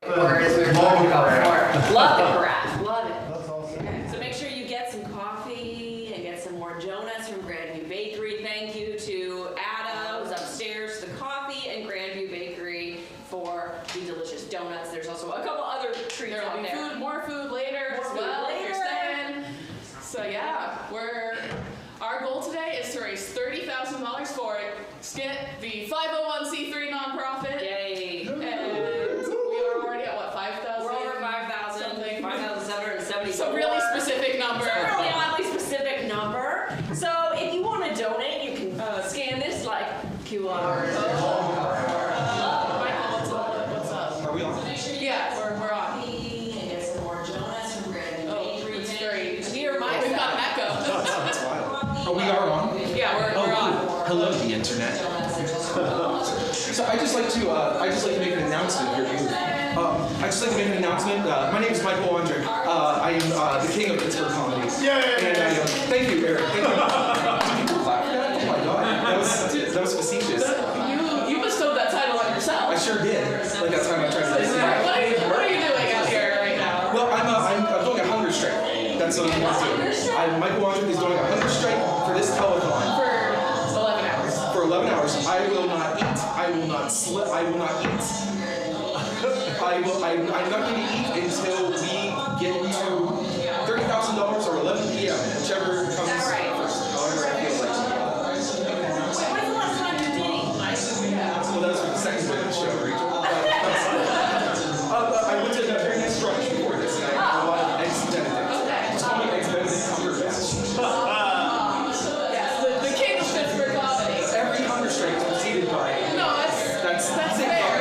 Or as we were talking about before. Love the carafe. Love it. That's awesome. Okay. So make sure you get some coffee and get some more donuts from Grandview Bakery. Thank you to Adda, who's upstairs, the coffee, and Grandview Bakery for the delicious donuts. There's also a couple other treats There'll out be there. food, more food later as well. If you're staying. So yeah, our goal today is to raise $30,000 for SCIT, the 501c3 nonprofit. Yay. And we are already at what, 5,000? We're over 5,000, 5,770. It's a really specific number. It's a really oddly specific number. So if you want to donate, you can scan this like QR. Michael, what's up? Are we on? Yeah, we're on. And get some more donuts from Grandview Bakery. It's very. Near my We've got an echo. That's wild. Oh, we are on? Yeah, we're on. Hello, the internet. So I just like to make an announcement here. I just like to make an announcement. My name is Michael Wondrick. I am the king of Pittsburgh comedy. And thank you, Eric. Thank you. Did people clap for that? Oh my god, that was facetious. You bestowed that title on yourself. I sure did. Like that time I tried to. What are you doing out here right now? Well, I'm doing a hunger strike. That's what I'm doing. Michael Wondrick is doing a hunger strike for this telethon. For 11 hours. For 11 hours. I will not eat. I will not sleep. I will not eat. I'm not going to eat until we get to $30,000 or 11 p.m. Whichever comes first. However I feel like. When's the last time you did eat, Mike? Well, that's for the second bit of the show, Rachel. I went to a very nice brunch before this, and I had a lot of eggs Benedict. It's called eggs Benedict Cumberbatch. Yes, the king of Pittsburgh comedy. Every hunger strike is preceded by. No, that's fair.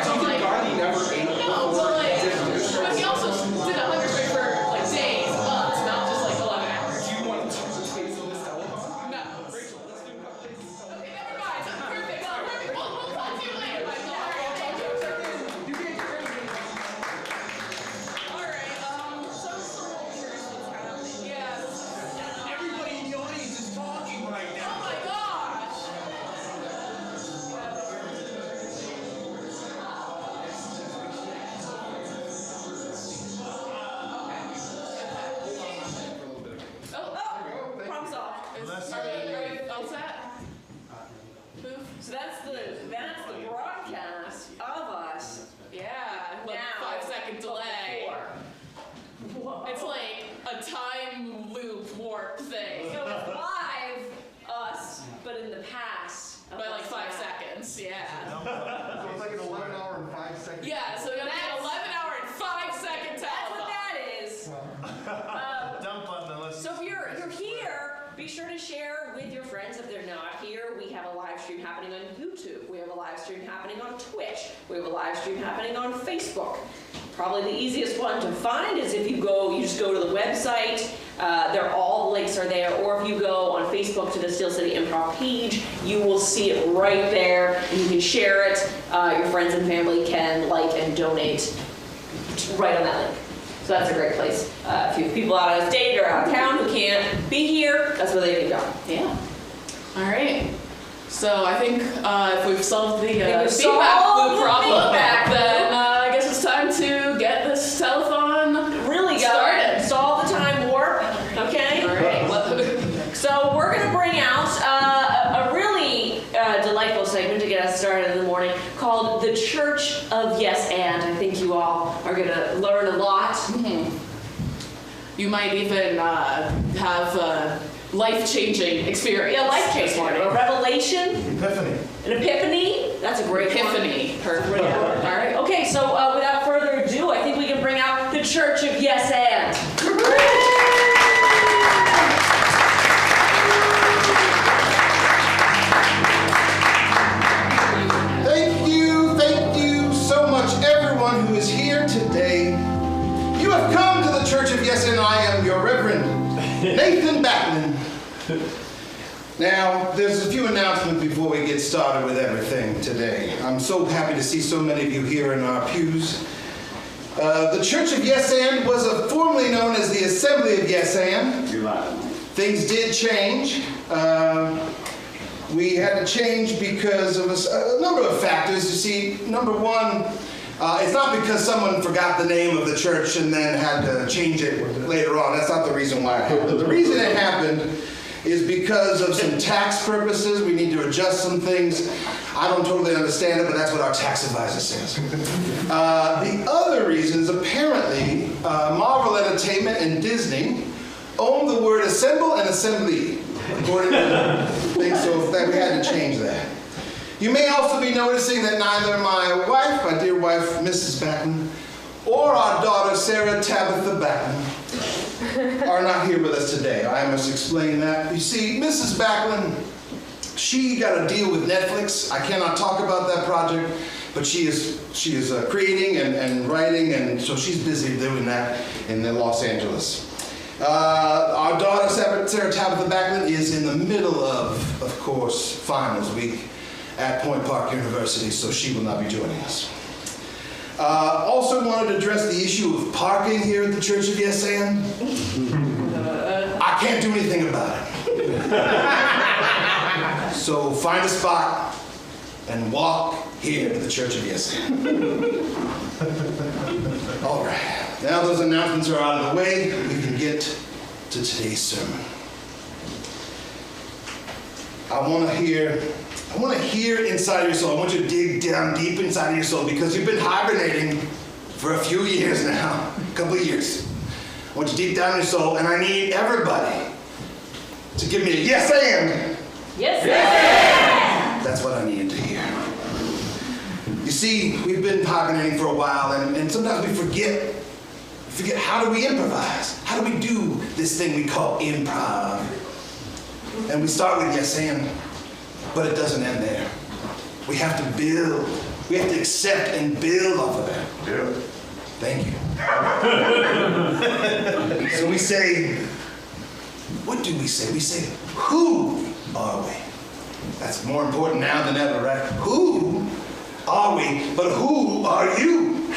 Do you think Gandhi never ate No, before but he did hunger strike? but he also did a hunger strike for like days, months, not just like 11 hours. Do you want to taste of this telethon? No. Rachel, let's do a couple tastes. Okay, never mind. Perfect. We'll talk to you later, Michael. You can't get rid of me. Alright, yes. Everybody in the audience is talking right Oh now. my gosh. Problem solved. Are we all set? Poof. So that's the broadcast of us. Yeah, like Now, 5-second delay. Whoa. It's like a time loop warp thing. So it's live us, but in the past. By like 5 seconds, yeah. So it's like an 11-hour and 5-second. Yeah, so it'll be an 11-hour and 5-second That's what telethon. that is. Dump on the list. So if you're here, be sure to share with your friends if they're not here. We have a live stream happening on YouTube. We have a live stream happening on Twitch. We have a live stream happening on Facebook. Probably the easiest one to find is if you just go to the website. All the links are there. Or if you go on Facebook to the Steel City Improv page, you will see it right there. And you can share it. Your friends and family can like and donate right on that link. So that's a great place. If you have people out of state or out of town who can't be here, that's where they can go. Yeah. All right. So I think if we've solved the feedback solved loop the problem, feedback then I guess it's time to get this telethon Really started. Solve the time warp, okay? All right. So we're going to bring out a really delightful segment to get us started in the morning called The Church of Yes And. I think you all are going to learn a lot. You might even have a life-changing experience. Yeah, life-changing. A revelation, Epiphany. an epiphany. That's a great one. Epiphany. Perfect. All right. Okay, so without further ado, I think we can bring out the Church of Yes And. Thank you so much, everyone who is here today. You have come to the Church of Yes, and I am your Reverend Nathan Batman. Now, there's a few announcements before we get started with everything today. I'm so happy to see so many of you here in our pews. The Church of Yes And was formerly known as the Assembly of Yes And. Things did change. We had to change because of a number of factors. You see, number one, It's not because someone forgot the name of the church and then had to change it later on. That's not the reason why it happened. The reason it happened is because of some tax purposes. We need to adjust some things. I don't totally understand it, but that's what our tax advisor says. The other reason is apparently Marvel Entertainment and Disney own the word assemble and assembly, according to things, so that we had to change that. You may also be noticing that neither my wife, my dear wife, Mrs. Batten, or our daughter, Sarah Tabitha Batten, are not here with us today. I must explain that. You see, Mrs. Batten, she got a deal with Netflix. I cannot talk about that project, but she is creating and writing, and so she's busy doing that in Los Angeles. Our daughter, Sarah Tabitha Batten, is in the middle of course, finals week at Point Park University, so she will not be joining us. Also wanted to address the issue of parking here at the Church of Yesand. I can't do anything about it. So find a spot and walk here to the Church of Yesand. All right, now those announcements are out of the way, we can get to today's sermon. I want to hear inside your soul. I want you to dig down deep inside of your soul because you've been hibernating for a few years now, a couple of years. I want you deep down in your soul, and I need everybody to give me a yes and. Yes, yes. That's what I needed to hear. You see, we've been hibernating for a while, and sometimes we forget how do we improvise? How do we do this thing we call improv? And we start with yes and, but it doesn't end there. We have to build. We have to accept and build off of that. Yeah. Thank you. So we say, what do we say? We say, who are we? That's more important now than ever, right? Who are we? But who are you?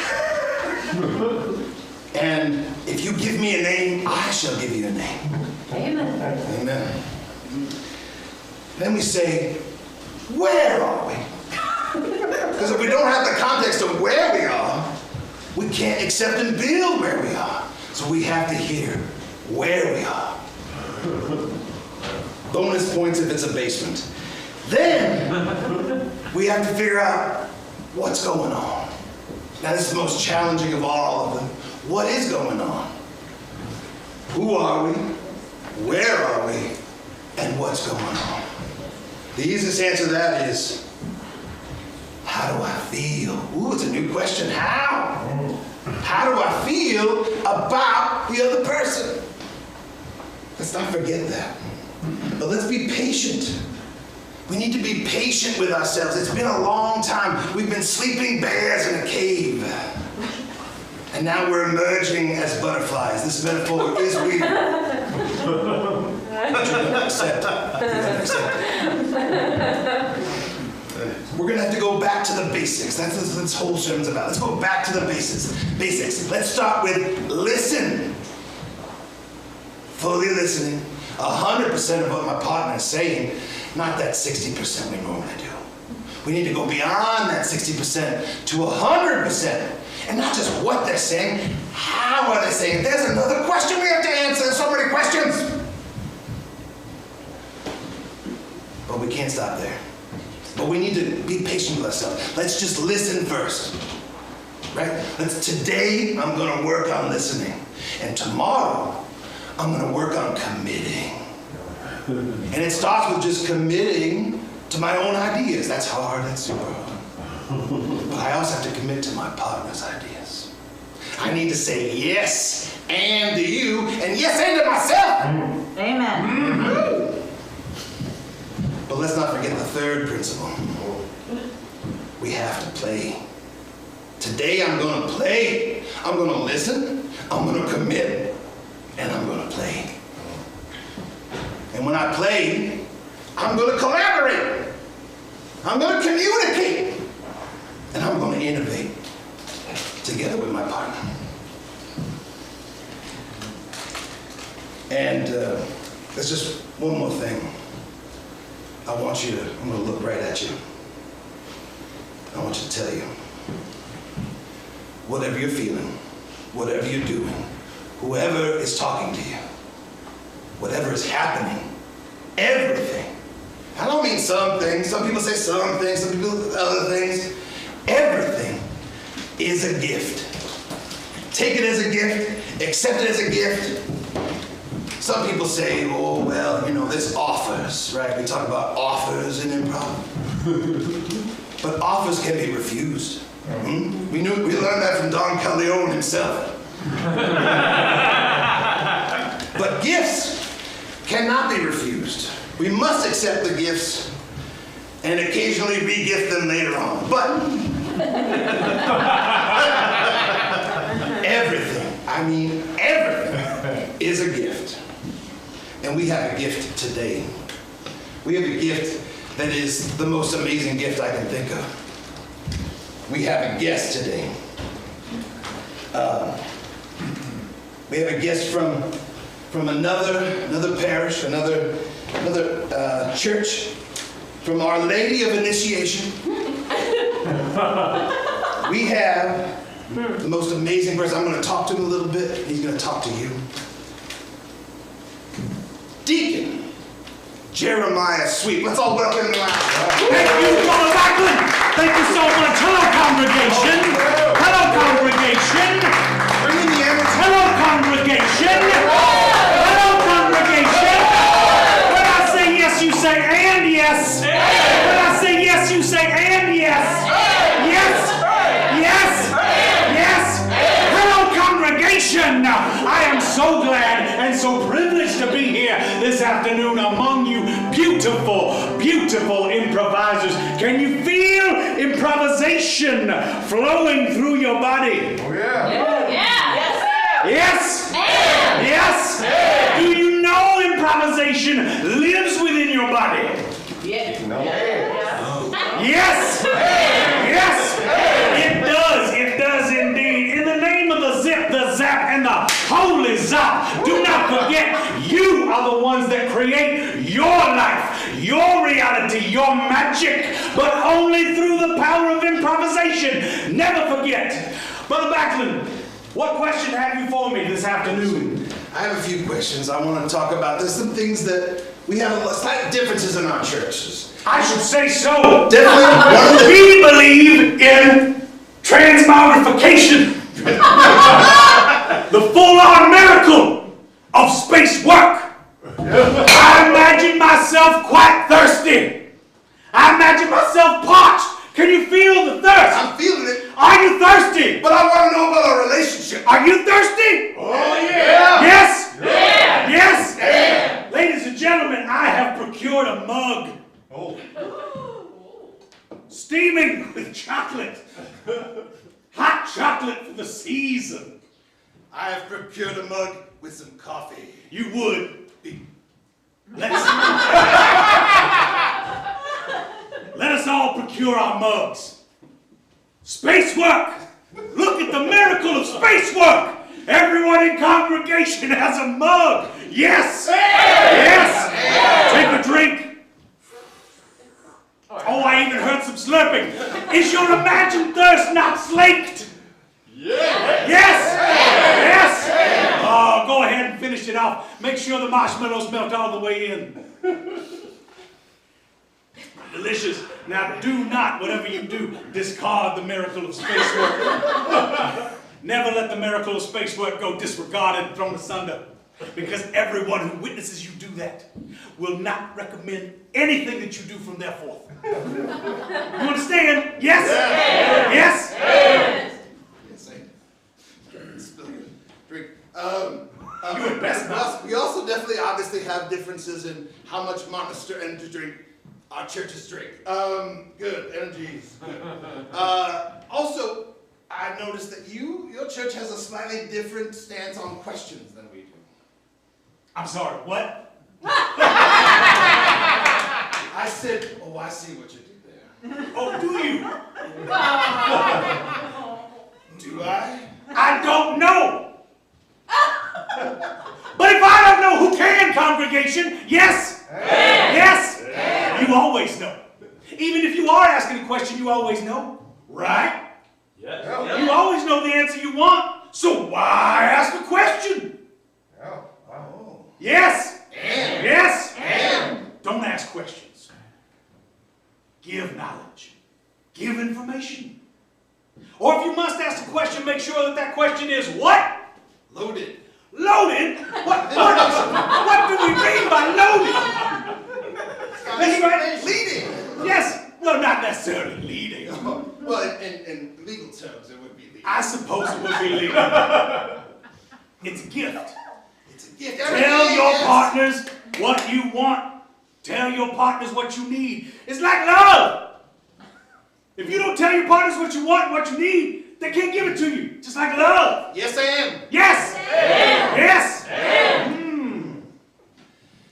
And if you give me a name, I shall give you a name. Amen. Amen. Then we say, where are we? Because if we don't have the context of where we are, we can't accept and build where we are. So we have to hear where we are. Bonus points if it's a basement. Then we have to figure out what's going on. Now this is the most challenging of all of them. What is going on? Who are we? Where are we? And what's going on? The easiest answer to that is, how do I feel? Ooh, it's a new question. How? How do I feel about the other person? Let's not forget that. But let's be patient. We need to be patient with ourselves. It's been a long time. We've been sleeping bears in a cave. And now we're emerging as butterflies. This metaphor is weird. But you're gonna accept it. We're gonna have to go back to the basics. That's what this whole sermon's about. Let's go back to the basics. Let's start with listen. Fully listening. 100% of what my partner is saying, not that 60% we normally do. We need to go beyond that 60% to 100%. And not just what they're saying, how are they saying? There's another question we have to answer. There's so many questions. But we can't stop there. But we need to be patient with ourselves. Let's just listen first. Right? Today, I'm going to work on listening. And tomorrow, I'm going to work on committing. And it starts with just committing to my own ideas. That's hard. That's super hard. But I also have to commit to my partner's ideas. I need to say yes and to you and yes and to myself. Amen. Mm-hmm. But let's not forget the third principle. We have to play. Today I'm going to play. I'm going to listen. I'm going to commit. And I'm going to play. And when I play, I'm going to collaborate. I'm going to communicate. And I'm going to innovate together with my partner. And there's just one more thing. I'm going to look right at you. I want you to tell you. whatever you're feeling, whatever you're doing, whoever is talking to you, whatever is happening, everything. I don't mean some things. Some people say some things, some people other things. Everything is a gift. Take it as a gift, accept it as a gift. Some people say, oh, well, there's offers, right? We talk about offers in improv. But offers can be refused. We learned that from Don Corleone himself. But gifts cannot be refused. We must accept the gifts and occasionally re-gift them later on. But everything, I mean everything, is a gift. And we have a gift today. We have a gift that is the most amazing gift I can think of. We have a guest today. We have a guest from another parish, another church, from Our Lady of Initiation. We have the most amazing person. I'm going to talk to him a little bit. He's going to talk to you. Deacon Jeremiah Sweet. Let's all welcome him out. Thank you, Brother Backlund. Thank you so much. Hello, congregation. Hello, congregation. Bring in the energy. Hello, congregation. Hello, congregation. When I say yes, you say and yes. When I say yes, you say and yes. Yes. Yes. Yes. Hello, congregation. I am so glad and so privileged to be here this afternoon among you beautiful, beautiful improvisers. Can you feel improvisation flowing through your body? Oh, yeah. Yes? Yes? Do you know improvisation lives within your body? Yes? Yes? It does indeed. In the name of the zip, the zap, and the holy zap, do not forget you are the ones that create your life, your reality, your magic, but only through the power of improvisation. Never forget. Brother Backlund, what question have you for me this afternoon? I have a few questions I want to talk about. There's some things that we have slight differences in our churches. I should say so. Definitely. We believe in transmogrification. The full-on miracle of space work. I imagine myself quite thirsty. I imagine myself parched. Can you feel the thirst? I'm feeling it. Are you thirsty? But I want to know about our relationship. Are you thirsty? Oh, yeah. Yes? Yeah. Yes? Yeah. Ladies and gentlemen, I have procured a mug. Oh. Steaming with chocolate. Hot chocolate for the season. I have procured a mug with some coffee. You would. Let us all procure our mugs. Space work. Look at the miracle of space work. Everyone in congregation has a mug. Yes. Yes. Take a drink. Oh, I even heard some slurping. Is your imagined thirst not slaked? Yes. Yes. Yes. Oh, go ahead and finish it off. Make sure the marshmallows melt all the way in. Delicious. Now do not, whatever you do, discard the miracle of space work. Never let the miracle of space work go disregarded and thrown asunder. Because everyone who witnesses you do that will not recommend anything that you do from there forth. You understand? Yes? Yes? Drink. You would best not. We also definitely obviously have differences in how much Monster Energy drink our churches drink. Good. Energies. Also, I've noticed that your church has a slightly different stance on questions than we do. I'm sorry, what? I said, oh, I see what you did there. Oh, do you? Do I? I don't know. But if I don't know, who can, congregation? Yes? Yes? You always know. Even if you are asking a question, you always know. Right? Yes. You always know the answer you want, so why ask a question? Oh, wow. Yes. And. Yes. And. Don't ask questions. Give knowledge. Give information. Or if you must ask a question, make sure that that question is what? Loaded. Loaded? What do we mean by loaded? That's right. Leading. Yes. Well, not necessarily leading. Well, in legal terms, it would be leading. I suppose it would be leading. It's a gift. It's a gift. Tell your partners what you want. Tell your partners what you need. It's like love. If you don't tell your partners what you want and what you need, they can't give it to you. Just like love. Yes, I am. Yes. Yes.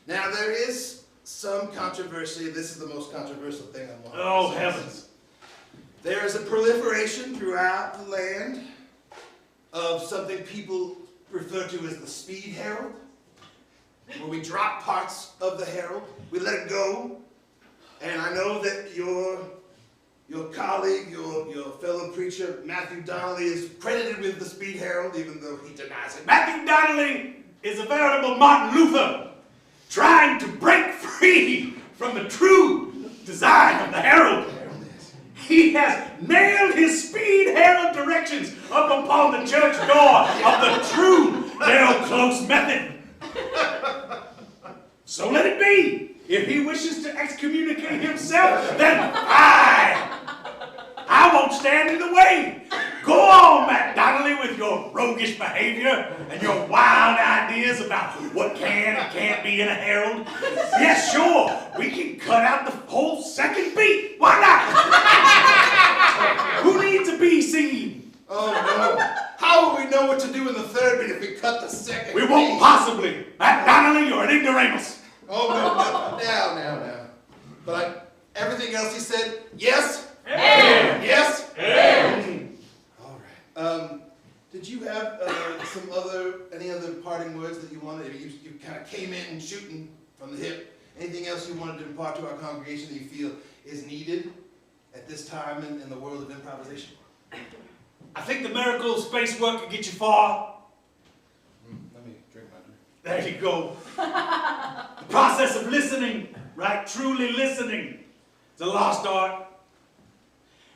Now, there is some controversy. This is the most controversial thing I want. Oh, heavens. There is a proliferation throughout the land of something people refer to as the speed herald, where we drop parts of the herald, we let it go, and I know that your colleague, your fellow preacher, Matthew Donnelly, is credited with the speed herald, even though he denies it. Matthew Donnelly is a veritable Martin Luther, trying to break free from the true design of the herald. He has nailed his speed herald directions up upon the church door of the true nail close method. So let it be. If he wishes to excommunicate himself, then I won't stand in the way. Go on, Matt Donnelly, with your roguish behavior and your wild ideas about what can and can't be in a herald. Yes, sure, we can cut out the whole second beat. Why not? Who needs a B scene? Oh, no. How will we know what to do in the third beat if we cut the second We won't beat? possibly. Matt Donnelly, you're an ignoramus. Oh, no. Now. But everything else he said, yes? Yes? All right. Did you have any other parting words that you wanted? You kind of came in shooting from the hip. Anything else you wanted to impart to our congregation that you feel is needed at this time in the world of improvisation? I think the miracle of space work can get you far. Let me drink my drink. There you go. The process of listening, right? Truly listening. It's a lost art.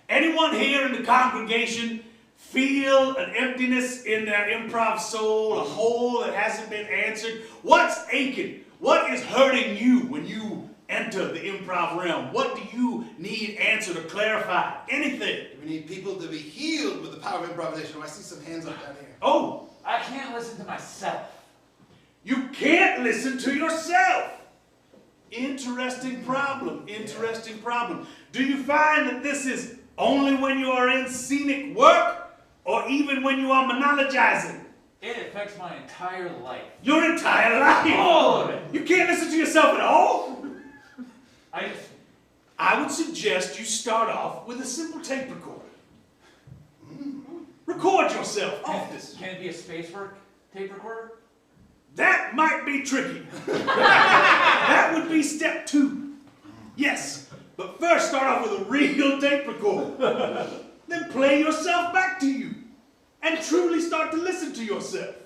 Anyone here in the congregation feel an emptiness in their improv soul, a hole that hasn't been answered? What's aching? What is hurting you when you enter the improv realm? What do you need answered or clarified? Anything. We need people to be healed with the power of improvisation. Oh, I see some hands up down here. Oh, I can't listen to myself. you can't listen to yourself. Interesting problem. Interesting problem. Do you find that this is only when you are in scenic work or even when you are monologizing? It affects my entire life. Your entire life? All of it. You can't listen to yourself at all? I I would suggest you start off with a simple tape recorder. Record yourself off this. Can it be a spacework tape recorder? That might be tricky. That would be step 2. Yes, but first start off with a real tape recorder. Then play yourself back to you and truly start to listen to yourself.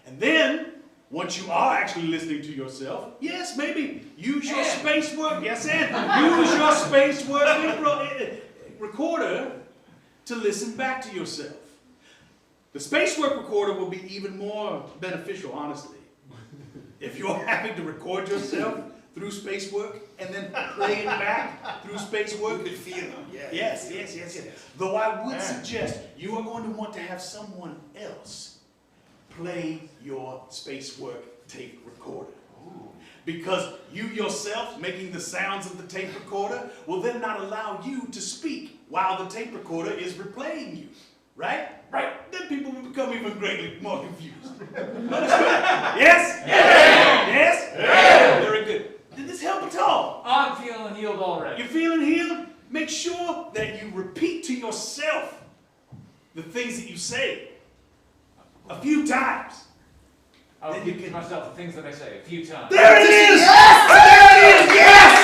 And then, once you are actually listening to yourself, yes, maybe use your space work, yes, and use your space work recorder to listen back to yourself. The space work recorder will be even more beneficial, honestly. If you're having to record yourself through space work and then play it back through space work. You could feel them. Yeah. Yes. Though I would suggest you are going to want to have someone else play your space work tape recorder. Because you yourself making the sounds of the tape recorder will then not allow you to speak while the tape recorder is replaying you. Right? Right. Then people will become even greatly more confused. Yes? Yes? Very good. Did this help at all? I'm feeling healed already. You're feeling healed? Make sure that you repeat to yourself the things that you say a few times. I'll Then you repeat to myself the things that I say a few times. There it is! Yes! There it is! Yes!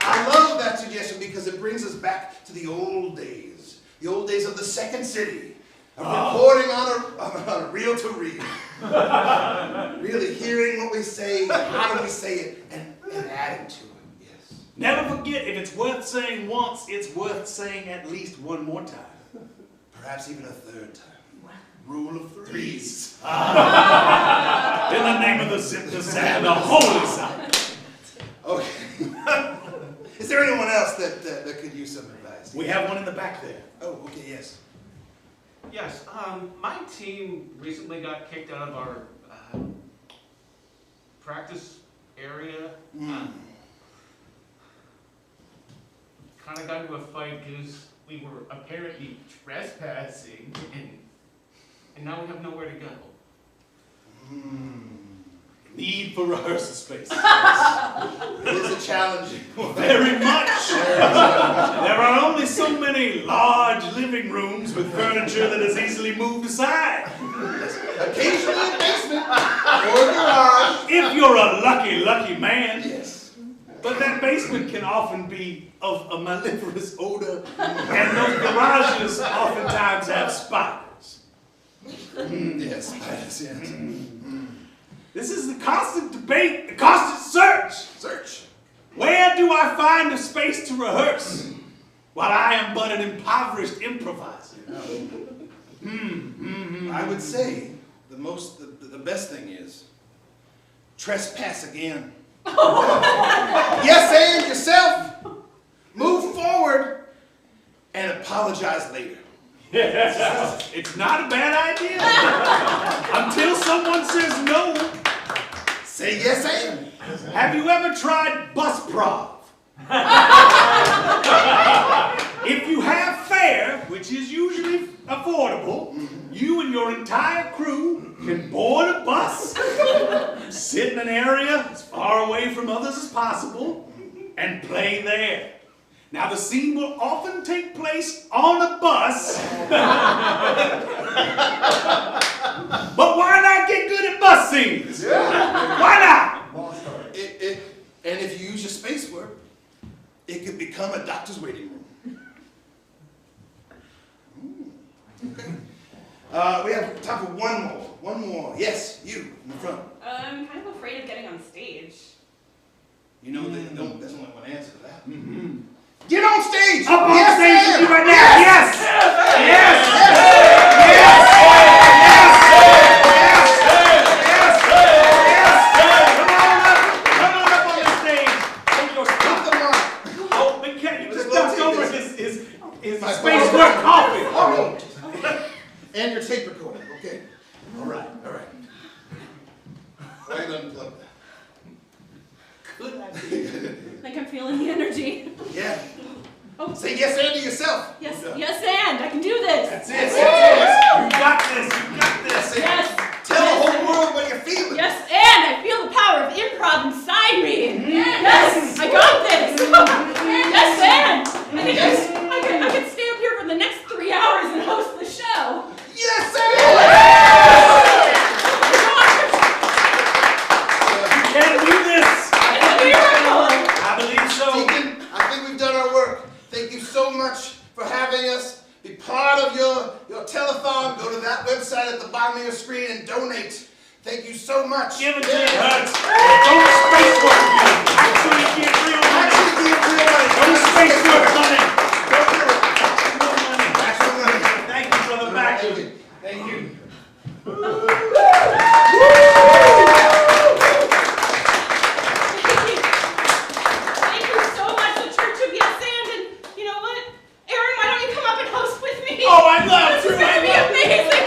I The old days of the second city. Of reporting on a reel-to-reel. Really hearing what we say, how do we say it, and adding to it, yes. Never forget, if it's worth saying once, it's worth saying at least one more time. Perhaps even a third time. Rule of threes. In the name of the zip, the sand, the holy sign. Okay. Is there anyone else that could use some advice? We have one in the back there. Oh, okay, yes. Yes, my team recently got kicked out of our practice area. Kind of got into a fight because we were apparently trespassing, and now we have nowhere to go. Need for rehearsal space. It is a challenging one. Very much. There are only so many large living rooms with furniture that is easily moved aside. Occasionally a basement or a garage. If you're a lucky man. Yes. But that basement can often be of a malicious odor, and those garages oftentimes have spiders. Yes, spiders, yes. This is the constant debate, the constant search. Search. Where do I find a space to rehearse while I am but an impoverished improviser? I would say the best thing is trespass again. Yes, and yourself. Move forward and apologize later. It's not a bad idea. Until someone says no. Say yes, and. Have you ever tried bus prov? If you have fare, which is usually affordable, you and your entire crew can board a bus, sit in an area as far away from others as possible, and play there. Now, the scene will often take place on a bus. But why not get good at bus scenes? Yeah. Why not? And if you use your space work, it could become a doctor's waiting room. Okay. We have time for one more. One more. Yes, you in the front. I'm kind of afraid of getting on stage. You know, there's only one answer to that. Get on stage! Up on yes, stage with you right now! Yes! Yes! Come on up on the stage! Take your spot. Oh, McKenna, you just dumped over his space work coffee. Oh, and your tape recorder, okay. All right. Go ahead and unplug that. Good idea. Like I'm feeling the energy. Yeah. Oh. Say yes and to yourself. Yes, and I can do this. That's it. You got this. Yes. Tell the whole world what you're feeling. Yes, and I feel the power of improv inside me. Yes, I got this. Yes, and I think I could stay up here for the next 3 hours and host the show. Yes, and. Can do this. It's a miracle. I believe so. Deacon, I think we've done our work. Thank you so much for having us. Be part of your telethon. Go to that website at the bottom of your screen and donate. Thank you so much. Give it to your hearts. Don't space work. Actually give real money. Don't space work money. Don't do it. Actual money. Thank you for the backing. Thank you. Thank you so much, the Church of Yesand, and you know what? Aaron, why don't you come up and host with me? Oh, I'd love to. This is gonna be amazing.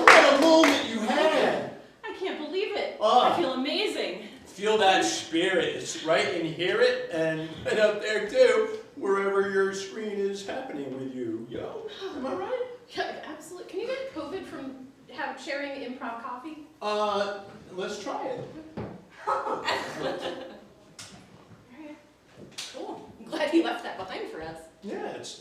What a moment you had! I can't believe it. Oh. I feel amazing. Feel that spirit, it's right, and hear it, and up there too, wherever your screen is happening with you. Yo, am I right? Yeah, absolutely. Can you get COVID from sharing improv coffee? Let's try it. Cool. I'm glad he left that behind for us. Yeah, it's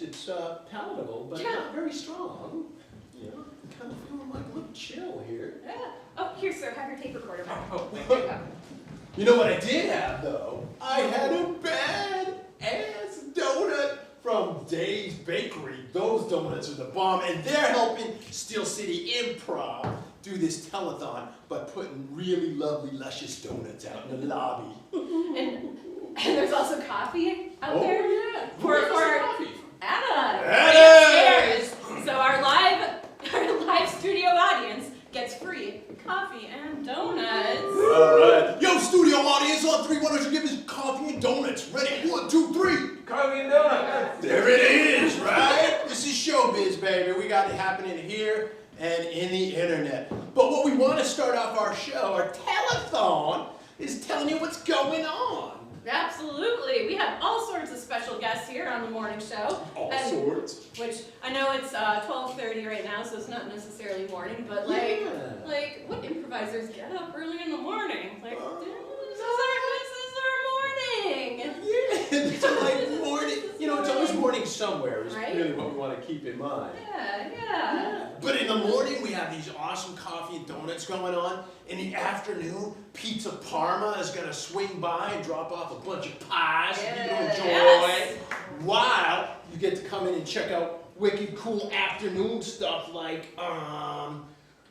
palatable, but Yeah. not very strong. You know, kind of feeling like a little chill here. Yeah. Oh, here, sir. Have your tape recorder back. You know what I did have though? I had a bad from Dave's Bakery. Those donuts are the bomb, and they're helping Steel City Improv do this telethon by putting really lovely, luscious donuts out in the lobby. And there's also coffee out Oh, there. yeah. For Coffee. Adda. Adda! Downstairs. So our live studio audience gets free coffee and donuts. All right. Yo, studio audience, on 3, why don't you give us coffee and donuts? Ready? 1, 2, 3. Coffee and donuts. There it is, right? This is showbiz, baby. We got it happening here and in the internet. But what we want to start off our show, our telethon, is telling you what's going on. Absolutely. We have all sorts of special guests here on the morning show. All sorts. Which I know it's 12:30 right now, so it's not necessarily morning, but like what improvisers get up early in the morning? Like this is our morning. Yeah, it's like morning. You know, it's always morning somewhere is Right? really what we want to keep in mind. Yeah. But in the morning, we have these awesome coffee and donuts going on. In the afternoon, Pizza Parma is going to swing by and drop off a bunch of pies for you to enjoy. Yes. While you get to come in and check out wicked cool afternoon stuff like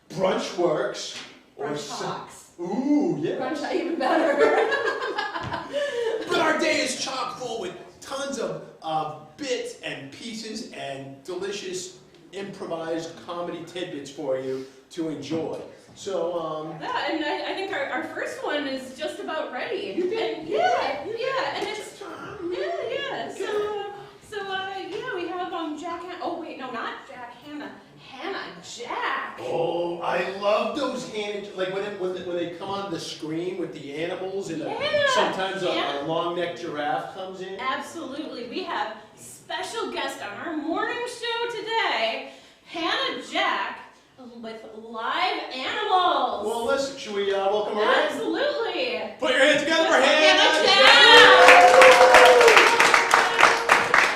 Brunch Works. Brunch Talks. Ooh, yeah. Brunch even better. But our day is chock full with tons of bits and pieces and delicious improvised comedy tidbits for you to enjoy. So, Yeah, and I think our first one is just about ready. You did? And, yeah, and it's yeah. yeah, we have Jack. Oh wait, no, not Jack. Hannah Jack. Oh, I love those like when they come on the screen with the animals and sometimes a long-necked giraffe comes in. Absolutely, we have special guest on our morning show today, Hannah Jack, with live animals. Well, listen, should we welcome her in? Absolutely. Put your hands together for Hannah Hannah Jack! Jack.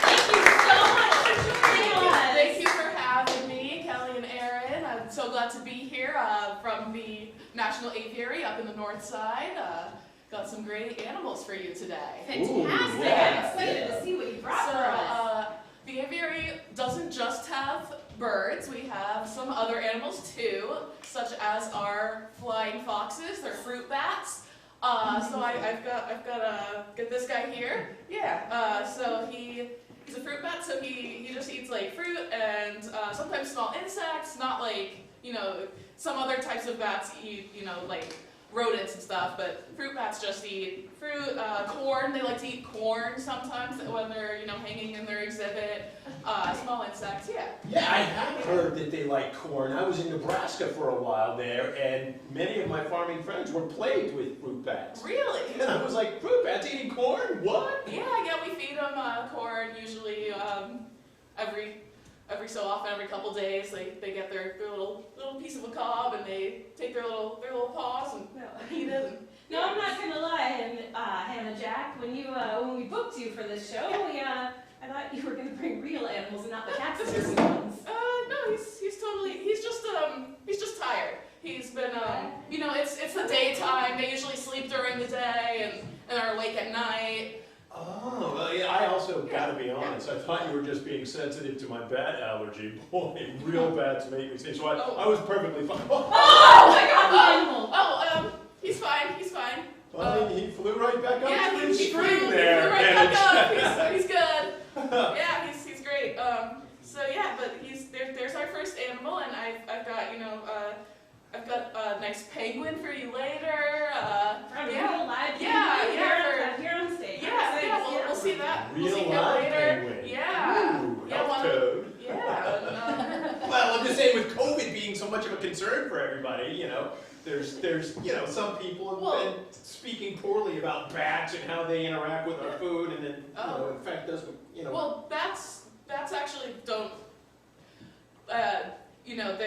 Thank you so much for joining us. Thank you for having me, Kelly and Aaron. I'm so glad to be here from the National Aviary up in the north side. Got some great animals for you today. Fantastic. Ooh, I'm excited to see what you brought So, for us. the aviary doesn't just have birds, we have some other animals too, such as our flying foxes, they're fruit bats. So I've got get this guy here. Yeah. So he's a fruit bat, so he just eats like fruit and sometimes small insects, not like, you know, some other types of bats eat, you know, like rodents and stuff, but fruit bats just eat fruit, corn. They like to eat corn sometimes when they're, you know, hanging in their exhibit. Small insects, yeah. Yeah, I have heard that they like corn. I was in Nebraska for a while there, and many of my farming friends were plagued with fruit bats. Really? And I was like, fruit bats eating corn? What? Yeah, we feed them corn usually every so often, every couple days. They get their little piece of a cob and they take their little paws and eat it. And, No, I'm not gonna lie, Hannah Jack. When we booked you for this show, I thought you were gonna bring real animals and not the taxidermy ones. No, he's just tired. He's been you know, it's the daytime. They usually sleep during the day and are awake at night. Oh, well, yeah, I also gotta be honest. I thought you were just being sensitive to my bat allergy. Boy, real bats make me sick. So I was perfectly fine. Oh my God, the animal! He's fine. Well, he flew right back up Yeah, to the he flew screen there. right and back up. He's good. Yeah, he's great. So yeah, but there's our first animal, and I've got, you know, I've got a nice penguin for you later. Real live here on stage. We'll see that. Real We'll see him live later. penguin. Yeah. Ooh, Yeah, health code. Yeah. Well, I'm just saying, with COVID being so much of a concern for everybody, you know, there's you know, some people have been speaking poorly about bats and how they interact with our food, and then you know, affect us. You know. Well, bats actually don't. You know,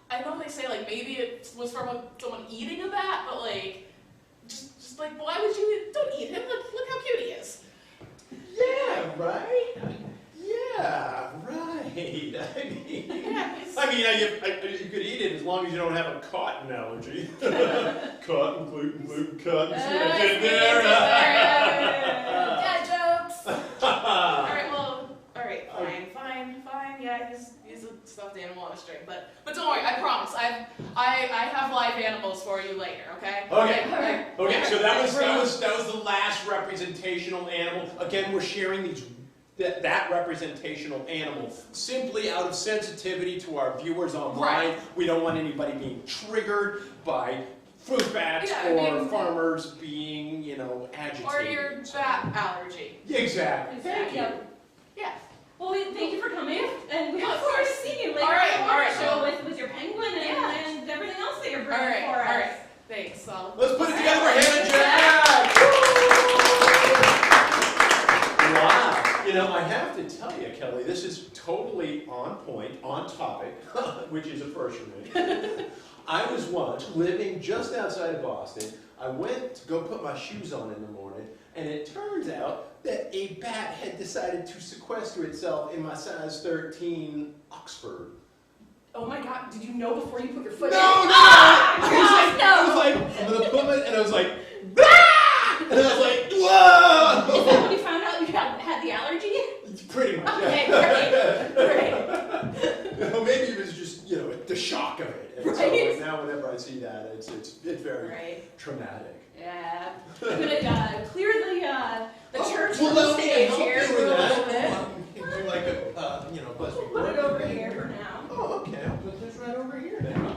I know they say like maybe it was from someone eating a bat, but like, just like, why would you? Don't eat him. Look how cute he is. Yeah, right. Yeah, right. I mean, you could eat it as long as you don't have a cotton allergy. Cotton, gluten, cotton. See what I did there? Dad jokes. promise drink, but don't worry, I promise. I have live animals for you later, okay? Okay, so that was the last representational animal. Again, we're sharing that representational animal simply out of sensitivity to our viewers online. Right. We don't want anybody being triggered by fruit bats farmers being, agitated. Or your bat allergy. Exactly. Thank you. Yeah. Well, thank you for coming, and we look forward to seeing you later. All right. So with your penguin and everything else that you're bringing for us. All right. Thanks. Let's put it together for Hannah Jack. Wow. I have to tell you, Kelly, this is totally on point, on topic, which is a first for me. I was once living just outside of Boston. I went to go put my shoes on in the morning, and it turns out that a bat had decided to sequester itself in my size 13 Oxford. Oh my God! Did you know before you put your foot in? No! I was like, I'm gonna put it, and I was like, ah! And I was like, whoa! Is that when you found out you had the allergy? Pretty much. Okay, great. Maybe it was just the shock of it. And so now whenever I see that, it's very traumatic. Yeah. I'm gonna clear the church Well, from the let me stage help here you for with a little that. bit. Do like a buzz We'll put it over here for now. Oh, okay. I'll put this right over here now.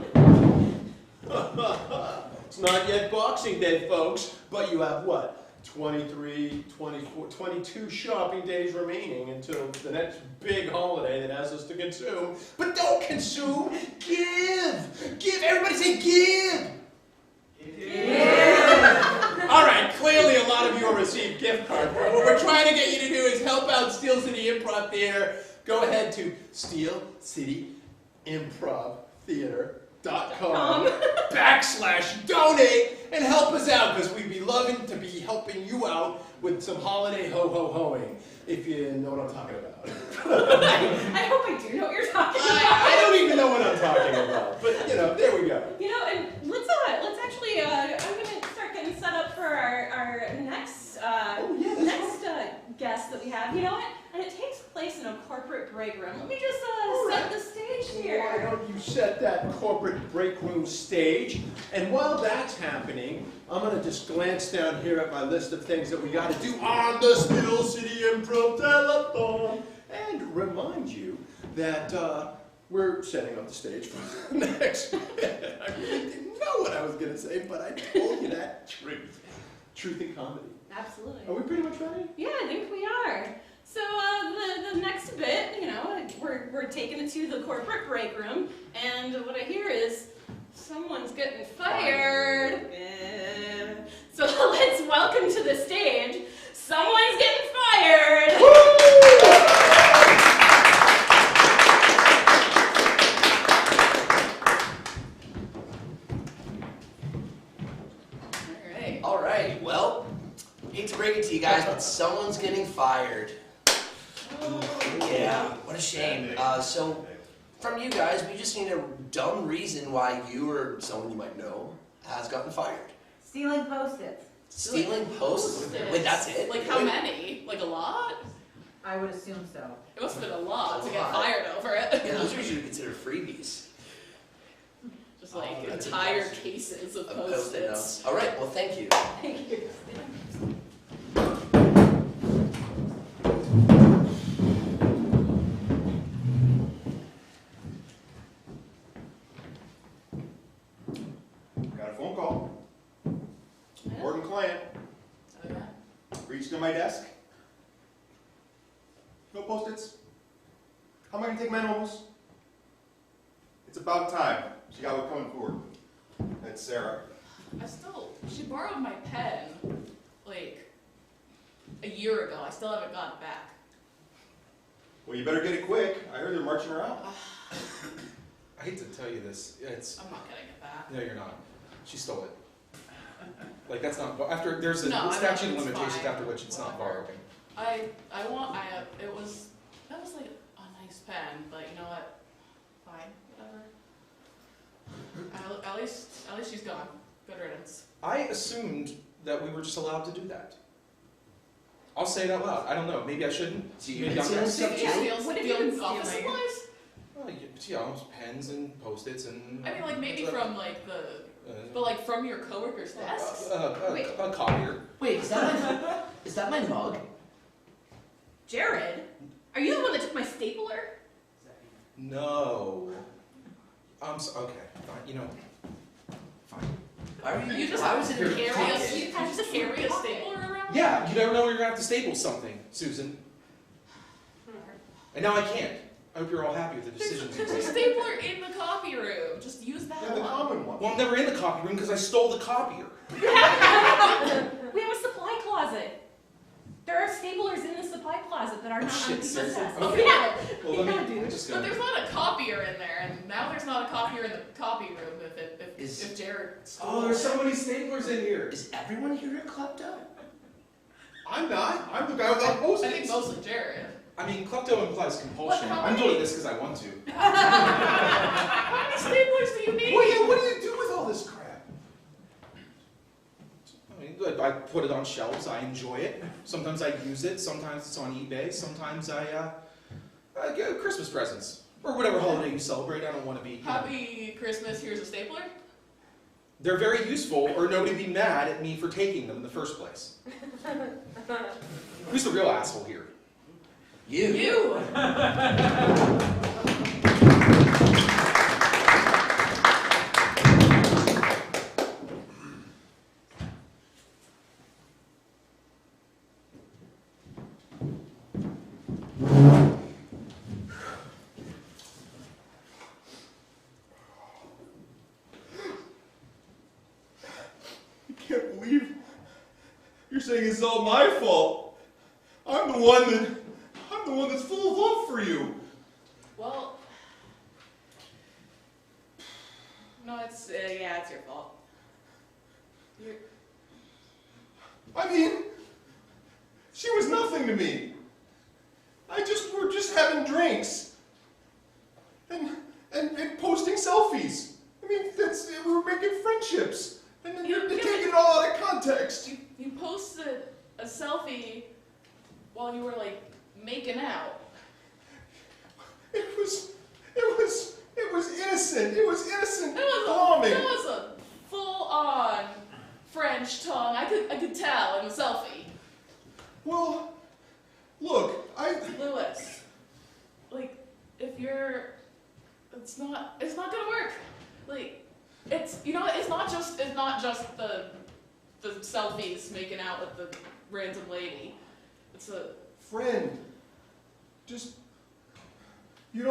It's not yet Boxing Day, folks, but you have what? 23, 24, 22 shopping days remaining until the next big holiday that has us to consume. But don't consume, give! Give! Everybody say give! Yeah. All right, clearly a lot of you have received gift cards. What we're trying to get you to do is help out Steel City Improv Theater. Go ahead to steelcityimprovtheater.com/donate and help us out, because we'd be loving to be helping you out with some holiday ho-ho-hoing, if you know what I'm talking about. I hope I do know what you're talking about. I don't even know what I'm talking about, but there we go. And let's actually, I'm gonna start getting set up for our next guest that we have. You know what? And it takes place in a corporate break room. Let me just set the stage here. Why don't you set that corporate break room stage? And while that's happening, I'm going to just glance down here at my list of things that we got to do on the Steel City Improv Telethon and remind you that we're setting up the stage for the next bit. I really didn't know what I was going to say, but I told you that truth. Truth in comedy. Absolutely. Are we pretty much ready? Yeah, I think we are. So the next bit, we're taking it to the corporate break room, and what I hear is someone's getting fired. So let's welcome to the stage, someone's getting fired. All right. Well, hate to break it to you guys, but someone's getting fired. Yeah, what a shame. So, from you guys, we just need a dumb reason why you or someone you might know has gotten fired. Stealing Post-its. Stealing Post-its? Wait, that's it? Like how many? Like a lot? I would assume so. It must have been a lot to get fired over it. Yeah, those are usually considered freebies. Just like entire cases of Post-its. Notes. All right, well, thank you. Thank you. Got a phone call. Gordon Clant. Reached to my desk. No Post-its. How am I going to take my novels? It's about time. She got one coming forward. That's Sarah. She borrowed my pen, like, a year ago. I still haven't got it back. Well, you better get it quick. I heard they're marching her out. I hate to tell you this. I'm not getting it back. No, you're not. She stole it. Like, that's not, there's a No, statute of it's limitations fine. after which it's not borrowing. That was like a nice pen, but you know what? Fine, whatever. At least she's gone. Good riddance. I assumed that we were just allowed to do that. I'll say it out loud. I don't know. Maybe I shouldn't. So you Maybe been I'm stealing not. stuff too? What have you been Office stealing? supplies? Well, pens and Post-its and... I mean, like, maybe from, like, but, like, from your coworkers' desks? A copier. Wait, is that my mug? Jared, are you the one that took my stapler? No. Okay, fine, fine. Why were You just why was it in carry your a pocket? carry a stapler around? Yeah, you never know when you're gonna have to staple something, Susan. And now I can't. I hope you're all happy with the decisions you There's a made. stapler in the copy room. Just use that Yeah, the one. common one. Well, I'm never in the copy room because I stole the copier. We have a supply closet. There are staplers in the supply closet that are not on shit, people's seriously? desks. Okay. Yeah. Well, Yeah, let me dude. just But go. there's not a copier in there, and now there's not a copier in the copy room Is- if Jared stole Oh, there's it. so many staplers in here. Is everyone here a klepto? I'm not. I'm the guy without I Post-its. think mostly Jared. I mean, klepto implies compulsion. What, how I'm many? doing this because I want to. How many staplers do you need? Well, yeah, what do you do with all this crap? I mean, good. I put it on shelves. I enjoy it. Sometimes I use it. Sometimes it's on eBay. Sometimes I get Christmas presents or whatever holiday you celebrate. I don't want to be. Happy Christmas, here's a stapler. They're very useful, or nobody be mad at me for taking them in the first place. Who's the real asshole here? You. I can't believe you're saying it's all my fault. I'm the one that's full of love for you. Well, no, it's it's your fault. I mean, she was nothing to me. We're just having drinks and posting selfies. I mean, we were making friendships, and then you're taking it all out of context. You posted a selfie while you were like making out. It was innocent. It was innocent That bombing. was a full-on French tongue. I could tell in the selfie. Well, look, Lewis, like, if you're, it's not gonna work. Like, it's not just the selfies making out with the random lady. It's a friend. Just you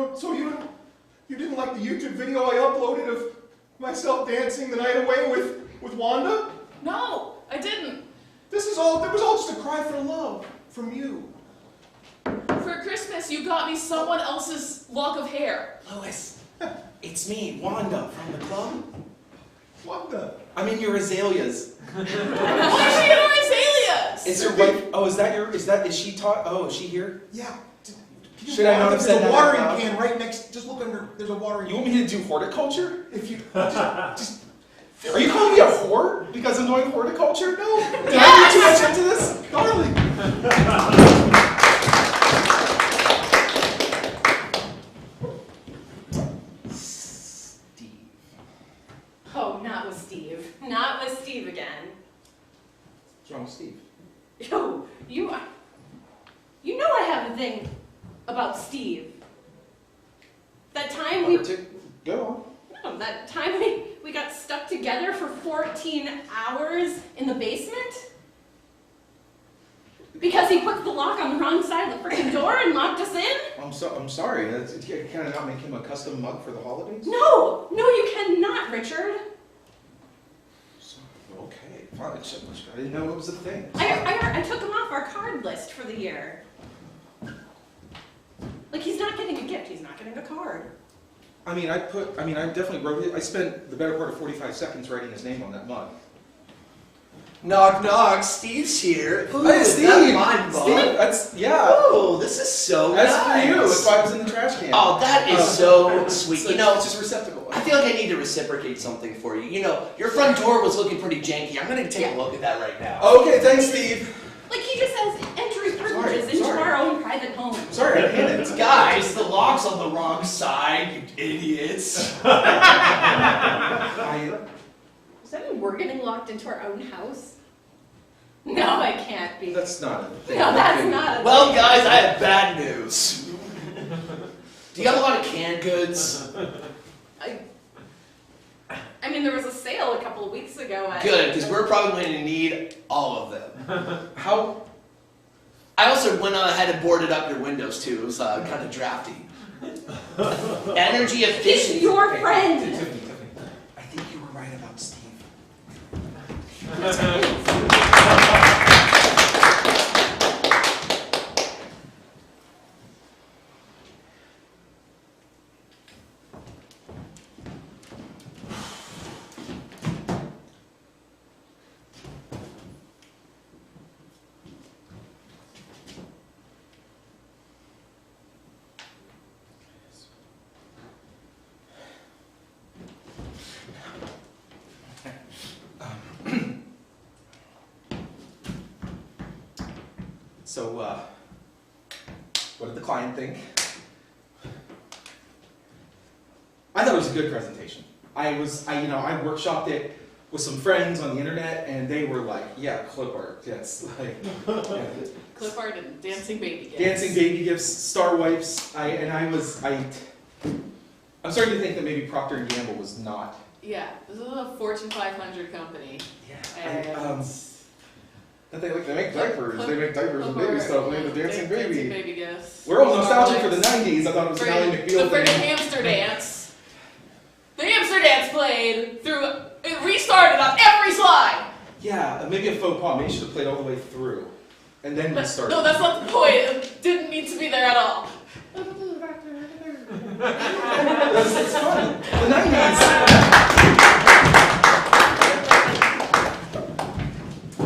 didn't like the YouTube video I uploaded of myself dancing the night away with Wanda? No, I didn't. That was all just a cry for love from you. For Christmas, you got me someone else's lock of hair. Lois, it's me, Wanda, from the club. Wanda. I mean, your azaleas. Why is she in our azaleas? Is your wife? Oh, is she taught? Oh, is she here? Yeah. Should I not have said that? There's a watering out loud? can right next. Just look under. There's a watering. You want me to do horticulture? If you just Are you calling me a whore because I'm doing horticulture? No. Did I get too much into this? darling. Steve. Oh, not with Steve. Not with Steve again. What's wrong with Steve? Yo, you know I have a thing about Steve. That time Go on. no, that time we got stuck together for 14 hours in the basement? Because he put the lock on the wrong side of the freaking door and locked us in? I'm sorry. Can I not make him a custom mug for the holidays? No, you cannot, Richard. Okay, fine. I didn't know it was a thing. I took him off our card list for the year. Like, he's not getting a gift, he's not getting a card. I definitely wrote it. I spent the better part of 45 seconds writing his name on that mug. Knock, knock, Steve's here. Ooh, Hey, Steve! That's my mug. Steve, that's, yeah. Oh, this is so That's nice. for you. That's why I was in the trash can. Oh, that is so sweet. So You know, it's just receptacle. I feel like I need to reciprocate something for you. You know, your front door was looking pretty janky. I'm gonna take a look at that right now. Okay, thanks, Steve. Like, he just has entry through the Sorry, doors into our own private home. Sorry, I hit it. Guys, the lock's on the wrong side, you idiots. Does that mean we're getting locked into our own house? No, I can't be. That's not a thing. No, that's not a Well, thing. guys, I have bad news. Do you have a lot of canned goods? I mean, there was a sale a couple of weeks ago. Good, because we're probably going to need all of them. How? I also went ahead and boarded up your windows too. It was kind of drafty. Energy efficient. He's your friend. Tiffany, I think you were right about Steve. So, what did the client think? I thought it was a good presentation. I workshopped it with some friends on the internet, and they were like, "Yeah, clip art, yes, like, yeah. Clip art and dancing baby gifts. Dancing baby gifts, star wipes." I'm starting to think that maybe Procter and Gamble was not. Yeah, this is a Fortune 500 company. Yeah. And That they make diapers. They make diapers and Clip baby art, stuff. They yeah, have the dancing baby. Dancing baby gifts. We're all nostalgic for the '90s. I thought it was an Ally The McBeal friggin' thing. hamster dance. The hamster dance played through. It restarted on every slide. Yeah, maybe a faux pas. Maybe you should have played all the way through, and then restarted. No, that's not the point. It didn't need to be there at all. It's fun. The '90s.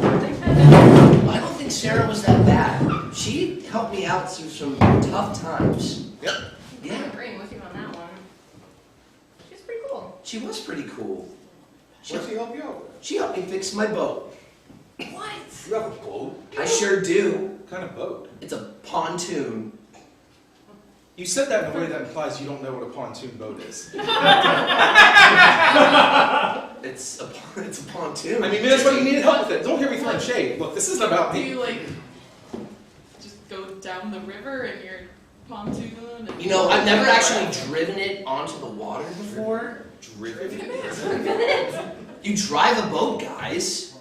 I don't think Sarah was that bad. She helped me out through some tough times. Yep. Yeah. I'm agreeing with you on that one. She's pretty cool. She was pretty cool. What'd she help you out with? She helped me fix my boat. What? You have a boat? I sure do. What kind of boat? It's a pontoon. You said that in a way that implies you don't know what a pontoon boat is. It's a pontoon. I mean, maybe that's why you needed help with it. Don't hear me throwing shade. Look, this isn't about Do me. you like just go down the river in your pontoon? And You know, I've never actually driven it onto the water before. Driven? You drive a boat, guys.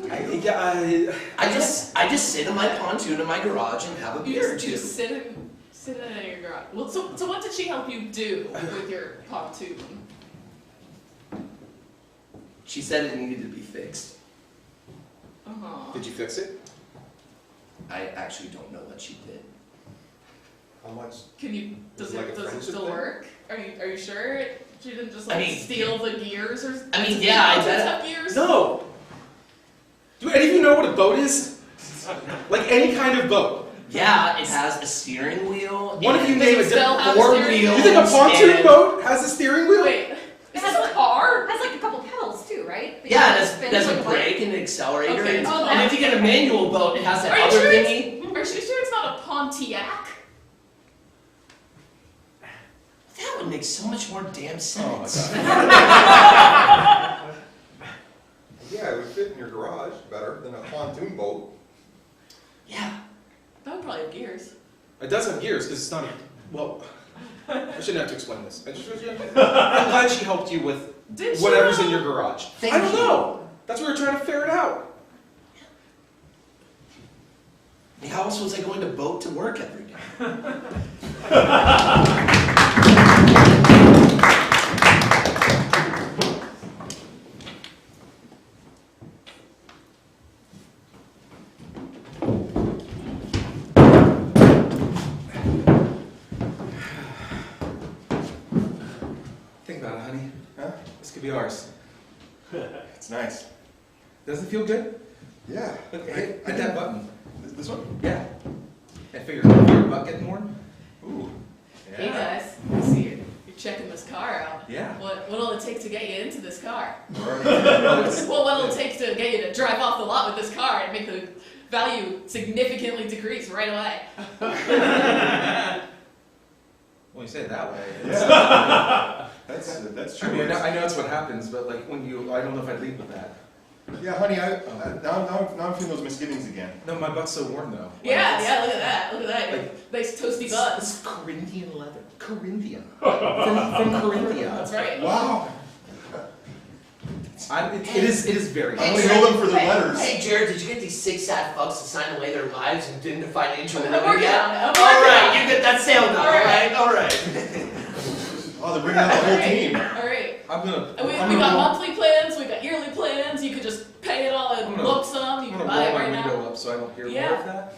I just sit in my pontoon in my garage and have a beer or two. You just sit in your garage. Well, so what did she help you do with your pontoon? She said it needed to be fixed. Did you fix it? I actually don't know what she did. How much? Does Like a it friendship still thing? work? Are you sure she didn't just I mean, steal the gears or? I mean, yeah, I Does it bet. have gears? No. Do any of you know what a boat is? Like any kind of boat. Yeah, it has a steering wheel. One of you and name a still different have four steering wheels. You think a pontoon and- boat has a steering wheel? Wait, It has a car. It has like a couple pedals too, right? That you Yeah, can it spin has a like brake and an accelerator. Okay. And, Oh, and if you get a manual boat, it has that Are you other sure thingy. Are you sure it's not a Pontiac? That would make so much more damn sense. Oh my god. Yeah, it would fit in your garage better than a pontoon boat. Yeah. That would probably have gears. It does have gears because it's not a. Well, I shouldn't have to explain this. I'm glad she helped you with Did she whatever's though? in your garage. Thank I don't you. know. That's what we were trying to ferret out. How else was I going to boat to work every day? Think about it, honey. Huh? This could be ours. It's nice. Doesn't it feel good? Yeah. Look, hit that button. This one? Yeah. I figured your butt getting warm. Ooh. Hey guys, I see you're checking this car out. Yeah. What'll it take to get you into this car? Alright. Well, what'll it take to get you to drive off the lot with this car and make the value significantly decrease right away. When you say it that way, Yeah. That's true. I mean, I know that's what happens, but like when you, I don't know if I'd lead with that. Yeah, honey, now I'm feeling those misgivings again. No, my butt's so warm though. Yeah, yeah, look at that, look at that. Like, Nice toasty butt. It's Corinthian leather. Corinthian. From Corinthia. That's right. Wow. It is very. I only know them for the letters. Hey, Jared, did you get these 6 sad fucks to sign away their lives and didn't financial I'm limit working yet? on it, I'm All working on right, it. you get that sale done. All right. All right. Oh, they're bringing out the whole team. Alright. I'm gonna. And we I'm got gonna- monthly plans, we got yearly plans, you could just pay it all in I'm gonna- lump sum, you I'm can gonna buy roll it my right window now. up so I don't hear Yeah. more of that.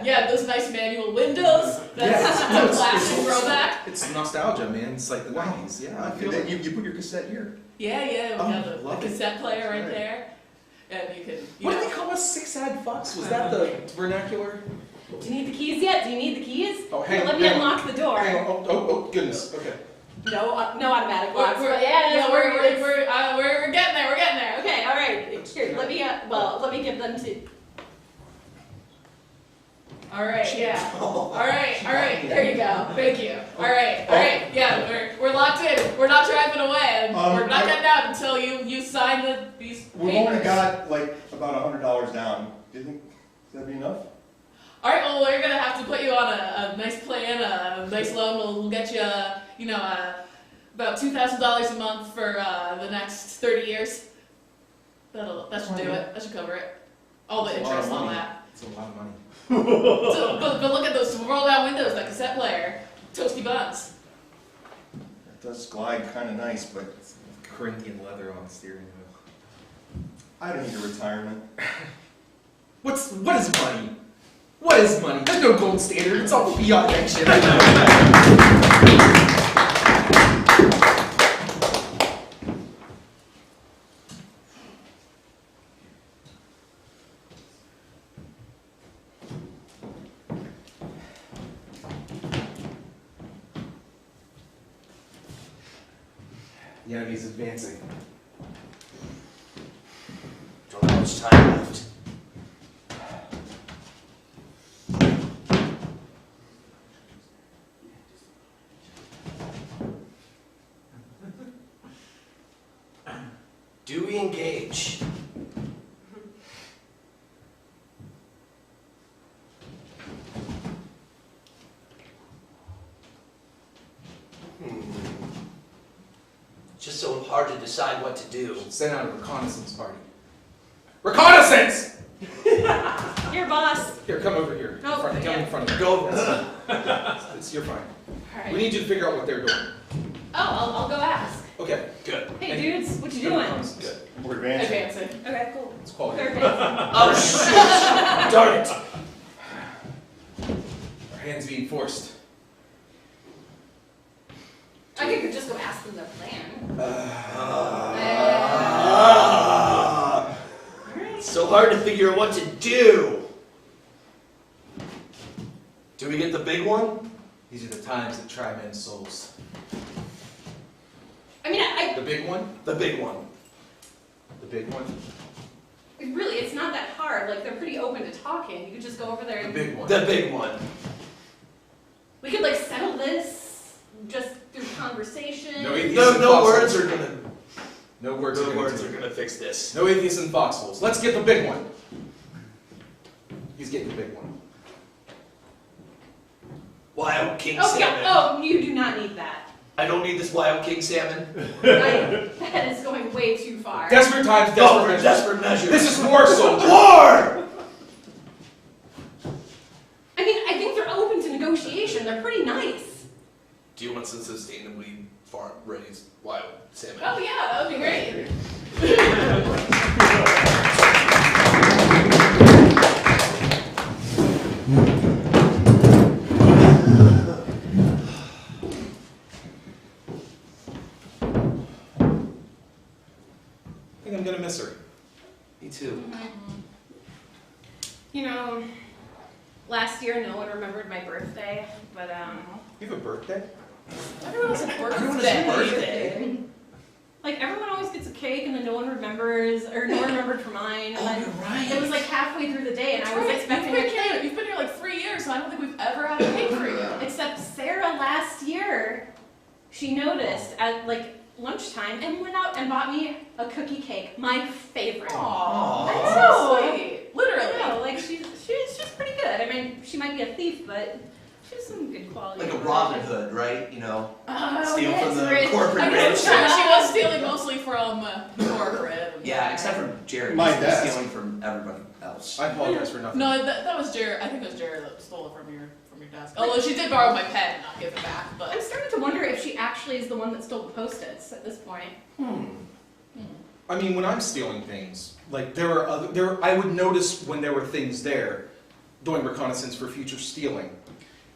Yeah, those nice manual windows. That's No, a classic throwback. It's nostalgia, man. It's like the 90s. Yeah, I feel And it. then you put your cassette here. Yeah, we Oh, got the love it. cassette player right Right. there. And you can, you What know. did they call us? 6 sad fucks? Was that the vernacular? Do you need the keys yet? Do you need the keys? Oh, Here, hang let on, me hang on. unlock the door. Hang on. Oh, goodness. Okay. No automatic locks. We're but yeah, we're getting there, we're getting there. Okay, all right. Here, let me give them to. Alright, yeah. Alright, there you go. Thank you. Alright, yeah, we're locked in. We're not driving away, and we're not getting out until you sign these We've papers. only got like about $100 down. Do you think that'd be enough? Alright, well, we're gonna have to put you on a nice plan, a nice loan. We'll get you, about $2,000 a month for the next 30 years. That should do it. That should cover it. All the That's a lot of interest on money. that. It's a lot of money. So, but look at those roll down windows, that cassette player, toasty buns. It does glide kind of nice, but Corinthian leather on the steering wheel. I don't need a retirement. What is money? What is money? There's no gold standard. It's all fiat and shit. I know. The enemy's advancing. Don't have much time left. Do we engage? Just so hard to decide what to do. Send out a reconnaissance party. Reconnaissance! Here, boss. Here, come over here. Oh, Come yeah. in front of me. Go. You're fine. All right. We need you to figure out what they're doing. Oh, I'll go ask. Okay. Good. Hey, dudes, what you doing? Good. We're advancing. Advancing. Okay, cool. It's quality. They're advancing. Oh shit! Darn it! Our hands being forced. I could just go ask them their plan. So hard to figure out what to do. Do we get the big one? These are the times that try men's souls. I mean, The big one? The big one. The big one? really, it's not that hard. Like, they're pretty open to talking. You could just go over there The and big one. The big one. we could like settle this just through conversation. No atheists No, and no foxholes. words are gonna. No words No are words gonna are gonna fix this. No atheists and foxholes. Let's get the big one. He's getting the big one. Wild king Oh, salmon. yeah. Oh, you do not need that. I don't need this wild king salmon. That is going way too far. Desperate times, No, desperate for measures. desperate measures. This is war, soldier. War! I mean, I think they're open to negotiation. They're pretty nice. Do you want some sustainably farm raised wild salmon? Oh yeah, that would be great. I think I'm gonna miss her. Me too. You know, last year no one remembered my birthday, but You have a birthday? Everyone's a Everyone's birthday. birthday. Like, everyone always gets a cake and then no one remembers, or no one remembered for mine. And then you're right. it was like halfway through the day and I was expecting a cake. You've been here like 3 years, so I don't think we've ever had a cake for you. Except Sarah last year, she noticed at like lunchtime and went out and bought me a cookie cake, my favorite. Aww. I That's know. so sweet. Literally. I know, like she's pretty good. I mean, she might be a thief, but she has some good quality. Like a Robin Hood, right? You know, Oh, steal yes, from the rich. corporate I mean, rich. she was stealing mostly from corporate. Yeah, except for Jared. My He's desk. stealing from everybody else. I apologize for nothing. No, that was Jared. I think it was Jared that stole it from your desk. Although she did borrow my pen and not give it back. I'm But starting to wonder if she actually is the one that stole the Post-its at this point. I mean, when I'm stealing things, like I would notice when there were things there, doing reconnaissance for future stealing.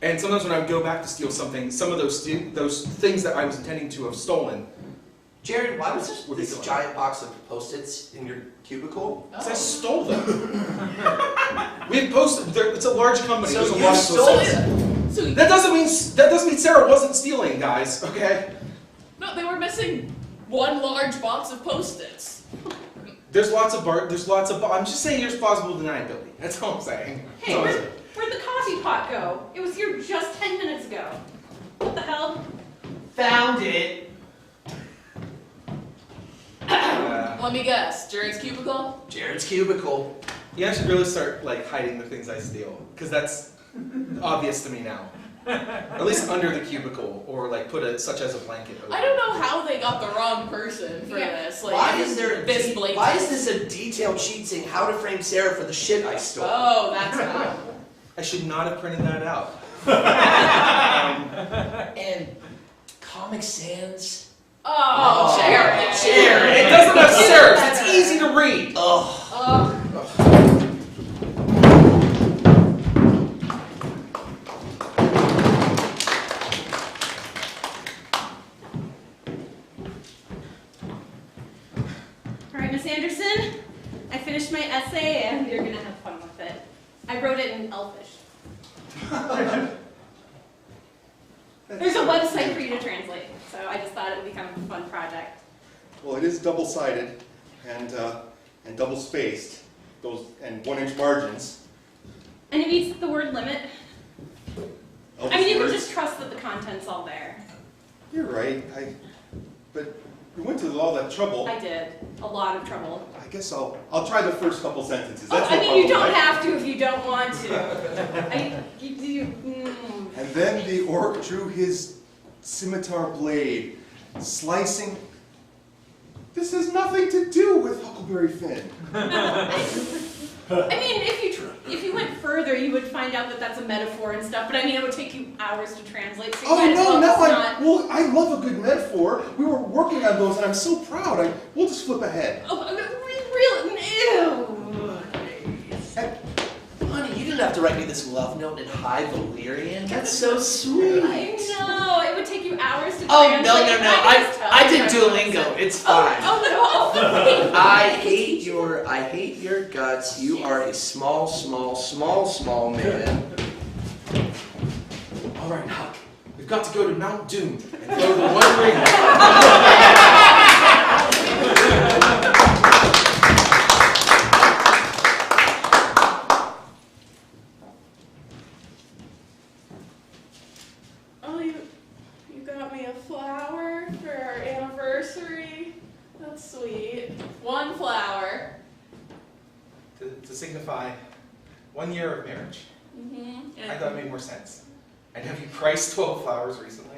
And sometimes when I would go back to steal something, some of those things that I was intending to have stolen. Jared, why was What this are you giant box of Post-its in your cubicle? Because I stole them. We had Post-its. It's a large company. So There's a you lot of stole Post-its. them? so That doesn't mean Sarah wasn't stealing, guys. Okay. no, they were missing one large box of Post-its. There's lots of I'm just saying there's plausible deniability. That's all I'm saying. Hey, That's all I'm saying. where'd the coffee pot go? It was here just 10 minutes ago. What the hell? Found it. Let me guess. Jared's cubicle? Jared's cubicle. You should really start like hiding the things I steal, because that's obvious to me now. At least under the cubicle, or like put it such as a blanket over. I don't know how they got the wrong person for Yeah. this. Like, Why is there this blatant? Why is this a detailed sheet saying how to frame Sarah for the shit I stole? Oh, that's how. I should not have printed that out. And Comic Sans. Oh, Jared. Jared. It doesn't have serifs. It's easy to read. Oh. All right, Miss Anderson, I finished my essay and you're gonna have fun with it. I wrote it in Elfish. There's a website for you to translate, so I just thought it would be kind of a fun project. Well, it is double-sided and double-spaced, and 1-inch margins. And it meets the word limit. Elfish I mean, you can words. just trust that the content's all there. You're right. But we went to all that trouble. I did. A lot of trouble. I guess I'll try the first couple sentences. Oh, That's I no mean, you problem, don't right? have to if you don't want to. And then the orc drew his scimitar blade, slicing. This has nothing to do with Huckleberry Finn. I mean, if you went further, you would find out that that's a metaphor and stuff. But I mean, it would take you hours to translate. So you might as well just not. I love a good metaphor. We were working on those, and I'm so proud. We'll just flip ahead. Oh, ew. Honey, you didn't have to write me this love note in High Valyrian. That's so sweet. I know. It would take you hours to Oh, translate. no. I did Duolingo. It's fine. Oh, no. I hate your guts. You are a small man. All right, Huck. We've got to go to Mount Doom and throw the one ring. Oh, you got me a flower for our anniversary. That's sweet. One flower. To signify 1 year of marriage. Mm-hmm. I thought it made more sense. And have you priced 12 flowers recently?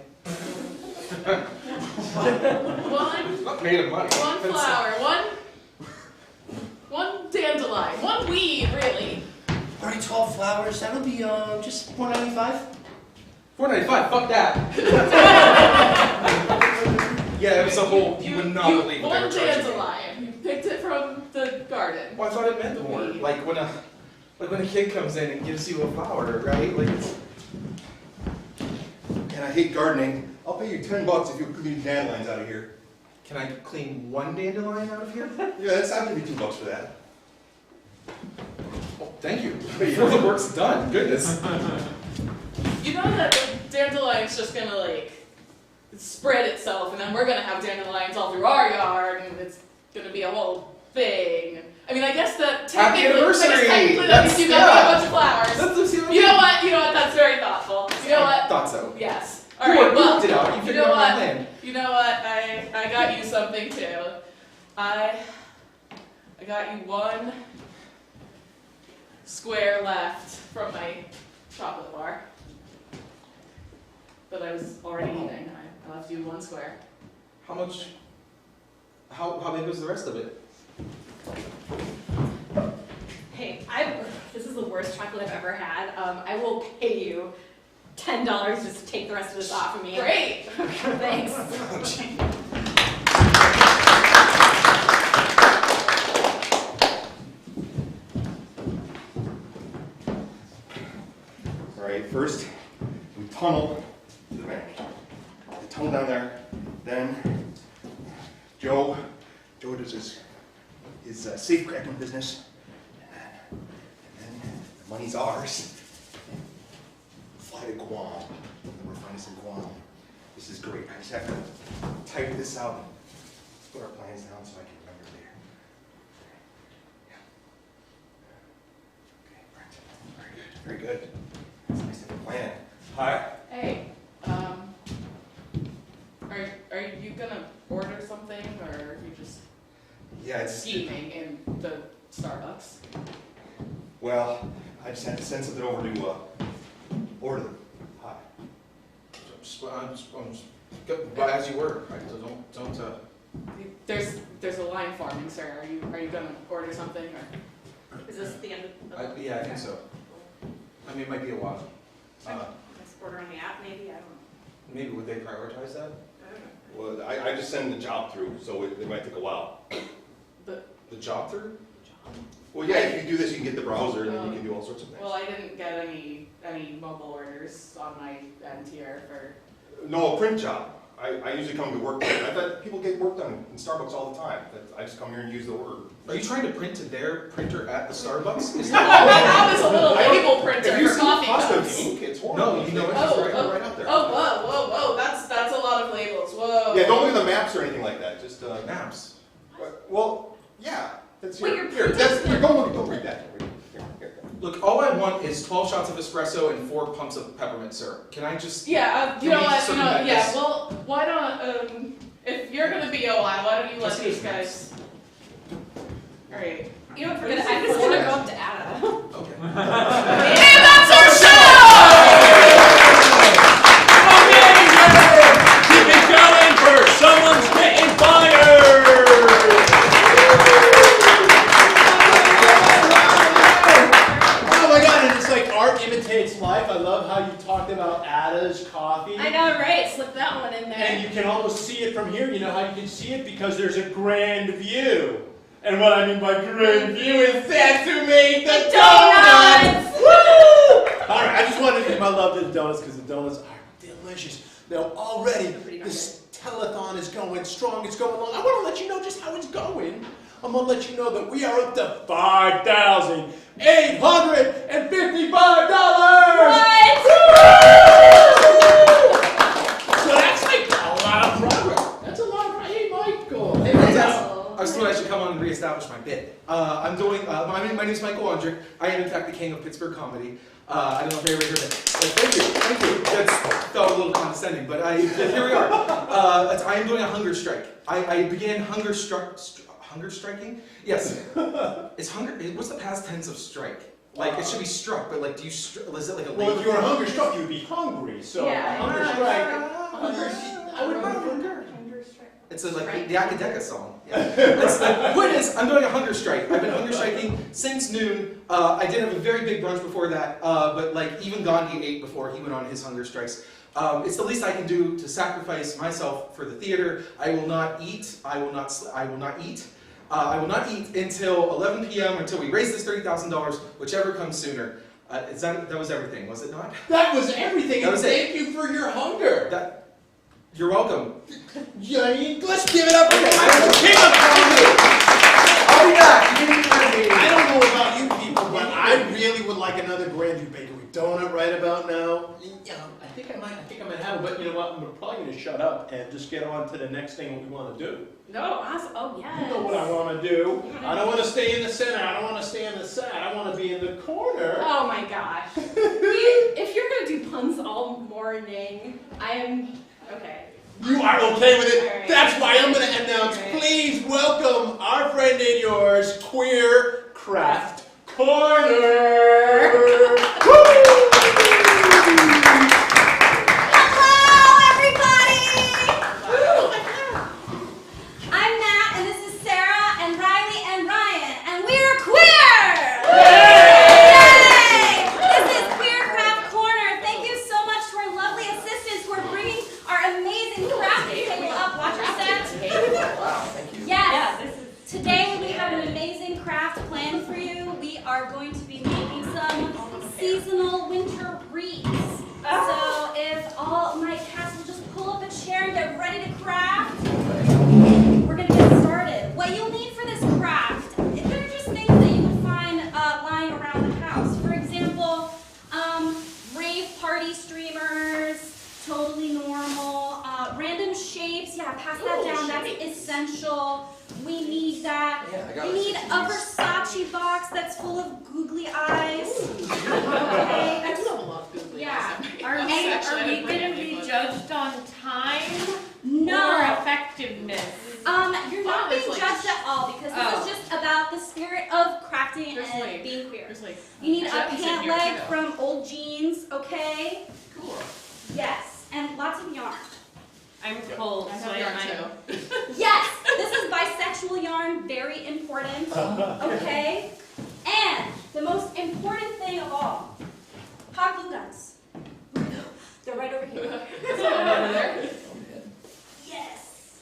One Made of money. flower. One dandelion. One weed, really. Alright, 12 flowers. That'll be just $4.95. $4.95. Fuck that. Yeah, it was a whole. You would not believe what they One were charging me. dandelion. You picked it from the garden. Well, I thought it meant more. Like when a kid comes in and gives you a flower, right? Like it's. And I hate gardening. I'll pay you $10 if you clean dandelions out of here. Can I clean one dandelion out of here? Yeah, I'll give you $2 for that. Oh, thank you. The work's done. Goodness. You know that the dandelion's just gonna like spread itself, and then we're gonna have dandelions all through our yard, and it's gonna be a whole thing. I mean, I guess that Happy technically, anniversary! that means you got me a bunch of flowers. Let's see what You know what? You know what? That's very thoughtful. You know I what? thought so. Yes. You All right. worked Well, it out. You you figured know out my what? plan. You know what? I got you something too. I got you one square left from my chocolate bar that I was already eating. I left you one square. How much? How big was the rest of it? Hey, this is the worst chocolate I've ever had. I will pay you $10 just to take the rest of this off of me. Great. Thanks. All right, first we tunnel to the bank. We tunnel down there. Then Joe does his safe cracking business. And then the money's ours. Fly to Guam. They'll never find us in Guam. This is great. I just have to type this out and put our plans down so I can remember later. Yeah. Okay, Brent. Very good. That's a nice little plan. Hi. Hey, are you gonna order something, or are you just scheming in the Starbucks? Well, I just had to send something over to order them. Hi. As you were. Don't. There's a line forming, sir. Are you gonna order something, or Is this the end of the Yeah, I think so. I mean, it might be a while. Let's order on the app, maybe? I don't know. Maybe would they prioritize that? Well, I just send the job through, so it might take a while. The job through? Well, yeah, if you do this, you can get the browser, and then you can do all sorts of things. Well, I didn't get any mobile orders on my end here for. No, a print job. I usually come to work. I bet people get work done in Starbucks all the time. I just come here and use the order. Are you trying to print to their printer at the Starbucks? I have is a little label printer If you for see coffee the cost of cups. ink, it's horrible. No, you know it's what? right up there. Whoa! That's a lot of labels. Whoa. Yeah, don't look at the maps or anything like that. Just Maps. Well, yeah. That's Wait, here. you're Don't read that. Here. Look, all I want is 12 shots of espresso and 4 pumps of peppermint syrup. Can I just? Yeah, Can we circumvent yeah. this? Well, why don't if you're gonna be OI, why don't you let these guys? All right. You know what, forget it. I'm just gonna go up to Adda. Okay. And that's our show! Keep it going for someone's getting fired! Oh my god, and it's like art imitates life. I love how you talked about Adda's Coffee. I know, right? Slip that one in there. And you can almost see it from here. You know how you can see it? Because there's a grand view. And what I mean by grand view is that's who made the donuts! Woo! Alright, I just wanted to give my love to the donuts because the donuts are delicious. Now already, this telethon is going strong, it's going long. I want to let you know just how it's going. I'm going to let you know that we are up to $5,855! What? So that's like a lot of progress. That's a lot of, hey Michael. Hey, I was told I should come on and reestablish my bit. I'm doing, my name is Michael Ondrick. I am in fact the king of Pittsburgh comedy. I don't know if you ever heard that. Thank you. That felt a little condescending, but here we are. I am doing a hunger strike. I began hunger striking? Yes. It's hunger, what's the past tense of strike? Like, it should be struck, but like, is it like a well, if you were hunger struck, you would be hungry. So Yeah. hunger strike. I would love hunger. It's like the Akadeka song. Yeah. The point is, I'm doing a hunger strike. I've been hunger striking since noon. I did have a very big brunch before that, but like even Gandhi ate before he went on his hunger strikes. It's the least I can do to sacrifice myself for the theater. I will not eat. I will not eat. I will not eat until 11 p.m. until we raise this $30,000, whichever comes sooner. That was everything, was it not? That was everything. That was Thank you for your hunger. You're welcome. Johnny, let's give it up for the king of I'll be back. You can be I don't know about you people, but I really would like another Grandview Bakery donut right about now? Yeah, I think I might have it, but you know what? I'm probably gonna shut up and just get on to the next thing we want to do. No, awesome. Oh, yes. You know what I want to do. I don't want to stay in the center. I don't want to stay in the side. I want to be in the corner. Oh my gosh. If you're going to do puns all morning, I am... Okay. You are okay with it? Right. That's why I'm going to announce, please welcome our friend and yours, Queer Craft Corner. Woo! Seasonal winter wreaths. So if all my cast will just pull up a chair and get ready to craft, we're gonna get started. What you'll need for this craft, they're just things that you would find lying around the house. For example, rave party streamers, totally normal. Random shapes, yeah, pass that down. That's essential. We need that. We need a Versace box that's full of googly eyes. Okay. I do have a lot of googly eyes. Are we going to be judged on time? No. Or effectiveness? You're not being judged at all because this is just about the spirit of crafting and being queer. You need a pant leg from old jeans, okay? Cool. Yes, and lots of yarn. I'm cold, I so have yarn too. Yes, this is bisexual yarn, very important, okay? And the most important thing of all, hot glue guns. They're right over here. Over there? Yes.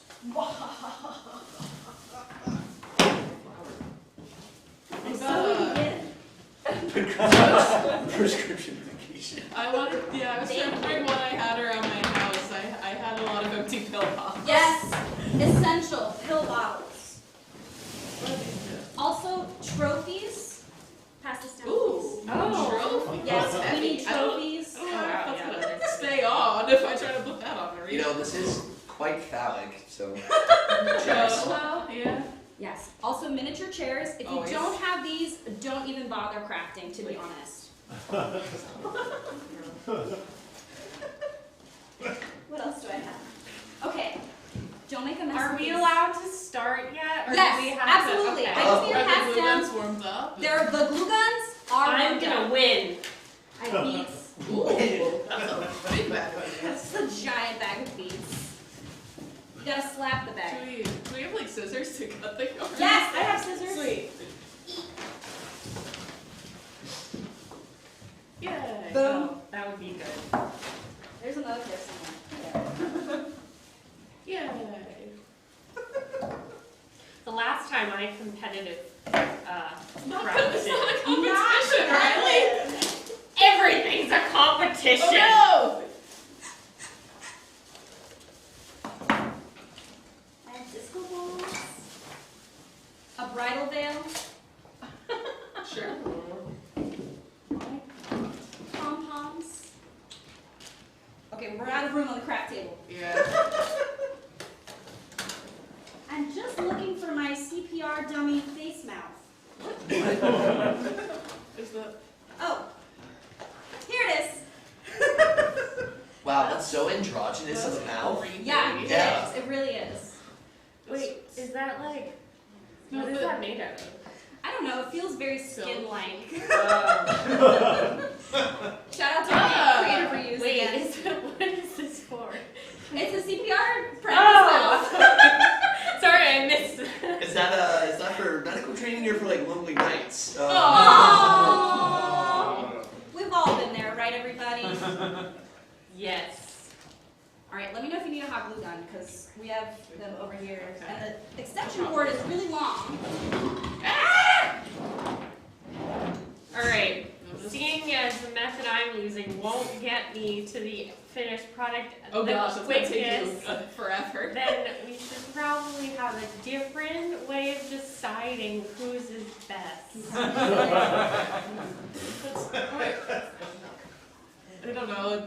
And so we begin. Prescription medication. I was remembering what I had around my house. I had a lot of empty pill bottles. Yes, essential pill bottles. Also, trophies. Pass this down. Ooh, trophy. Yes, we need trophies. Stay on if I try to put that on the You know, this is quite phallic, so. Well, yeah. Yes. Also, miniature chairs. If you Always. don't have these, don't even bother crafting, to be honest. What else do I have? Okay. Don't make a mess. Are of we these. allowed to start yet? Or Yes, do we have absolutely. To, I just need to Are the pass glue down. guns warmed up? The glue guns are I'm warmed gonna up. win. I need. Ooh, that's a big bag. That's a giant bag of beads. You gotta slap the bag. Do we have like scissors to cut the yarn? Yes, I have scissors. Sweet. Yay. Boom. That would be good. There's another pair somewhere. Yay. The last time I competitive It's not a crafted. competition, Riley. Everything's a competition. Oh I have disco balls. A bridal veil. no. Sure. Pom-poms. Okay, we're out of room on the craft table. Yeah. I'm just looking for my CPR dummy face mouth. Is that? Oh, here it is. Wow, that's so androgynous of a mouth. Yeah, Yeah. it is. It really is. Wait, is that like, No, what is the- that made out of? I don't know, it feels very skin-like. Shout out to Ah. my creative reuse Wait, again. what is this for? It's a CPR practice Oh! Sorry, I missed that. Is that for medical training or for like lonely nights? Aww. We've all been there, right, everybody? Yes. All right, let me know if you need a hot glue gun, because we have them over here. And the extension cord is really long. All right. Seeing as the method I'm using won't get me to the finished product Oh the gosh, it's gonna take you quickest, forever. then we should probably have a different way of deciding whose is best. I don't know,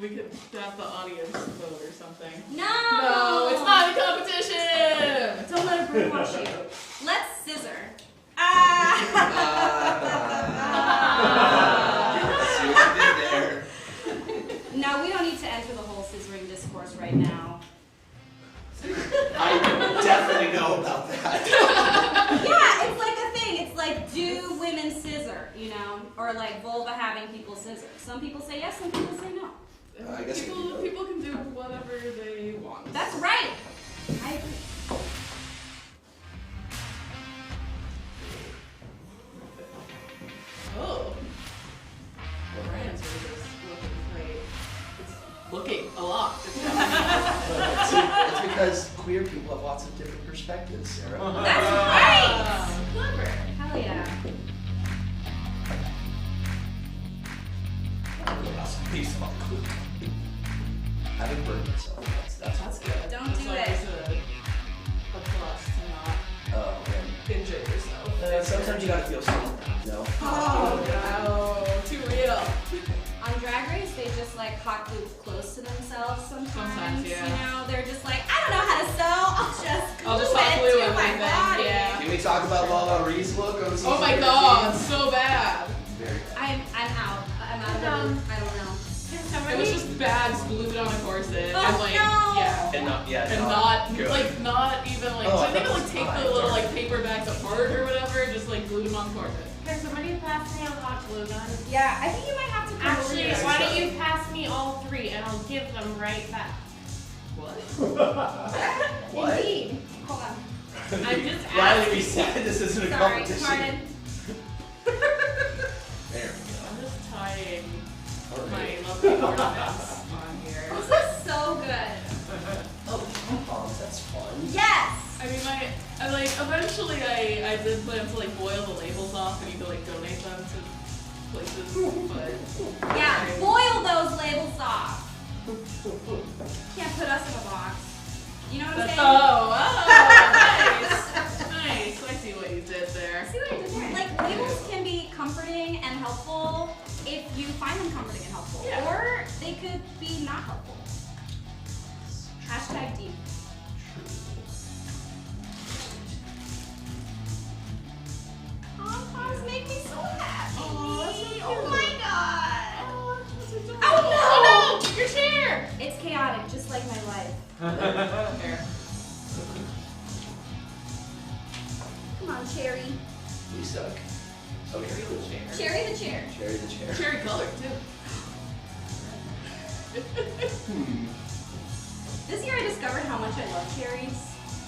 we could have the audience vote or something. No! No, it's not a competition! Don't let it brainwash you. Let's scissor. See what you did there. No, we don't need to enter the whole scissoring discourse right now. I definitely know about that. Yeah, it's like a thing. It's like, do women scissor, you know? Or like vulva having people scissor. Some people say yes, some people say no. I guess People can do whatever they want. That's right. I agree. Oh. Ryan's really just looking great. It's looking a lot. It's because queer people have lots of different perspectives, Sarah. That's right! Clever. Hell yeah. I haven't burned myself. That's good. Don't That's do like it. a plus to not injure yourself. Sometimes you gotta feel something, you know? Oh, no. Too real. On Drag Race, they just like hot glue close to themselves sometimes. Sometimes, yeah. You know, they're just like, I don't know how to sew. I'll just glue hot it glue to my everything, body. yeah. Can we talk about Lala Ree's look on season Oh my 13? god, so bad. Very bad. I'm out. I'm out of it. I don't know. It was just bags glued on a corset Oh, and like no. yeah. And not good. Like not even like Oh, so I I think it thought like it take was the fine. little like paper bags apart or whatever, just like glued them on the corset. Can somebody pass me a hot glue gun? Yeah, I think you might have to come over Actually, here. why don't you pass me all three and I'll give them right back. What? What? Indeed. Hold on. I'm just Riley, asking. we said this isn't a Sorry, competition. Martin. There we go. I'm just tying Alright. my lovely ornaments on here. This is so good. Oh, pom-poms, that's fun. Yes! I mean I like eventually I did plan to like boil the labels off and you could like donate them to places, but Yeah, boil those labels off. Can't put us in a box. You know what I'm saying? oh, nice. Nice. I see what you did there. See what I did there? Like, labels can be comforting and helpful if you find them comforting and helpful. Yeah. Or they could be not helpful. Hashtag deep. Pom-poms make me so happy. Oh, that's so cute. Oh my god. Oh no! Your chair! It's chaotic, just like my life. Here. Come on, Cherry. We suck. Okay. Cherry the chair. Cherry the chair. Cherry color too. This year I discovered how much I love cherries.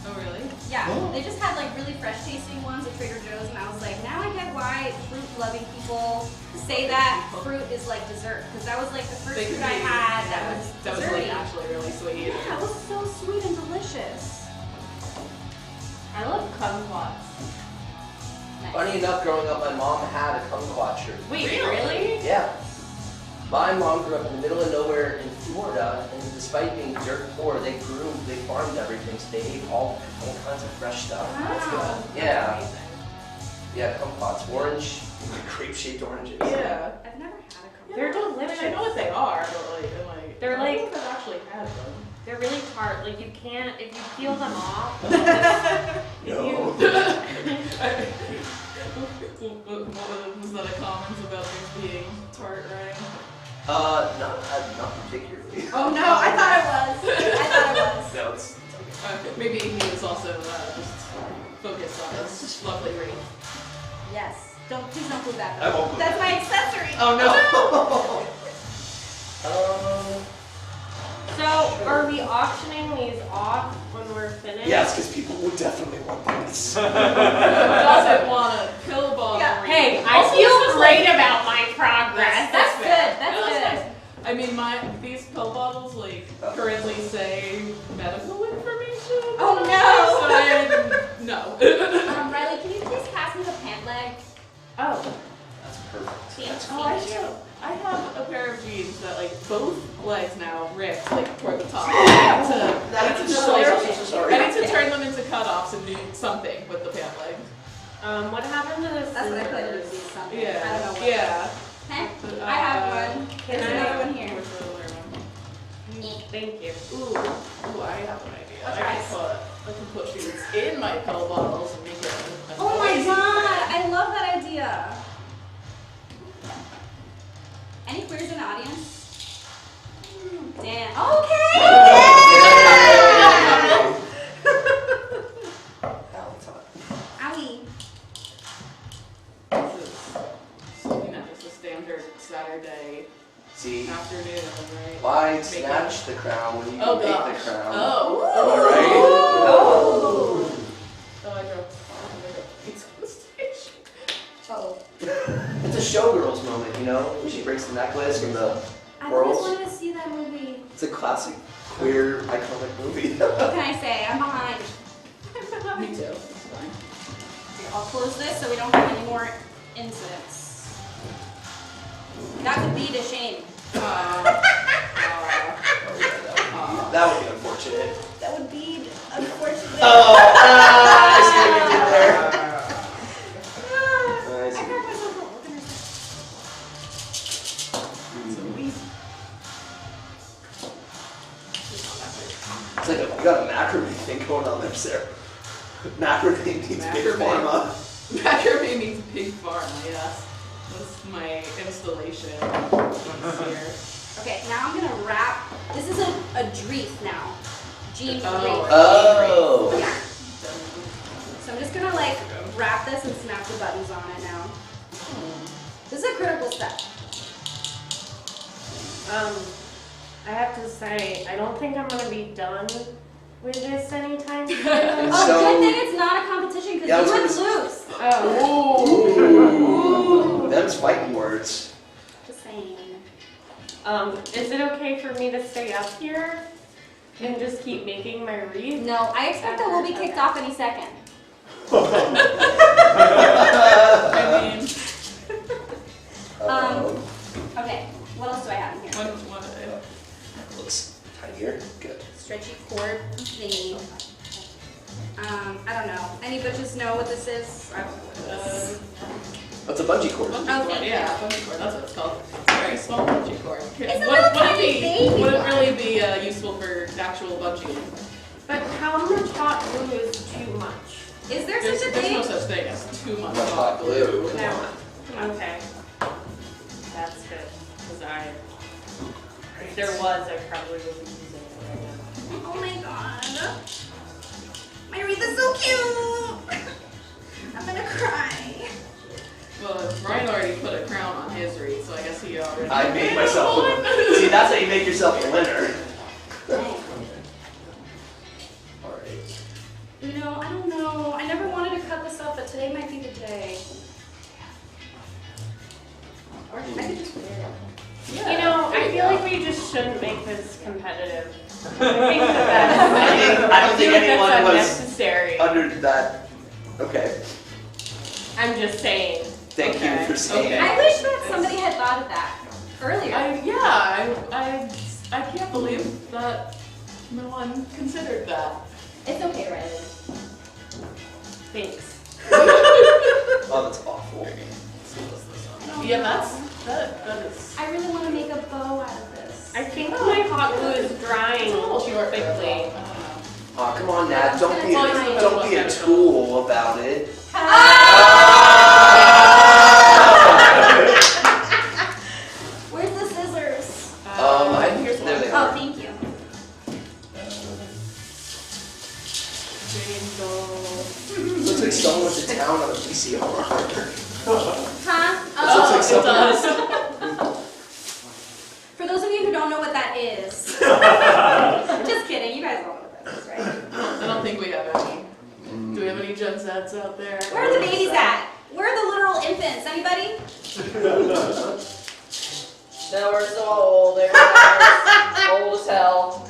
Oh really? Yeah, Oh. they just had like really fresh tasting ones at Trader Joe's, and I was like, now I get why fruit loving people say that fruit is like dessert, because that was like the first fruit I had that was like desserty. actually really sweet. Yeah, it was so sweet and delicious. I love kumquats. Nice. Funny enough, growing up, my mom had a kumquat shirt. Wait, really? Yeah. My mom grew up in the middle of nowhere in Florida, and despite being dirt poor, they farmed everything, so they ate all kinds of fresh stuff. Wow. Yeah. Yeah, kumquats. Orange, grape-shaped oranges. Yeah. I've never had a kumquat. They're I mean, delicious. I know what they are, but They're I don't like- know if I've actually had them. They're really tart. Like you can't, if you peel them off. No. Was that a comment about things being tart, right? Not particularly. Oh no, I thought it was. I thought it was. No, it's okay. Maybe he was also just focused on his lovely ring. Yes. Please don't put that. I won't put That's my accessory. Oh no. So, are we auctioning these off when we're finished? Yes, because people would definitely want these. Who doesn't want a pill bottle? Yeah. ring? Hey, I Also, feel this was great like- about my progress. That's fair. good. That's No, good. nice. I mean, these pill bottles like currently say medical information. Oh, no. Riley, can you please pass me the pant leg? Oh, That's perfect. I have a pair of jeans that like both legs now ripped like toward the top. I need to turn them into cutoffs and do something with the pant leg. What happened to this? That's what I put in something. Yeah. I don't know what. Yeah. Hey, I have one. There's another one here. Thank you. Ooh, I have an idea. What's I can put these in my pill bottles and make it. Oh my god, I love that idea. Any queers in the audience? Damn. Okay! Owie. This is something that just a standard Saturday afternoon, right? Why snatch the crown when you can make the crown? Oh. Am I right? Oh, I dropped pizza on the stage. Uh-oh. It's a showgirls moment, you know? When she breaks the necklace from the I always pearls. wanted to see that movie. It's a classic, queer, iconic movie. What can I say? I'm behind. Me too. It's fine. Okay, I'll close this so we don't have any more incidents. That would be the shame. That would be unfortunate. That would be unfortunate. Oh, I see what you did there. I see. I got myself wrong. What can I say? It's like you got a macrame thing going on there, Sarah. Macrame needs big pharma. Macrame means big pharma, yes. That's my installation here. Okay, now I'm gonna wrap. This is a dreath now. Jean wreath. Oh. Yeah. So I'm just gonna like wrap this and snap the buttons on it now. This is a critical step. I have to say, I don't think I'm gonna be done with this anytime soon. Good thing it's not a competition because you would lose. Ooh. Them's fighting words. Just saying. Is it okay for me to stay up here and just keep making my wreath? No, I expect that we'll be kicked off any second. Okay, what else do I have in here? Looks tinier. Good. Stretchy cord thingy. I don't know. Any bitches know what this is? I don't know what this is. What's a bungee cord? Yeah, bungee cord, that's what it's called. It's a very small bungee cord. It's a little tiny baby. Wouldn't really be useful for actual bungeeing. But how much hot glue is too much? Is there There's such a thing? no such thing as too much hot glue. No. Okay. That's good. Because if there was, I probably would be using it right now. Oh my god. My wreath is so cute. I'm gonna cry. Well, Brian already put a crown on his wreath, so I guess he already. I made myself a winner. See, that's how you make yourself a winner. Alright. You know, I don't know. I never wanted to cut this up, but today might be the day. Or I could just wear it. You know, I feel like we just shouldn't make this competitive. I think that I don't think anyone was unnecessary. under that. Okay. I'm just saying. Thank you for saying. I wish that somebody had thought of that earlier. I can't believe that no one considered that. It's okay, Riley. Thanks. Oh, that's awful. Yeah, that is. I really want to make a bow out of this. I think my hot glue is drying too quickly. Oh, come on, Nat. Don't be a tool about it. Where's the scissors? There they Oh, are. thank you. Looks like someone went to town on a VCR. Huh? Looks like someone. For those of you who don't know what that is. Just kidding, you guys all know what that is, right? I don't think we have any. Do we have any Gen Zs out there? Where are the babies at? Where are the literal infants? Anybody? No, we're so old. They're old as hell.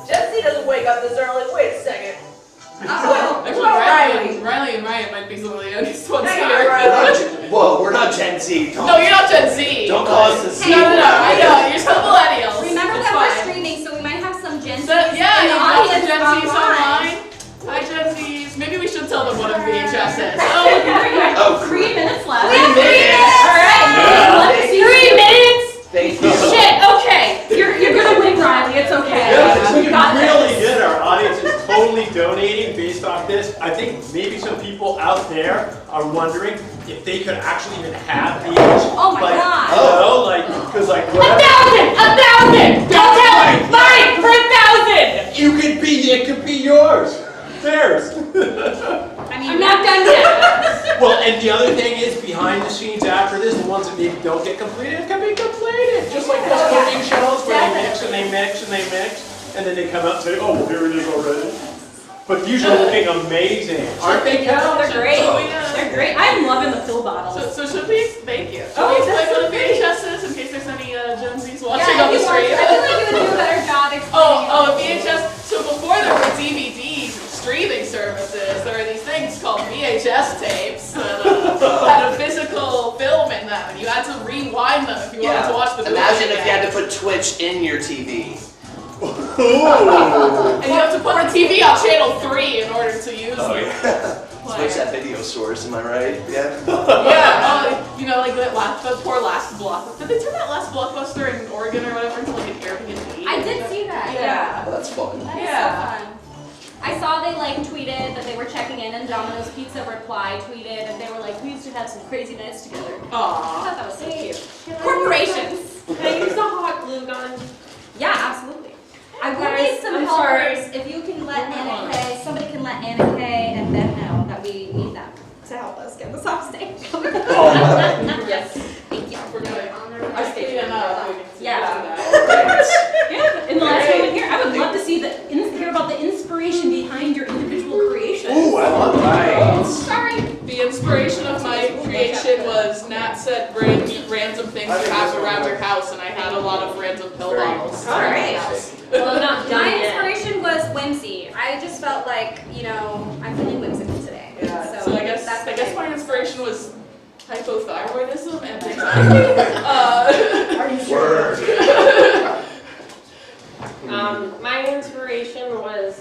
Jesse doesn't wake up this early. Wait a second. Actually, Riley and Ryan might be some of the youngest ones here. Whoa, we're not Gen Z. No, you're not Gen Z. Don't call us the Z. No, I know. You're still millennials. Remember It's that we're fine. streaming, so we might have some Gen Zs Yeah, in you the got some audience Gen Zs online. online. Hi, Gen Zs. Maybe we should tell them what a VHS is. Oh, 3 minutes left. We have 3 minutes. All right. Yeah. 3 minutes. Thank you. Shit. Okay. You're gonna win, Riley. It's okay. Yeah, You got really this. good. Our audience is totally donating based off this. I think maybe some people out there are wondering if they could actually even have the Oh my God. You know, like, because like $1,000. Don't tell me. Fine for 1,000. you could be, it could be yours. Theirs. I mean, I'm not done yet. Well, and the other thing is, behind the scenes after this, the ones that maybe don't get completed, it can be completed. Just like those cooking shows where they mix and they mix and they mix, and then they come out and say, oh, here it is already. But usually looking amazing. Aren't they, Cal? They're great. They're great. I'm loving the pill bottles. So should we, thank you. Should Oh, we explain that's what a so great. VHS is in case there's any Gen Zs watching Yeah, on the if you want stream? to. I feel like you would do a better job explaining. Oh, a VHS. So before there were DVDs and streaming services, there were these things called VHS tapes that had a physical film in them, and you had to rewind them if you wanted to watch the movie. Imagine if you again. had to put Twitch in your TV. And you have to put the TV on channel 3 in order to use it. Switch that video source, am I right? Yeah. Yeah, you know, like the poor last blockbuster. Did they turn that last blockbuster in Oregon or whatever into like an Airbnb? I did see that. Yeah. Oh, that's fun. That is Yeah. so fun. I saw they like tweeted that they were checking in, and Domino's Pizza reply tweeted, and they were like, we used to have some crazy nights together. I Aww. thought that was so cute. Corporations. Can I use the hot glue gun? Yeah, absolutely. I will Guys, need some I'm helpers. If you can let Anna Kay, somebody can let Anna Kay and Ben know that we need them to help us get this off stage. Yes. Thank you. We're going Our stage Yeah. Yeah. In the last moment here, I would love to see hear about the inspiration behind your individual creation. Ooh, I love that. Sorry. The inspiration of my creation was Nat said bring random things you have around your house, and I had a lot of random pill bottles. All right. Well, I'm not done My yet. inspiration was whimsy. I just felt like, I'm feeling whimsical today. Yeah. So So I guess that's my inspiration was hypothyroidism and anxiety. Are you sure? My inspiration was,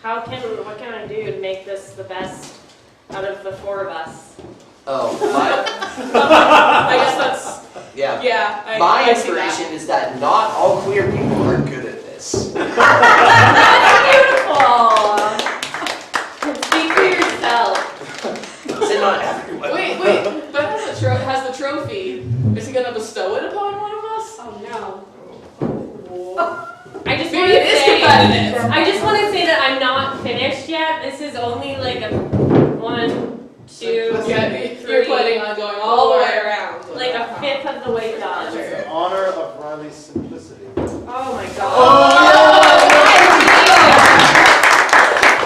what can I do to make this the best out of the 4 of us? Oh, I guess that's, yeah. yeah. My I see that. inspiration is that not all queer people are good at this. Beautiful! Speak for yourself. Say not everyone. Wait, Ben has the trophy. Is he gonna bestow it upon one of us? Oh no. I just Maybe want to it is say, competitive. I just want to say that I'm not finished yet. This is only like a 1, 2, Yeah, 3, you're planning on going all the way around. like a 5th of the way done. In honor of Riley's simplicity. Oh my god.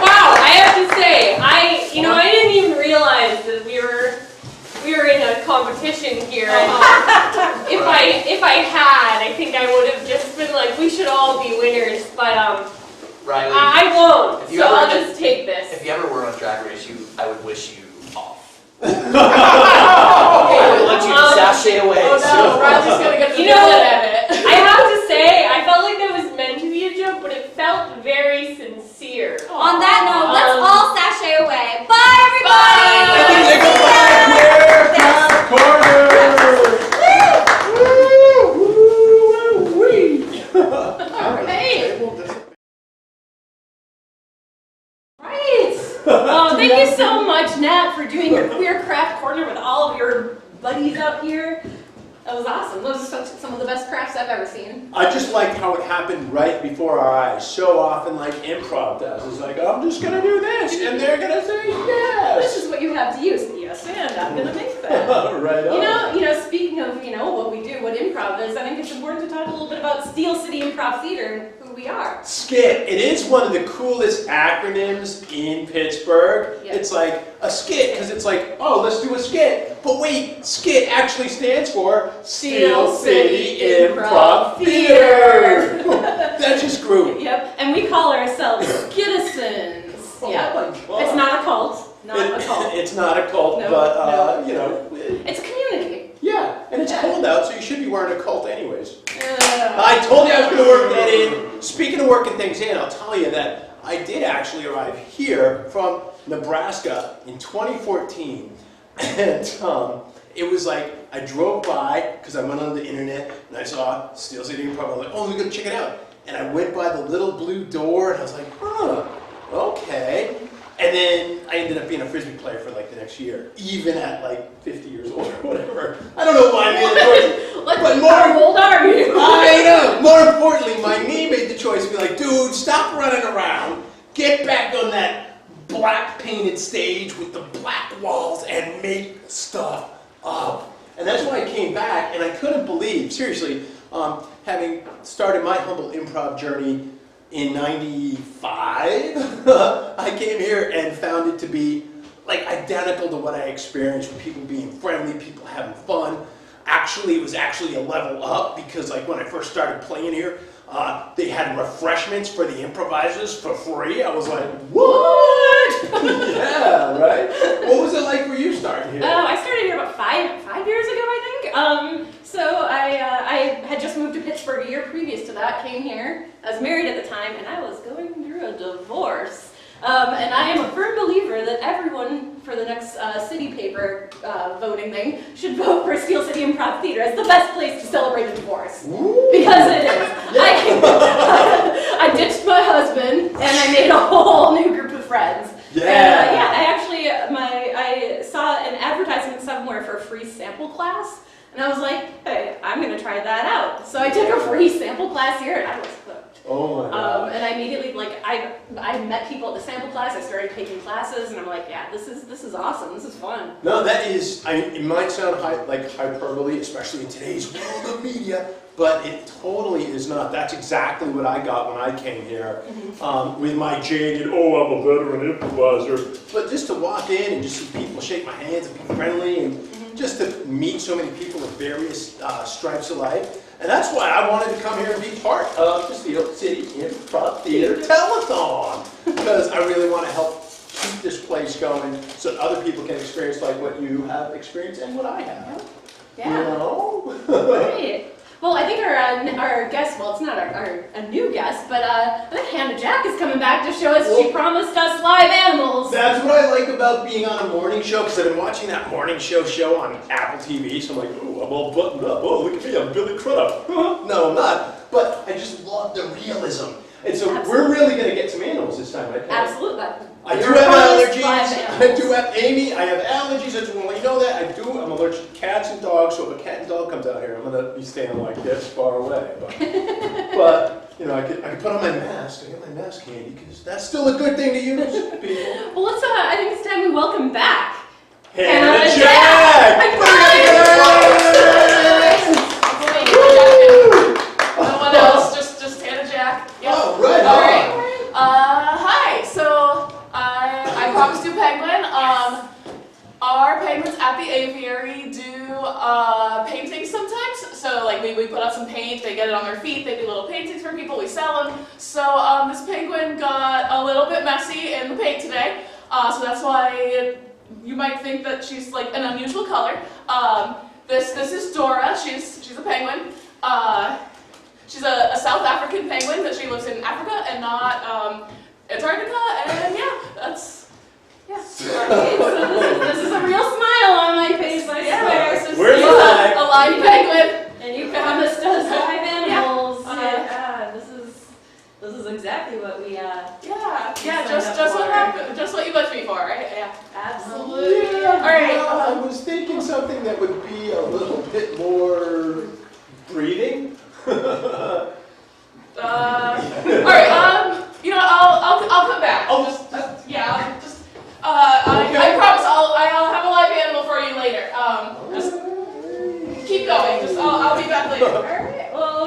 Wow, I have to say, I didn't even realize that we were in a competition here. And if I had, I think I would have just been like, we should all be winners, but Riley, I won't. if you So ever I'll had- just take this. if you ever were on Drag Race, I would wish you off. Okay, I would let you sashay away. Oh no, Riley's gonna get the You know, villain at it. I have to say, I felt like that was meant to be a joke, but it felt very sincere. On that note, let's all sashay away. Bye, everybody! Say goodbye, queer! Corner! Right. Oh, thank you so much, Nat, for doing your queer craft corner with all of your buddies out here. That was awesome. Those are some of the best crafts I've ever seen. I just liked how it happened right before our eyes. So often, like improv does. It's like, I'm just gonna do this, and they're gonna say yes. This is what you have to use. Yes, and I'm gonna make that. Right on. You know, speaking of, what we do, what improv is, I think it's important to talk a little bit about Steel City Improv Theater and who we are. SCIT. It is one of the coolest acronyms in Pittsburgh. Yeah. It's like a skit, because it's like, oh, let's do a skit. But wait, SCIT actually stands for Steel City Improv Theater. That just grew. Yep, and we call ourselves Skittisons. Yeah. Oh my God. It's not a cult. Not a cult. It's not a cult, No, but you know. It's a community. Yeah, and it's cold out, so you should be wearing a cult anyways. Uh, I told you I was going to work that in. Speaking of working things in, I'll tell you that I did actually arrive here from Nebraska in 2014. And it was like, I drove by, because I went on the internet, and I saw Steel City Improv. I was like, oh, we're going to check it out. And I went by the little blue door, and I was like, huh, okay. And then I ended up being a Frisbee player for like the next year, even at like 50 years old or whatever. I don't know why I made the choice. But how old are you? I know. More importantly, my knee made the choice to be like, dude, stop running around. Get back on that black painted stage with the black walls and make stuff up. And that's why I came back, and I couldn't believe, seriously, having started my humble improv journey in '95, I came here and found it to be like identical to what I experienced, with people being friendly, people having fun. Actually, it was actually a level up, because like when I first started playing here, they had refreshments for the improvisers for free. I was like, what? Yeah, right? What was it like for you starting here? I started here about five years ago, I think. So I had just moved to Pittsburgh a year previous to that, came here. I was married at the time, and I was going through a divorce. And I am a firm believer that everyone for the next city paper voting thing should vote for Steel City Improv Theater as the best place to celebrate a divorce. Ooh. Because it is. I ditched my husband, and I made a whole new group of friends. Yeah. And, I saw an advertisement somewhere for a free sample class, and I was like, hey, I'm going to try that out. So I took a free sample class here, and I was hooked. Oh my God. And I immediately, like, I met people at the sample class. I started taking classes, and I'm like, yeah, this is awesome. This is fun. No, that is, it might sound like hyperbole, especially in today's world of media, but it totally is not. That's exactly what I got when I came here, with my jaded, oh, I'm a veteran improviser. But just to walk in and just see people shake my hands and be friendly, and just to meet so many people of various stripes of life. And that's why I wanted to come here and be part of the Steel City Improv Theater Telethon, because I really want to help keep this place going so that other people can experience like what you have experienced and what I have. Yeah. You know? Right. Well, I think our guest, well, it's not a new guest, but I think Hannah Jack is coming back to show us. Well, she promised us live animals. That's what I like about being on a morning show, because I've been watching that morning show on Apple TV, so I'm like, ooh, I'm all buttoned up. Oh, look at me, I'm Billy Crudup. No, I'm not. But I just love the realism. And so we're really going to get some animals this time, right? Absolutely. I do have allergies. I do have Amy. I have allergies. I just want to let you know that. I'm allergic to cats and dogs, so if a cat and dog comes out here, I'm going to be staying like this far away. But you know, I could put on my mask. I got my mask handy, because that's still a good thing to use, people. Well, let's, I think it's time we welcome back Hannah Jack! No one else, just Hannah Jack. Yep. Oh, right. All right. Hi. So I promised you penguin. Our penguins at the aviary do paintings sometimes. So like we put out some paint, they get it on their feet, they do little paintings for people, we sell them. So this penguin got a little bit messy in the paint today. So that's why you might think that she's like an unusual color. This is Dora. She's a penguin. She's a South African penguin, but she lives in Africa and not Antarctica. And yeah, that's So this is a real smile on my face, I swear. We're live. A live penguin. And you promised us live animals. This is exactly what we just what you booked me for, right? Yeah. Absolutely. Yeah, All right. I was thinking something that would be a little bit more breathing. All right. You know, I'll come back. I promise I'll have a live animal for you later. Just keep going. I'll be back later. All right. Well,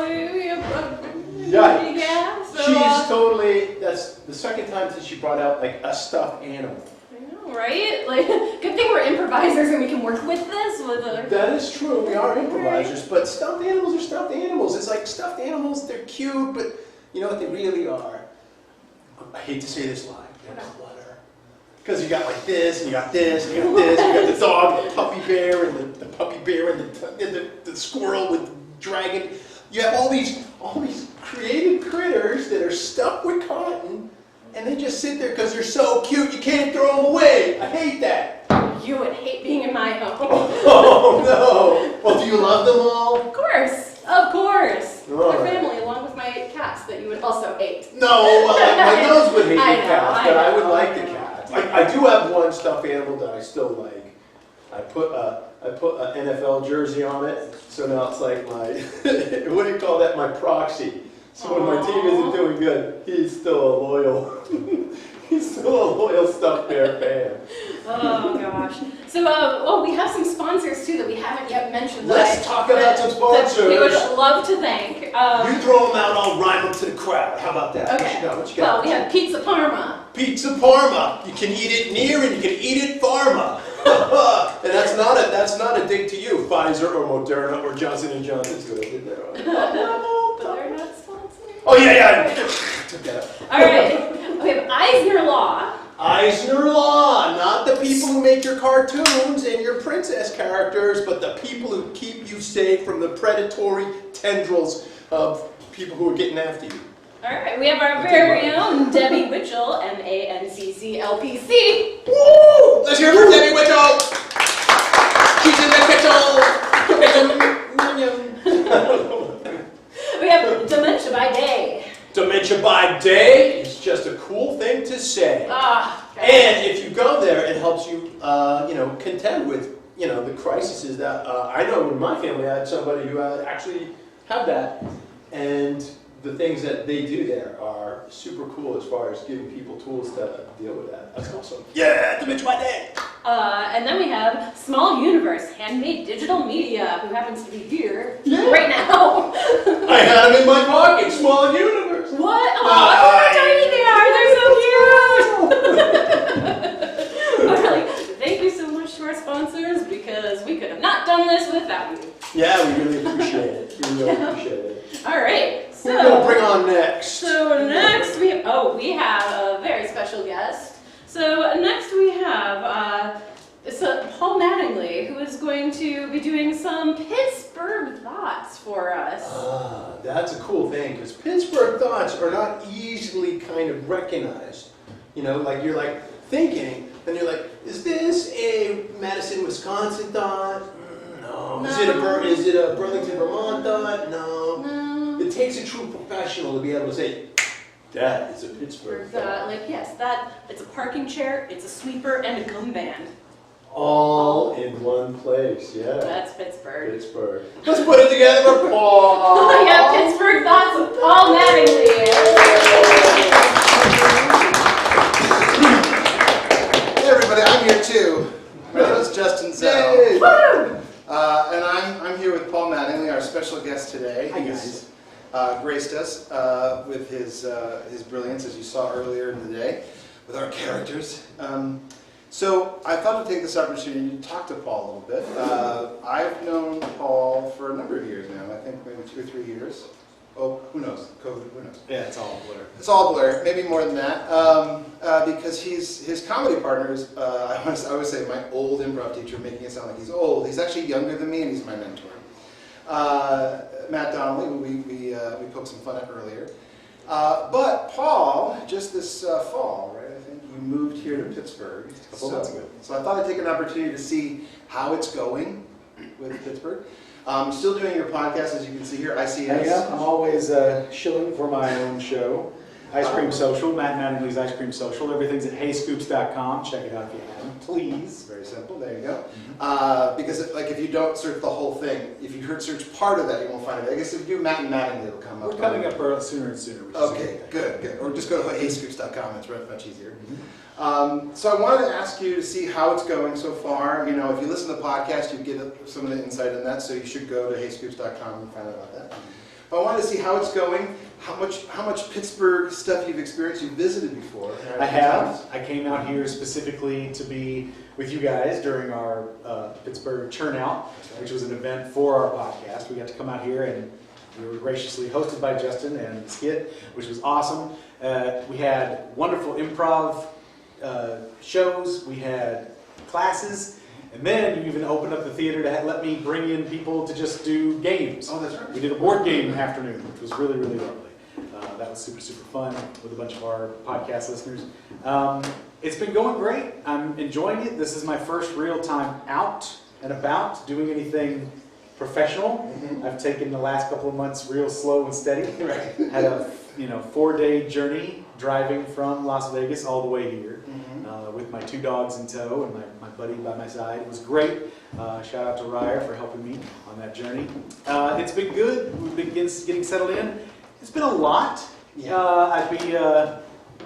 So, she's totally. That's the second time since she brought out like a stuffed animal. I know, right? Like, good thing we're improvisers and we can work with this. That is true. We are improvisers, but stuffed animals are stuffed animals. It's like stuffed animals. They're cute, but you know what they really are? I hate to say this live. They're clutter. Because you got like this, and you got this, and you got this, you got the dog, the puppy bear, and the puppy bear, and the squirrel with dragon. You have all these creative critters that are stuck with cotton, and they just sit there because they're so cute, you can't throw them away. I hate that. You would hate being in my home. Oh no! Well, do you love them all? Of course, of course. All My right. family, along with my cats that you would also hate. No, well, my nose would hate the I know, cats, I but I know, would like I the know. cats. I do have one stuffed animal that I still like. I put an NFL jersey on it, so now it's like my, what do you call that, my proxy. So when my team isn't doing good, he's still a loyal stuffed bear fan. Oh gosh. So, well, we have some sponsors too that we haven't yet mentioned. Let's talk about some That we would sponsors. love to thank. You throw them out, I'll rhyme them to the crowd. How about that? Okay. What you Well, got? we have Pizza Parma. Pizza Parma. You can eat it near and you can eat it Pharma. And that's not a dig to you, Pfizer or Moderna or Johnson & Johnson's good. But they're not sponsored. Oh yeah. Took that out. All right. We have Eisner Law. Eisner Law, not the people who make your cartoons and your princess characters, but the people who keep you safe from the predatory tendrils of people who are getting after you. All right. We have our very own Debbie Witchell, MANCCLPC. Woo! Let's hear it for Debbie Witchell. She's in the kitchen. We have Dementia by Day. Dementia by Day is just a cool thing to say. And if you go there, it helps you, contend with, the crises that I know in my family. I had somebody who actually had that, and the things that they do there are super cool as far as giving people tools to deal with that. That's awesome. Yeah, Dementia by Day. And then we have Small Universe, handmade digital media, who happens to be here right now. I had them in my pocket. Small Universe. What? Oh, look how tiny they are. They're so cute. But really, thank you so much to our sponsors because we could have not done this without you. Yeah, we really appreciate it. We really appreciate it. All right. Who are we gonna bring on next? So next we have a very special guest. So next we have Paul Mattingly, who is going to be doing some Pittsburgh thoughts for us. That's a cool thing, because Pittsburgh thoughts are not easily kind of recognized. Like you're like thinking, and you're like, is this a Madison, Wisconsin thought? No. No. Is it a Burlington, Vermont thought? No. It takes a true professional to be able to say, that is a Pittsburgh thought. It's a parking chair, it's a sweeper, and a gum band. All in one place, yeah. That's Pittsburgh. Pittsburgh. Let's put it together for Paul. Yeah, Pittsburgh thoughts with Paul Mattingly. Hey everybody, I'm here too. My name is Justin Zell. And I'm here with Paul Mattingly, our special guest today. Hi, He's graced us with his brilliance, as you saw earlier in the day, with our characters. So I thought to take this opportunity to talk to Paul a little bit. I've known Paul for a number of years now, I think maybe 2 or 3 years. Oh, who knows? COVID, who knows? Yeah, it's all a blur. It's all a blur, maybe more than that. Because his comedy partner is, I always say, my old improv teacher, making it sound like he's old. He's actually younger than me, and he's my mentor. Matt Donnelly, who we poked some fun at earlier. But Paul, just this fall, right? I think you moved here to Pittsburgh. A couple months ago. So I thought I'd take an opportunity to see how it's going with Pittsburgh. Still doing your podcast, as you can see here, ICS. Yeah, I'm always shilling for my own show. Ice Cream Social, Matt Mattingly's Ice Cream Social. Everything's at heyscoops.com. Check it out if you haven't, please. Very simple, there you go. Because if you don't search the whole thing, if you search part of that, you won't find it. I guess if you do Matt and Mattingly, it'll come up. We're coming up sooner and sooner. Okay, good. Or just go to heyscoops.com, it's much easier. So I wanted to ask you to see how it's going so far. If you listen to the podcast, you get some of the insight in that, so you should go to heyscoops.com and find out about that. But I wanted to see how it's going, how much Pittsburgh stuff you've experienced, you've visited before. I have. I came out here specifically to be with you guys during our Pittsburgh Turnout, which was an event for our podcast. We got to come out here and we were graciously hosted by Justin and SCIT, which was awesome. We had wonderful improv shows, we had classes, and then you even opened up the theater to let me bring in people to just do games. Oh, that's right. We did a board game afternoon, which was really, really lovely. That was super, super fun with a bunch of our podcast listeners. It's been going great. I'm enjoying it. This is my first real time out and about doing anything professional. I've taken the last couple of months real slow and steady. Right. Had a 4-day journey driving from Las Vegas all the way here with my 2 dogs in tow and my buddy by my side. It was great. Shout out to Ryer for helping me on that journey. It's been good. We've been getting settled in. It's been a lot. I'd be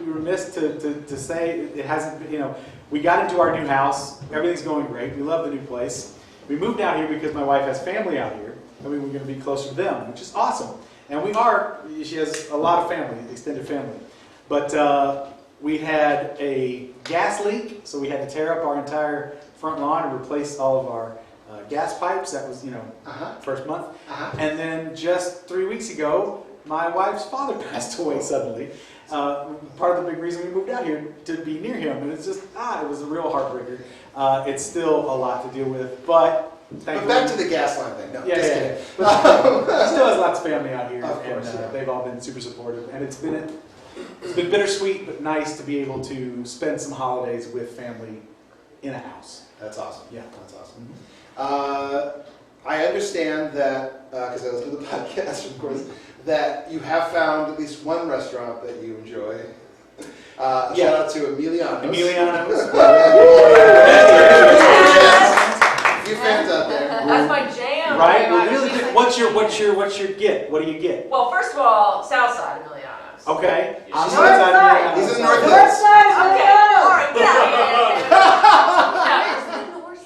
remiss to say it hasn't been, we got into our new house. Everything's going great. We love the new place. We moved out here because my wife has family out here. I mean, we're going to be closer to them, which is awesome. And she has a lot of family, extended family. But we had a gas leak, so we had to tear up our entire front lawn and replace all of our gas pipes. That was, first month. And then just 3 weeks ago, my wife's father passed away suddenly. Part of the big reason we moved out here to be near him, and it's just it was a real heartbreaker. It's still a lot to deal with, but back to the gas line thing. No, yeah. But he still has lots of family out here, and they've all been super supportive. And it's been bittersweet, but nice to be able to spend some holidays with family in a house. That's awesome. Yeah, that's awesome. I understand that because I listened to the podcast, of course, that you have found at least one restaurant that you enjoy. Shout out to Emiliano's. You fans out there. That's my jam. Right? Well, really, what's your get? What do you get? Well, first of all, Southside Emiliano's. Okay. I'm North side. He's in North North side. Okay. All right. Yeah.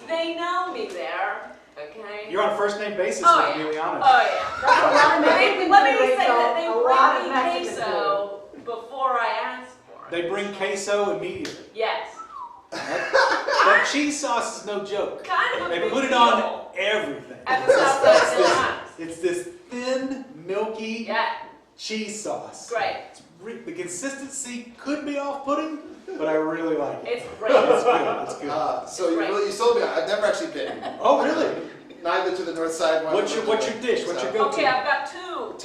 They know me there. Okay. You're on a first name basis with Emiliano's. Oh yeah. Let me say that they bring me queso before I ask for it. They bring queso immediately. Yes. That cheese sauce is no joke. Kind of a They big put it deal. on everything. At the Southside Emiliano's. It's this thin, milky cheese sauce. Great. The consistency could be off-putting, but I really like it. It's great. It's good. It's good. So you sold me. I've never actually been. Oh, really? Neither to the north side one. What's your dish? What's your go-to? Okay, I've got two.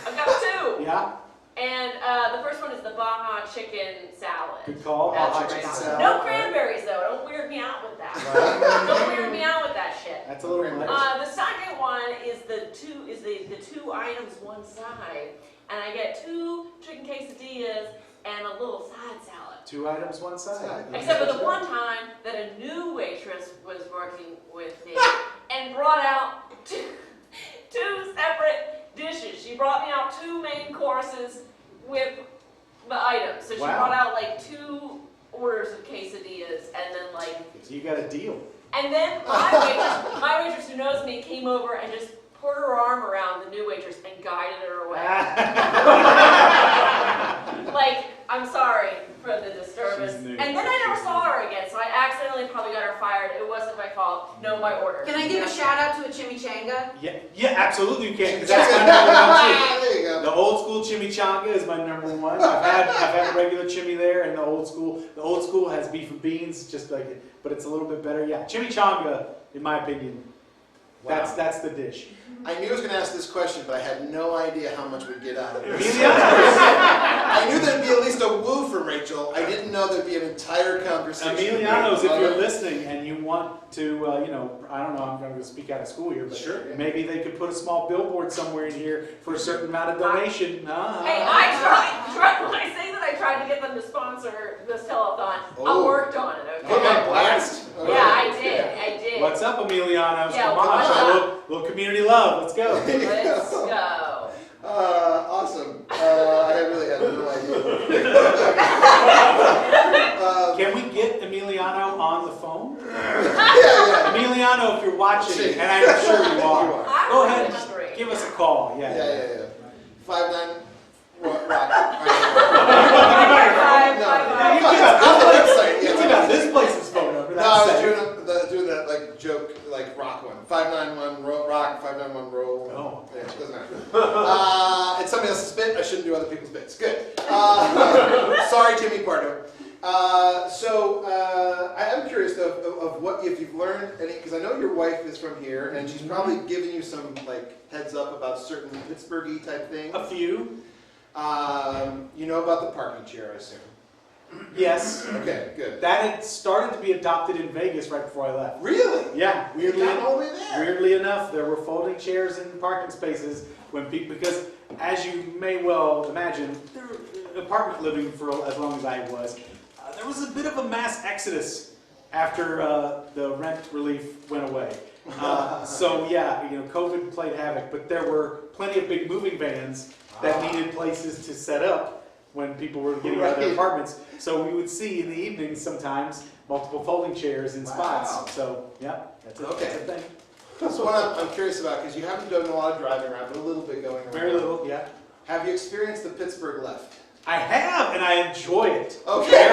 I've got two. Yeah. And the first one is the Baja chicken salad. Good call. That's Baja great. chicken salad. No cranberries though. Don't weird me out with that. Don't weird me out with that shit. That's a little much. The second one is the two items one side, and I get 2 chicken quesadillas and a little side salad. 2 items one side. Except for the one time that a new waitress was working with me and brought out two separate dishes. She brought me out 2 main courses with the items. So she brought out like 2 orders of quesadillas and then like. So you got a deal. And then my waitress who knows me came over and just put her arm around the new waitress and guided her away. Like, I'm sorry for the disturbance. And then I never saw her again, so I accidentally probably got her fired. It wasn't my fault. No, my order. Can I give a shout out to a chimichanga? Yeah, absolutely you can. 'Cause that's my number one too. There you go. The old school chimichanga is my number one. I've had regular chimi there, and the old school has beef and beans, just like it, but it's a little bit better. Yeah, chimichanga, in my opinion, that's the dish. I knew I was going to ask this question, but I had no idea how much we'd get out of it. Emiliano's. I knew there'd be at least a woo from Rachel. I didn't know there'd be an entire conversation. Emiliano's, if you're listening and you want to, I don't know, I'm going to speak out of school here, but maybe they could put a small billboard somewhere in here for a certain amount of donation. Hey, I tried. When I say that I tried to get them to sponsor this telethon, I worked on it. Okay. Put my blast. Yeah, I did. What's up, Emiliano's? Yeah, Come on, show a little community love. Let's go. Let's go. Awesome. I really had no idea. Can we get Emiliano on the phone? Yeah. Emiliano, if you're watching, and I'm sure you are, go ahead and just give us a call. Yeah. 59 rock. It's about this place's phone number. No, I was doing that like joke, like rock one. 591 rock, 591 roll. Oh, yeah, it doesn't matter. It's somebody else's bit. I shouldn't do other people's bits. Good. Sorry, Timmy Pardo. I'm curious though of what if you've learned any, because I know your wife is from here and she's probably given you some like heads up about certain Pittsburgh-y type things. A few. You know about the parking chair, I assume. Yes. Okay, good. That had started to be adopted in Vegas right before I left. Really? Yeah. You got all the way there. Weirdly enough, there were folding chairs in parking spaces when people, because as you may well imagine, apartment living for as long as I was, there was a bit of a mass exodus after the rent relief went away. So yeah, COVID played havoc, but there were plenty of big moving vans that needed places to set up when people were getting out of their apartments. So we would see in the evenings sometimes multiple folding chairs in spots. So yeah, that's a thing. That's what I'm curious about, because you haven't done a lot of driving around, but a little bit going around. Very little, yeah. Have you experienced the Pittsburgh left? I have, and I enjoy it. Okay.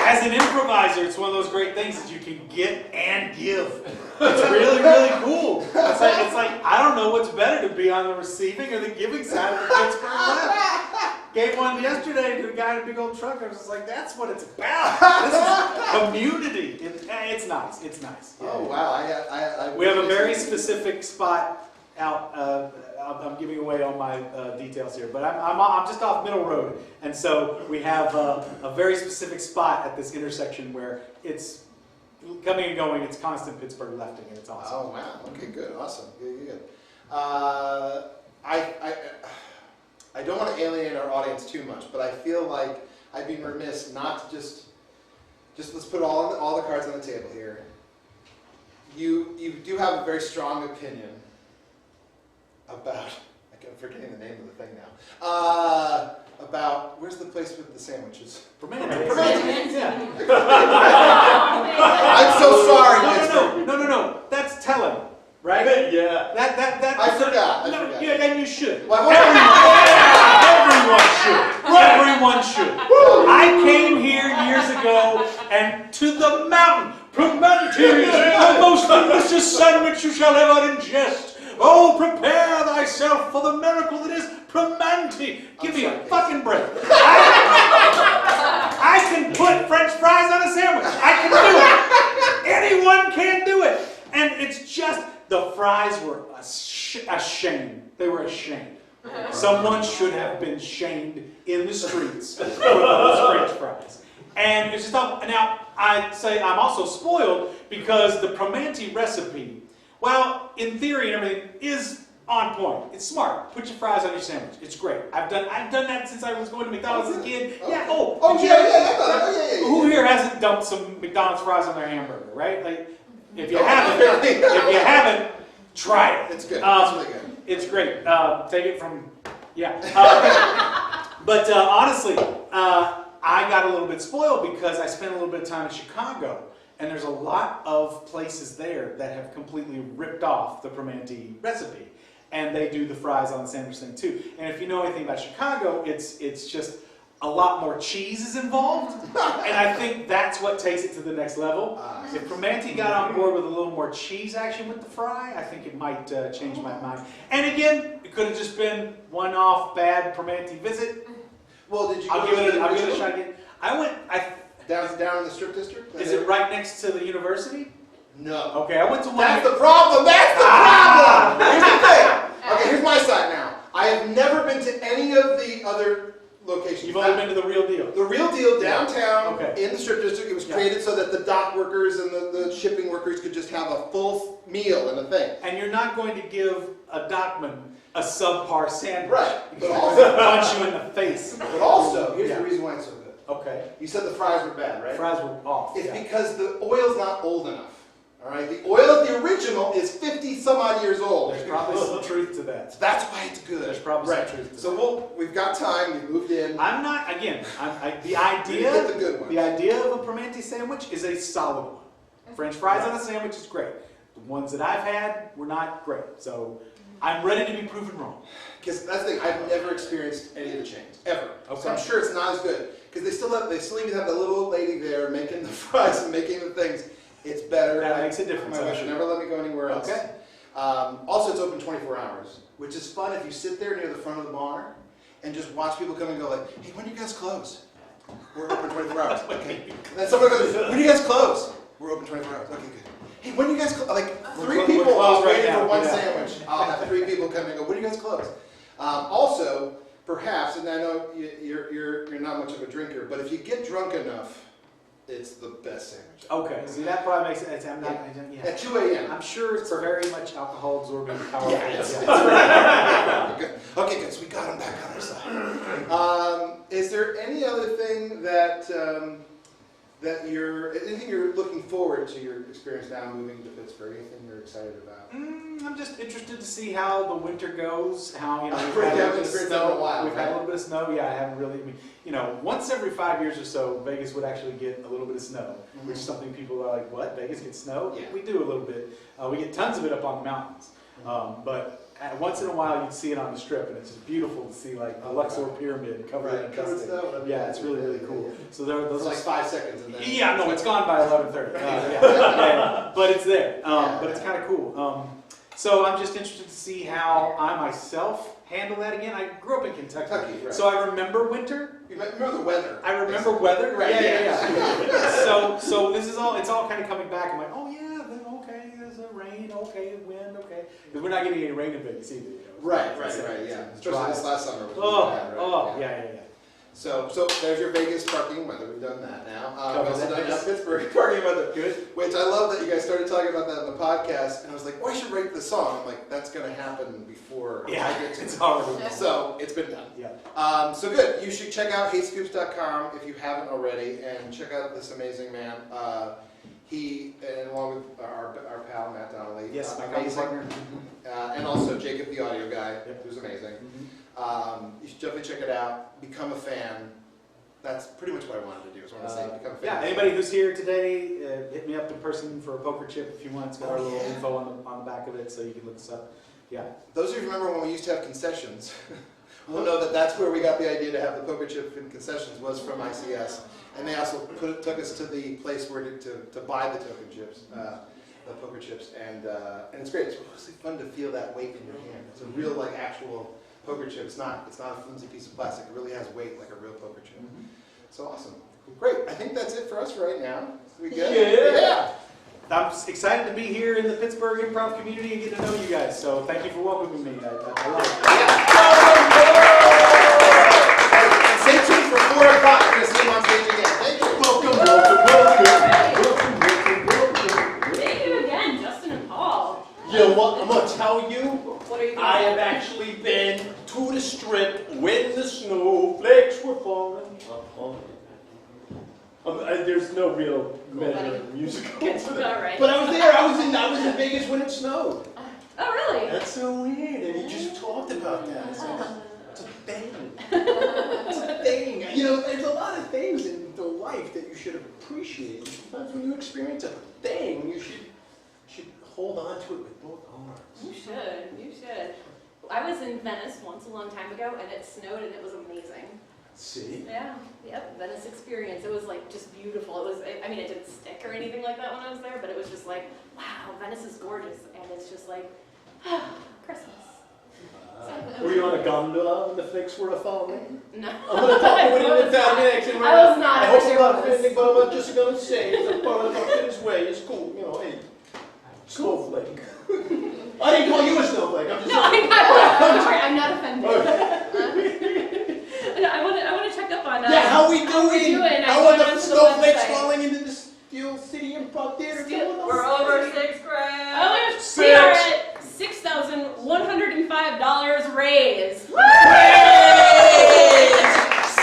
As an improviser, it's one of those great things that you can get and give. It's really, really cool. It's like I don't know what's better, to be on the receiving or the giving side of the Pittsburgh left. Gave one yesterday to a guy in a big old truck. I was just like, that's what it's about. This is community. It's nice. It's nice. Oh wow! We have a very specific spot out. I'm giving away all my details here, but I'm just off Middle Road, and so we have a very specific spot at this intersection where it's coming and going. It's constant Pittsburgh lefting, and it's awesome. Oh wow! Okay, good, awesome, good. I don't want to alienate our audience too much, but I feel like I'd be remiss not to just let's put all the cards on the table here. You do have a very strong opinion about, I'm forgetting the name of the thing now, about, where's the place with the sandwiches? Permanente. Yeah. I'm so sorry. No. That's telling, right? Yeah. That. I forgot. Yeah, and you should. Well, Everyone should. I came here years ago, and to the mountain, Permanente, the most delicious sandwich you shall ever ingest. Oh, prepare thyself for the miracle that is Permanente. Give me a fucking break. I can put French fries on a sandwich. I can do it. Anyone can do it. And it's just, the fries were a shame. They were a shame. Someone should have been shamed in the streets for those French fries. And it's just, now, I'd say I'm also spoiled because the Permanente recipe, well, in theory and everything, is on point. It's smart. Put your fries on your sandwich. It's great. I've done that since I was going to McDonald's as a kid. Yeah. Yeah. Who here hasn't dumped some McDonald's fries on their hamburger, right? Like, if you haven't, try it. It's good. It's really good. It's great. Take it from, but honestly, I got a little bit spoiled because I spent a little bit of time in Chicago. And there's a lot of places there that have completely ripped off the Permanente recipe. And they do the fries on the sandwich thing too. And if you know anything about Chicago, it's just a lot more cheese is involved. And I think that's what takes it to the next level. If Permanente got on board with a little more cheese action with the fry, I think it might change my mind. And again, it could have just been one-off bad Permanente visit. Well, did you I'll give it a shot again. Down in the Strip District? Is it right next to the university? No. Okay, I went to one. That's the problem. Here's the thing. Okay, here's my side now. I have never been to any of the other locations. You've only been to the Real Deal. The Real Deal downtown in the Strip District. It was created so that the dock workers and the shipping workers could just have a full meal and a thing. And you're not going to give a dockman a subpar sandwich. Right. But also punch you in the face. But also, here's the reason why it's so good. Okay. You said the fries were bad, right? Fries were off. It's because the oil's not old enough. All right, the oil of the original is 50 some odd years old. There's probably some truth to that. That's why it's good. There's probably some truth to that. So we've got time. We've moved in. I'm not the idea. Get the good ones. The idea of a Permanente sandwich is a solid one. French fries on a sandwich is great. The ones that I've had were not great. So I'm ready to be proven wrong. Because that's the thing. I've never experienced any of the chains ever. Okay. So I'm sure it's not as good. Because they still even have the little old lady there making the fries and making the things. It's better. That makes a difference. My wife would never let me go anywhere else. Okay. Also, it's open 24 hours, which is fun if you sit there near the front of the bar and just watch people come and go like, hey, when do you guys close? We're open 24 hours. Okay. And then someone goes, when do you guys close? We're open 24 hours. Okay, good. Hey, when do you guys close? Like 3 people are waiting for one sandwich. I'll have 3 people come and go, when do you guys close? Also, perhaps, and I know you're not much of a drinker, but if you get drunk enough, it's the best sandwich. Okay, see that probably makes sense. I'm not, yeah. At 2 a.m. I'm sure it's very much alcohol absorbing power. Yeah, it's good. Okay, good. So we got him back on our side. Is there any other thing that anything you're looking forward to your experience now moving to Pittsburgh? Anything you're excited about? I'm just interested to see how the winter goes. How we've had We've a had little bit of snow. We've right? had a little bit of snow. Yeah, I haven't really. Once every 5 years or so, Vegas would actually get a little bit of snow, which is something people are like, "What? Vegas gets snow?" Yeah. We do a little bit. We get tons of it up on the mountains, but once in a while you'd see it on the Strip, and it's just beautiful to see like the Luxor Pyramid covered in dust. Yeah, it's really really cool. So those it's like 5 seconds. And then yeah, no, it's gone by 11:30. But it's there. But it's kind of cool. So I'm just interested to see how I myself handle that again. I grew up in Kentucky, right. so I remember winter. You remember the weather. I remember weather. Right. Yeah. So this is all. It's all kind of coming back. I'm like, oh yeah, then okay, there's a rain, okay, wind, okay, because we're not getting any rain in Vegas either. Right. Yeah. Especially this last summer. Yeah. So there's your Vegas parking weather. We've done that now. We've also done Vegas. Pittsburgh parking weather. Good. Which I love that you guys started talking about that in the podcast, and I was like, oh, I should write the song. I'm like, that's going to happen before I get to it's already done. So it's been done. Yeah. So good. You should check out HeyScoops.com if you haven't already, and check out this amazing man. He, and along with our pal Matt Donnelly, Yes, my amazing. partner. And also Jacob, the audio guy, who's amazing. Mm-hmm. You should definitely check it out. Become a fan. That's pretty much what I wanted to do. Is I want to say become a fan. Yeah. Anybody who's here today, hit me up in person for a poker chip if you want. It's got our little info on the back of it, so you can look us up. Yeah. Those of you who remember when we used to have concessions will know that that's where we got the idea to have the poker chip in concessions was from ICS, and they also took us to the place where to buy the token chips, the poker chips, and it's great. It's mostly fun to feel that weight in your hand. It's a real like actual poker chip. It's not a flimsy piece of plastic. It really has weight like a real poker chip. So awesome. Great. I think that's it for us right now. We good? Yeah. I'm excited to be here in the Pittsburgh improv community and get to know you guys. So thank you for welcoming me. I love it. Stay tuned for 4 o'clock. We're going to see him on stage again. Thank you. Welcome. Thank you again, Justin and Paul. You know what? I'm going to tell you. What are you I have actually been to the Strip when the snowflakes were falling upon me. There's no real measure of musical. Right. But I was there. I was in Vegas when it snowed. Oh, really? That's so weird. And he just talked about that. It's a thing. It's a thing. You know, there's a lot of things in the life that you should appreciate. Sometimes when you experience a thing, you should hold on to it with both arms. You should. I was in Venice once a long time ago, and it snowed, and it was amazing. See? Yeah. Yep. Venice experience. It was like just beautiful. It was. I mean, it didn't stick or anything like that when I was there, but it was just like, wow, Venice is gorgeous, and it's just like, Christmas. Were you on a gondola when the flakes were falling? No. I'm going to talk with you in 5 minutes. And I was not. I hope I'm not offending, but I'm just going to say, it's a part of talking this way. It's cool. You know, hey, snowflake. I didn't call you a snowflake. I'm just I'm not offended. I want to check up on yeah, how we doing? How are the snowflakes website. falling into the Steel City Improv Theater? We're over $6,000. Oh my gosh, we are at $6,105 raised.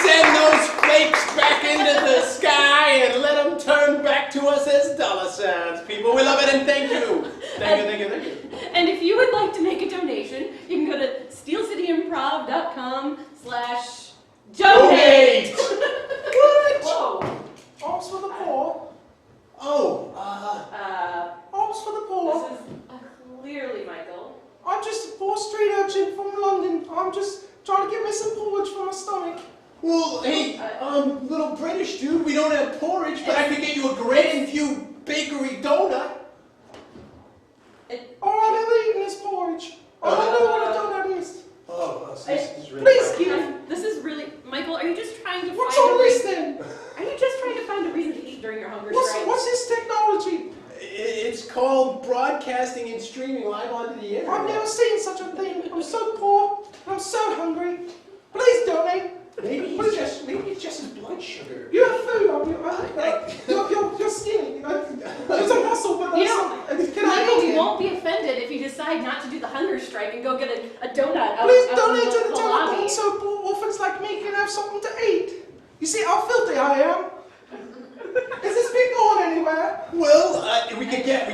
Send those flakes back into the sky and let them turn back to us as dollar signs, people. We love it and thank you. Thank you. And if you would like to make a donation, you can go to steelcityimprov.com/donate. What? Whoa. Alms for the poor. Alms for the poor. This is clearly Michael. I'm just a poor street urchin from London. I'm just trying to get me some porridge for my stomach. Well, hey, little British dude, we don't have porridge, but I could get you a Grandview Bakery donut. I've never eaten this porridge. I don't know what a donut is. This is really Please give the called broadcasting and streaming live onto the internet. I've never seen such a thing. I'm so poor. I'm so hungry. Please donate. Maybe it's just his blood sugar. You have food on you. You're skinny. There's a muscle, but there's Michael, we won't be offended if you decide not to do the hunger strike and go get a donut out Please out donate in to the lobby. telethon so poor orphans like me can have something to eat. You see how filthy I am? Is this been going anywhere? Well, we could get a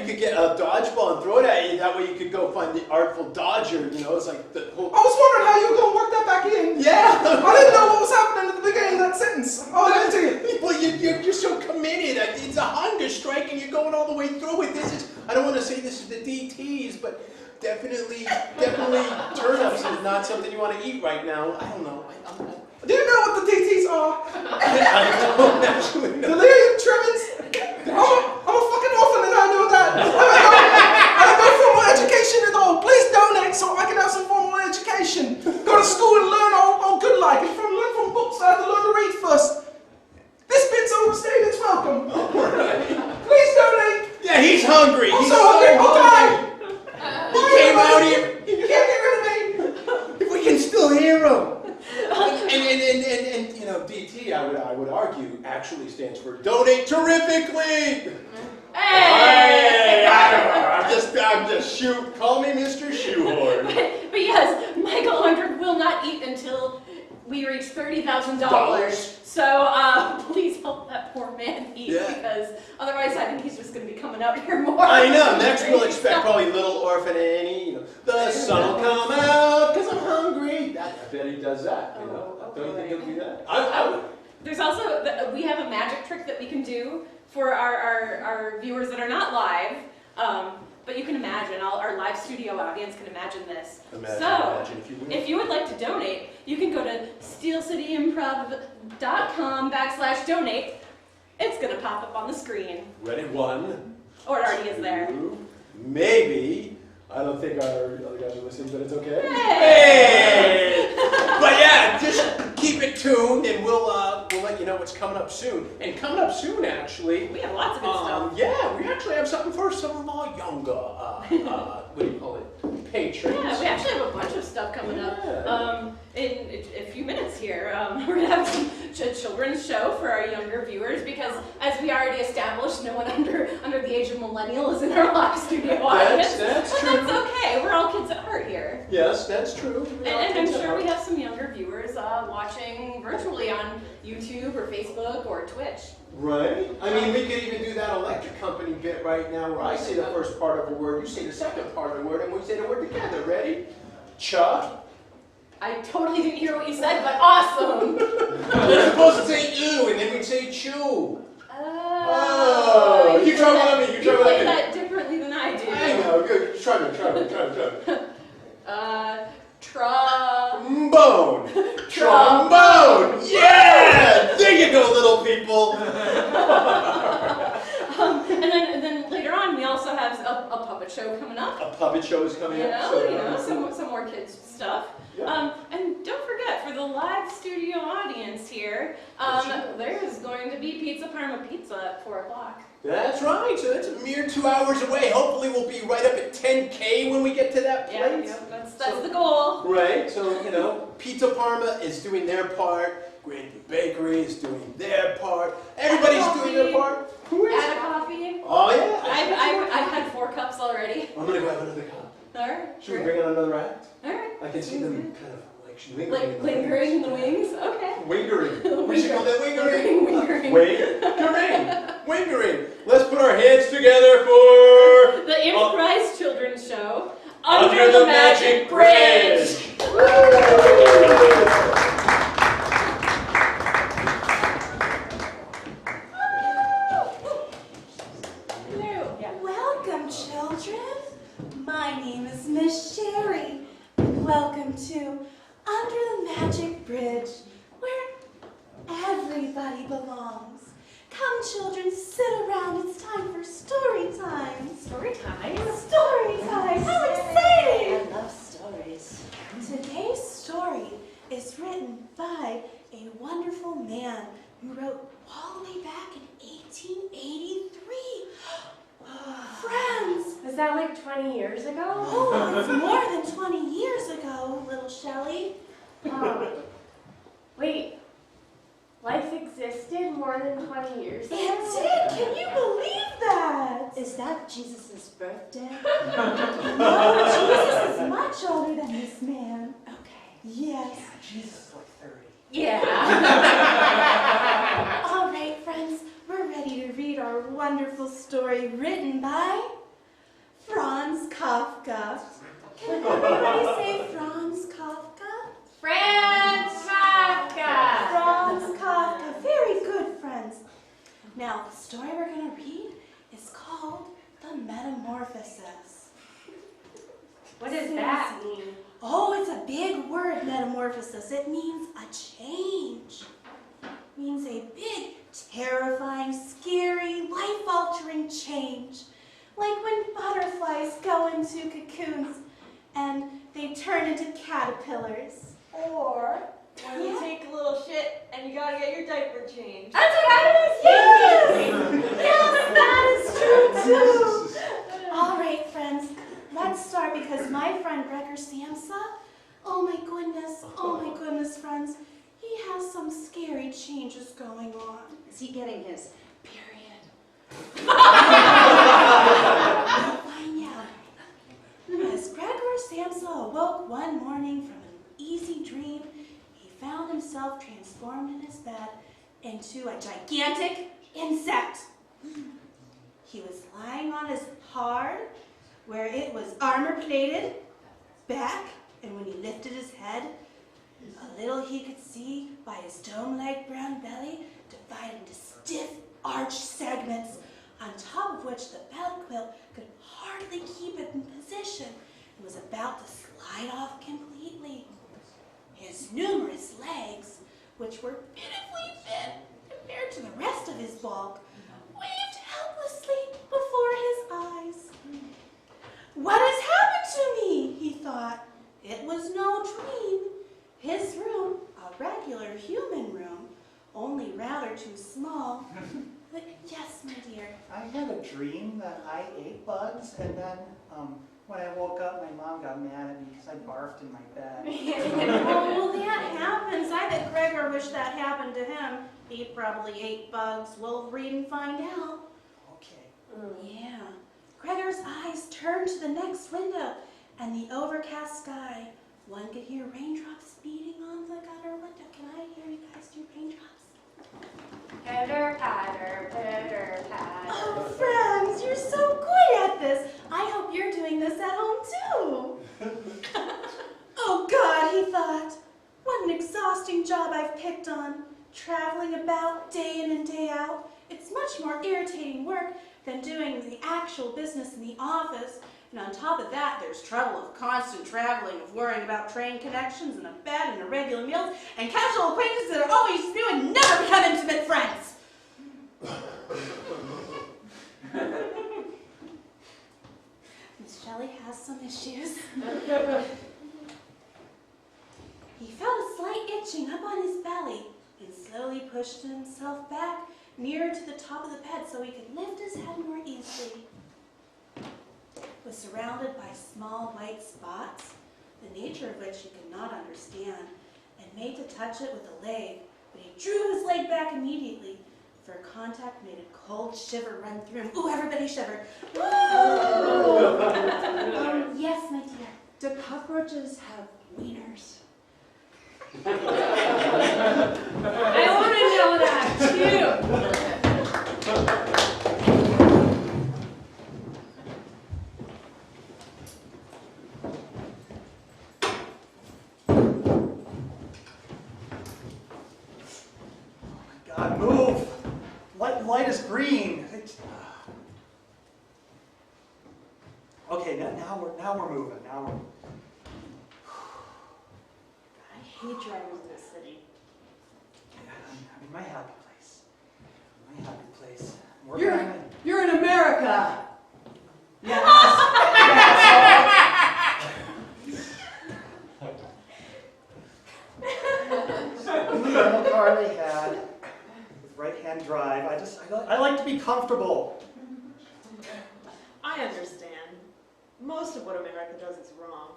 dodgeball and throw it at you. That way you could go find the Artful Dodger. You know, it's like the whole. I was wondering how you were going to work that back in. Yeah. I didn't know what was happening at the beginning of that sentence. Oh, let me tell you. Well, you're so committed. It's a hunger strike, and you're going all the way through it. This is. I don't want to say this is the DTs, but definitely turnips is not something you want to eat right now. I don't know. Do you know what the DTs are? I don't actually know. Delirium tremens? I'm a fucking orphan and I know that. I have no formal education at all. Please donate so I can have some formal education. Go to school and learn all good like. Learn from books, I have to learn to read first. This bit's overstayed its welcome. Please donate. Yeah, he's hungry. I'm He's so hungry. I'll die. He came out here. You can't get rid of me. If we can still hear him. And you know, DT, I would argue, actually stands for Donate Terrifically. Hey! I'm just shoot. Call me Mr. Shoehorn. But yes, Michael Hundred will not eat until we reach $30,000. So please help that poor man eat because otherwise I think he's just going to be coming out here more. I know. Next we'll expect probably Little Orphan Annie. You know, the sun will come out because I'm hungry. I bet he does that. You know, don't you think he'll do that? I would. There's also we have a magic trick that we can do for our viewers that are not live. But you can imagine, our live studio audience can imagine this. Imagine, if you would like to donate, you can go to steelcityimprov.com/donate. It's going to pop up on the screen. Ready? 1. Or it already is there. 2, maybe. I don't think our other guys are listening, but it's okay. Hey! But yeah, just keep it tuned, and we'll let you know what's coming up soon. And coming up soon, actually. We have lots of good stuff. Yeah, we actually have something for some of our younger, what do you call it, patrons. Yeah, we actually have a bunch of stuff coming up. In a few minutes here, we're going to have some children's show for our younger viewers because, as we already established, no one under the age of millennial is in our live studio audience. That's but true. that's okay. We're all kids at heart here. Yes, that's true. And I'm sure we have some younger viewers watching virtually on YouTube or Facebook or Twitch. Right. I mean, we could even do that electric company bit right now where I say the first part of a word, you say the second part of the word, and we say the word together. Ready? Cha. I totally didn't hear what you said, but awesome. We're supposed to say ew, and then we'd say chew. Oh. You try one on me. You try one on me. You play that differently than I do. I know. Good. Try me. Trombone. Trombone. Yeah. There you go, little people. And then later on, we also have a puppet show coming up. A puppet show is coming up. Some more kids stuff. Yeah. And don't forget, for the live studio audience here, there's going to be Parma pizza at 4 o'clock. That's right. So that's a mere 2 hours away. Hopefully, we'll be right up at 10K when we get to that place. Yeah, that's the goal. Right. So Pizza Parma is doing their part. Grandview Bakery is doing their part. Everybody's doing their part. Who is? Adda Coffee. Oh yeah. I've had 4 cups already. I'm gonna grab another cup. All right. Should we bring on another act? All right. I can see them kind of lingering in the wings. Okay. Wingering. We should call that wingering. Wingering. Wingering. Let's put our hands together for the Improvised children's show Under the Magic Bridge. Welcome, children. My name is Miss Sherry. Welcome to Under the Magic Bridge, where everybody belongs. Come, children, sit around. It's time for story time. Story time? Story time. How exciting! I love stories. Today's story is written by a wonderful man who wrote all the way back in 1883. Friends, Was that like 20 years ago? Oh, it's more than 20 years ago, little Shelley. Wait, life existed more than 20 years ago? It did! Can you believe that? Is that Jesus' birthday? No, Jesus is much older than this man. Okay. Yes. Yeah, Jesus is like 30. Yeah. All right, friends, we're ready to read our wonderful story written by Franz Kafka. Can everybody say Franz Kafka? Franz Kafka! Franz Kafka. Very good, friends. Now, the story we're going to read is called The Metamorphosis. What does that mean? Oh, it's a big word, metamorphosis. It means a change. It means a big, terrifying, scary, life-altering change. Like when butterflies go into cocoons and they turn into caterpillars. Or when you take a little shit and you gotta get your diaper changed. That's what I was saying! Yes, that is true too! All right, friends, let's start because my friend Gregor Samsa, oh my goodness, friends, he has some scary changes going on. Is he getting his period? Fine, yeah. As Gregor Samsa awoke one morning from an easy dream, he found himself transformed in his bed into a gigantic insect. He was lying on his hard, where it was armor-plated, back, and when he lifted his head, a little he could see by his dome-like brown belly divided into stiff, arched segments, on top of which the bed quilt could hardly keep it in position and was about to slide off completely. His numerous legs, which were pitifully thin compared to the rest of his bulk, waved helplessly before his eyes. What has happened to me? He thought. It was no dream. His room, a regular human room, only rather too small. But yes, my dear. I had a dream that I ate bugs, and then when I woke up, my mom got mad at me because I barfed in my bed. Oh, that happens. I bet Gregor wished that happened to him. He probably ate bugs. We'll read and find out. Okay. Yeah. Gregor's eyes turned to the next window and the overcast sky. One could hear raindrops beating on the gutter window. Can I hear you guys do raindrops? Pitter patter, pitter patter. Oh, friends, you're so good at this. I hope you're doing this at home too. Oh God, he thought. What an exhausting job I've picked on. Traveling about day in and day out. It's much more irritating work than doing the actual business in the office. And on top of that, there's trouble of constant traveling, of worrying about train connections and a bed and irregular meals, and casual acquaintances that are always new and never become intimate friends. Miss Shelley has some issues. He felt a slight itching up on his belly and slowly pushed himself back nearer to the top of the bed so he could lift his head more easily. Was surrounded by small white spots, the nature of which he could not understand, and made to touch it with a leg, but he drew his leg back immediately, for contact made a cold shiver run through him. Ooh, everybody shivered. Yes, my dear. Do cockroaches have wieners? I want to know that too. God, move! Light is green. Okay, now we're moving. Now we're. I hate driving to the city. I'm in my happy place. My happy place. You're in America. Yes. The little car they had with right-hand drive. I like to be comfortable. I understand. Most of what America does is wrong.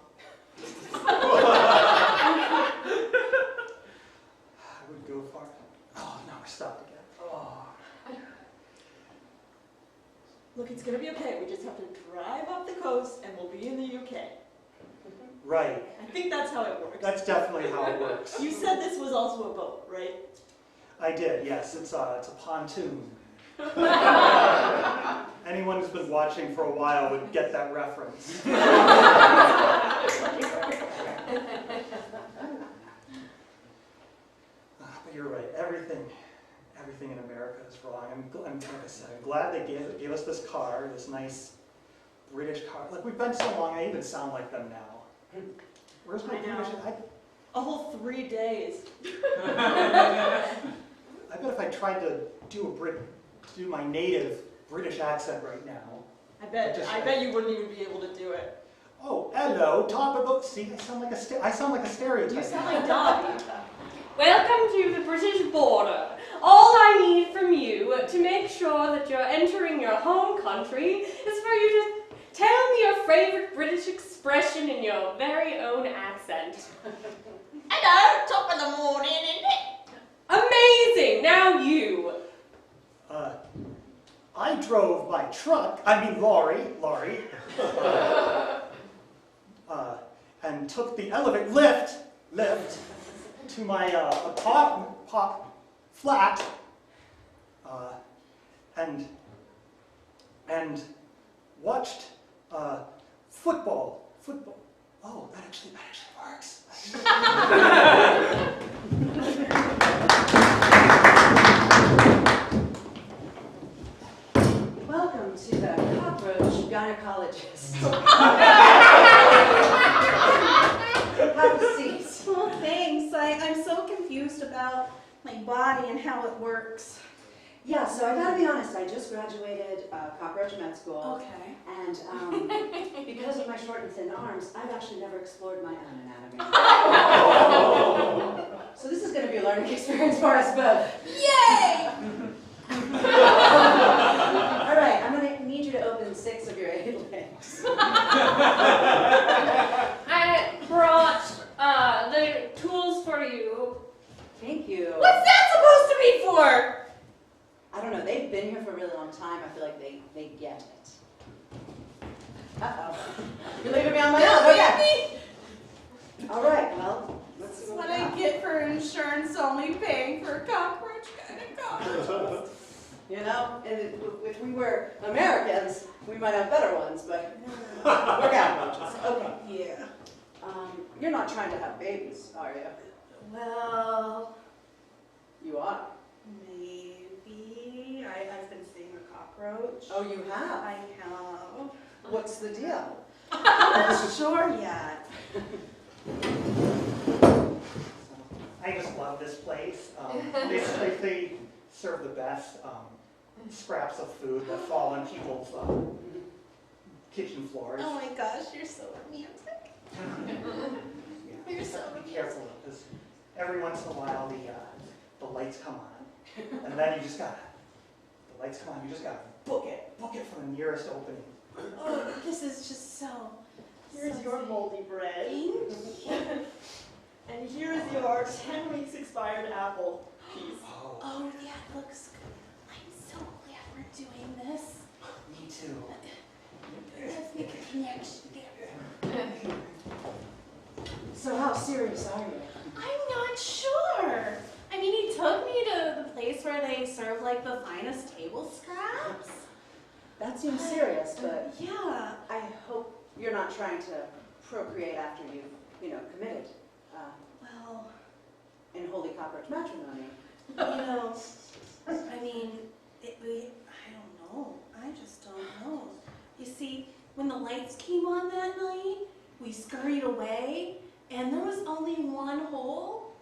I would go far. Oh, no, I stopped again. Oh. Look, it's gonna be okay. We just have to drive up the coast and we'll be in the UK. Right. I think that's how it works. That's definitely how it works. You said this was also a boat, right? I did, yes. It's a pontoon. Anyone who's been watching for a while would get that reference. But you're right. Everything in America is wrong. Like I said, I'm glad they gave us this car, this nice British car. Like, we've been so long, I even sound like them now. Where's my British? A whole 3 days. I bet if I tried to do my native British accent right now. I bet you wouldn't even be able to do it. Oh, hello, talk about. See, I sound like a stereotype. You sound like Dobby. Welcome to the British border. All I need from you to make sure that you're entering your home country is for you to tell me your favorite British expression in your very own accent. Hello, top of the morning, isn't it? Amazing! Now you. I drove my truck, lorry, and took the lift to my flat, and watched football. Oh, that actually works. Welcome to the cockroach gynecologist. Have a seat. Well, thanks. I'm so confused about my body and how it works. Yeah, so I gotta be honest, I just graduated cockroach med school. Okay. And because of my short and thin arms, I've actually never explored my own anatomy. So this is gonna be a learning experience for us both. Yay! All right, I'm gonna need you to open 6 of your 8 legs. I brought the tools for you. Thank you. What's that supposed to be for? I don't know, they've been here for a really long time. I feel like they get it. Uh-oh. You're leaving me on my own. Okay. All right, well, let's see What I get for insurance only paying for cockroach gynecologist. You know, if we were Americans, we might have better ones, but we're cockroaches. Okay. Yeah. You're not trying to have babies, are you? Well, You are. maybe. I've been seeing a cockroach. Oh, you have? I have. What's the deal? I'm not sure yet. I just love this place. They serve the best scraps of food that fall on people's kitchen floors. Oh my gosh, you're so romantic. You're so Be careful because every once in a while the lights come on, and then you just gotta book it from the nearest opening. Oh, this is just so. Here's your moldy bread. And here's your 10 weeks expired apple piece. Oh yeah, it looks good. I'm so glad we're doing this. Me too. Let's make a connection there. So how serious are you? I'm not sure. I mean, he took me to the place where they serve like the finest table scraps. That seems serious, but Yeah. I hope you're not trying to procreate after you've, committed Well, in holy cockroach matrimony. I mean, I don't know. I just don't know. You see, when the lights came on that night, we scurried away, and there was only one hole,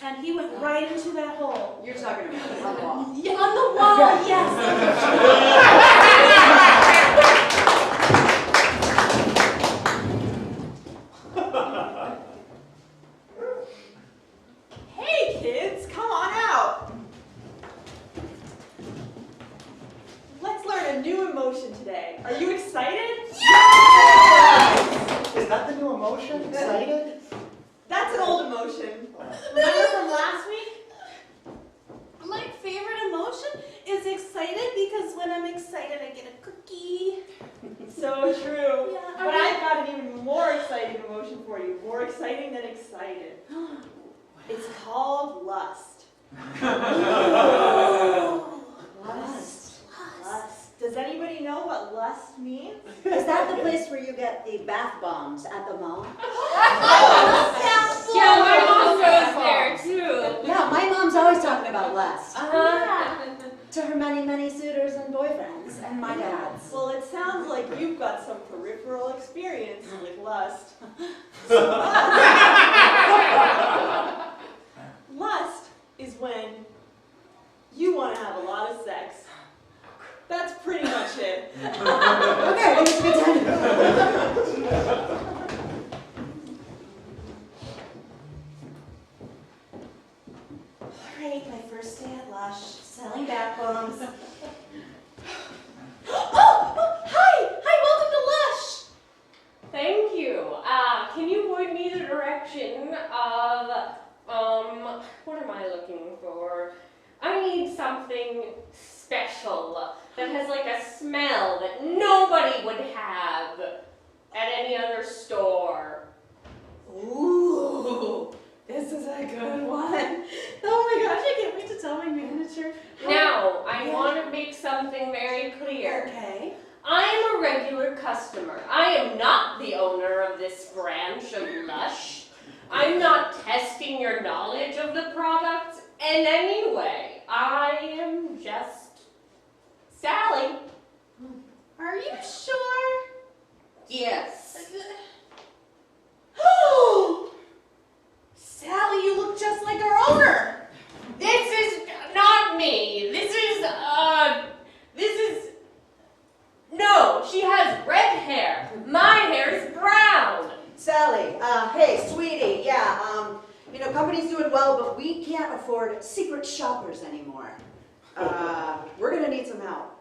and he went right into that hole. You're talking about on the wall. Yeah, on the wall, yes. Hey kids, come on out. Let's learn a new emotion today. Are you excited? Yeah! too. But I've got an even more exciting emotion for you. More exciting than excited. It's called lust. Lust. Does anybody know what lust means? Is that the place where you get the bath bombs at the mall? Yeah, my mom goes there too. Yeah, my mom's always talking about lust. Uh-huh. To her many, many suitors and boyfriends, and my dad's. Well, it sounds like you've got some peripheral experience with lust. Lust is when you want to have a lot of sex. That's pretty much it. Okay, let's get done. Alright, my first day at Lush, selling bath bombs. Oh, hi! Hi, welcome to Lush! Thank you. Can you point me the direction of, what am I looking for? I need something special that has like a smell that nobody would have at any other store. Ooh, this is a good one. Oh my gosh, I can't wait to tell my manager. Now, I want to make something very clear. Okay. I am a regular customer. I am not the owner of this branch of Lush. I'm not testing your knowledge of the product in any way. I am just Sally. Are you sure? Yes. Oh! Sally, you look just like our owner. This is not me. No, she has red hair. My hair is brown. Sally, hey, sweetie, yeah, you know, company's doing well, but we can't afford secret shoppers anymore. We're gonna need some help.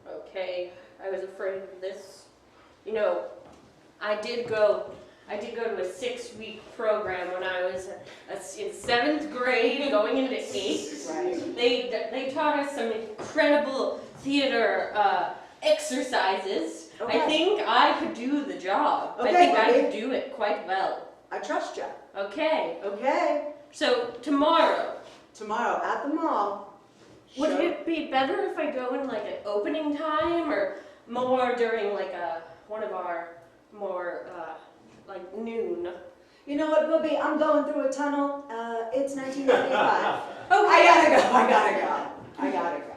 Okay, I was afraid of this. You know, I did go to a 6-week program when I was in 7th grade, going into 8th. Right. They taught us some incredible theater exercises. Okay. I think I could do the job. Okay, I think I baby. could do it quite well. I trust you. Okay. Okay. So tomorrow. Tomorrow at the mall. Would Sure. it be better if I go in like at opening time or more during like one of our more like noon? You know what, Booby? I'm going through a tunnel. It's 1995. Okay. I gotta go.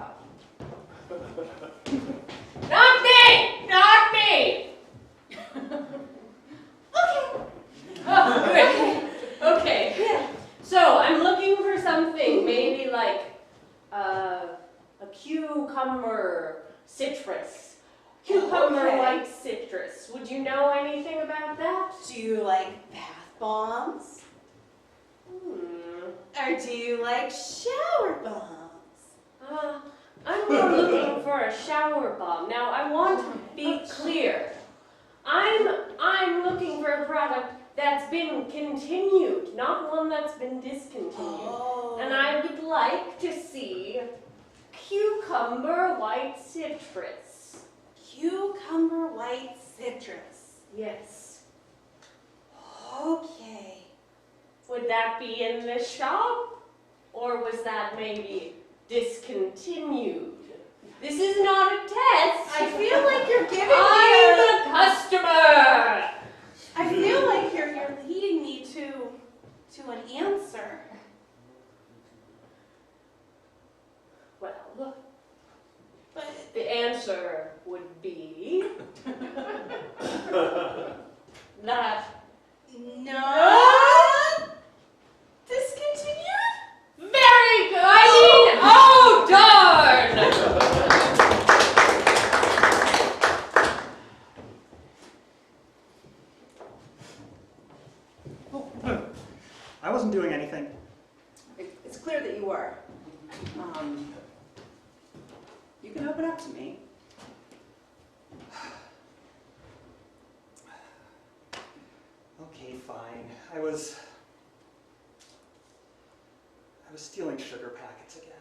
Not me! Not me! Okay. Oh, good. Okay. Yeah. So I'm looking for something, maybe like a cucumber citrus. Cucumber Okay. white citrus. Would you know anything about that? Do you like bath bombs? Or do you like shower bombs? I'm more looking for a shower bomb. Now I want to be clear. I'm looking for a product that's been continued, not one that's been discontinued. Oh. And I would like to see cucumber white citrus. Cucumber white citrus. Yes. Okay. Would that be in the shop? Or was that maybe discontinued? This is not a test. I feel like you're giving I'm me a customer. I feel like you're leading me to an answer. Well, But the answer would be that no. Discontinued? very good. I mean, oh darn! I wasn't doing anything. It's clear that you were. You can open up to me. Okay, fine. I was stealing sugar packets again.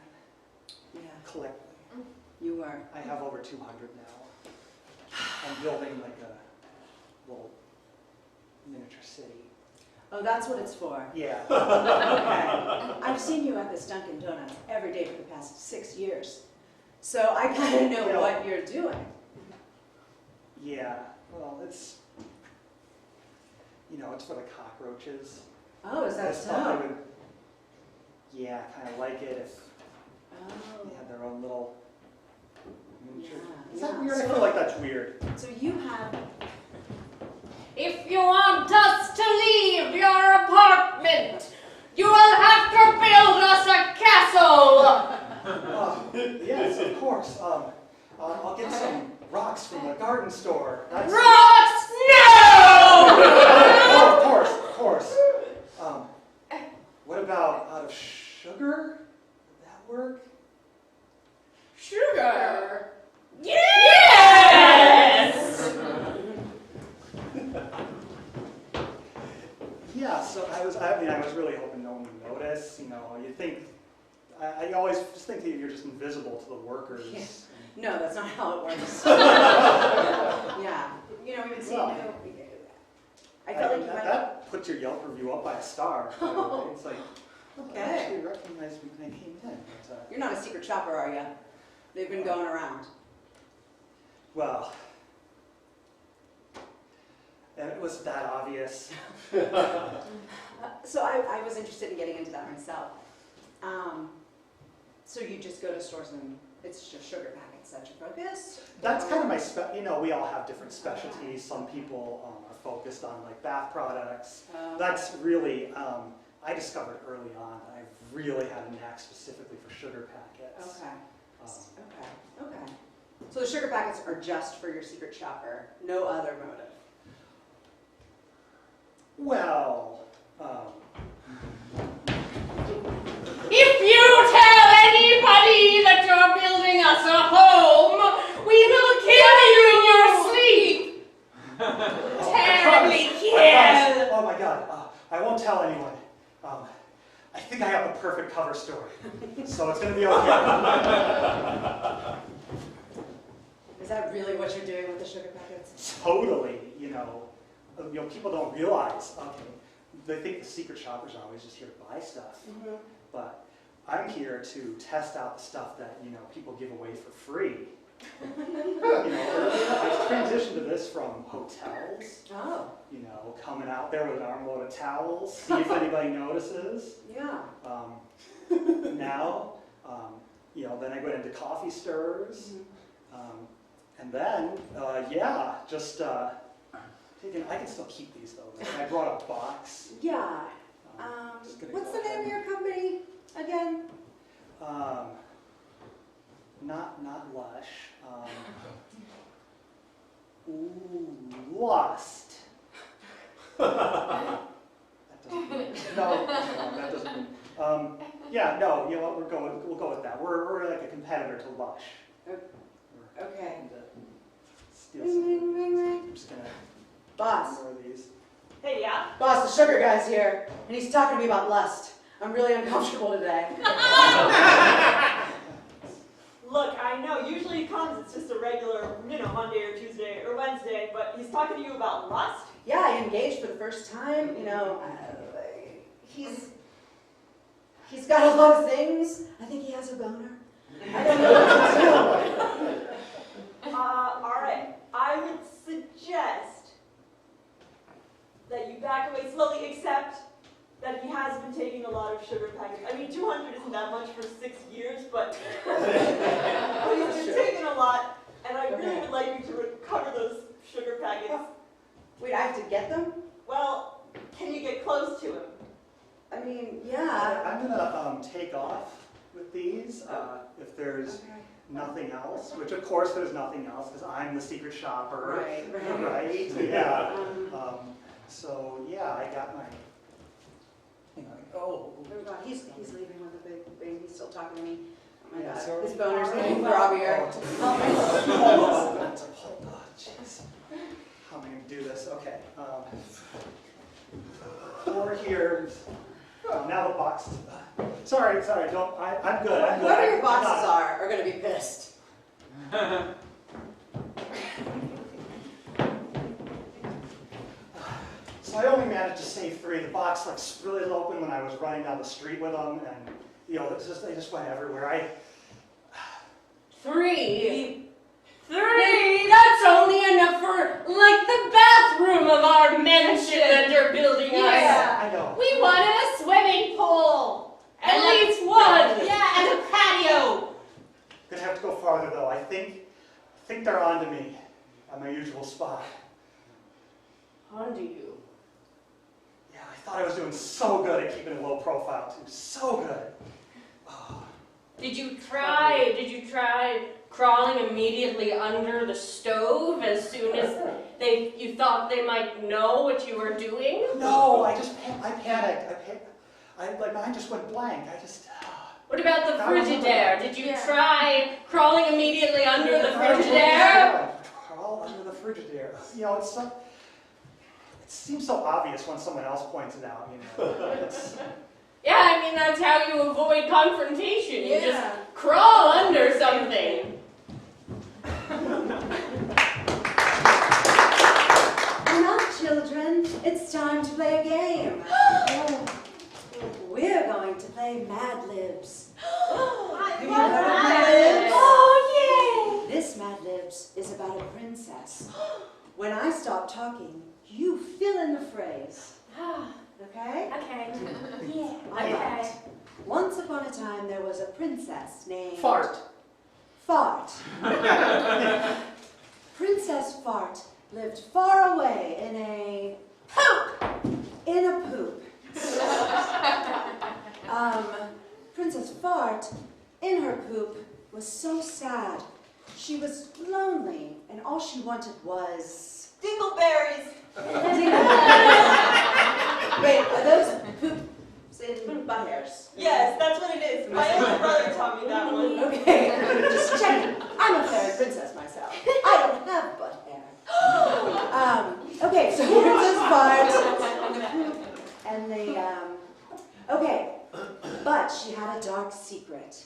Yeah, Collectively. you were. I have over 200 now. building like a little miniature city. Oh, that's what it's for. Yeah. Okay. I've seen you at this Dunkin' Donuts every day for the past 6 years. So I kind of know what you're doing. Yeah, well, it's, it's for the cockroaches. Oh, is that I so? thought I would, yeah, kind of like it if they had their own little miniature. Is that weird? I feel like that's weird. So you have... If you want us to leave your apartment, you will have to build us a castle! Yes, of course. I'll get some rocks from the garden store. Rocks? No! Oh, of course. What about out of sugar? Would that work? Sugar? Yes! Yeah, so I was really hoping no one would notice. You think, I always just think that you're just invisible to the workers. Yeah. No, that's not how it works. Yeah. We've been seeing you. I felt like you might... That puts your Yelp review up by a star. By the way. It's like, Okay. I actually recognized me when I came in. But, You're not a secret shopper, are you? They've been going around. Well, it was that obvious. So I was interested in getting into that myself. So you just go to stores and it's just sugar packets that's your focus? That's kind of my we all have different specialties. Some people are focused on like bath products. That's really, I discovered early on, I really had a knack specifically for sugar packets. Okay. Okay. So the sugar packets are just for your secret shopper, no other motive? Well, If you tell anybody that you're building us a home, we will kill you in your sleep! Terribly kill! Oh my God, I won't tell anyone. I think I have the perfect cover story, so it's going to be okay. Is that really what you're doing with the sugar packets? Totally, people don't realize, they think the secret shoppers are always just here to buy stuff. Mm-hmm. But I'm here to test out the stuff that, people give away for free. I transitioned to this from hotels. Oh. Coming out there with an armload of towels, see if anybody notices. Yeah. Now, then I went into coffee stirs. Mm-hmm. And then, just I can still keep these though. I brought a box. Yeah. What's the name of your company again? Not Lush. Lust. That doesn't mean, no, that doesn't mean. We'll go with that. We're like a competitor to Lush. Okay. Steal some. I'm just gonna. Boss. More of these. Hey, yeah? Boss, the sugar guy's here, and he's talking to me about lust. I'm really uncomfortable today. Look, I know, usually he comes, it's just a regular, Monday or Tuesday or Wednesday, but he's talking to you about lust? Yeah, I engaged for the first time, he's got a lot of things. I think he has a boner. I don't know what to do. Alright, I would suggest that you back away slowly, except that he has been taking a lot of sugar packets. I mean, 200 isn't that much for 6 years, but he's been taking a lot, and I really would like you to recover those sugar packets. Wait, I have to get them? Well, can you get close to him? I mean, yeah. I'm gonna take off with these if there's nothing else, which of course there's nothing else because I'm the secret shopper. Right? Yeah. So yeah, I got my. Oh God, he's leaving with a big thing. He's still talking to me. Oh my God, sorry. his boner's getting grubbier. Hold on, jeez. How am I going to do this? Okay. 4 here. Now the box. Sorry. Don't. I'm good. I'm good. Whoever your bosses are going to be pissed. So I only managed to save 3. The box like split open when I was running down the street with them, and they just went everywhere. 3? 3? That's only enough for, like, the bathroom of our mansion that you're building us. Yeah, I know. We wanted a swimming pool. At least one. Yeah, and a patio. Gonna have to go farther though. I think they're onto me at my usual spot. Onto you? Yeah, I thought I was doing so good at keeping a low profile too. So good. Oh. Did you try crawling immediately under the stove as soon as you thought they might know what you were doing? No, I panicked. My mind just went blank. What about the Frigidaire? Did you try crawling immediately under the Frigidaire? Crawl under the Frigidaire. You know, it seems so obvious when someone else points it out. You know. Yeah, I mean, that's how you avoid confrontation. You just crawl under something. Now, children, it's time to play a game. We're going to play Mad Libs. Have you heard of Mad Libs? Oh, yay! This Mad Libs is about a princess. When I stop talking, you fill in the phrase. Okay? Okay. Yeah. Okay. Once upon a time, there was a princess named... Fart. Princess Fart lived far away in a... poop. Princess Fart, in her poop, was so sad. She was lonely, and all she wanted was... Dingleberries. Wait, are those poops in butters? Yes, that's what it is. My older brother taught me that one. Okay, just checking. I'm a fairy princess myself. I don't have butt hair. Okay, so Princess Fart and the okay, but she had a dark secret.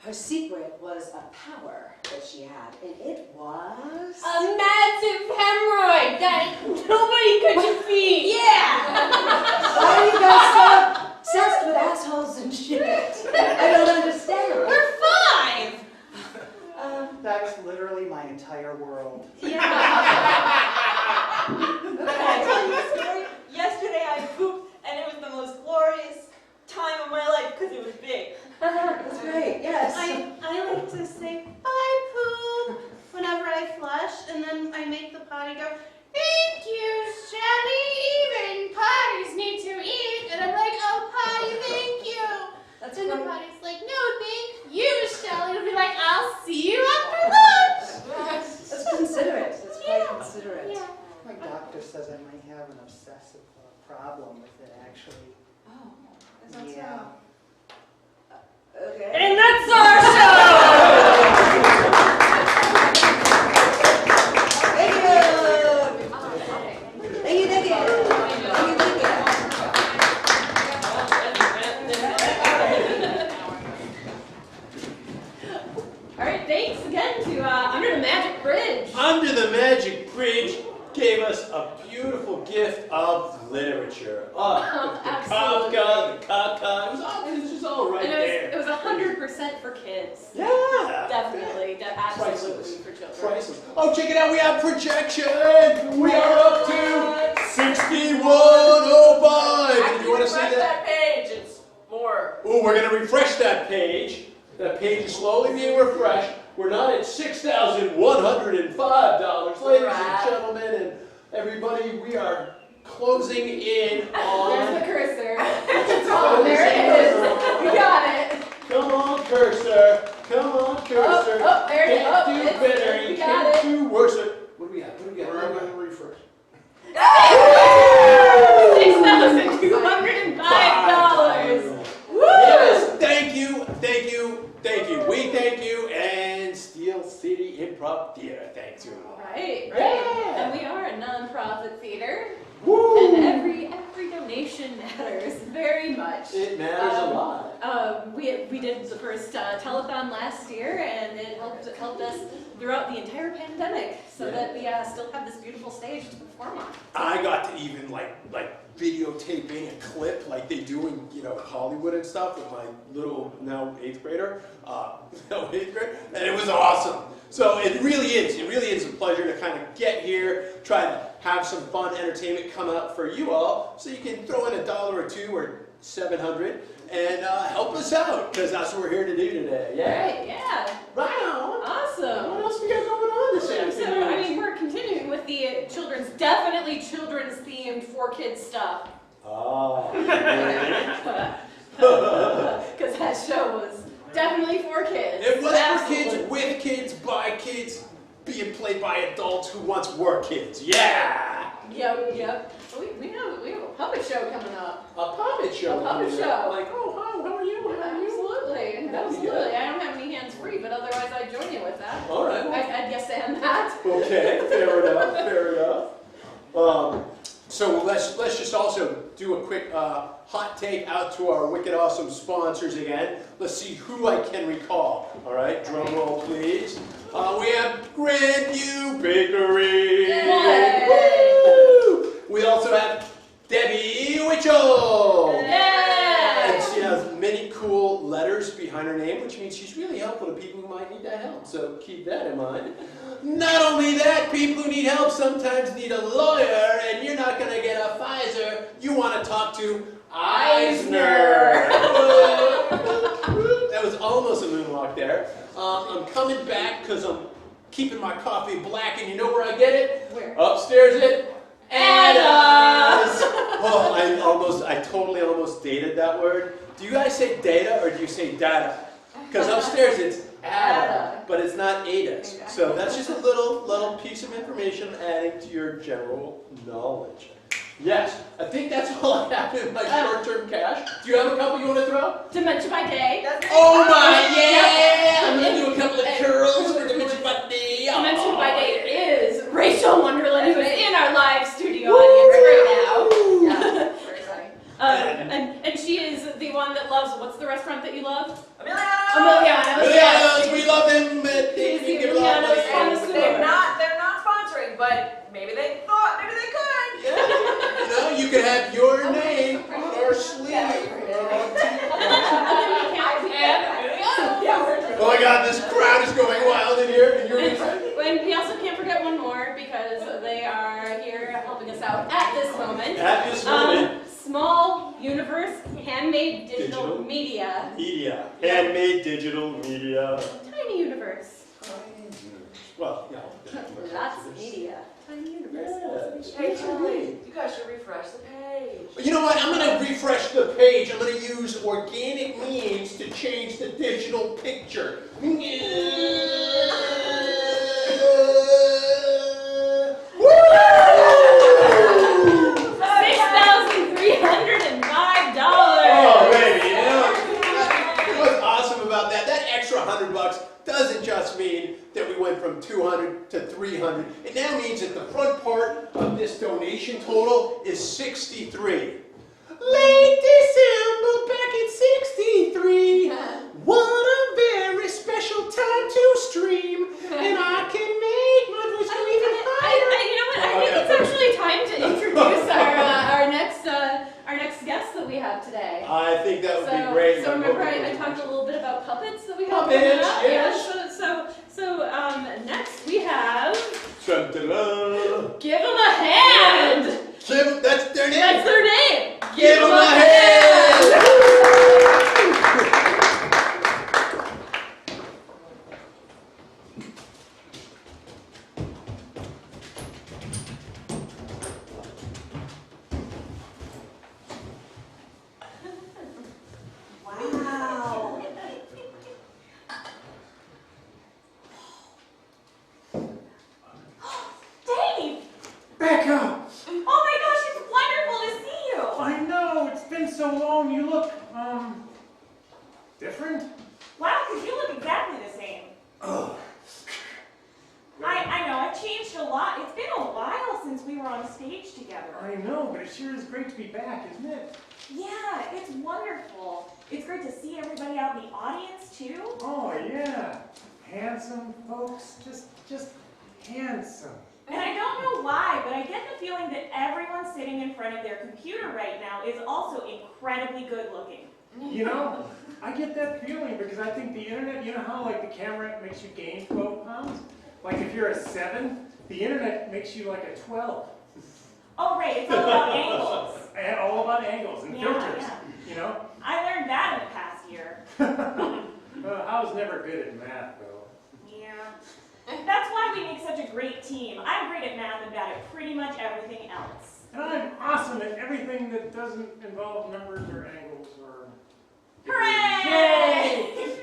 Her secret was a power that she had, and it was... A massive hemorrhoid that nobody could defeat! Yeah! Why are you guys so obsessed with assholes and shit? I don't understand. We're 5! That's literally my entire world. Yeah. Can I tell you a story? Yesterday I pooped, and it was the most glorious time of my life because it was big. That's great, yes. I like to say, bye, poop, whenever I flush, and then I make the potty go, thank you, Shelly, even potties need to eat. And I'm like, oh, potty, thank you. That's and the great. potty's like, no, thank you, Shelly. It'll be like, I'll see you after lunch. That's considerate. That's quite considerate. Yeah. My doctor says I might have an obsessive problem with it, actually. Oh, is that Yeah. so? Okay. And that's our show! Thank you. Thank you. All right, thanks again to Under the Magic Bridge. Under the Magic Bridge gave us a beautiful gift of literature. The Absolutely. Kafka, it was just all right And there. it was 100% for kids. Yeah. Definitely, absolutely Priceless. for children. Priceless. Oh, check it out, we have projection! We are up to 6105! Did you want to say Refresh that? that page, it's more. Oh, we're going to refresh that page. That page is slowly being refreshed. We're not at $6,105, ladies and gentlemen, and everybody. We are closing in on... There's the cursor. Oh, there it is. We got it. Come on, cursor. Come on, cursor. Oh, there it is. Can't do It's- better. we You got can't it. do worse. What do we got? We're going to refresh. $6,205. Yes, thank you. We thank you, and Steel City Improv Theater thanks you. Right. Yeah. And we are a non-profit theater. Woo. And every donation matters very much. It matters a lot. We We did the first telethon last year, and it helped us throughout the entire pandemic, so that we still have this beautiful stage to perform on. I got to even like videotaping a clip like they do in Hollywood and stuff with my little now 8th grader, and it was awesome. So it really is a pleasure to kind of get here, try to have some fun entertainment come out for you all, so you can throw in $1 or $2 or $700 and help us out, because that's what we're here to do today. Yeah. Right, yeah. Right on. Awesome. What else we got going on this afternoon? So, I mean, we're continuing with the definitely children's themed 4Kids stuff. Oh. Because that show was definitely for kids. It was Absolutely. for kids, with kids, by kids, being played by adults who once were kids. Yeah! Yep. We have a puppet show coming up. A puppet show? A puppet show. Like, oh, how are you? Absolutely. I don't have any hands free, but otherwise I'd join you with that. All right. I'd yes and that. Okay, fair enough. So let's just also do a quick hot take out to our wicked awesome sponsors again. Let's see who I can recall. All right, drum roll please. We have Grandview Bakery. Woo! We also have Debbie Witchell. And she has many cool letters behind her name, which means she's really helpful to people who might need that help. So keep that in mind. Not only that, people who need help sometimes need a lawyer, and you're not going to get a Pfizer. You want to talk to Eisner. That was almost a moonwalk there. I'm coming back because I'm keeping my coffee black, and you know where I get it? Where? Upstairs at Adda's. Oh, I totally almost dated that word. Do you guys say data or do you say data? Because upstairs it's Adda, but it's not Ada's. So that's just a little piece of information adding to your general knowledge. Yes, I think that's all I have in my short-term cash. Do you have a couple you want to throw? Dementia by Day. Oh my, yeah! I'm going to do a couple of curls for Dementia by Day. Dementia by Day is Rachel Wonderland, who is in our live studio audience right now. And she is the one that loves, what's the restaurant that you love? Emiliano's. Emiliano's, we love them. She's the Emiliano's connoisseur. They're not sponsoring, but maybe they could. You can have your name on our sleeve. Oh my God, this crowd is going wild in here. And we also can't forget one more because they are here helping us out at this moment. At this moment. Small Universe Handmade Digital Media. Handmade digital media. Tiny Universe. Well, yeah. Lots of media. Tiny Universe. Hey, Charlie, you guys should refresh the page. You know what? I'm going to refresh the page. I'm going to use organic means to change the digital picture. 6,305. Oh, baby, what's awesome about that? That extra $100 doesn't just mean that we went from 200 to 300. It now means that the front part of this donation total is 63. Late December back in 63. What a very special time to stream. And I can make my voice go even higher. You know what? I think it's actually time to introduce our next guest that we have today. I think that would be great. So remember I talked a little bit about puppets that we have Puppets, coming up? yes. So next we have Dun-dun-dun. Give 'em a hand. That's their name. That's their name. Give 'em a hand. Wow. Dave! Becca! Oh my gosh, it's wonderful to see you! I know, it's been so long. You look, different? Wow, because you look exactly the same. Ugh. I know, I've changed a lot. It's been a while since we were on stage together. I know, but it sure is great to be back, isn't it? Yeah, it's wonderful. It's great to see everybody out in the audience, too. Oh, yeah. Handsome folks, just handsome. And I don't know why, but I get the feeling that everyone sitting in front of their computer right now is also incredibly good looking. You know, I get that feeling because I think the internet, you know how like the camera makes you gain 12 pounds? Like if you're a 7, the internet makes you like a 12. Oh, right, it's all about angles. And all about angles and filters, you know? I learned that in the past year. I was never good at math, though. Yeah. That's why we make such a great team. I'm great at math and bad at pretty much everything else. And I'm awesome at everything that doesn't involve numbers or angles or... Hooray!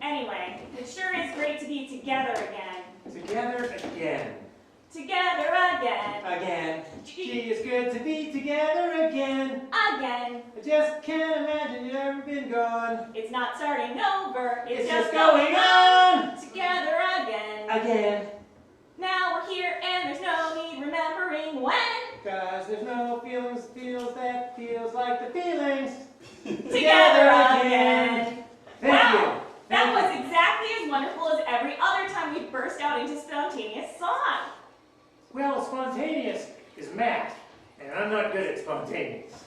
Anyway, it sure is great to be together again. Together again. Together again. Again. Gee, it's good to be together again. Again. I just can't imagine you've ever been gone. It's not starting over. It's just going on. Together again. Again. Now we're here and there's no need remembering when. Cause there's no feels that feels like the feelings. Together again. Thank you. That was exactly as wonderful as every other time we burst out into spontaneous song. Well, spontaneous is math, and I'm not good at spontaneous.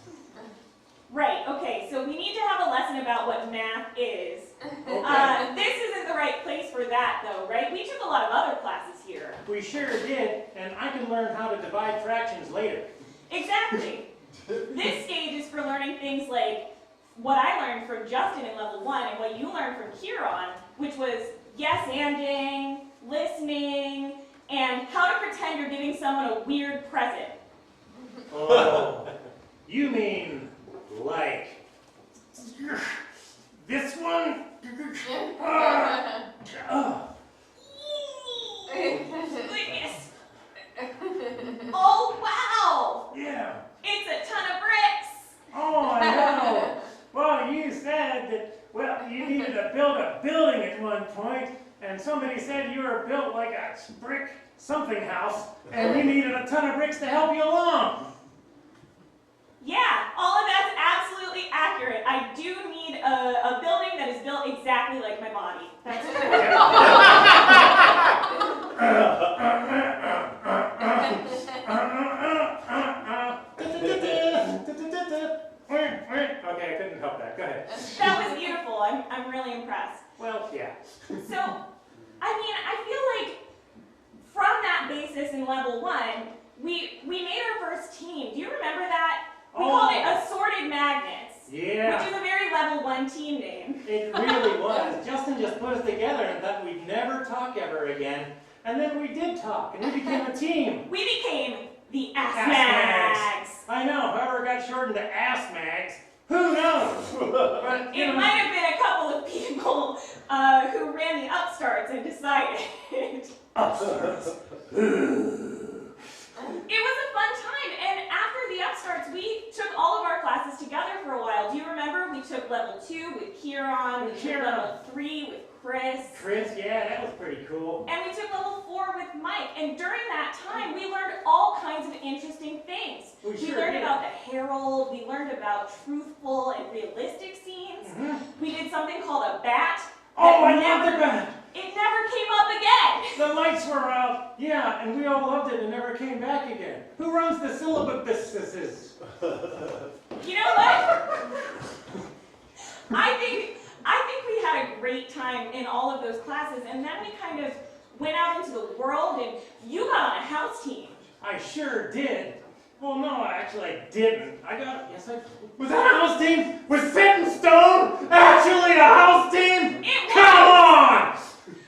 Right, okay, so we need to have a lesson about what math is. Okay. This isn't the right place for that, though, right? We took a lot of other classes here. We sure did, and I can learn how to divide fractions later. Exactly. This stage is for learning things like what I learned from Justin in level 1 and what you learned from Kieran, which was yes-anding, listening, and how to pretend you're giving someone a weird present. Oh, you mean like this one? Goodness. Oh, wow! Yeah. It's a ton of bricks! Oh, I know. Well, you said that, well, you needed to build a building at one point, and somebody said you were built like a brick something house, and you needed a ton of bricks to help you along. Yeah, all of that's absolutely accurate. I do need a building that is built exactly like my body. That's Okay, I couldn't help that. Go ahead. That was beautiful. I'm really impressed. Well, yeah. So, I mean, I feel like from that basis in level 1, we made our first team. Do you remember that? We called it Assorted Magnets. Yeah. Which is a very level 1 team name. It really was. Justin just put us together and thought we'd never talk ever again. And then we did talk, and we became a team. We became the Ass Mags. Mags. I know, however it got shortened to Ass Mags. Who knows? But, It might have been a couple of people who ran the upstarts and decided. Upstarts. It was a fun time, and after the upstarts, we took all of our classes together for a while. Do you remember? We took level 2 with Kieran, we took level 3 with Chris. Chris, yeah, that was pretty cool. And we took level 4 with Mike, and during that time, we learned all kinds of interesting things. We sure learned did. about the herald, we learned about truthful and realistic scenes. We did something called a bat. Oh, I love the bat! It never came up again. The lights were out, yeah, and we all loved it and never came back again. Who runs the syllabuses? You know what? I think we had a great time in all of those classes, and then we kind of went out into the world, and you got on a house team. I sure did. Well, no, actually I didn't. Was that a house team? Was Set in Stone actually a house team? It was. Come on!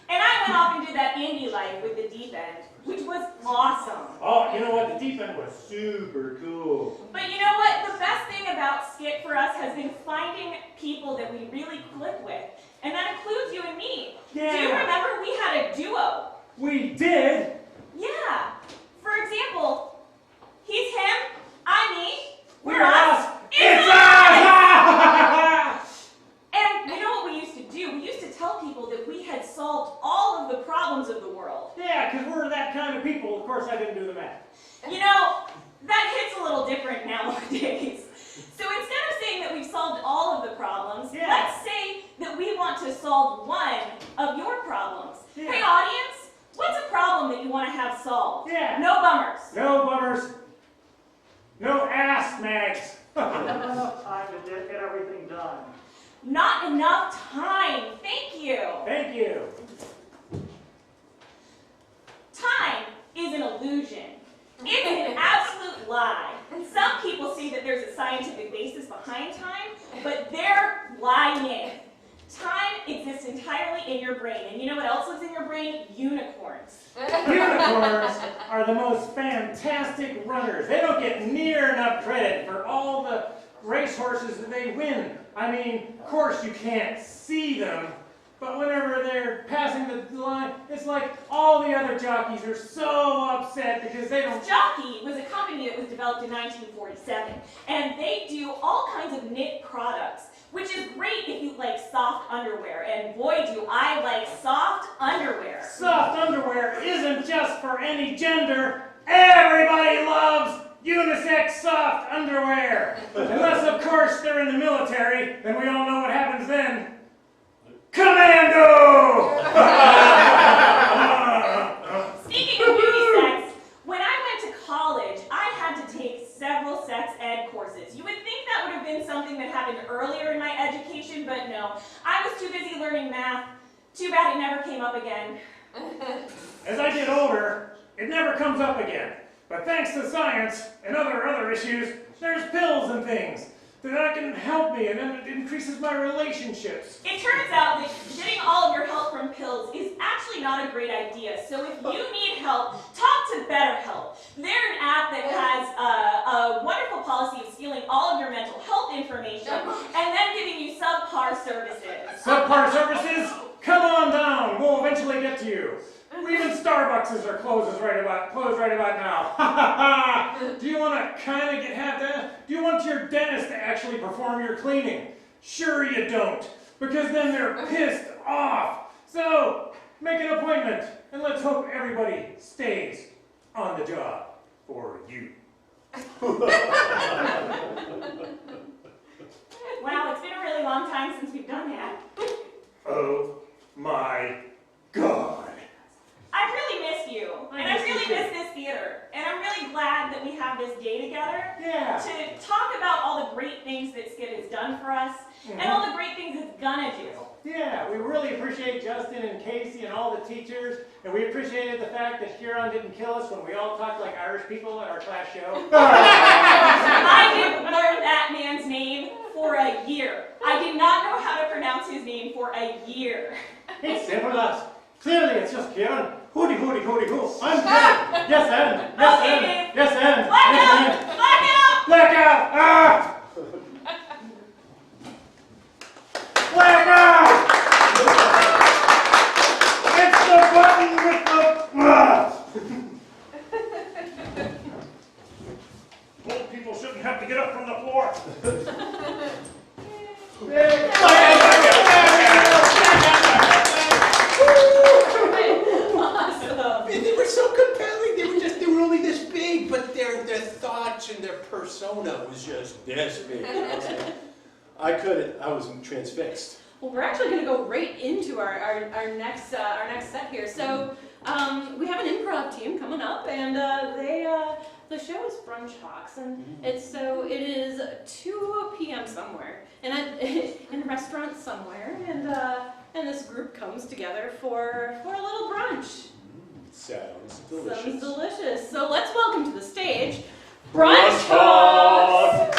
And I went off and did that indie life with the Deep End, which was awesome. Oh, you know what? The Deep End was super cool. But you know what? The best thing about SCIT for us has been finding people that we really click with. And that includes you and me. Yeah. Do you remember we had a duo? We did? Yeah. For example, he's him, I'm me, We're us. It's us! And you know what we used to do? We used to tell people that we had solved all of the problems of the world. Yeah, because we're that kind of people. Of course, I didn't do the math. You know, that hits a little different nowadays. So instead of saying that we've solved all of the problems. Yeah. Let's say that we want to solve one of your problems. Yeah. Hey, audience, what's a problem that you want to have solved? Yeah. No bummers. No bummers. No ass mags. Not enough time to get everything done. Not enough time. Thank you. Thank you. Time is an illusion. It's an absolute lie. Some people say that there's a scientific basis behind time, but they're lying. Time exists entirely in your brain. And you know what else lives in your brain? Unicorns. Unicorns are the most fantastic runners. They don't get near enough credit for all the racehorses that they win. I mean, of course you can't see them, but whenever they're passing the line, it's like all the other jockeys are so upset because they don't... Jockey was a company that was developed in 1947, and they do all kinds of knit products, which is great if you like soft underwear, and boy do I like soft underwear. Soft underwear isn't just for any gender. Everybody loves unisex soft underwear. Unless, of course, they're in the military, then we all know what happens then. Commando! Speaking of unisex, when I went to college, I had to take several sex ed courses. You would think that would have been something that happened earlier in my education, but no. I was too busy learning math. Too bad it never came up again. As I get older, it never comes up again. But thanks to science and other issues, there's pills and things that can help me, and it increases my relationships. It turns out that getting all of your help from pills is actually not a great idea. So if you need help, talk to BetterHelp. They're an app that has a wonderful policy of stealing all of your mental health information and then giving you subpar services. Subpar services? Come on down. We'll eventually get to you. Even Starbucks are closed right about now. Do you want to kind of have that? Do you want your dentist to actually perform your cleaning? Sure you don't, because then they're pissed off. So make an appointment, and let's hope everybody stays on the job for you. Wow, it's been a really long time since we've done that. Oh my God. I really miss you, and I really miss this theater, and I'm really glad that we have this day together to talk about all the great things that SCIT has done for us, and all the great things it's gonna do. Yeah, we really appreciate Justin and Casey and all the teachers, and we appreciated the fact that Huron didn't kill us when we all talked like Irish people at our class show. I didn't learn that man's name for a year. I did not know how to pronounce his name for a year. It's simple, lads. Clearly, it's just Kieran. Hooty, hooty, hooty, hoo. I'm dead. Yes, and. Yes, and. Yes, and. Blackout! Blackout! Blackout! Ah! Blackout! It's the button with the. Old people shouldn't have to get up from the floor. They were so compelling. They were only this big, but their thoughts and their persona was just this big. I was transfixed. Well, we're actually going to go right into our next set here. So we have an improv team coming up, and the show is Brunch Talks, and it is 2 p.m. somewhere, and in a restaurant somewhere, and this group comes together for a little brunch. Sounds delicious. Sounds delicious. So let's welcome to the stage, Brunch Talks.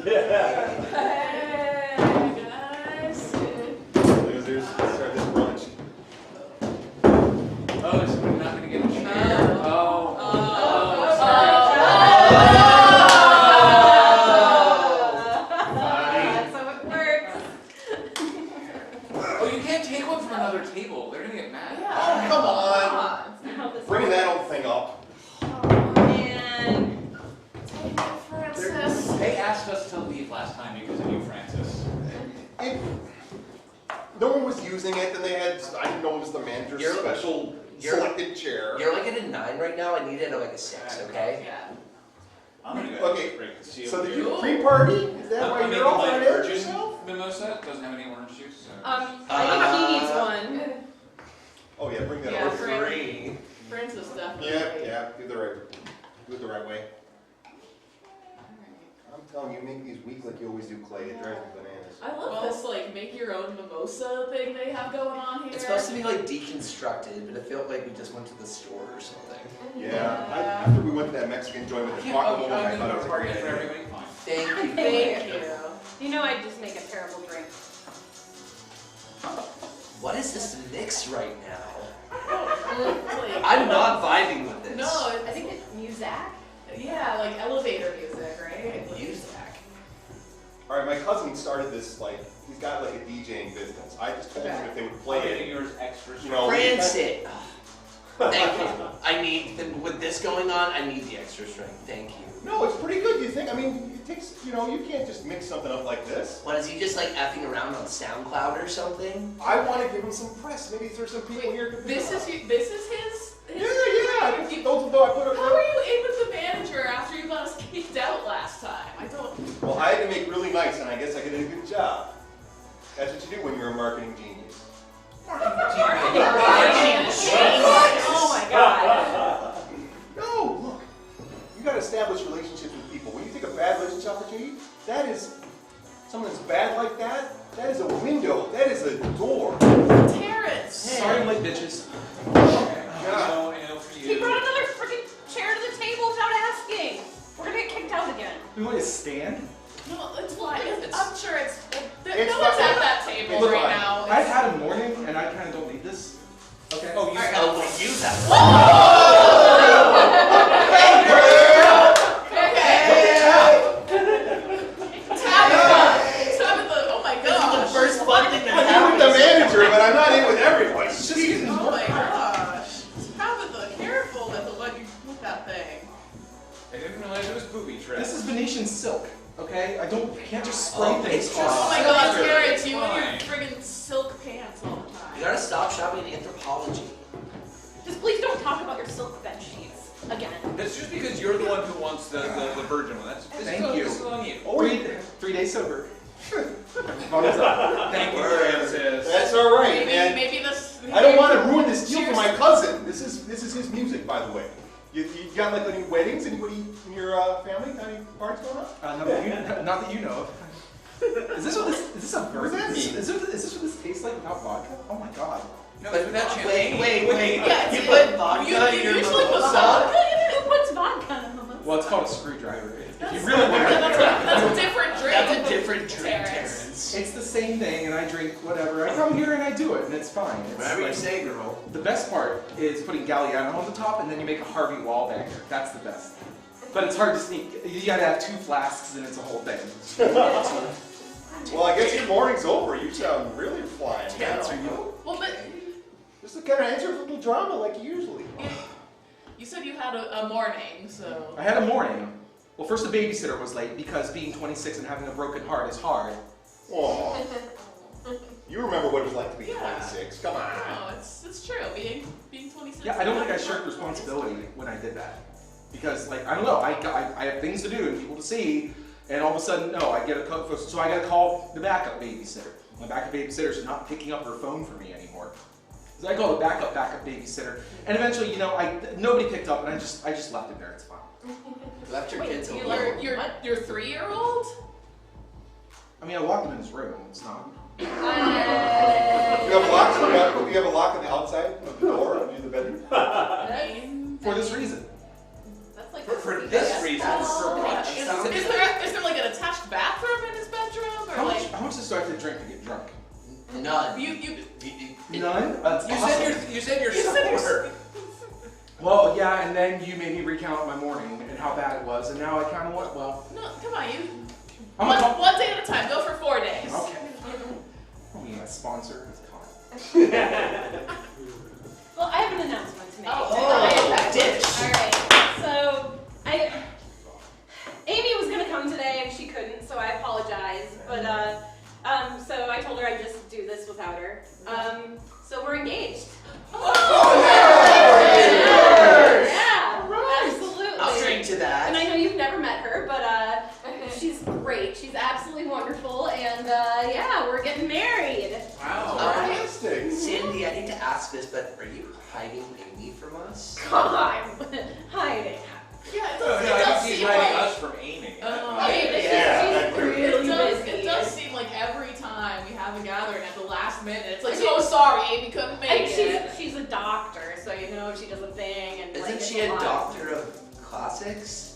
Yeah. Hey guys. Losers, start this brunch. Oh, so we're not going to get a chair? That's how it works. Oh, you can't take one from another table. They're going to get mad. Oh, come on. Bringing that old thing up. Man. They asked us to leave last time because of you, Francis. no one was using it, and they had, I didn't know it was the manager's special selected chair. You're like at a 9 right now. I need it at like a 6, okay? Yeah. I'm gonna go Okay, break the seal. so did here. you pre-party? Is that why I'm you're all making on my it virgin yourself? mimosa. Doesn't have any orange juice. So. I think he needs one. Oh yeah, bring that Yeah, over. Three. Francis definitely. Yeah, do it the right way. I'm telling you, make these weak like you always do, Clay. It drives me bananas. I love this like make your own mimosa thing they have going on here. It's supposed to be like deconstructed, but it felt like we just went to the store or something. Yeah, after we went to that Mexican joint with the guacamole, I thought it was a great for idea. everybody. Fine. Thank you. Thank you. You know I just make a terrible drink. What is this mix right now? Like, I'm not vibing with this. No, I think it's music. yeah, like elevator music, right? Music. All right, my cousin started this, like, he's got like a DJing business. I just told him if they would play it. Yours extra. You know, Rancid. Thank you. I need, with this going on, I need the extra strength. Thank you. No, it's pretty good. You think? I mean, it takes. You know, you can't just mix something up like this. What, is he just like effing around on SoundCloud or something? I want to give him some press. Maybe there's some people here. Who This is his. Yeah. I put How are you in with the manager after you got us kicked out last time? I don't. Well, I had to make really nice, and I guess I did a good job. That's what you do when you're a marketing genius. Oh my god. No, look. You got to establish relationships with people. When you take a bad relationship opportunity, that is someone that's bad like that. That is a window. That is a door. Terrence. Sorry I'm late, bitches. God. He brought another freaking chair to the table without asking. We're gonna get kicked out again. We want to stand? No, it's fine. I'm sure it's. No It's one's fine. at that table Look, right now. I've had a morning and I kind of don't need this. Okay. Oh, you use that. Tabitha, oh my gosh. First fun thing I'm in with the manager, but I'm not in with everyone. Oh my gosh. Tabitha, careful with that thing. I didn't realize it was booby trap. This is Venetian silk, okay? I can't just spray things. Oh my god, Terrence, you and your friggin' silk pants all the time. You gotta stop shopping in anthropology. Just please don't talk about your silk bed sheets again. That's just because you're the one who wants the virgin one. Thank you. This is on you. 3 days sober. Thank you, Francis. That's all right, man. Maybe this. I don't want to ruin this deal for my cousin. This is his music, by the way. You got like any weddings? Anybody in your family? Got any parties going on? Not that you know of. Is this a What does that mean? Is this what this tastes like without vodka? Oh my god. No, it's without champagne. Wait. Yeah, You put vodka in your usually put mimosa? vodka in it. Who puts vodka in the mimosa? Well, it's called a screwdriver. If you really want to. That's a different drink. That's a different drink, Terrence. Terrence. It's the same thing, and I drink whatever. I come here and I do it, and it's fine. It's Whatever you like- say, girl. The best part is putting Galliano on the top, and then you make a Harvey Wallbanger. That's the best. But it's hard to sneak. You gotta have 2 flasks, and it's a whole thing. Well, I guess your morning's over. You sound really flying now. Well, but Just the kind of answer a little drama like you usually. you said you had a morning, so. I had a morning. Well, first the babysitter was late because being 26 and having a broken heart is hard. Aw. You remember what it was like to be 26. Come on. No, it's true. Being 26. Yeah, I don't think I shirked responsibility when I did that. Because, like, I don't know, I have things to do and people to see, and all of a sudden, no, I get a call, so I gotta call the backup babysitter. My backup babysitter's not picking up her phone for me anymore. So I call the backup babysitter, and eventually, you know, nobody picked up, and I just left it there. It's fine. Left your kids alone. Your 3-year-old? I mean, I locked him in his room. It's not. You have a lock. You have a lock on the outside of the door near the bedroom. For this reason. That's like For this reason. Is there like an attached bathroom in his bedroom, or How like? much does it start to drink to get drunk? None. None? That's awesome. You said you're sober. Well, yeah, and then you made me recount my morning and how bad it was, and now I kind of want, well. No, come on, you. I'm One day at a time. Go for 4 days. Okay. I mean, my sponsor is con. Well, I have an announcement to make. Oh, Alright, so Amy was gonna come today and she couldn't, so I apologize. But so I told her I'd just do this with without her. So we're engaged. Yeah, absolutely. I'll drink to that. And I know you've never met her, but she's great. She's absolutely wonderful, and yeah, we're getting married. Wow. Fantastic. Cindy, I hate to ask this, but are you hiding Amy from us? God, hiding. Yeah, it No, does, I it think does she's seem hiding like... us from Amy. She's really busy. It does seem like every time we have a gathering at the last minute, it's like, oh, sorry, Amy couldn't make it. She's a doctor, so you know she does a thing. And Isn't she a doctor of classics?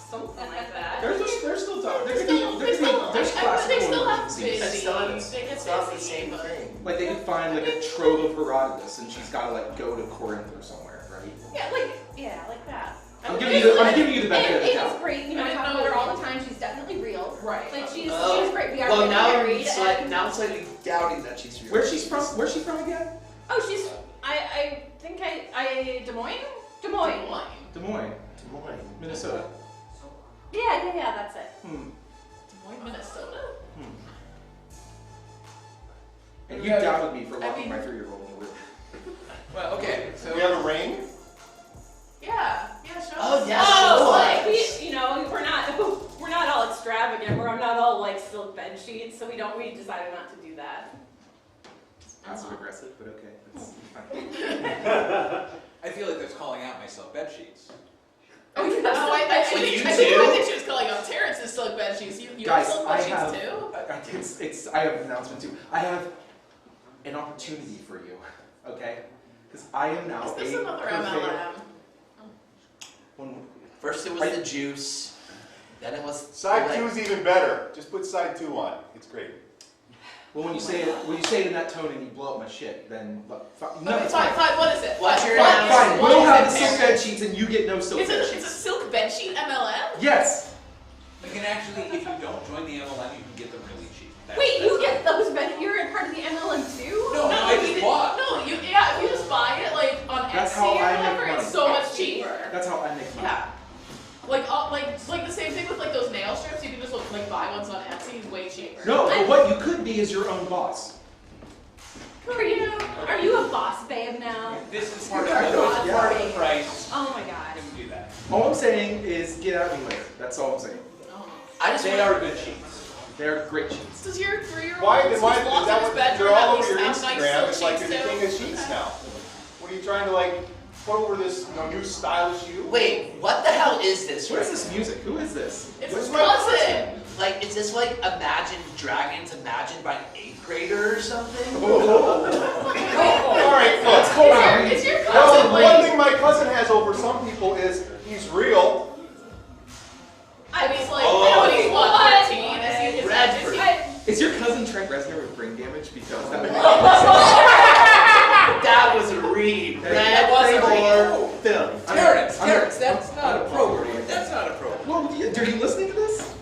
Something like that. They're still doctors. There's classical They still have emergencies. busy. They get It's not the busy, same but- thing. Like they could find like a trove of Herodotus, and she's got to like go to Corinth or somewhere, right? Yeah, like that. I'm giving you the benefit of the Amy's doubt. great. You know, I talk about her all the time. She's definitely real. Right. Like she's Oh. great. We are Well, getting now married. I'm slightly doubting that she's real. Where's she from? Where's she from again? Oh, she's. I think Des Moines. Des Moines. Des Moines, Minnesota. Yeah, that's it. Des Moines, Minnesota? And you doubted me for locking my 3-year-old in the room. Well, okay, so... We have a ring? Yeah, show Oh, us. yeah, Oh, sure. like we're not all extravagant. We're not all like silk bed sheets. So we decided not to do that. Passive aggressive, but okay. That's fine. I feel like that's calling out myself. Bed sheets. Oh, yeah. I think she was calling out Terrence's silk bed sheets. You Guys, have silk I bed sheets have, too? I have an announcement too. I have an opportunity for you, okay? Because I am now Is this a another purveyor- MLM? First it was the juice, then it was Side 2 is even better. Just put side 2 on. It's great. Well, when you say it in that tone and you blow up my shit, then no, Okay, it's fine. What is it? What's your Fine, Fine, what we'll is have it, the silk Terrence? bed sheets and you get no silk bed It's a sheets. silk bed sheet MLM? Yes. You can actually, if you don't join the MLM, you can get them really cheap. Wait, you get those bed? You're a part of the MLM too? No, I just bought. No, if you just buy it like on That's Etsy how or I make whatever, money. it's so much cheaper. That's how I make money. Yeah. Like the same thing with like those nail strips. You can just like buy ones on Etsy, way cheaper. No, but what you could be is your own boss. Are you a boss babe now? This is You're part a boss of the babe. price. Oh my god. You can do that. All I'm saying is get at me later. That's all I'm saying. They are good sheets. They're great sheets. Does your 3-year-old Why who's is locked that in his what bedroom they're all at over least your have nice Instagram? silk It's like sheets you're the too? king of sheets now. What are you trying to like put over this new stylish you? Wait, what the hell is this? What is this music? Who is this? It's Where's his my cousin. Like, is this like Imagine Dragons imagined by an 8th grader or something? All right, look. Is your Well, cousin one like? thing my cousin has over some people is he's real. I mean, like, Oh, when he's what, 13? Is Bradford. he? Is your cousin Trent Reznor with brain damage? Because that would make That was a read. That was a Red or film. Terrence, that's not appropriate. That's not appropriate. Well, are you listening to this?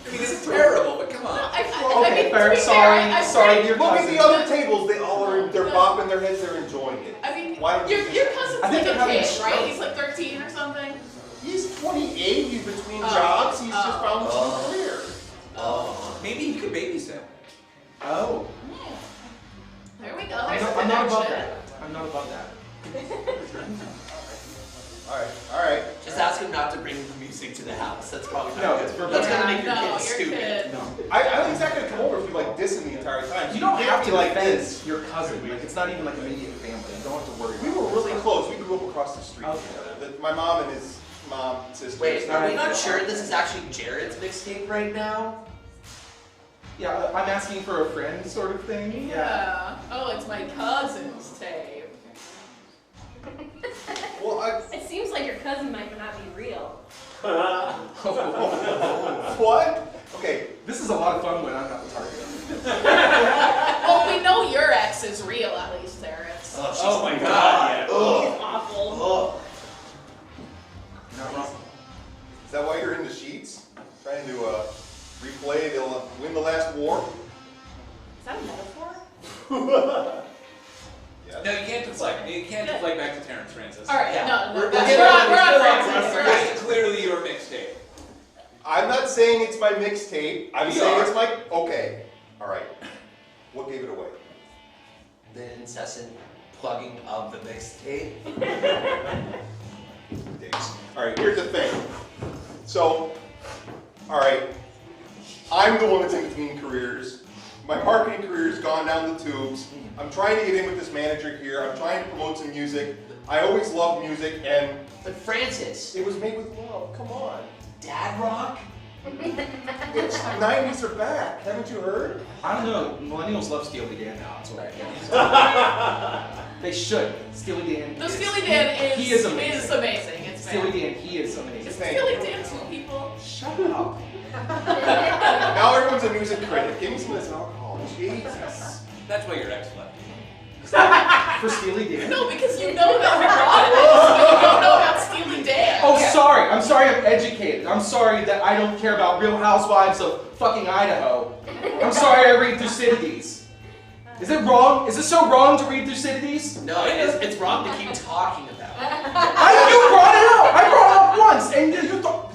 I mean, it's terrible, but come on. Okay, fair. to be fair, Sorry, your Look at cousin. the other tables. They all are. They're bopping their heads. They're enjoying it. I mean, Why don't your you cousin's I think like a they're having a kid, stroke. right? He's like 13 or something. He's 28. He's between jobs. He's just found his new career. Oh. Maybe you could babysit. Oh. There we go. I'm There's not, a I'm not above connection. that. I'm not above that. All right. Just ask him not to bring the music to the house. That's probably No, not it's good. for That's fun. gonna make your No, kid your stupid. kid. No. I think he's not gonna come over if you like dissing the entire time. You don't can't have be to like defend this. your cousin. Like it's not even like immediate family. You don't have to worry. We about were it. really close. We grew up across the street Okay. together. My mom and his mom, sister. Wait, are we not sure this is actually Jared's mixtape right now? Yeah, I'm asking for a friend sort of thing. Yeah. Oh, it's my cousin's tape. Well, It seems like your cousin might not be real. what? Okay. This is a lot of fun when I'm not the target. Well, we know your ex is real, at least, Terrence. Oh my god, yeah. Ugh. Awful. Ugh. Not wrong. Is that why you're in the sheets? Trying to replay the win the last war? Is that a metaphor? No, you can't deflect. You can't deflect back to Terrence Francis. All right, Yeah. no, We're we're on Francis. We're This is clearly your mixtape. I'm not saying it's my mixtape. I'm We saying are. it's my. Okay. All right. What gave it away? The incessant plugging of the mixtape. All right, here's the thing. So, all right, I'm the one that's in between careers. My marketing career's gone down the tubes. I'm trying to get in with this manager here. I'm trying to promote some music. I always loved music, and but Francis, it was made with love. Come on, dad rock. It's 90s are back. Haven't you heard? I don't know. Millennials love Steely Dan now. That's what I hear. They should. Steely Dan. The Steely Dan He is amazing. Is amazing. It's Steely fair. Dan. He is amazing. It's Steely Dan too, people. Shut up. Now everyone's a music critic. Give me some of this alcohol. Jesus. That's why your ex left. For Steely Dan. No, because you know that regardless. You don't know about Steely Dan. Oh, sorry. I'm sorry I'm educated. I'm sorry that I don't care about Real Housewives of fucking Idaho. I'm sorry I read Thucydides. Is it wrong? Is it so wrong to read Thucydides? No, it's wrong to keep talking about it. You brought it up. I brought it up once, and you thought.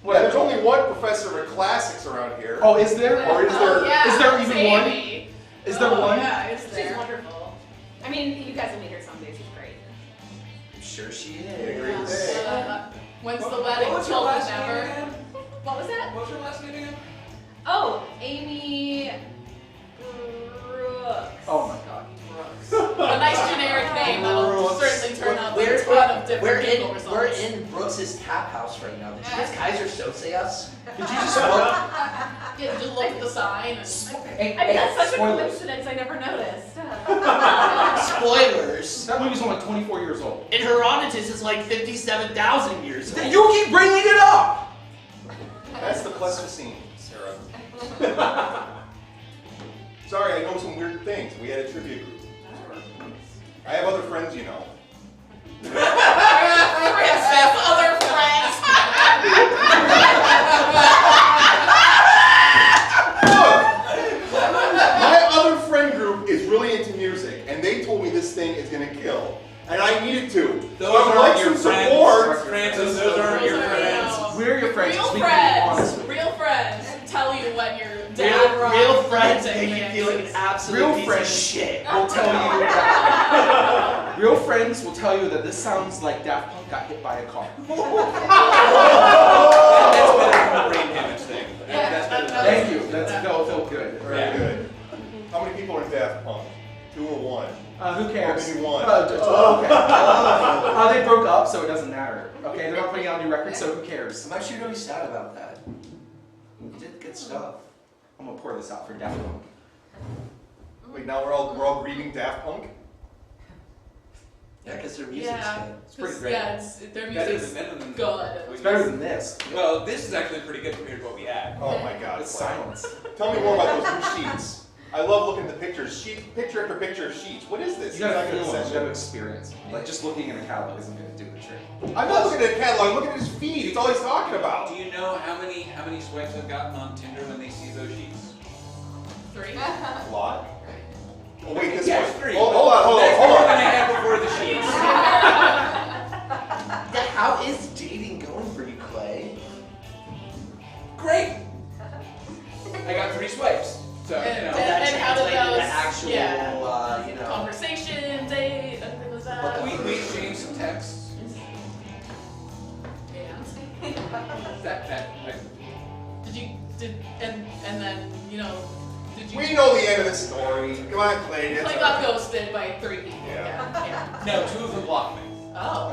Well, there's only one professor of classics around here. Oh, is there? Or is there? Is there even it's one? Amy. Is there one? Yeah, it's there. She's wonderful. I mean, you guys will meet her someday. She's great. I'm sure she Yeah. is. When's the wedding? What was your last Never. name again? What was that? What was your last name again? Oh, Amy Brooks. Oh my God. A nice generic name that'll certainly turn out a ton of different people results. We're in Brooks's tap house right now. Did you guys Kaiser Sose us? Did you just Yeah, just look at the sign. I mean, that's such a coincidence. I never noticed. Spoilers. That movie's only 24 years old. And Herodotus is like 57,000 years old. You keep bringing it up! That's the Pleistocene, Sarah. Sorry, I know some weird things. We had a trivia group. I have other friends, you know. Other friends. My other friend group is really into music, and they told me this thing is gonna kill, and I needed to. Those I would aren't like your some friends, support. Francis. Those aren't your friends. We're your friends. Real We can be honest. Real friends tell you when you're down Real wrong. friends make you feel like an absolute Real piece friends of shit. will tell you that. Real friends will tell you that this sounds like Daft Punk got hit by a car. That's better than the brain damage thing. That's better than Thank you. That felt good. Very good. How many people are in Daft Punk? 2 or 1? Who cares? Maybe 1. Okay. They broke up, so it doesn't matter. Okay, they're not putting out new records, so who cares? I'm actually really sad about that. You did good stuff. I'm gonna pour this out for Daft Punk. Wait, now we're all grieving Daft Punk? Yeah, because their music's good. It's pretty great. Yeah, their music's good. It's better than this. Well, this is actually pretty good compared to what we had. Oh my God. It's silence. Tell me more about those new sheets. I love looking at the pictures. Picture after picture of sheets. What is this? You gotta You're not feel gonna it. send You gotta it. experience it. Like just looking in a catalog isn't gonna do the trick. I'm not looking at a catalog. I'm looking at his feed. It's all he's talking about. Do you know how many swipes I've gotten on Tinder when they see those sheets? 3. A lot. Oh wait, this Yes, one. 3. Hold on. That's more than I had before the sheets. How is dating going for you, Clay? Great. I got 3 swipes. So, you know. And how did those? Actual, you know. Conversation, date, and things like that. We exchanged some texts. And then, you know, did you? We know the end of the story. Come on, Clay. Clay got ghosted by 3 people. Yeah. No, 2 of them blocked me. Oh.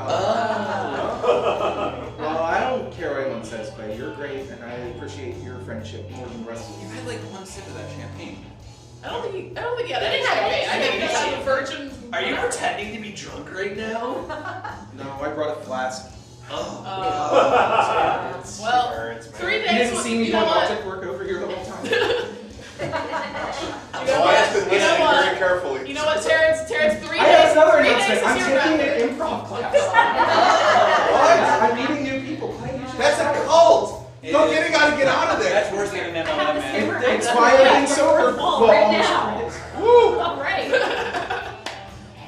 Well, I don't care what anyone says, Clay. You're great, and I appreciate your friendship more than the rest of You you. had like 1 sip of that champagne. I don't think you had any champagne. I think you had a virgin. Are you pretending to be drunk right now? No, I brought a flask. Oh. Well, 3 days. You didn't see me you doing know what? object work over here the whole time. You know Oh, I've been what? You know listening what? very carefully. You know what, Terrence? 3 days. I have another 3 days announcement. is I'm your taking record. an improv class. I'm meeting new people. Clay, you should That's try a it. cult. Don't get it. Gotta get out of there. That's worse than an MLM man. It's why everything's so perfect. Well, Right almost now. 3 days. Woo! All right.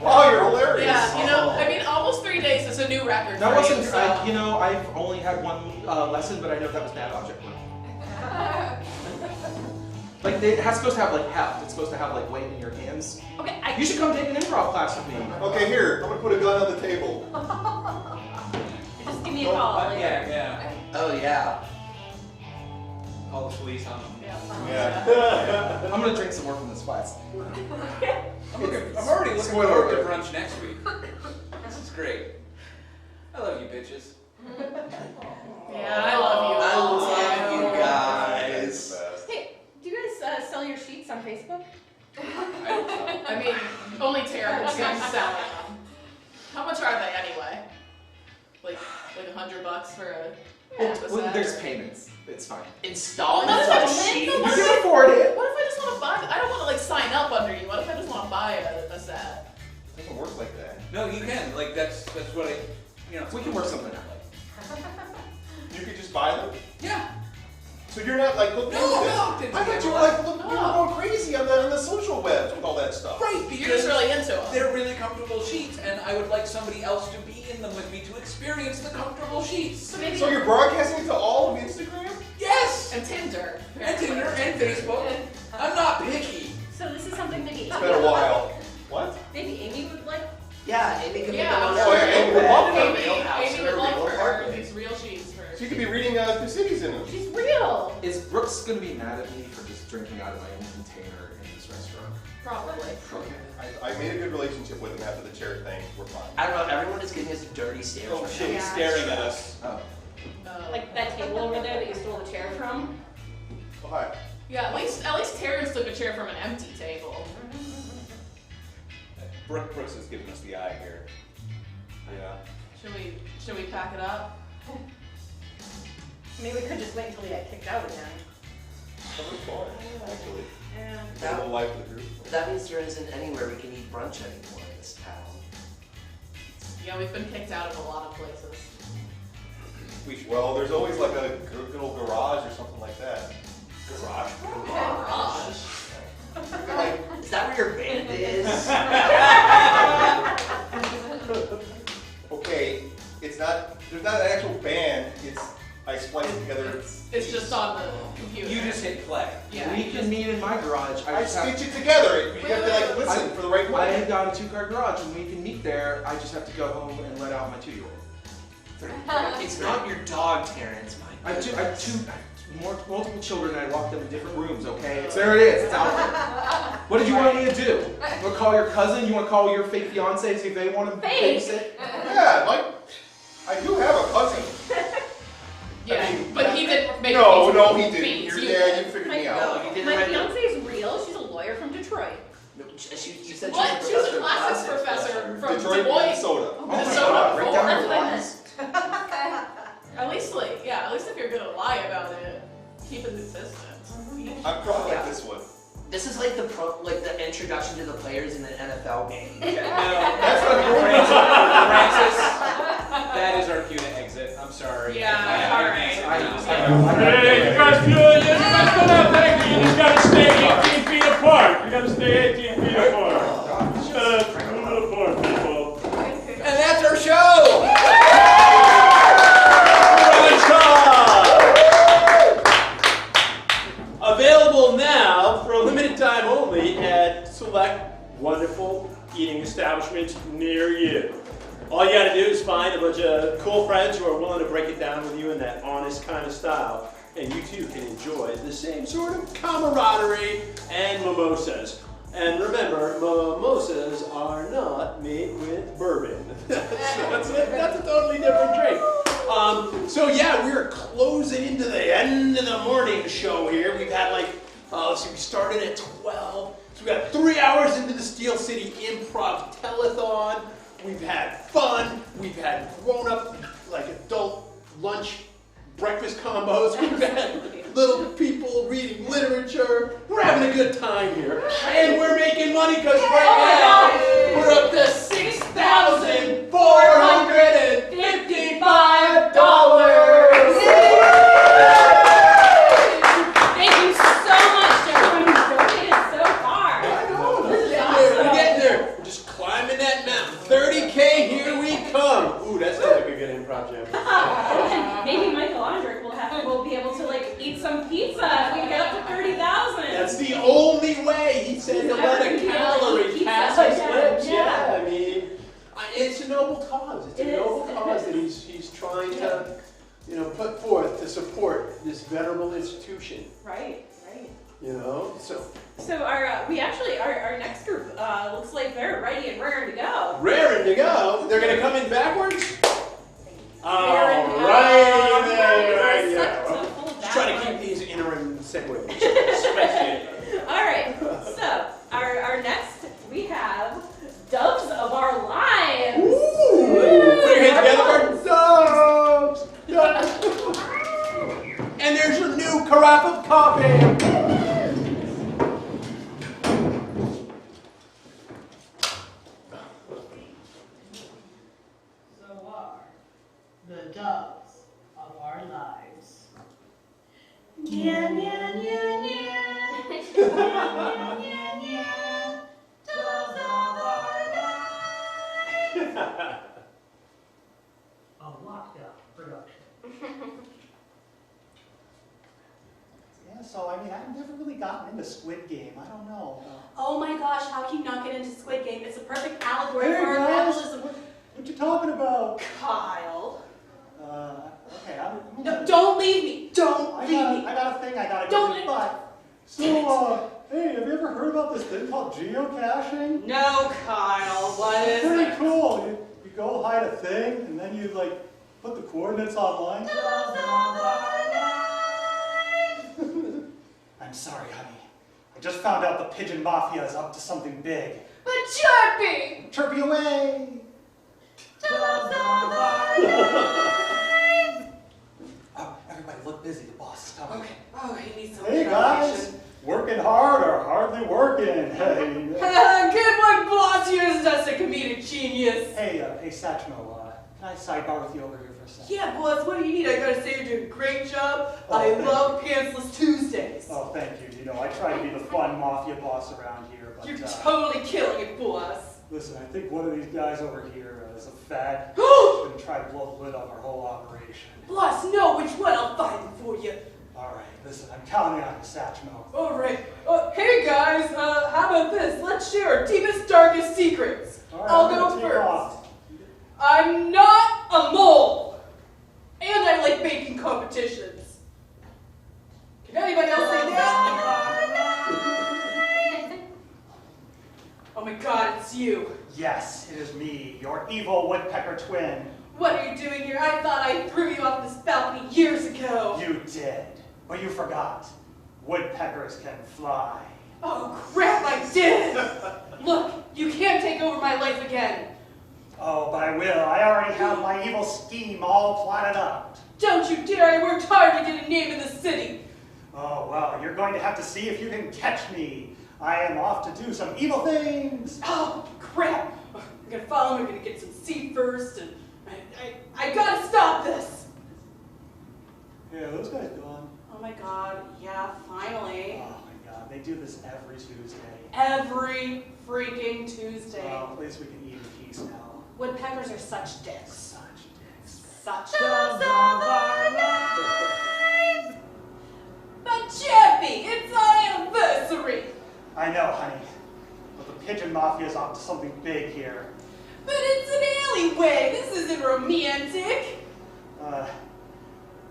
Wow, you're hilarious. Yeah, you know, I mean, almost 3 days is a new record. That for wasn't, you, so. you know, I've only had one lesson, but I know that was bad object work. Like it's supposed to have like heft. It's supposed to have like weight in your hands. Okay, You should come take an improv class with me. Okay, here. I'm gonna put a gun on the table. Just give me a call. Yeah. Oh yeah. Call the police on them. Yeah. I'm gonna drink some more from this flask. I'm already looking Spoiler forward to alert. brunch next week. This is great. I love you, bitches. Yeah, I love you. I all, love too. you guys. Hey, do you guys sell your sheets on Facebook? I mean, only Tara is going to sell them. How much are they anyway? Like $100 for a set? There's payments. It's fine. Installments What on if I sheets? You can afford it. What if I just want to buy? I don't want to like sign up under you. What if I just want to buy a set? It doesn't work like that. No, you can. Like that's what I. We can work something out. You could just buy them? Yeah. So you're not like looking into this? I thought you were like you were going crazy on the social webs with all that stuff. Right, You're just really into them. They're really comfortable sheets, and I would like somebody else to be in them with me to experience the comfortable sheets. So you're broadcasting it to all of Instagram? Yes! And Tinder. And Tinder and Facebook. I'm not picky. So this is something maybe It's been a while. What? maybe Amy would like. Yeah, Amy could be the Yeah, one Oh, yeah, Amy would love in that. her real house, Amy in would her love real for apartment. these real sheets for. So you could be reading Thucydides in them. She's real. Is Brooks gonna be mad at me for just drinking out of my own container in this restaurant? Probably. I made a good relationship with him after the chair thing. We're fine. I don't know, everyone is giving us dirty stares. Oh right shit, now. he's staring at us. Oh. Like that table over there that you stole the chair from. Oh, hi. Yeah, at least Terrence took a chair from an empty table. Brooks is giving us the eye here. Yeah. Should we pack it up? Maybe we could just wait until we get kicked out again. That was fun, actually. Yeah. Got a little life of the group. That means there isn't anywhere we can eat brunch anymore in this town. Yeah, we've been kicked out of a lot of places. Well, there's always like a good old garage or something like that. Garage? Garage. Is that where your band is? Okay, it's not. There's not an actual band. I spliced together. It's just on the computer. You just hit play. Yeah. We can meet in my garage. I stitch it together. You have to like listen for the right I one. have got a 2-car garage, and we can meet there. I just have to go home and let out my 2-year-old. It's not your dog, Terrence. I have multiple children, and I lock them in different rooms. Okay, there it is. It's out there. What did you want me to do? You want to call your cousin? You want to call your fake fiance, see if they want to babysit? Yeah, like I do have a cousin. Yeah, I mean, but he didn't make No, it. no, he didn't. Yeah, you figured me out. No, you didn't My write fiance is real. She's a lawyer from Detroit. You said What? She was a of classics professor from Detroit, Du Bois. Minnesota. Oh my Minnesota. God, right down That's your what I lines. meant. At least if you're gonna lie about it, keep it consistent. I'm proud like this one. This is like the introduction to the players in the NFL game. No, That's not Francis, that is our cue to exit. I'm sorry. Yeah, all right. Hey, you guys good? You guys come out there. You just gotta stay 18 feet apart. You gotta stay 18 feet apart. Shut up. Move apart, people. And that's our show! Available now for a limited time only at select wonderful eating establishments near you. All you gotta do is find a bunch of cool friends who are willing to break it down with you in that honest kind of style, and you too can enjoy the same sort of camaraderie and mimosas. And remember, mimosas are not made with bourbon. That's a totally different drink. So yeah, we're closing into the end of the morning show here. We've had so we started at 12. So we got 3 hours into the Steel City Improv Telethon. We've had fun. We've had grown-up, adult lunch, breakfast combos. We've had little people reading literature. We're having a good time here. And we're making money because right now we're up to $6,455. Thank you so much to everyone who's donated so far. We're getting there. We're just climbing that mountain. 30K, here we come. Ooh, that sounds like a good improv Maybe Michael Andrick will be able to eat some pizza if we get up to 30,000. That's and to let a calorie pass his lips. Yeah, I mean, it's a noble cause. It's a noble cause that he's trying to, you know, put forth to support this venerable institution. Right, right. You know, so our next group looks like they're ready and raring to go. raring to go. They're gonna come in backwards. All Raring to go. right, there you Suck go. to hold Just try to that keep one. these interim segues. All right, so our next we have Doves of Our Lives. Ooh. Put your hands together for doves. And there's your new carafe of coffee. So are the doves of our lives. Yeah, yeah, yeah, yeah. Yeah, yeah, yeah, yeah. Doves of our lives. A lockdown production. Yeah, so I mean, I've never really gotten into Squid Game. I don't know. Oh my gosh, how can you not get into Squid Game? It's a perfect allegory Hey, for guys. capitalism. What you talking about? Kyle. Okay, I'm No, don't leave me. Don't leave me. I got a thing I gotta Don't go do. But so, hey, have you ever heard about this thing called geocaching? No, Kyle. What It's is pretty it? cool. You go hide a thing, and then you like put the coordinates online. I'm sorry, honey. I just found out the Pigeon Mafia is up to something big. But Chirpy! Chirpy away! Oh, everybody look busy. The boss is coming. Okay. Oh, he needs some Hey guys, working hard or hardly working? Hey. Good one, boss. You're just a comedic genius. Hey, Satchmo, can I sidebar with you over here for a second? Yeah, boss. What do you need? I gotta say you're doing a great job. Oh, I thank love Pantsless Tuesdays. Oh, thank you. You know, I try to be the fun mafia boss around here, but You're totally killing it, boss. listen, I think one of these guys over here is a fad. He's gonna try to blow the lid off our whole operation. Boss, no. Which one? I'll find it for you. All right, listen, I'm counting on you, Satchmo. All right. Hey guys, how about this? Let's share our deepest, darkest secrets. All right, I'll I'm go gonna take first. off. I'm not a mole, and I like baking competitions. Can anybody else say that? Oh my God, it's you. Yes, it is me, your evil woodpecker twin. What are you doing here? I thought I threw you off this balcony years ago. You did, but you forgot. Woodpeckers can fly. Oh crap, I did! Look, you can't take over my life again. Oh, but I will. I already have my evil scheme all plotted out. Don't you dare! I worked hard to get a name in the city. Oh, well, you're going to have to see if you can catch me. I am off to do some evil things. Oh, crap! I'm gonna follow him, I'm gonna get some seed first, and I gotta stop this! Yeah, those guys gone. Oh my God, yeah, finally. Oh my God, they do this every Tuesday. Every freaking Tuesday. Well, at least we can eat in peace now. Woodpeckers are such dicks. Such dicks. Such dicks. But Chappie, it's our anniversary! I know, honey. But the Pigeon Mafia is off to something big here. But it's an alleyway! This isn't romantic!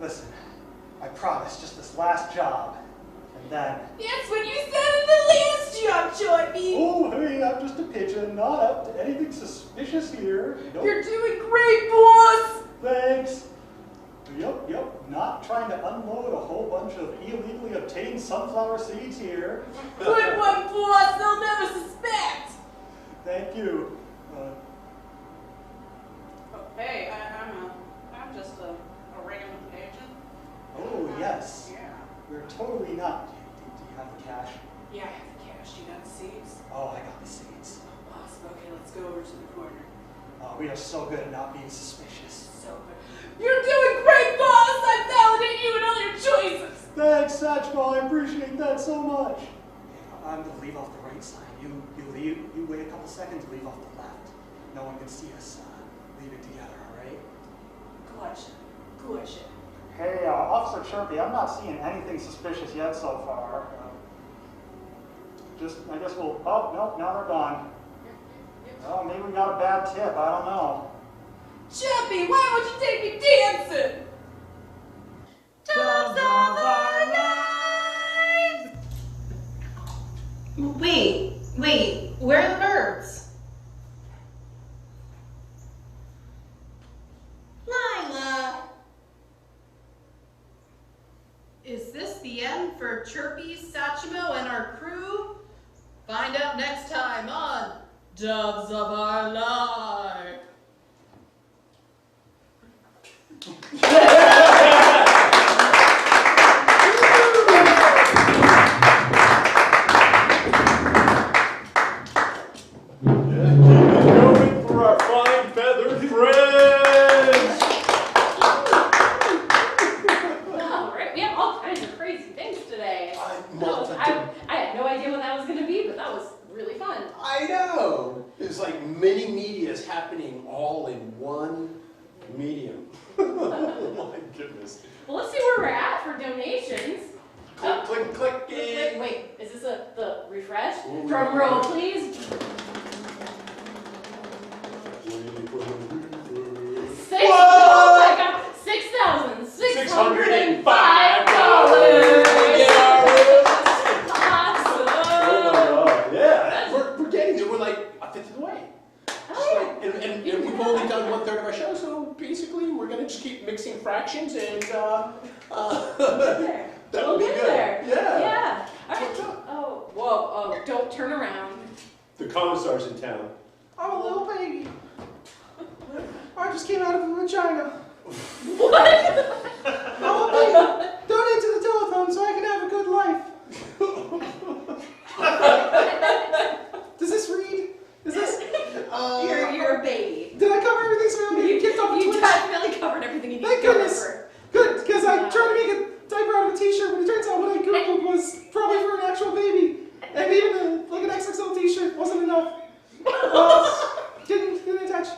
Listen, I promise, just this last job. And then... That's what you said in the last job, Chappie! Oh, hey, I'm just a pigeon, not up to anything suspicious here. Nope. You're doing great, boss! Thanks. Yep, not trying to unload a whole bunch of illegally obtained sunflower seeds here. Good one, boss! They'll never suspect! Thank you. Hey, I'm just a random agent. Oh, yes. Yeah. We're totally not. Do you have the cash? Yeah, I have the cash. You got the seeds? Oh, I got the seeds. Awesome. Okay, let's go over to the corner. Oh, we are so good at not being suspicious. So good. You're doing great, boss! I validate you and all your choices! Thanks, Satchmo. I appreciate that so much. I'm going to leave off the right side. You wait a couple seconds, leave off the left. No one can see us. Leave it together, all right? Gotcha. Hey, Officer Chirpy, I'm not seeing anything suspicious yet so far. I guess we'll, oh, nope, now they're gone. Oh, maybe we got a bad tip, I don't know. Chappie, why won't you take me dancing? Doves of our lives. Wait, where are the birds? Lila! Is this the end for Chirpy, Sachimo, and our crew? Find out next time on Doves of Our Life. Going for our fine feathered friends! All right, we have all kinds of crazy things today. I had no idea what that was going to be, but that was really fun. I know. It's like mini medias happening all in one medium. Oh my goodness. Well, let's see where we're at for donations. Click, clicking. Wait, is this the refresh? Drum roll, please. Oh my God, $6,605. Yeah, we're getting there. We're like a fifth of the way. And we've only done 1/3 of our show, so basically we're gonna just keep mixing fractions and that'll be good. Yeah. All right. Oh, whoa. Oh, don't turn around. The commissar's in town. I'm a little baby. I just came out of a vagina. What? I'm a baby. Donate to the telethon so I can have a good life. Does this read? Is this? You're a baby. Did I cover everything so I'm getting kicked off of Twitch? You definitely covered everything you need Thank to cover. goodness. Good, because I tried to make a diaper out of a t-shirt, but it turns out what I Googled was probably for an actual baby. And even like an XXL t-shirt wasn't enough. Didn't attach.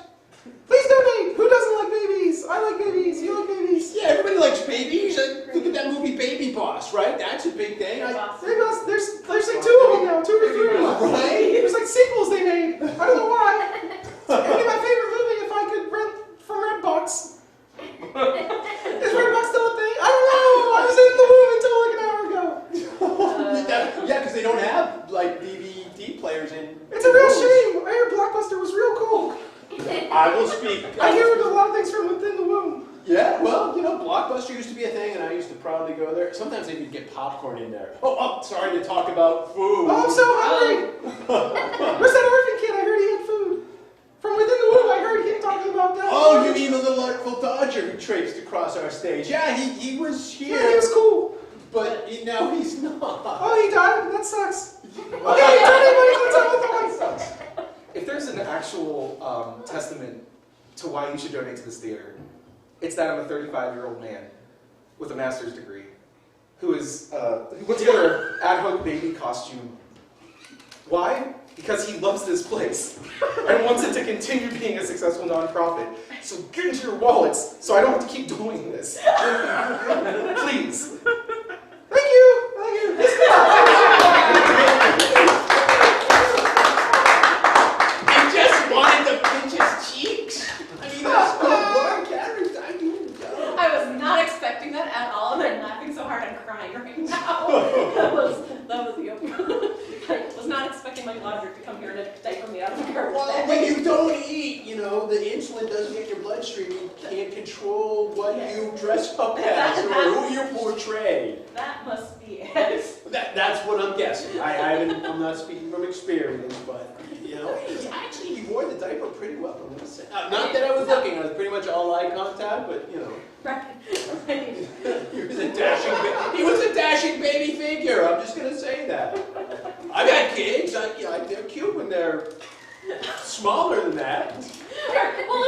Please donate! Who doesn't like babies? I like babies. You like babies? Yeah, everybody likes babies. Look at that movie Baby Boss, right? That's a big thing. There's like 2 of them now, 2 or 3. Right? There's like sequels they made. I don't know why. It'd be my favorite movie if I could rent from Redbox. Is Redbox still a thing? I don't know. I was in the womb until like an hour ago. Yeah, because they don't have like DVD players in. It's a real shame. I heard Blockbuster was real cool. I will speak. I hear a lot of things from within the womb. Yeah, well, Blockbuster used to be a thing, and I used to proudly go there. Sometimes they would get popcorn in there. Oh, sorry to talk about food. Oh, I'm so hungry. Where's that orphan kid? I heard he had food. From within the womb, I heard him talking about that. Oh, you mean the little Artful Dodger who traipsed across our stage? Yeah, he was here. Yeah, he was cool. But now he's not. Oh, he died? That sucks. Okay, donate money to the telethon. If there's an actual testament to why you should donate to this theater, it's that I'm a 35-year-old man with a master's degree who put together an ad hoc baby costume. Why? Because he loves this place and wants it to continue being a successful nonprofit. So get into your wallets so I don't have to keep doing this. Please. Thank you. Thank you. Wanted to pinch his cheeks? I mean, that's good work. I was not expecting that at all, and I'm laughing so hard I'm crying right now. That was yep. I was not expecting my logic to come here and diaper me out of the garbage Well, bag. when you don't eat, the insulin doesn't get your bloodstream. You can't control what you dress up as or who you portray. That must be it. That's what I'm guessing. I'm not speaking from experience, but actually, he wore the diaper pretty well. I'm gonna say. Not that I was looking. I was pretty much all eye contact, but Right. He was a dashing baby figure. I'm just gonna say that. I've had kids. They're cute when they're smaller than that. Well,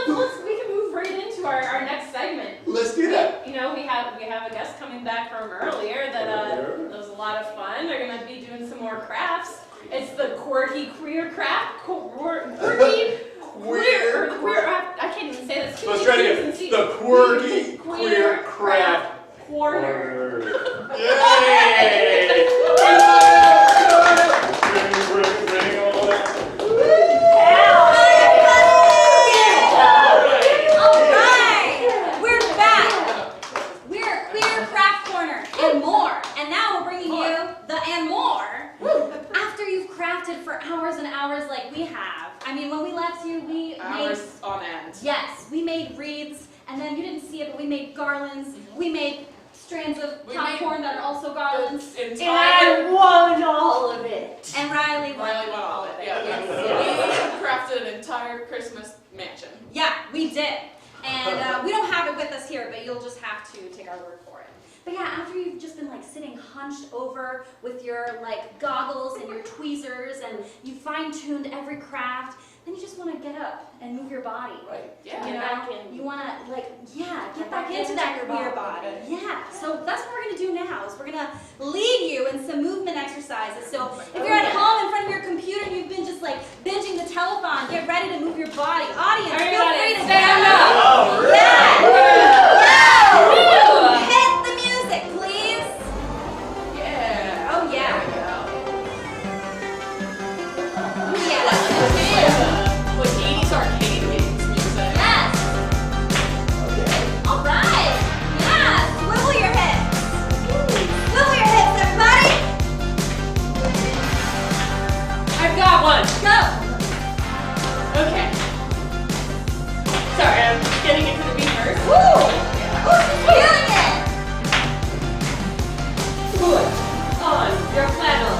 we can move right into our next segment. Let's do that. We have a guest coming back from earlier that was a lot of fun. They're gonna be doing some more crafts. It's the Quirky Queer Craft. Quirky Queer. I can't even say this. Let's try it again. The Quirky Queer Craft Corner. Yay! hours like we have. I mean, when we left you, we Hours on end. Yes, we made wreaths, and then you didn't see it, but we made garlands. We made strands of popcorn that are also garlands. And I won all of it. And Riley won all of it. Yeah. Yes. We crafted an entire Christmas mansion. Yeah, we did. And we don't have it with us here, but you'll just have to take our word for it. But yeah, after you've just been like sitting hunched over with your like goggles and your tweezers and you fine-tuned every craft, then you just want to get up and move your body. Right. Yeah. You Get know, back in. you want to like, yeah, get back back into into that your queer body. body. Yeah. So that's what we're gonna do now. Is we're gonna lead you in some movement exercises. So if you're at home in front of your computer and you've been just like binging the telethon, get ready to move your body. Audience, feel free to stand up. All right. Yeah. Woo. Hit the music, please. Yeah. Oh yeah. Like 80s arcade games music. Yes. All right. Yeah. Swivel your hips. Swivel your hips, everybody. I've got one. Go. Okay. Sorry, I'm getting into the beat first. Woo! Who's feeling it? Put on your flannel.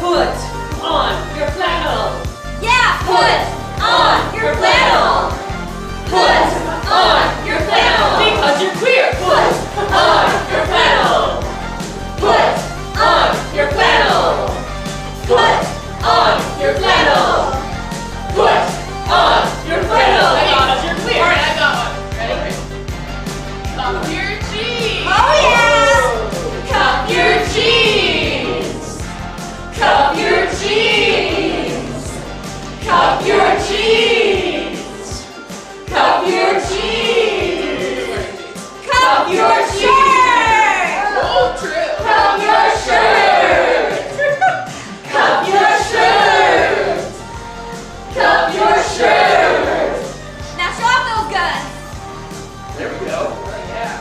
Put on your flannel. Yeah, put on your flannel. Put on your flannel. Because you're queer. Put on your flannel. Put on your flannel. Put on your flannel. Put on your flannel. Because you're queer. Alright, I got one. Ready? Cup your cheese. Oh yeah. Cup your cheese. Cup your cheese. Cup your cheese. Cup your cheese. Cup your shirt. Oh, true. Cup your shirt. Cup your shirt. Cup your shirt. Now show off those guns. There we go. Oh, yeah.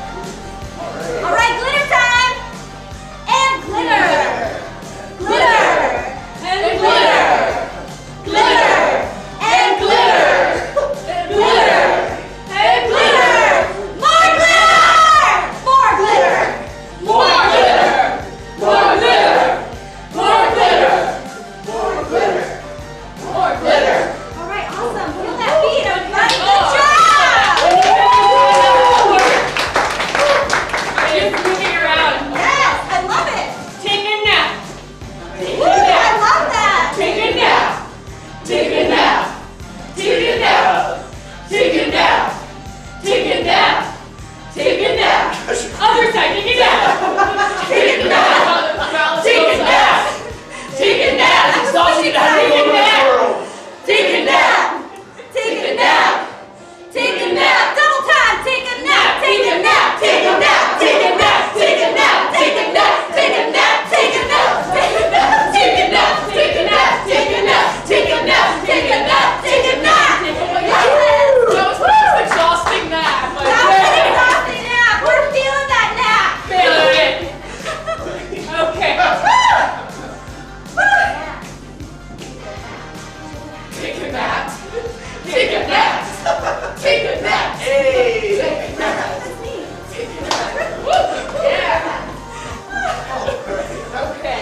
All right, glitter time. And glitter. Glitter. And glitter. Glitter. And glitter. And glitter. And glitter. More glitter. More glitter. More glitter. More glitter. More glitter. More glitter. More glitter. All right, awesome. Feel that beat, everybody. Good job. Just moving around. Yes, I love it. Take a nap. Take Woo, a nap. I love that. Take a nap. Take a nap. Take a nap. Take a nap. Take a nap. Take a nap. Other side, take a nap. Take a nap. Take a nap. Take a nap. Exhausting to have Take a over the nap. world. Take a nap. Take a nap. Take a nap. Double time. Take a nap. Take a nap. Take a nap. Take a nap. Take a nap. Take a nap. Take a nap. Take a nap. Take a nap. Take a nap. Take a nap. Take a nap. Take a nap. Take a nap. Take a nap. Oh my God. That was the most exhausting nap. Like, That was an exhausting nap. We're feeling that nap. Feel it. Okay. take a nap. Take a nap. Take a nap. Hey. Take a nap. Take a nap. Woo. Yeah. Okay.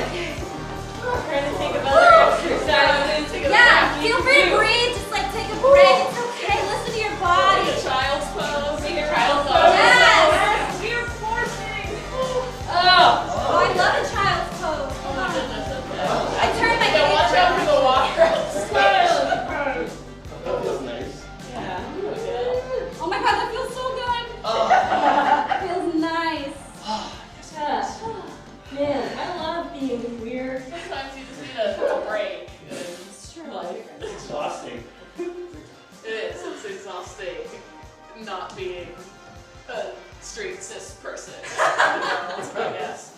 We're gonna think of other exercises. Yeah, feel free to breathe. Just like take a break. It's okay. Listen to your body. Take a child's pose. Take a child's pose. Yes. We're forcing. Oh, I love a child's pose. Oh my goodness. Okay. I turned my Yeah, watch out for the water. That was nice. Oh my God, that feels so good. It feels nice. Man, I love being queer. Sometimes you just need a break. It's true. Like, It's exhausting. it is. It's exhausting not being a straight cis person. I guess.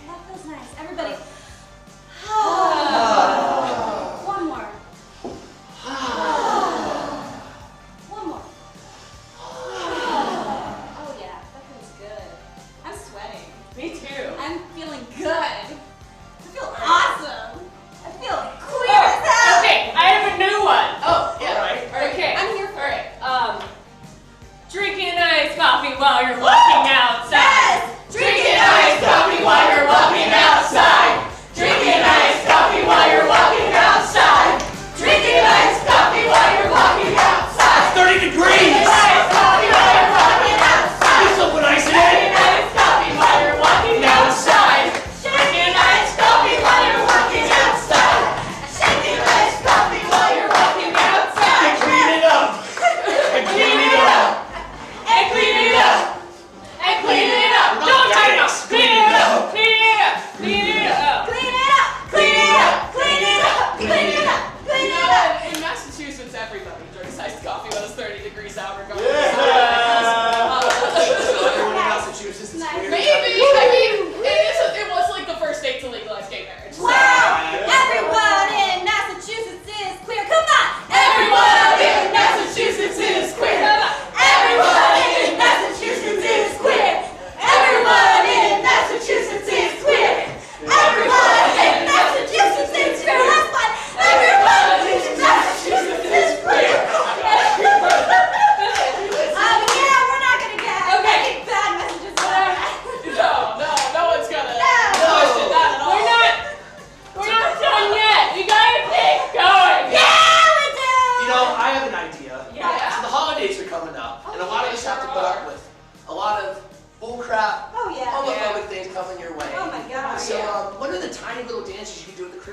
That feels nice. Everybody. One more. One more.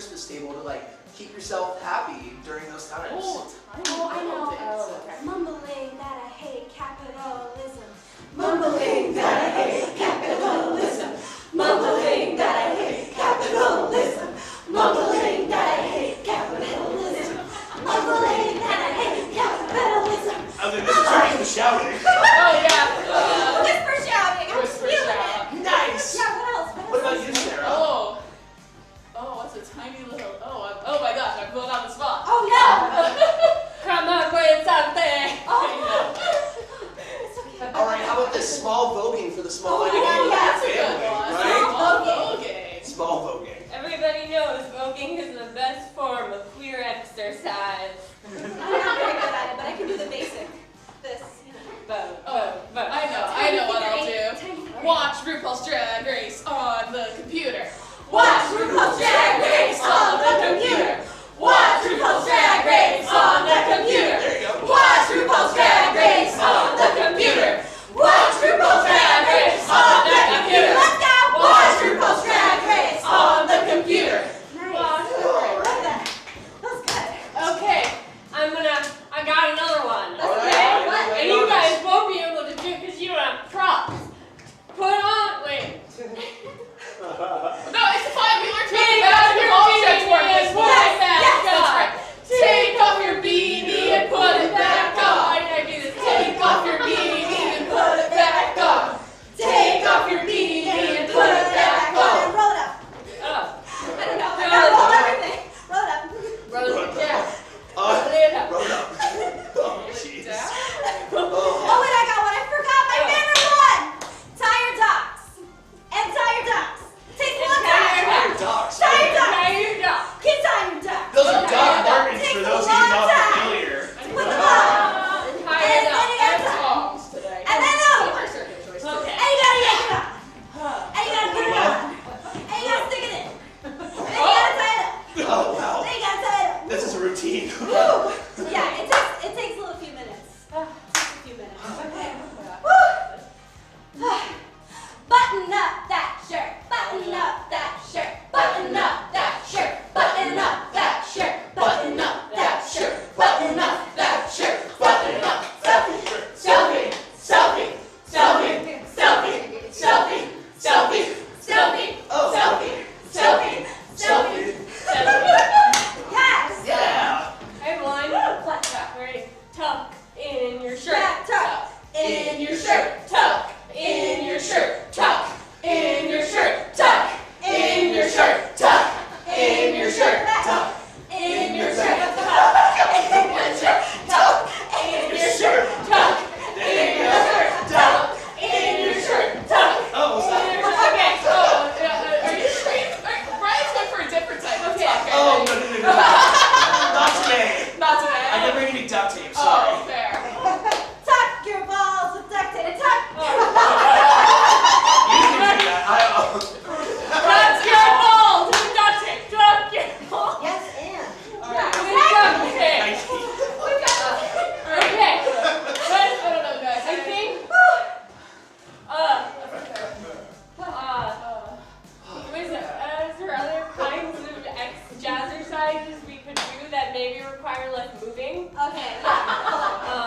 Christmas table to like keep yourself happy during those times. Oh, I know. Oh, okay. Mumbling that I hate capitalism. Mumbling that I hate capitalism. Mumbling that I hate capitalism. Mumbling that I hate capitalism. Mumbling that I hate capitalism. I think this is turning to shouting. Oh yeah. Whisper shouting. I'm Whisper feeling shout. it. Nice. Yeah. What else? What about you, Sarah? Oh, what's a tiny little? Oh my gosh, I'm going on the spot. Oh no. Come up with something. All right, how about this small voguing for the small Oh, minded yeah, people in yeah. your family, right? Small voguing. Everybody knows voguing is the best form of queer exercise. I'm not very good at it, but I can do the basic. This. Vote. I know what I'll do. Watch RuPaul's Drag Race on the computer. Watch RuPaul's Drag Race on the computer. Watch RuPaul's Drag Race on the computer. There you go. Watch RuPaul's Drag Race on the computer. Watch RuPaul's Drag Race on the computer. Let's go. Watch RuPaul's Drag Race on the computer. Nice. Love that. That's good. Okay, I got another one. All right. Okay? And you guys won't be able to do it because you don't have props. Put on, wait. No, it's fine. We learned Take to off your basketball beanie set and put it back That's on. right. Take off your beanie and put it back on. Why did I do this? Take off your beanie and put it back on. Take off your beanie and put it back on. Roll it up. I don't know. I gotta roll everything. Roll it up. Roll it down. Roll it up. Oh, jeez. Oh, wait, I got one. I forgot my favorite one. Tie your ducks. And tie your ducks. Take one time. Tie your ducks. Tie your ducks. Tie your ducks. Keep tying your ducks. Those are Doc Martens Takes for a those of you long not time. familiar. With the ball. And then you gotta tie. And then another one. Okay. And you gotta yank it up. And you gotta put it on. And you gotta stick it in. And then you gotta tie it up. Oh, wow. Then you gotta tie it up. This is a routine. Woo. Yeah, it takes a little few minutes. Just a few minutes. Okay. Woo. Button up that shirt. Button up that shirt. Button up that shirt. Button up that shirt. Button up that shirt. Button up that shirt. Button up. Selfie. Selfie. Selfie. Selfie. Selfie. Selfie. Selfie. Oh. Selfie. Selfie. Selfie. Yes. Yeah. Hey, blind. Ready? Tuck in your shirt. Tuck in your shirt. Tuck in your shirt. Tuck in your shirt. Tuck In your shirt. Tuck in your shirt. Tuck in your shirt. Tuck in your shirt. Tuck in your shirt. Tuck in your shirt. Tuck in your shirt. Tuck. Oh, what's that? Okay. Are you sure? Brian's going for a different type of tuck. Oh, no. Not today. Not today. I never any duct tape, sorry. Oh, fair. Tuck your balls with duct tape. Tuck. You can do that. Tuck your balls with duct tape. Tuck your balls. Yes, and. Okay. Okay. I don't know, guys. I think. Is there other kinds of jazzercises we could do that maybe require less moving? Okay. Yeah.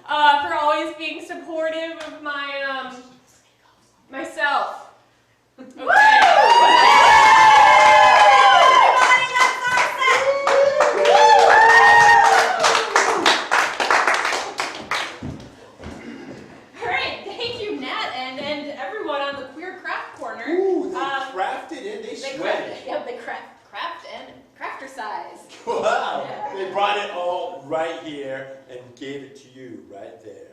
for always being supportive of my, myself. Okay. Alright, thank you, Nat, and everyone on the Queer Craft Corner. Ooh, they crafted it, they sweated. Yep, they craft and crafter-size. Wow, Yeah. they brought it all right here and gave it to you right there.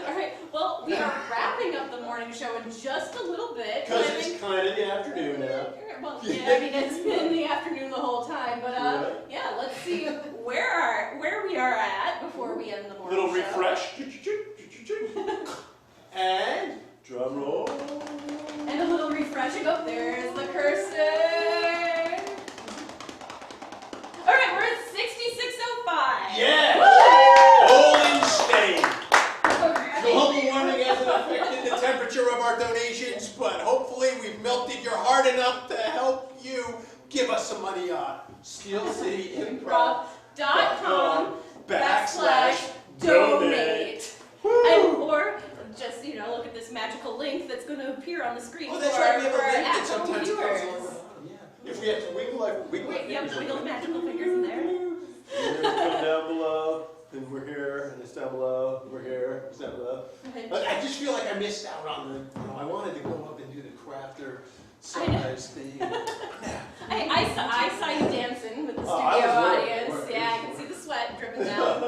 Alright, well, we are wrapping up the morning show in just a little bit. Because it's kind of the afternoon now. Well, yeah, I mean, it's been the afternoon the whole time, but yeah, let's see where we are at before we end the morning Little show. refresh. And drum roll. And a little refreshing. Oh, there's the cursor. Alright, we're at 6605. Yeah! Holding steady. Global warming hasn't affected the temperature of our donations, but hopefully we've melted your heart enough to help you give us some money on SteelCityImprov.com/donate. And or just, look at this magical link that's going to appear on the screen Oh, that's for right, we have a our link that at-home sometimes comes viewers. along. If we have to wiggle our Yep, wiggle the magical fingers in there. Come down below, and we're here, and it's down below, we're here, it's down below. But I just feel like I missed out on the, I wanted to go up and do the crafter size thing. I saw you dancing with the studio I was audience. working. Yeah, I can see the sweat dripping down.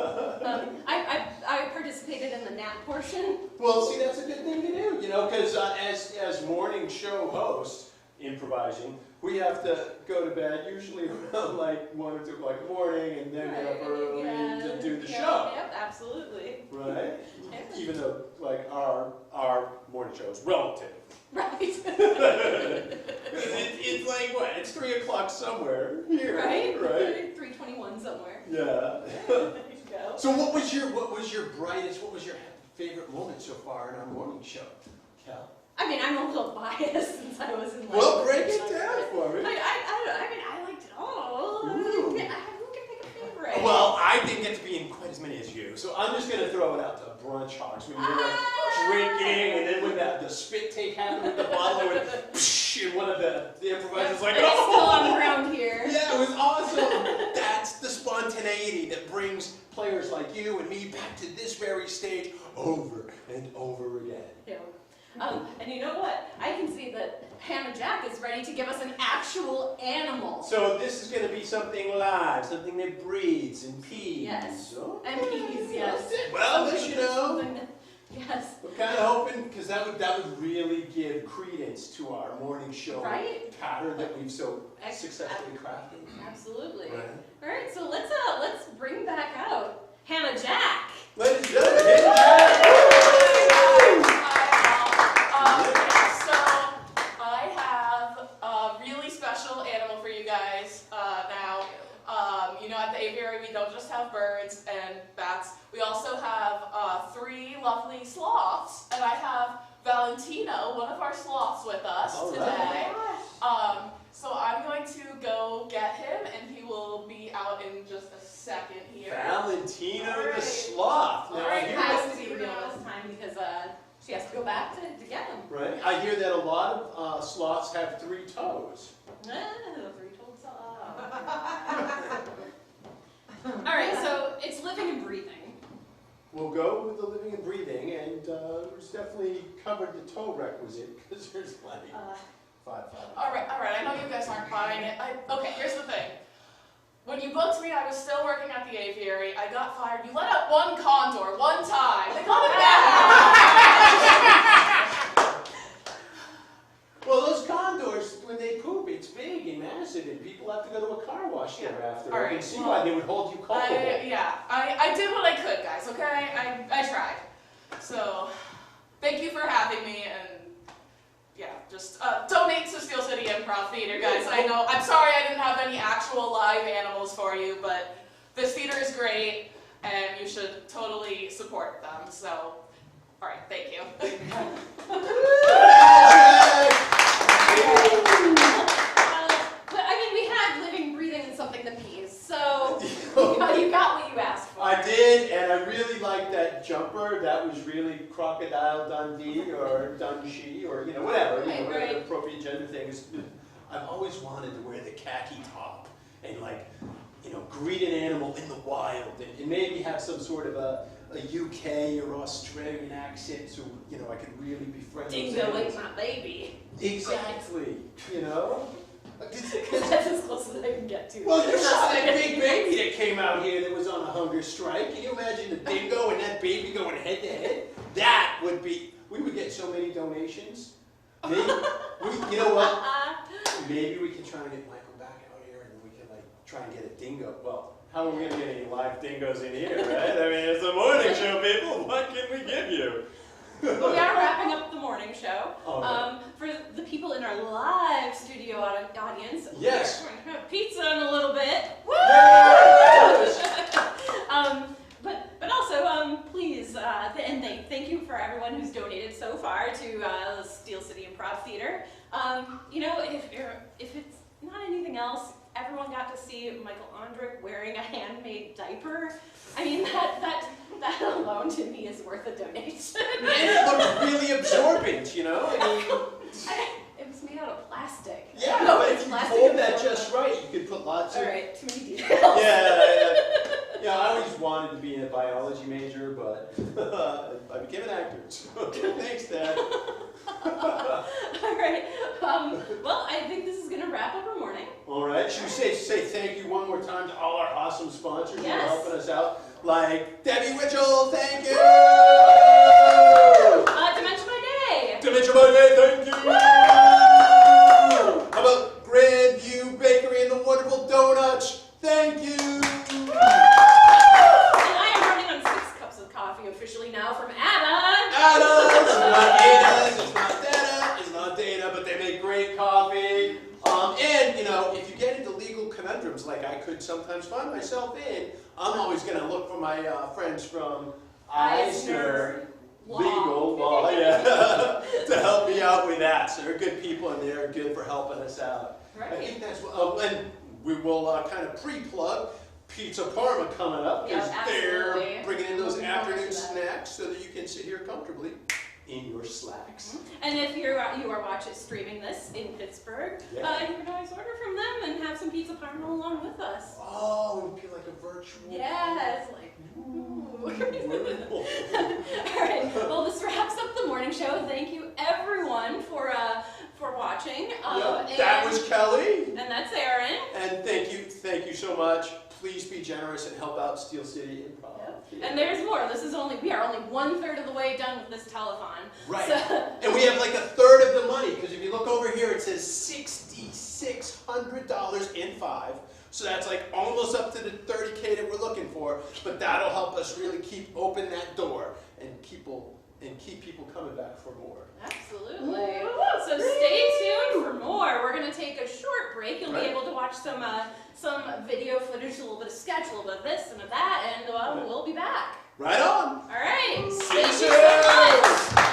I participated in the nap portion. Well, see, that's a good thing to do, because as morning show hosts, improvising, we have to go to bed usually around like 1 or 2 o'clock in the morning, and then get up early to do the show. Yep, absolutely. Right? Even though our morning show is relative. Right. It's like what? It's 3 o'clock somewhere here. Right? Right. 3:21 somewhere. Yeah. There you go. So what was your brightest? What was your favorite moment so far in our morning show, Cal? I mean, I'm a little biased since I was in. Well, break it down for me. I liked it all. Who can pick a favorite? Well, I didn't get to be in quite as many as you, so I'm just gonna throw it out to Brunch Hawks when you were drinking, and then when the spit take happened with the bottle, and psh, and one of the improvisers like, It's still on the ground here. Yeah, it was awesome. That's the spontaneity that brings players like you and me back to this very stage over and over again. Yeah. And you know what? I can see that Hannah Jack is ready to give us an actual animal. So this is going to be something live, something that breathes and pees. Yes. Oh. And peas, yes. Well, this, Yes. we're kind of hoping, because that would really give credence to our morning show pattern that we've so successfully crafted. Absolutely. Right. All right, so let's bring back out Hannah Jack. Ladies and gentlemen, Hannah Jack. So I have a really special animal for you guys now. At the aviary we don't just have birds and bats. We also have 3 lovely sloths, and I have Valentino, one of our sloths, with us today. So I'm going to go get him, and he will be out in just a second here. Valentino the sloth. Now, Alright, I hear has that- to be real this time because she has to go back to get him. Right. I hear that a lot of sloths have 3 toes. 3-toed sloth. Alright, so it's living and breathing. We'll go with the living and breathing, and there's definitely covered the toe requisite, because there's plenty. 5. All right, I know you guys aren't buying it. Okay, here's the thing. When you booked me, I was still working at the aviary. I got fired. You let out one condor, one time. They got it back. Well, those condors, when they poop, it's big and massive, and people have to go to a car wash thereafter. All I right, can see well, why they would hold you culpable. I did what I could, guys, okay? I tried. So, thank you for having me, and just donate to Steel City Improv Theater, guys. I'm sorry I didn't have any actual live animals for you, but this theater is great, and you should totally support them. So, all right, thank you. But we had living, breathing, and something that pees. So you got what you asked for. I did, did, and I really liked that jumper. That was really Crocodile Dundee or Dundee or whatever, whatever the appropriate gender thing is. I've always wanted to wear the khaki top and greet an animal in the wild and maybe have some sort of a UK or Australian accent so I could really befriend those Dingo animals. ate my baby. Exactly, That's as close as I can get to. Well, you saw that big baby that came out here that was on a hunger strike. Can you imagine the dingo and that baby going head to head? That would be, we would get so many donations. Maybe, you know what? Maybe we can try and get Michael back out here and we can try and get a dingo. Well, how are we going to get any live dingoes in here, right? I mean, it's a morning show, people. What can we give you? But we are wrapping up the morning show. Okay. For the people in our live studio audience, yes, we're going to have pizza in a little bit. Woo! But also, please, and thank you for everyone who's donated so far to the Steel City Improv Theater. If it's not anything else, everyone got to see Michael Ondrick wearing a handmade diaper. I mean, that alone to me is worth a donation. And it looked really absorbent, I mean. It was made out of plastic. Yeah, no, but it's if you plastic fold and that foam. just right, you could put lots of... All right, too many details. Yeah, I always wanted to be a biology major, but I became an actor. So thanks, Dad. All right. Well, I think this is going to wrap up our morning. All right. Should we say thank you one more time to all our awesome sponsors who are Yes. helping us out? Like Debbie Witchell, thank you! Dimension by Day. Dimension by Day, thank you! How about Grandview Bakery and the wonderful donuts? Thank you! And I am running on 6 cups of coffee officially now from Adda. Adda! It's not Ada, it's not Data, it's not Data, but they make great coffee. And, if you get into legal conundrums like I could sometimes find myself in, I'm always going to look for my friends from Iceberg Legal Law, to help me out with that. So they're good people and they're good for helping us out. Right. I think that's what, and we will kind of pre-plug Pizza Parma coming up because they're bringing in those afternoon snacks so that you can sit here comfortably in your slacks. And if you are watching streaming this in Pittsburgh, you can always order from them and have some pizza parma along with us. Oh, it would be like a virtual. Yeah, it's like, ooh. All right. Well, this wraps up the morning show. Thank you, everyone, for watching. That was Kelly. And that's Aaron. And thank you so much. Please be generous and help out Steel City Improv. And there's more. We are only 1/3 of the way done with this telethon. Right. So, And we have like 1/3 of the money, because if you look over here, it says $6,600 in 5. So that's like almost up to the $30K that we're looking for. But that'll help us really keep open that door and keep people coming back for more. absolutely. So stay tuned for more. We're going to take a short break. You'll be able to watch some video footage, a little bit of sketch, a little bit of this and of that, and we'll be back. Right on. All right. See you Thank soon. so much.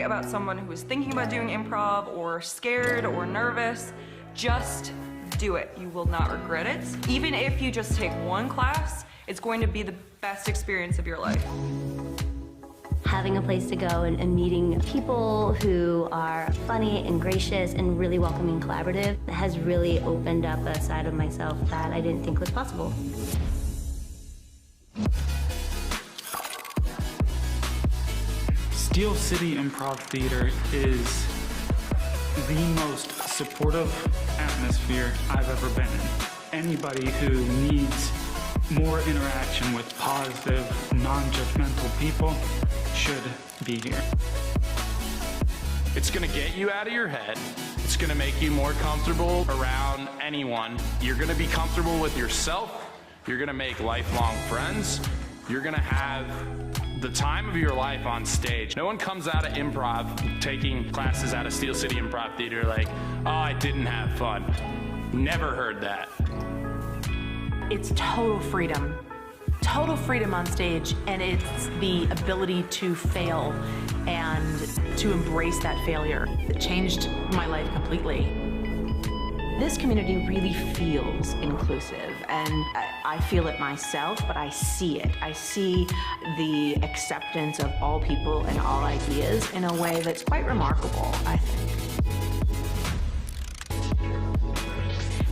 about someone who is thinking about doing improv or scared or nervous, just do it. You will not regret it. Even if you just take one class, it's going to be the best experience of your life. Having a place to go and meeting people who are funny and gracious and really welcoming and collaborative has really opened up a side of myself that I didn't think was possible. Steel City Improv Theater is the most supportive atmosphere I've ever been in. Anybody who needs more interaction with positive, non-judgmental people should be here. It's gonna get you out of your head. It's gonna make you more comfortable around anyone. You're gonna be comfortable with yourself. You're gonna make lifelong friends. You're gonna have the time of your life on stage. No one comes out of improv, taking classes out of Steel City Improv Theater like, oh, I didn't have fun. Never heard that. It's total freedom on stage, and it's the ability to fail and to embrace that failure. It changed my life completely. This community really feels inclusive, and I feel it myself, but I see it. I see the acceptance of all people and all ideas in a way that's quite remarkable, I think.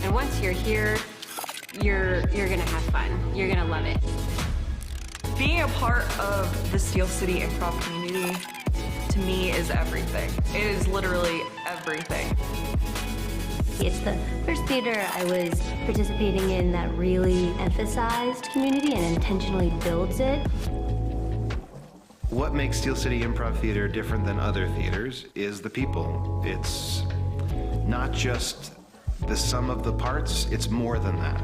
And once you're here, you're gonna have fun. You're gonna love it. Being a part of the Steel City Improv community, to me, is everything. It is literally everything. It's the first theater I was participating in that really emphasized community and intentionally builds it. What makes Steel City Improv Theater different than other theaters is the people. It's not just the sum of the parts, it's more than that.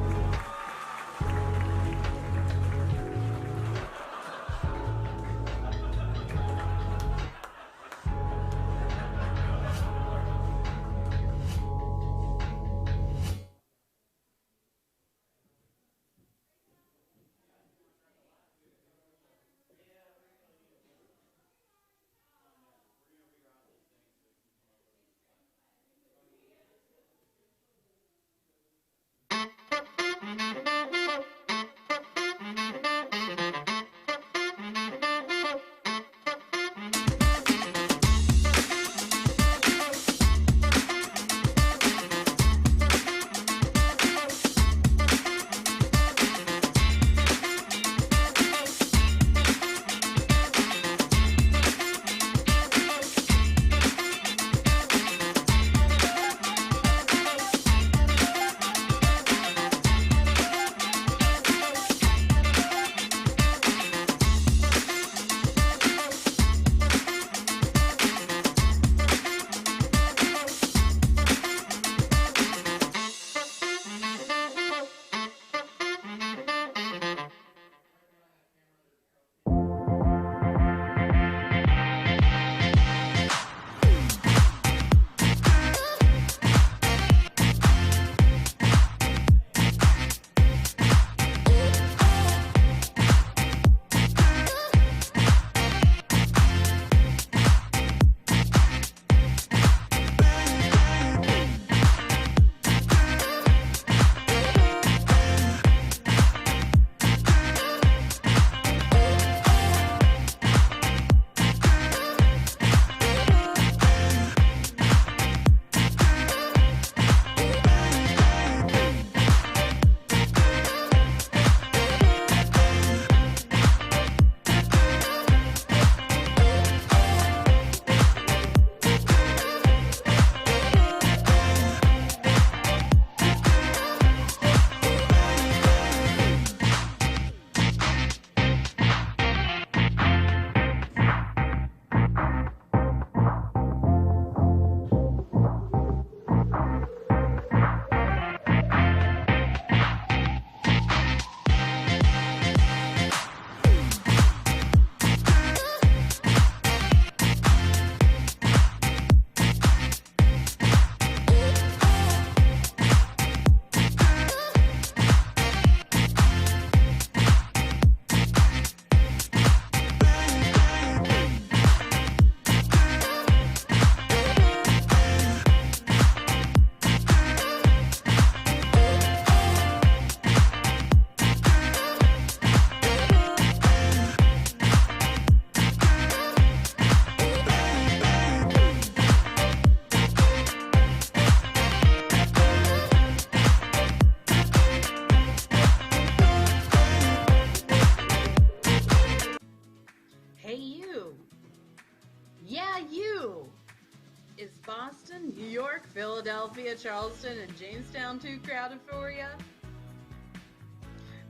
Philadelphia, Charleston, and Jamestown too crowded for you?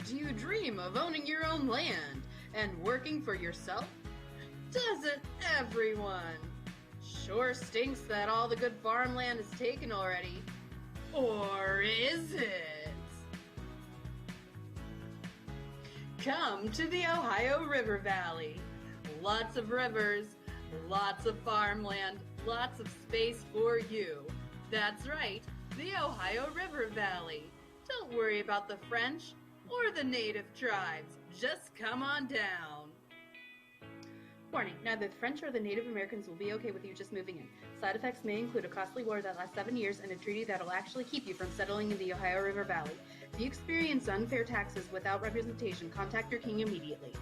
Do you dream of owning your own land and working for yourself? Doesn't everyone? Sure stinks that all the good farmland is taken already. Or is it? Come to the Ohio River Valley. Lots of rivers, lots of farmland, lots of space for you. That's right, the Ohio River Valley. Don't worry about the French or the native tribes. Just come on down. Warning, neither the French or the Native Americans will be okay with you just moving in. Side effects may include a costly war that lasts 7 years and a treaty that'll actually keep you from settling in the Ohio River Valley. If you experience unfair taxes without representation, contact your king immediately.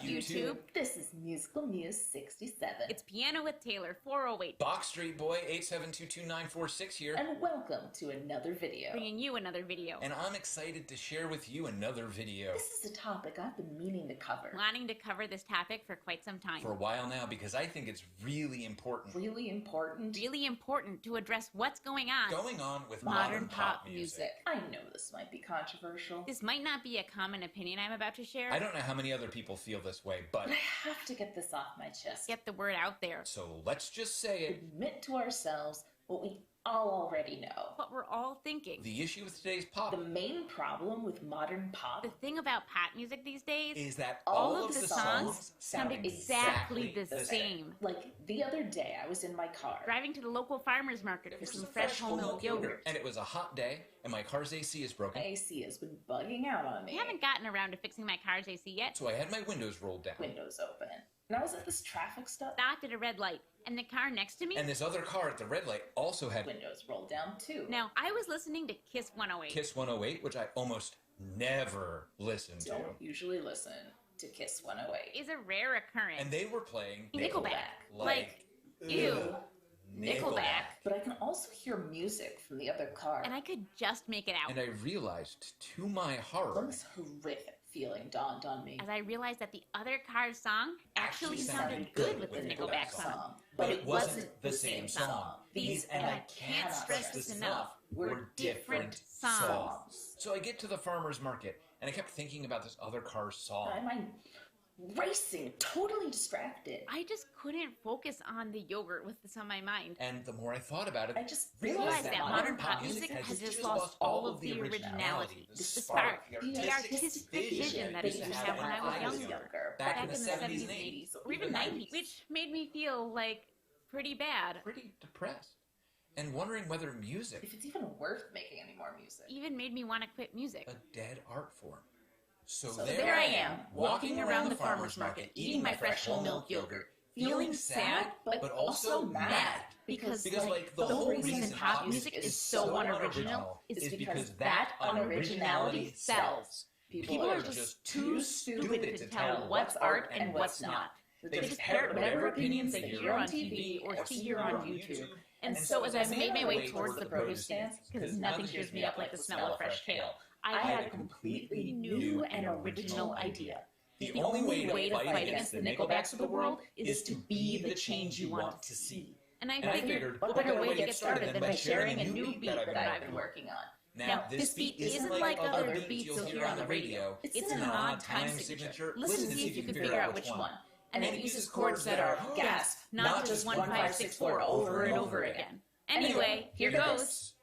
YouTube. This is Musical Muse 67. It's Piano with Taylor 408. Box Street Boy 8722946 here. And welcome to another video. Bringing you another video. And I'm excited to share with you another video. This is a topic I've been meaning to cover. Planning to cover this topic for quite some time. For a while now, because I think it's really important. Really important? Really important to address what's going on. Going on with modern pop music. I know this might be controversial. This might not be a common opinion I'm about to share. I don't know how many other people feel this way, but I have to get this off my chest. Get the word out there. So let's just say it. Admit to ourselves what we all already know. What we're all thinking. The issue with today's pop. The main problem with modern pop. The thing about pop music these days is that all of the songs sound exactly the same. Like the other day, I was in my car. Driving to the local farmer's market for some fresh whole milk yogurt. And it was a hot day, and my car's AC is broken. My AC has been bugging out on me. I haven't gotten around to fixing my car's AC yet. So I had my windows rolled down. Windows open. And I was at this traffic stop. Stopped at a red light, and the car next to me. And this other car at the red light also had windows rolled down too. Now, I was listening to Kiss 108. Kiss 108, which I almost never listen to. Don't usually listen. to kiss one away. Is a rare occurrence. And they were playing Nickelback. Like, ew. Nickelback. But I can also hear music from the other car. And I could just make it out. And I realized, to my horror, This horrific feeling dawned on me. As I realized that the other car's song actually sounded good with the Nickelback song. but it wasn't the same song. These, and I can't stress this enough, were different songs. So I get to the farmer's market, and I kept thinking about this other car's song. I'm racing, totally distracted. I just couldn't focus on the yogurt with this on my mind. And the more I thought about it, I just realized that modern pop music has just lost all of the originality, the spark, the artistic vision that I used to have when I was younger, back in the 70s and 80s, or even 90s, which made me feel like pretty bad. Pretty depressed. And wondering whether music, if it's even worth making any more music, even made me want to quit music. A dead art form. So there I am, walking around the farmer's market, eating my fresh whole milk yogurt, feeling sad, but also mad. Because like, the whole reason pop music is so unoriginal is because that unoriginality sells. People are just too stupid to tell what's art and what's not. They just parrot whatever opinions they hear on TV or see here on YouTube. And so as I made my way towards the produce stands, because nothing cheers me up like the smell of fresh kale, I had a completely new and original idea. The only way to fight against the Nickelbacks of the world is to be the change you want to see. And I figured, what better way to get started than by sharing a new beat that I've been working on. Now, this beat isn't like other beats you'll hear on the radio. It's an odd time signature. Listen to see if you can figure out which one. And it uses chords that are, gasp, not just 1, 5, 6, 4 over and over again. Anyway, here goes.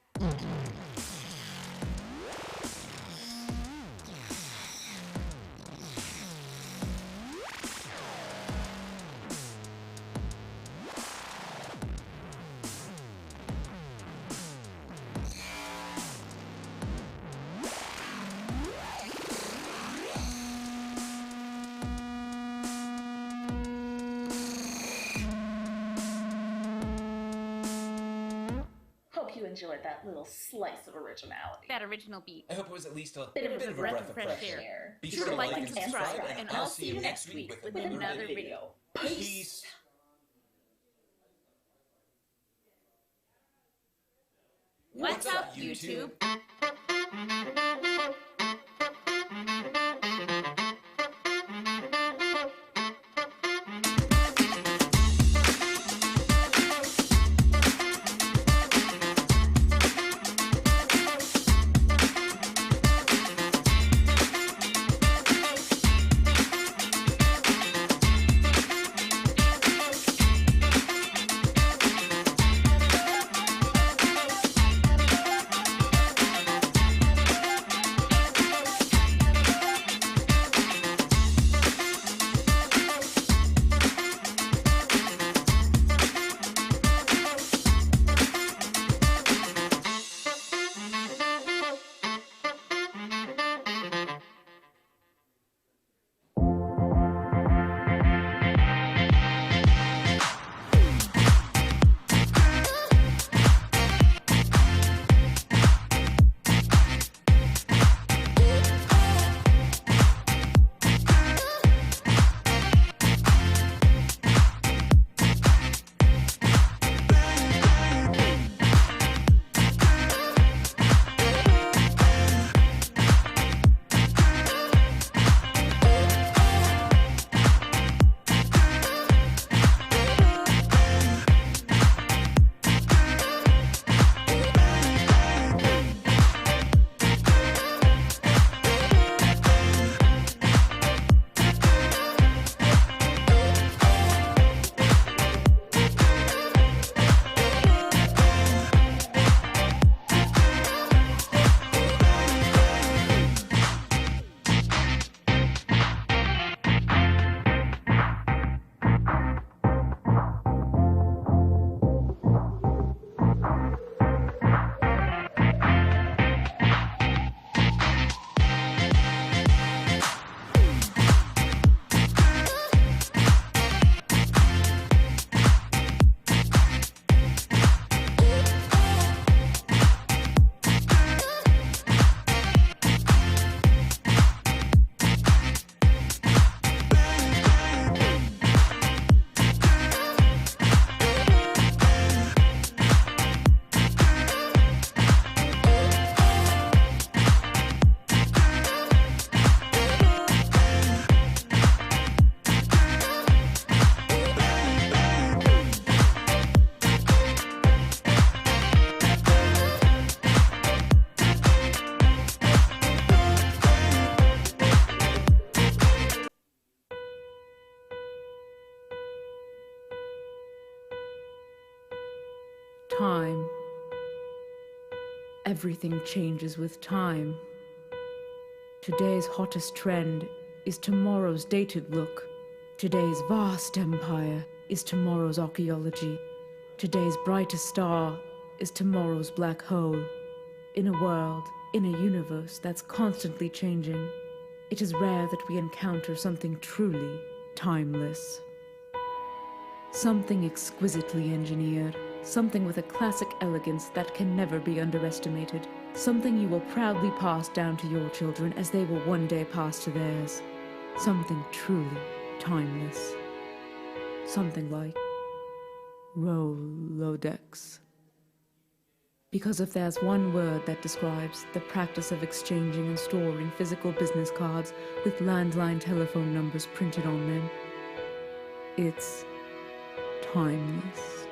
Hope you enjoyed that little slice of originality. That original beat. I hope it was at least a bit of a breath of fresh air. Be sure to like and subscribe, and I'll see you next week with another video. Peace. What's up, YouTube? time. Everything changes with time. Today's hottest trend is tomorrow's dated look. Today's vast empire is tomorrow's archaeology. Today's brightest star is tomorrow's black hole. In a world, in a universe that's constantly changing, it is rare that we encounter something truly timeless. Something exquisitely engineered, something with a classic elegance that can never be underestimated, something you will proudly pass down to your children as they will one day pass to theirs. Something truly timeless. Something like Rolodex. Because if there's one word that describes the practice of exchanging and storing physical business cards with landline telephone numbers printed on them, it's timeless.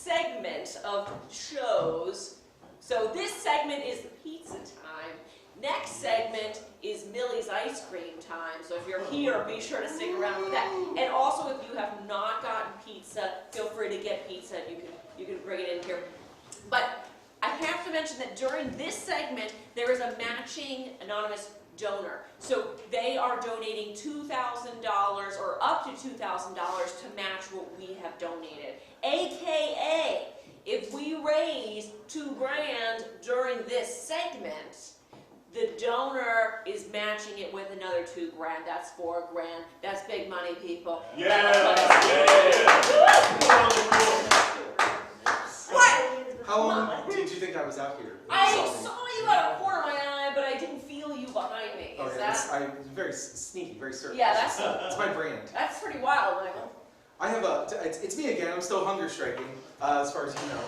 segment of shows. So this segment is the pizza time. Next segment is Millie's ice cream time. So if you're here, be sure to stick around for that. And also, if you have not gotten pizza, feel free to get pizza. You can bring it in here. But I have to mention that during this segment, there is a matching anonymous donor. So they are donating $2,000 or up to $2,000 to match what we have donated. AKA, if we raise $2,000 during this segment, the donor is matching it with another $2,000. That's $4,000. That's big money, people. Yeah. What? How long did you think I was out here? I saw you out of the corner of my eye, but I didn't feel you behind me. Is that? I'm very sneaky, very certain. Yeah, that's my brand. That's pretty wild, Michael. I have it's me again. I'm still hunger striking, as far as you know.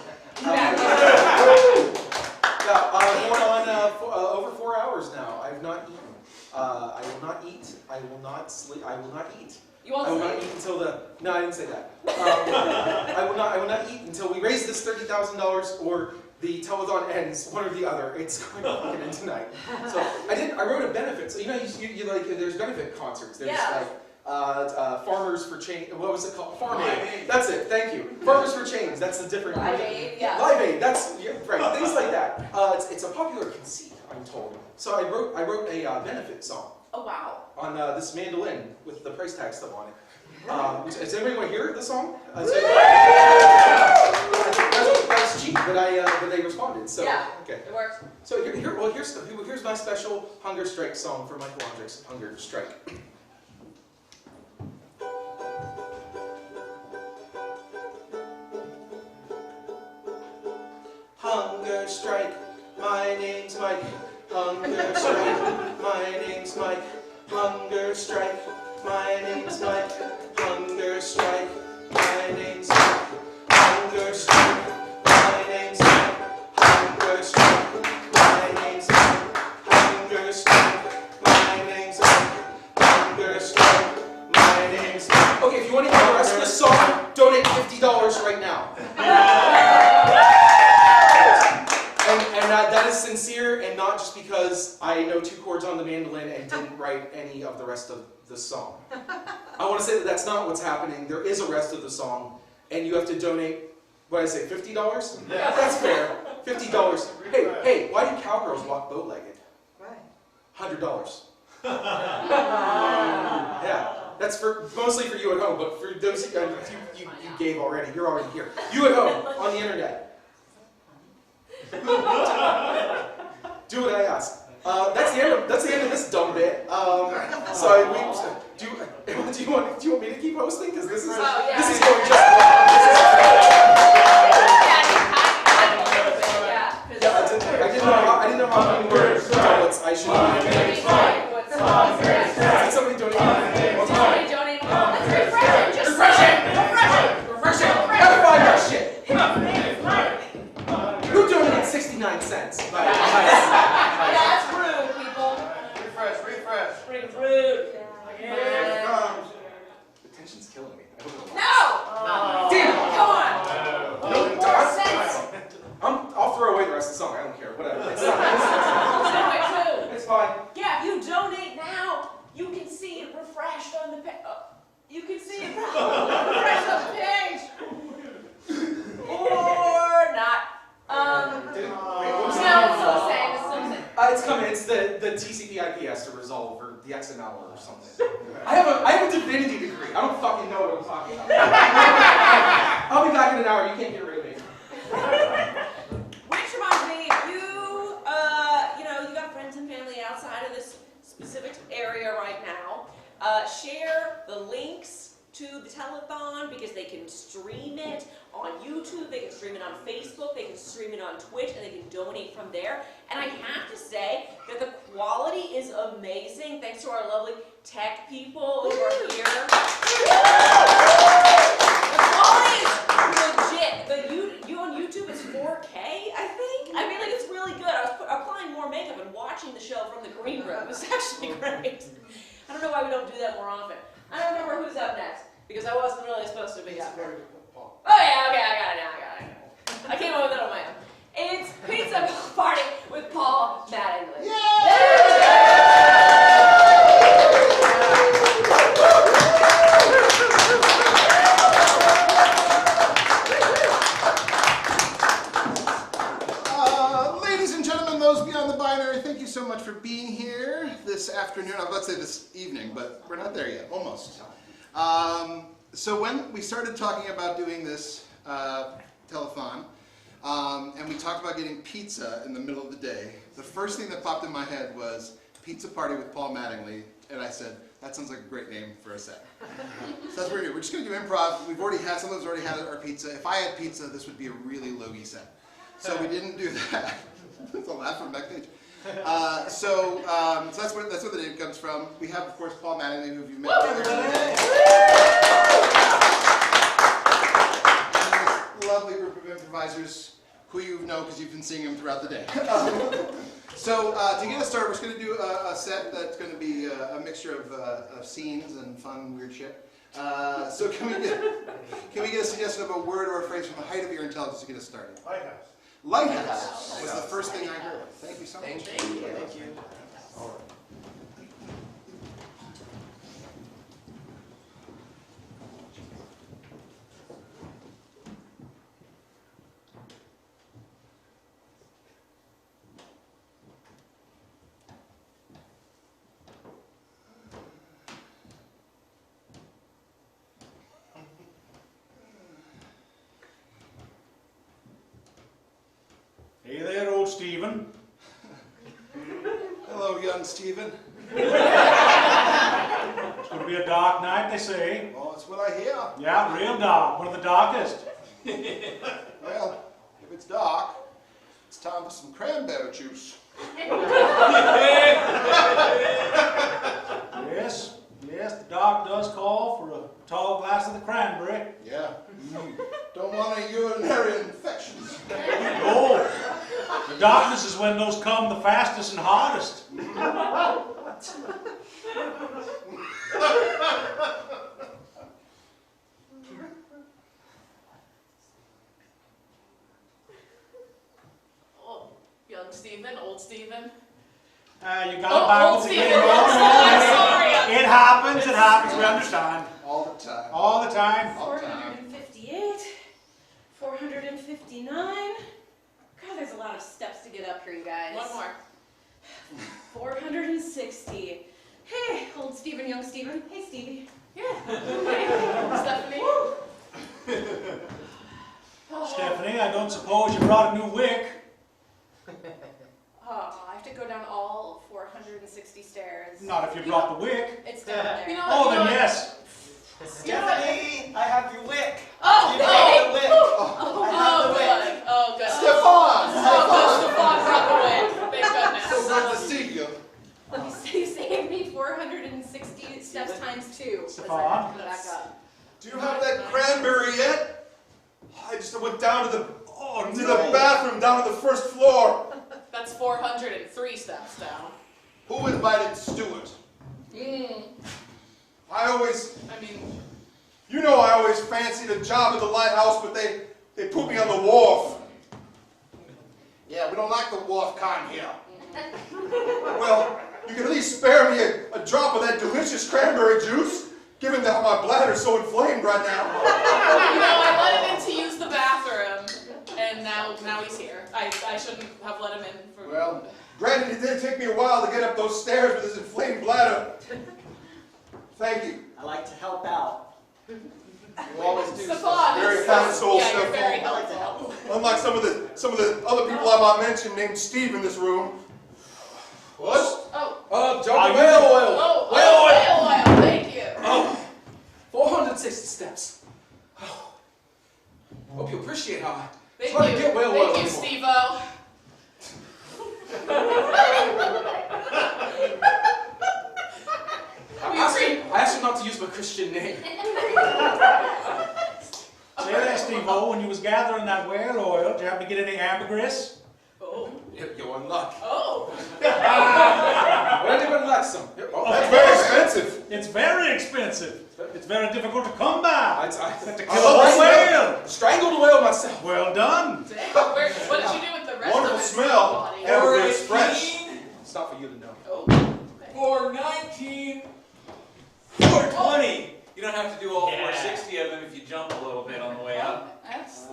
Going on over 4 hours now. I've not eaten. I will not eat. I will not sleep. I will not eat. You won't I will sleep? not eat until the. No, I didn't say that. I will not eat until we raise this $30,000 or the telethon ends. One or the other. It's going to fucking end tonight. So I wrote a benefit. So you know you like there's benefit concerts. There's Farmers for Change. What was it called? Farm Aid. That's it. Thank you. Farmers for Change. That's the different. Live Aid. Yeah. Live Aid. That's right. Things like that. It's a popular conceit, I'm told. So I wrote a benefit song. Oh wow. On this mandolin with the price tag stuff on it. Does anybody want to hear the song? That was cheap, but they responded. So yeah. Okay. It works. So here's my special Hunger Strike song for Michael Andrick's Hunger Strike. Hunger strike, my name's Mike. Hunger strike, my name's Mike. Hunger strike, my name's Mike. Hunger strike, my name's Mike. Hunger strike, my name's Mike. Hunger strike, my name's Mike. Hunger strike, my name's Mike. Hunger strike, my name's Mike. Okay, if you want to hear the rest of this song, donate $50 right now. And that is sincere, and not just because I know 2 chords on the mandolin and didn't write any of the rest of the song. I want to say that that's not what's happening. There is a rest of the song, and you have to donate, what did I say, $50? Yeah. That's fair. $50. Hey, why do cowgirls walk bow-legged? Right. $100. Yeah. That's mostly for you at home, but for those you gave already, you're already here. You at home, on the internet. Do what I ask. That's the end of this dumb bit. Do you want me to keep hosting? Because this is going just I didn't know how many words I should Did somebody donate? Let's refresh it. Refresh it. Everybody that shit. Who donated 69 cents? Yeah, that's rude, people. Refresh. Rude. Yeah. The tension's killing me. No! Damn! Come on! No, 4 cents! I'll throw away the rest of the song. I don't care. Whatever. It's fine. It's fine. Yeah, if you donate now, you can see it refreshed on the page. You can see it refreshed on the page. Or not. It's still the same. It's coming. It's the TCP/IP has to resolve, or the XML or something. I have a divinity degree. I don't fucking know what I'm talking about. I'll be back in an hour. You can't get rid of me. Which reminds me, if you got friends and family outside of this specific area right now, share the links to the telethon because they can stream it on YouTube, they can stream it on Facebook, they can stream it on Twitch, and they can donate from there. And I have to say that the quality is amazing thanks to our lovely tech people over here. The quality is legit. The on YouTube is 4K, I think. I mean, like, it's really good. I was applying more makeup and watching the show from the green room. It's actually great. I don't know why we don't do that more often. I don't remember who's up next because I wasn't really supposed to be up. Oh yeah, okay, I got it now. much for being here this afternoon. I was about to say this evening, but we're not there yet, almost. So when we started talking about doing this telethon, and we talked about getting pizza in the middle of the day, the first thing that popped in my head was Pizza Party with Paul Mattingly, and I said, that sounds like a great name for a set. So that's what we're going to do. We're just going to do improv. We've already had, some of us already had our pizza. If I had pizza, this would be a really low-key set. So we didn't do that. That's a laugh from backstage. So that's where the name comes from. We have, of course, Paul Mattingly, who you've met. And this lovely group of improvisers who you know because you've been seeing them throughout the day. So to get us started, we're just going to do a set that's going to be a mixture of scenes and fun, weird shit. So can we get a suggestion of a word or a phrase from the height of your intelligence to get us started? Lighthouse. Lighthouse was the first thing I heard. Thank you so much. Thank you. Thank you. All right. Hey there, old Stephen. Hello, young Stephen. It's going to be a dark night, they say. Well, that's what I hear. Yeah, real dark. One of the darkest. Well, if it's dark, it's time for some cranberry juice. Yes, the dark does call for a tall glass of the cranberry. Yeah. Don't want any urinary infections. No. The darkness is when those come the fastest and hardest. Oh, young Stephen, old Stephen. You got it backwards again. I'm sorry. It happens, we understand. All the time. All the time. 458, 459. God, there's a lot of steps to get up here, you guys. One more. 460. Hey, old Stephen, young Stephen. Hey, Stevie. Yeah. Hey, Stephanie. Stephanie, I don't suppose you brought a new wick. Oh, I have to go down all 460 stairs. Not if you brought the wick. It's down there. You know Oh, what, then yes. Stephanie, I have your wick. Oh, You brought the wick. Oh, I have the wick. good. Oh, good. Stefan! Stefan brought the wick. Thank goodness. So good to see you. You saved me 460 steps times 2. Stefan? As I have to go back up. Do you have that cranberry yet? I just went down to the bathroom down on the first floor. That's 403 steps down. Who invited Stuart? I always fancied a job at the lighthouse, but they put me on the wharf. Yeah, we don't like the wharf kind here. Well, you can at least spare me a drop of that delicious cranberry juice, given that my bladder's so inflamed right now. I let him in to use the bathroom, and now he's here. I shouldn't have let him in. Well, granted, it did take me a while to get up those stairs with this inflamed bladder. Thank you. I like to help out. You always do. Very fine soul, yeah, Stefan. you're very helpful. Unlike some of the other people I might mention named Steve in this room. What? John whale oil. Whale oil, thank you. 460 steps. Hope you appreciate how Thank hard you, to get whale oil thank you, Steve-O. I asked you not to use my Christian name. Say there, Steve-O, when you was gathering that whale oil, did you happen to get any ambergris? Oh, you're in luck. Oh. Where did you like some? That's very expensive. It's very expensive. It's very difficult to come by. I have to kill a whole whale. Strangled a whale myself. Well done. Dang, what did you do with the rest Wonderful of his smell. body? Everything's fresh. It's not for you to know. Oh. 419. 420. You don't have to do all 460 of them if you jump a little bit on the way up. That's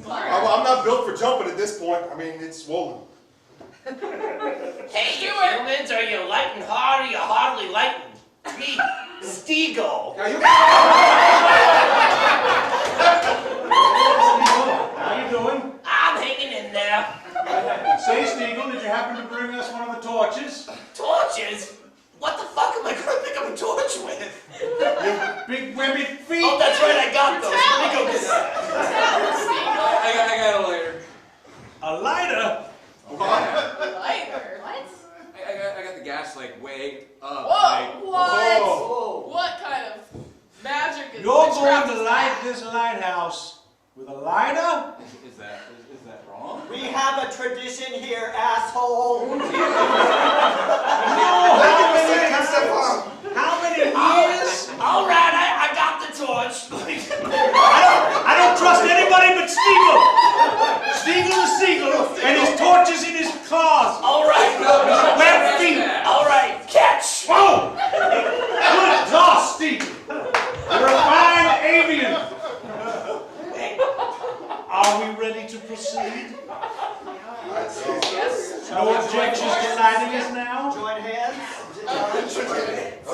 I'm not built for jumping at this point. I mean, it's swollen. Hey, you humans, are you light and hard or you hardly lightened? Me, Steagle. How you doing? I'm hanging in there. Say, Steagle, did you happen to bring us one of the torches? Torches? What the fuck am I going to pick up a torch with? Your big webby feet. Oh, that's right, I got those. Let me go get that. I got a lighter. A lighter? Lighter? What? I got the gas like way up. Whoa! Like, What? whoa. What kind of magic is You're witchcraft going to is light that? this lighthouse with a lighter? Is that wrong? We have a tradition here, asshole. How many years? All right, I got the torch. I don't trust anybody but Steagle. Steagle is Steagle, and his torch is in his claws. All right. Web feet. All right, catch. Whoa! Good toss, Steagle. You're a fine avian. Are we ready to proceed? No objections to lighting us now? Join hands. I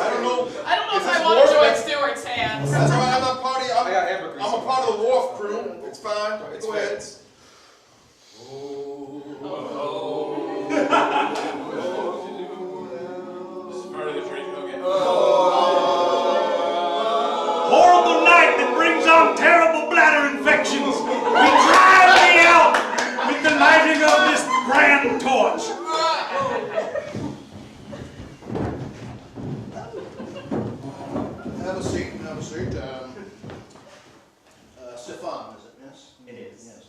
don't know. I don't know if I want to join Stewart's hands. That's all right. I'm not part of. I got ambergris. I'm a part of the wharf crew. It's fine. It's Go ahead. This is part of the drink. Okay. Horrible night that brings on terrible bladder infections. We drive me out with the lighting of this grand torch. Have a seat. Have a seat. Stefan, is it? Yes. It is. Yes.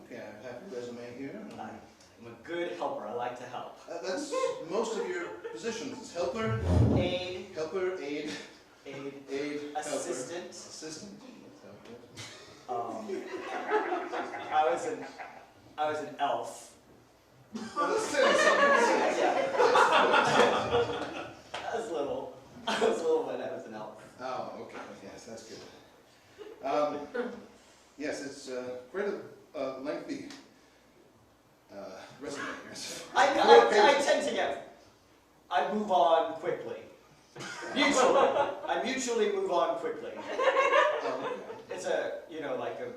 Okay, I have your resume here. I'm a good helper. I like to help. That's most of your positions. It's helper, Aid, helper, aid, assistant. helper. Assistant. I was an elf. I was little when I was an elf. Oh, okay. Yes, that's good. Yes, it's quite a lengthy resume. Yes. I tend to I move on quickly. Mutually. I mutually move on quickly. It's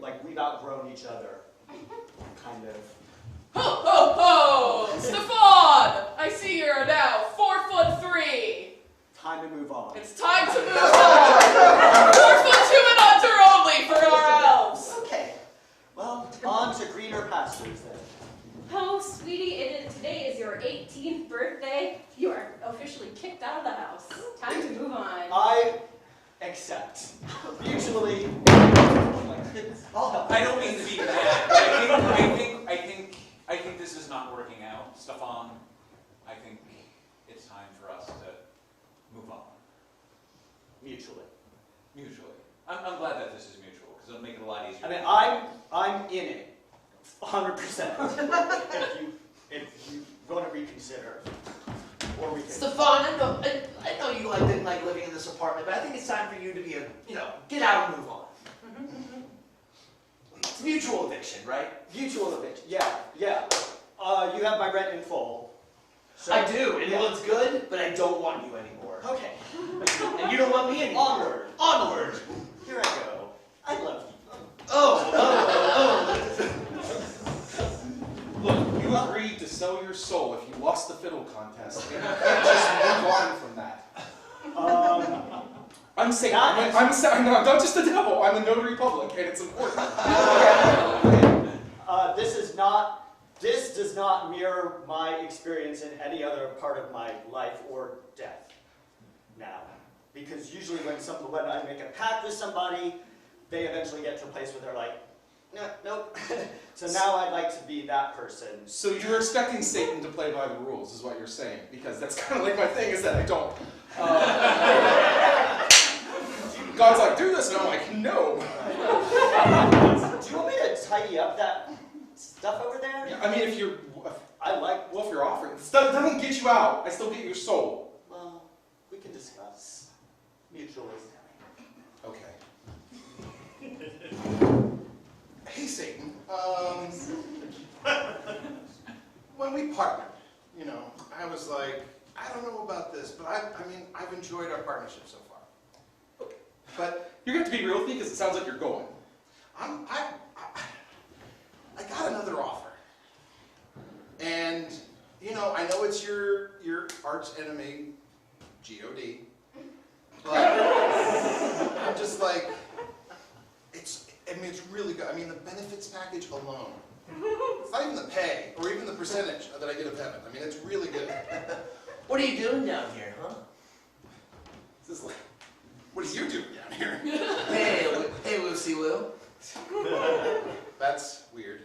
like we've outgrown each other. Kind of. Ho, ho, ho! Stefan! I see you're now 4'3". Time to move on. It's time to move on! 4'2" and under only for our elves! Okay. Well, on to greener pastures then. Oh, sweetie, today is your 18th birthday. You are officially kicked out of the house. Time to move on. I accept. Mutually. I'll help. I don't mean to be bad. I think this is not working out, Stefan. I think it's time for us to move on. Mutually. I'm glad that this is mutual because it'll make it a lot easier. I mean, I'm in it, 100%. if you want to reconsider, or we can. Stefan, I know you didn't like living in this apartment, but I think it's time for you to be get out and move on. It's mutual eviction, right? Mutual eviction. Yeah. You have my rent in full. So, I do, and it looks good, but I don't want you anymore. Okay. And you don't want me anymore. Onward. Here I go. I love you. Oh. Look, you agreed to sell your soul if you lost the fiddle contest, and you can't just move on from that. I'm saying, I'm saying, no, not just the devil. I'm the notary public, and it's important. This does not mirror my experience in any other part of my life or death. Now, because usually when I make a pact with somebody, they eventually get to a place where they're like, no, nope. So now I'd like to be that person. So you're expecting Satan to play by the rules, is what you're saying, because that's kind of like my thing, is that I don't. God's like, do this, and I'm like, no. Do you want me to tidy up that stuff over there? Yeah, I mean, if you're offering, stuff doesn't get you out. I still get your soul. Well, we can discuss mutually. Okay. Hey, Satan. When we partnered, I was like, I don't know about this, but I mean, I've enjoyed our partnership so far. But you're going to have to be real with me because it sounds like you're going. I got another offer. And, you know, I know it's your arch enemy, G.O.D. But I'm just like, it's really good. I mean, the benefits package alone. It's not even the pay or even the percentage that I get of heaven. I mean, it's really good. What are you doing down here, huh? This is like, what are you doing down here? Hey, Lucy Lou. That's weird.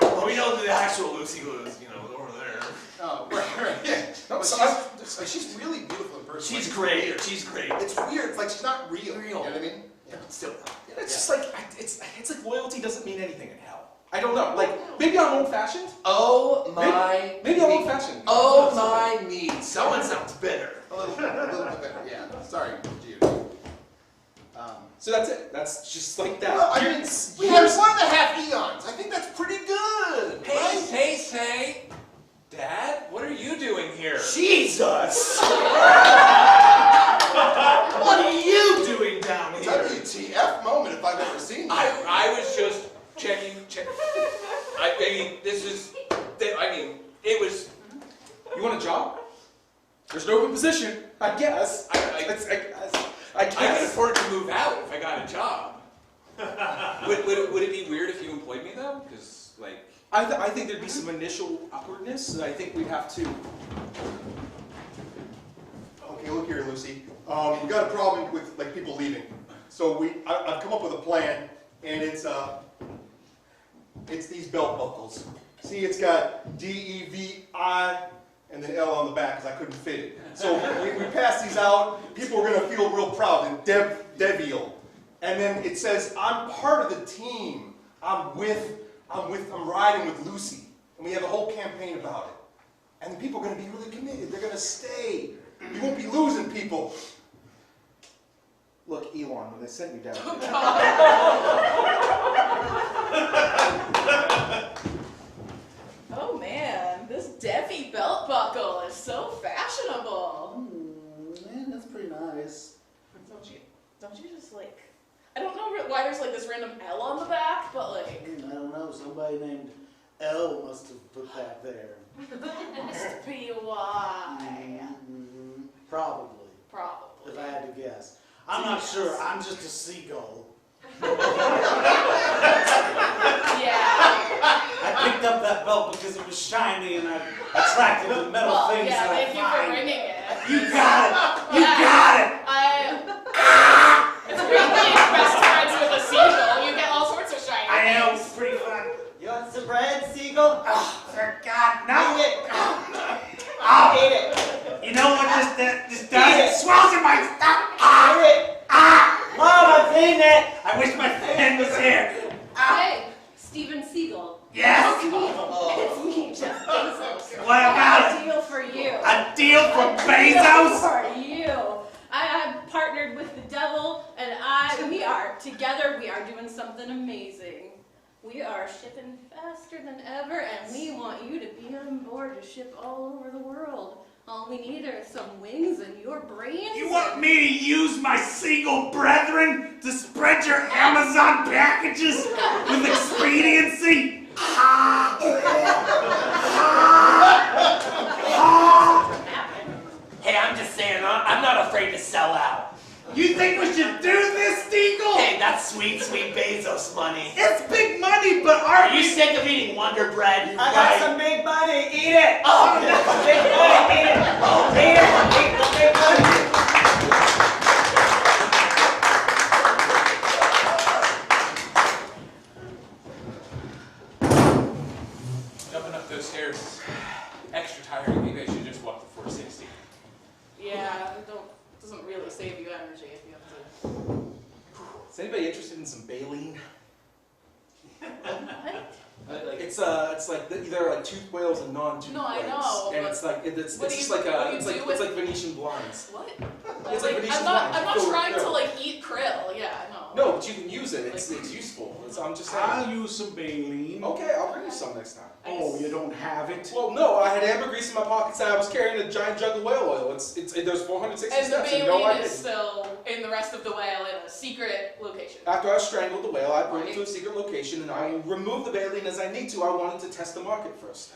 Well, we know the actual Lucy Lou is, you know, over there. Oh, right. Yeah. No, she's really beautiful in person. She's great. She's great. It's weird. It's like she's not real. You know what I mean? Yeah, but still. Yeah, it's just like, it's like loyalty doesn't mean anything in hell. I don't know. Like, maybe I'm old-fashioned. Oh my. Maybe I'm old-fashioned. Oh my meat. Someone sounds bitter. A little bit better. Yeah. Sorry, dude. So that's it. That's just like that. Well, I mean, we had 1.5 eons. I think that's pretty good. Hey, Dad, what are you doing here? Jesus! What are you doing down here? WTF moment if I've ever seen you. I was just checking. I mean, it was. You want a job? There's no open position. I guess. I can afford to move out if I got a job. Would it be weird if you employed me though? Because like. I think there'd be some initial awkwardness, and I think we'd have to. Okay, look here, Lucy. We got a problem with like people leaving, so I've come up with a plan, and it's these belt buckles. See, it's got DEVI and then L on the back because I couldn't fit it. So we pass these out. People are gonna feel real proud and Deviel, and then it says I'm part of the team. I'm riding with Lucy, and we have a whole campaign about it. And the people are going to be really committed. They're going to stay. You won't be losing people. Look, Elon, when they sent you down here. Oh man, this Devi belt buckle is so fashionable. Man, that's pretty nice. Don't you just like, I don't know why there's like this random L on the back, but like. I don't know, somebody named L must have put that there. Must be why. Probably. Probably. If I had to guess. I'm not sure, I'm just a seagull. Yeah. I picked up that belt because it was shiny and I attracted the metal things that I thank you for find. bringing it. You got it! You got it! It's great being best friends with a seagull. You get all sorts of shiny I know, things. it's pretty fun. You want some bread, Seagull? Oh, for God, no! Eat it. Oh. Eat it. You know what this does? It swells in my stomach! Eat it. Mom, I've seen it! I wish my friend was here! Hey, Steven Seagull. Yes? It's me, Jeff Bezos. What about a deal for you. A deal from Bezos? For you. I'm partnered with the devil, and together we are doing something amazing. We are shipping faster than ever, and we want you to be on board to ship all over the world. All we need are some wings and your brains. You want me to use my single brethren to spread your Amazon packages with expediency? Hey, I'm just saying, I'm not afraid to sell out. You think we should do this, Deagle? Hey, that's sweet, sweet Bezos money. It's big money, but are you sick of eating Wonder Bread? I got some big money. Eat it. Oh, big money. Eat it. Eat it. Eat the big money. Jumping up those stairs, extra tiring. Maybe I should just walk the 460. Yeah, doesn't really save you energy if you have to. Is anybody interested in some baleen? It's like either like toothed whales and non-toothed No, I whales. know, And but it's like it's what do just you- like what do you it's do like with- Venetian blinds. What? It's like Venetian I'm not blinds. trying to like eat krill. Yeah, no. No, but you can use it. It's useful. I'm just saying. I'll use some baleen. Okay, I'll bring you some next time. Oh, you don't have it? Well, no, I had ambergris in my pockets and I was carrying a giant jug of whale oil. There's 460 And the steps. And no, I baleen didn't. is still in the rest of the whale in a secret location. After I strangled the whale, I bring it to a secret location and I will remove the baleen as I need to. I wanted to test the market first.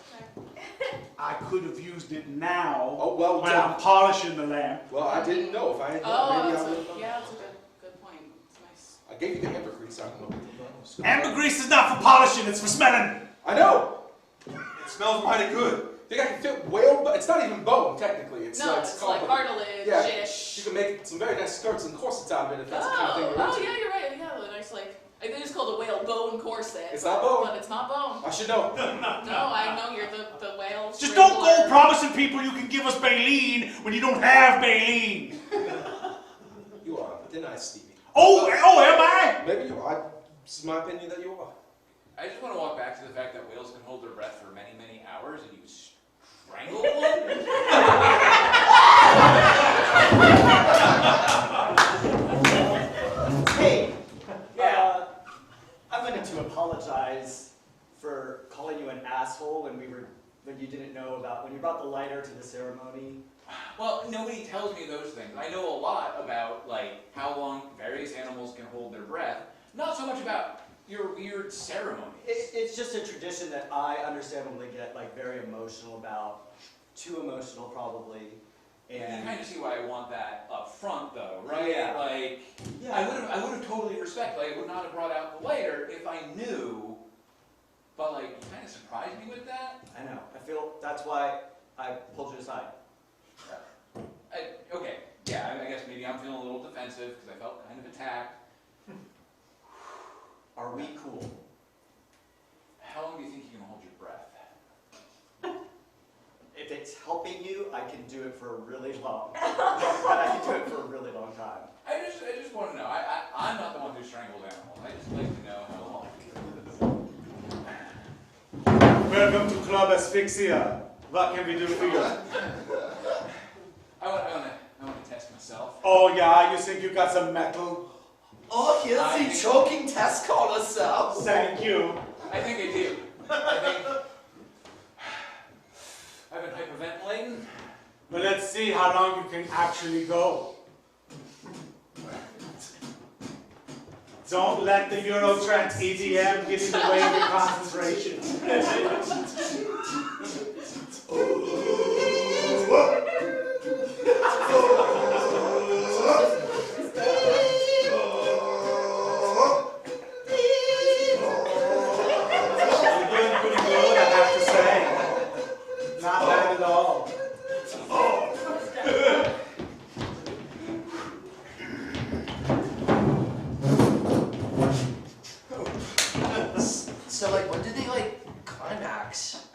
I could have used it now. Oh, well, when I'm polishing the lamp. Well, I didn't know. If I had known, maybe I would have done Yeah, that's a good point. It's nice. I gave you the ambergris. I don't know. Ambergris is not for polishing, it's for smelling. I know. It smells mighty good. Think I can fit whale, but it's not even bone technically. It's No, it's like cartilage-ish. Yeah, you can make some very nice skirts and corsets out of it if that's the kind of thing you're into. Oh, yeah, you're right. Yeah, the nice I think it's called a whale bone corset. It's not bone. But it's not bone. I should know. No, I know you're the whale. Just don't go promising people you can give us baleen when you don't have baleen. You are, but then I, Stevie. Oh, am I? Maybe you are. This is my opinion that you are. I just want to walk back to the fact that whales can hold their breath for many, many hours, and you strangled one? Hey, I wanted to apologize for calling you an asshole when you didn't know about when you brought the lighter to the ceremony. Well, nobody tells me those things. I know a lot about like how long various animals can hold their breath, not so much about your weird ceremony. It's just a tradition that I understandably get like very emotional about. Too emotional, probably. And you kind of see why I want that up front, though, right? Yeah. Like, yeah. I would have totally respected. Like, I would not have brought out the lighter if I knew. But like, you kind of surprised me with that. I know. I feel that's why I pulled you aside. Okay. Yeah. I guess maybe I'm feeling a little defensive because I felt kind of attacked. Are we cool? How long do you think you can hold your breath? If it's helping you, I can do it for a really long. I can do it for a really long time. I just want to know. I'm not the one who strangled animals. I just like to know how long. Welcome to Club Asphyxia. What can we do for you? I want to test myself. Oh yeah, you think you got some metal? Oh, here's the choking test collar cells. Thank you. I think I do. I've been hyperventilating. But let's see how long you can actually go. Don't let the Eurotrans EDM get in the way of your concentration. Not bad at all. So, like, when did they, like, climax?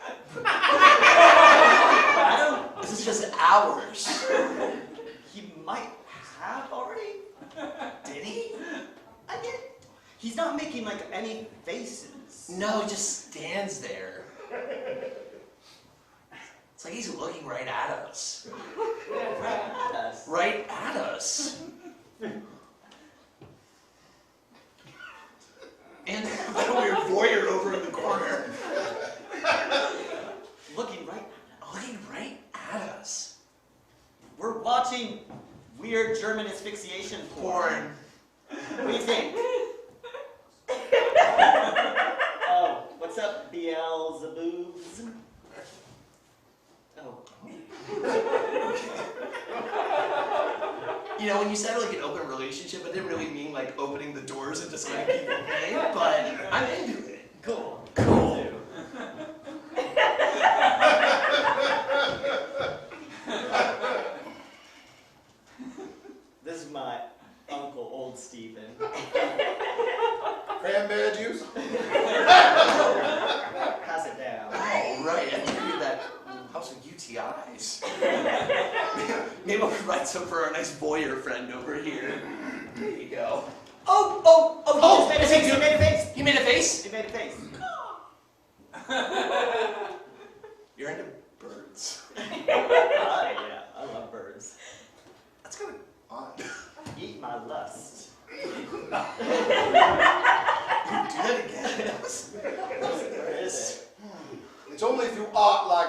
This is just hours. He might have already? Did he? I mean, he's not making, like, any faces. No, he just stands there. It's like he's looking right at us. Right at us. Right at us. And a weird voyeur over in the corner. Looking right at us. We're watching weird German asphyxiation porn. What do you think? Oh, what's up, Beelzebubs? Oh. You know, when you said like an open relationship, I didn't really mean like opening the doors and just letting people in, but I'm into it. Cool. This is my uncle, old Stephen. Cranberry juice? Pass it down. Oh, right. I figured that helps with UTIs. Maybe I'll write some for our nice voyeur friend over here. There you go. Oh, he made a face. You made a face? He made a face. You're into birds. Yeah, I love birds. That's kind of odd. Eat my lust.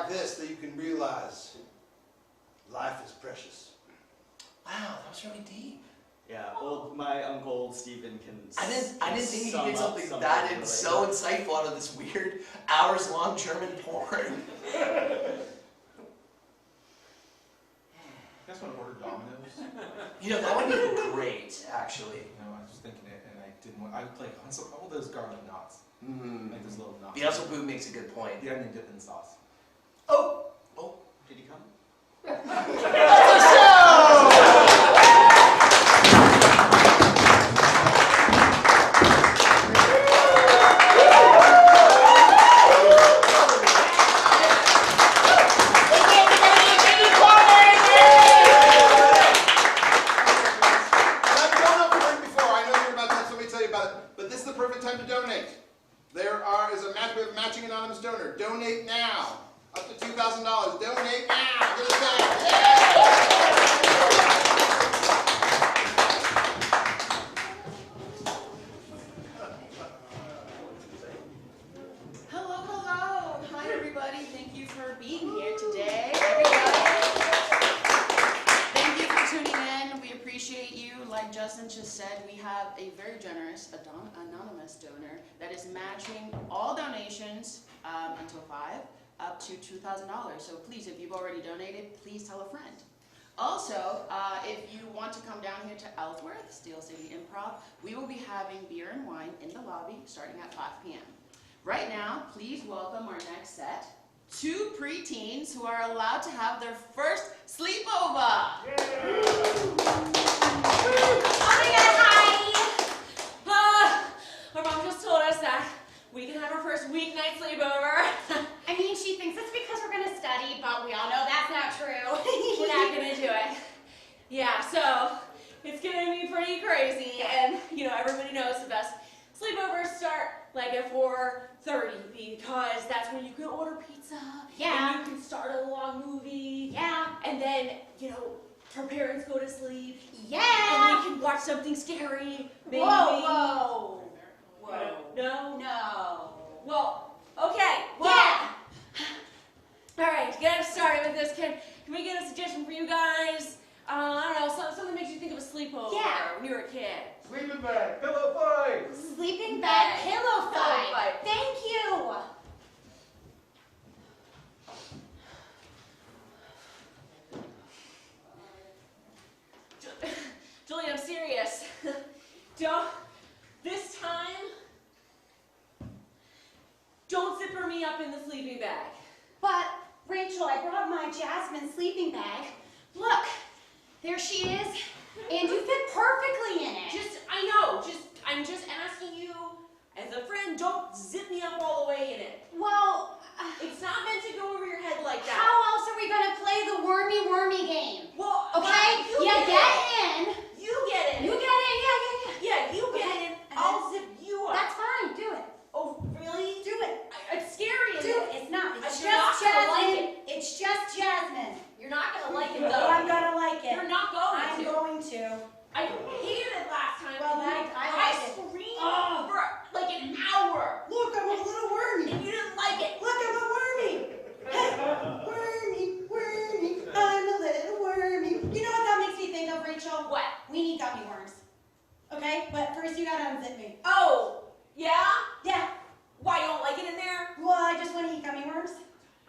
like this that you can realize life is precious. Wow, that was really deep. Yeah, my uncle old Stephen can. I didn't think you did something that that so insightful out of this weird hours-long German porn. You guys want to order Domino's? You know, that would be great, actually. No, I was thinking it, and I didn't want. I would like all those garlic knots. Like those little knots. The Elsa Boo makes a good point. The onion dip in sauce. Oh, did he come? Donor. Donate now. Up to $2,000. Donate now. Get it back. Hello, hello. Hi, everybody. Thank you for being here today. Everybody. Thank you for tuning in. We appreciate you. Like Justin just said, we have a very generous anonymous donor that is matching all donations until 5 up to $2,000. So please, if you've already donated, please tell a friend. Also, if you want to come down here to Ellsworth, Steel City Improv, we will be having beer and wine in the lobby starting at 5 p.m. Right now, please welcome our next set, 2 preteens who are allowed to have their first sleepover. Our mom just told us that we can have our first weeknight sleepover. I mean, she thinks it's because we're gonna study, but we all know that's not true. We're not gonna do it. Yeah, so it's gonna be pretty crazy, and everybody knows the best sleepovers start like at 4:30 because that's when you can order pizza. Yeah. And you can start a long movie. Yeah. And then her parents go to sleep. Yeah. And we can watch something scary. Maybe. Whoa. No? No. Well, okay. Well, yeah. All right, to get us started with this, can we get a suggestion for you guys? I don't know, something that makes you think of a sleepover when you were a kid. Sleeping bag, pillow fight. Sleeping bag, pillow fight. Thank you. Julie, I'm serious. This time, don't zipper me up in the sleeping bag. But, Rachel, I brought my Jasmine sleeping bag. Look, there she is, and you fit perfectly in it. I'm just asking you, as a friend, don't zip me up all the way in it. Well, it's not meant to go over your head like that. How else are we gonna play the wormy game? Well, okay, you get in. You get in. You get in, yeah. Yeah, you get in. I'll zip you up. That's fine, do it. Oh, really? Do it. It's scary. Do it. It's not. It's You're not just gonna Jasmine. like it. It's just Jasmine. You're not gonna like it No, though. I'm gonna like it. You're not going I'm to. going to. I hated it last time. Well, I like it. screamed for like an hour. Look, I'm a little wormy. And you didn't like it. Look, I'm a wormy. Hey, wormy, I'm a little wormy. You know what that makes me think of, Rachel? What? We need gummy worms. Okay, but first you gotta unzip me. Oh, yeah? Yeah. Why, you don't like it in there? Well, I just want to eat gummy worms.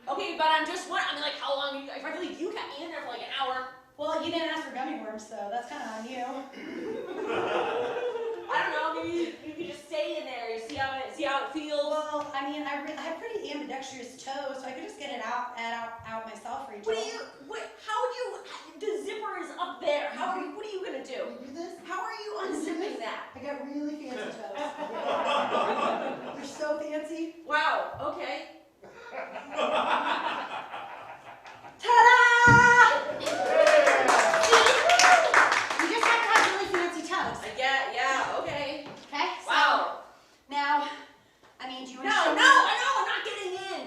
Okay, but I mean, like, how long? I believe you kept me in there for like an hour. Well, you didn't ask for gummy worms, so that's kind of on you. I don't know. Maybe you could just stay in there. You see how it feels. Well, I mean, I have pretty ambidextrous toes, so I could just get it out myself, Rachel. How would you? The zipper is up there. What are you gonna do? You do this? How are you unzipping that? I got really fancy toes. They're so fancy. Wow. Okay. Ta-da! You just have to have really fancy toes. Yeah. Okay. Okay. Wow. Now, I mean, do you want to No, show me? I'm not getting in.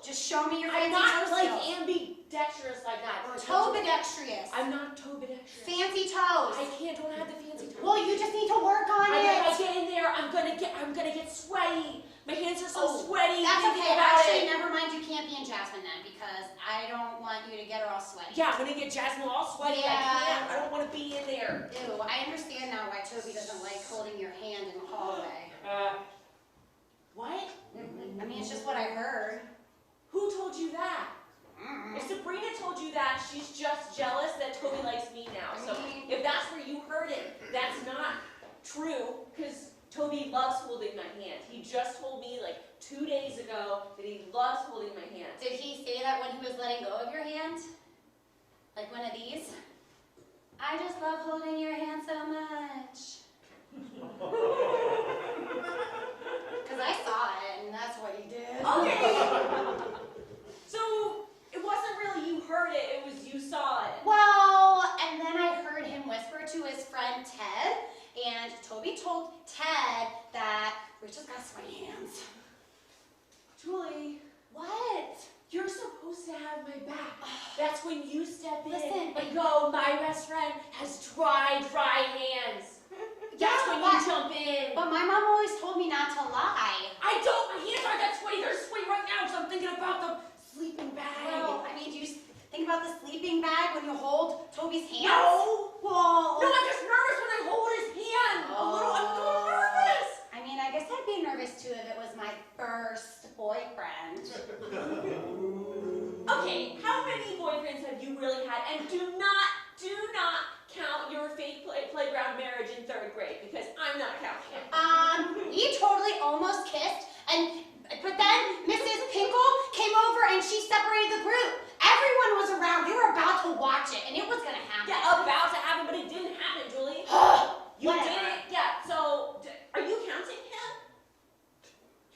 Just show me your fancy I'm not toe like skills. ambidextrous like that. Toe-bidextrous. I'm not toe-bidextrous. Fancy toes. I don't have the fancy toes. Well, you just need to work on it. I get in there. I'm gonna get get sweaty. My hands are so sweaty. That's thinking okay. about Actually, it. never mind. You can't be in Jasmine then because I don't want you to get her all sweaty. Yeah, I'm gonna get Jasmine all sweaty. Yeah. I can't. I don't want to be in there. Ew, I understand now why Toby doesn't like holding your hand in the hallway. What? I mean, it's just what I heard. Who told you that? If Sabrina told you that, she's just jealous that Toby likes me now. So if that's where you heard it, that's not true, because Toby loves holding my hand. He just told me like 2 days ago that he loves holding my hand. Did he say that when he was letting go of your hand? Like one of these? I just love holding your hand so much. Because I saw it, and that's what he did. Okay. So it wasn't really you heard it, it was you saw it. Well, and then I heard him whisper to his friend Ted, and Toby told Ted that Rachel's got sweaty hands. Julie. What? You're supposed to have my back. That's when you step in Listen, and go, my best friend has dry hands. That's when you jump in. But my mom always told me not to lie. I don't. My hands aren't that sweaty. They're sweaty right now because I'm thinking about the sleeping bag. Well, I mean, do you think about the sleeping bag when you hold Toby's hands? No. Well. No, I'm just nervous when I hold his hand. I'm a little nervous. I mean, I guess I'd be nervous too if it was my first boyfriend. Okay, how many boyfriends have you really had? And do not count your fake playground marriage in 3rd grade because I'm not counting it. We totally almost kissed, but then Mrs. Pinkle came over and she separated the group. Everyone was around. We were about to watch it, and it was gonna happen. Yeah, about to happen, but it didn't happen, Julie. You Whatever. didn't. Yeah. So, are you counting him?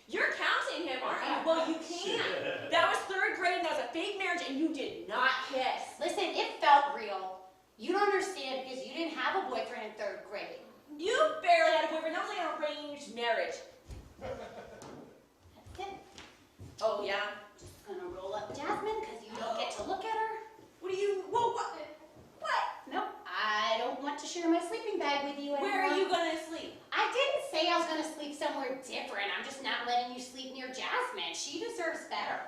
You're counting him, aren't you? Well, you can't. That was 3rd grade, and that was a fake marriage, and you did not kiss. Listen, it felt real. You don't understand because you didn't have a boyfriend in 3rd grade. You barely had a boyfriend. That was like an arranged marriage. That's it. Oh, yeah? Just gonna roll up Jasmine because you don't get to look at her. What do you, whoa, what? Nope, I don't want to share my sleeping bag with you anymore. Where are you gonna sleep? I didn't say I was gonna sleep somewhere different. I'm just not letting you sleep near Jasmine. She deserves better.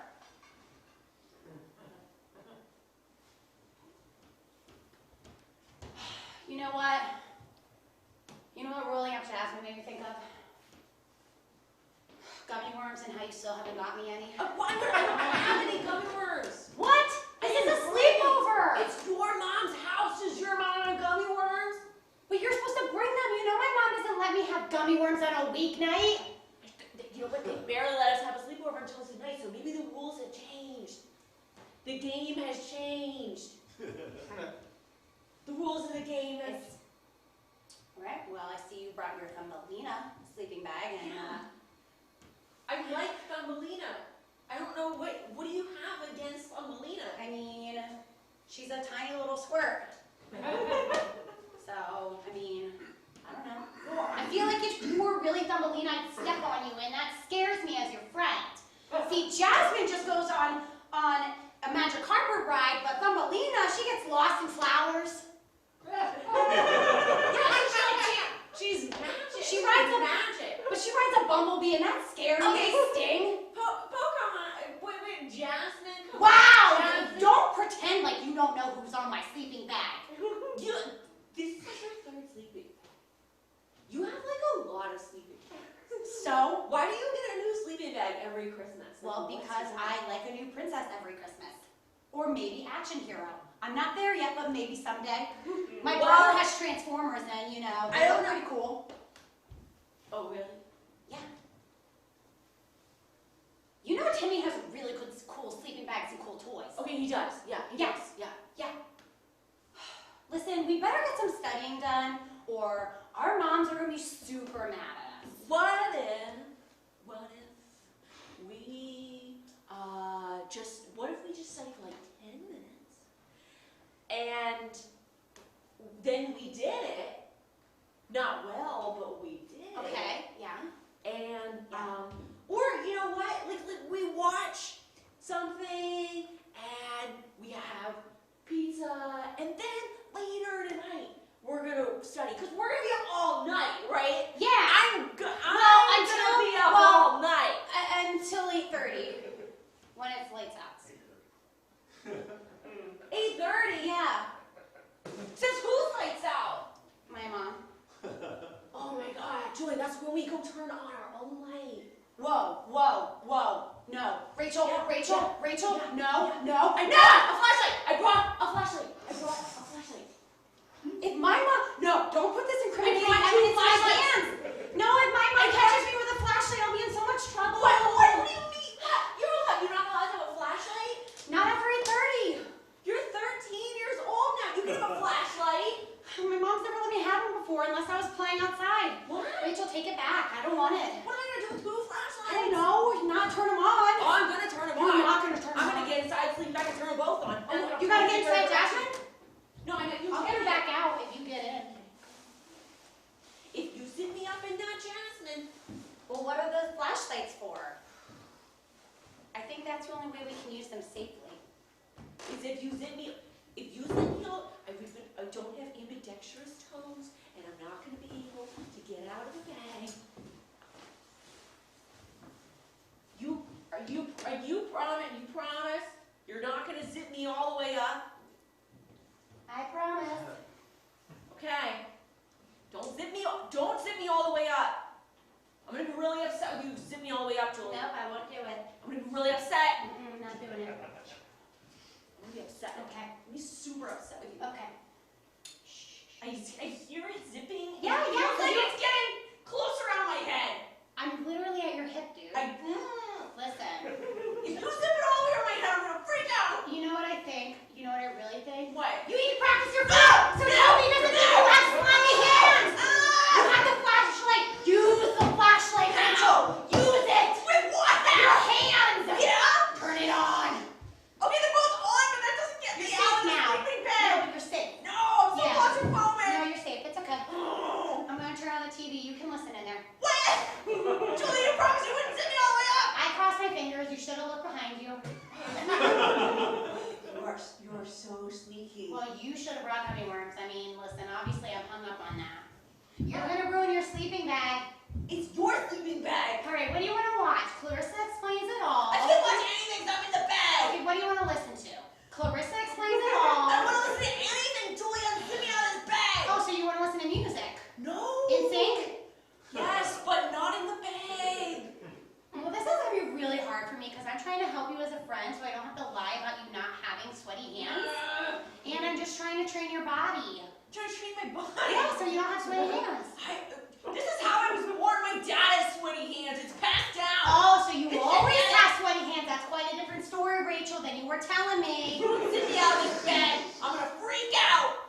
You know what? You know what rolling up Jasmine made me think of? Gummy worms and how you still haven't got me any. What? I don't have any gummy worms. What? This is a sleepover. It's your mom's house. Does your mom have gummy worms? But you're supposed to bring them. You know my mom doesn't let me have gummy worms on a weeknight. You know what? They barely let us have a sleepover until tonight, so maybe the rules have changed. The game has changed. The rules of the game has... Alright, well, I see you brought your Thumbelina sleeping bag, and I like Thumbelina. I don't know, what do you have against Thumbelina? I mean, she's a tiny little squirt. So, I mean, I don't know. I feel like if you were really Thumbelina, I'd step on you, and that scares me as your friend. See, Jasmine just goes on a magic carpet ride, but Thumbelina, she gets lost in flowers. She's magic. She rides a magic. But she rides a bumblebee, and that's scary. Okay. They sting. Pokemon. Wait, Jasmine. Wow! Jasmine. Don't pretend like you don't know who's on my sleeping bag. This is your 3rd sleeping bag. You have like a lot of sleeping bags. So? Why do you get a new sleeping bag every Christmas? Well, because I like a new princess every Christmas. Or maybe action hero. I'm not there yet, but maybe someday. My brother has Transformers, and you know, they're pretty cool. Oh, really? Yeah. You know Timmy has really cool sleeping bags and cool toys. Okay, he does. Yeah, he does. Yeah. Listen, we better get some studying done, or our moms are gonna be super mad at us. What if we just study for like 10 minutes, and then we did it, not well, but we did it. Okay, yeah. And, or you know what, like we watch something, and we have pizza, and then later tonight, we're gonna study, because we're gonna be up all night, right? Yeah. I'm gonna be when we go turn on our own light. Whoa, whoa, whoa. No. Rachel, Rachel, Rachel, no. I brought a flashlight. I brought a flashlight. If my mom, no, don't put this incriminating I brought evidence in my two hands. No, if my mom catches me with a flashlight, I'll be in so much trouble. What do you mean? You're not allowed to have a flashlight? Not after 8:30. You're 13 years old now. You can have a flashlight. My mom's never let me have one before unless I was playing outside. What? Rachel, take it back. I don't want it. What am I going to do with two flashlights? I don't know. Not turn them on. Oh, I'm going to turn them on. You're not going to turn them on. I'm going to get inside, sleep back, and turn them both on. You got to get inside, Jasmine? No, I meant you. I'll get her back out if you get in. If you sit me up in that, Jasmine. Well, what are those flashlights for? I think that's the only way we can use them safely. Is if you zip me out, I don't have ambidextrous toes, and I'm not going to be able to get out of the bag. You promise you're not going to zip me all the way up? I promise. Okay. Don't zip me all the way up. I'm going to be really upset when you zip me all the way up, Julie. Nope, I won't do it. I'm going to be really upset. Not doing it. I'm going to be upset. Okay. I'm going to be super upset with you. Okay. I hear it zipping. Yeah, it feels like it's getting close around my head. I'm literally at your hip, dude. Listen. If you zip it all the way around my head, I'm going to freak out. You know what I think? You know what I really think? What? You need to practice your foot! So nobody doesn't think you have slimy hands! You have the flashlight! Use the flashlight, Rachel! Use it! With what? Your hands! Yeah? Turn it on! Okay, they're both on, but that doesn't get me You're out safe of the now. sleeping bag. No, you're safe. No, I'm so claustrophobic. No, you're safe. It's okay. I'm going to turn on the TV. You can listen in there. What? Julie, you promised you wouldn't zip me all the way up. I crossed my fingers. You should have looked behind you. You're so sneaky. Well, you should have brought gummy worms. I mean, listen, obviously I'm hung up on that. You're going to ruin your sleeping bag. It's your sleeping bag. All right, what do you want to watch? Clarissa Explains It All. I can't watch anything 'cause I'm in the bag. Okay, what do you want to listen to? Clarissa Explains It All. I don't want to listen to anything. Julie, unzip me out of this bag. Oh, so you want to listen to music? No. In sync? Yes, but not in the bag. Well, this is going to be really hard for me because I'm trying to help you as a friend so I don't have to lie about you not having sweaty hands. And I'm just trying to train your body. Trying to train my body? Yeah, so you don't have sweaty hands. This is how I was born. My dad has sweaty hands. It's passed down. Oh, so you always have sweaty hands. That's quite a different story, Rachel, than you were telling me. Zip me out of this bed. I'm going to freak out.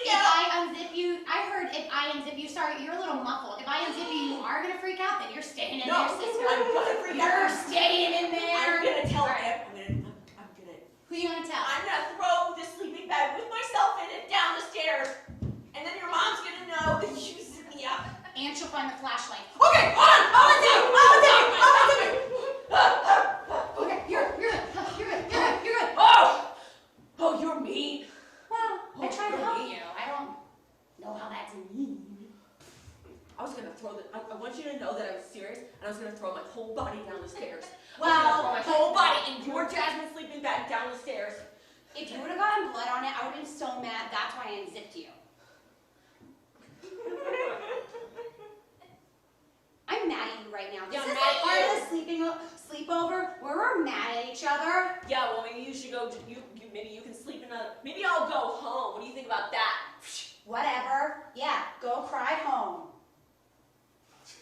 If I unzip you, I heard if I unzip you, sorry, you're a little muffled. If I unzip you, you are going to freak out, then you're staying in there, sister. I'm going to freak out. You're staying in there. I'm going to tell Right. Who you going to tell? I'm going to throw the sleeping bag with myself in it down the stairs. And then your mom's going to know that you zip me up. And she'll find the flashlight. Okay, hold on. I'll unzip it. Okay, you're good. Oh, you're mean. Well, I try to help you. I don't know how that's mean. I was going to throw I want you to know that I was serious, and I was going to throw my whole body down the stairs. Well, my whole body in your Jasmine sleeping bag down the stairs. If you would have gotten blood on it, I would have been so mad. That's why I unzipped you. I'm mad at you right now. This is like part of the sleepover where we're mad at each other. Yeah, well, maybe you should go. Maybe you can sleep in a. Maybe I'll go home. What do you think about that? Whatever. Yeah, go cry home.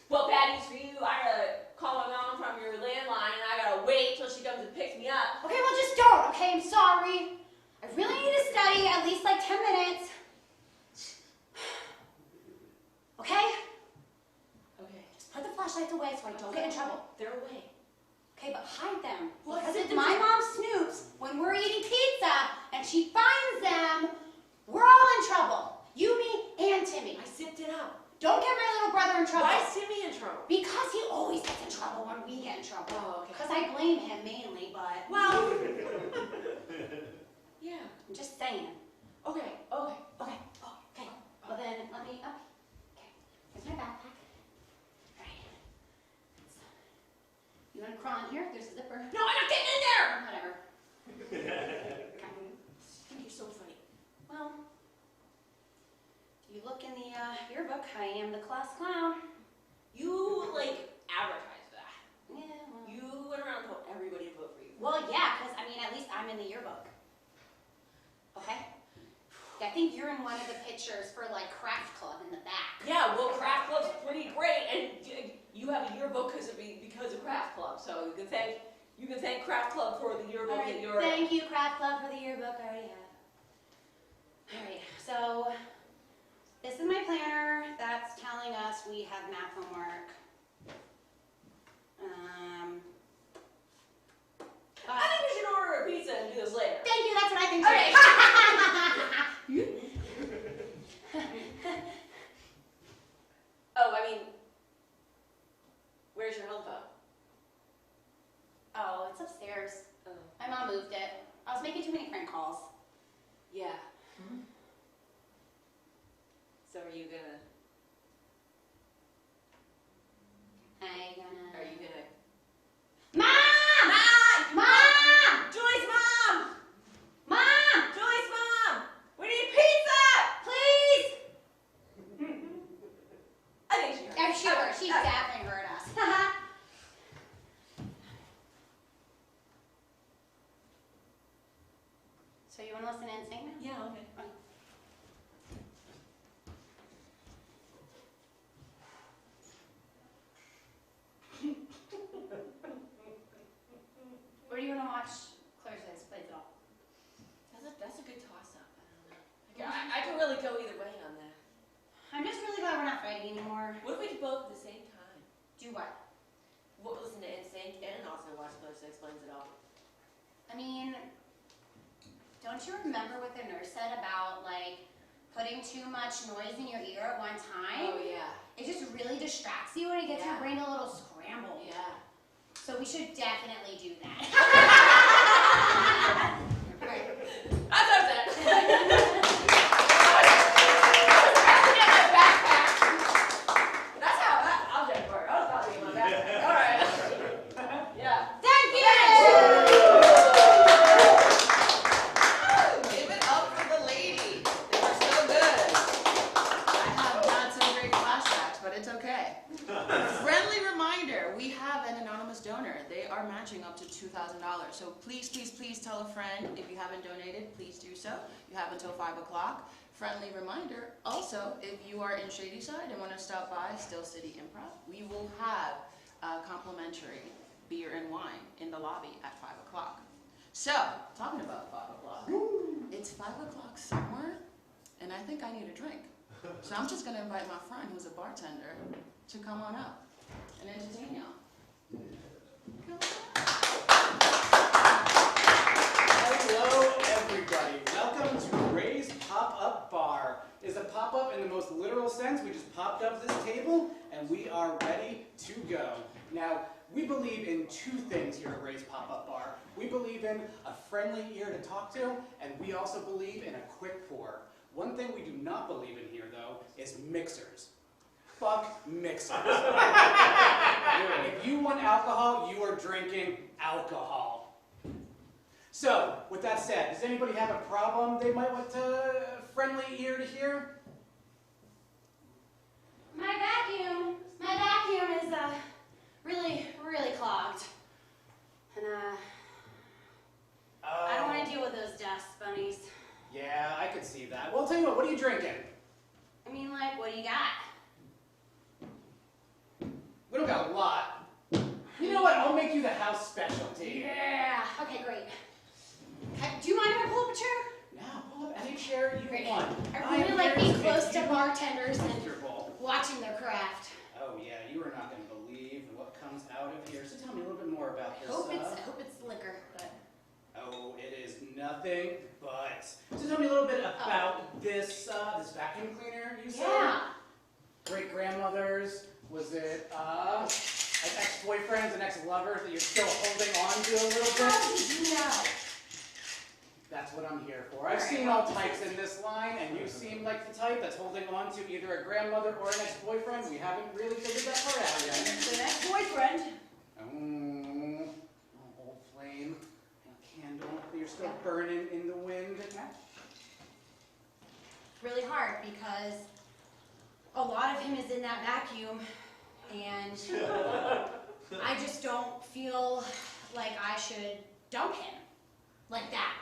Well, bad news for you. I gotta call my mom from your landline, and I gotta wait till she comes and picks me up. Okay, well, just don't. Okay, I'm sorry. I really need to study at least like 10 minutes. Okay? Okay. Just put the flashlights away so I don't get in trouble. They're away. Okay, but hide them. Well, Because if my mom snoops when we're eating pizza and she finds them, we're all in trouble. You, me, and Timmy. I zipped it up. Don't get my little brother in trouble. Why is Timmy in trouble? Because he always gets in trouble when we get in trouble. Oh, okay. Because I blame him mainly, but... Well... yeah. I'm just saying. Okay. Well then, let me... Okay. Here's my backpack. Alright. You want to crawl in here? There's a zipper. No, I'm not getting in there! Whatever. You're so funny. Well... You look in the yearbook, I am the class clown. I'm in the yearbook. Okay? I think you're in one of the pictures for like craft club in the back. Yeah, well, craft club's pretty great, and you have a yearbook because of craft club. So you can thank craft club for the yearbook All right, that you're. thank you, craft club, for the yearbook. I already have. All right, so this is my planner. That's telling us we have math homework. I think we should order a pizza and do this later. Thank you, that's what I think too. Okay. Oh, I mean, where's your home phone? Oh, it's upstairs. Oh. My mom moved it. I was making too many prank calls. Yeah. So are you gonna? Mom! Mom! Julie's mom! Mom! Julie's mom! We need pizza! Please! I think she heard. I'm sure. She definitely heard us. So you want to listen in sing? Yeah, okay. Or do you want to watch Claire's plays it all? That's a good toss-up. I can really go either way on that. I'm just really glad we're not fighting anymore. What if we do both at the same time? Do what? We'll listen to NSYNC and also watch Clarissa Explains It All. I mean, don't you remember what the nurse said about, like, putting too much noise in your ear at one time? Oh, yeah. It just really distracts you and it gets your brain a little scrambled. Yeah. So we should definitely do that. I love that. That's how I'll get for it. I was about to get my backpack. All right. Yeah. Thank you! Give it up for the lady. They were so good. I have not some great flashbacks, but it's okay. Friendly reminder, we have an anonymous donor. They are matching up to $2,000. So please, please, please tell a friend. If you haven't donated, please do so. You have until 5 o'clock. Friendly reminder, also, if you are in Shadyside and want to stop by Still City Improv, we will have complimentary beer and wine in the lobby at 5 o'clock. So, talking about 5 o'clock, it's 5 o'clock somewhere, and I think I need a drink. So I'm just going to invite my friend who's a bartender to come on up and entertain y'all. Hello, everybody. Welcome to Ray's Pop-Up Bar. It's a pop-up in the most literal sense. We just popped up this table, and we are ready to go. Now, we believe in two things here at Ray's Pop-Up Bar. We believe in a friendly ear to talk to, and we also believe in a quick pour. One thing we do not believe in here, though, is mixers. Fuck mixers. If you want alcohol, you are drinking alcohol. So, with that said, does anybody have a problem they might want a friendly ear to hear? My vacuum is really, really clogged. And I don't want to deal with those dust bunnies. Yeah, I could see that. Well, I'll tell you what are you drinking? I mean, like, what do you got? We don't got a lot. You know what? I'll make you the house specialty. Yeah. Okay, great. Do you mind if I pull up a chair? Now, pull up any chair you want. I really like being close to bartenders and watching their craft. Oh yeah, you are not going to believe what comes out of here. So tell me a little bit more about I this. hope it's liquor, but. Oh, it is nothing but. So tell me a little bit about this this vacuum cleaner you said. Yeah. Great grandmothers. Was it ex-boyfriends and ex-lovers that you're still holding on to a little bit? How did you know? That's what I'm here for. I've seen all types in this line, and you seem like the type that's holding on to either a grandmother or an ex-boyfriend. We haven't really figured that part out yet. It's an ex-boyfriend. Oh, old flame, and a candle. You're still burning in the wind. Really hard because a lot of him is in that vacuum, and I just don't feel like I should dump him. Like that.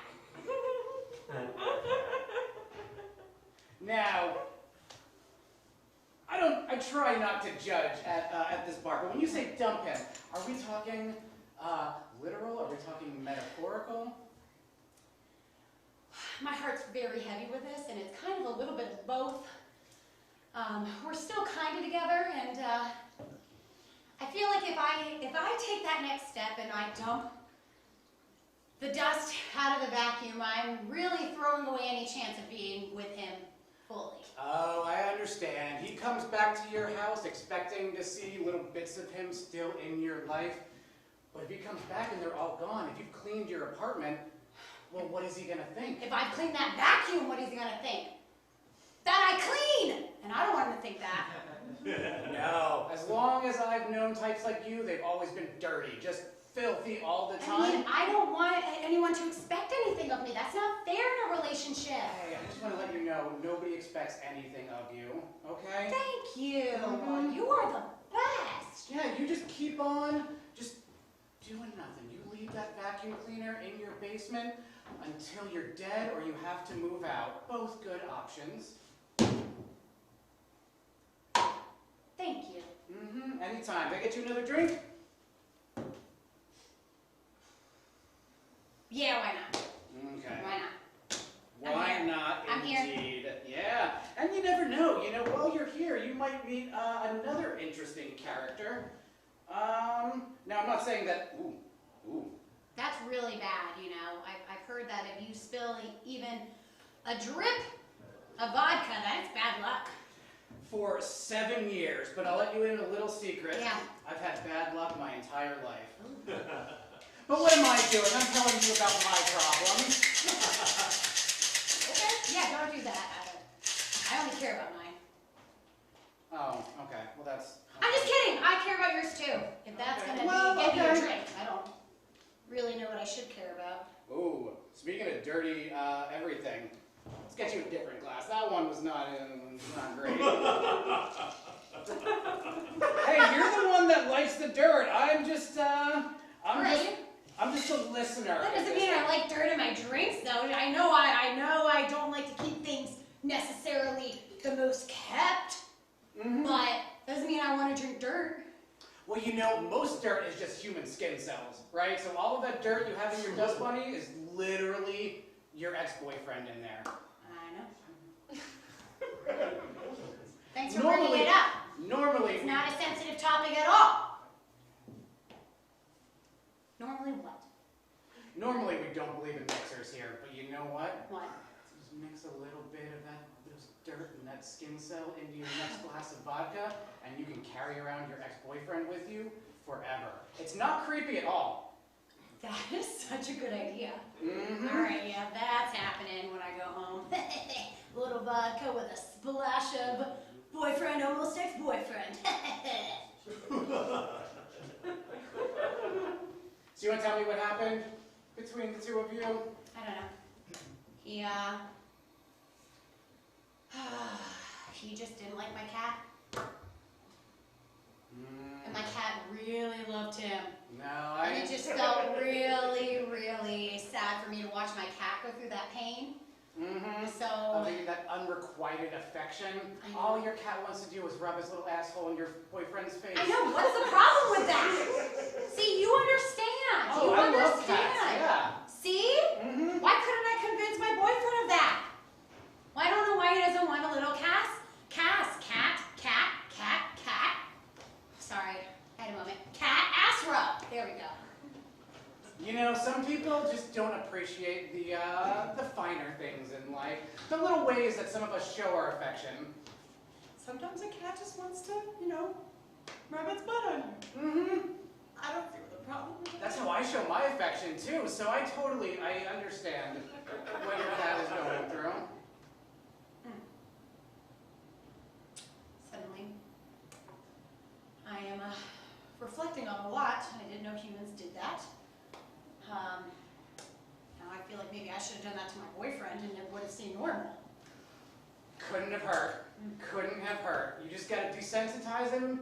Now, I try not to judge at this bar, but when you say dump him, are we talking literal? Are we talking metaphorical? My heart's very heavy with this, and it's kind of a little bit of both. We're still kind of together, and I feel like if I take that next step and I dump the dust out of the vacuum, I'm really throwing away any chance of being with him fully. Oh, I understand. He comes back to your house expecting to see little bits of him still in your life. But if he comes back and they're all gone, if you've cleaned your apartment, well, what is he gonna think? If I've cleaned that vacuum, what is he gonna think? That I clean! And I don't want him to think that. No. As long as I've known types like you, they've always been dirty. Just filthy all the time. I mean, I don't want anyone to expect anything of me. That's not fair in a relationship. Hey, I just want to let you know, nobody expects anything of you, okay? Thank you. You are the best. Yeah, you just keep on just doing nothing. You leave that vacuum cleaner in your basement until you're dead or you have to move out. Both good options. Thank you. Anytime. Can I get you another drink? Yeah, why not? Okay. Why not? Why not, I'm indeed. Yeah, and you never know. You know, while you're here, you might meet another interesting character. Now, I'm not saying that... Ooh. That's really bad, you know. I've heard that if you spill even a drip of vodka, that's bad luck. For 7 years, but I'll let you in a little secret. Yeah. I've had bad luck my entire life. But what am I doing? I'm telling you about my problems. Okay. Yeah, don't do that. I only care about mine. Oh, okay. Well, that's... I'm just kidding. I care about yours too. If that's Okay. gonna get me a drink, I don't really know what I should care about. Ooh, speaking of dirty everything, let's get you a different glass. That one was not great. Hey, you're the one that likes the dirt. I'm just I'm just a listener. That doesn't mean I like dirt in my drinks, though. I know I don't like to keep things necessarily the most kept, but doesn't mean I want to drink dirt. Well, you know, most dirt is just human skin cells, right? So all of that dirt you have in your dust bunny is literally your ex-boyfriend in there. I know. Thanks for bringing it up. Normally... It's not a sensitive topic at all. Normally what? Normally we don't believe in mixers here, but you know what? What? Just mix a little bit of those dirt and that skin cell into your next glass of vodka, and you can carry around your ex-boyfriend with you forever. It's not creepy at all. That is such a good idea. All right, yeah, that's happening when I go home. A little vodka with a splash of boyfriend, almost ex-boyfriend. So you want to tell me what happened between the two of you? I don't know. He just didn't like my cat. And my cat really loved him. No, And it just felt really, really sad for me to watch my cat go through that pain. So... I mean, that unrequited affection. All your cat wants to do is rub his little asshole in your boyfriend's face. I know, what's the problem with that? See, you understand. Oh, you I understand. love cats, yeah. See? Why couldn't I convince my boyfriend of that? Well, I don't know why he doesn't want a little cat. Sorry, I had a moment. Cat ass rub. There we go. You know, some people just don't appreciate the finer things in life. The little ways that some of us show our affection. Sometimes a cat just wants to, you know, rub its butt on you. I don't feel the problem with that. That's how I show my affection too, so I understand what your cat is going through. Suddenly, I am reflecting on a lot. I didn't know humans did that. Now I feel like maybe I should have done that to my boyfriend and it would have seemed normal. Couldn't have hurt. Couldn't have hurt. You just gotta desensitize him,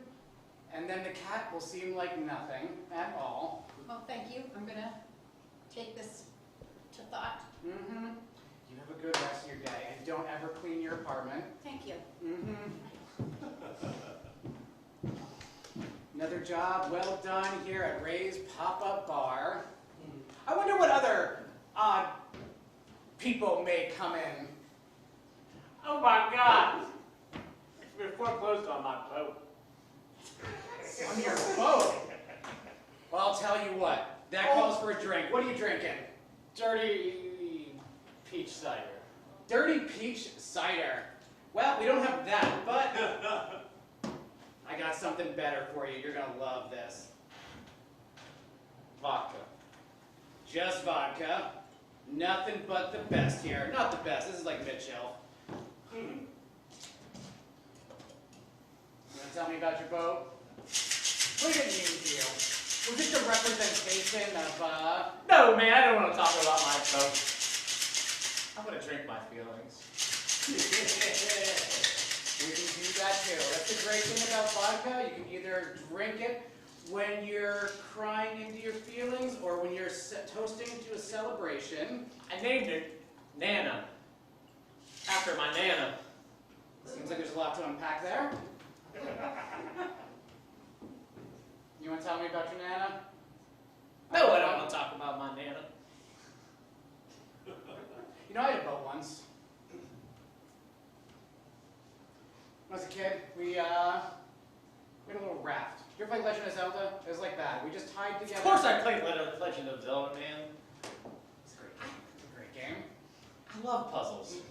and then the cat will seem like nothing at all. Well, thank you. I'm gonna take this to thought. Mm-hmm. You have a good rest of your day, and don't ever clean your apartment. Thank you. Mm-hmm. Another job well done here at Ray's Pop-Up Bar. I wonder what other odd people may come in. Oh my God! It's been foreclosed on my boat. On your boat? Well, I'll tell you what. That calls for a drink. What are you drinking? Dirty peach cider. Dirty peach cider. Well, we don't have that, but I got something better for you. You're gonna love this. Vodka. Just vodka. Nothing but the best here. Not the best. This is like mid-chill. You wanna tell me about your boat? What did it mean to you? Was it the representation of, No, man, I don't want to talk about my boat. I'm going to drink my feelings. We can do that too. That's the great thing about vodka. You can either drink it when you're crying into your feelings or when you're toasting to a celebration. I named it Nana. After my Nana. Seems like there's a lot to unpack there. You want to tell me about your Nana? No, I don't want to talk about my Nana. You know, I had a boat once. When I was a kid, we had a little raft. Did you ever play Legend of Zelda? It was like that. We just tied together. Of course I played Legend of Zelda, man. It's a great game. It's a great game. I love puzzles.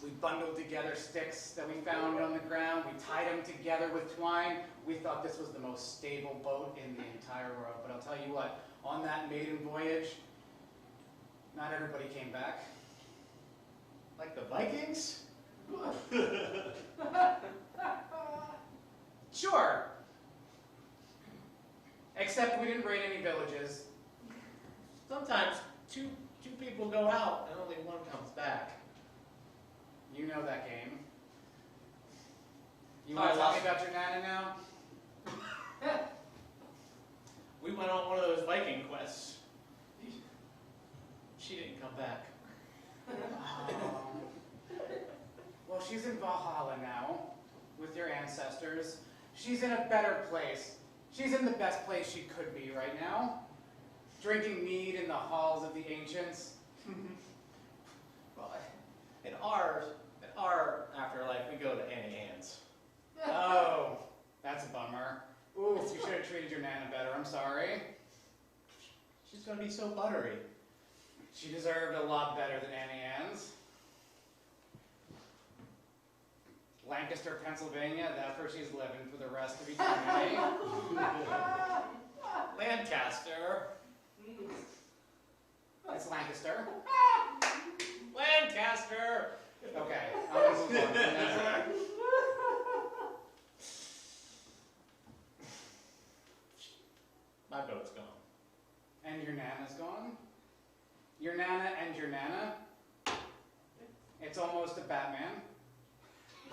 We bundled together sticks that we found on the ground. We tied them together with twine. We thought this was the most stable boat in the entire world. But I'll tell you what, on that maiden voyage, not everybody came back. Like the Vikings? Sure. Except we didn't raid any villages. Sometimes two people go out and only one comes back. You know that game. You want to tell me about your Nana now? We went on one of those Viking quests. She didn't come back. Well, she's in Valhalla now, with your ancestors. She's in a better place. She's in the best place she could be right now. Drinking mead in the halls of the ancients. Well, in our afterlife, we go to Annie Ann's. Oh, that's a bummer. Ooh, you should have treated your Nana better. I'm sorry. She's gonna be so buttery. She deserved a lot better than Annie Ann's. Lancaster, Pennsylvania, that's where she's living for the rest of eternity. Lancaster. It's Lancaster. Lancaster. Okay, I'm gonna move on. My boat's gone. And your Nana's gone? Your Nana and your Nana? It's almost a Batman. I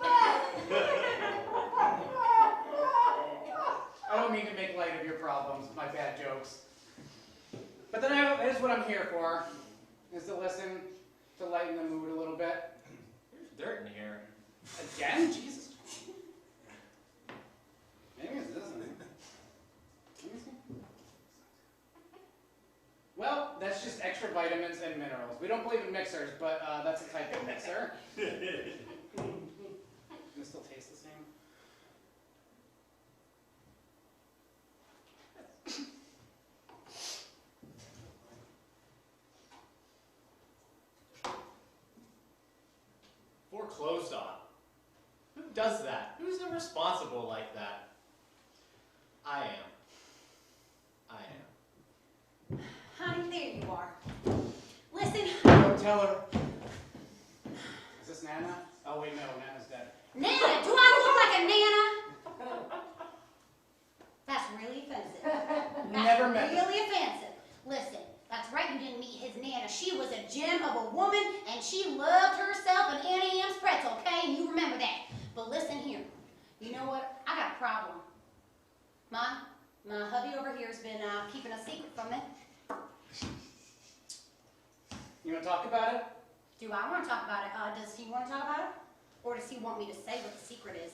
don't mean to make light of your problems, my bad jokes. But then that's what I'm here for, is to listen, to lighten the mood a little bit. There's dirt in here. Again? Jesus. Maybe it's this one. Let me see. Well, that's just extra vitamins and minerals. We don't believe in mixers, but that's a type of mixer. Does it still taste the same? Foreclosed on. Who does that? Who's irresponsible like that? I am. Honey, there you are. Listen. Don't tell her. Is this Nana? Oh wait, no, Nana's dead. Nana, do I look like a Nana? That's really offensive. Never met her. Really offensive. Listen, that's right, you didn't meet his Nana. She was a gem of a woman, and she loved herself an Annie Ann's pretzel, okay? And you remember that. But listen here. You know what? I got a problem. been keeping a secret from me. You want to talk about it? Do I want to talk about it? Does he want to talk about it? Or does he want me to say what the secret is?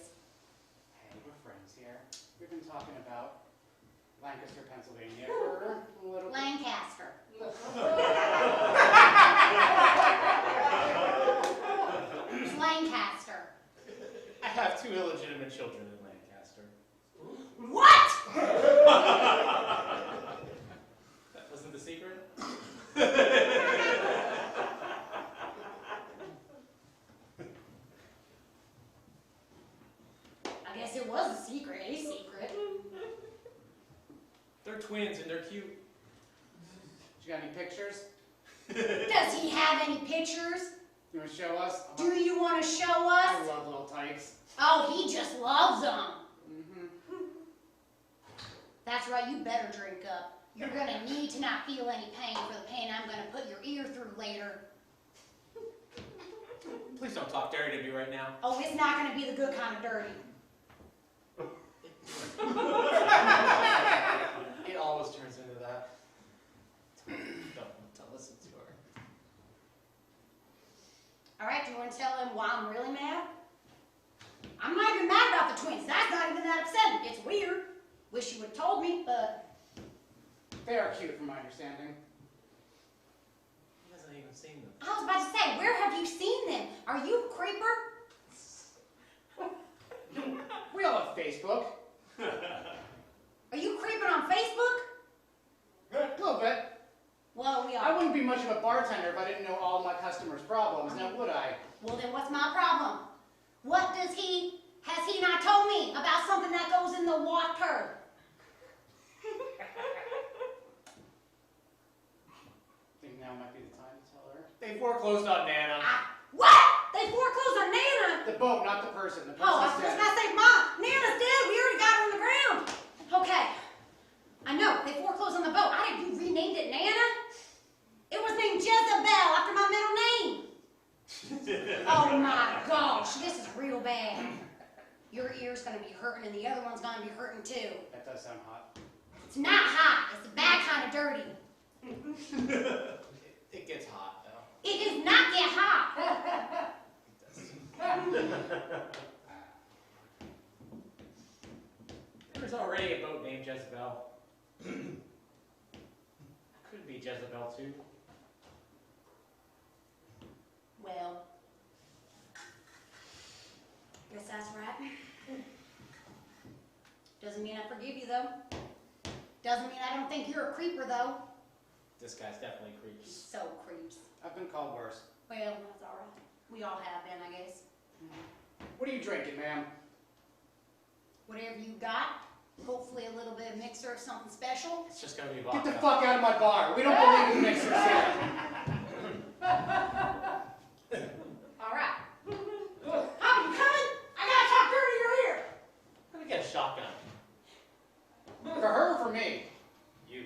Hey, we're friends here. We've been talking about Lancaster, Pennsylvania for a little bit. Lancaster. It's Lancaster. I have 2 illegitimate children in Lancaster. What? That wasn't the secret? I guess it was a secret, a secret. They're twins and they're cute. You got any pictures? Does he have any pictures? You want to show us? Do you want to show us? I love little tykes. Oh, he just loves them. Mm-hmm. That's right, you better drink up. You're going to need to not feel any pain for the pain I'm going to put your ear through later. Please don't talk dirty to me right now. Oh, it's not going to be the good kind of dirty. It always turns into that. Don't listen to her. All right, do you want to tell him why I'm really mad? I'm not even mad about the twins. That's not even that upsetting. It's weird. Wish you would have told me, but... They are cute from my understanding. He hasn't even seen them. I was about to say, where have you seen them? Are you a creeper? We all have Facebook. Are you creeping on Facebook? A little bit. Well, we are. I wouldn't be much of a bartender if I didn't know all my customers' problems, now would I? Well, then what's my problem? What has he not told me about something that goes in the water? I think now might be the time to tell her. They foreclosed on Nana. What? They foreclosed on Nana? The boat, not the person. The Oh, I was person's just about to say, Mom, Nana's dead. We already got her on the ground. Okay. I know, they foreclosed on the boat. You renamed it Nana? It was named Jezebel after my middle name. Oh my gosh, this is real bad. Your ear's gonna be hurting and the other one's gonna be hurting too. That does sound hot. It's not hot, it's the bad kind of dirty. It gets hot, though. It does not get hot. There's already a boat named Jezebel. Could be Jezebel too. Well, guess that's right. Doesn't mean I forgive you though. Doesn't mean I don't think you're a creeper though. This guy's definitely creeps. So creeps. I've been called worse. Well, that's all right. We all have been, I guess. What are you drinking, ma'am? Whatever you got. Hopefully a little bit of mixer of something special. It's just gonna be vodka. Get the fuck out of my bar. We don't believe in mixers here. All right. How you coming? I gotta talk dirty to your ear. Let me get a shotgun. For her or for me? You.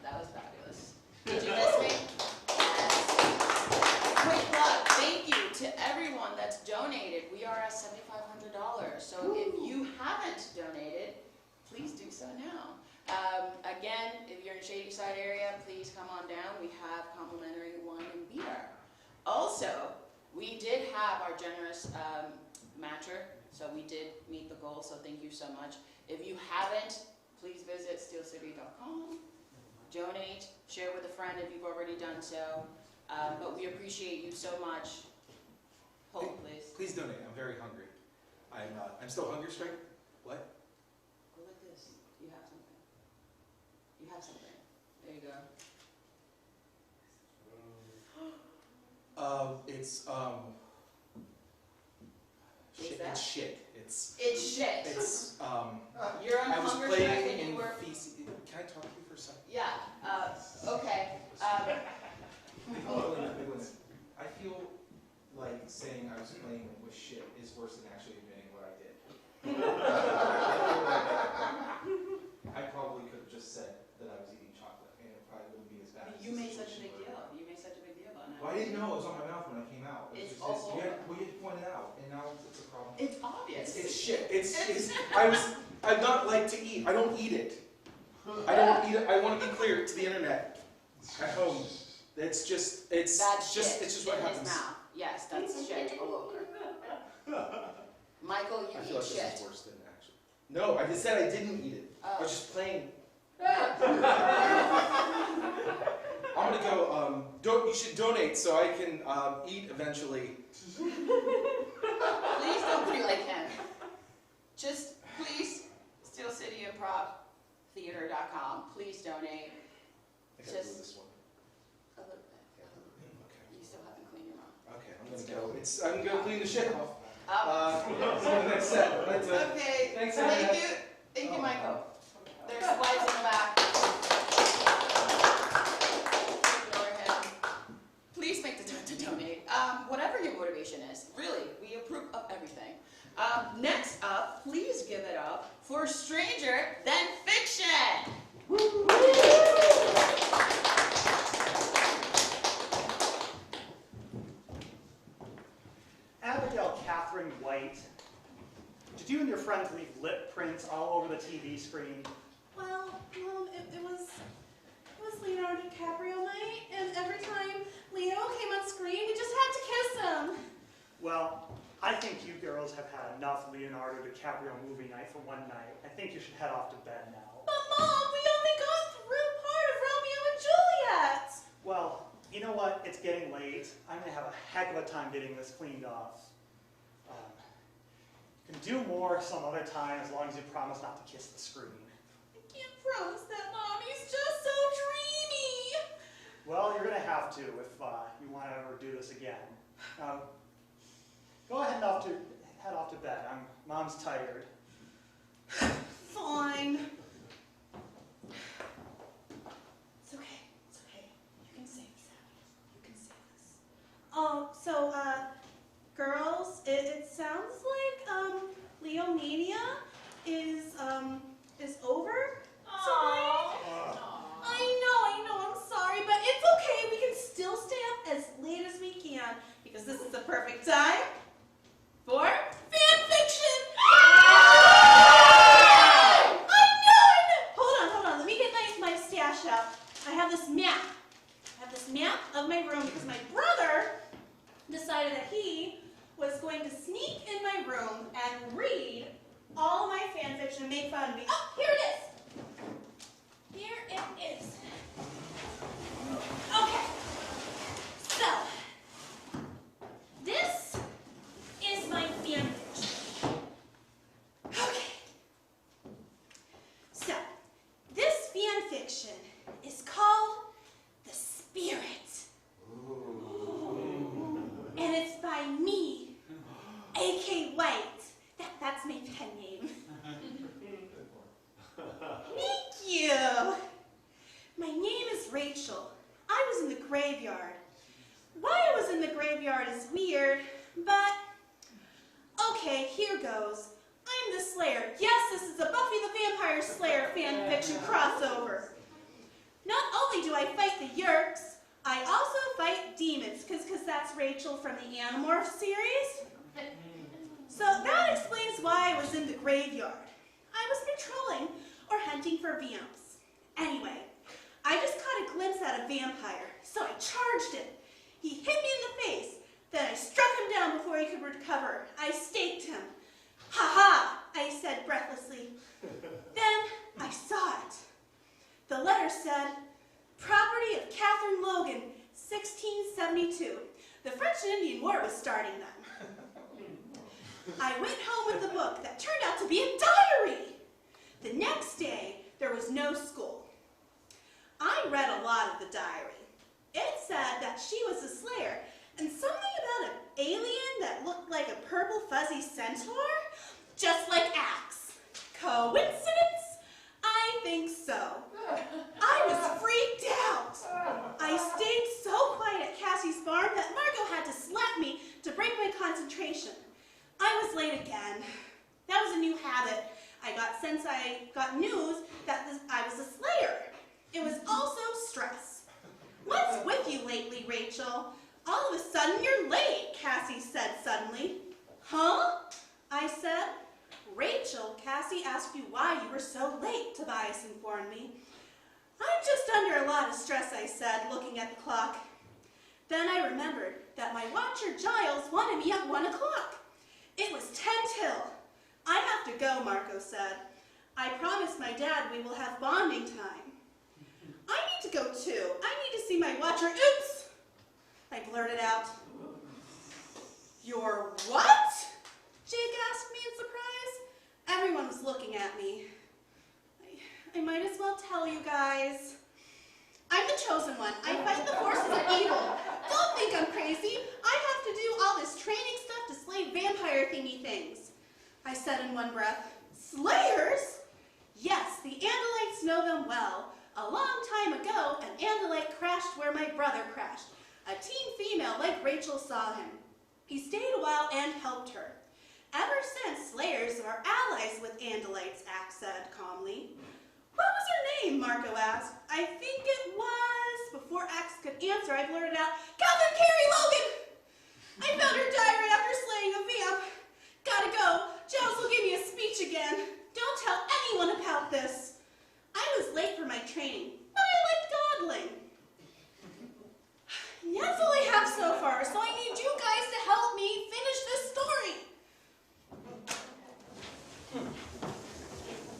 That was fabulous. Did you miss me? Quick plug, thank you to everyone that's donated. We are at $7,500. So if you haven't donated, please do so now. Again, if you're in Shady Side area, please come on down. We have complimentary wine and beer. Also, we did have our generous matcher, so we did meet the goal, so thank you so much. If you haven't, please visit steelcity.com, donate, share with a friend if you've already done so. But we appreciate you so much. Hold, please. Please donate. I'm very hungry. I'm still hunger strike. What? Go like this. You have something. You have something. There you go. It's What's shit. that? It's shit. It's shit. It's You're on I was hunger playing strike and in you were. feces. Can I talk to you for a second? Yeah. Okay. I like saying I was playing with shit is worse than actually admitting what I did. I probably could have just said that I was eating chocolate, and it probably wouldn't be as bad. You made such a big deal. You made such a big deal about it. Well, I didn't know it was on my mouth when I came out. It's just, all we over. had to point it out, and now it's a problem. It's obvious. It's shit. I'm not like to eat. I don't eat it. I don't eat it. I want to be clear to the internet. At home. It's just what happens. His mouth. Yes, that's shit all over. Michael, you I eat feel like shit. this is worse than actually. No, I just said I didn't eat it. I was just playing. I'm gonna go. You should donate so I can eat eventually. Please don't be like him. Just please, Steel City Improv Theater.com. Please donate. I gotta do this one. A little bit. Okay. You still haven't cleaned your mouth. Okay, I'm gonna clean the shit off. See you in the next set. Okay. Thanks, Thank you. Thank you, Michael. There's supplies in the back. Go ahead. Please make the time to donate. Whatever your motivation is, really, we approve of everything. Next up, please give it up for Stranger Than Fiction. Abigail Catherine White, did you and your friends leave lip prints all over the TV screen? Well, it was Leonardo DiCaprio night, and every time Leo came on screen, we just had to kiss him. Well, I think you girls have had enough Leonardo DiCaprio movie night for one night. I think you should head off to bed now. But Mom, we only got through part of Romeo and Juliet. Well, you know what? It's getting late. I'm going to have a heck of a time getting this cleaned off. You can do more some other time as long as you promise not to kiss the screen. I can't promise that, Mom. He's just so dreamy. Well, you're going to have to if you want to ever do this again. Go ahead and head off to bed. Mom's tired. Fine. It's okay. It's okay. You can say this, Abby. You can say this. So, girls, it sounds like, Leomania is over tonight. I know, I'm sorry, but it's okay. We can still stay up as late as we can, because this is the perfect time for fan fiction! I know! Hold on. Let me get my stash out. I have this map. Of my room because my brother decided that he was going to sneak in my room and read all my fan fiction and make fun of me. Oh, here it is. Here it is. Okay. So, this is my fan fiction. Okay. So, this fan fiction is called The Spirit. And it's by me, A.K. White. That's my pen name. Thank you. My name is Rachel. I was in the graveyard. Why I was in the graveyard is weird, but okay, here goes. I'm the Slayer. Yes, this is a Buffy the Vampire Slayer fan fiction crossover. Not only do I fight the Yerks, I also fight demons, because that's Rachel from the Metamorphosis series. So that explains why I was in the graveyard. I was patrolling or hunting for vamps. Anyway, I just caught a glimpse at a vampire, so I charged him. He hit me in the face, then I struck him down before he could recover. I staked him. Ha ha, I said breathlessly. Then I saw it. The letter said, property of Catherine Logan, 1672. The French and Indian War was starting then. I went home with the book that turned out to be a diary. The next day, there was no school. I read a lot of the diary. It said that she was a slayer, and something about an alien that looked like a purple fuzzy centaur, just like Axe. Coincidence? I think so. I was freaked out. I stayed so quiet at Cassie's farm that Margot had to slap me to again. That was a new habit I got since I got news that I was a slayer. It was also stress. What's with you lately, Rachel? All of a sudden you're late, Cassie said suddenly. Huh? I said. Rachel, Cassie asked you why you were so late, Tobias informed me. I'm just under a lot of stress, I said, looking at the clock. Then I remembered that my watcher Giles wanted me at 1 o'clock. It was 10 till. I have to go, Marco said. I promised my dad we will have bonding time. I need to go too. I need to see my watcher. Oops! I blurted out. Your what? Jake asked me in surprise. Everyone was looking at me. I might as well tell you guys. I'm the chosen one. I fight the forces of evil. Don't think I'm crazy. I have to do all this training stuff to slay vampire thingy things. I said in one breath. Slayers? Yes, the Andalites know them well. A long time ago, an Andalite crashed where my brother crashed. A teen female like Rachel saw him. He stayed a while and helped her. Ever since, Slayers are allies with Andalites, Axe said calmly. What was her name? Marco asked. I think it was... Before Axe could answer, I blurted out, Catherine Carey Logan! I found her diary after slaying a vamp. Gotta go. Giles will give me a speech again. Don't tell anyone about this. I was late for my training, but I liked dawdling. That's all I have so far, so I need you guys to help me finish this story.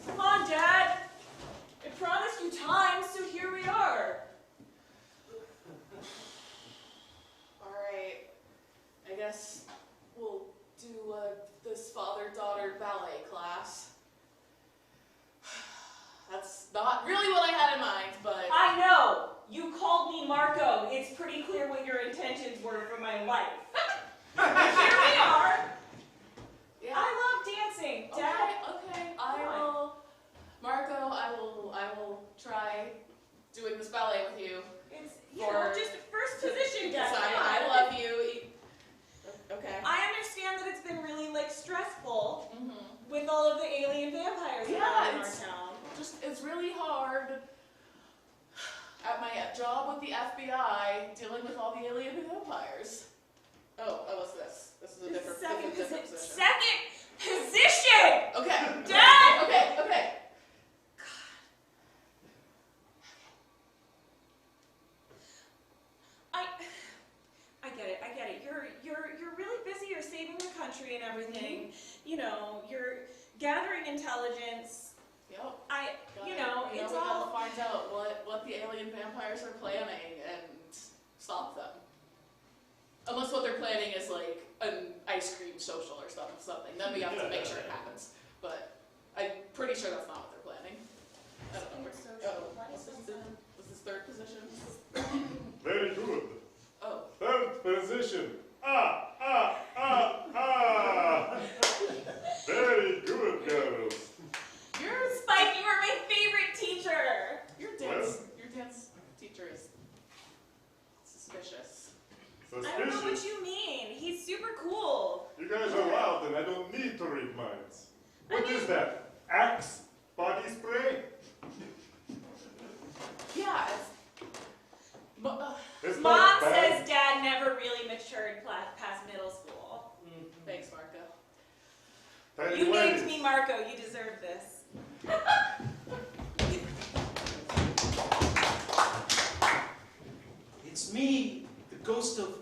Come on, Dad. I promised you time, so here we are. Alright, I guess we'll do this father-daughter ballet class. That's not really what I had in mind, but... I know! You called me Marco. It's pretty clear what your intentions were for my life. Here we are. Yeah. I love dancing, Dad. Okay, Marco, I will try doing this ballet with you. It's, just first position, Dad. I love you. Okay. I understand that it's been really, stressful with all of the alien vampires in our town. It's really hard at my job with the FBI dealing with all the alien vampires. Oh, what's this? This is a different position. Second position! Okay. Dad! Okay. I get it. You're really busy. You're saving the country and everything. You know, you're gathering intelligence. Yep. We gotta find out what the alien vampires are planning and stop them. Unless what they're planning is like an ice cream social or something. Then we have to make sure it happens. But I'm pretty sure that's not what they're planning. I don't know. What's this third position? Very good. Oh. Third position. Very good, girls. Spike, you are my favorite teacher. Your dance teacher is suspicious. I don't know what you mean. He's super cool. You guys are wild and I don't need to read minds. What is that? Axe body spray? Yeah, Mom says Dad never really matured past middle school. Thanks, Marco. You named me Marco. You deserve this. It's me, the ghost of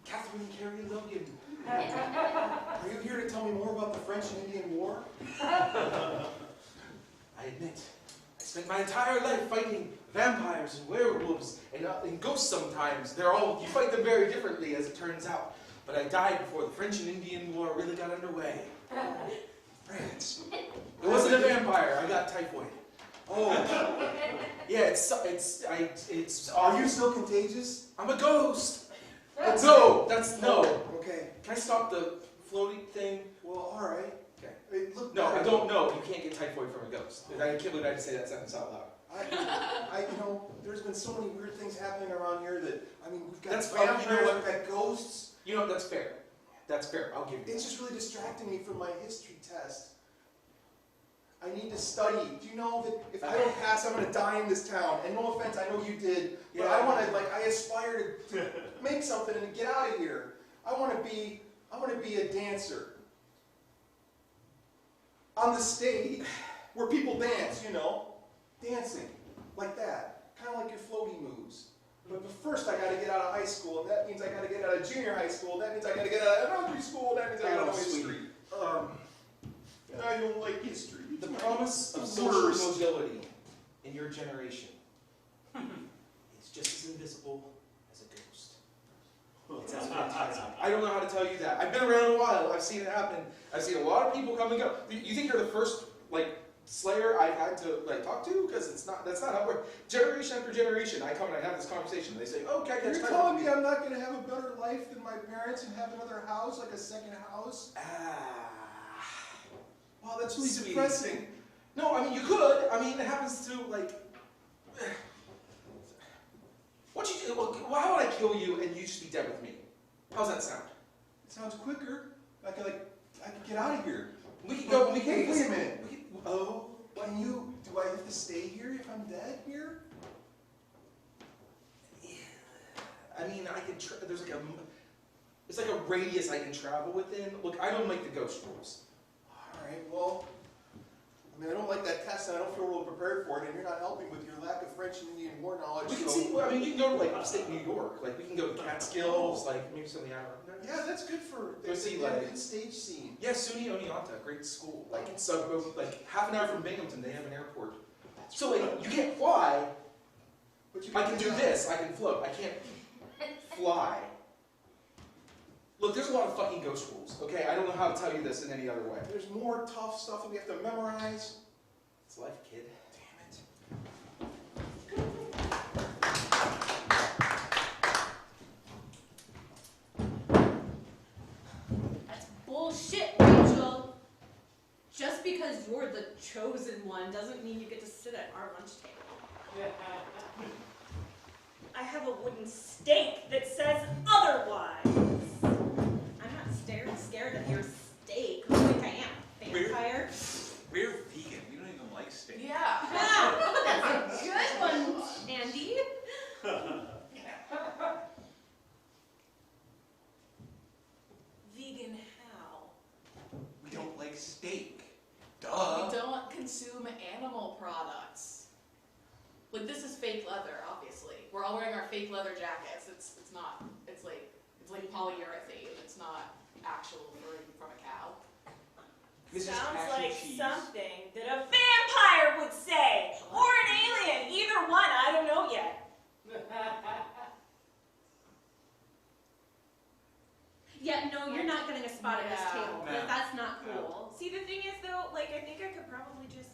Catherine Carey Logan. Are you here to tell me more about the French and Indian War? I admit, I spent my entire life fighting vampires and werewolves and ghosts sometimes. You fight them very differently, as it turns out. But I died before the French and Indian War really got underway. France. It wasn't a vampire. I got typhoid. Oh. Yeah, it's. Are you still contagious? I'm a ghost. No. Okay. Can I stop the floating thing? Well, all right. Okay. Hey, look. No, I don't know. You can't get typhoid from a ghost. I can't believe I had to say that sentence out loud. There's been so many weird things happening around here that, we've got That's vampires, fair. we've got ghosts. That's fair. That's fair. I'll give you It's just really distracting me from my history test. I need to study. Do you know that if I don't pass, I'm going to die in this town? And no offense, I know you did, but Yeah. I aspire to make something and to get out of here. I want to be a dancer. On the stage, where people dance, you know, dancing, like that. Kind of like your floaty moves. But first I got to get out of high school, and that means I got to get out of junior high school, that means I got to get out of elementary school, that means I got to know history. And I don't like history. The promise of social mobility in your generation is just as invisible as a ghost. It's as fantastic. I don't know how to tell you that. I've been around a while. I've seen it happen. I've seen a lot of people come and go. You think you're the first, Slayer I've had to, talk to? Because that's not how it works. Generation after generation, I come and I have this conversation. And they say, okay, You're telling me I'm not going to have a better life than my parents and have another house, like a second house? Wow, that's really depressing. No, I mean, you could. I mean, it happens to, what you do? Well, how would I kill you and you just be dead with me? How's that sound? It sounds quicker. I could get out of here. We can go. Wait a minute. Do I have to stay here if I'm dead here? Yeah. I mean, I could. It's like a radius I can travel within. Look, I don't make the ghost rules. All right. Well, I don't like that test, and I don't feel real prepared for it. And you're not helping with your lack of French and Indian War knowledge. We can see. Well, I mean, you can go to upstate New York. We can go to Catskills. Maybe something I don't know. Yeah, that's good for. Go see a good stage scene. Yeah, SUNY Oneonta, great school. In suburb, half an hour from Binghamton, they have an airport. So you can't fly. But I can do this. I can float. I can't fly. Look, there's a lot of fucking ghost rules. Okay, I don't know how to tell you this in any other way. There's more tough stuff that we have to memorize. It's life, kid. Bullshit, Rachel. Just because you're the chosen one doesn't mean you get to sit at our lunch table. I have a wooden stake that says otherwise. I'm not scared of your steak. Who do you think I am? Vampire? We're vegan. We don't even like steak. Yeah. That's a good one, Andy. Vegan how? We don't like steak. Duh. We don't consume animal products. This is fake leather, obviously. We're all wearing our fake leather jackets. It's like polyurethane. It's not actual fur from a cow. Sounds like something that a vampire would say, or an alien. Either one, I don't know yet. Yeah, no, you're not getting a spot at this table. No. That's not cool. See, the thing is, though, I think I could probably just.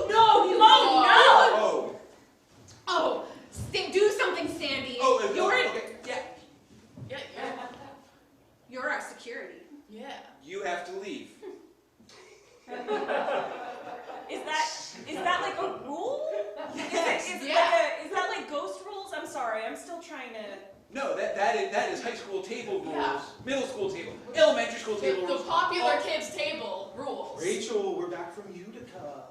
No, you no! Oh, do something, Sandy. You're okay. Yeah. You're our security. Yeah. You have to leave. Is that like a rule? Is that like ghost rules? I'm sorry, I'm still trying to. No, that is high school table rules, Yeah. middle school table, elementary school table The rules. popular kids table rules. Rachel, we're back from Utica.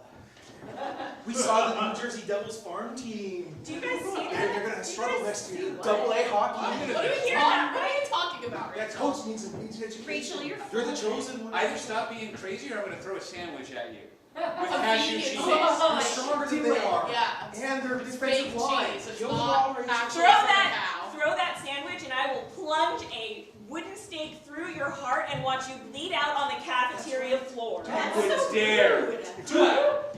We saw the New Jersey Devils farm team. Do you guys see that? They're gonna struggle next year. What? Double-A hockey. What are you talking about, That Rachel? coach needs some education. Rachel, you're the chosen one. Either stop being crazy or I'm going to throw a sandwich at you. With A cashew vegan cheese. sandwich. Stronger than they are. Yeah. And their It's defensive fake line. cheese. It's Kill not them all, actual Throw that sandwich, and I will plunge a wooden stake through your heart and watch you bleed out on the cafeteria floor. That's so dare. rude. Do it.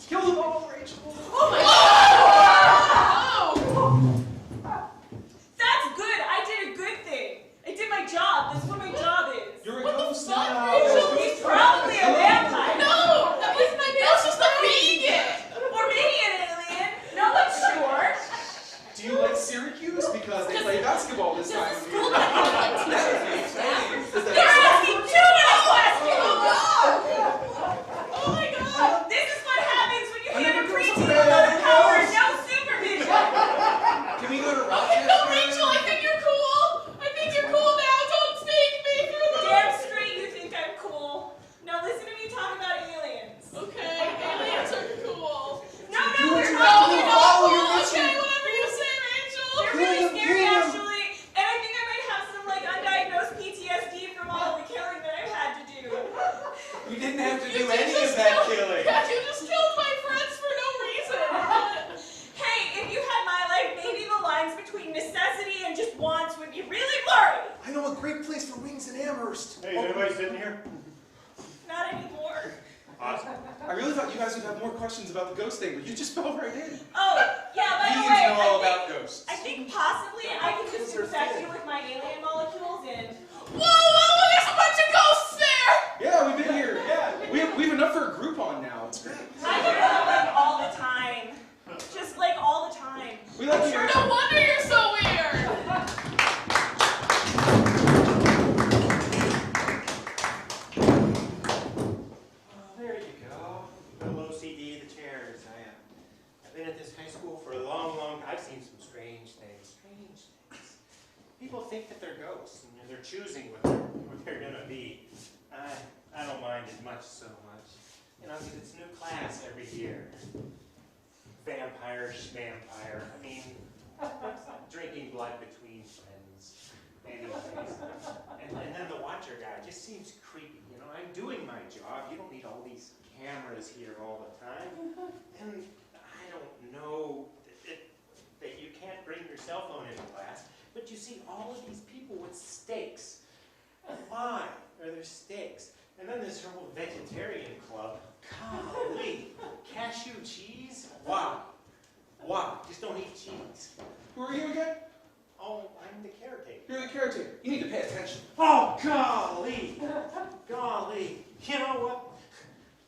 Kill them all, Rachel. Oh my God! That's good. I did a good thing. I did my job. That's what my job is. You're a What the ghost fuck, now. Rachel? He's probably a vampire. No, that's just a vegan. Or maybe an alien. No one's sure. Do you like Syracuse? Because they play basketball this time of year. They're asking too many questions. Oh my God! This is thought you guys would have more questions about the ghost thing, but you just fell right in. Oh, yeah, by the Vegans way, know all about ghosts. I think possibly I can just infect you with my alien molecules and... Whoa, there's a bunch of ghosts there! Yeah, we've been here. Yeah, we have enough for a Groupon now. It's great. I hear that like all the time. Just like all the time. We like Sure, no wonder you're so weird! There you go. Little OCD, the chairs. I've been at this high school for a long, long time. I've seen some strange things. People think that they're ghosts, and they're choosing what they're going to be. I don't mind it much so much. You know, because it's a new class every year. Vampire, schmampire. I mean, drinking blood between friends. Anyways. And then the watcher guy just seems creepy. You know, I'm doing my job. You don't need all these cameras here all the time. And I don't know that you can't bring your cell phone into class, but you see all of these people with steaks. Why are there steaks? And then this whole vegetarian club. Golly, cashew cheese? Why? Just don't eat cheese. Who are you again? Oh, I'm the caretaker. You're the caretaker. You need to pay attention. Oh, golly. You know what?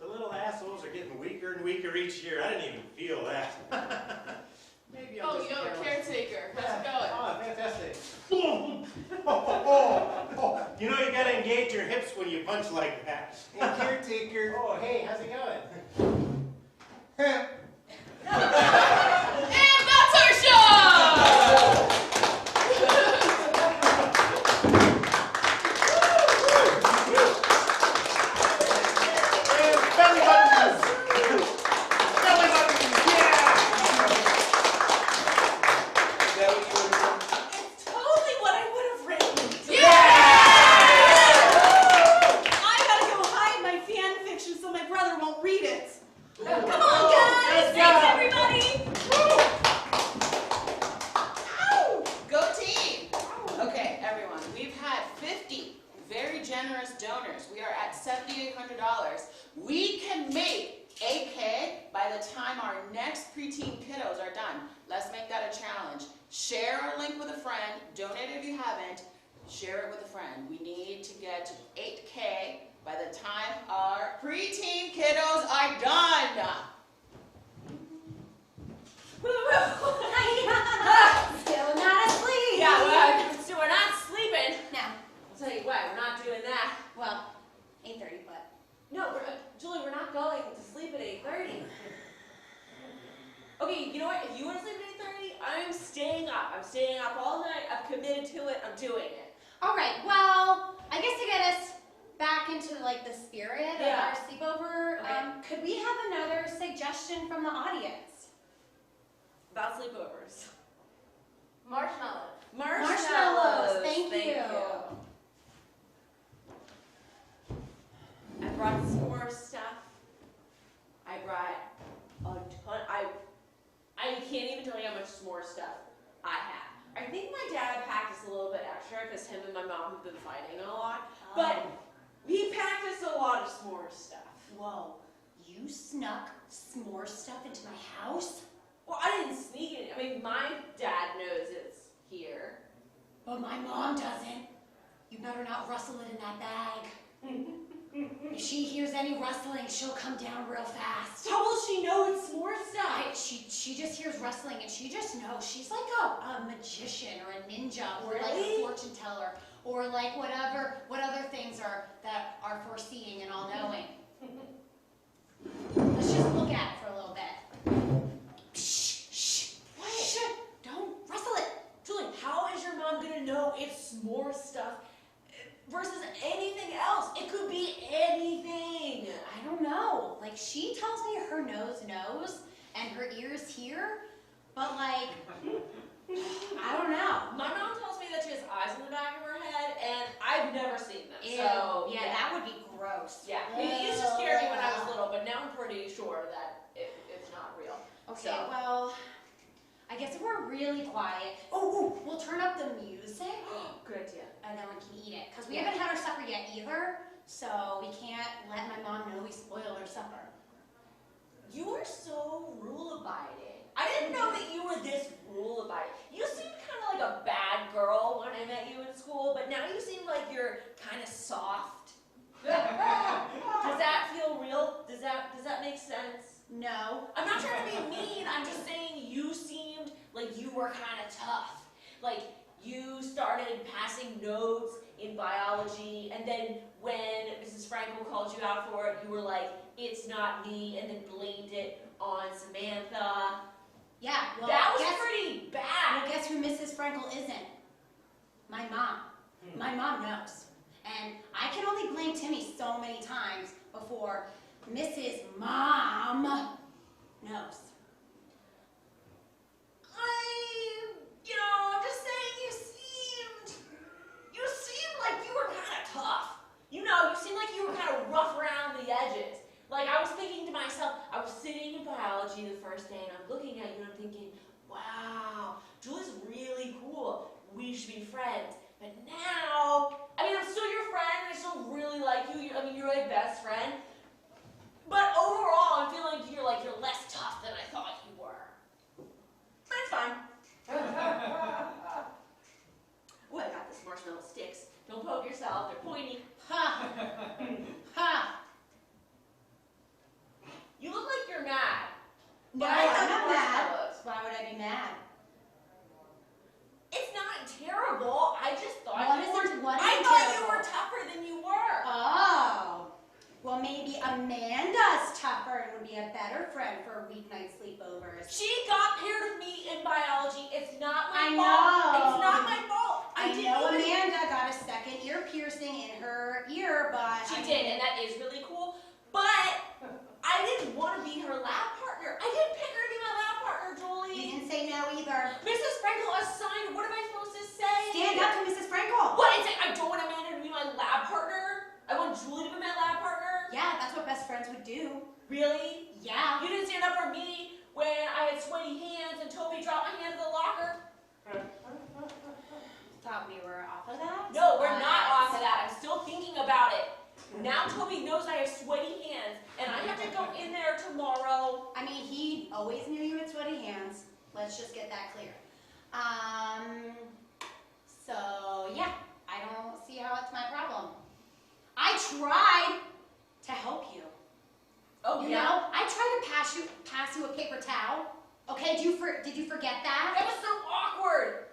The little assholes are getting weaker and weaker each year. I didn't even feel that. Maybe I'm just the careless. caretaker. How's it going? Oh, fantastic. You know you gotta engage your hips when you punch like that. Hey, caretaker. Oh, hey, how's it going? And that's our show! Belly buttons! Belly buttons! Yeah! Is that what you would have done? It's totally what I would have written. I gotta go hide my fan fiction so my brother won't read it. Come on, guys! Thanks, everybody! Go team! Okay, everyone, we've had 50 very generous donors. We are at $7,800. We can make 8K by the time our next preteen kiddos are done. Let's make that a challenge. Share our link with a friend. Donate if you haven't. Share it with a friend. We need to get to 8K by the time our preteen kiddos are done. Still not asleep. Yeah, well, so we're not sleeping. No. I'll tell you what, we're not doing that. Well, 8:30, but. No, Julie, we're not going to sleep at 8:30. Okay, you know what? If you want to sleep at 8:30, I'm staying up. I'm staying up all night. I've committed to it. I'm doing it. All right, well, I guess to get us back into like the spirit of Yeah. our sleepover, Okay. could we have another suggestion from the audience? About sleepovers. Marshmallows. Marshmallows. Thank you. I brought some more stuff. I brought a ton. I can't even tell you how much s'more stuff I have. I think my dad packed us a little bit extra because him and my mom have been fighting a lot. But he packed us a lot of s'more stuff. Whoa, you snuck s'more stuff into my house? Well, I didn't sneak it. I mean, my dad knows it's here. But my mom doesn't. You better not rustle it in that bag. If she hears any rustling, she'll come down real fast. How will she know it's s'more stuff? She just hears rustling and she just knows. She's like a magician or a ninja or like Really? a fortune teller or like what other things are that are foreseeing and all knowing. Let's just look at it for a little bit. Shh. What? Shh. Don't rustle it. Julie, how is your mom gonna know it's s'more stuff versus anything else? It could be anything. I don't know. Like, she tells me her nose knows and her ears hear, but like, I don't know. My mom tells me that she has eyes in the back of her head, and I've never seen them. Ew. So Yeah, that would be gross. Yeah, maybe it used to scare me when I was little, but now I'm pretty sure that it's not real. Okay, So- well, I guess if we're really quiet, we'll turn up the music. Good idea. And then we can eat it. Because we haven't had our supper yet either, so we can't let my mom know we spoiled our supper. No. I'm not trying to be mean. I'm just saying you seemed like you were kind of tough. Like you started passing notes in biology, and then when Mrs. Frankel called you out for it, you were like, "It's not me," and then blamed it on Samantha. Yeah, well, that was pretty bad. Well, guess who Mrs. Frankel isn't? My mom. My mom knows. And I can only blame Timmy so many times before Mrs. Mom knows. I'm just saying you seemed like you were kind of tough. You seemed like you were kind of rough around the edges. Like I was thinking to myself, I was sitting in biology the first day and I'm looking at you and I'm thinking, wow, Julie's really cool. We should be friends. But now, I'm still your friend and I still really like you. You're my best friend. But overall, I'm feeling like you're less tough than I thought you were. But it's fine. Oh, I got this marshmallow sticks. Don't poke yourself. They're pointy. Ha! Ha! You look like you're mad. No, I'm not mad. Why would I be mad? It's not terrible. I just thought I thought you were tougher than you were. Oh. Well, maybe Amanda's tougher and would be a better friend for weeknight sleepovers. She got paired with me in biology. It's not my I fault. know. It's not my fault. I know Amanda got a second ear piercing in her ear, but she did, and that is really cool. But I didn't want to be her lab partner. I didn't pick her to be my lab partner, Julie. You didn't say no either. Mrs. Frankel assigned. What am I supposed to say? Stand up to Mrs. Frankel. What? And say I don't want Amanda to be my lab partner. I want Julie to be my lab partner. Yeah, that's what best friends would do. Really? Yeah. You didn't stand up for me when I had sweaty hands and Toby dropped my hand in the locker. Thought we were off of that? No, we're not off of that. I'm still thinking about it. Now Toby knows I have sweaty hands, and I have to go in there tomorrow. He always knew you had sweaty hands. Let's just get that clear. So yeah, I don't see how it's my problem. I tried to help you. Oh, you yeah? know, I tried to pass you a paper towel. Okay, did you forget that? That was so awkward.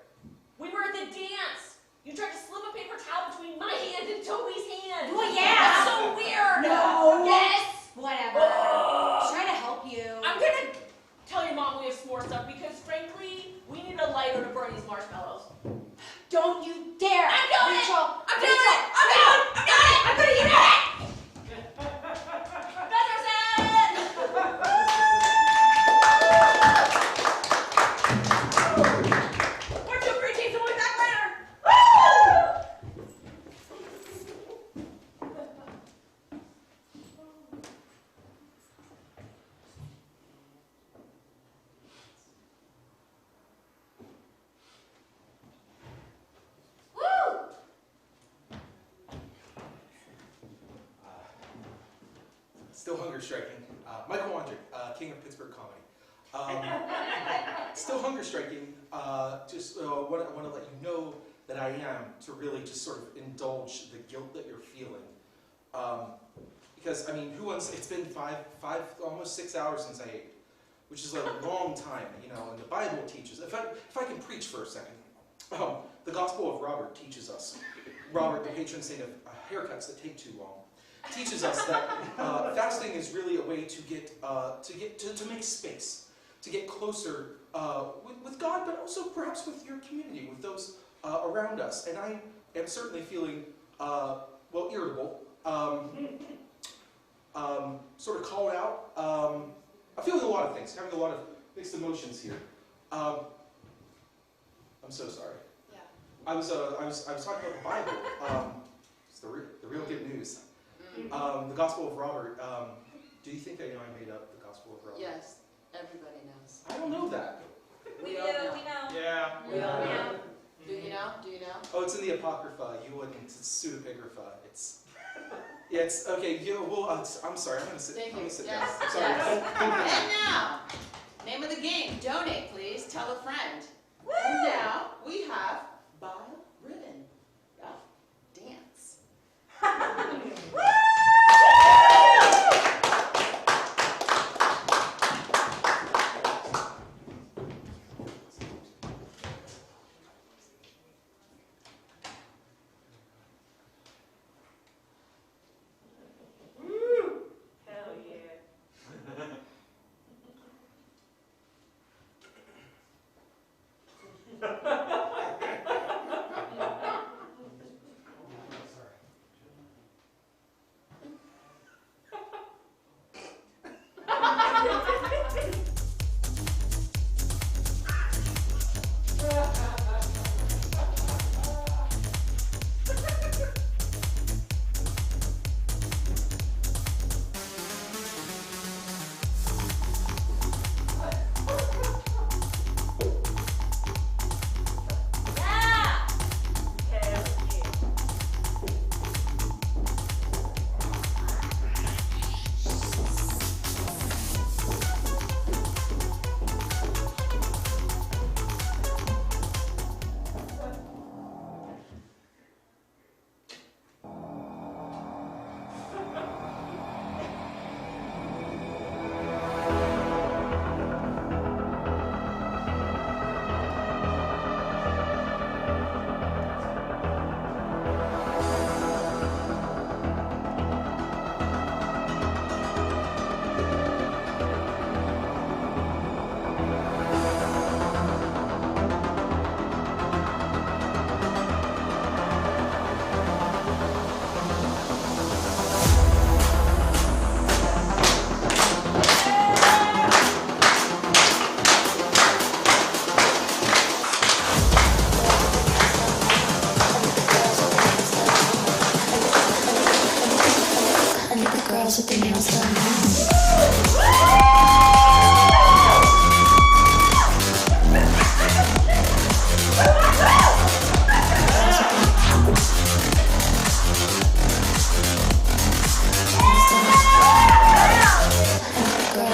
We were at the dance. You tried to slip a paper towel between my hand and Toby's hand. Well, yeah. That's so weird. No. Yes. Whatever. Ugh. Try to help you. I'm gonna tell your mom we have s'more stuff because frankly, we need a lighter to burn these marshmallows. Don't you dare. I'm doing Rachel, it. I'm doing it. I'm doing it. I'm gonna eat it. Still hunger striking. Michael Wondrick, king of Pittsburgh comedy. Still hunger striking. Want to let you know that I am to really just sort of indulge the guilt that you're feeling. Because it's been almost 6 hours since I ate, which is a long time, and the Bible teaches. If I can preach for a second, the Gospel of Robert teaches us. Robert, the patron saint of haircuts that take too long, teaches us that fasting is really a way to make space, to get closer with God, but also perhaps with your community, with those around us. And I am certainly feeling irritable, sort of called out. I'm feeling a lot of things, having a lot of mixed emotions here. I'm so sorry. Yeah. I was talking about the Bible. It's the real good news. The Gospel of Robert. Do you think I know I made up the Gospel of Robert? Yes, everybody knows. I don't know that. We know. Yeah. We all know. Do you know? Do you know? Oh, it's in the Apocrypha. You wouldn't. It's pseudepigrapha. It's okay. I'm sorry. I'm gonna sit. Thank I'm gonna you. sit Yes. down. I'm sorry. Yes. And now, name of the game. Donate, please. Tell a friend. Woo! And now we have Bile Ribbon. Yeah. Dance.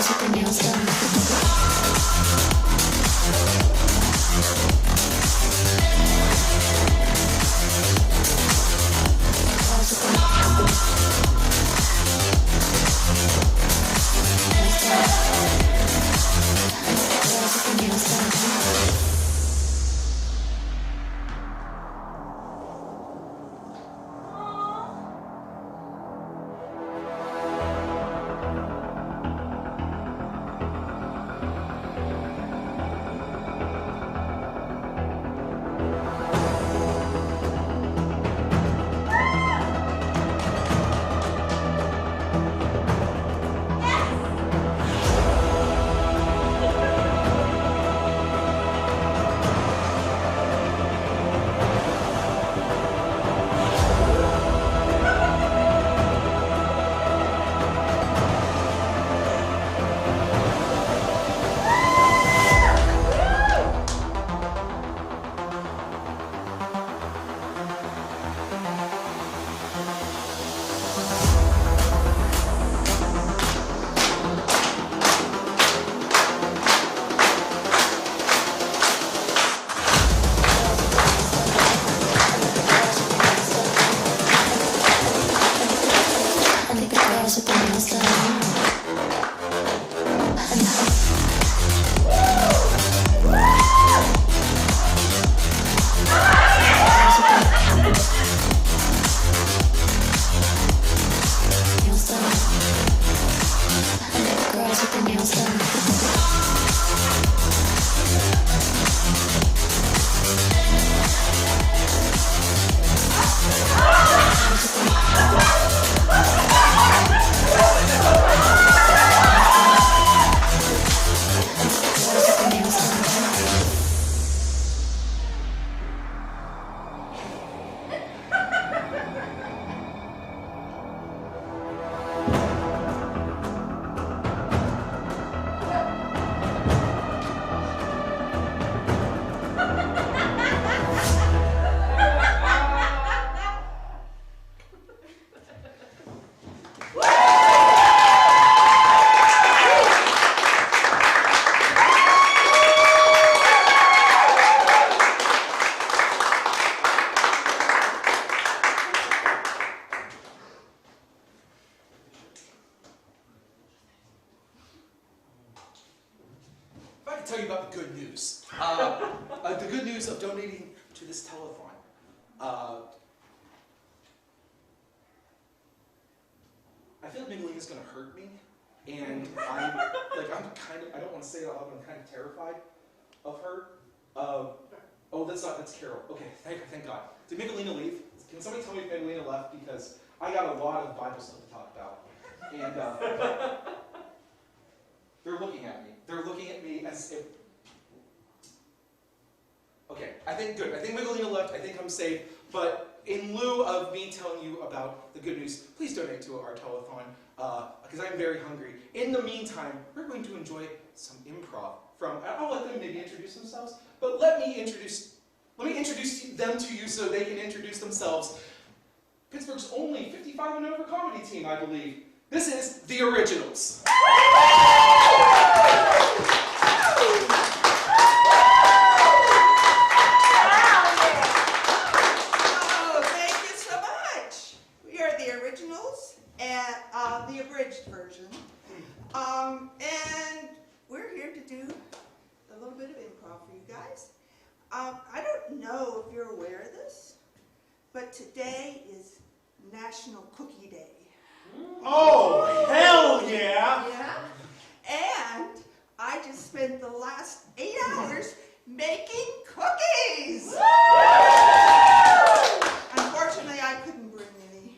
girls with their nails done. Tell you about the good news. The good news of donating to this telethon. I feel like Miguelina's gonna hurt me, and I don't want to say it out loud, but I'm kind of terrified of her. That's Carol. Okay, thank God. Did Miguelina leave? Can somebody tell me if Miguelina left? Because I got a lot of Bible stuff to talk about. And they're looking at me. They're looking at me as if... Okay, I think good. I think Miguelina left. I think I'm safe. But in lieu of me telling you about the good news, please donate to our telethon, because I'm very hungry. In the meantime, we're going to enjoy some improv from... I'll let them maybe introduce themselves, but let me introduce them to you so they can introduce themselves. Pittsburgh's only 55 and over comedy team, I believe. This is The Originals. The abridged version. And we're here to do a little bit of improv for you guys. I don't know if you're aware of this, but today is National Cookie Day. Oh, hell yeah! Yeah. And I just spent the last 8 hours making cookies! Unfortunately, I couldn't bring any.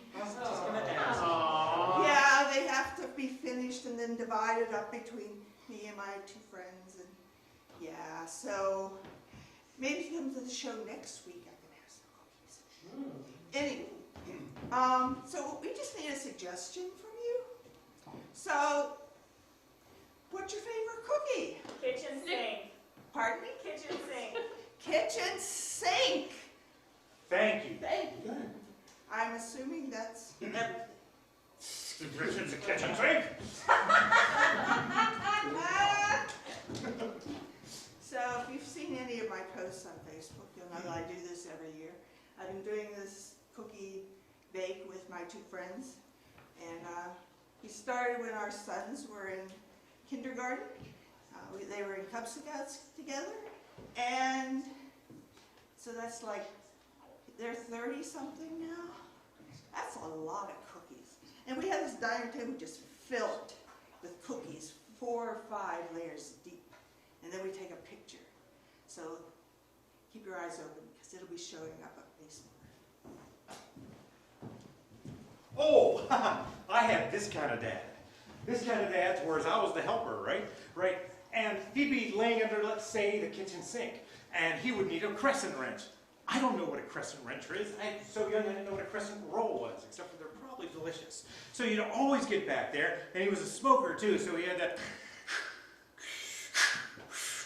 Yeah, they have to be finished and then divided up between me and my 2 friends. And yeah, so maybe if you come to the show next week, I can have some cookies. Anyway, so we just need a suggestion from you. So, what's your favorite cookie? Kitchen sink. Pardon me? Kitchen sink. Kitchen sink. Thank you. Thank you. I'm assuming that's everything. It's a kitchen sink. I've been doing this cookie bake with my two friends, and we started when our sons were in kindergarten. They were in Cub Scouts together, and so that's like, they're 30-something now. That's a lot of cookies. And we had this dining table just filled with cookies, 4 or 5 layers deep. And then we take a picture. So keep your eyes open, because it'll be showing up on Facebook. Oh, I had this kind of dad. This kind of dad, whereas I was the helper, right? Right. And he'd be laying under, let's say, the kitchen sink, and he would need a crescent wrench. I don't know what a crescent wrench is. I'm so young I didn't know what a crescent roll was, except for they're probably delicious. So you'd always get back there, and he was a smoker too, so he had that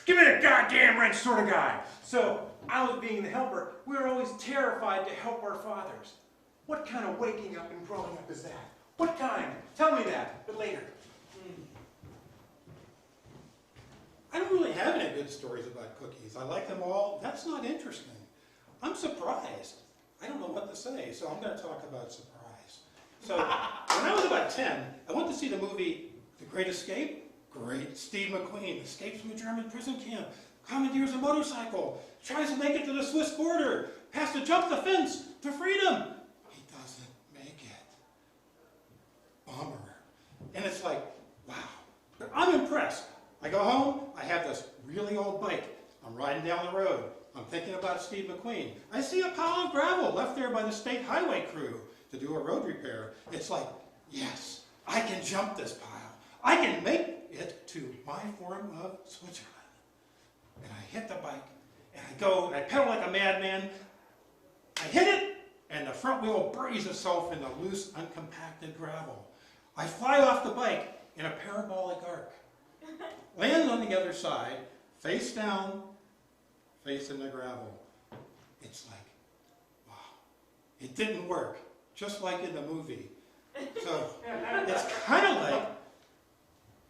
give me the goddamn wrench sort of guy. So I was being the helper. We were always terrified to help our fathers. What kind of waking up and growing up is that? What kind? Tell me that, but later. I don't really have any good stories about cookies. I like them all. That's not interesting. I'm surprised. I don't know what to say, so I'm going to talk about surprise. So when I was about 10, I went to see the movie The Great Escape. Great. Steve McQueen escapes from a German prison camp, commandeers a motorcycle, tries to make it to the Swiss border, has to jump the fence to freedom. He doesn't make it. Bummer. And it's like, wow. But I'm impressed. I go home, I have this really old bike. I'm riding down the road. I'm thinking about Steve McQueen. I see a pile of gravel left there by the state highway crew to do a road repair. It's like, yes, I can jump this pile. I can make it to my form of Switzerland. And I hit the bike, and I go, and I pedal like a madman. I hit it, and the front wheel buries itself in the loose, uncompacted gravel. I fly off the bike in a parabolic arc. Land on the other side, face down, face in the gravel. It's like, wow. It didn't work, just like in the movie. So it's kind of like,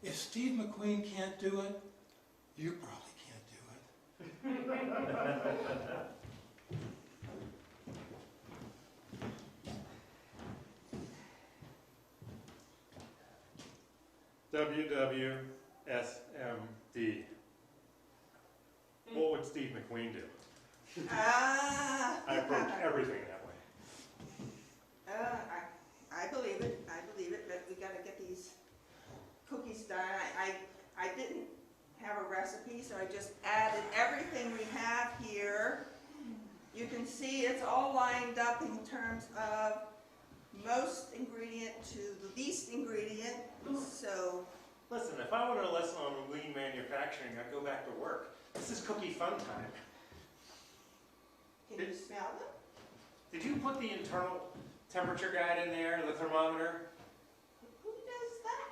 if Steve McQueen can't do it, you probably can't do it. WWSMD. What would Steve McQueen do? I approach everything that way. I believe it. I believe it. But we got to get these cookies done. I didn't have a recipe, so I just added everything we have here. You can see it's all lined up in terms of most ingredient to the least ingredient. So, listen, if I wanted a lesson on lean manufacturing, I'd go back to work. This is cookie fun time. Can you smell them? Did you put the internal temperature guide in there, the thermometer? Who does that?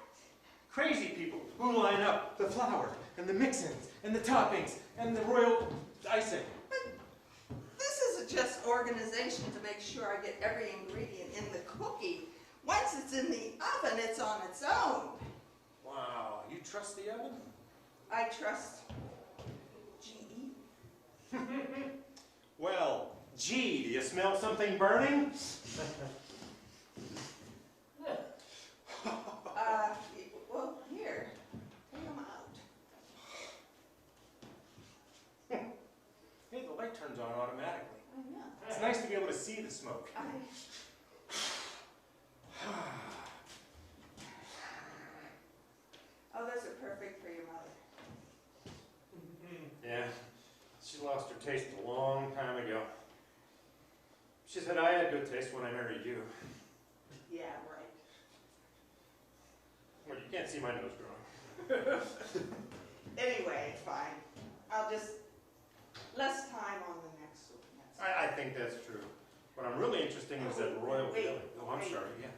Crazy people who line up the flour and the mix-ins and the toppings and the royal icing. But this is just organization to make sure I get every ingredient in the cookie. Once it's in the oven, it's on its own. Wow, you trust the oven? I trust GE. Well, gee, do you smell something burning? Well, here, take them out. Hey, the light turns on automatically. I know. It's nice to be able to see the smoke. Oh, those are perfect for your mother. Yeah, she lost her taste a long time ago. She said I had good taste when I married you. Yeah, right. Well, you can't see my nose growing. Anyway, fine. I'll just, less time on the next one. I think that's true. What I'm really interested in is that royal filling. Oh, I'm sorry, yeah.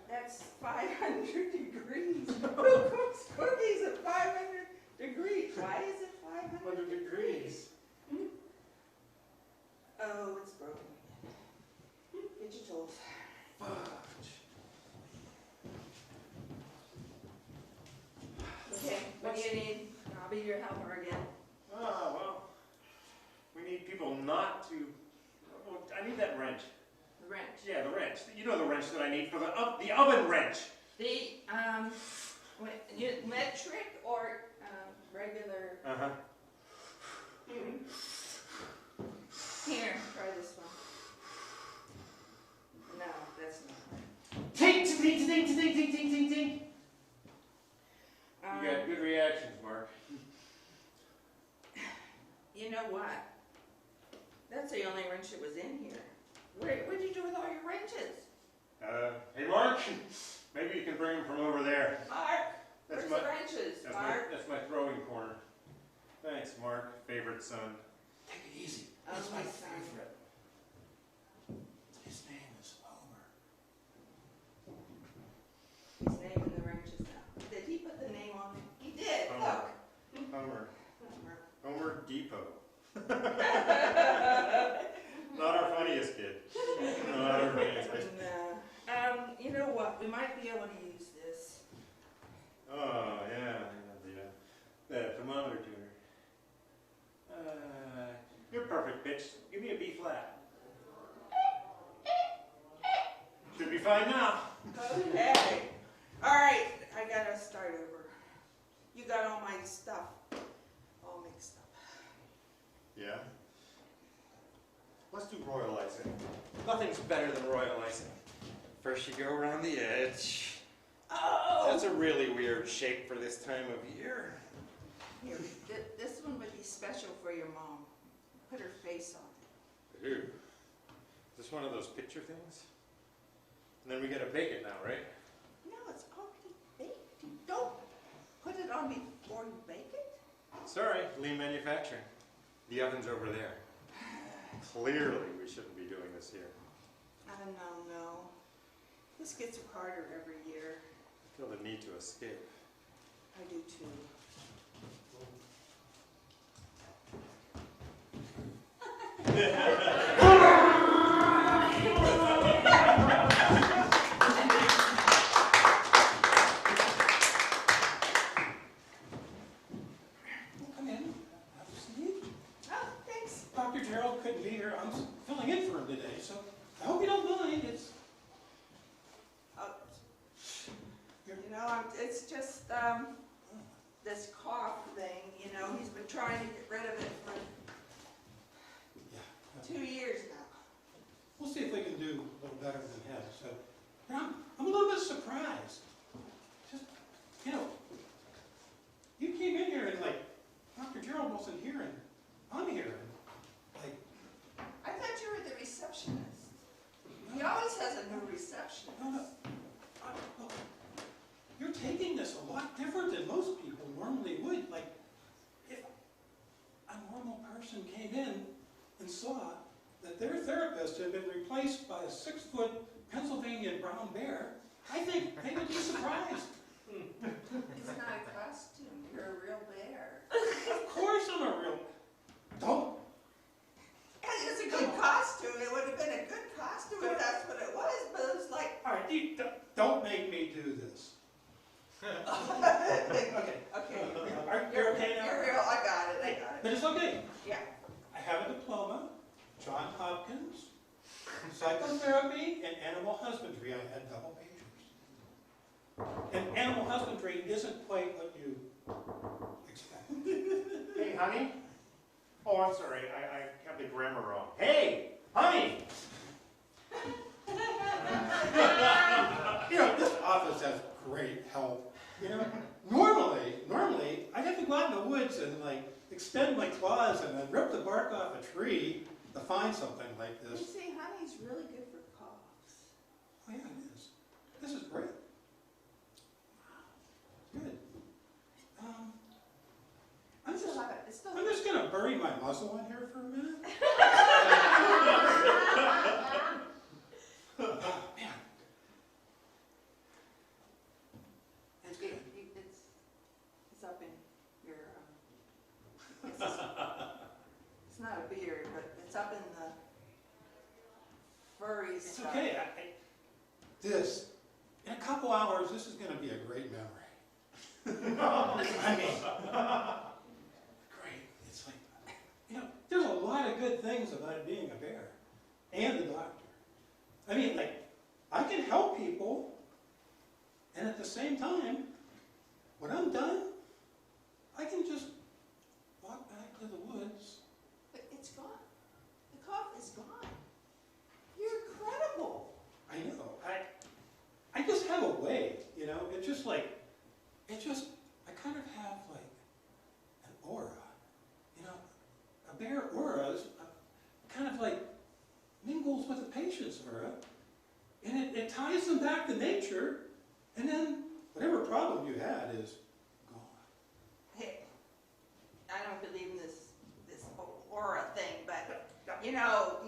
That's 500 degrees. Who cooks cookies at 500 degrees? Why is it 500 degrees? Oh, it's broken again. Get your tools. Okay, what do you need? I'll be your helper again. Oh, well, we need people people not to. Oh, I need that wrench. The wrench. Yeah, the wrench. You know the wrench that I need for the oven wrench. The metric or regular. Here, try this one. No, that's not right. Ting, ting, ting, ting, ting, ting, ting, ting, ting. You got good reactions, Mark. You know what? That's the only wrench that was in here. What'd you do with all your wrenches? Hey, Mark. Maybe you can bring them from over there. Mark, That's where's my- the wrenches? That's Mark. that's my throwing corner. Thanks, Mark. Favorite son. Take it easy. Oh, It's my my son. favorite. His name is Homer. He's naming the wrenches now. Did he put the name on it? He did. Homer. Look. Homer. Homer. Homer Depot. Not our funniest kid. Not our funniest kid. No. You know what? We might be able to use this. Oh, yeah. The thermometer tuner. You're perfect, bitch. Give me a B flat. Should be fine now. Okay. All right. I gotta start over. You got all my stuff all mixed up. Yeah? Let's do royal icing. Nothing's better than royal icing. First you go around the edge. Oh! That's a really weird shape for this time of year. Here, this one would be special for your mom. Put her face on Ooh. Is this one of those picture things? And then we gotta bake it now, right? it. No, it's already baked. You don't put it on before you bake it. Sorry, lean manufacturing. The oven's over there. Clearly we shouldn't be doing this here. I don't know. This gets harder every year. I feel the need to escape. I do too. Come in. Have a seat. Oh, thanks. Dr. Gerald couldn't be here. I'm filling in for him today, so I hope you don't mind. It's You know, it's just this cough thing. You know, he's been trying to get rid of it for 2 years now. We'll see if we can do a little better than him. So, but I'm a little bit surprised. Just, you know, you came in here and like, Dr. Gerald wasn't here and I'm here and like. I thought you were the receptionist. He always has a new receptionist. No. Look, you're taking this a lot different than most people normally would. Like, if a normal person came in and saw that their therapist had been replaced by a 6-foot Pennsylvania brown bear, I think they would be surprised. It's not a costume. You're a real bear. Of course I'm a real... Don't. And it's a good costume. It would have been a good costume if that's what it was, but it was like... All right, don't make me do this. Okay. You're okay now? You're real. I got it. But it's okay. Yeah. I have a diploma, Johns Hopkins, psychotherapy, and animal husbandry. I had double majors. And animal husbandry isn't quite what you expect. Hey, honey. Oh, I'm sorry. I got the grammar wrong. Hey, honey. You know, this office has great help. You know, normally, I'd have to go out in the woods and like extend my claws and then rip the bark off a tree to find something like You this. see, honey's really good for coughs. Oh yeah, it is. This is great. Good. I'm just going to bury my muzzle in here for a minute. Oh, man. It's up in your, it's not a beard, but it's up in the furry It's stuff. okay. In a couple hours, this is going to be a great memory. I mean, great. It's like, you know, there's a lot of good things time, when I'm done, I can just walk back to the woods. But it's gone. The cough is gone. You're incredible. I know. I just have a way, you know. It's just like, I kind of have like an aura, you know. A bear aura is kind of like mingles with the patient's aura, and it ties them back to nature, and then whatever problem you had is gone. Hey, I don't believe in this whole aura thing, but you know,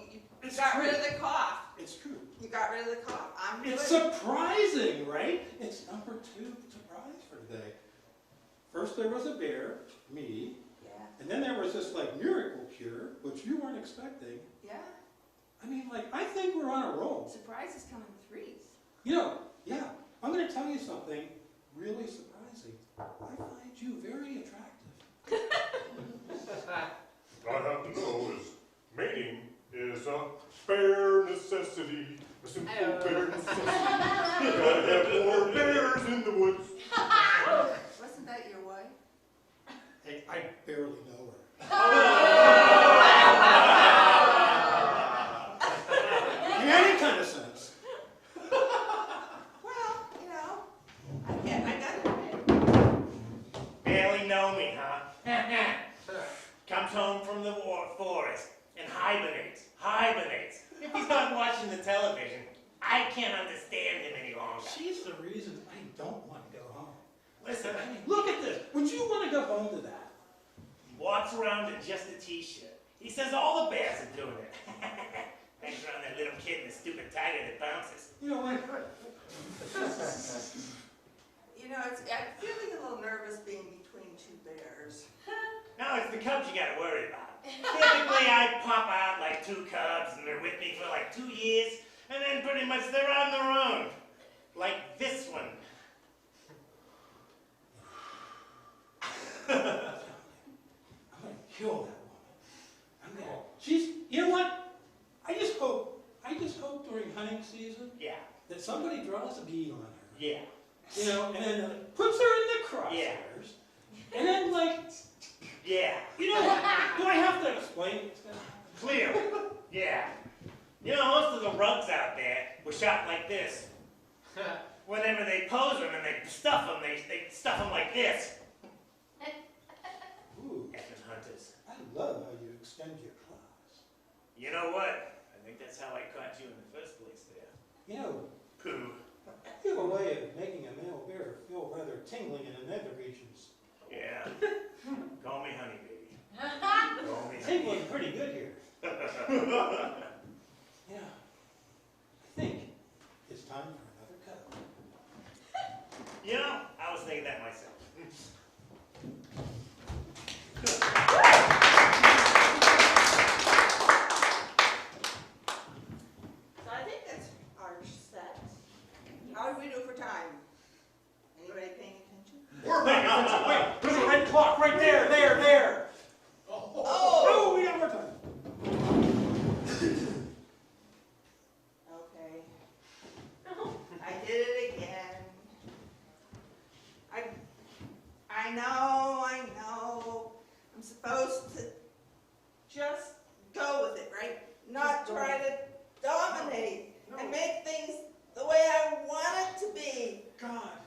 you got rid of the cough. It's true. You got rid of the cough. It's surprising, right? It's number 2 surprise for today. First there was a bear, me, and then there was this like miracle cure, which you weren't expecting. Yeah. I mean, like, I think we're on a roll. Surprises come in threes. You know, yeah, I'm going to tell you something really surprising. I find you very attractive. All I have to know is mating is a bare necessity. A simple bare necessity. Gotta have more bears in the woods. Wasn't that your wife? Hey, I barely know her. In any kind of sense. Well, you know, I got it. Barely know me, huh? Comes home from the forest and hibernates. If he's not watching the television, I can't understand him any longer. She's the reason I don't want to go home. Listen, I mean, look at this. Would you want to go home to that? he walks around in just a t-shirt. He says all the bears are doing it. Hangs around that little kid in the stupid tiger that bounces. You know what? You know, I'm feeling a little nervous being between 2 bears. No, it's the cubs you gotta worry about. Typically, I pop out like 2 cubs, and they're with me for like 2 years, and then pretty much they're on their own. Like this one. I'm going to kill that woman. She's, you know what? I just hope during hunting season that somebody draws a bead on her. Yeah. You know, and then puts her in the crosshairs. Yeah. And then, like, yeah. You know what? Do I have to explain? Clear. Yeah. You know, most of the rugs out there were shot like this. Whenever they pose them and they stuff them, they stuff them like this. Ooh. Effing hunters. I love how you extend your claws. You know what? I think that's how I caught you in the first place there. You know, Pooh. you have a way of making a male bear feel rather tingling in the nether regions. Yeah. Call me honey, baby. Call me honey. Tingling pretty good here. Yeah. I think it's time for another cup. You know, I was thinking that myself. So I think that's our set. How do we do for time? Anybody paying attention? We're paying attention. Wait, there's a red clock right there, there. Oh, we got more time. Okay. I did it again. I know. I'm supposed to just go with it, right? Not try to dominate and make things the way I want it to be. God.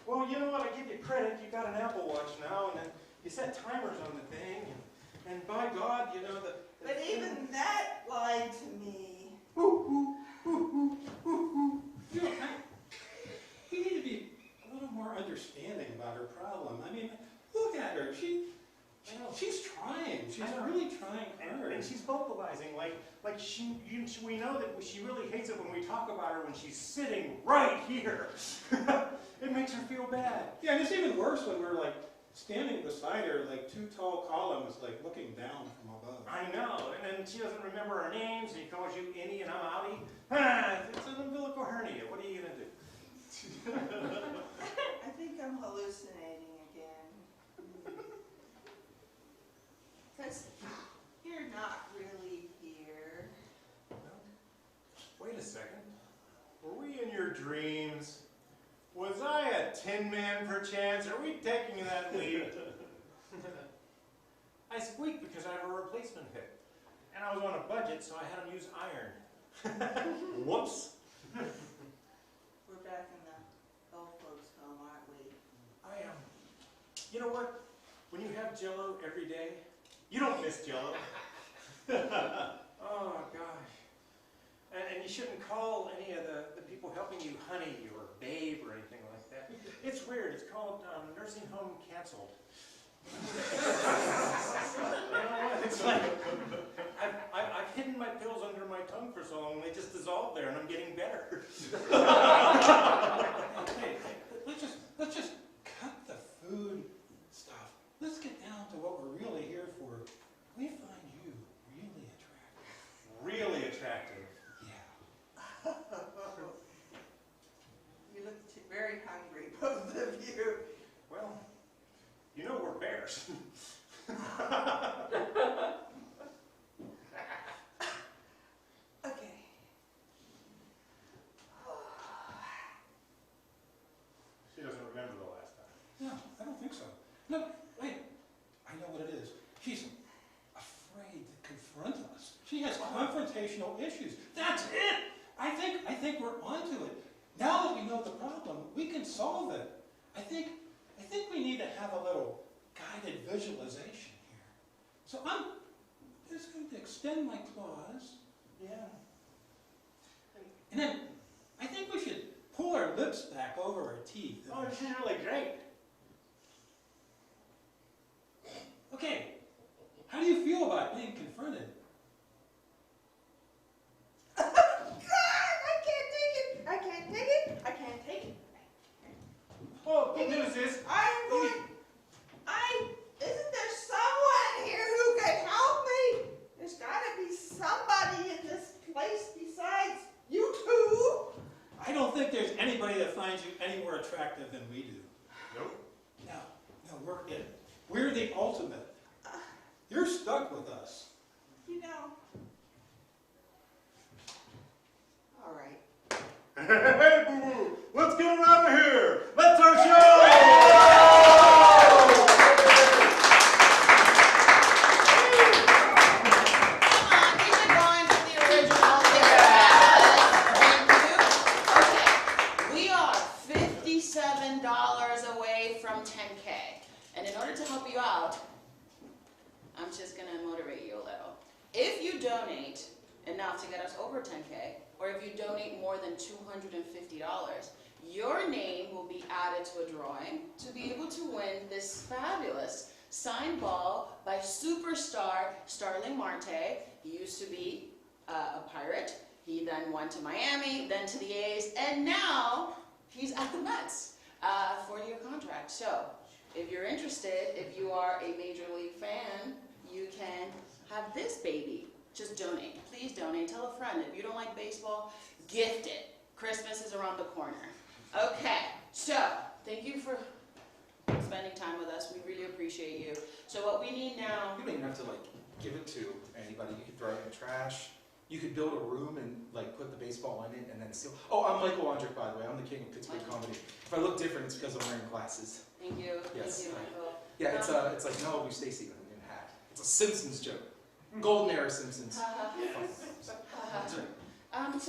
Well, you know what? I give you credit. You got an Apple Watch now, and then you set timers on the thing, and by God, you know that. But even that lied to me. You know, you need to be a little more understanding about her problem. I mean, look at her. She's trying. She's really trying hard. And she's vocalizing like we know that she really hates it when we talk about her when she's sitting right here. It makes her feel bad. Yeah, and it's even worse when we're like standing beside her, like 2 tall columns, like looking down from above. I know, and then she doesn't remember our names, and she calls you Innie and I'm Outie. It's an umbilical hernia. What are you gonna do? I think I'm hallucinating again. Because you're not really here. Wait a second. Were we in your dreams? Was I a Tin Man taking that lead. I squeaked because I have a replacement hip. And I was on a budget, so I had them use iron. Whoops. We're back in the old folks' home, aren't we? I am. You know what? When you have Jell-O every day, you don't miss Jell-O. Oh, gosh. And you shouldn't call any of the people helping you honey or babe or anything like that. It's weird. It's called nursing home canceled. You know what? It's like, I've hidden my pills under my tongue for so long, they just dissolve there, and I'm getting better. Hey, let's just cut the food stuff. Let's get down to what we're really here for. We find you really attractive. Really attractive? Yeah. You look very hungry, both of you. Well, you know we're bears. Okay. She doesn't remember the last time. No, I don't think so. No, wait. I know what it is. She's afraid to confront us. She has confrontational issues. That's it! I think we're onto it. Now that we know the problem, we can solve it. I think we need to have a little guided visualization here. So I'm just going to extend my claws. Yeah. And then I think we should pull our lips back over our teeth. Oh, this is really great. Okay, how do you feel about being confronted? I can't take it. Oh, good news is, Isn't there someone here who can help me? There's gotta be somebody in this place besides you two. I don't think there's anybody that finds you any more attractive than we do. Nope. No, we're it. We're the ultimate. You're stuck with us. You know. All right. Hey, boo-boo, let's get around here. Let's our show. enough to get us over 10K, or if you donate more than $250, your name will be added to a drawing to be able to win this fabulous signed ball by superstar Starling Marte. He used to be a Pirate. He then went to Miami, then to the A's, and now he's at the Mets for a 4-year contract. So if you're interested, if you are a Major League fan, you can have this baby. Just donate. Please donate. Tell a friend. If you don't like baseball, gift it. Christmas is around the corner. Okay, so thank you for spending time with us. We really appreciate you. So what we need now... You don't even have to give it to anybody. You could throw it in the trash. You could build a room and put the baseball in it and then still... Oh, I'm Michael Ondrick, by the way. I'm the king of Pittsburgh comedy. If I look different, it's because I'm wearing glasses. Thank you. Yes. Thank you, Michael. Yeah, it's like Malibu Stacy in a hat. It's a Simpsons joke. Golden era Simpsons. So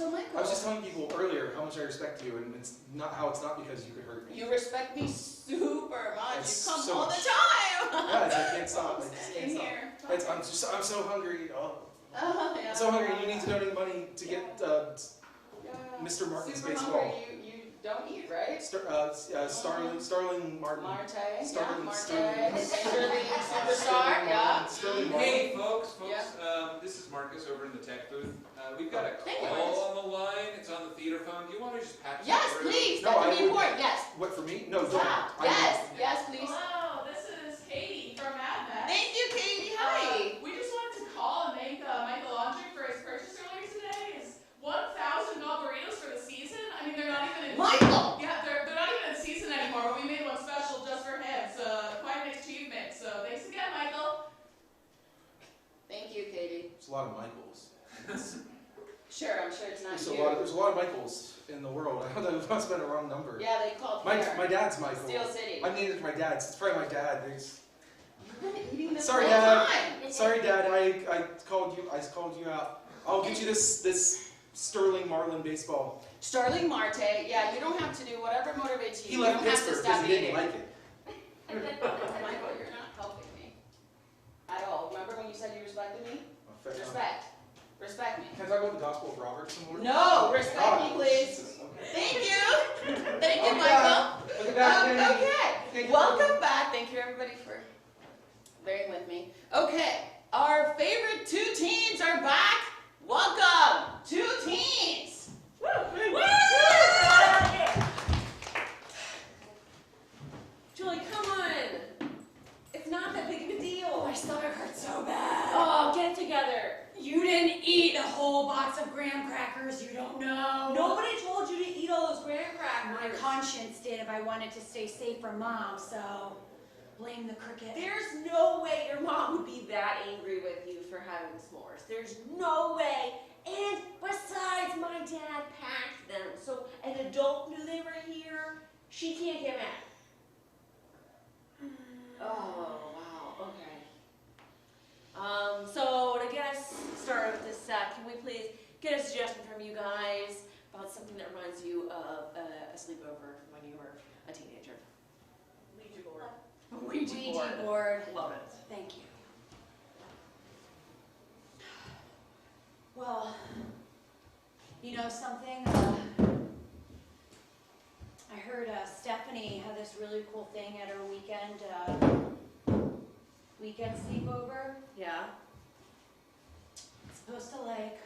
Michael... I was just telling people earlier how much I respect you, and it's not because you could hurt me. You respect me super much. It's you come so all much. the time. Yes, I can't stop. I just can't In stop. here. I'm so hungry. Oh. Yeah. I'm so hungry. You need to donate money to get Mr. Martin's Super baseball. hungry. You don't eat, right? Starling Martin. Marte. Starling, yeah, Marte. Major League superstar. Yeah. Sterling Martin. Hey, folks. This is Marcus over in the tech booth. We've got a call on the line. It's on the theater phone. Do you want to just patch Yes, it through? please. That would be important. Yes. What, for me? No, don't. Yes, please. Hello, this is Katie from Mad Men. Thank you, Katie. Hi. We just wanted to call and thank Michael Ondrick for his purchase earlier today. It's 1,000 burritos for the season. I mean, they're not even in Michael! Yeah, they're not even in season anymore, but we made one special just for him. So quite an achievement. So thanks again, Michael. Thank you, Katie. There's a lot of Michaels. Sure, I'm sure it's not There's you. a lot of Michaels. in the world. I don't know, it must have been a wrong number. Yeah, they called My here. dad's Michael. Steel City. I named it my dad's. It's probably my dad. You've been eating this Sorry, whole Dad. time. Sorry, Dad. I called you out. I'll get you this Sterling Marlin baseball. Sterling Marte, yeah, you don't have to do whatever motivates you. He left you don't Pittsburgh have to because stop he didn't eating. like it. Michael, you're not helping me at all. Remember when you said you respected me? Respect. Respect me. Can I talk about the Gospel of Robert some more? No, respect me, please. Thank you. Thank you, Michael. Look at that. Okay. Welcome back. Thank you, everybody, for bearing with me. Okay. Our favorite two teens are back. Welcome, two teens. Woo! Woo! Julie, come on. It's not that big of a deal. My stomach hurts so bad. Oh, get it together. You didn't eat a whole box of graham crackers, you don't know. Nobody told you to eat all those graham crackers. My conscience did if I wanted to stay safe from Mom, so blame the cricket. There's no way your mom would be that angry with you for having s'mores. There's no way. And besides, my dad packed them, so an adult knew they were here. She can't get mad. Oh, wow, okay. So to get us started with this set, can we please get a suggestion from you guys about something that reminds you of a sleepover when you were a teenager? Ouija board. Ouija board. Love it. Thank you. Well, you know something? I heard Stephanie had this really cool thing at her weekend sleepover. Yeah. It's supposed to, like,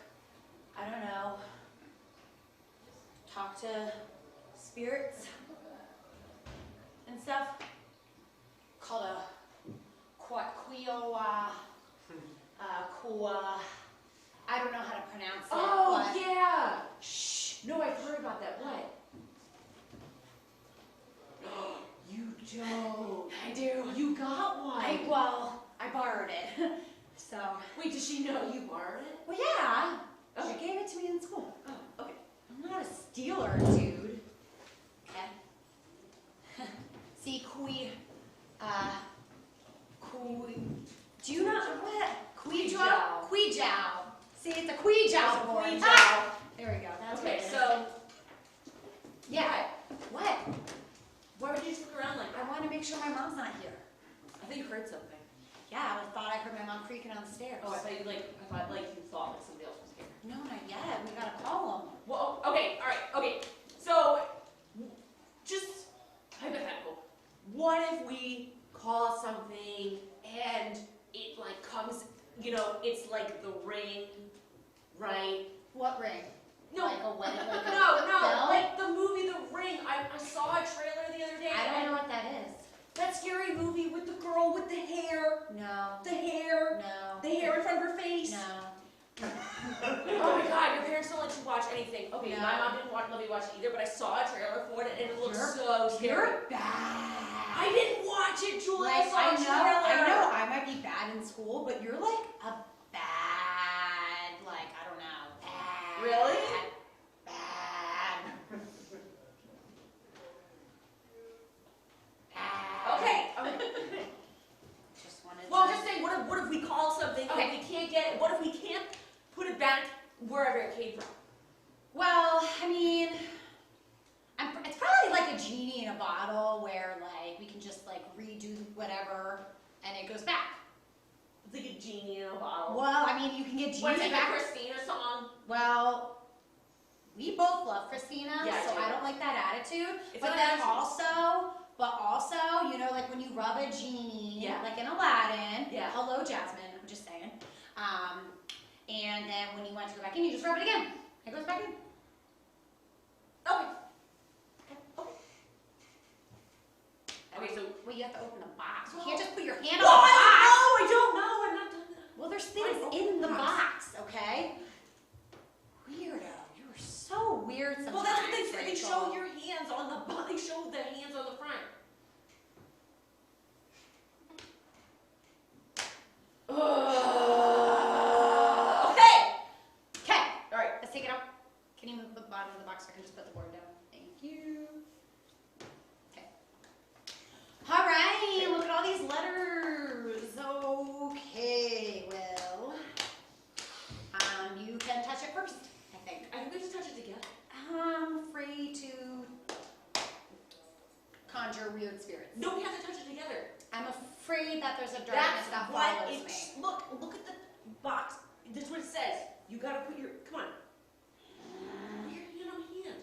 I don't know, talk to spirits and stuff. Called a I don't know how to pronounce it. Oh, but yeah. Shh. No, I've heard about that. What? You don't. I do. You got one. I borrowed it. So. Wait, does she know you borrowed it? Well, yeah. Oh. She gave it to me in school. Oh, okay. I'm not a stealer, dude. Okay. See, do you know what? Queejow. See, it's a queejow board. Ah! There we go. That's Okay, what it is. so. Yeah. What? Why would you just look around like that? I want to make sure my mom's not here. I think you heard something. Yeah, I thought I heard my mom creaking on the stairs. Oh, I thought you thought you thought that somebody else was here. No, not yet. We gotta call them. Well, okay, all right, okay. So, just hypothetical. What if we call something and it like comes, you know, it's like The Ring, right? What ring? No, Like a wedding? Like a no, bell? like the movie The Ring. I saw a trailer the other day. I don't know what that is. That scary movie with the girl with the hair. No. The hair. No. The hair in front of her face. No. Oh my God, your parents don't let you watch anything. Okay, No. my mom didn't let me watch it either, but I saw a trailer for it and it looks so scary. You're bad. I didn't watch it, Julie. Like, I saw a trailer. I know. I might be bad in school, but you're like a bad, like, I don't know. Bad. Really? Bad. Okay. Just wanted Well, to. I'm just saying, what if we call something Okay. and we can't get it? What if we can't put it back wherever it came from? Well, I mean, it's probably like a genie in a bottle where, like, we can just, like, redo whatever and it goes back. It's like a genie in a bottle. Well, I mean, you can get What's genies like back. a Christina song? Well, we both love Christina, Yeah, so I do. I don't like that attitude. It's But not then attitude. also, you know, like when you rub a genie, Yeah. like in Aladdin. Yeah. Hello, Jasmine. I'm just saying. And then when you want to go back in, you just rub it again. It goes back in. Okay. Okay, so Well, you have to open the box. You can't just put your hand no, on the box. I don't know. I'm not done that. Well, there's things in the box, okay? Weirdo. You're so weird sometimes. Well, that's what they say. They Rachel. show your hands on the front. They show the hands on the front. Okay. Okay. All right. Let's take it out. Can you move the bottom of the box so I can just put the afraid that there's a That's darkness that what follows it, me. look at the box. That's what it says. You gotta put your, come on. Put your hand on my hand.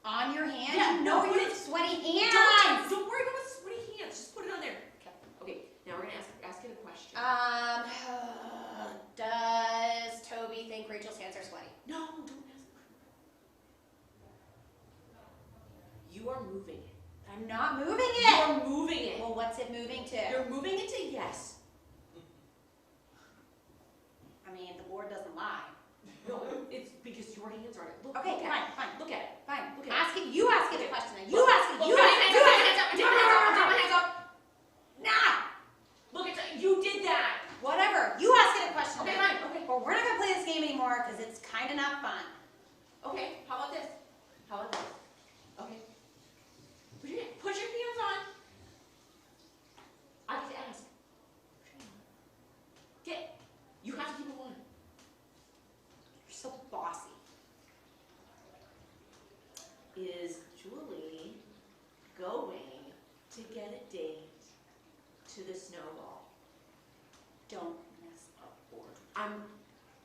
On your hand? Yeah, no, put you it- have sweaty hands. Don't worry about sweaty hands. Just put it on there. Okay, now we're gonna ask it a question. Does Toby think Rachel's hands are sweaty? No, don't ask. You are moving it. I'm not moving it. You are moving it. Well, what's it moving to? You're moving it to yes. I mean, the board doesn't lie. No, it's because your hands are. Look, Okay, look fine, at it. fine. Look at it. Fine. Look at Ask it. You ask it a question then. You Look, ask it. look, You look, ask it. look, You look, ask it. look, Take my hands off. Nah. Look at that. You did that. Whatever. You ask it a question. Okay, then. fine. Okay. But we're not gonna play this game anymore because it's kind of not fun. Okay. How about this? How about this? Okay. Put your hands on. I get to ask. Get. You have to keep it on. You're so bossy. Is Julie going to get a date to the snowball? Don't mess up, board. I'm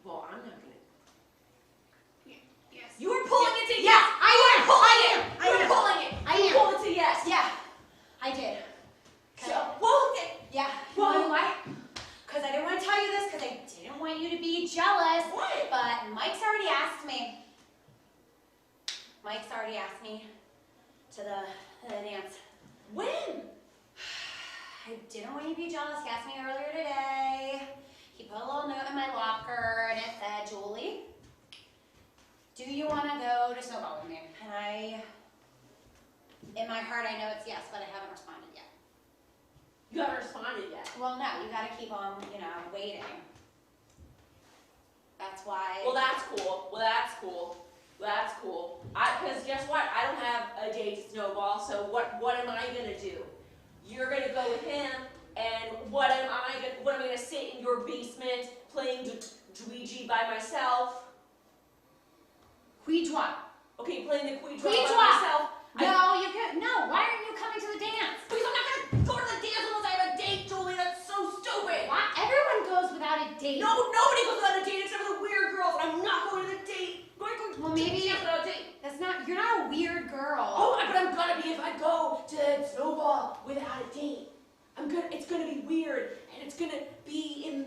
not gonna. Yes. You were pulling it to yes. I am. You're pulling it. I am. Pull it to yes. Yeah. I did. So, well, okay. Yeah. Well, You know why? Because I didn't want to tell you this because I didn't want you to be jealous. What? But Mike's already asked me. Mike's already asked me to the dance. When? I didn't want you to be jealous. He asked me earlier today. He put a little note in my locker and it said, Julie, do you want to go to snowball with me? And in my heart, I know it's yes, but I haven't responded yet. You haven't responded yet. Well, no, you got to keep on, waiting. That's why. Well, that's cool. That's cool. Because guess what? I don't have a date to snowball, so what am I gonna do? You're gonna go with him, and what am I gonna sit in your basement playing Ouija by myself? Ouija. Okay, playing the Ouija by Ouija. myself. No, why aren't you coming to the dance? Because I'm not gonna go to the dance unless I have a date, Julie. That's so stupid. Why? Everyone goes without a date. No, nobody goes without a date except for the weird girls. I'm not going to the date. Well, maybe without a date. you're not a weird girl. Oh, but I'm gonna be if I go to snowball without a date. It's gonna be weird, and it's gonna be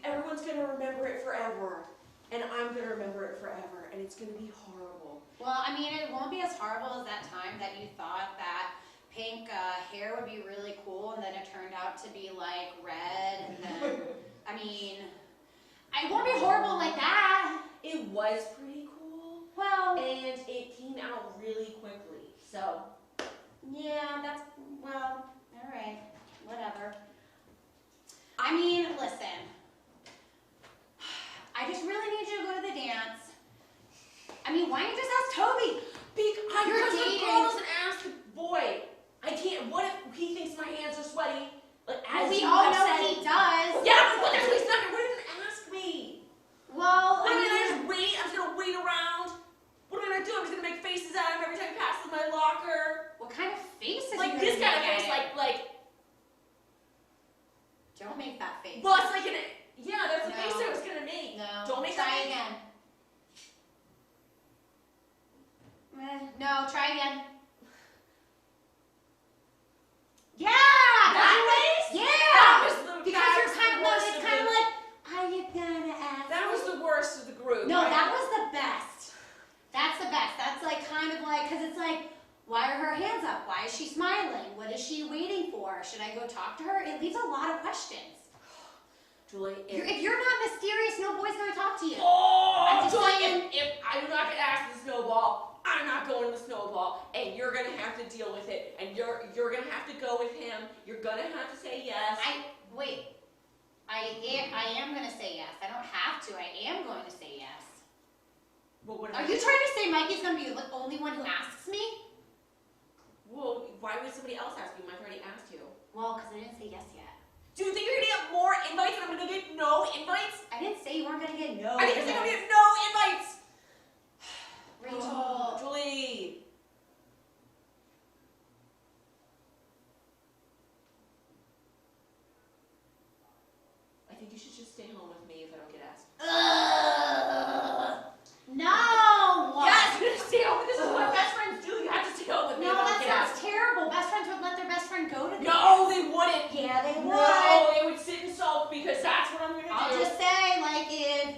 everyone's gonna remember it forever, and I'm gonna remember it forever, and it's gonna be horrible. Well, I mean, it won't be as horrible as that time that you thought that pink hair would be really cool, and then it turned out to be like red, and then, I mean, it won't be horrible like that. It was pretty cool. Well, and it came out really quickly, so. Yeah, all right, whatever. I mean, listen, I just really need you to go to the dance. I mean, why don't you just ask Toby? Because the girl doesn't ask the boy. I can't. What if he thinks my hands are sweaty? Like, as we you all have know said. he does. Yeah, but that's what he's not. What didn't ask me? Well, what am I gonna just wait? I'm just gonna wait around. What am I gonna do? I'm just gonna make faces at him every time he passes my locker. What kind of faces? Like are you this gonna kind of make face, at it? like. Don't make that face. Well, it's like that's the No. face I was gonna make. No. Don't make Try that face. again. No, try again. Yeah! That face? Yeah! That was the Because that you're was kind the of worst it's of kind of the- like, are you gonna ask? That was the worst of the group. No, right? that was the best. That's the best. That's like kind of like, because it's like, why are her hands up? Why is she smiling? What is she waiting for? Should I go talk to her? It leaves a lot of questions. Julie, If you're not mysterious, no boy's gonna talk to you. Oh, I'm just Julie, saying. if I'm not gonna ask the snowball, I'm not going to the snowball, and you're gonna have to deal with it, and you're gonna have to go with him. You're gonna have to say yes. Wait. I am gonna say yes. I don't have to. I am going to say yes. Well, what Are you trying to say Mikey's gonna be the only one who asks me? Well, why would somebody else ask you? Mike already asked you. Well, because I didn't say yes yet. Do you think you're gonna get more invites and I'm gonna get no invites? I didn't say you weren't gonna get no. I didn't say I'm gonna get no invites. Rachel. Oh, Julie. should just stay home with me if I don't get asked. No! Yes, you're gonna stay home. This is what best friends do. You have to stay home with me. No, if I don't that get sounds asked. terrible. Best friends would let their best friend go to the No, they wouldn't. Yeah, they would. No, they would sit and sulk because that's what I'm gonna do. I'll just say, like, if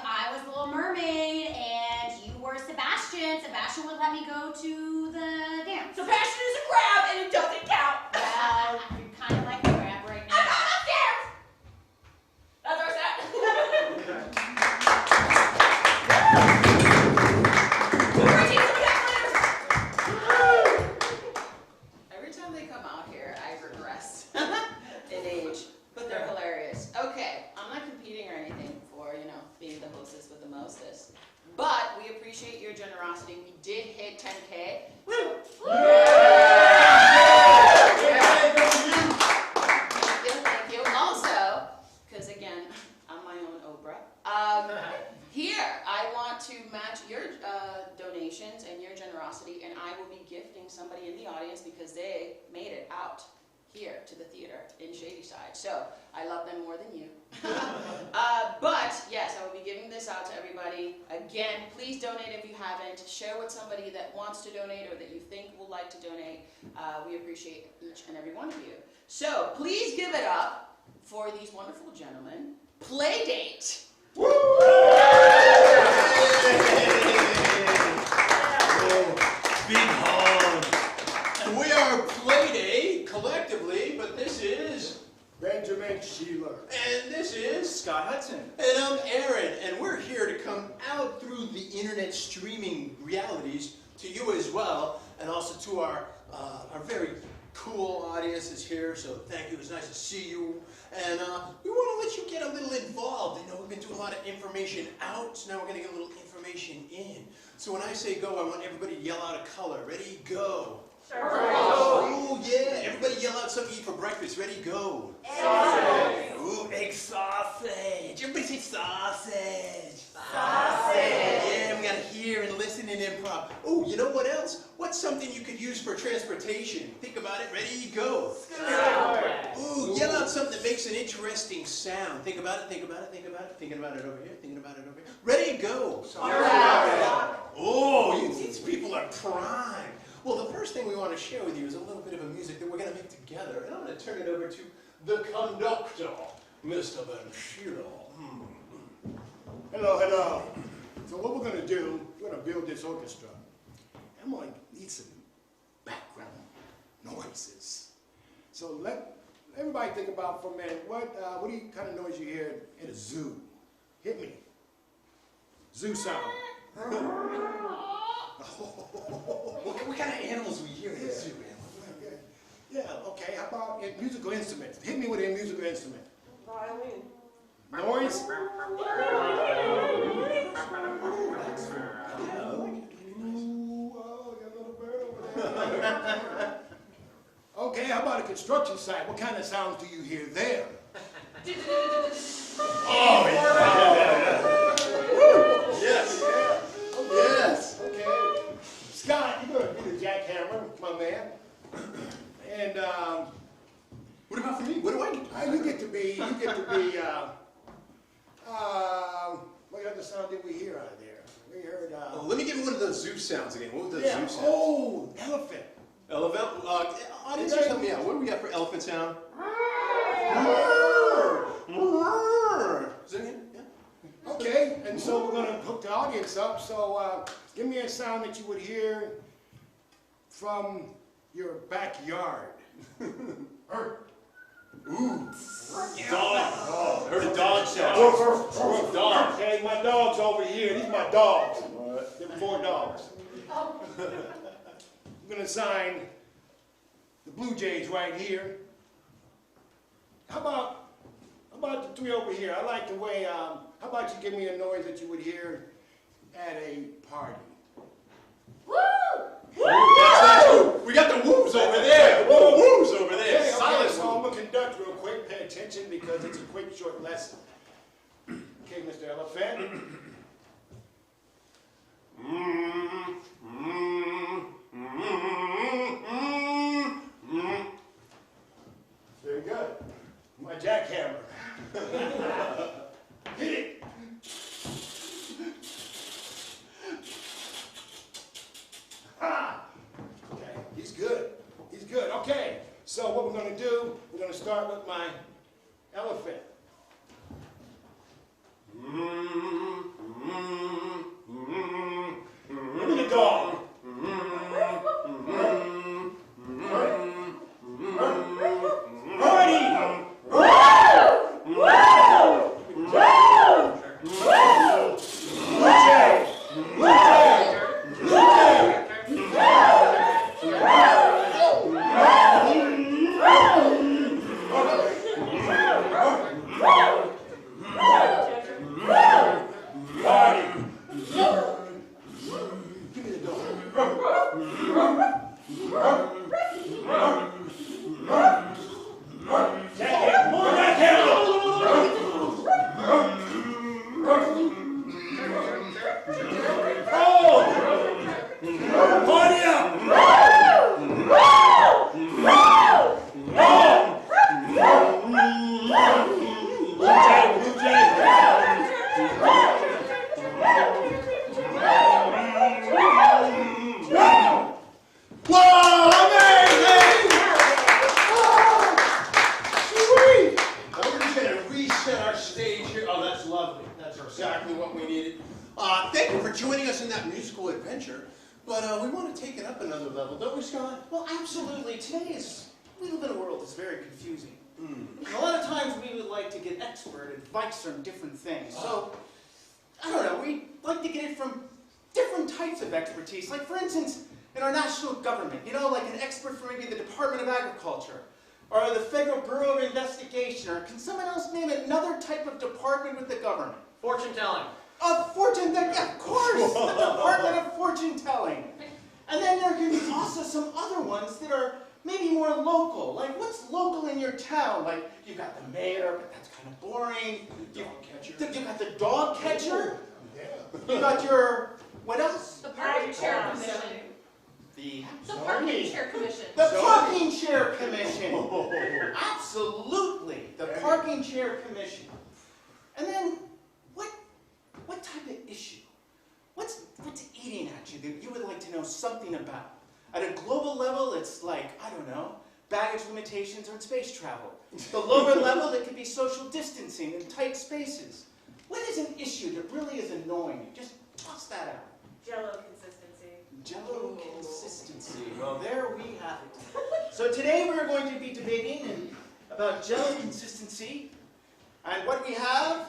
I was the Little Mermaid and you were Sebastian would let me go to the dance. Sebastian is a crab and it doesn't count. Well, you're kind of like a crab right now. I'm going upstairs. That's our set. Every time they come out here, I regress in age, but they're hilarious. Okay, I'm not competing or anything for, being the hostess with the mostest, but we appreciate your generosity. We did hit 10K. So Thank you. Also, because again, I'm my own Oprah. Here, I want to match your donations and your generosity, and I will be gifting somebody in the audience because they made it out here to the theater in Shadyside. So I love them more than you. But yes, I will be giving this out to everybody. Again, please donate if you haven't. Share with somebody that wants to donate or that you think will like to donate. We appreciate each and every one of you. So please give it up for these wonderful gentlemen. Playdate. Woo! Big hug. We are Playdate collectively, but this is Benjamin Sheeler. And this is Scott Hudson. And I'm Aaron, and we're here to come out through the internet streaming realities to you as well, and also to our very cool audiences here. So thank you. It was nice to see you. And we want to let you get a little involved. We've been doing a lot of information out, so now we're going to get a little information in. So when I say go, I want everybody to yell out a color. Ready, go. Oh, yeah. Everybody yell out something to eat for breakfast. Ready, go. Sausage. Ooh, egg sausage. Everybody say sausage. Sausage. Yeah, we got to hear and listen in improv. Oh, you know what else? What's something you could use for transportation? Think about it. Ready, go. Ooh, yell out something that makes an interesting sound. Think about it, think about it, think about it. Thinking about it over here, thinking about it over here. Ready, go. Oh, these people are prime. Well, the first thing we want to share with you is a little bit of a music that we're going to make together. And I'm going to turn it over to the conductor, Mr. Van Sheeler. Hello, hello. So what we're going to do, we're going to build this orchestra. I'm going to need some background noises. So let everybody think about for a minute, what kind of noise you hear in a zoo? Hit me. Zoo sound. What kind of animals we hear in the zoo? Yeah, okay, how about musical instruments? Hit me with a musical instrument. Violin. Noise? Okay, how about a construction site? What kind of sounds do you hear there? Oh, yeah. Yes. Yes. Okay. Scott, you're going to be the jackhammer, my man. And what about for me? What do I get? You get to be, what other sound did we hear out of there? We heard, let me give you one of those zoo sounds again. What were the zoo sounds? Oh, elephant. Elephant? Audience, just help me out. What do we got for elephant sound? Is that it? Yeah. Okay, and so we're going to hook the audience up. So give me a sound that you would hear from your backyard. Ooh. Dog. Heard a dog sound. Dog. Okay, my dog's over here. These are my dogs. There are 4 dogs. I'm going to sign the Blue Jays right here. How about the 3 over here? I like the way, how about you give me a noise that you would hear at a party? Woo! We got the woos over there. Woo woos over there. Okay, Silent so I'm going to conduct real quick. Pay attention because it's a quick, short lesson. Okay, Mr. Elephant. Very good. my jackhammer. Hit it. Ah! Okay, he's good. He's good. Okay, so what we're going to do, we're going to start with my elephant. Give me the dog. Party! Advice on different things. So, I don't know, we like to get it from different types of expertise. Like, for instance, in our national government, you know, like an expert from maybe the Department of Agriculture, or the Federal Bureau of Investigation, or can someone else name another type of department with the government? Fortune telling. Fortune telling, yeah, of course, the Department of Fortune Telling. And then there can be also some other ones that are maybe more local. Like, what's local in your town? Like, you've got the mayor, but that's kind of boring. You've got the dog catcher. Yeah. You got your, what else? The parking chair commission. The parking chair commission. The parking chair commission. Absolutely, the parking chair commission. And then, what type of issue? What's eating at you that you would like to know something about? At a global level, it's like, I don't know, baggage limitations on space travel. The lower level, it could be social distancing in tight spaces. What is an issue that really is annoying you? Just toss that out. Jello consistency. Jello consistency. Well, there we have it. So today we're going to be debating about Jello consistency. And what we have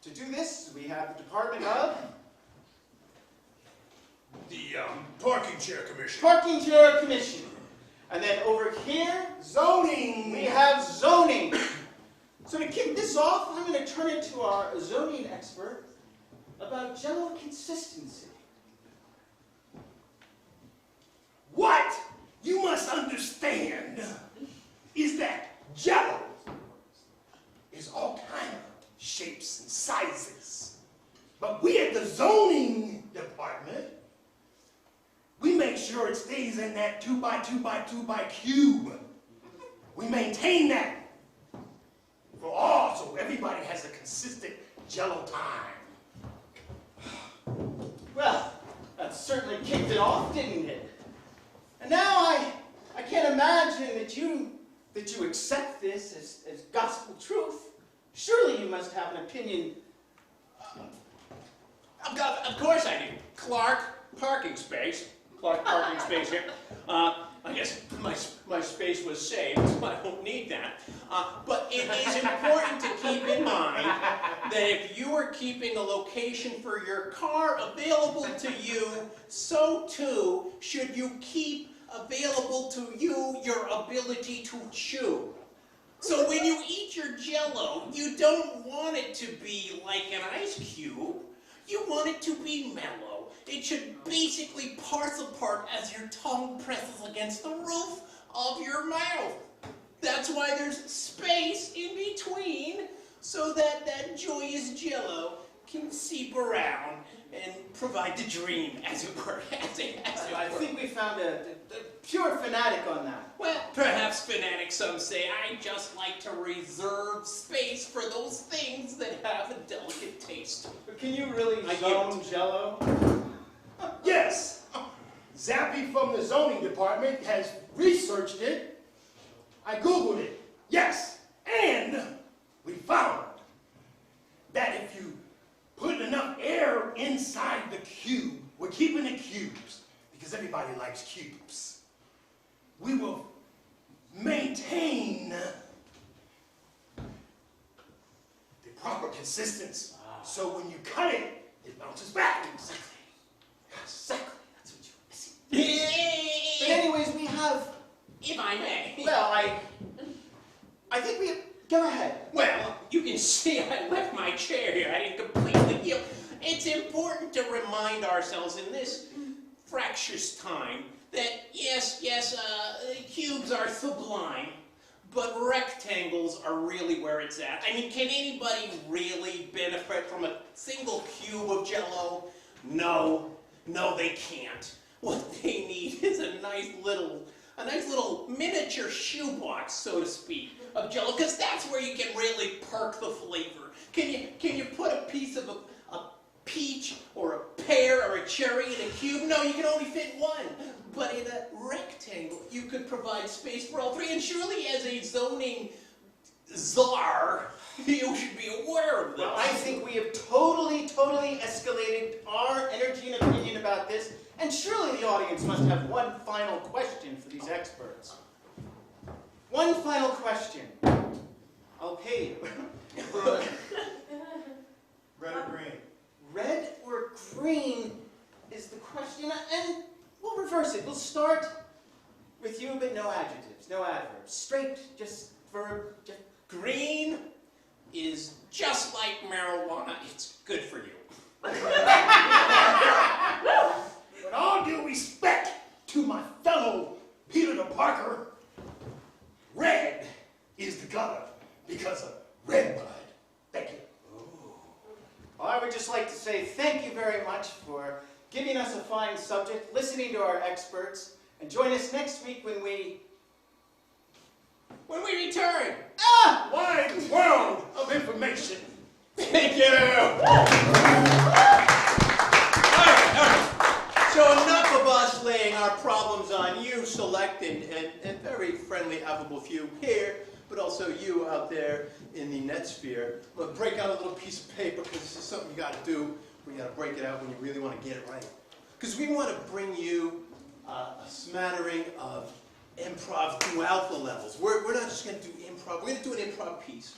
to do this, we have the Department of... The Parking Chair Commission. Parking Chair Commission. And then over here, zoning. We have zoning. So to kick this off, I'm going to turn it to our zoning expert about Jello consistency. What you must understand is that Jello is all kinds of shapes and sizes. But we at the zoning department, we make sure it stays in that 2 by 2 by 2 by cube. We maintain that for all, so everybody has a consistent Jello time. Well, that certainly kicked it off, didn't it? And now I can't imagine that you accept this as gospel truth. Surely you must have an opinion. Of course I do. Clark, parking space. Clark parking space here. I guess my space was saved, so I don't need that. But it is important to keep in mind that if you are keeping a location for your car available to you, so too should you keep available to you your ability to chew. So when you eat your Jello, you don't want it to be like an ice cube. You want it to be mellow. It should basically parse apart as your tongue presses against the roof of your mouth. That's why there's space in between, so that that joyous Jello can seep around and provide the dream, as it were. I think we found a pure fanatic on that. Well, perhaps fanatic, some say. I just like to reserve space for those things that have a delicate taste. But can you really zone Jell-O? Yes. Zappy from the zoning department has researched it. I Googled it. Yes. And we found that if you put enough air inside the cube, we're keeping the cubes because everybody likes cubes. We will maintain the proper consistency. So when you cut it, it bounces back. Exactly. That's what you're missing. But anyways, we have... If I may. Well, I think we... Go ahead. Well, you can see I left my chair here. I didn't completely yield. It's important to remind ourselves in this fractious time that, yes, cubes are sublime, but rectangles are really where it's at. I mean, can anybody really benefit from a single cube of Jell-O? No, they can't. What they need is a nice little miniature shoebox, so to speak, of Jell-O, because that's where you can really perk the flavor. Can you put a piece of a peach or a pear or a cherry in a cube? No, you can only fit one. But in a rectangle, you could provide space for all three. And surely, as a zoning czar, you should be aware of this. Well, I think we have totally escalated our energy and opinion about this. And surely the audience must have one final question for these experts. One final question. Okay. Red or green? Red or green is the question, and we'll reverse it. We'll start with you, but no adjectives, no adverbs. Straight, just verb, just... Green is just like marijuana. It's good for you. With all due respect to my fellow Peter the Parker, red is the color because of red blood. Thank you. Well, I would just like to say thank you very much for giving us a fine subject, listening to our experts, and join us next week when we return. Wide world of information. Thank you. All right. So enough of us laying our problems on you, select and very friendly, affable few here, but also you out there in the net sphere. I'm going to break out a little piece of paper because this is something you got to do. We got to break it out when you really want to get it right. Because we want to bring you a smattering of improv throughout the levels. We're not just going to do improv. We're going to do an improv piece.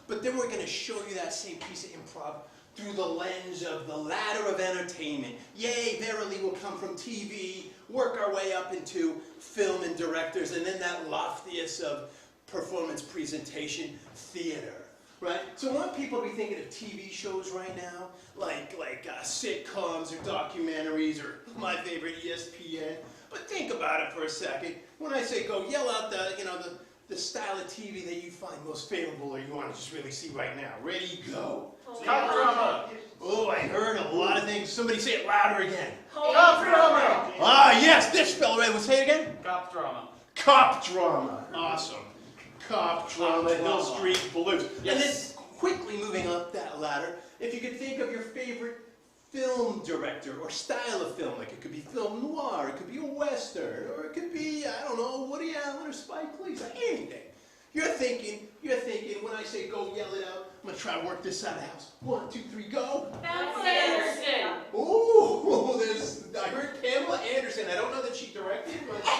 But then we're going to show you that same piece of improv through the lens of the ladder of entertainment. Yea, verily will come from TV, work our way up into film and directors, and then that loftiest of performance presentation, theater. Right? So I want people to be thinking of TV shows right now, like sitcoms or documentaries or my favorite ESPN. But think about it for a second. When I say go, yell out the style of TV that you find most favorable or you want to just really see right now. Ready, go. Cop drama. Oh, I heard a lot of things. Somebody say it louder again. Cop drama. Ah, yes, this fellow. Right, say it again. Cop drama. Cop drama. Awesome. Cop drama, Hill Street Blues. Yes. And then quickly moving up that ladder, if you could think of your favorite film director or style of film, like it could be film noir, it could be a western, or it could be, I don't know, Woody Allen or Spike Lee, like anything. You're thinking, when I say go, yell it out, I'm gonna try to work this side of the house. 1, 2, 3, go. Anderson. Ooh, I heard Pamela Anderson. I don't know that she directed, but... I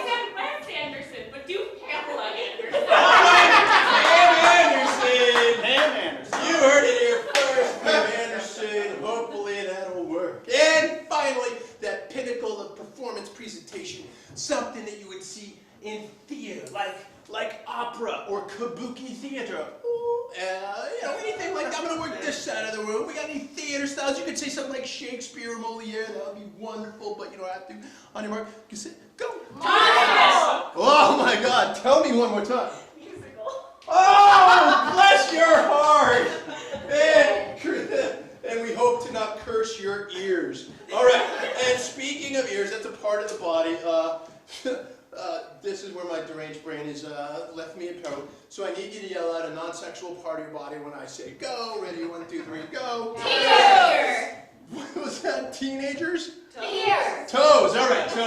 said Wes Anderson, but do Pamela Anderson. Pam Anderson. You heard it here first, Pam Anderson. Hopefully that'll work. And finally, that pinnacle of performance presentation, something that you would see in theater, like opera or kabuki theater. Ooh, anything like that. I'm going to work this side of the room. We got any theater styles? You could say something like Shakespeare or Moliere. That would be wonderful, but you don't have to. On your mark, you say, go. Musical. Oh my God, tell me one more time. Musical. Oh! Oh, bless your heart. And we hope to not curse your ears. All right, and speaking of ears, that's a part of the body. This is where my deranged brain has left me in peril. So I need you to yell out a non-sexual part of your body when I say go. Ready, 1, 2, 3, go. Teenagers! What was that, teenagers? Toes. Toes, all right. So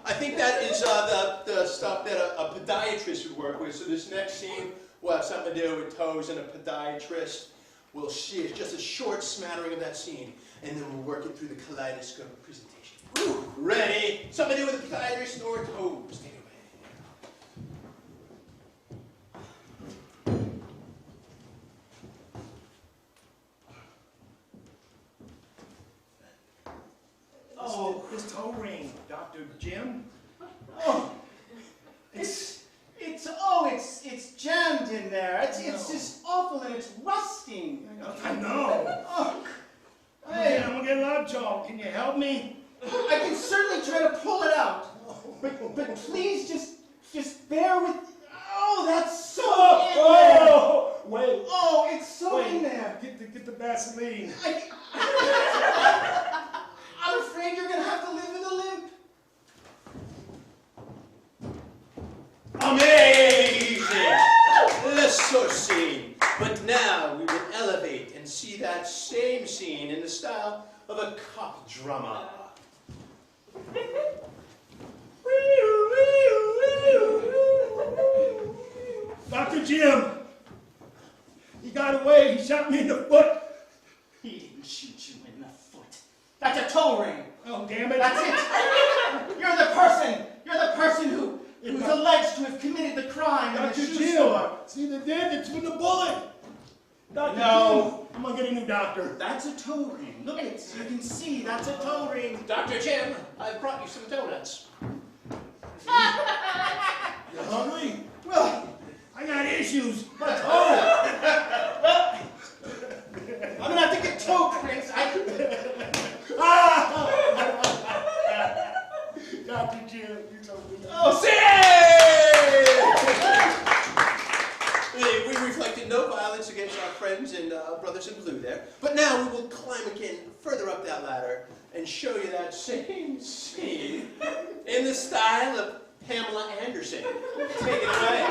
I think that is the stuff that a podiatrist would work with. So this next scene will have something to do with toes, and a podiatrist will see it's just a short smattering of that scene, and then we'll work it through the kaleidoscope presentation. Woo. Ready? Something to do with the podiatrist or toes. Take it away. Oh, this toe ring, Dr. Jim. Oh, it's jammed in there. It's just awful and it's rusting. I know. Oh, hey, I'm gonna get lockjaw. Can you help me? I can certainly try to pull it out, but please just bear with. Oh, that's so in there. Wait. Oh, it's so in there. Get the Vaseline. I'm afraid you're gonna have to live with a limp. Amazing! That's so scene. But now we will elevate and see that same scene in the style of a cock drummer. Dr. Jim, he got away. He shot me in the foot. He didn't shoot you in the foot. That's a toe ring. Oh, damn it. That's it. You're the person who's alleged to have committed the crime in the shoe store. See the dent? It's from the bullet. Dr. Jim, I'm gonna get a new doctor. That's a toe ring. Look, you can see that's a toe ring. Dr. Jim, I've brought you some donuts. You hungry? Well, I got issues. My toe. Well, I'm gonna have to get toe prints. Dr. Jim, you told me. Oh, we reflected no violence against our friends and brothers in blue there. But now we will climb again further up that ladder and show you that same scene in the style of Pamela Anderson. Take it away.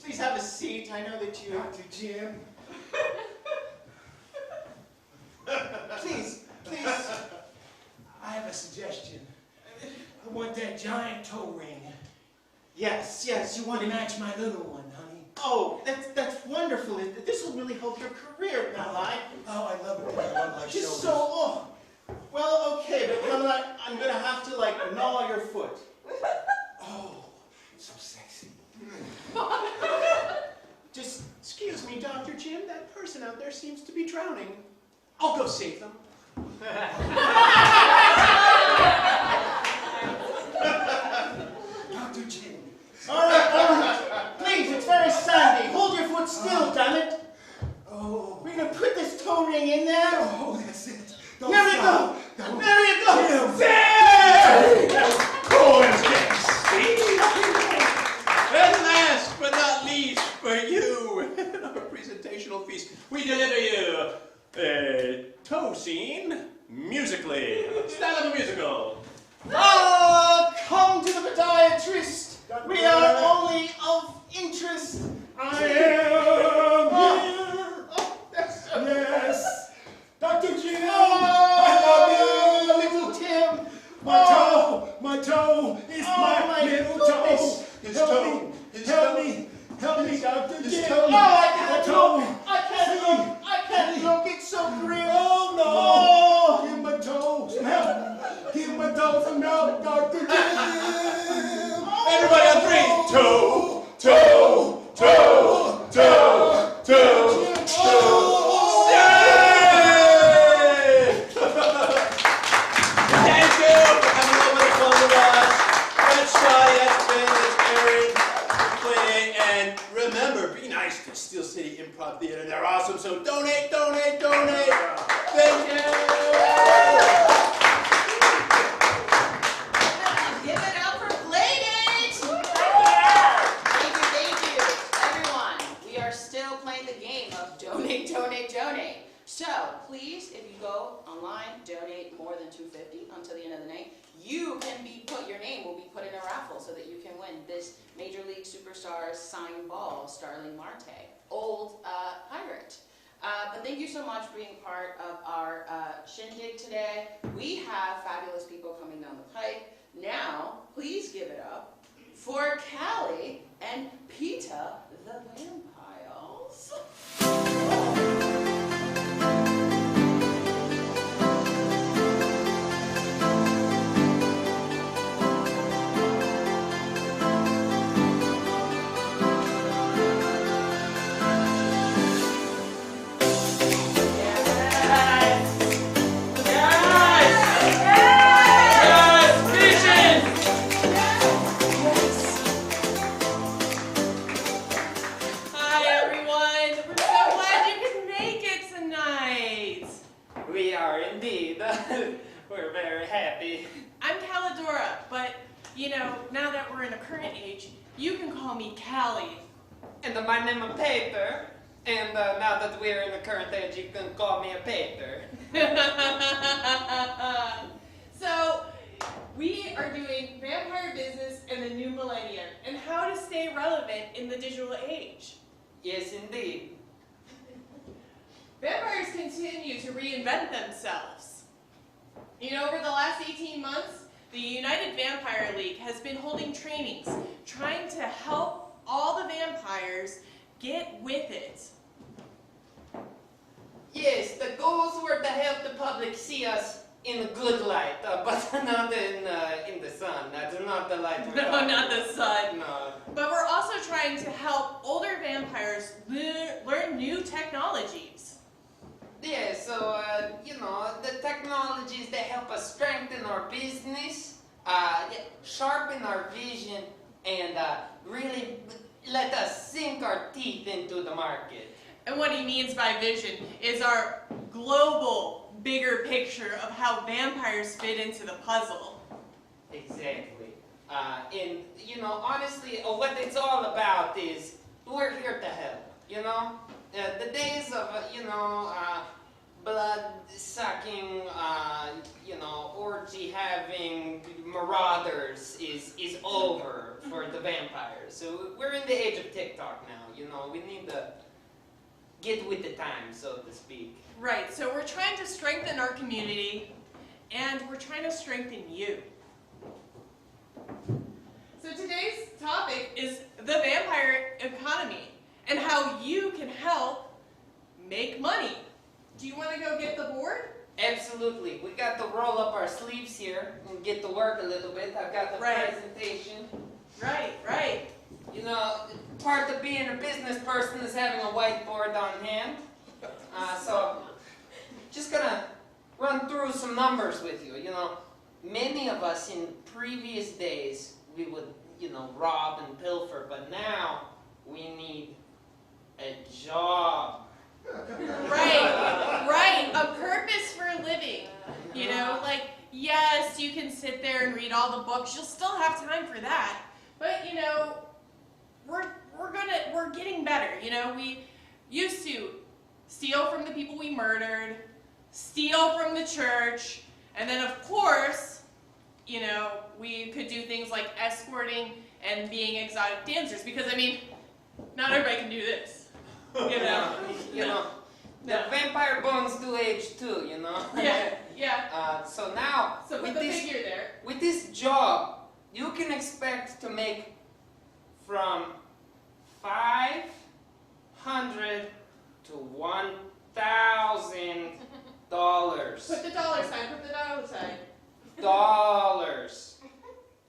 Please have a seat. I know that you. Dr. Jim. Please. I have a suggestion. I want that giant toe ring. Yes, you want to match my little one, honey. Oh, that's wonderful. This will really help your career, Millie. Oh, I love it when you rub my shoulders. So, well, okay, but Millie, I'm gonna have to gnaw your foot. Oh, so sexy. Just excuse me, Dr. Jim. That person out there seems to be drowning. I'll go save them. Dr. Jim. All right. Please, it's very sandy. Hold your foot still, damn it. Oh. We're going to put this toe ring in there. Oh, that's it. There we go. There you go. There! Oh, and last but not least, for you, in our presentational feast, we deliver you a toe scene musically. Style of a musical. Come to the podiatrist. We are only of interest. I am here. Oh, that's so yes. Dr. Jim. I love you, little Tim. My toe is my little toe. His toe. Help me, Dr. Jim. I can't look. It's so grim. Oh no. Give my toe some help. Give my toe some help, Dr. Jim. Everybody on three. Toe, toe, toe, toe, toe, toe. Yay! Thank you for coming over to fun with us. That's Scotty, that's Ben, that's Aaron, and remember, be nice to Steel City Improv Theater. They're awesome, so donate, donate, donate. Thank you. Give it up for Playdate! Thank you, everyone. We are still playing the game of donate, donate, donate. So please, if you go online, donate more than $2.50 until the end of the night. You can your name will be put in a raffle so that you can win this Major League Superstars signed ball, Starling Marte, old pirate. But thank you so much for being part of our shindig today. We have fabulous people coming down the pike. Now, please give it up for Callie and Peta the Vampires. We're very happy. I'm Calidora, but, you know, now that we're in a current age, you can call me Callie. And my name is Paper, and now that we're in the current age, you can call me a Paper. So, we are doing vampire business in the new millennium, and how to stay relevant in the digital age. Yes, indeed. Vampires continue to reinvent themselves. You know, over the last 18 months, the United Vampire League has been holding trainings, trying to help all the vampires get with it. Yes, the goals were to help the public see us in a good light, but not in the sun. That's not the light we're No, talking not about. the sun. No. But we're also trying to help older vampires learn new technologies. Yeah, so, you know, the technologies that help us strengthen our business, sharpen our vision, and really let us sink our teeth into the market. And what he means by vision is our global, bigger picture of how vampires fit into the puzzle. Exactly. And, you know, honestly, what it's all about is we're here to help, you know? The days of, you know, blood-sucking, you know, orgy-having marauders is over for the vampires. So we're in the age of TikTok now, you know? We need to get with the times, so to speak. Right, so we're trying to strengthen our community, and we're trying to strengthen you. So today's topic is the vampire economy, and how you can help make money. Do you want to go get the board? Absolutely. We got to roll up our sleeves here and get to work a little bit. I've got the presentation. Right. You know, part of being a business person is having a whiteboard on hand. So, just gonna run through some numbers with you. You know, many of us in previous days, we would, you know, rob and pilfer, but now we need a job. Right, a purpose for a living. You know, like, yes, you can sit there and read all the books, you'll still have time for that. But, you know, we're getting better, you know. We used to steal from the people we murdered, steal from the church, and then of course, you know, we could do things like escorting and being exotic dancers, because I mean, not everybody can do this. You know? The vampire bones do age too, you know? Yeah. So now, So put the figure there. With this job, you can expect to make from $500 to $1,000. Put the dollar sign. Dollars.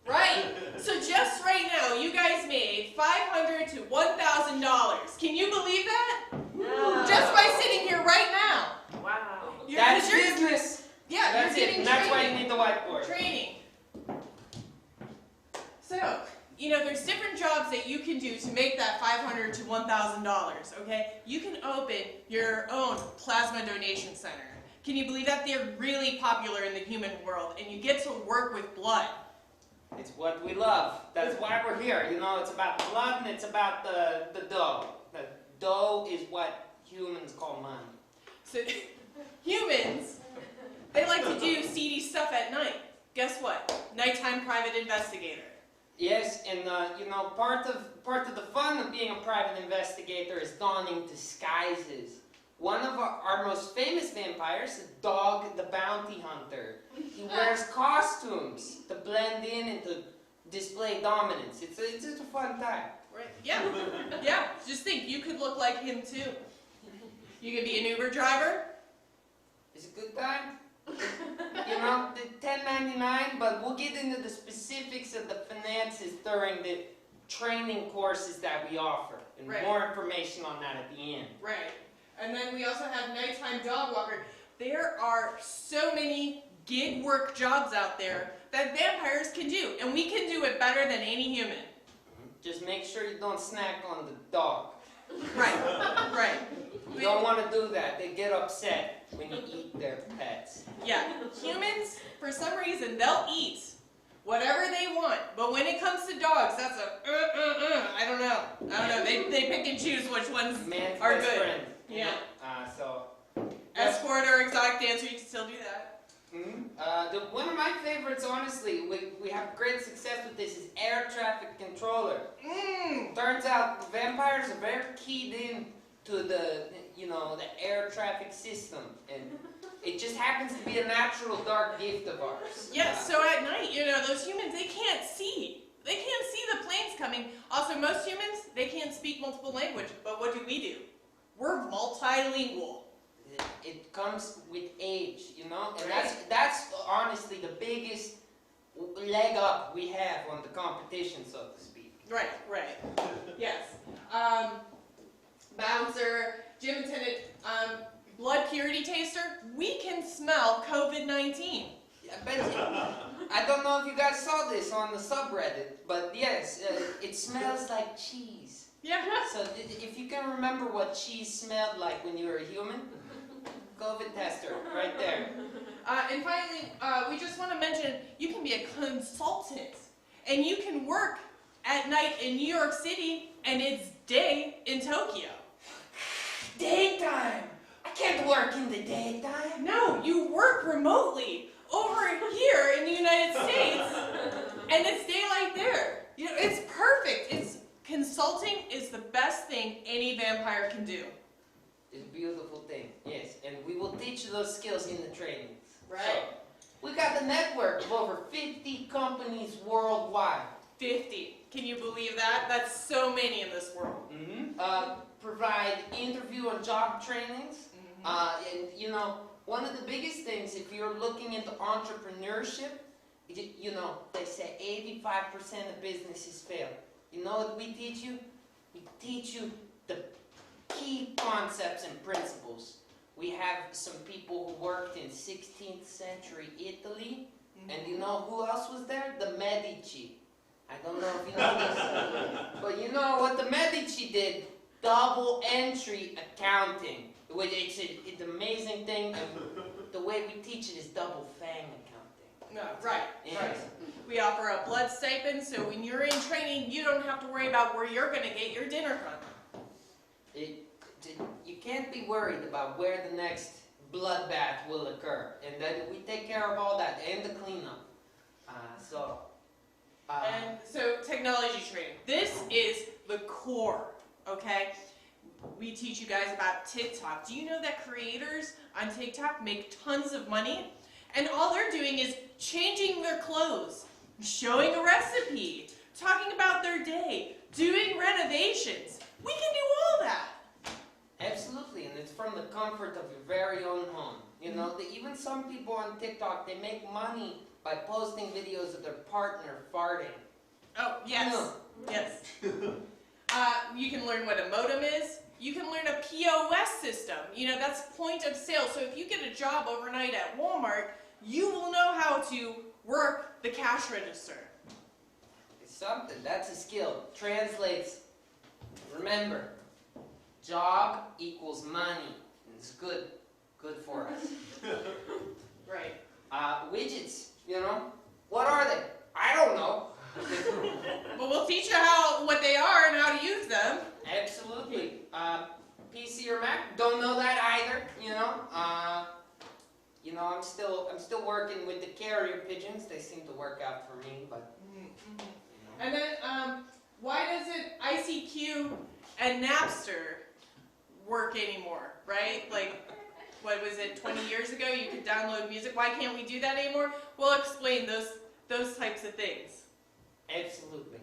Right. So just right now, you guys made $500 to $1,000. Can you believe that? No. Just by sitting here right now. Wow. You're- That's you're- business. Yeah, That's you're it. getting And that's why you training. need the whiteboard. Training. So, you know, there's different jobs that you can do to make that $500 to $1,000, okay? You can open your own plasma donation center. Can you believe that? They're really popular in the human world, and you get to work with blood. It's what we love. That's why we're here. You know, it's about blood and it's about the dough. The dough is what humans call money. So, humans, they like to do seedy stuff at night. Guess what? Nighttime private investigator. Yes, and you know, part of the fun of being a private investigator is donning disguises. One of our most famous vampires is Dog the Bounty Hunter. He wears costumes to blend in and to display dominance. It's just a fun time. Right? Yeah. Yeah. Just think, you could look like him too. You could be an Uber driver. It's a good time. You know, the $10.99, but we'll get into the specifics of the finances during the training courses that we offer. And more information on that at the end. Right. And then we also have nighttime dog walker. There are so many gig work jobs out there that vampires can do, and we can do it better than any human. Just make sure you don't snack on the dog. Right, right. You don't want to do that. They get upset when you eat their pets. Yeah, humans, for some reason, they'll eat whatever they want, but when it comes to dogs, that's I don't know. They pick and choose which ones Man's are best good. friend. Yeah. So. Escort or exotic dancer, you can still do that. One of my favorites, honestly, we have great success with this, is air traffic controller. Turns out vampires are very keyed in to the air traffic system, and it just happens to be a natural dark gift of ours. Yeah, so at night, those humans, they can't see. They can't see the planes coming. Also, most humans, they can't speak multiple language, but what do? We're multilingual. It comes with age, and that's honestly the biggest leg up we have on the competition, so to speak. Right. Yes. Bouncer, gym attendant, blood purity taster, we can smell COVID-19. I don't know if you guys saw this on the subreddit, but yes, it smells like cheese. Yeah. So if you can remember what cheese smelled like when you were a human, COVID tester, right there. And finally, we just want to mention, you can be a consultant, and you can work at night in New York City, and it's day in Tokyo. Daytime! I can't work in the daytime. No, you work remotely over here in the United States, and it's daylight there. It's perfect. Consulting is the best thing any vampire can do. It's a beautiful thing, yes. And we will teach you those skills in the trainings. Right. So, we got the network of over 50 companies worldwide. 50. Can you believe that? That's so many in this world. Provide interview and job trainings. And one of the biggest things, if you're looking into entrepreneurship, they say 85% of businesses fail. You know what we teach you? We teach you the key concepts and principles. We have some people who worked in 16th century Italy, and you know who else was there? The Medici. I don't know if you know this, but you know what the Medici did? Double entry accounting. It's an amazing thing, and the way we teach it is double fang accounting. No, right. Yes. Right. We offer a blood stipend, so when you're in training, you don't have to worry about where you're going to get your dinner from. You can't be worried about where the next bloodbath will occur, and that we take care of all that and the cleanup. And so technology training. This is the core, okay? We teach you guys about TikTok. Do you know that creators on TikTok make tons of money? And all they're doing is changing their clothes, showing a recipe, talking about their day, doing renovations. We can do all that. Absolutely, and it's from the comfort of your very own home. Even some people on TikTok, they make money by posting videos of their partner farting. Oh, yes. Yes. You can learn what a modem is. You can learn a POS system. That's point of sale. So if you get a job overnight at Walmart, you will know how to work the cash register. It's something. That's a skill. Translates. Remember, job equals money. It's good good for us. Right. Widgets, you know? What are they? I don't know. But we'll teach you what they are and how to use them. Absolutely. PC or Mac, don't know that either, you know? I'm still working with the carrier pigeons. They seem to work out for me, but... And then, why doesn't ICQ and Napster work anymore, right? Like, what was it, 20 years ago you could download music? Why can't we do that anymore? We'll explain those types of things. Absolutely.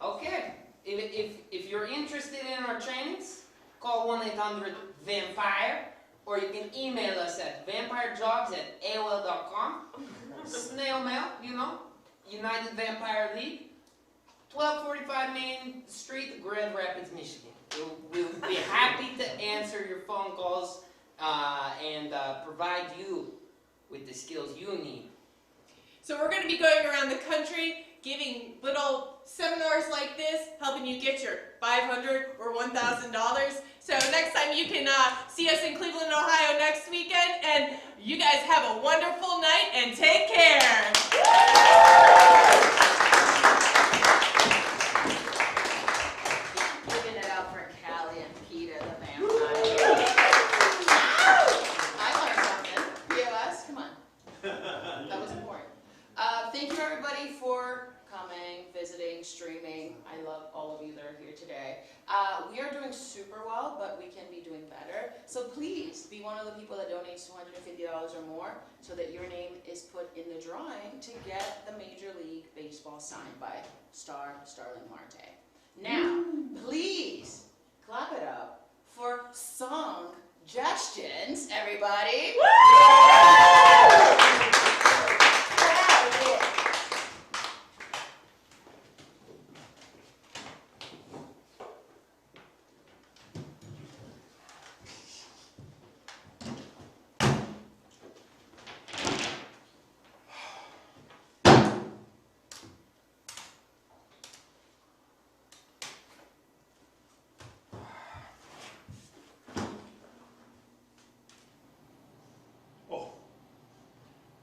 Okay. If you're interested in our trainings, call 1-800-VAMPIRE, or you can email us at vampirejobs@aol.com. Snail mail, you know, United Vampire League, 1245 Main Street, Grand Rapids, Michigan. We'll be happy to answer your phone calls and provide you with the skills you need. So we're going to be going around the country giving little seminars like this, helping you get your $500 or $1,000. So next time you can see us in Cleveland, Ohio next weekend, and you guys have a wonderful night and take care. Giving it out for Callie and Peter, the vampire. I learned something. POS, come on. That was important. Thank you everybody for coming, visiting, streaming. I love all of you that are here today. We are doing super well, but we can be doing better. So please be one of the people that donates $250 or more so that your name is put in the drawing to get the Major League Baseball signed by Starling Marte. Now, please clap it up for song-gestions, everybody.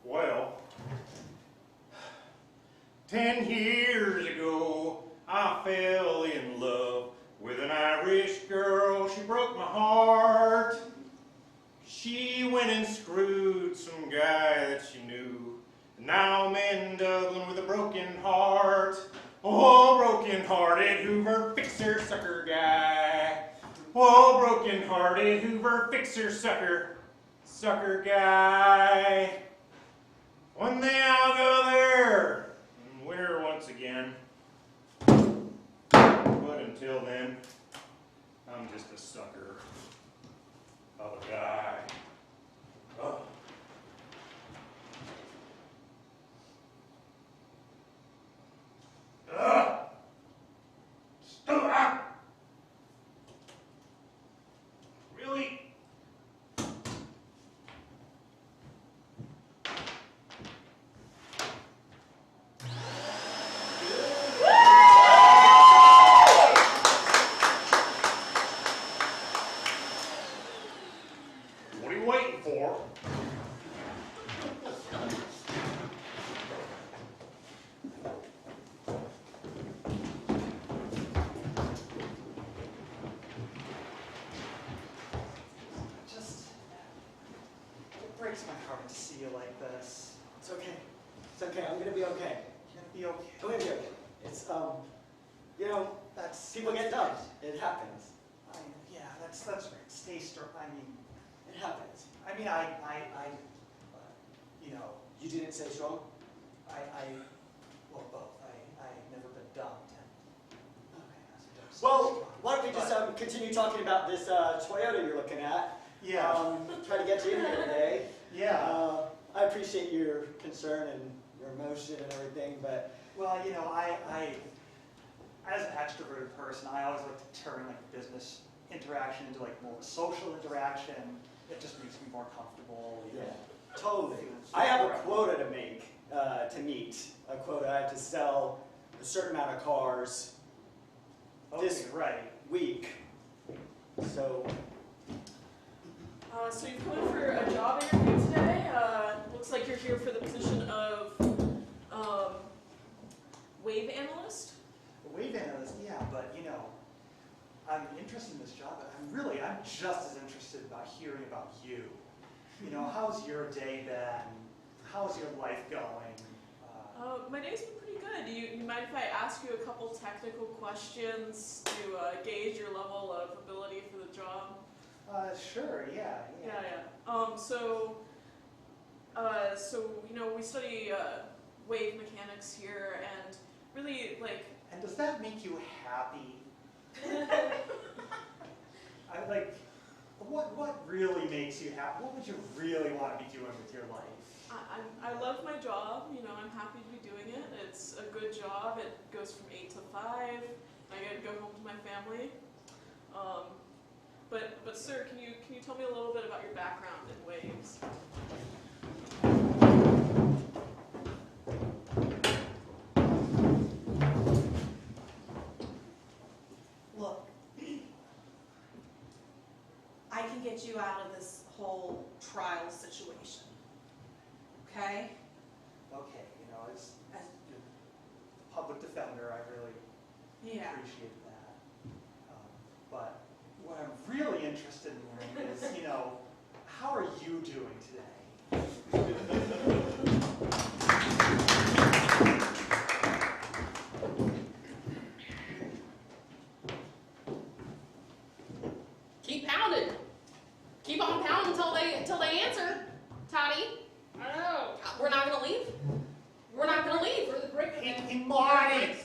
Well, 10 years ago, I fell in love with an Irish girl. She broke my heart. She went and screwed some guy that she knew. Now I'm in Dublin with a broken heart. Oh, broken-hearted Hoover fixer sucker guy. Oh, broken-hearted Hoover fixer sucker guy. One day I'll go there and win her once again. But until then, I'm just a sucker of a guy. Oh. Stop! Really? What are you waiting for? It breaks my heart to see you like this. It's okay. It's okay. I'm gonna be okay. You're gonna be okay. I'm gonna be okay. It's that's people get dumped. It happens. Yeah, that's right. Stay strong. I mean, it happens. I mean, you didn't say strong. Well, both. I've never been dumped. Well, why don't we just continue talking about this Toyota you're looking at? Yeah. Try to get you in here today. Yeah. I appreciate your concern and your emotion and everything, but well, I as an extroverted person, I always like to turn business interaction into more of a social interaction. It just makes me more comfortable. Yeah. Totally. I have a quota to meet. A quota. I have to sell a certain amount of cars this week. So So you've come in for a job interview today. Looks like you're here for the position of wave analyst. A wave analyst, yeah, but you know, I'm interested in this job, but I'm just as interested about hearing about you. You know, how's your day been? How's your life going? My day's been pretty good. You mind if I ask you a couple technical questions to gauge your level of ability for the job? Sure, yeah. So you know, we study wave mechanics here, and really like. And does that make you happy? What really makes you happy? What would you really want to be doing with your life? I love my job. You know, I'm happy to be doing it. It's a good job. It goes from 8 to 5. I get to go home to my family. But sir, can you tell me a little bit about your background in waves? Look, I can get you out of this whole trial situation. Okay? Okay, you know, as a public defender, I really appreciate that. But what I'm really interested in hearing is, you know, how are you doing today? Keep pounding. Keep on pounding until they answer. Toddy. I know. We're not gonna leave. We're not gonna leave. We're the break again. Hey, Marty!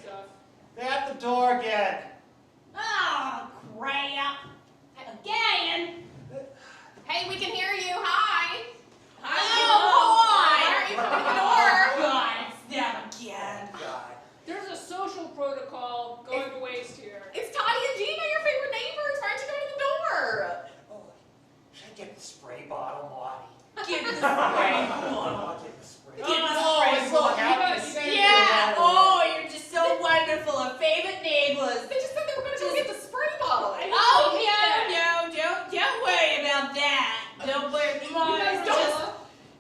They're at the door again. Oh, crap. Again. Hey, we can hear you. Hi. Hi. Oh, boy. Aren't you coming to the door? God, it's them again. There's a social protocol going to waste here. It's Toddy and Gina, your favorite neighbors. Why aren't you going to the door? Should I get the spray bottle, Marty? Get the spray bottle. I'll get the spray Get the bottle. spray I'm so happy to see you. Yeah. Oh, you're just so wonderful. Our favorite neighbors. They just said they were going to go get the spray bottle. Oh, don't worry about that. Don't worry.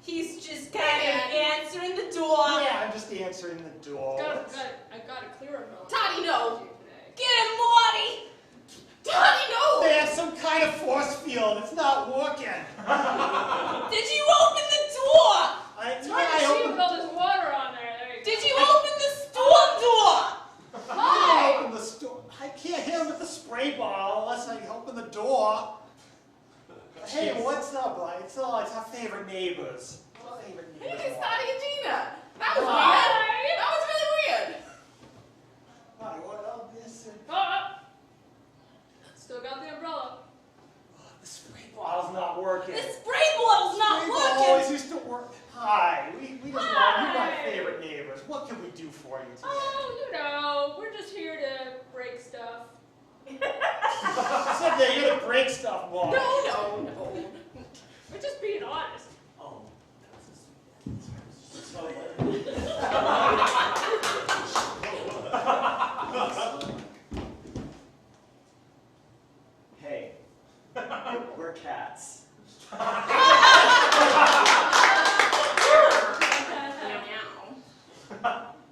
He's just kind of answering the door. Yeah, I'm just answering the door. I got a clearer note. Toddy, no. Get him, Marty. Toddy, no. They have some kind of force field. It's not working. Did you open the door? It's hard to see with all this water on there. Did you open the store door? I open the store. I can't hit him with the spray bottle unless I open the door. Hey, what's up? It's our favorite neighbors. Hey, it's Toddy and Gina. That was weird. That was really weird. Hi, what all this? Still got the umbrella. The spray bottle's not working. The spray bottle's not Spray working. bottle always used to work. Hi, we just want you my favorite neighbors. What can we do for you today? Oh, you know, we're just here to break stuff. Said they're here to break stuff, Mom. No. We're just being honest. Oh, Hey, we're cats.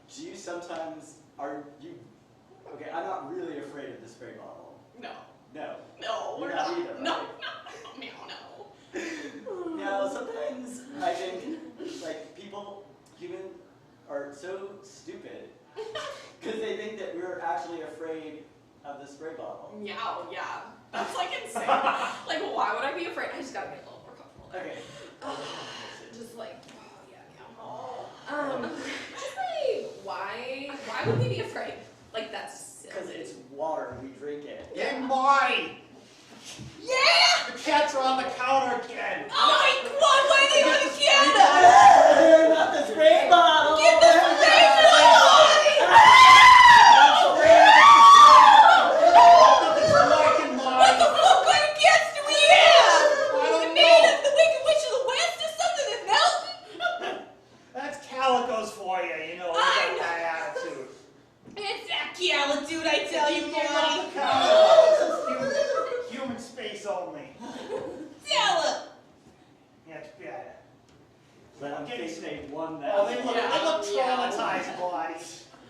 Do you sometimes, okay, I'm not really afraid of the spray bottle. No. No. No, You're we're not not. either, No. right? No. Now, sometimes I think, like, humans are so stupid because they think that we're actually afraid of the spray bottle. Meow, yeah. That's like insane. Like, why would I be afraid? I just gotta get a little more comfortable there. Okay. Just like, just like, why would we be afraid? Like, that's silly. Because it's water, we drink it. Hey, Marty! Yeah! The cats are on the counter again. Oh my God, why are they on the counter? Not the spray bottle! Get the spray What the fuck kind of cats do we have? I don't The Maid of the Wicked Witch of the West or something in Melton? That's Calico's for you, you know, I with that attitude. It's that Cali dude, I tell you, Get Marty. off the counter. This is human space only. Tell her. Let them think they won that. Oh, they look traumatized, boy.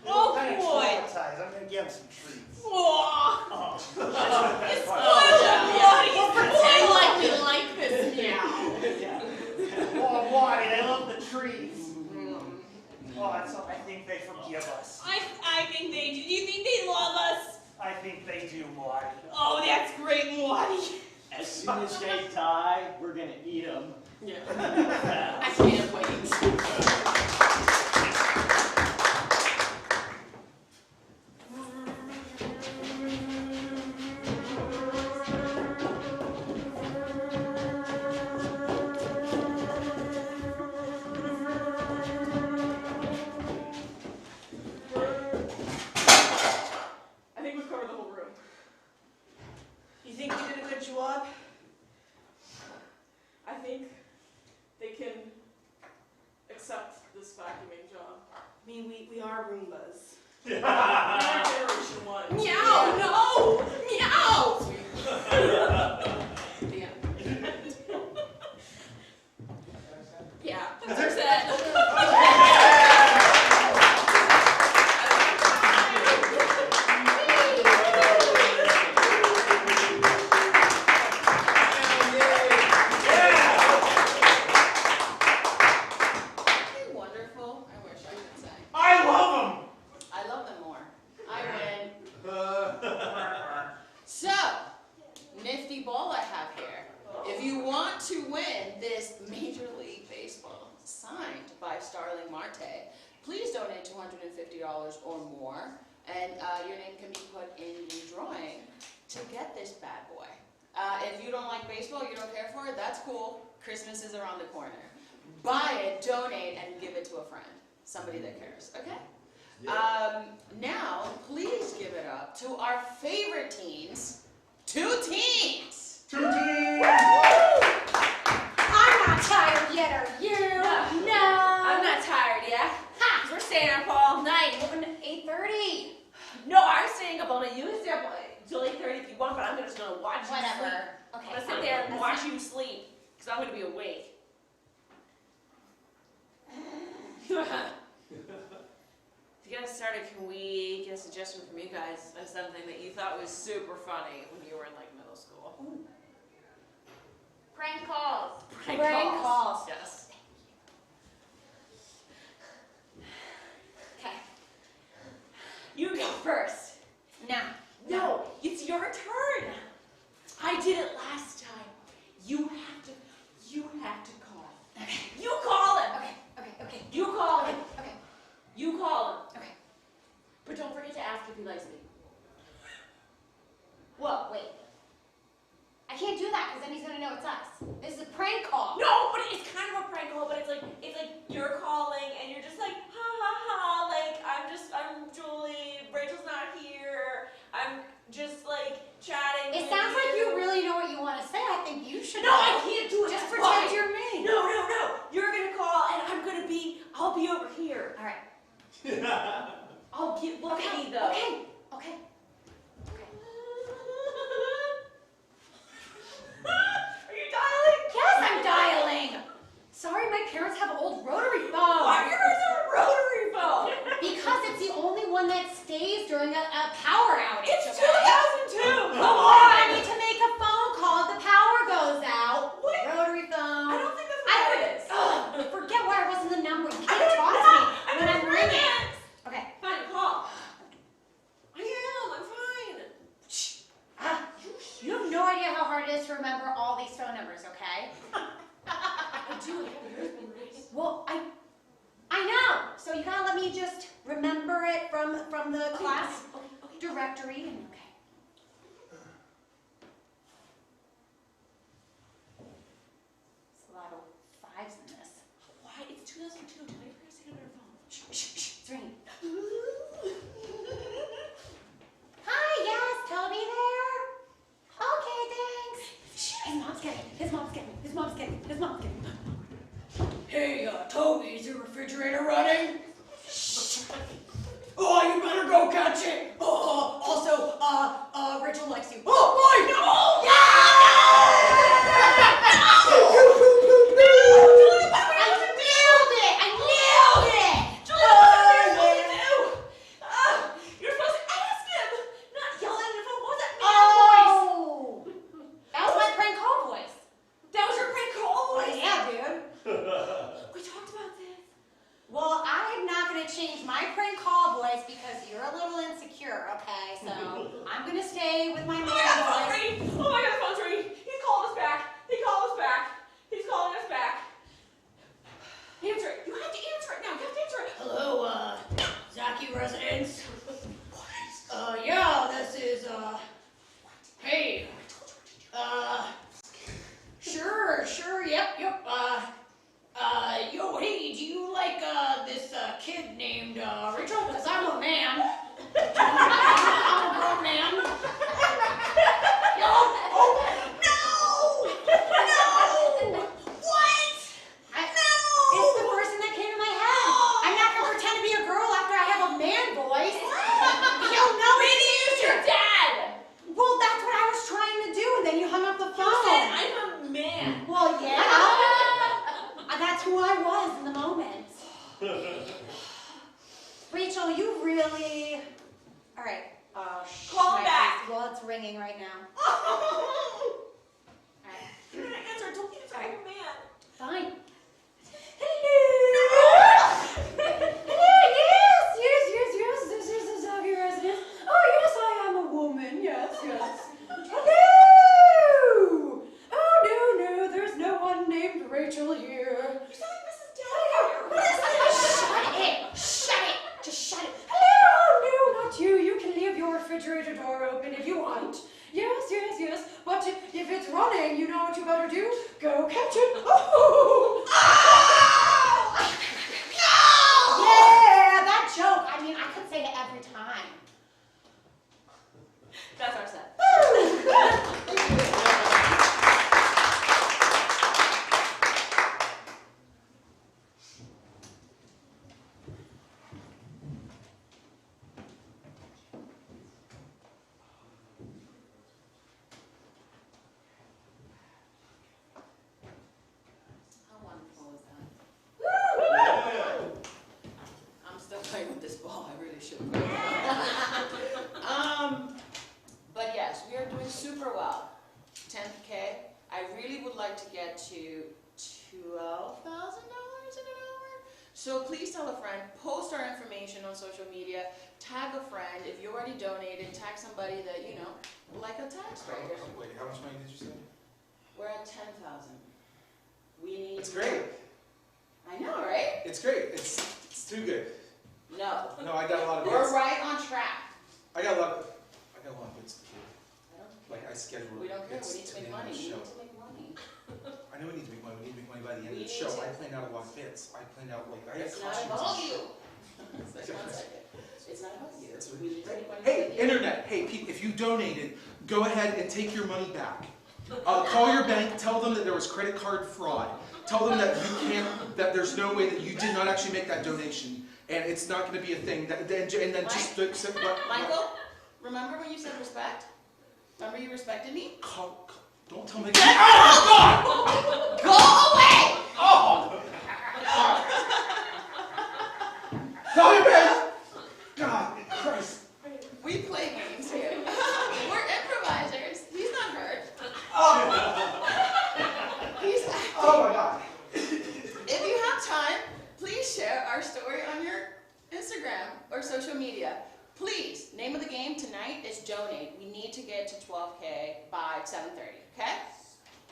Oh, Kind of boy. traumatized. I'm going to give them some treats. Oh. It's We'll pretend like we like this now. Oh, boy, they love the treats. Oh, I think they forgive us. I think they do. Do you think they love us? I think they do, Marty. Oh, that's great, Marty. As soon as they die, we're going to eat them. Yeah. I can't wait. I think we've covered the whole room. You think we did a good job? I think they can accept this vacuuming job. I mean, we are Roombas. We are Generation 1. Meow, no! Meow! Yeah, that's Wonderful. I wish I could say. I love them. I love them more. I win. So, nifty ball I have here. If you want to win this Major League Baseball signed by Starling Marte, please donate $250 or more, and your name can be put in the drawing to get this bad boy. If you don't like baseball, you don't care for it, that's cool. Christmas is around the corner. Buy it, donate, and give it to a friend. Somebody that cares, okay? Now, please give it up to our favorite teens, 2 teens. 2 teens. I'm not tired yet, are you? No. I'm not tired yet. Ha! We're staying up all night. Open at 8:30. No, I'm staying up all night. You can stay up till 8:30 if you want, but I'm just gonna watch you sleep. Whatever. Okay. I'm gonna sit there and watch you sleep, because I'm gonna be awake. To get us started, can we get a suggestion from you guys of something that you thought was super funny when you were in like middle school? Prank calls. Prank calls. Yes. Okay. You go first. No, it's your turn. I did it last time. You have to call. Okay. You call him. Okay. You call him. Okay. You call him. Okay. But don't forget to ask if he likes me. Whoa, wait. I can't do that because then he's gonna know it's us. This is a prank call. No, but it's kind of a prank call, but it's like you're calling and you're just like, ha ha ha, like I'm Julie, Rachel's not here, I'm just like chatting. It sounds like you really know what you want to say. I think you should. No, I can't do it. Just That's pretend fine. you're me. No. You're gonna call and I'll be over here. All right. Look at me though. Okay. Are you dialing? Yes, I'm dialing. Sorry, my parents have an old rotary phone. Why do your parents have a rotary phone? Because it's the only one that stays during a power outage. It's okay? 2002. Come on, I need to make a phone call if the power goes out. What? Rotary phone. I don't think that's what it is. Forget where I was in the number. You can't talk to me when I'm ringing. Okay. Fine, call. I'm fine. You have no idea how hard it is to remember all these phone numbers, okay? I do. Yours been nice. Well, I know. So you gotta let me just remember it from the class directory and okay. There's a lot of 5s in this. Why? It's 2002. Tell your parents to get on their phone. Shh. It's ringing. Hi, yes, Toby there? Okay, thanks. Shh, his mom's getting. Hey, Toby, is your refrigerator running? Oh, you better go catch it. Also, Rachel likes you. Oh, boy, no! I We talked about this. Well, I'm not going to change my prank call voice because you're a little insecure, okay? So I'm going to stay with my man voice. Oh my God, the phone's ringing. He's calling us back. He called us back. He's calling us back. Answer it. You have to answer it now. You have to answer it. Hello, Zaki residents. Yeah, this is, hey. Sure, yep. Yo, hey, do you like, this, kid named, Rachel? Because I'm a man. I'm a grown man. Yo, No! What? It's the person that came to my head. I'm not going to pretend to be a girl after I have a man voice. Yo, no, it is your dad. Well, that's what I was trying to do, and then you hung up the phone. You said I'm a man. Well, yeah. That's who I was in the moment. Rachel, you really... All right. Call back. Well, it's ringing right now. You're gonna answer. Don't answer. I'm a man. Fine. Hello. Yes. This is the Zaki resident. Oh, yes, I am a woman. Yes. Hello. Oh, no, there's no one named Rachel here. You sound like Mrs. Doubtfire. Shut it. Just shut it. Hello. No, not you. You can leave your refrigerator door open if you want. Yes. But if it's running, you know what you better do? Go catch it. Oh! No! Yeah, that joke. I mean, I could say it every time. That's our set. How wonderful is that? I'm still playing with this ball. I really should. But yes, we are doing super well. 10K. I really would like to get to $12,000 an hour. So please tell a friend, post our information on social media, tag a friend. If you already donated, tag somebody that, you know, like a tax break. Wait, how much money did you say? We're at 10,000. We need. It's great. I know, right? It's great. It's too good. No. No, I got a lot of We're bits. right on track. I got a lot of bits to do. Like I scheduled. We don't care. bits We need to the make end of money. the We show. need to make money. I know we need to make money. We need to make money by the end We of the need show. to. I planned out a lot of bits. I planned out like I had It's not costumes about and you. shit. It's not second. It's not about you. That's We need to make money. Hey, internet. Hey, people, if you donated, go ahead and take your money back. Call your bank. Tell them that there was credit card fraud. Tell them that you can't. That there's no way that you did not actually make that donation, and it's not going to be a thing. And then just Michael, remember when you said respect? Remember you respected me? Don't tell me. Get out! Go away! Oh! Call your bank. God Christ. We play games here. We're improvisers. He's not hurt. He's acting. Oh my God. If you have time, please share our story on your Instagram or social media. Please, name of the game tonight is donate. We need to get to 12K by 7:30, okay?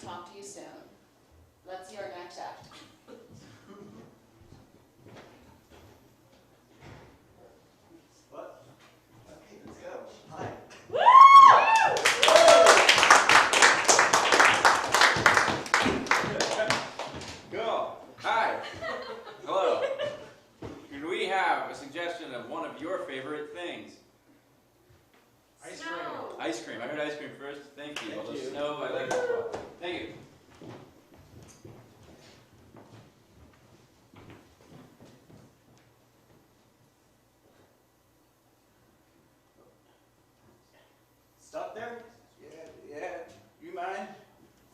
Talk to you soon. Let's see our next act. What? Okay, let's go. Hi. Cool. Hi. Hello. Could we have a suggestion of one of your favorite things? Ice cream. Ice cream. I heard ice cream first. Thank you. Thank Although you. snow, I like it as well. Thank you. Stop there? Yeah. You mind?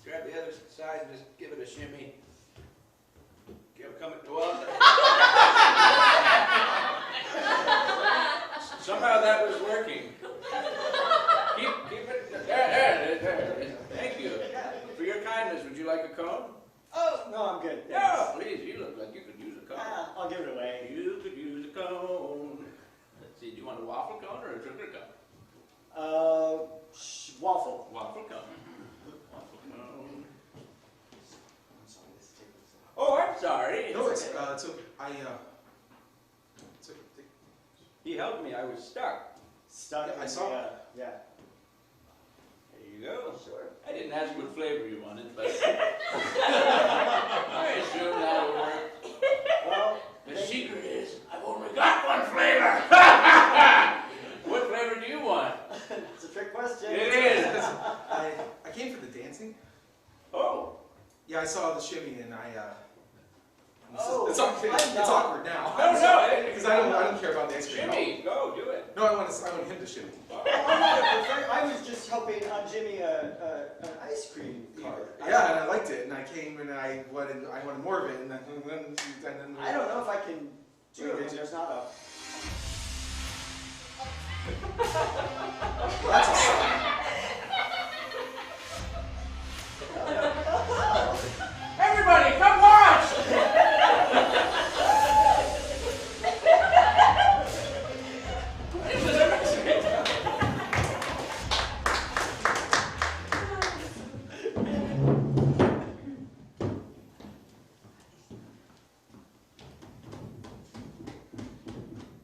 Grab the other side and just give it a shimmy. Come at 12. Somehow that was working. Keep it. There. Thank you. For your kindness, would you like a cone? Oh, no, I'm good. No. I'll give it away. You could use a cone. Let's see, do you want a waffle cone or a sugar cone? Waffle. Waffle cone. Waffle cone. Oh, I'm sorry. No, it's okay. He helped me. I was stuck. Stuck. Yeah, I saw it. Yeah. There you go. Sure. I didn't ask what flavor you wanted, but I assume that'll work. Well, the secret is I've only got one flavor. What flavor do you want? It's a trick question. It is. I came for the dancing. Oh. Yeah, I saw the shimmy and Oh, it's awkward now. No, because I don't care about the ice cream. Shimmy, go do it. No, I want him to shimmy. I was just helping Jimmy an ice cream cart. Yeah, and I liked it, and I came and I wanted more of it, and then I don't know if I can do it. There's not a. That's awesome. Everybody, come watch!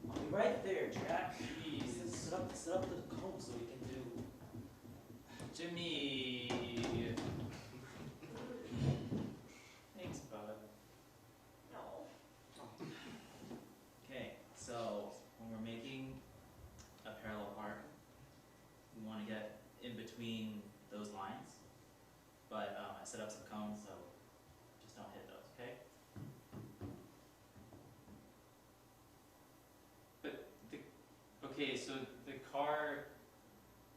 I'll be right there, Jack. Jeez, set up the cone so we can do. Jimmy. Thanks, bud. No. Okay, so when we're making a parallel arc, we want to get in between those lines. But I set up some cones, so just don't hit those, okay? Okay, so the car,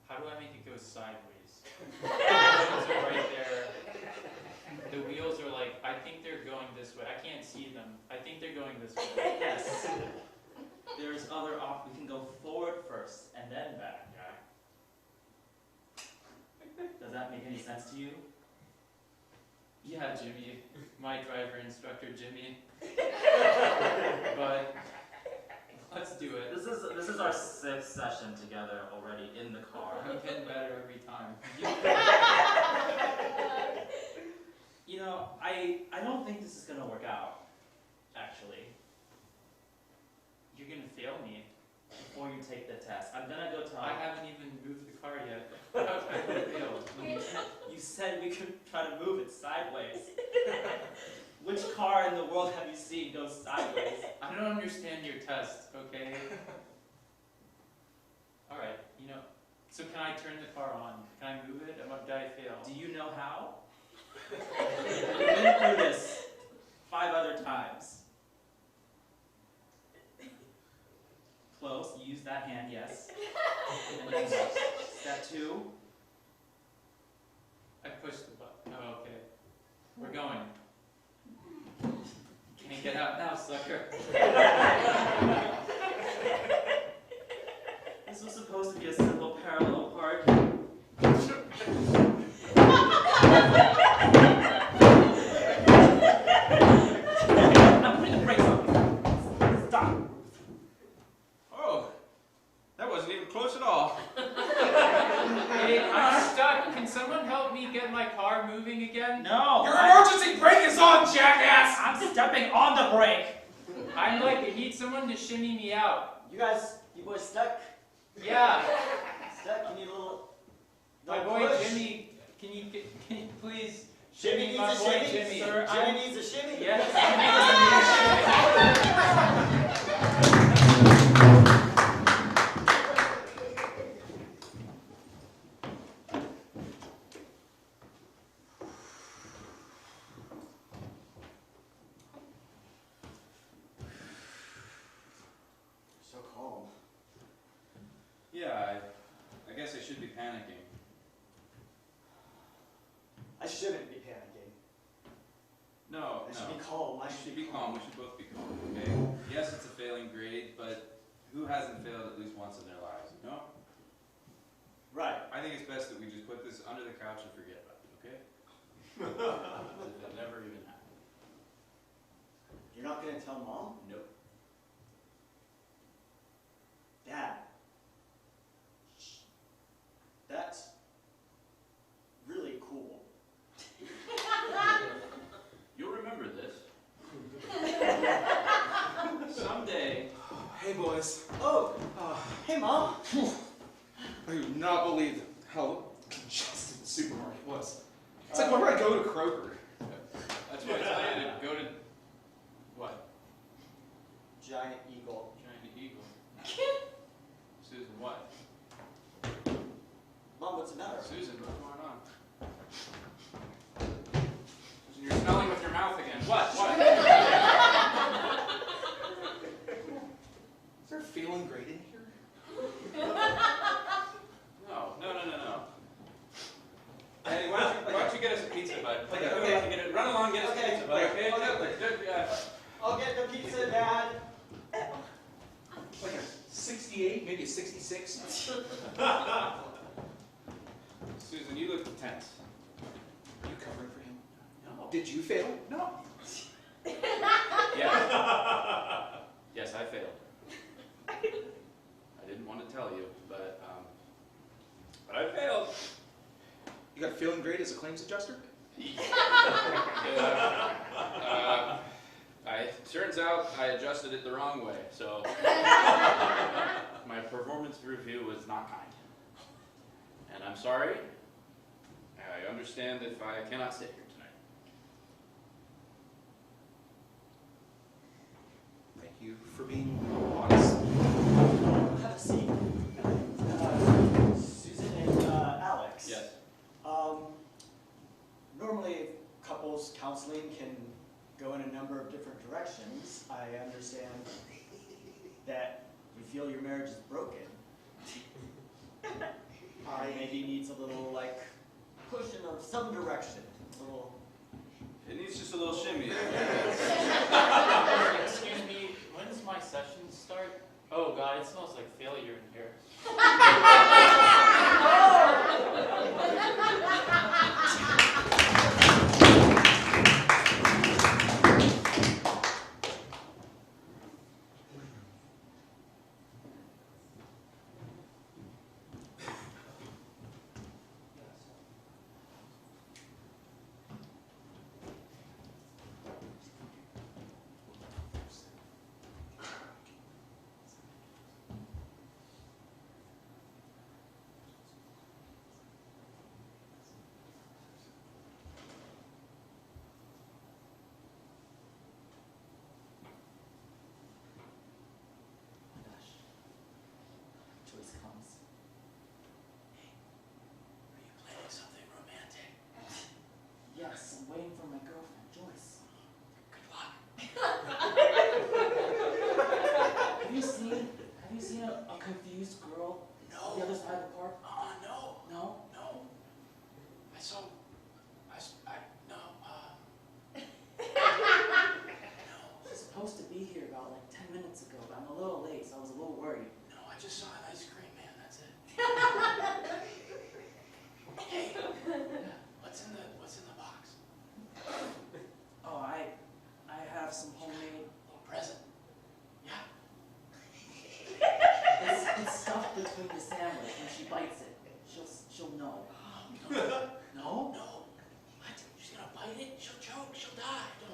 how do I make it go sideways? The wheels are right there. The wheels are like, I think they're going this way. I can't see them. I think they're going this way. Yes. There's other options. We can go forward first and then back, Jack. Does that make any sense to you? Yeah, Jimmy. My driver instructor, Jimmy. But let's do it. This is our 6th session together already in the car. I'm getting better every time. You know, I don't think this is gonna work out. Actually, you're gonna fail me before you take the test. I'm gonna go tell. I haven't even moved the car yet. I failed. You said we could try to move it sideways. Which car in the world have you seen go sideways? I don't understand your test, okay? Alright, you know, so can I turn the car on? Can I move it? Did I fail? Do you know how? We've been through this 5 other times. Close, use that hand, yes. And then step 2. I pushed the button. Oh, okay. We're going. Can't get out now, sucker. This was supposed to be a simple parallel part. I'm putting the brakes on. Stop. Oh, that wasn't even close at all. Hey, I'm stuck. Can someone help me get my car moving again? No. Your emergency brake is on, jackass! I'm stepping on the brake. I'm like, I need someone to shimmy me out. You boys stuck? Yeah. Stuck? You need a little. My boy push. Jimmy, can you please Jimmy shimmy needs my a boy shimmy. Jimmy? Sir, Jimmy needs a shimmy. Yes. So calm. Yeah, I guess I should be panicking. I shouldn't be panicking. No, I should be calm. We should be calm. We should both be calm, okay? Yes, it's a failing grade, but who hasn't failed at least once in their lives, you know? Right. I think it's best that we just put this under the couch and forget about it, okay? As if it never even happened. You're not going to tell Mom? Nope. Dad. That's really cool. You'll remember this. Someday. Hey, boys. Oh, hey, Mom. I do not believe how congested the supermarket was. It's like whenever I go to Kroger. That's why I tell you to go to what? Giant Eagle. Giant Eagle. Susan, what? Mom, what's the matter? Susan, what's going on? Susan, you're smelling with your mouth again. What? What? Is there feeling great in here? No. Hey, why don't you get us a pizza, bud? Okay. Run along, get us a pizza, bud. Okay? Okay. I'll get the pizza, Dad. Like a 68, maybe a 66. Susan, you look tense. Are you covering for him? No. Did you fail? No. Yeah. Yes, I failed. I didn't want to tell you, but I failed. You got feeling great as a claims adjuster? Turns out I adjusted it the wrong way, so my performance review was not kind. And I'm sorry. I understand if I cannot sit here tonight. Thank you for being honest. Have a seat. Susan and Alex. Yes. Normally, couples counseling can go in a number of different directions. I understand that you feel your marriage is broken. Maybe needs a little, like, push in some direction. A little. It needs just a little shimmy. Excuse me, when does my session start? Oh God, it smells like failure in here. Choice comes. Hey, are you planning something romantic? Yes, I'm waiting for my girlfriend, Joyce. Good luck. Have you seen a confused girl on the other side of the park? No. No? No. She's supposed to be here about like 10 minutes ago, but I'm a little late, so I was a little worried. No, I just saw an ice cream man, that's it. Hey, what's in the box? Oh, I have some homemade little present. Yeah. It's stuffed between the sandwich. When she bites it, she'll know. No? No. What? She's gonna bite it? She'll choke. She'll die. I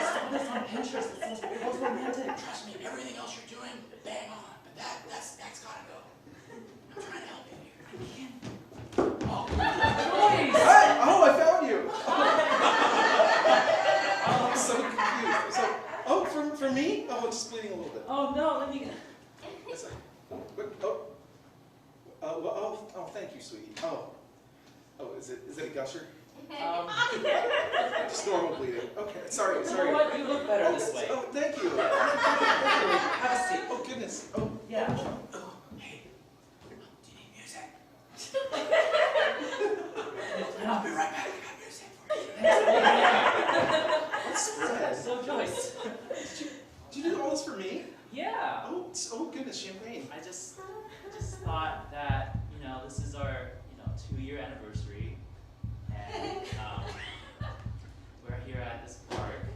saw this on Pinterest. It says it was romantic. Trust me, everything else you're doing, bang on. But that's gotta go. I'm trying to help you here. I can't. Oh, Joyce! Hey! Oh, I found you! Oh, I'm so confused. So, oh, for me? Oh, it's just bleeding a little bit. Oh no, let me. It's like, oh, thank you, sweetie. Oh, is it a gusher? Just normal bleeding. Okay, sorry. You know what? You look better this way. Oh, thank you. Have a seat. Oh, goodness. Oh, yeah. Oh, hey, do you need music? I'll be right back. I got music for you. What's So Joyce. Did you do all this for me? Yeah. Oh goodness, champagne. I just thought that, this is our, 2-year anniversary, and we're here at this park,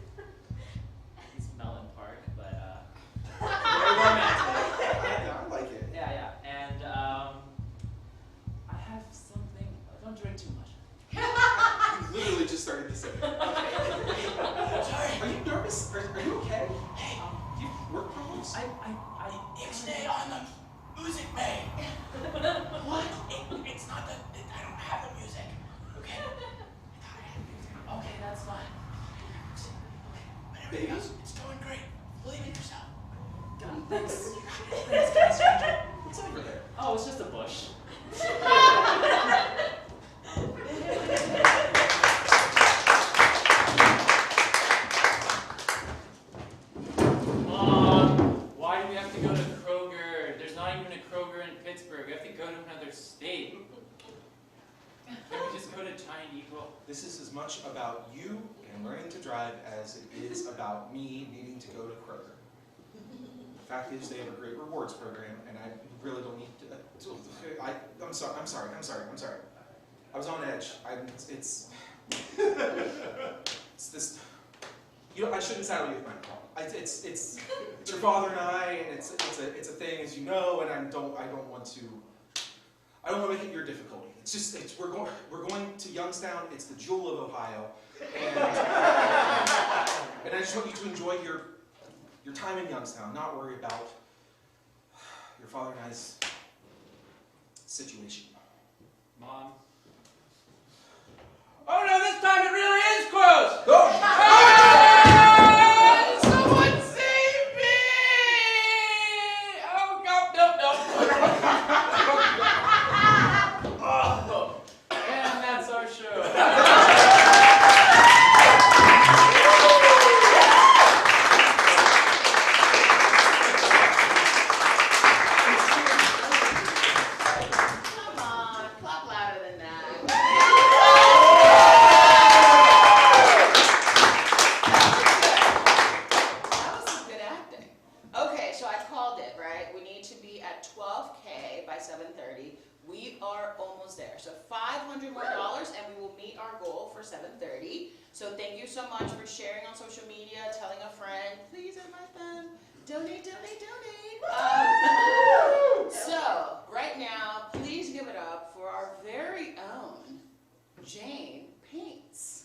music, May. What? It's not the. I don't have the music. Okay. Okay, that's fine. But everything else, it's going great. Believe in yourself. Thanks. Thanks, guys. What's over there? Oh, it's just a bush. Why do we have to go to Kroger? There's not even a Kroger in Pittsburgh. We have to go to another state. Can we just go to Giant Eagle? This is as much about you and learning to drive as it is about me needing to go to Kroger. The fact is, they have a great rewards program, and I really don't need to. I'm sorry. I was on edge. It's this. I shouldn't saddle you with my problem. It's your father and I, and it's a thing, as you know, and I don't want to make it your difficulty. It's just we're going to Youngstown. It's the jewel of Ohio, and I just want you to enjoy your time in Youngstown, not worry about your father and I's situation. Mom. Oh no, this time it really is close! Someone save me! Oh, Oh, and that's our show. Come on, clap louder than that. That was some good acting. Okay, so I called it, right? We need to be at 12K by 7:30. We are almost there. So $500 more and we will meet our goal for 7:30. So thank you so much for sharing on social media, telling a friend, please invite them. Donate, donate, donate. So right now, please give it up for our very own Jane Paints.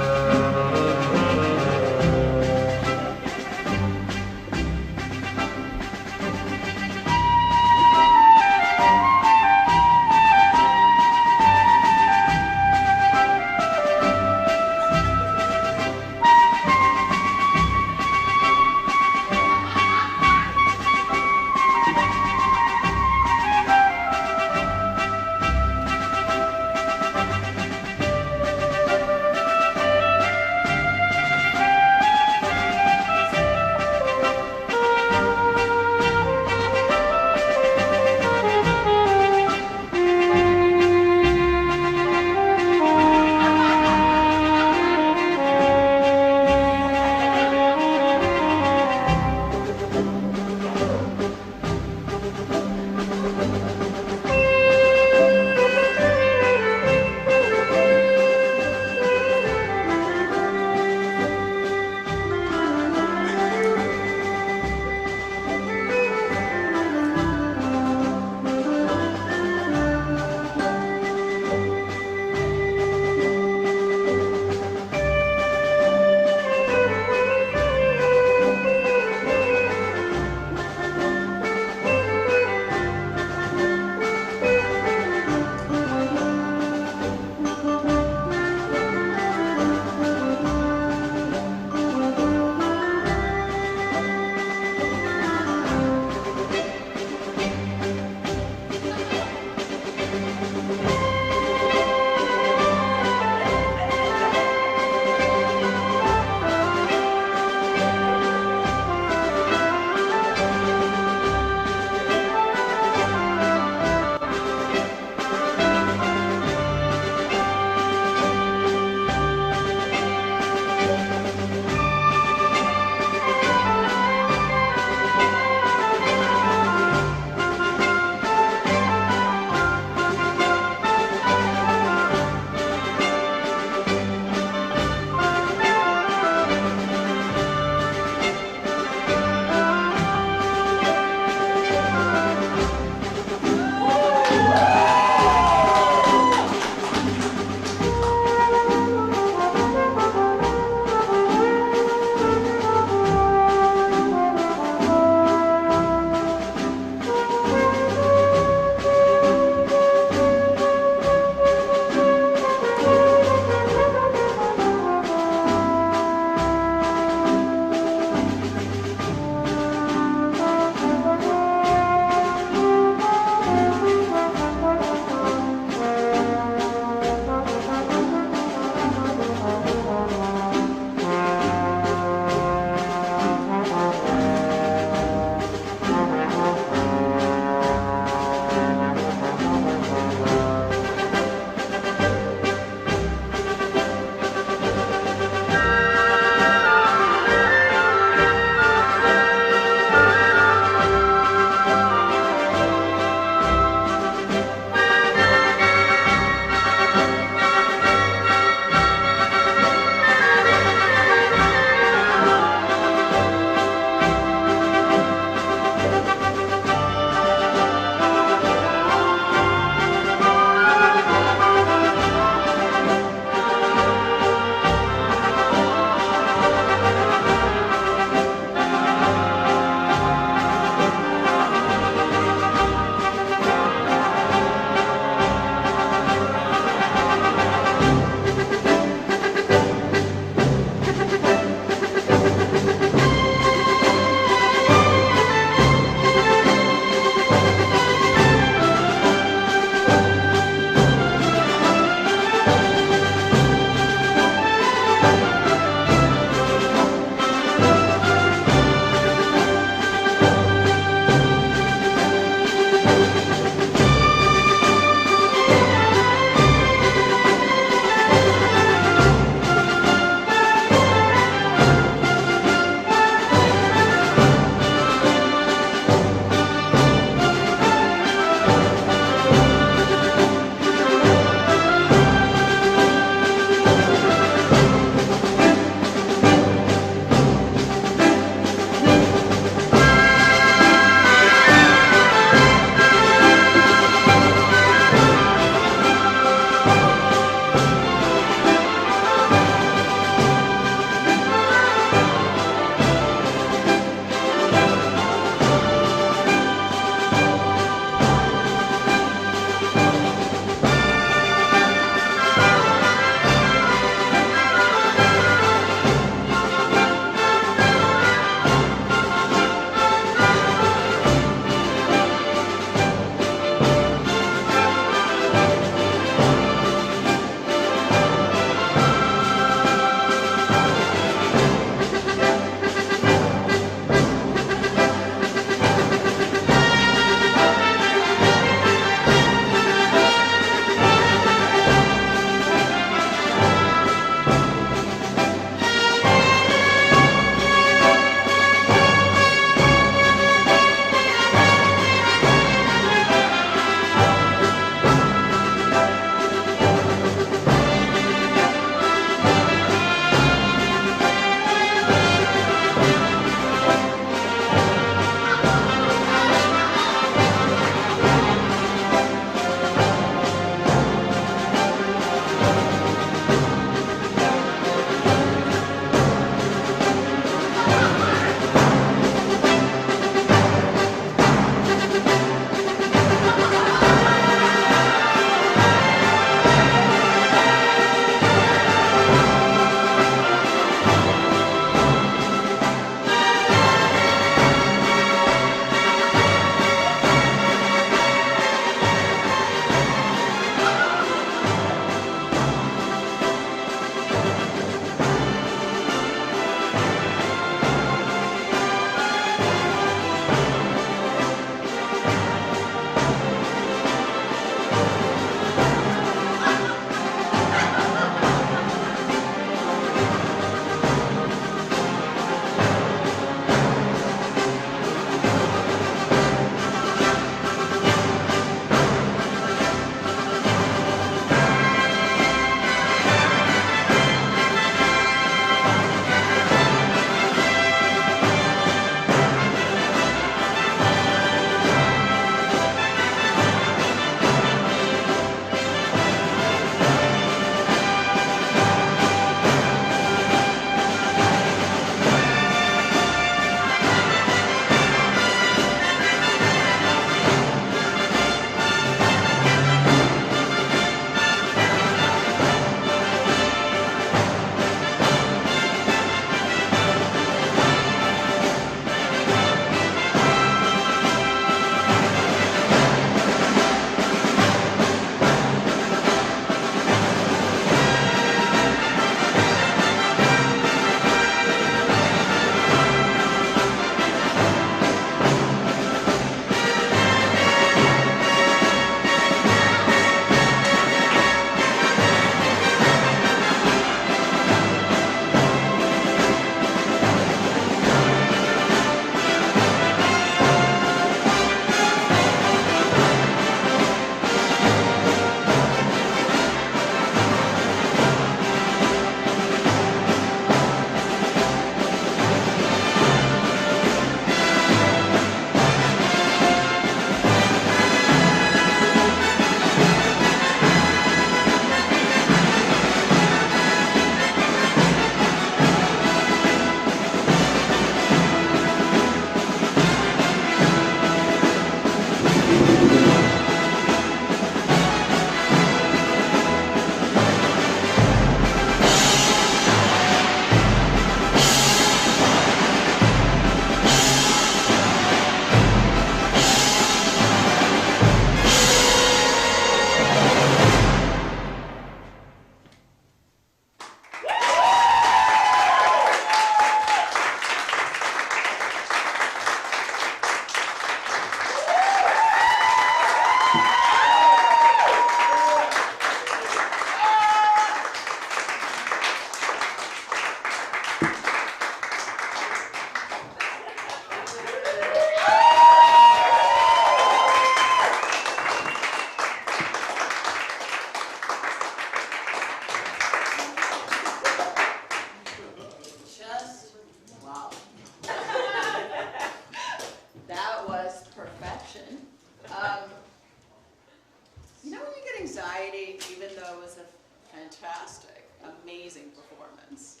anxiety, even though it was a fantastic, amazing performance.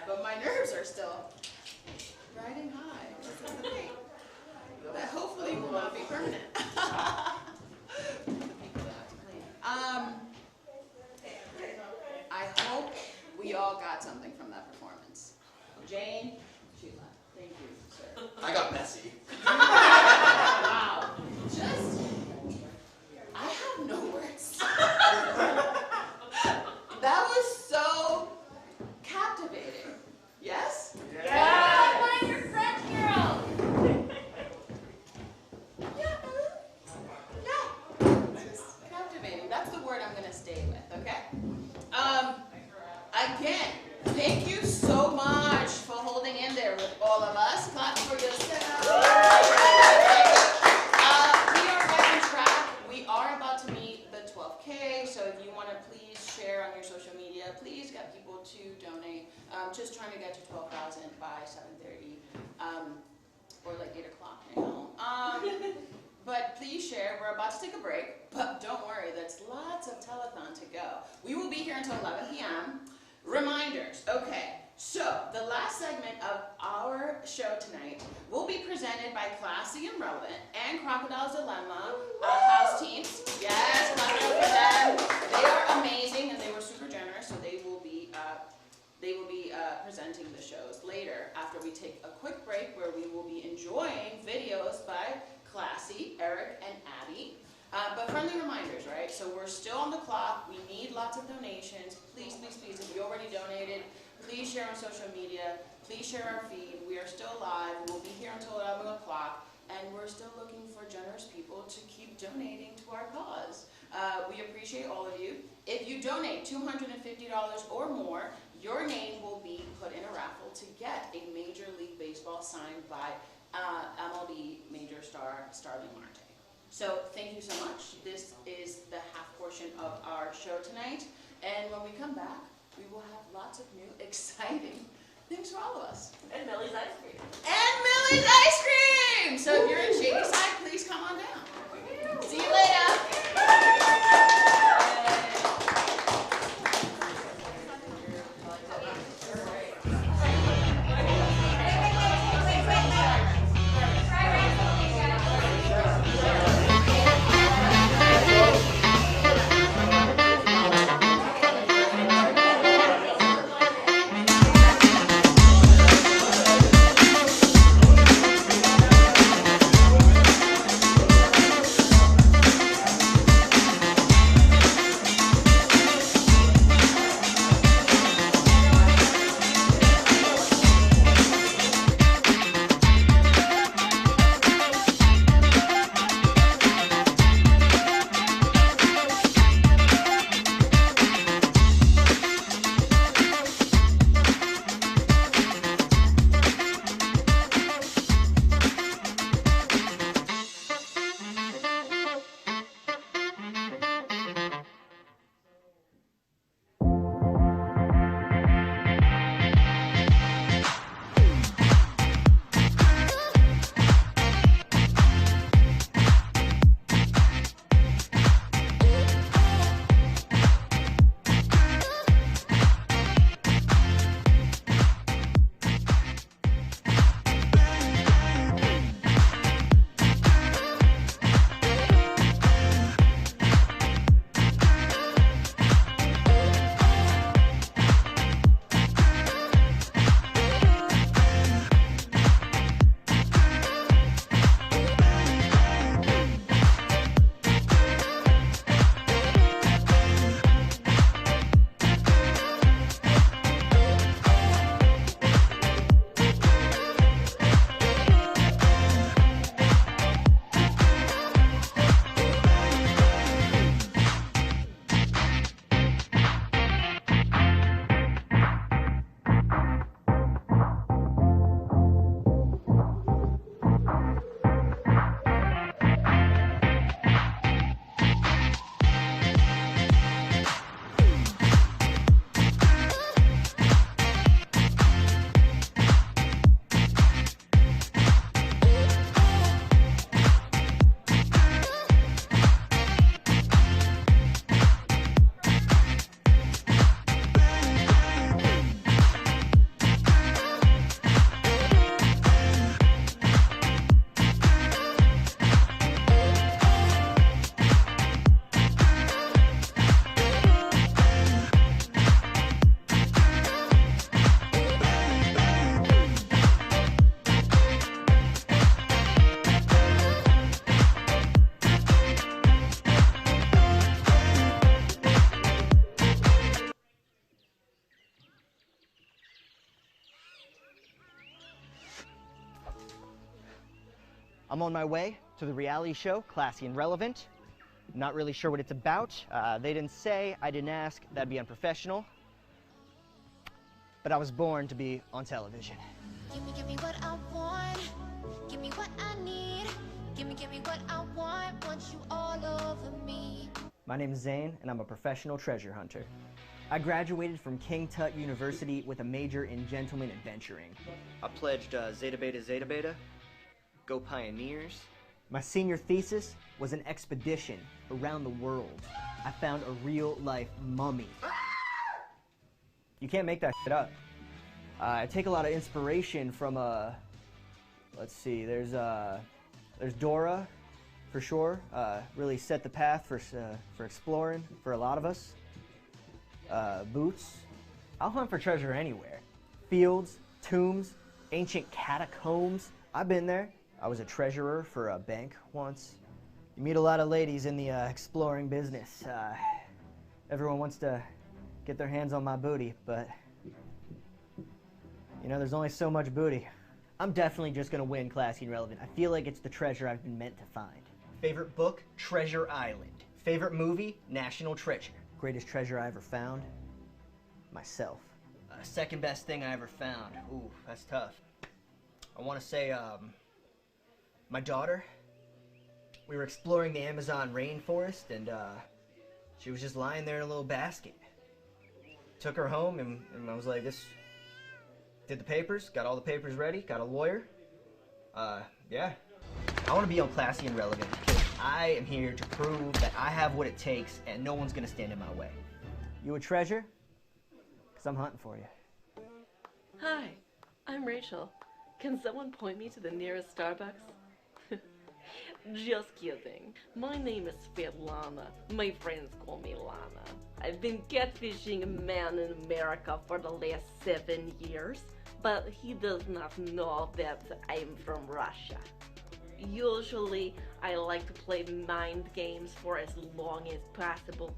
But my nerves are still riding high. This is the thing. That hopefully will not be permanent. For the people that have to clean. I hope we all got something from that performance. Jane, Sheila, thank you, sir. I got messy. Wow. Just, I have no words. That was so captivating. Yes? Yeah. Find your French girl. Yeah. Just captivating. That's the word I'm going to stay with, okay? Again, thank you so much for holding in there with all of us. Clap for yourselves. We are right on track. We are about to meet the 12K, so if you want to please share on your social media, please get people to donate. Just trying to get to 12,000 by 7:30, or like 8 o'clock, you know. But please share. We're about to take a break, but don't worry, there's lots of telethon to go. We will be here until 11 p.m. Reminders. Okay, so the last segment of our show tonight will be presented by Classy and Relevant and Crocodile's Dilemma house teams. Yes, clap it up for them. They are amazing and they were super generous, so they will be presenting the shows later after we take a quick break where we will be enjoying videos by Classy, Eric, and Abby. But friendly reminders, right? So we're still on the clock. We need lots of donations. Please, please, please, if you already donated, please share on social media. Please share our feed. We are still live. We'll be here until 11 o'clock. And we're still looking for generous people to keep donating to our cause. We appreciate all of you. If you donate $250 or more, your name will be put in a raffle to get a Major League Baseball signed by MLB Major Star Starling Marte. So thank you so much. This is the half portion of our show tonight. And when we come back, we will have lots of new, exciting things for all of us. And Millie's ice cream. And Millie's ice cream! So if you're in Shadyside, please come on down. See you later. I'm on my way to the reality show, Classy and Relevant. Not really sure what it's about. They didn't say, I didn't ask, that'd be unprofessional. But I was born to be on television. Give me what I want. Give me what I need. Give me what I want you all over me. My name is Zane, and I'm a professional treasure hunter. I graduated from King Tut University with a major in gentleman adventuring. I pledged Zeta Beta Zeta Beta. Go Pioneers. My senior thesis was an expedition around the world. I found a real-life mummy. You can't make that shit up. I take a lot of inspiration from, let's see, there's Dora, for sure. Really set the path for exploring for a lot of us. Boots. I'll hunt for treasure anywhere. Fields, tombs, ancient catacombs. I've been there. I was a treasurer for a bank once. You meet a lot of ladies in the exploring business. Everyone wants to get their hands on my booty, but you know, there's only so much booty. I'm definitely just gonna win Classy and Relevant. I feel like it's the treasure I've been meant to find. Favorite book? Treasure Island. Favorite movie? National Treasure. Greatest treasure I ever found? Myself. Second best thing I ever found. Ooh, that's tough. I wanna say, my daughter. We were exploring the Amazon rainforest, and she was just lying there in a little basket. Took her home, and I was like, this. Did the papers, got all the papers ready, got a lawyer. Yeah. I want to be on Classy and Relevant because I am here to prove that I have what it takes and no one's going to stand in my way. You a treasure? Because I'm hunting for you. Hi, I'm Rachel. Can someone point me to the nearest Starbucks? Just kidding. My name is Svetlana. My friends call me Lana. I've been catfishing a man in America for the last 7 years, but he does not know that I'm from Russia. Usually, I like to play mind games for as long as possible,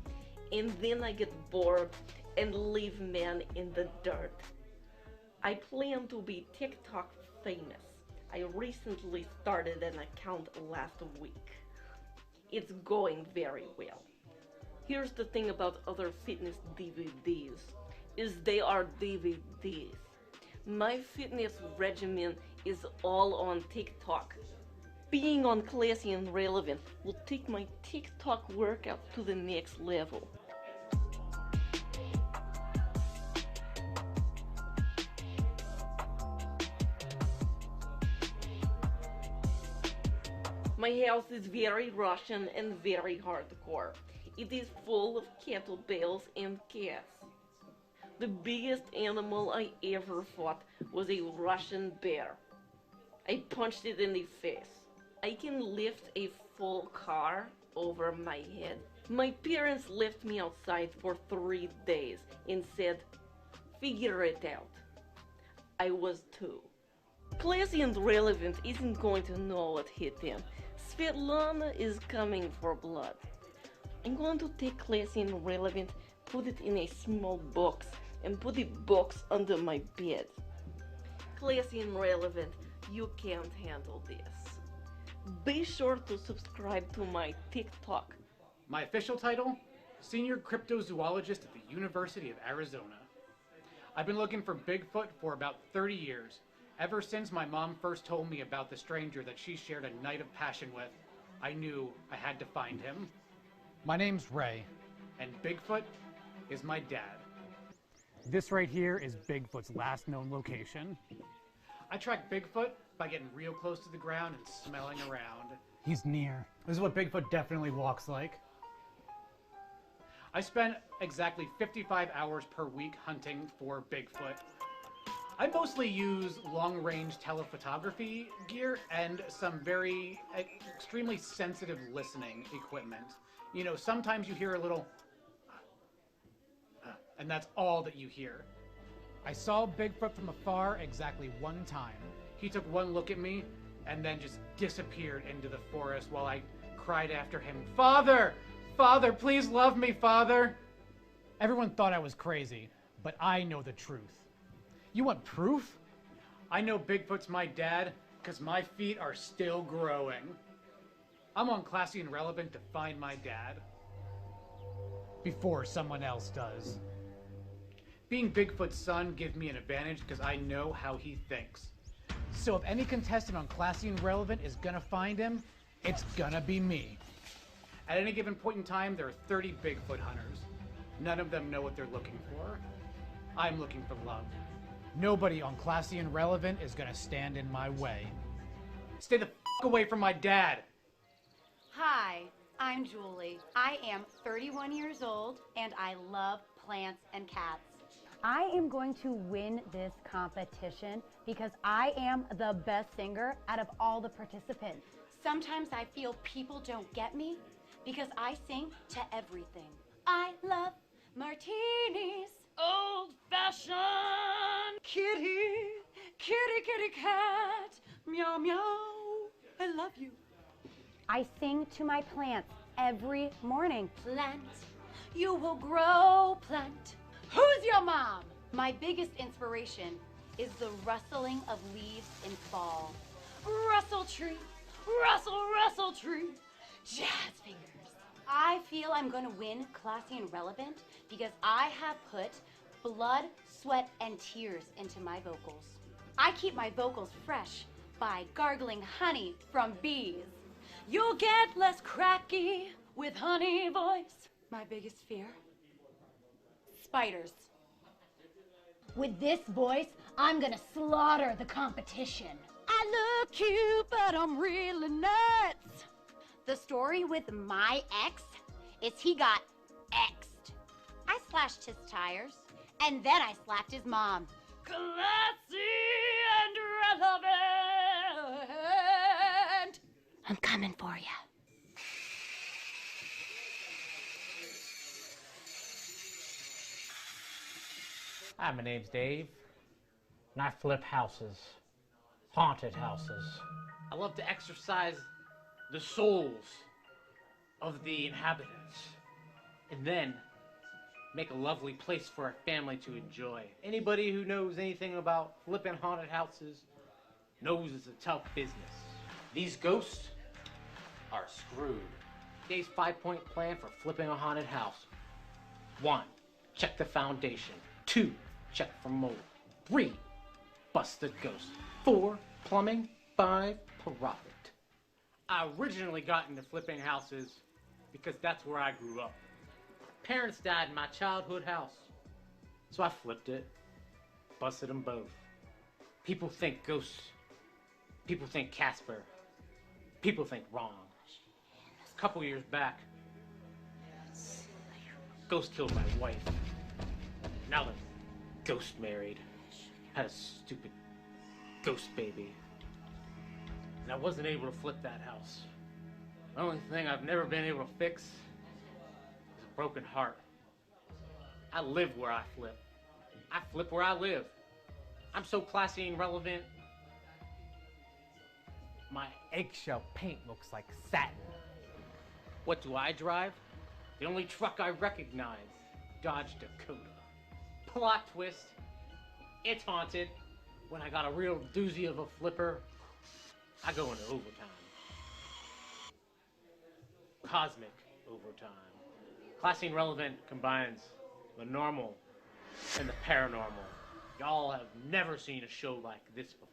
and then I get bored and leave men in the dirt. I plan to be TikTok famous. I recently started an account last week. It's going very well. Here's the thing about other fitness DVDs, is they are DVDs. My fitness regimen is all on TikTok. Being on Classy and Relevant will take my TikTok workout to the next level. My house is very Russian and very hardcore. It is full of kettlebells and cats. The biggest animal I ever fought was a Russian bear. I punched it in the face. I can lift a full car over my head. My parents left me outside for 3 days and said, figure it out. I was 2. Classy and Relevant isn't going to know what hit them. Svetlana is coming for blood. I'm going to take Classy and Relevant, put it in a small box, and put the box under my bed. Classy and Relevant, you can't handle this. Be sure to subscribe to my TikTok. My official title? Senior Cryptozoologist at the University of Arizona. I've been looking for Bigfoot for about 30 years. Ever since my mom first told me about the stranger that she shared a night of passion with, I knew I had to find him. My name's Ray. And Bigfoot is my dad. This right here is Bigfoot's last known location. I track Bigfoot by getting real close to the ground and smelling around. He's near. This is what Bigfoot definitely walks like. I spend exactly 55 hours per week hunting for Bigfoot. I mostly use long-range telephotography gear and some very extremely sensitive listening equipment. You know, sometimes you hear a little, and that's all that you hear. I saw Bigfoot from afar exactly one time. He took one look at me and then just disappeared into the forest while I cried after him, "Father! Father, please love me, Father!" Everyone thought I was crazy, but I know the truth. You want proof? I know Bigfoot's my dad because my feet are still growing. I'm on Classy and Relevant to find my dad. Before someone else does. Being Bigfoot's son gives me an advantage because I know how he thinks. So if any contestant on Classy and Relevant is gonna find him, it's gonna be me. At any given point in time, there are 30 Bigfoot hunters. None of them know what they're looking for. I'm looking for love. Nobody on Classy and Relevant is gonna stand in my way. Stay the f*** away from my dad. Hi, I'm Julie. I am 31 years old and I love plants and cats. I am going to win this competition because I am the best singer out of all the participants. Sometimes I feel people don't get me because I sing to everything. I love martinis, old-fashioned kitty, kitty, kitty, cat, meow, meow, I love you. I sing to my plants every morning. Plant, you will grow, plant. Who's your mom? My biggest inspiration is the rustling of leaves in fall. Rustle tree, rustle tree, jazz fingers. I feel I'm gonna win Classy and Relevant because I have put blood, sweat, and tears into my vocals. I keep my vocals fresh by gargling honey from bees. You'll get less cracky with honey voice. My biggest fear? Spiders. With this voice, I'm gonna slaughter the competition. I look cute, but I'm really nuts. The story with my ex is he got X'd. I slashed his tires, and then I slapped his mom. Classy and relevant. I'm coming for you. Hi, my name's Dave, and I flip houses, haunted houses. I love to exercise the souls of the inhabitants, and then make a lovely place for a family to enjoy. Anybody who knows anything about flipping haunted houses knows it's a tough business. These ghosts are screwed. Dave's 5-point plan for flipping a haunted house. 1, check the foundation. 2, check for mold. 3, bust the ghost. 4, plumbing. 5, profit. I originally got into flipping houses because that's where I grew up. Parents died in my childhood house, so I flipped it, busted them both. People think ghosts. People think Casper. People think wrong. A couple years back, ghost killed my wife. Now the ghost married. Had a stupid ghost baby. And I wasn't able to flip that house. The only thing I've never been able to fix is a broken heart. I live where I flip. I flip where I live. I'm so classy and relevant. My eggshell paint looks like satin. What do I drive? The only truck I recognize, Dodge Dakota. Plot twist, it's haunted. When I got a real doozy of a flipper, I go into overtime. Cosmic overtime. Classy and Relevant combines the normal and the paranormal. Y'all have never seen a show like this before.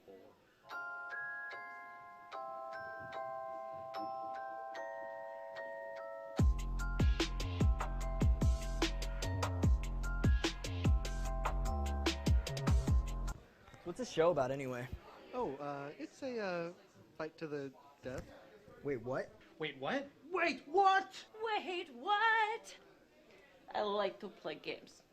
What's this show about anyway? Oh, it's a fight to the death. Wait, what? Wait, what? Wait, what? Wait, what? I like to play games.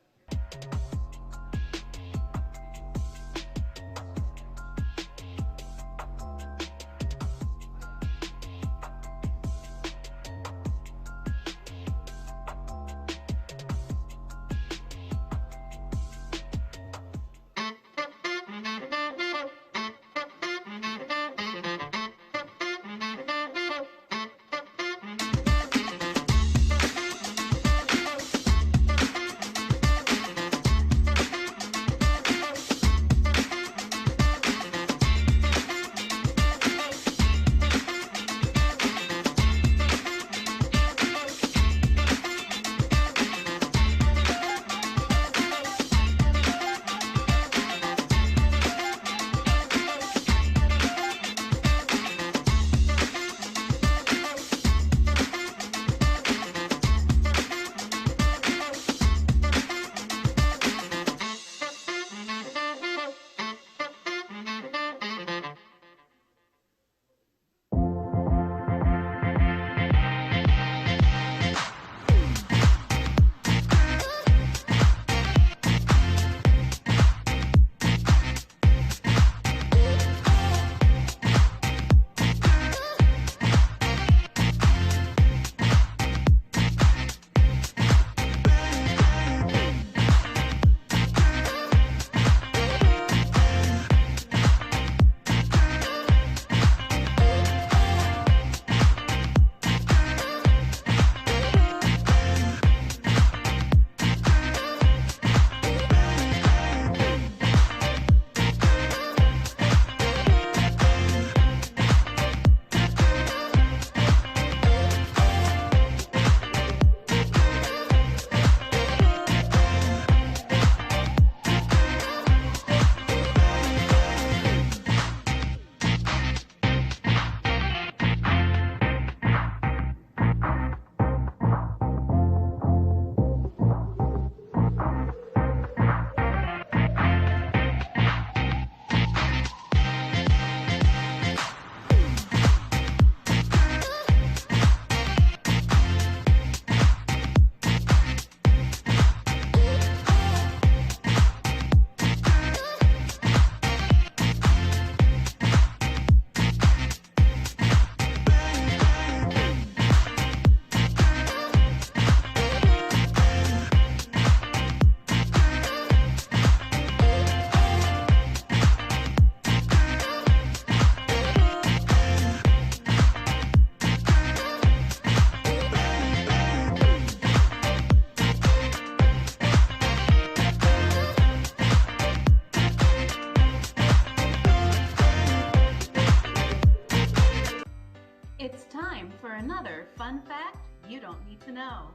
another fun fact you don't need to know.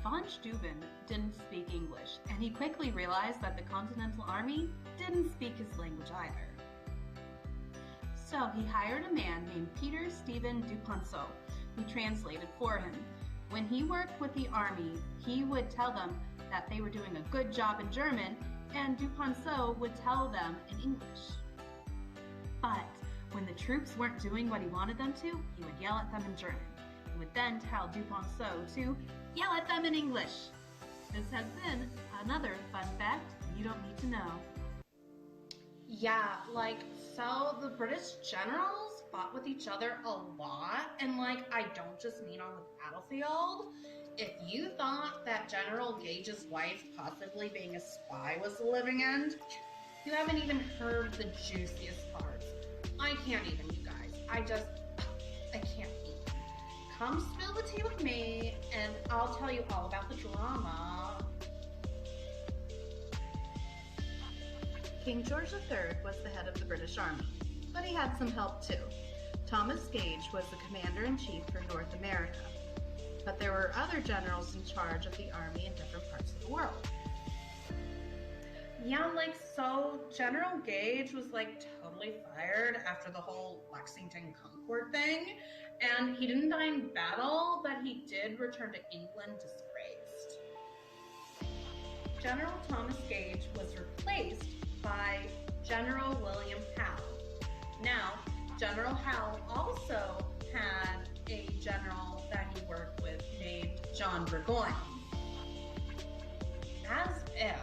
Von Steuben didn't speak English, and he quickly realized that the Continental Army didn't speak his language either. So he hired a man named Peter Stephen Duponceau, who translated for him. When he worked with the army, he would tell them that they were doing a good job in German, and Duponceau would tell them in English. But when the troops weren't doing what he wanted them to, he would yell at them in German. He would then tell Duponceau to yell at them in English. This has been another fun fact you don't need to know. Yeah, so the British generals fought with each other a lot, and I don't just mean on the battlefield. If you thought that General Gage's wife possibly being a spy was the living end, you haven't even heard the juiciest parts. I can't even, you guys. I can't even. Come spill the tea with me, and I'll tell you all about the drama. King George III was the head of the British Army, but he had some help too. Thomas Gage was the commander-in-chief for North America, but there were other generals in charge of the army in different parts of the world. Yeah, so General Gage was totally fired after the whole Lexington Concord thing, and he didn't die in battle, but he did return to England disgraced. General Thomas Gage was replaced by General William Howe. Now, General Howe also had a general that he worked with named John Burgoyne. As if.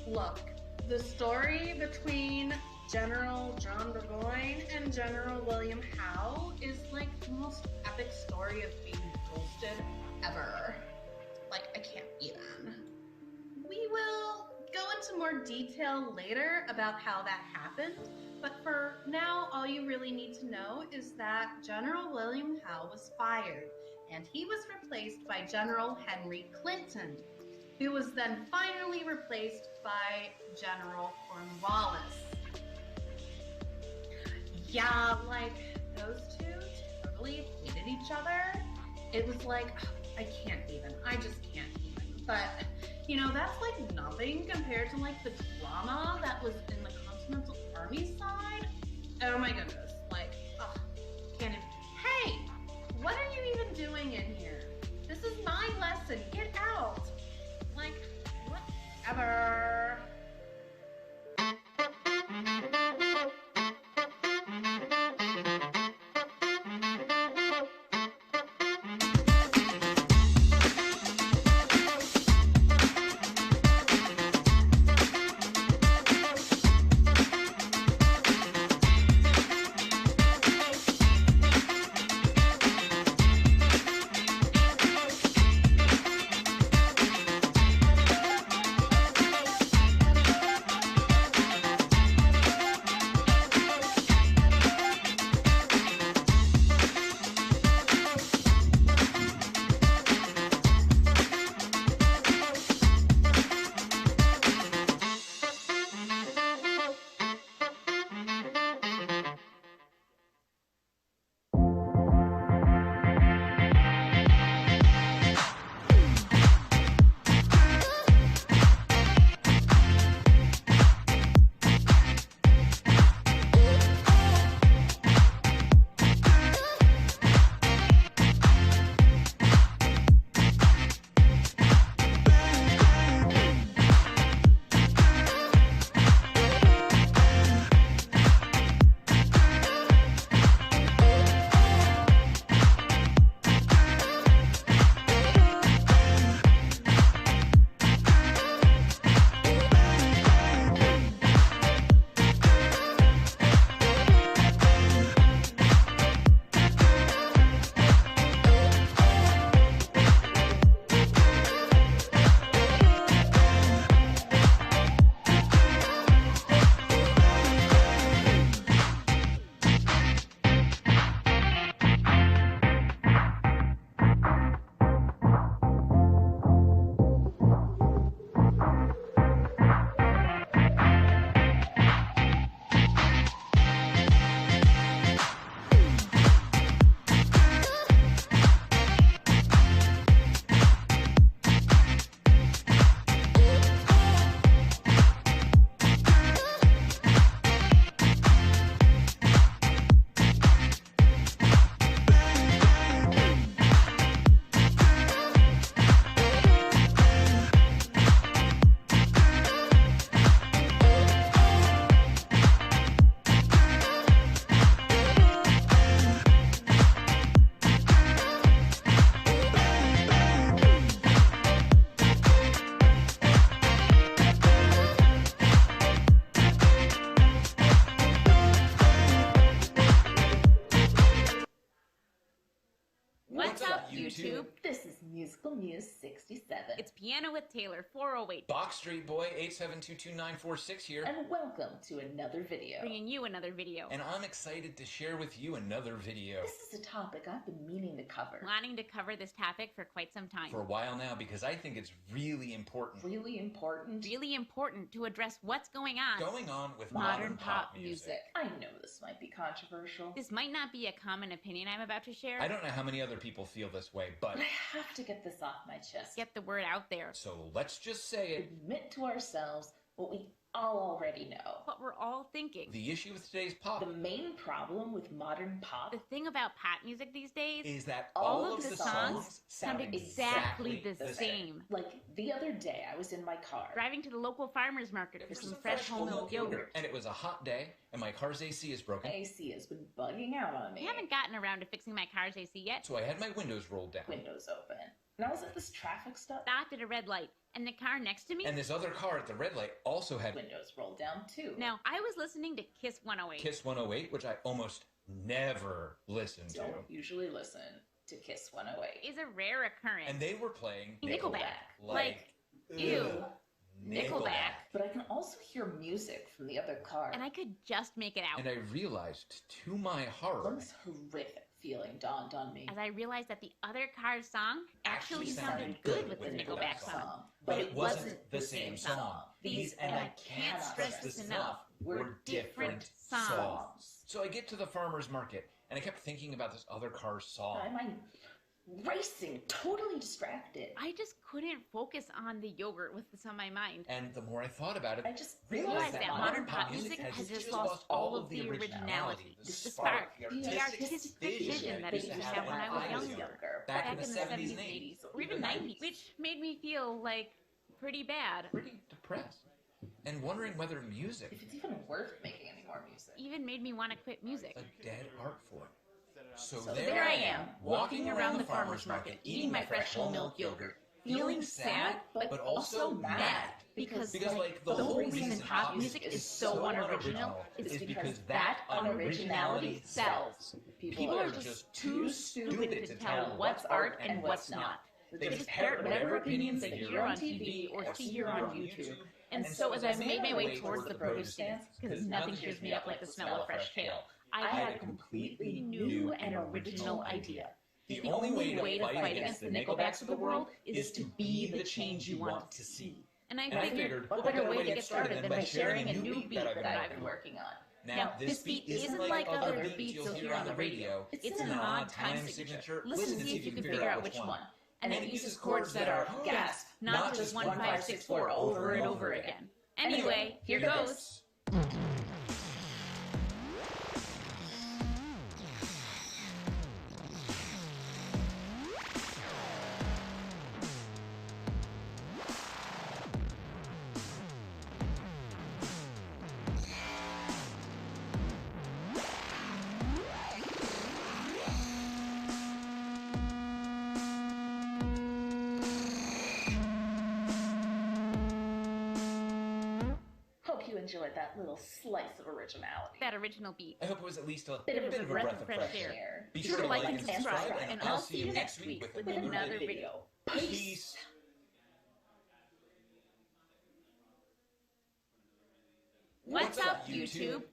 Look, the story between General John Burgoyne and General William Howe is the most epic story of being ghosted ever. I can't even. We will go into more detail later about how that happened, but for now, all you really need to know is that General William Howe was fired, and he was replaced by General Henry Clinton, who was then finally replaced by General Cornwallis. Yeah, those two totally hated each other. It was I can't even. I just can't even. But, that's nothing compared to the drama that was in the Continental Army side. Oh my goodness. Can't even. Hey! What are you even doing in here? This is my lesson. Get out! Whatever. Fiscal News 67. It's Piano with Taylor, 408. Box Street Boy, 8722946 here. And welcome to another video. Bringing you another video. And I'm excited to share with you another video. This is a topic I've been meaning to cover. Planning to cover this topic for quite some time. For a while now, because I think it's really important. Really important? Really important to address what's going on with modern pop music. I know this might be controversial. This might not be a common opinion I'm about to share. I don't know how many other people feel this way, but I have to get this off my chest. Get the word out there. So let's just say it. Admit to ourselves what we all already know. What we're all thinking. The issue with today's pop. The main problem with modern pop. The thing about pop music these days is that all of the songs sound exactly the same. Like the other day, I was in my car. Driving to the local farmer's market for some fresh whole milk yogurt. And it was a hot day, and my car's AC is broken. AC has been bugging out on me. I haven't gotten around to fixing my car's AC yet. So I had my windows rolled down. Windows open. And I was at this traffic stop. Stopped at a red light, and the car next to me. And this other car at the red light also had windows rolled down too. Now, I was listening to Kiss 108. Kiss 108, which I almost never listen to. Don't usually listen to Kiss 108. Is a rare occurrence. And they were playing Nickelback. Like ew. Nickelback. But I can also hear music from the other car. And I could just make it out. And I realized, to my horror, this horrific feeling dawned on me. As I realized that the other car's song actually sounded good with the Nickelback song. But it wasn't the same song. These, and I can't stress this enough, were different songs. So I get to the farmer's market, and I kept thinking about this other car's song. I'm racing, totally distracted. I just couldn't focus on the yogurt with this on my mind. And the more I thought about it, I just realized that modern pop music has just lost all of the originality, the spark, the artistic vision that I used to have when I was younger, back in the 70s and 80s, or even 90s, which made me feel like pretty bad. Pretty depressed. And wondering whether music, if it's even worth making any more music, even made me want to quit music. A dead art form. So there I am, walking around the farmer's market, eating my fresh whole milk yogurt, feeling sad, but also mad. Because like, the whole reason pop music is so unoriginal is because that unoriginality sells. People are just too stupid to tell what's art and what's not. They just parrot whatever opinions they hear on TV or see here on YouTube. And so as I made my way towards the produce stands, because nothing cheers me up like the smell of fresh kale, I had a completely new and original idea. The only way to fight against the Nickelbacks of the world is to be the change you want to see. And I figured, what better way to get started than by sharing a new beat that I've been working on. Now, this beat isn't like other beats you'll hear on the radio. It's an odd time signature. Listen to see if you can figure out which one. And it uses chords that are gasp, not just 1, 5, 6, 4 over and over again. Anyway, here goes. Enjoyed that little slice of originality. That original beat. I hope it was at least a bit of a breath of fresh air. Be sure to like and subscribe, and I'll see you next week with another video. Peace. What's up, YouTube?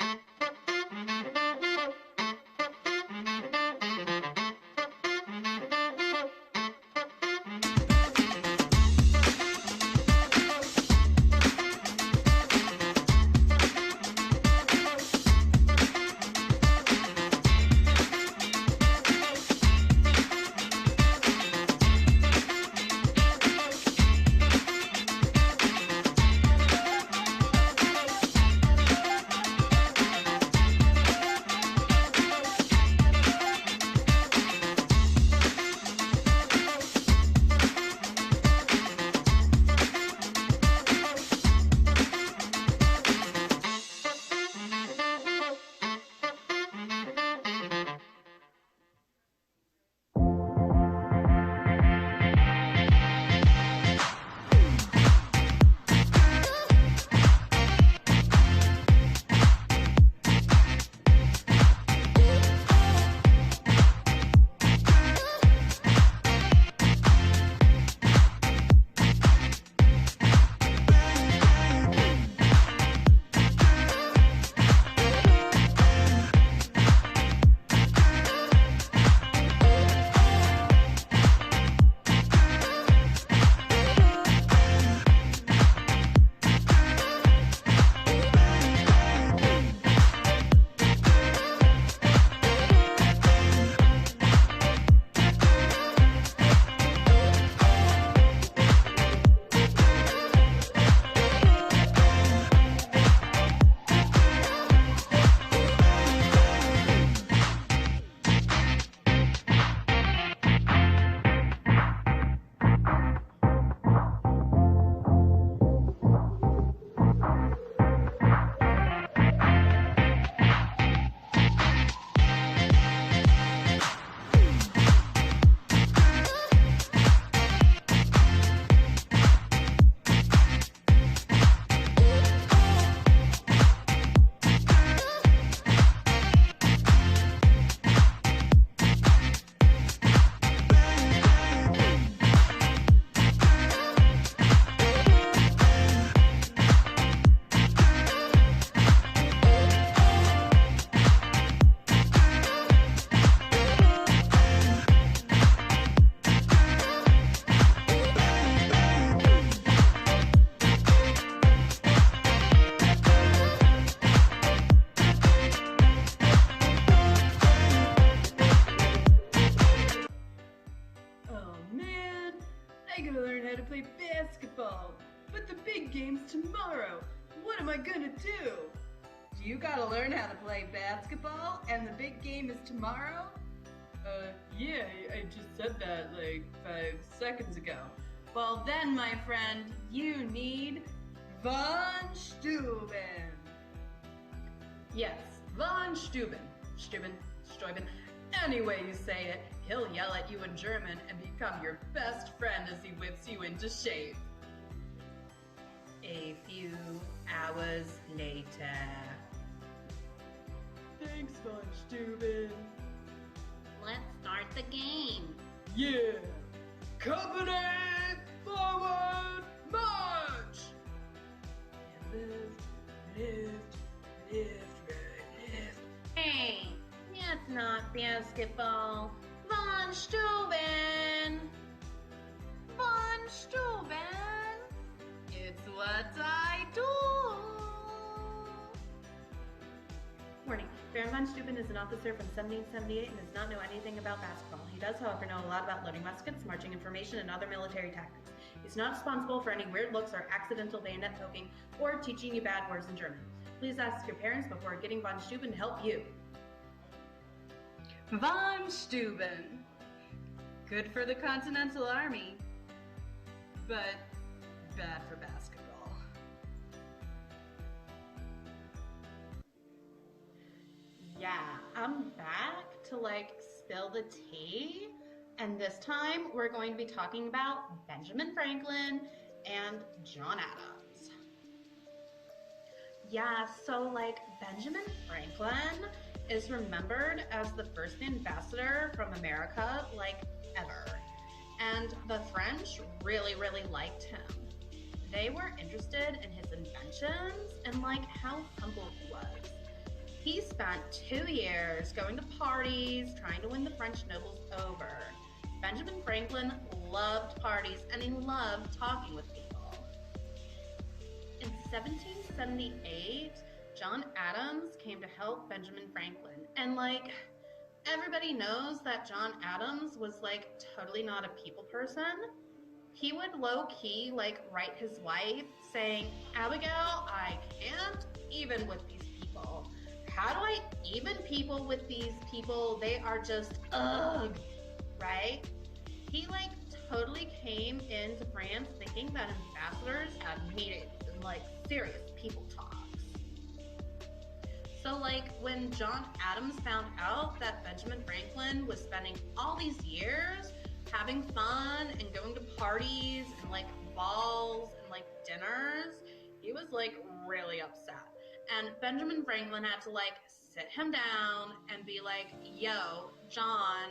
I gotta learn how to play basketball. But the big game's tomorrow. What am I gonna do? Do you gotta learn how to play basketball and the big game is tomorrow? Yeah, I just said that like 5 seconds ago. Well then, my friend, you need Von Steuben. Yes, Von Steuben. Steuben. Any way you say it, he'll yell at you in German and become your best friend as he whips you into shape. A few hours later. Thanks, Von Steuben. Let's start the game. Yeah! Company, forward, march! Lift, right, Hey, that's not basketball. Von Steuben! Von Steuben! It's what I do! Warning, Baron von Steuben is an officer from 1778 and does not know anything about basketball. He does, however, know a lot about loading muskets, marching information, and other military tactics. He's not responsible for any weird looks or accidental bayonet poking or teaching you bad words in German. Please ask your parents before getting von Steuben to help you. Von Steuben. Good for the Continental Army, but bad for basketball. Yeah, I'm back to spill the tea, and this time we're going to be talking about Benjamin Franklin and John Adams. Yeah, so Benjamin Franklin is remembered as the first ambassador from America ever, and the French really liked him. They were interested in his inventions and how humble he was. He spent 2 years going to parties, trying to win the French nobles over. Benjamin Franklin loved parties and he loved talking with people. In 1778, John Adams came to help Benjamin Franklin. And everybody knows that John Adams was totally not a people person. He would low-key write his wife saying, Abigail, I can't even with these people. How do I even people with these people? They are just, ugh, right? He totally came into France thinking that ambassadors had meetings and serious people talks. So when John Adams found out that Benjamin Franklin was spending all these years having fun and going to parties and balls and dinners, he was really upset. And Benjamin Franklin had to sit him down and be yo, John,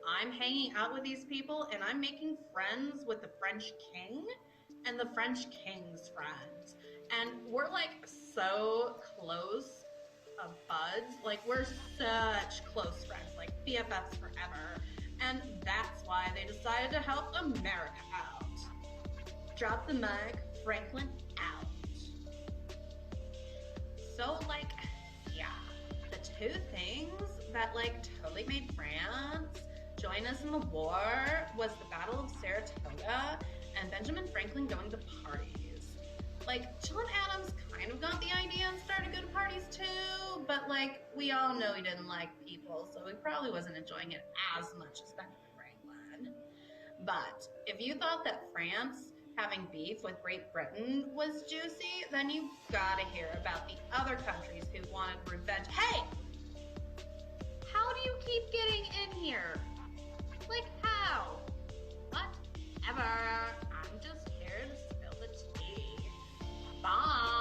I'm hanging out with these people and I'm making friends with the French king and the French king's friends. And we're so close of buds. We're such close friends, BFFs forever. And that's why they decided to help America out. Drop the mic, Franklin out. So, yeah, the two things that, totally made France join us in the war was the Battle of Saratoga and Benjamin Franklin going to parties. John Adams kind of got the idea and started to go to parties too, but, we all know he didn't like people, so he probably wasn't enjoying it as much as Benjamin Franklin. But if you thought that France having beef with Great Britain was juicy, then you gotta hear about the other countries who wanted revenge. Hey! How do you keep getting in here? How? Whatever. I'm just here to spill the tea. Bye!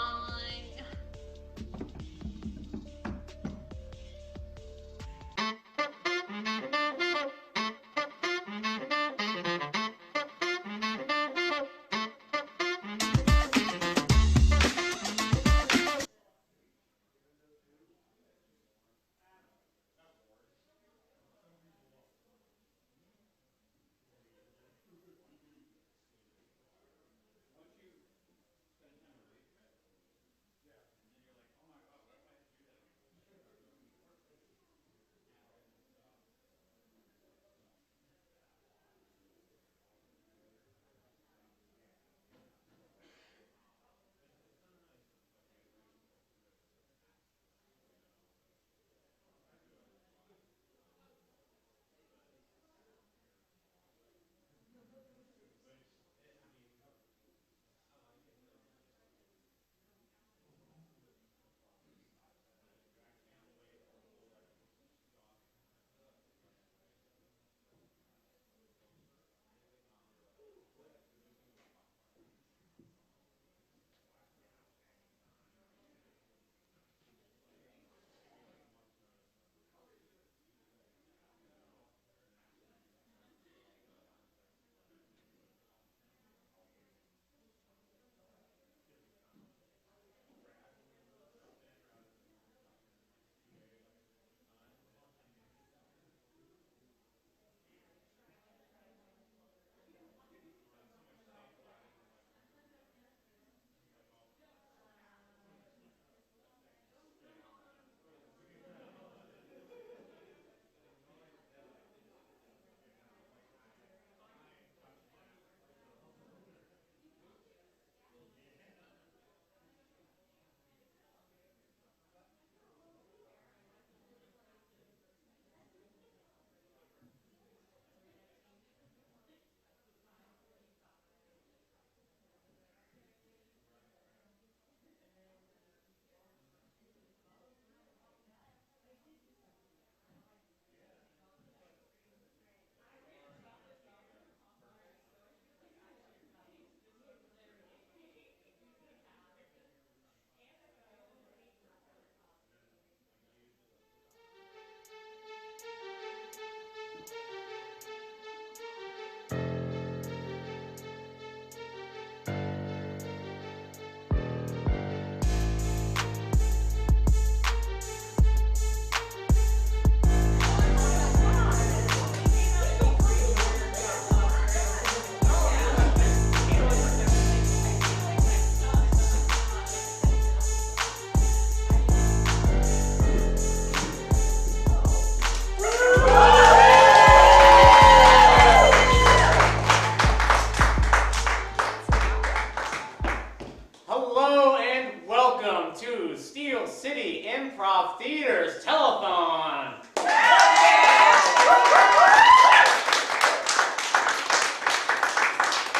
Improv Theater's Telethon.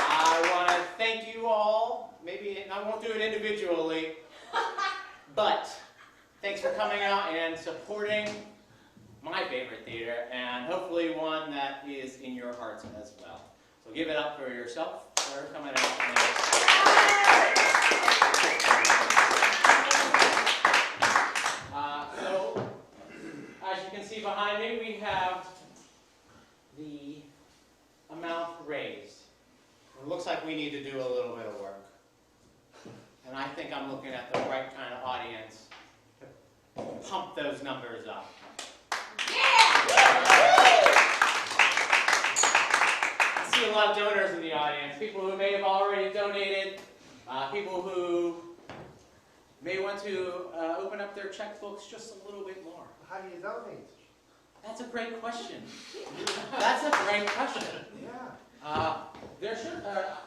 I want to thank you all. Maybe I won't do it individually, but thanks for coming out and supporting my favorite theater, and hopefully one that is in your hearts as well. So give it up for yourself for coming out. So, as you can see behind me, we have the amount raised. It looks like we need to do a little bit of work. And I think I'm looking at the right kind of audience to pump those numbers up. I see a lot of donors in the audience, people who may have already donated, people who may want to open up their checkbooks just a little bit more. How do you donate? That's a great question. That's a great question. Yeah. There should.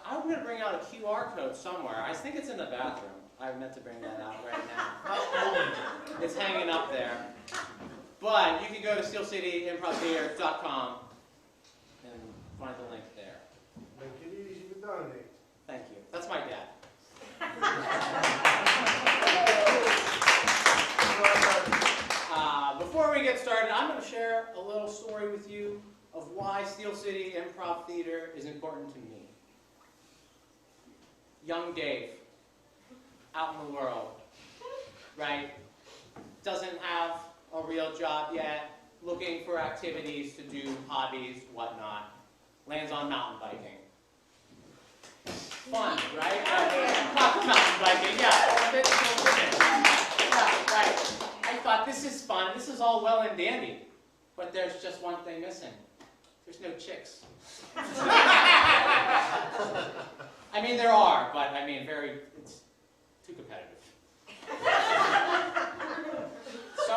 I'm going to bring out a QR code somewhere. I think it's in the bathroom. I meant to bring that out right now. It's hanging up there. But you can go to steelcityimprovtheater.com and find the link there. Make it easy to donate. Thank you. That's my dad. Before we get started, I'm going to share a little story with you of why Steel City Improv Theater is important to me. Young Dave, out in the world, right? Doesn't have a real job yet, looking for activities to do, hobbies, whatnot. Lands on mountain biking. Fun, right? Mountain biking, yeah. Yeah, right. I thought, this is fun, this is all well and dandy, but there's just one thing missing. There's no chicks. I mean, there are, but I mean, it's too competitive. So,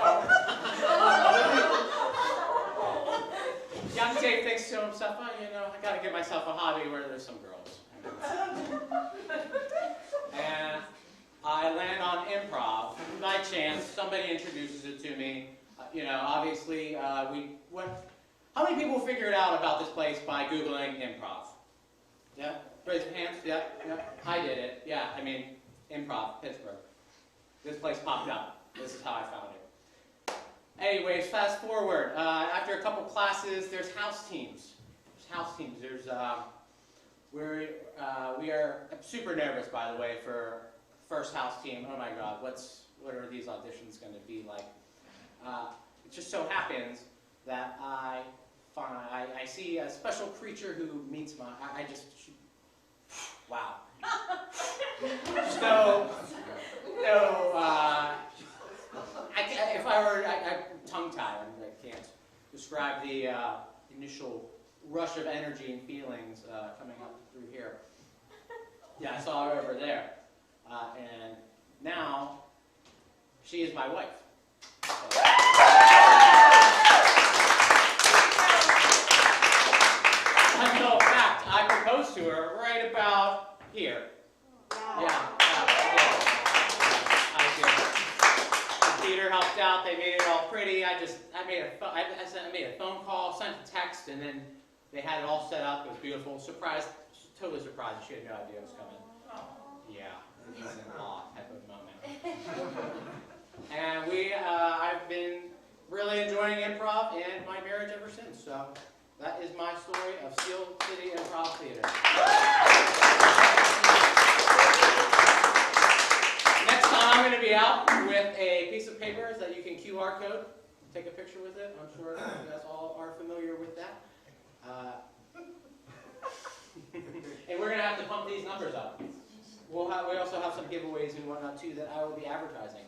young Dave thinks to himself, oh, you know, I gotta give myself a hobby where there's some girls. And I land on improv. By chance, somebody introduces it to me. You know, obviously, how many people figured out about this place by Googling improv? Yeah? Raise your hands. Yeah? Yeah? I did it. Yeah, I mean, improv, Pittsburgh. This place popped up. This is how I found it. Anyways, fast forward. After a couple classes, there's house teams. We are super nervous, by the way, for first house team. Oh my God, what are these auditions going to be like? It just so happens that I see a special creature who meets my. Wow. I'm tongue-tied. I can't describe the initial rush of energy and feelings coming up through here. Yeah, I saw her over there. And now, she is my wife. Fun fact, I proposed to her right about here. Yeah. I did. The theater helped out. They made it all pretty. I made a phone call, sent a text, and then they had it all set up. It was beautiful. Surprised, totally surprised. She had no idea it was coming. Yeah, he's in awe type of moment. And I've been really enjoying improv and my marriage ever since. So that is my story of Steel City Improv Theater. Next time I'm going to be out with a piece of paper that you can QR code, take a picture with it. I'm sure you guys all are familiar with that. And we're going to have to pump these numbers up. We also have some giveaways and whatnot too that I will be advertising.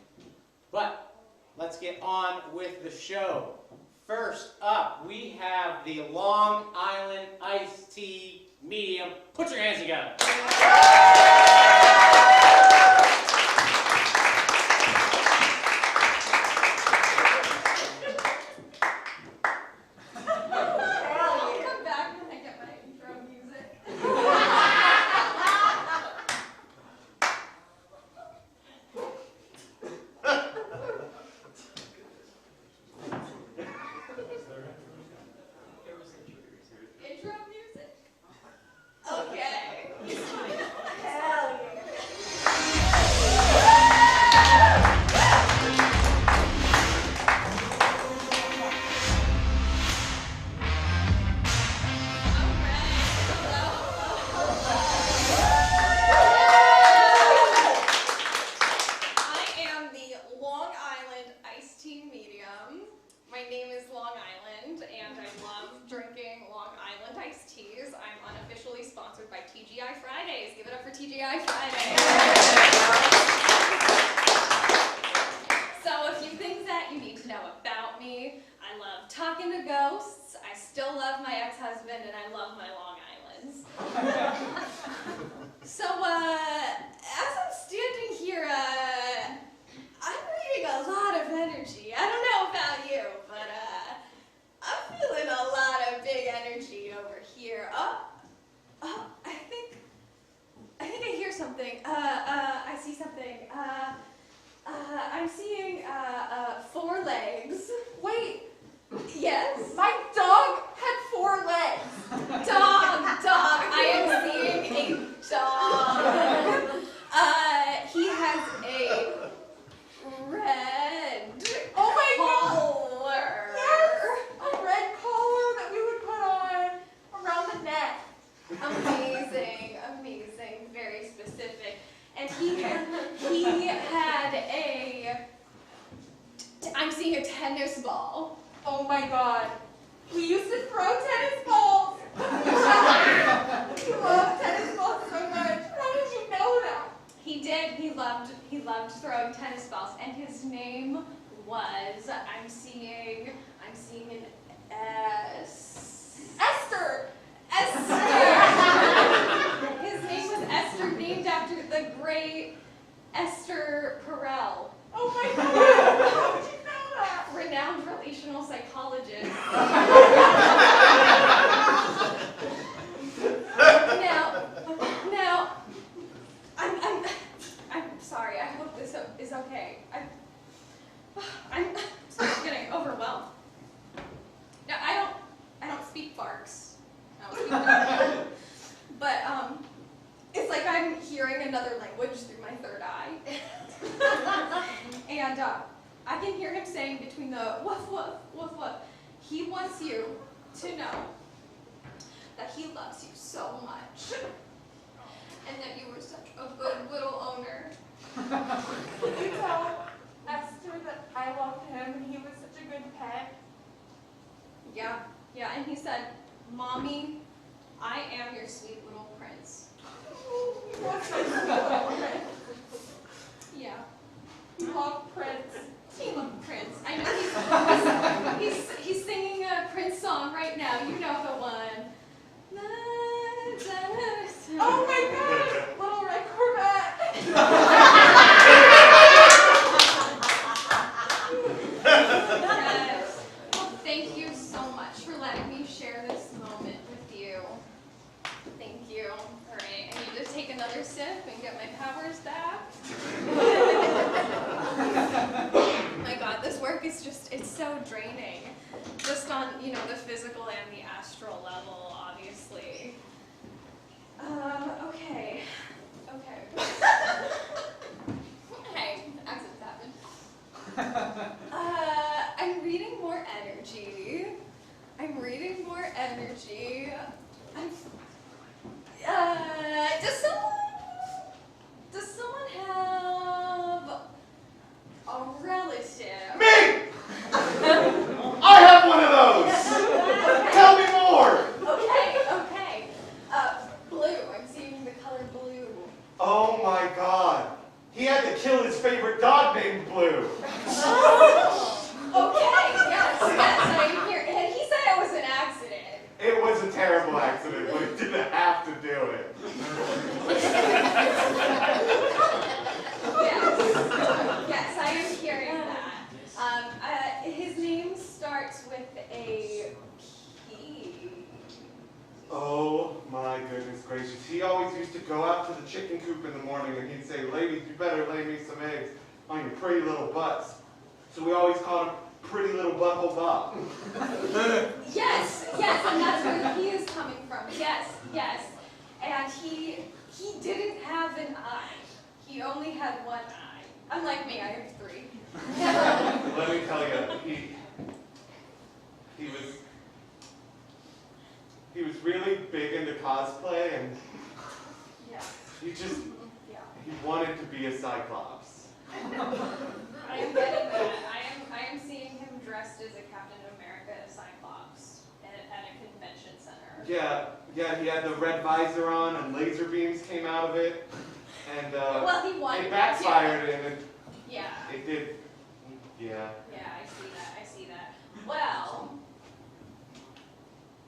But let's get on with the show. First up, we have the Long Island Iced Tea Medium. Put your hands together. Anyways, give it up for TGI Friday. So a few things that you need to know about me. I love talking to ghosts. I still love my ex-husband, and I love my Long Islands. So, as I'm standing here, I'm reading a lot of energy. I don't know about you, but, I'm feeling a lot of big energy over here. I think I hear something. I see something. I'm seeing, 4 legs. Wait. Yes? My dog had 4 legs. Dog. I am seeing a dog. He has a red collar. Yes, a red collar that we would put on around the neck. Amazing, very specific. And he had a, I'm seeing a tennis ball. Oh my God. We used to throw tennis balls. He loved tennis balls so much. How did you know that? He did. He loved throwing tennis balls. And his name was, I'm seeing an S. Esther. His name was Esther, named after the great Esther Perel. Oh my God! How did you know that? Renowned relational psychologist. Now, I'm sorry. I hope this is okay. I'm getting overwhelmed. Now, I don't speak barks. But it's like I'm hearing another language through my third eye. And I can hear him saying between the woof woof woof woof, he wants you to know that he loves you so much and that you were such a good little owner. Could you tell Esther that I loved him and he was such a good pet? Yeah, and he said, Mommy, I am your sweet little prince. You are such a sweet little prince. Yeah. You love Prince. He loved Prince. I know he's singing a Prince song right now. You know the one. Oh my God! Little Red Corvette. Yes. Well, thank you so much for letting me share this moment with you. Thank you. All right, I need to take another sip and get my powers back. My God, this work is it's so draining. Just on, the physical and the astral level, obviously. Okay. Hey, accidents happen. I'm reading more energy. Does someone have a relative? Me! I have one of those! Okay. Tell me more! Okay. Blue. I'm seeing the color blue. Oh my God. He had to kill his favorite dog named Blue. Okay, yes, I'm here. And he said it was an accident. It was a terrible accident, but he didn't have to do it. Yes, I am hearing that. His name starts with a P. Oh my goodness gracious. He always used to go out to the chicken coop in the morning and he'd say, ladies, you better lay me some eggs on your pretty little butts. So we always called him Pretty Little Butthole Bob. Yes, and that's where the P is coming from. Yes. And he didn't have an eye. He only had one eye. Unlike me, I have 3. Let me tell you, he was really big into cosplay and he wanted to be a Cyclops. I am getting that. I am seeing him dressed as a Captain America Cyclops at a convention center. Yeah, Yeah, he had the red visor on, and laser beams came out of it, and Well, he won. it backfired, and Yeah. it did. Yeah. Yeah, I see that. I see that. Well,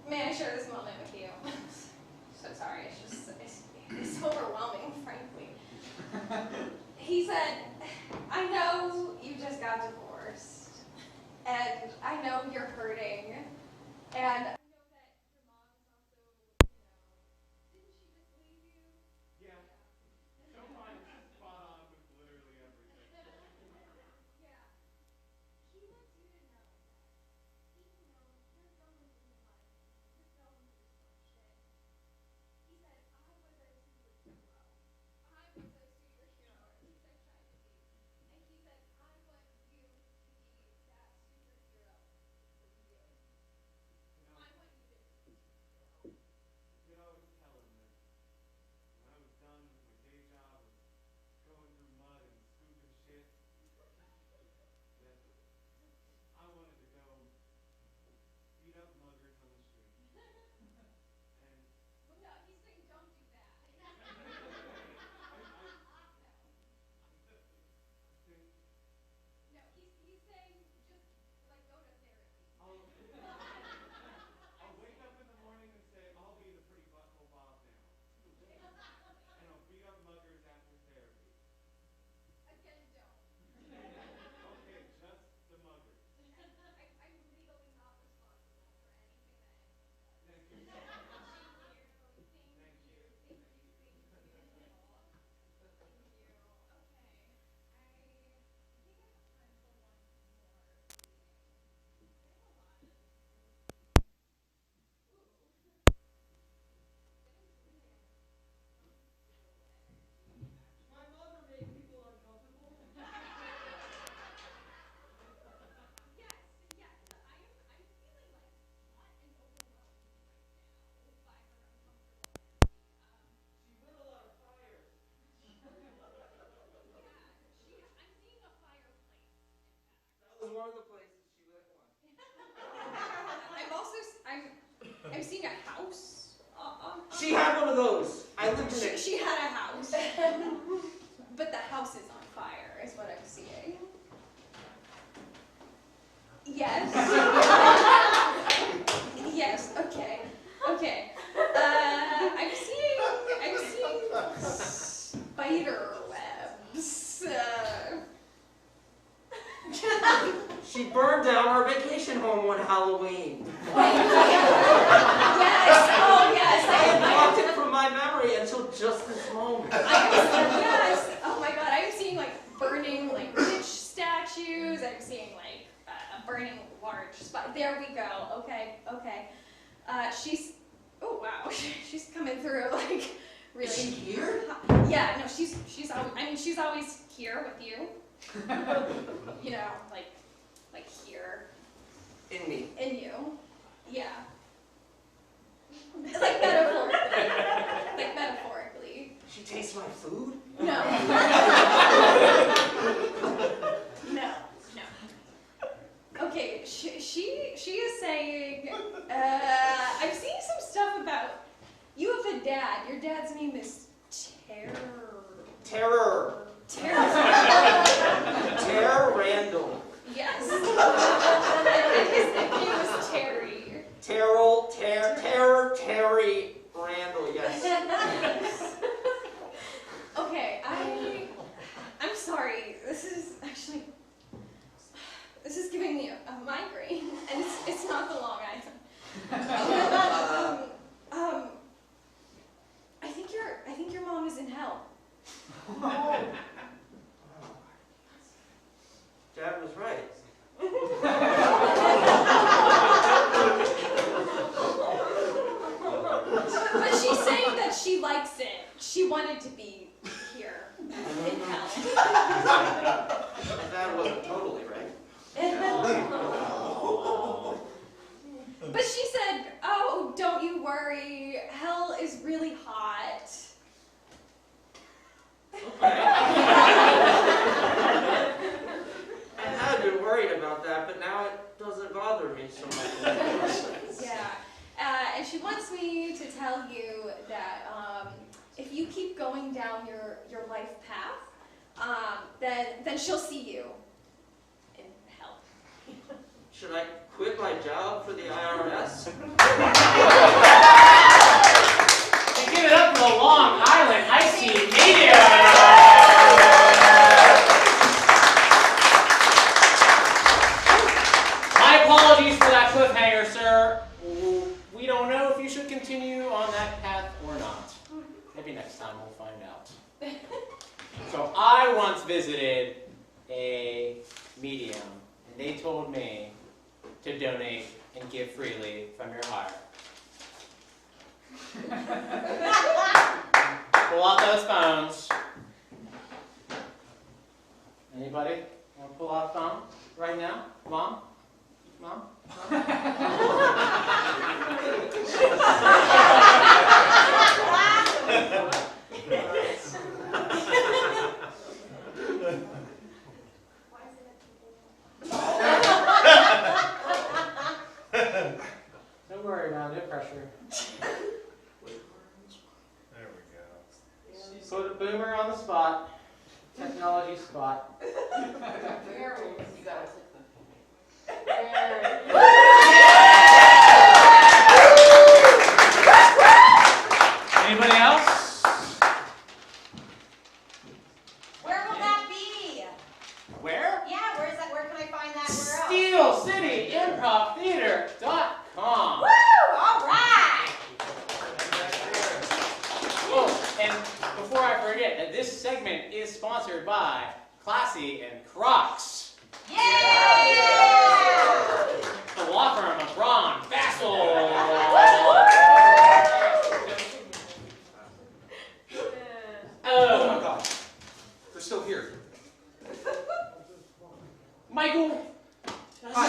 may I share this moment with you? So sorry. It's overwhelming, frankly. He said, I know you just got divorced, and I know you're hurting, and I know that your mom is also, didn't she just leave you? Yeah. Sometimes spot on with literally everything. Yeah. He wants you to know that even though you're going through a lot of things, you're going through some shit, he said, I was there to your hero. I was there to your hero, or at least I tried to be. And he said, I want you to be that superhero for you. I want you to be a superhero. I could always tell him that when I was done with my day job of going through mud and scooping shit, that I wanted to go beat up muggers on the street. And Well, no, he's saying don't do that. No, he's saying just like go to therapy. I'll wake up in the morning and say, I'll be the pretty butthole Bob now. And I'll beat up muggers after therapy. Again, don't. Okay, just the muggers. I'm legally not responsible for anything that anyone does. Thank you so much. Thank you. Thank you. Thank you. Thank you. Thank you. Okay. I think I have time for one more reading. I have a lot of My mother made people uncomfortable. Yes, yes. I'm feeling like hot and overwhelmed right now by her uncomfortable energy. She lit a lot of fires. Yeah, I'm seeing a fireplace. That was one of the places she lit one. I'm seeing a house. She had one of those. I lived in it. She had a house. But the house is on fire, is what I'm seeing. Yes. Yes, okay. Okay. I'm seeing spider webs. She burned down our vacation home one Halloween. Yes. Oh, yes. I had blocked it from my memory until just this moment. Yes. Oh my God. I'm seeing like burning like witch statues. I'm seeing like a burning large spot. There we go. Okay. Okay. She's. Oh wow. She's coming through like really. Is she here? Yeah. No. She's always. I mean, she's always here with you. You know, like here. In me. In you. Yeah. Like metaphorically. Like metaphorically. She tastes my food? No. No. Okay, she is saying, I'm seeing some stuff about, you have a dad. Your dad's name is Terror. Terror Randall. Yes. And his nickname was Terry. Terry Randall, yes. Okay, I'm sorry. This is giving me a migraine, and it's not the Long Island. I think your mom is in hell. Oh. Dad was right. But she's saying that she likes it. She wanted to be here in hell. Dad wasn't totally right. But she said, oh, don't you worry. Hell is really hot. I had been worried about that, but now it doesn't bother me so much. Yeah. And she wants me to tell going down your life path, then she'll see you in hell. Should I quit my job for the IRS? And give it up for the Long Island High Sea Media! My apologies for that cliffhanger, sir. We don't know if you should continue on that path or not. Maybe next time we'll find out. So I once visited a medium, and they told me to donate and give freely from your heart. Pull out those phones. Anybody want to pull out a phone right now? Mom? Mom? Don't worry about it, no pressure. There we go. Put a boomer on the spot. Technology spot. You gotta click Anybody else? Where will that be? Where? Yeah, where is that? Where can I find that? Where else? Steel City Improv Theater.com. Woo! All right. Oh, and before I forget, this segment is sponsored by Classy and Crocs. Yeah! The law firm of Ron Bassel. Oh my God, they're still here. Michael. Hi,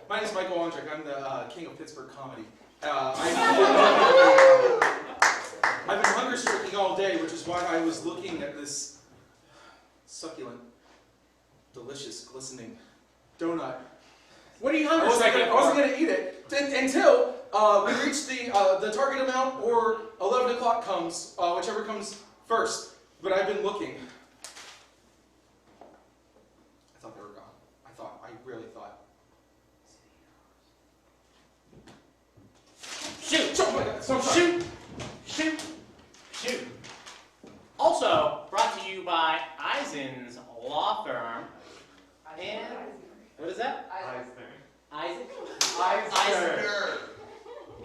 my name is Michael Wondrick. I'm the king of Pittsburgh comedy. I've been hunger stricken all day, which is why I was looking at this succulent, delicious, glistening donut. What are you I hungry wasn't stricken gonna for? eat it until we reach the target amount or 11 o'clock comes, whichever comes first. But I've been looking. I thought they were gone. I really thought. Shoot! Oh my God, so Shoot! Shoot! Shoot! Also brought to you by Eisen's Law Firm. And what is that? Isaac? Iceberg.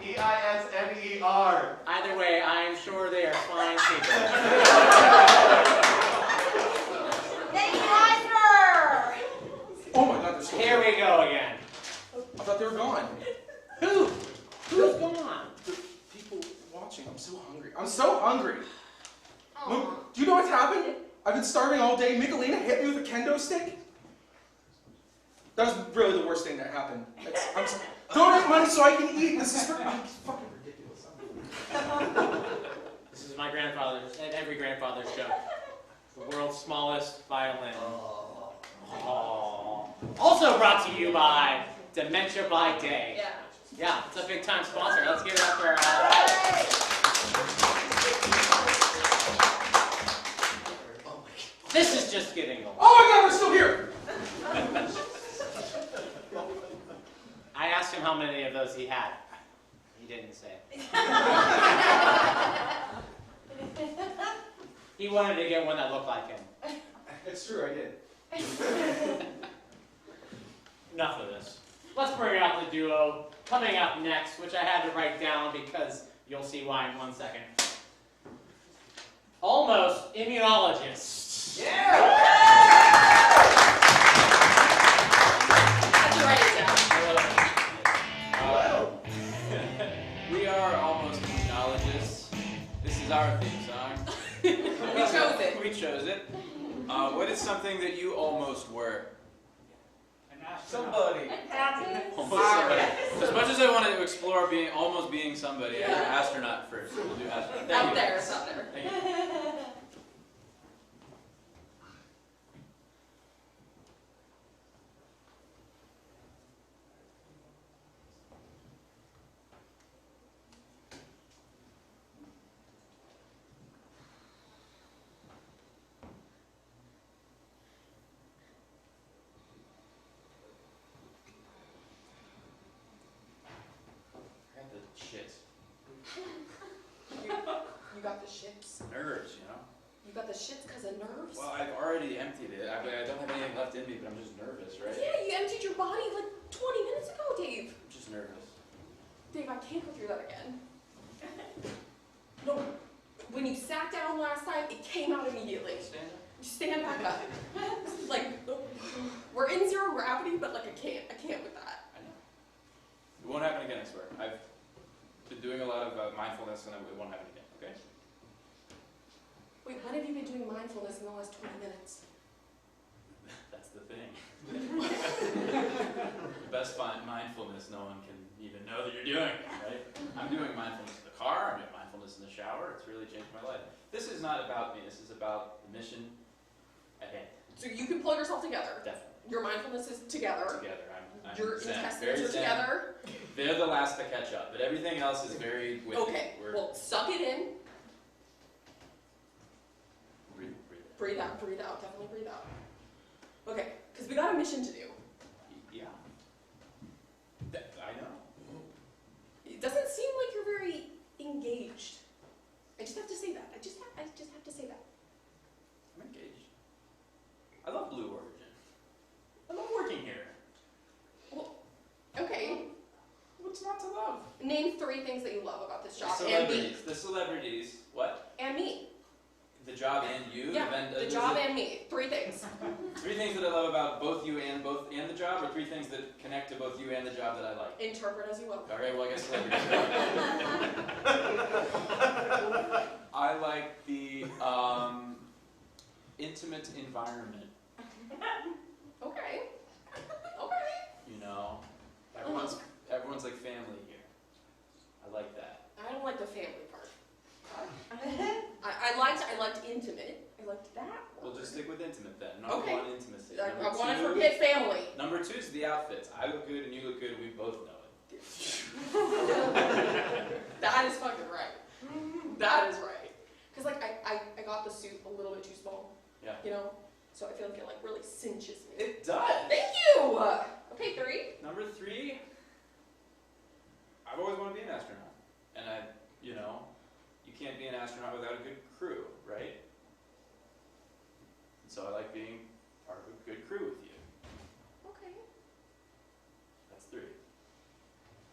E-I-S-N-E-R. Either way, I am sure they are fine people. Thank you, Iceberg. Oh my God, they're still Here we go again. I thought they were gone. Who? Who's gone? The people watching. I'm so hungry. I'm so hungry. Look, do you know what's happened? I've been starving all day. Michelina hit me with a kendo stick. That was really the worst thing that happened. Donate money so I can eat. This is fucking ridiculous. This is my grandfather's and every grandfather's joke. The world's smallest violin. Oh. Also brought to you by Dementia by Day. Yeah, it's a big time sponsor. Let's give it up for This is just getting old. Oh my God, they're still here. I asked him how many of those he had. He didn't say. He wanted to get one that looked like him. It's true, I did. Enough of this. Let's bring out the duo. Coming up next, which I had to write down because you'll see why in 1 second. Almost immunologists. Yeah! Write it down. We are almost immunologists. This is our theme song. We chose it. We chose it. What is something that you almost were? Somebody. Almost somebody. As much as I want to explore almost being somebody, I do astronaut first. We'll do astronaut. Out there, it's out there. Thank you. Shit. You got the shits? Nerves, you know? You got the shits because of nerves? Well, I've already emptied it. I don't have anything left in me, but I'm just nervous, right? Yeah, you emptied your body like 20 minutes ago, Dave. I'm just nervous. Dave, I can't go through that again. No, when you sat down last time, it came out immediately. Stand up? You stand back up. Like, we're in zero gravity, but like I can't with that. I know. It won't happen again, I swear. I've been doing a lot of mindfulness, and it won't happen again, okay? Wait, when have you been doing mindfulness in the last 20 minutes? That's the thing. The best mindfulness, no one can even know that you're doing, right? I'm doing mindfulness in the car, I'm doing mindfulness in the shower. It's really changed my life. This is not about me. This is about the mission at hand. So you can pull yourself together. Definitely. Your mindfulness is together. Together. Your zen, intestines are zen. together. They're the last to catch up, but everything else is very with Okay, well, suck it in. Breathe out, definitely breathe out. Okay, because we got a mission to do. Yeah. I know. It doesn't seem like you're very engaged. I just have to say that. I just have to say that. I'm engaged. I love Blue Origin. I love working here. Well, okay. What's not to love? Name 3 things that you love about this job. The celebrities. What? And me. The job and you? Yeah, the job and me. 3 things. 3 things that I love about both you and the job, or 3 things that connect to both you and the job that I like? Interpret as you will. Alright, well I guess celebrities. I like the intimate environment. Okay. You know? Everyone's like family here. I like that. I don't like the family part. I liked intimate. I liked that. We'll just stick with intimate then. Number 1, intimacy. I want to forget family. Number 2 is the outfits. I look good and you look good and we both know it. That is fucking right. That is right. Because like I got the suit a little bit too small. Yeah. You know? So I feel like it like really cinches me. It does. Thank you! Okay, 3. Number 3, I've always wanted to be an astronaut. And you can't be an astronaut without a good crew, right? And so I like being part of a good crew with you. Okay. That's 3.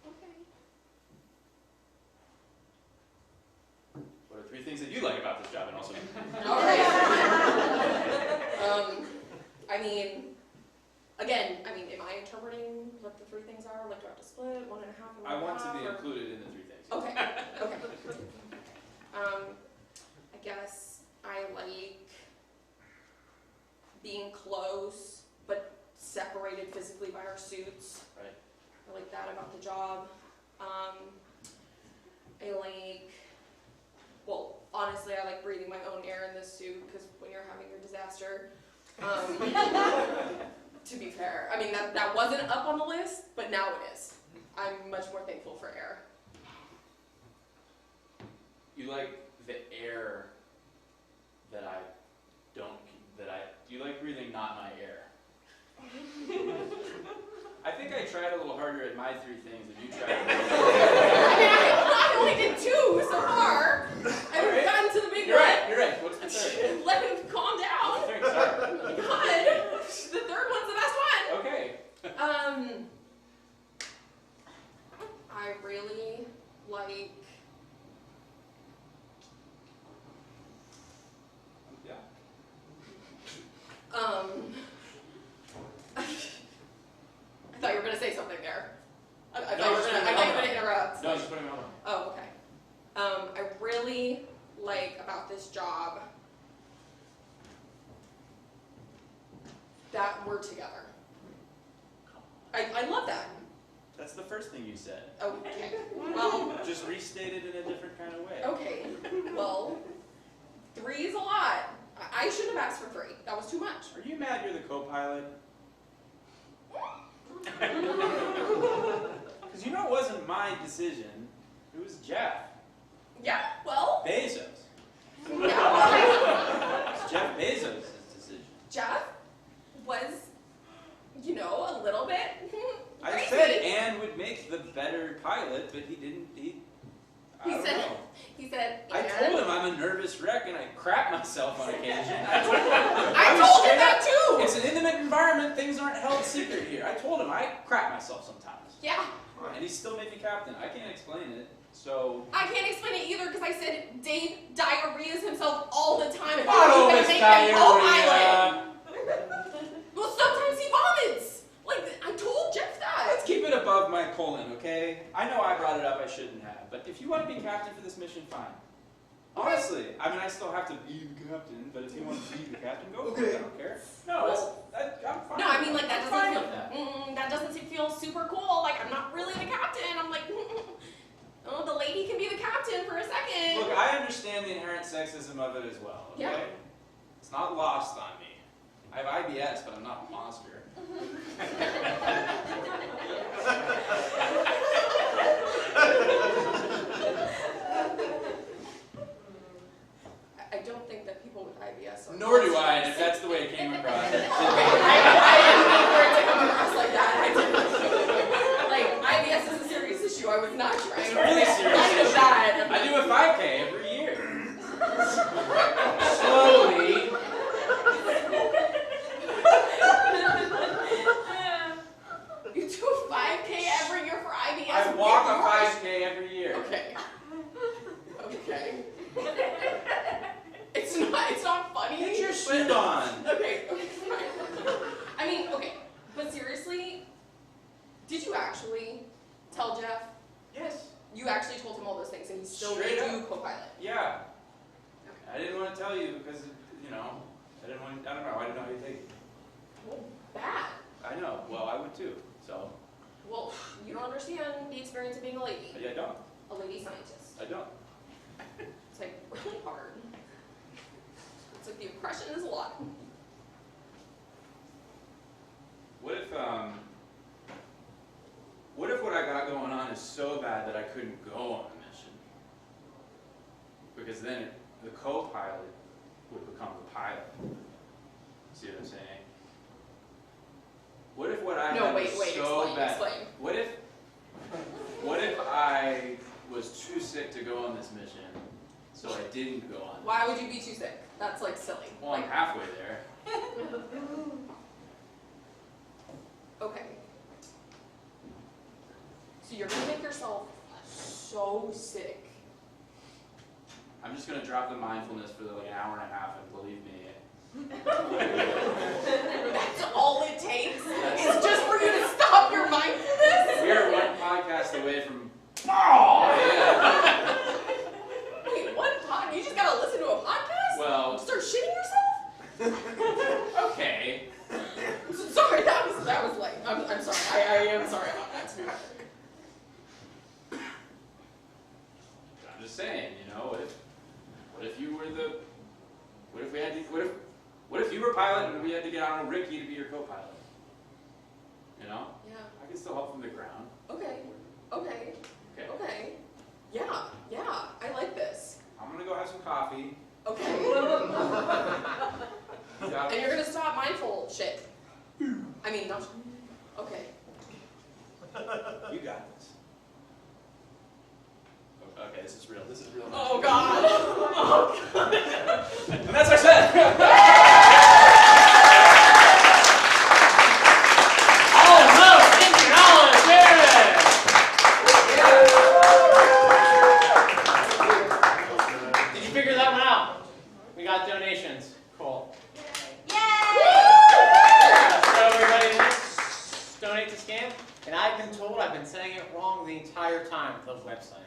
Okay. What are 3 things that you like about this job and also me? Alright. Am I interpreting what the 3 things are? Like, do I have to split 1.5 and 1.5? I want to be included in the 3 things. Okay. I guess I like being close, but separated physically by our suits. Right. I like that about the job. Honestly, I like breathing my own air in this suit, because when you're having your disaster, to be fair, that wasn't up on the list, but now it is. I'm much more thankful for air. You like the air you like breathing not my air. I think I tried a little harder at my 3 things than you tried. I only did 2 so far. I haven't gotten to the big one. You're right. What's the 3rd? Let him calm down. What's the 3rd? Sorry. God. The 3rd one's the best one. Okay. I really like... Yeah. I thought you were going to say something there. I thought you were going to interrupt. No, just putting me on. Oh, okay. I really like about this job that we're together. I love that. That's the first thing you said. Okay. Well, just restate it in a different kind of way. Okay. Well, 3 is a lot. I shouldn't have asked for 3. That was too much. Are you mad you're the co-pilot? Because it wasn't my decision. It was Jeff. Yeah, well... Bezos. Yeah. It's Jeff Bezos' decision. Jeff was, a little bit I crazy. said Anne would make the better pilot, but he didn't. He wreck and I crap myself on occasion. I told him that too! It's an intimate environment. Things aren't held secret here. I told him I crap myself sometimes. Yeah. And he still made me captain. I can't explain it. So I can't explain it either because I said Dave diarrheas himself all the time. And not gonna always make him diarrhea. Well, sometimes he vomits. Like, I told Jeff that. Let's keep it above my colon, okay? I know I brought it up. I shouldn't have. But if you want to be captain for this mission, fine. Honestly, I mean, I still have to be the captain. But if you want to be the captain, go for it. I don't care. No, I'm fine. No, I mean, like, that I'm doesn't fine feel, with that. that doesn't feel super cool. Like, I'm not really the captain. I'm like, oh, the lady can be the captain for a second. Look, I understand the inherent sexism of it as well, okay? Yeah. It's not lost on me. I have IBS, but I'm not a monster. I don't think that people with IBS are... Nor do I, and if that's the way it came across. I didn't mean for it to come across like that. I didn't. Like, IBS is a serious issue. I was not trying. It's a really serious I know issue. that. I do a 5K every year. Slowly. You do a 5K every year for IBS? I walk a 5K every year. Okay. Okay. It's not funny. Get your shit on. Okay, fine. I mean, okay, but seriously, did you actually tell Jeff? Yes. You actually told him all those things and he still Straight made up. you co-pilot? Yeah. I didn't want to tell you because, you know, I don't know, I didn't know how you take it. Well, bad. I know, well, I would too, so. Well, you don't understand the experience of being a lady. I don't. A lady scientist. I don't. It's like really hard. It's like the oppression is a lot. What if what I got going on is so bad that I couldn't go on the mission? Because then the co-pilot would become the pilot. See what I'm saying? What if what I had was so bad? Explain. What if I was too sick to go on this mission, so I didn't go on? Why would you be too sick? That's like silly. Well, I'm halfway there. Okay. So you're gonna make yourself so sick. I'm just gonna drop the mindfulness for like an hour and a half, and believe me. That's all it takes? It's just for you to stop your mindfulness? We are one podcast away from. Oh! Yeah. Wait, one podcast? You just gotta listen to a podcast? Well. Start shitting yourself? Okay. Sorry, that was like. I'm sorry. I am sorry about that too. I'm just saying, you know, what if you were the. What if you were pilot and we had to get on a Ricky to be your co-pilot? You know? Yeah. I can still help from the ground. Okay. Yeah, I like this. I'm gonna go have some coffee. Okay. And you're gonna stop mindful shit. I mean, don't. Okay. You got this. Okay, this is real. Oh God. Oh God. And that's our set. We got donations. Cool. Yay! So we ready to donate to Scam? And I've been told I've been saying it wrong the entire time with the website.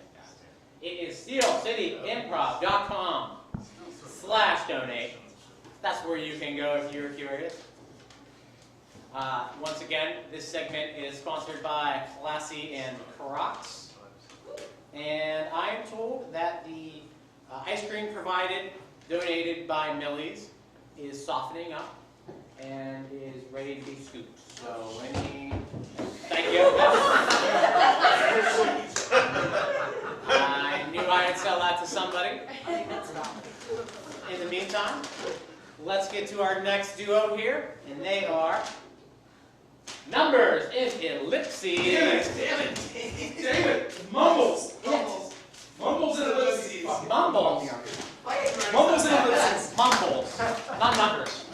It is steelcityimprov.com/donate. That's where you can go if you're curious. Once again, this segment is sponsored by Classy and Crocs. And I am told that the ice cream donated by Millie's is softening up and is ready to be scooped. So thank you. I knew I'd sell that to somebody. In the meantime, let's get to our next duo here, and they are Numbers in Ellipses. Damn it! Mumbles and ellipses. Mumbles. Mumbles and ellipses. Mumbles, not numbers.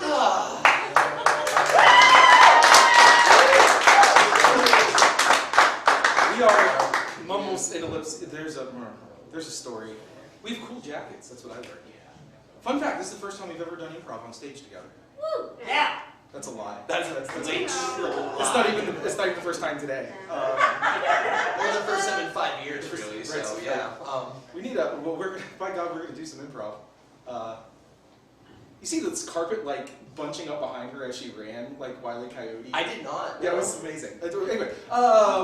We are mumbles and ellipses. There's a story. We have cool jackets. That's what I wear. Fun fact: this is the first time we've ever done improv on stage together. Woo! Yeah. That's a lie. That's way too. It's not even the first time today. Or the first time in 5 years, really. Right, So yeah. We need a. Well, by God, we're gonna do some improv. You see this carpet like bunching up behind her as she ran, like Wile E. Coyote. I did not. Yeah, it was amazing. Anyway,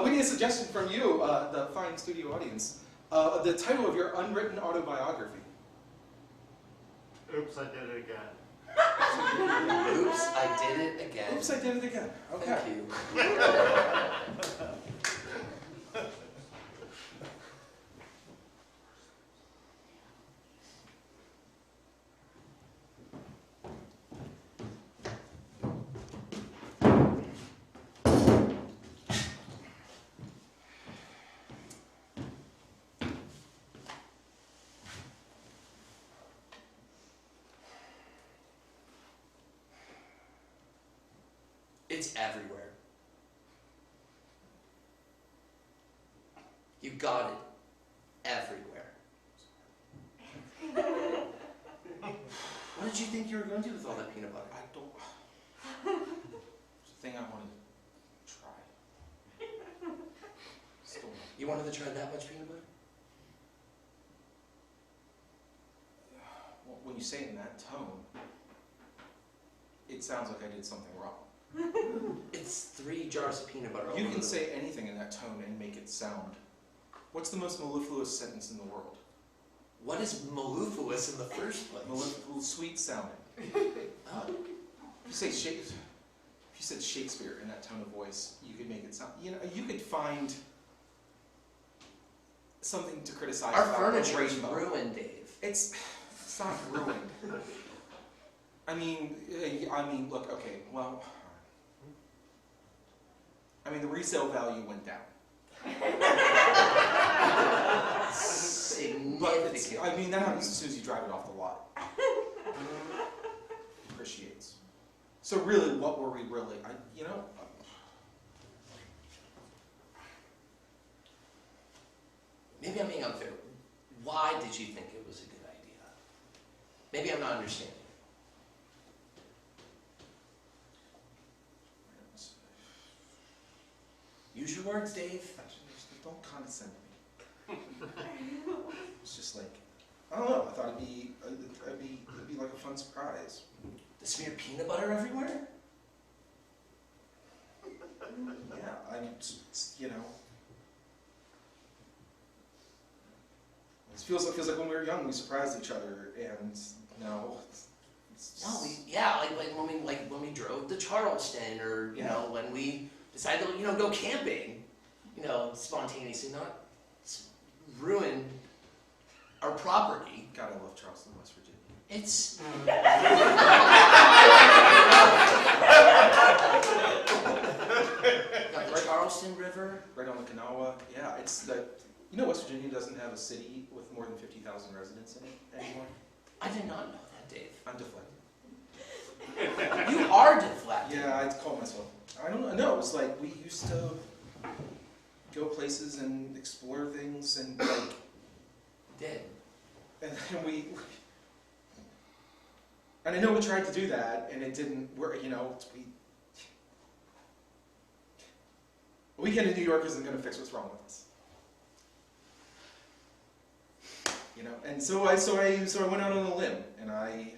we need a suggestion from you, the fine studio audience. The title of your unwritten autobiography. Oops, I did it again. Oops, I did it again. Oops, I did it again. Okay. Thank you. It's everywhere. You got it. Everywhere. What did you think you were going to do with all that peanut butter? I don't. It's the thing I wanted to try. Still. You wanted to try that much peanut butter? Well, when you say it in that tone, it sounds like I did something wrong. It's 3 jars of peanut butter. You can say anything in that tone and make it sound. What's the most mellifluous sentence in the world? What is mellifluous in the first place? Mellifluous, sweet sounding. Oh. If you said Shakespeare in that tone of voice, you could make it sound. You know, you could find something to criticize. Our about furniture is rainbow. ruined, Dave. It's not ruined. I mean, look, okay, well, the resale value went down. Significant. That happens as soon as you drive it off the lot. Appreciates. So really, what were we really, Maybe I'm being unfair. Why did you think it was a good idea? Maybe I'm not understanding. Use your words, Dave. Don't condescend to me. It's just like, I don't know, I thought it'd be like a fun surprise. The smear peanut butter everywhere? Yeah, it feels like when we were young, we surprised each other, and no. Like when we drove to Charleston, or when we decided to go camping, spontaneously, not ruin our property. God, I love Charleston, West Virginia. It's got the Charleston River right on the Kanawha. Yeah, it's the. West Virginia doesn't have a city with more than 50,000 residents in it anymore. I did not know that, Dave. I'm deflected. You are deflected. Yeah, I call myself. I don't know. No, it's like we used to go places and explore things and like. Did. And then and I know we tried to do that, and it didn't work. A weekend in New York isn't going to fix what's wrong with us. And so I went out on a limb, and I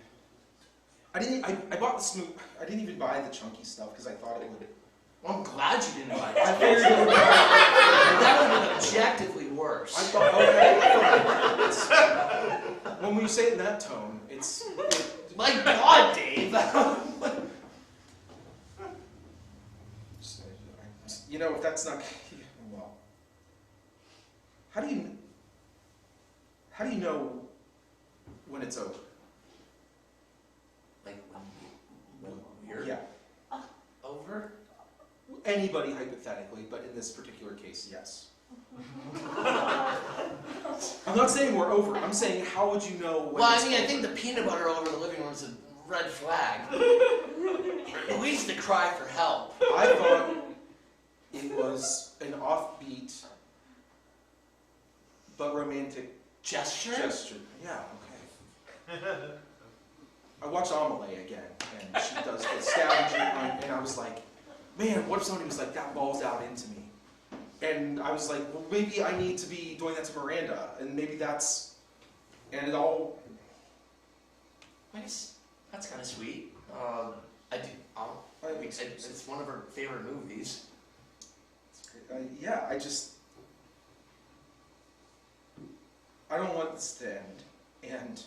bought the smooth. I didn't even buy the chunky stuff because I thought it would. Well, I'm glad you didn't buy it. I figured it would be that would have been objectively worse. I thought, okay, when you say it in that tone, it's. My God, Dave. If that's not well. How do you know when it's over? Like when we're over? Anybody hypothetically, but in this particular case, yes. I'm not saying we're over. I'm saying how would you know when Well, it's I mean, I over? think the peanut butter all over the living room is a red flag. At least to cry for help. I thought it was an offbeat but romantic gesture. Yeah, okay. I watched Amelie again, and she does the scavenger hunt, and I was like, man, what if somebody was like, that balls out into me? And I was like, well, maybe I need to be doing that to Miranda, and maybe that's, and it all. I guess that's kind of sweet. It's one of her favorite movies. Yeah, I don't want this to end, and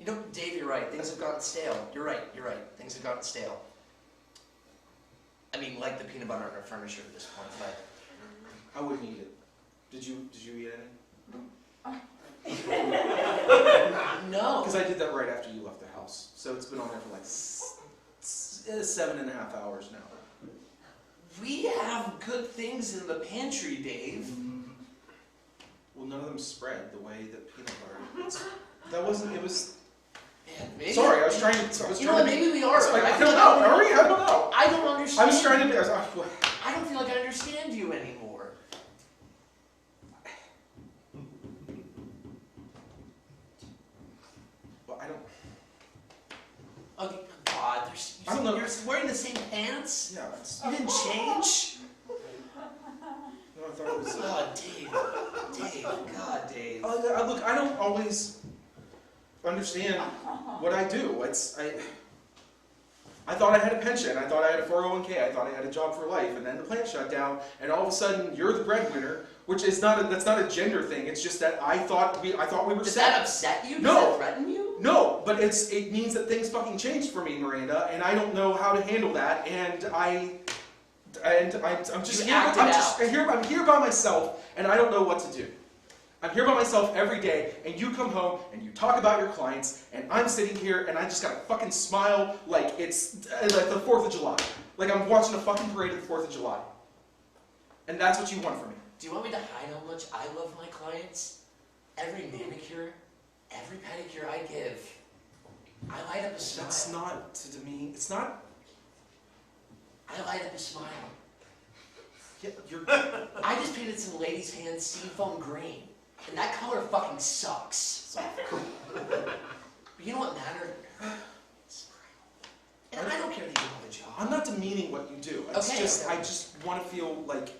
You know, Dave, you're right. Things have gotten stale. You're right. Things have gotten stale. I mean, like the peanut butter on our furniture at this point, but I wouldn't eat it. Did you eat any? No. Because I did that right after you left the house, so it's been on there for like 7.5 hours now. We have good things in the pantry, Dave. Well, none of them spread the way that peanut butter. That wasn't. It was. Man, maybe. Sorry, I was trying to. You know what? Maybe we are. I don't know. Are we? I don't know. I don't understand. I was trying to. I don't feel like I understand you anymore. Well, I don't. Oh God! I don't know. You're wearing the same pants. Yeah. You didn't change. No, I thought it was. Oh, Dave. God, Dave. Look, I don't always understand what I do. I thought I had a pension. I thought I had a 401k. I thought I had a job for life. And then the plant shut down, and all of a sudden you're the breadwinner, which is that's not a gender thing. It's just that I thought we were. Does that upset you? Does No. that threaten you? No, but it means that things fucking changed for me, Miranda, and I don't know how to handle that. And I'm just here. I'm here by myself, and I don't know what to do. I'm here by myself every day, and you come home and you talk about your clients, and I'm sitting here and I just gotta fucking smile like it's like the 4th of July. Like I'm watching a fucking parade of the 4th of July. And that's what you want from me. Do you want me to hide how much I love my clients? Every manicure, every pedicure I give, I light up a smile. That's not, to me, it's not... I light up a smile. Yeah, I just painted some lady's hands seafoam green. And that color fucking sucks. But you know what mattered? And I don't care that you have a job. I'm not demeaning what you do. I just want to feel like...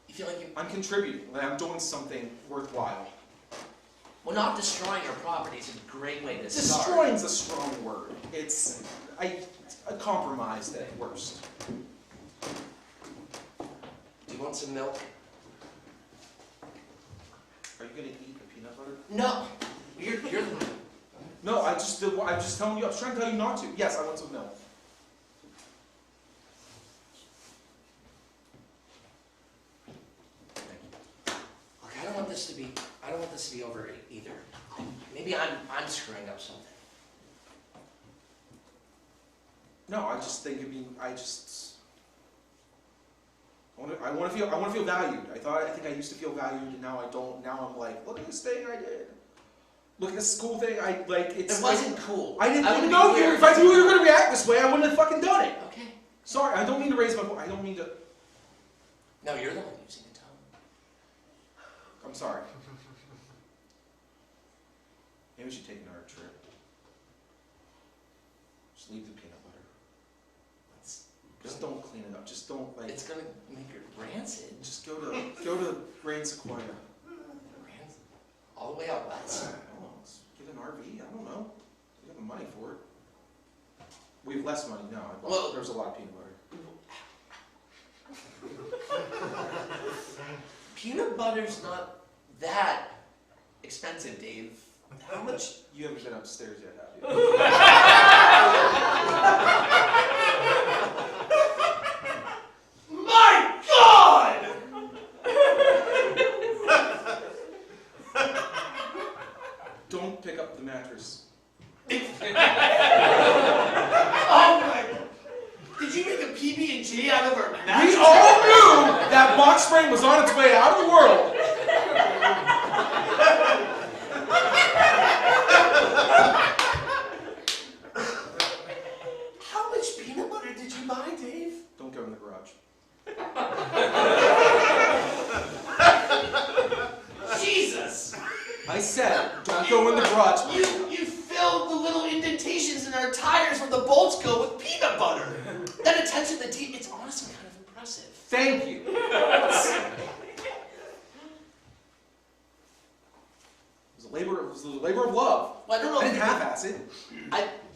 You feel like I'm contributing, like I'm doing something worthwhile. Well, not destroying your property is a great way to start. Destroying's a strong word. It's a compromise at worst. Do you want some milk? Are you gonna eat the peanut butter? No. You're the one. No, I'm just telling you. I was trying to tell you not to. Yes, I want some milk. Look, I don't want this to be over either. Maybe I'm screwing up something. No, I just think I want to feel valued. I think I used to feel valued, and now I don't. Now I'm like, look at this thing I did. Look at this school thing. It wasn't cool. I didn't know you. If I knew you were going to react this way, I wouldn't have fucking done it. Okay. Sorry, I don't mean to raise my voice. I don't mean to. No, you're the one using the tone. I'm sorry. Maybe we should take another trip. Just leave the peanut butter. Just don't clean it up. Just don't like. It's gonna make it rancid. Just go to Grand Sequoia. Rancid? All the way out west? I don't know. Let's get an RV. I don't know. We have the money for it. We have less money now. Well, there's a lot of peanut butter. Peanut butter's not that expensive, Dave. How much? You haven't been upstairs yet, have you? My God! Don't pick up the mattress. Oh my! Did you make a PB&J out of our mattress? We all knew that box spring was on its way out of the world. our tires where the bolts go with peanut butter. That attention to detail, it's honestly kind of impressive. Thank you. It was a labor of love. Well, I don't know. I didn't half-ass it.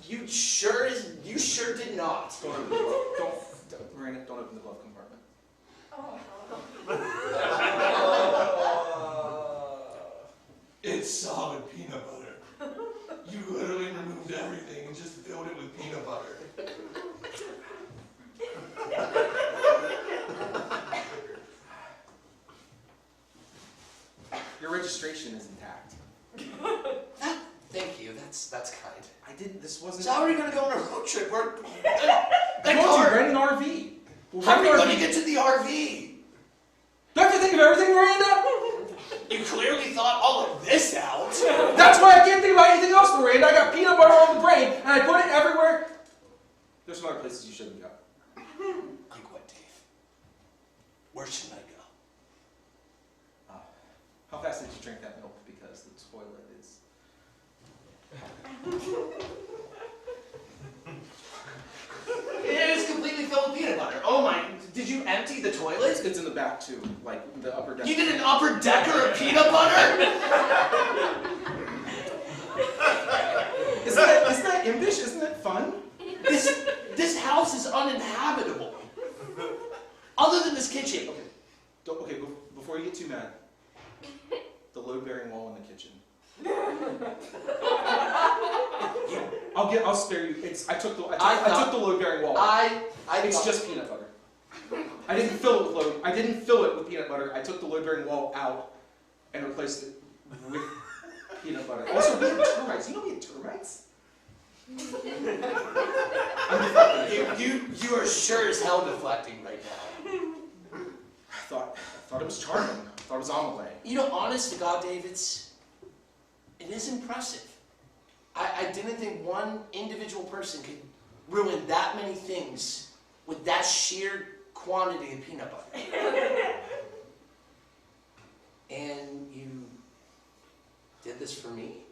You sure did not. Don't open the glove. Miranda, don't open the glove compartment. It's solid peanut butter. You literally removed everything and just filled it with peanut butter. Your registration is intact. Thank you. That's kind. This wasn't. So how are you going to go on a road trip? I told you, rent an RV. How are you going to get to the RV? Do I have to think of everything, Miranda? You clearly thought all of this out. That's why I can't think about anything else, Miranda. I got peanut butter on the brain, and I put it everywhere. There's some other places you shouldn't go. Like what, Dave? Where should I go? How fast did you drink that milk? Because the toilet is... It is completely filled with peanut butter. Oh my, did you empty the toilet? It's in the back too, like the upper deck. You did an upper decker of peanut butter? Isn't that impish? Isn't that fun? This house is uninhabitable. Other than this kitchen. Okay, before you get too mad, the load-bearing wall in the kitchen. I'll spare you. I took the load-bearing wall. It's just peanut butter. I didn't fill it with peanut butter. I took the load-bearing wall out and replaced it with peanut butter. Also, we had termites. You know we had termites? You are sure as hell deflecting right now. I thought it was charming. I thought it was on the way. You know, honest to God, Dave, it is impressive. I didn't think one individual person could ruin that many things with that sheer quantity of peanut butter. And you did this for me?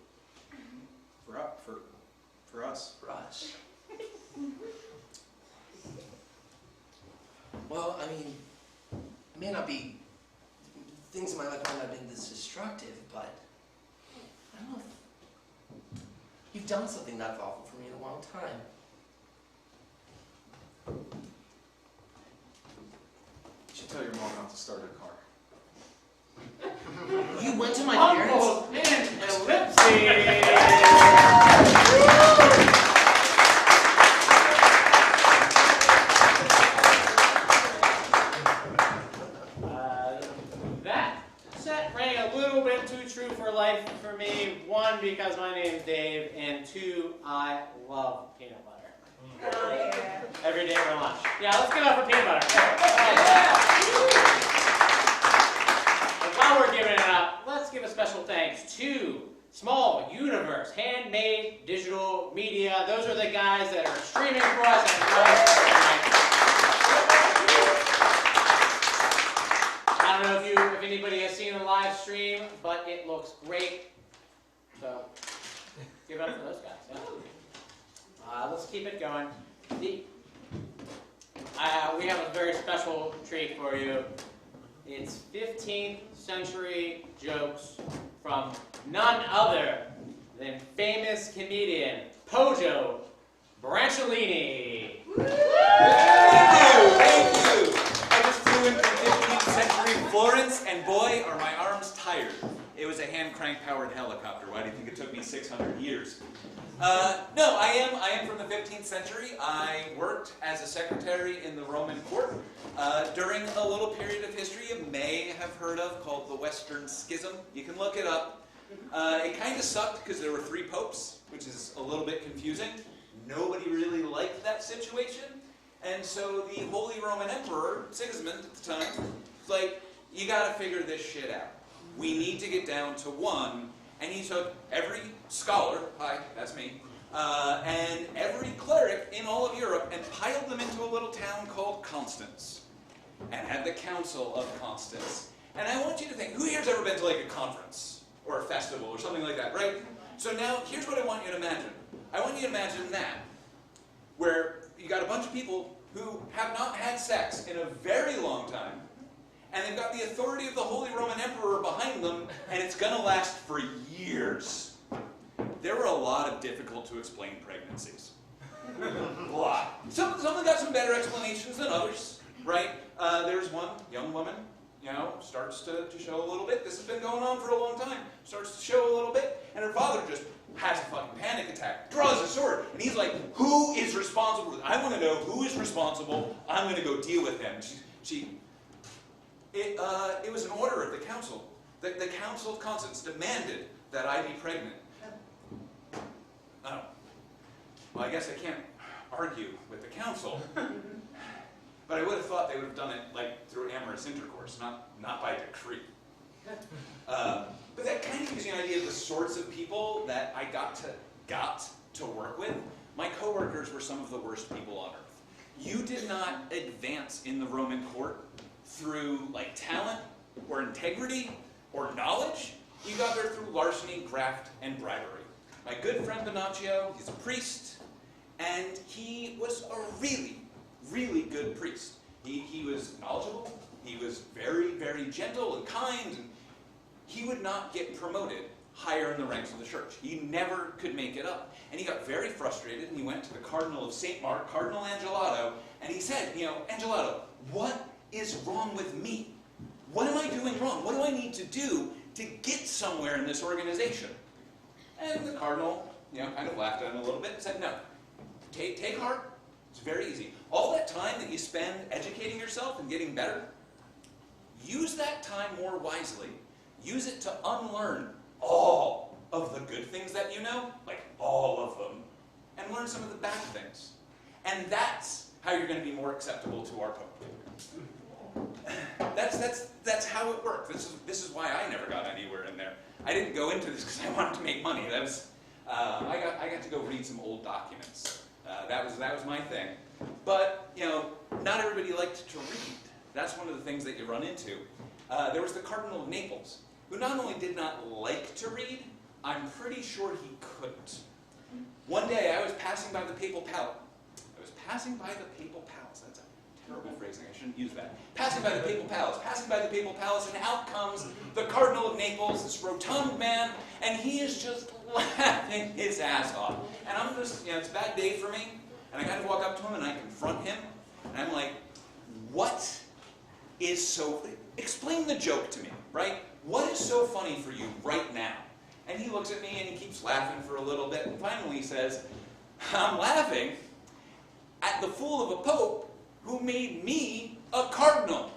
For us. For us. Well, I mean, it may not be, things in my life might not have been this destructive, but I don't know if you've done something that thoughtful for me in a long time. You should tell your mom not to start her car. You went to my parents? Uncle and ellipses. That set rang a little bit too true for life for me. One, because my name's Dave, and two, I love peanut butter. Oh, yeah. Every day for lunch. Yeah, let's give it up for peanut butter. And while we're giving it up, let's give a special thanks to Small Universe, handmade digital media. Those are the guys that are streaming for us and I don't know if anybody has seen the live stream, but it looks great. So give it up for those guys. Yeah. Let's keep it going. We have a very special treat for you. It's 15th century jokes from none other than famous comedian Pojo Brancholini. Thank you. I just flew in from 15th century Florence, and boy, are my arms tired. It was a hand-crank powered helicopter. Why do you think it took me 600 years? No, I am from the 15th century. I worked as a secretary in the Roman court during a little period of history you may have heard of called the Western Schism. You can look it up. It kind of sucked because there were 3 popes, which is a little bit confusing. Nobody really liked that situation. And so the Holy Roman Emperor, Sigismund at the time, was like, you gotta figure this shit out. We need to get down to 1. And he took every scholar, hi, that's me, and every cleric in all of Europe and piled them into a little town called Constance. And had the Council of Constance. And I want you to think, who here's ever been to like a conference? Or a festival or something like that, right? So now, here's what I want you to imagine. I want don't you imagine that? Where you got a bunch of people who have not had sex in a very long time, and they've got the authority of the Holy Roman Emperor behind them, and it's going to last for years. There were a lot of difficult to explain pregnancies. A lot. Some of them got some better explanations than others, right? There's one young woman, starts to show a little bit. This has been going on for a long time. Starts to show a little bit, and her father just has a fucking panic attack, draws a sword, and he's like, who is responsible? I want to know who is responsible. I'm going to go deal with him. It was an order of the council. The Council of Constance demanded that I be pregnant. Oh. Well, I guess I can't argue with the council. But I would have thought they would have done it like through amorous intercourse, not by decree. But that kind of gives you an idea of the sorts of people that I got to work with. My coworkers were some of the worst people on earth. You did not advance in the Roman court through like talent or integrity or knowledge. You got there through larceny, graft, and bribery. My good friend Bonaccio, he's a priest, and he was a really, really good priest. He was knowledgeable, he was very, very gentle and kind, and he would not get promoted higher in the ranks of the church. He never could make it up. And he got very frustrated, and he went to the Cardinal of St. Mark, Cardinal Angelato, and he said, Angelato, what is wrong with me? What am I doing wrong? What do I need to do to get somewhere in this organization? And the Cardinal, kind of laughed at him a little bit and said, no, take heart. It's very easy. All that time that you spend educating yourself and getting better, use that time more wisely. Use it to unlearn all of the good things that you know, like all of them, and learn some of the bad things. And that's how you're going to be more acceptable to our Pope. That's how it worked. This is why I never got anywhere in there. I didn't go into this because I wanted to make money. That was I got to go read some old documents. That was my thing. But not everybody liked to read. That's one of the things that you run into. There was the Cardinal of Naples, who not only did not like to read, I'm pretty sure he couldn't. One day I was passing by the Papal Palace. That's a terrible phrasing. I shouldn't use that. Passing by the Papal Palace, and out comes the Cardinal of Naples, this rotund man, and he is just laughing his ass off. And I'm just, it's a bad day for me, and I kind of walk up to him and I confront him, and I'm like, what is so, explain the joke to me, right? What is so funny for you right now? And he looks at me and he keeps laughing for a little bit, and finally he says, I'm laughing at the fool of a pope who made me a cardinal.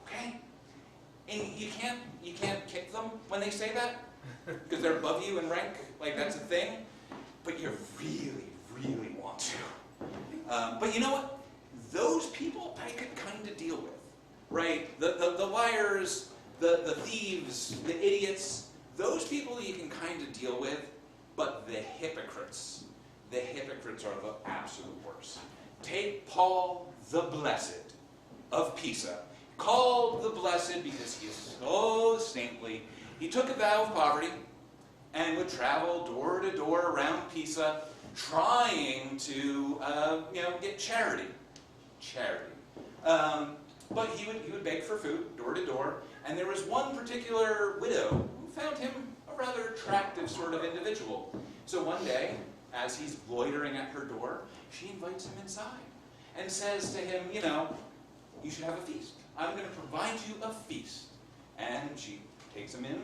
Okay? And you can't kick them when they say that, because they're above you in rank, like that's a thing, but you really, really want to. But you know what? Those people I could kind of deal with, right? The liars, the thieves, the idiots, those people you can kind of deal with, but the hypocrites are the absolute worst. Take Paul the Blessed of Pisa, called the Blessed because he is so saintly. He took a vow of poverty and would travel door to door around Pisa trying to get charity. But he would beg for food door to door, and there was one particular widow who found him a rather attractive sort of individual. So one day, as he's loitering at her door, she invites him inside and says to him, you should have a feast. I'm going to provide you a feast. And she takes him in,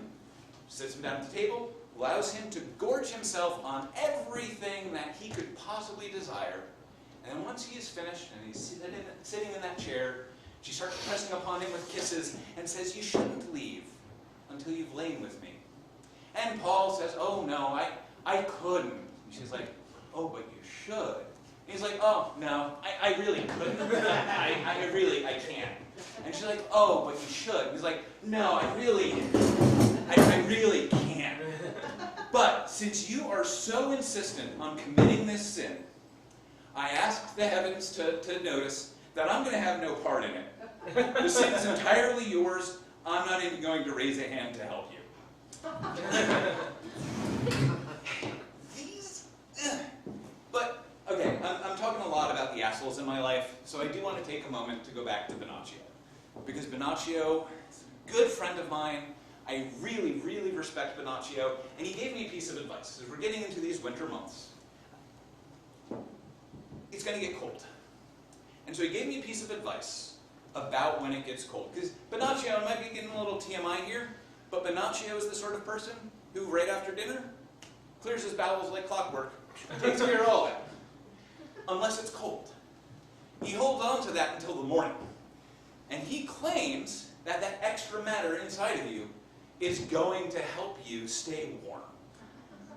sits him down at the table, allows him to gorge himself on everything that he could possibly desire. And then once he is finished and he's sitting in that chair, she starts pressing upon him with kisses and says, you shouldn't leave until you've lain with me. And Paul says, oh no, I couldn't. And she's like, oh, but you should. And he's like, oh, no, I really couldn't. I can't. And she's like, oh, but you should. And he's like, no, I really can't. But since you are so insistent on committing this sin, I ask the heavens to notice that I'm going to have no part in it. The sin is entirely yours. I'm not even going to raise a hand to help you. in my life, so I do want to take a moment to go back to Bennaccio. Because Bennaccio is a good friend of mine. I really, really respect Bennaccio, and he gave me a piece of advice. As we're getting into these winter months, it's going to get cold. And so he gave me a piece of advice about when it gets cold. Because Bennaccio, I might be getting a little TMI here, but Bennaccio is the sort of person who, right after dinner, clears his bowels like clockwork, takes care of all that. Unless it's cold. He holds on to that until the morning. And he claims that that extra matter inside of you is going to help you stay warm.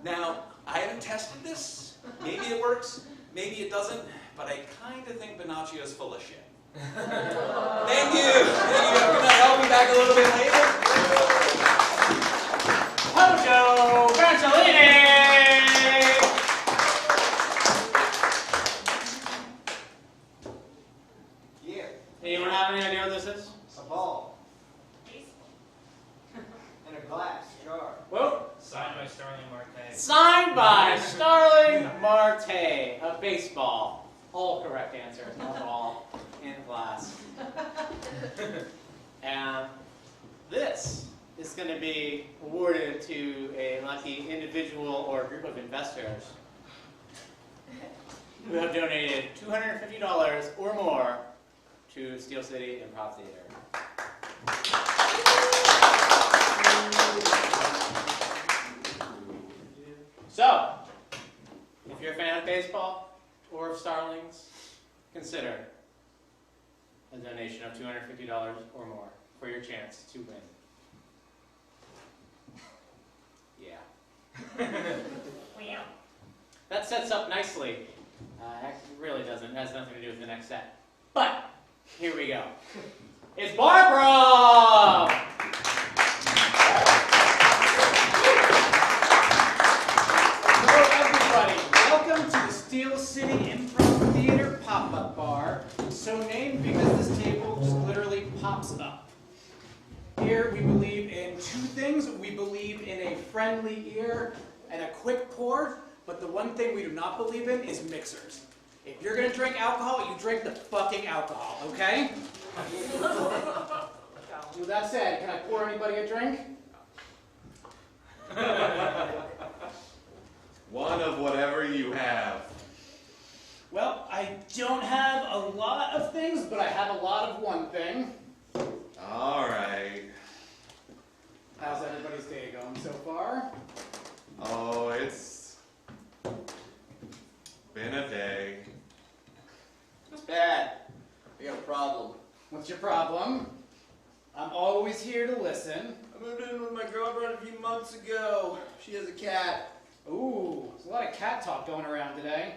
Now, I haven't tested this. Maybe it works, maybe it doesn't, but I kind of think Bennaccio's full of shit. Thank you. Thank you. Can I help you back a little bit later? Hojo Brancellini! Yeah. Anyone have any idea what this is? It's a ball. And a glass jar. Whoa. Signed by Starling Marte. Signed by Starling Marte. A baseball. All correct answers. A ball in glass. And this is going to be awarded to a lucky individual or group of investors who have donated $250 or more to Steel City Improv Theater. So, if you're a fan of baseball or of Starlings, consider a donation of $250 or more for your chance to win. Yeah. That sets up nicely. Actually, it really doesn't. It has nothing to do with the next set. But, here we go. It's Barbara! Hello, everybody. Welcome to the Steel City Improv Theater pop-up bar. So named because this table just literally pops up. Here we believe in two things. We believe in a friendly ear and a quick pour, but the one thing we do not believe in is mixers. If you're gonna drink alcohol, you drink the fucking alcohol, okay? With that said, can I pour anybody a drink? One of whatever you have. Well, I don't have a lot of things, but I have a lot of one thing. All right. How's everybody's day going so far? Oh, it's been a day. It's bad. I got a problem. What's your problem? I'm always here to listen. I moved in with my girlfriend a few months ago. She has a cat. Ooh, there's a lot of cat talk going around today.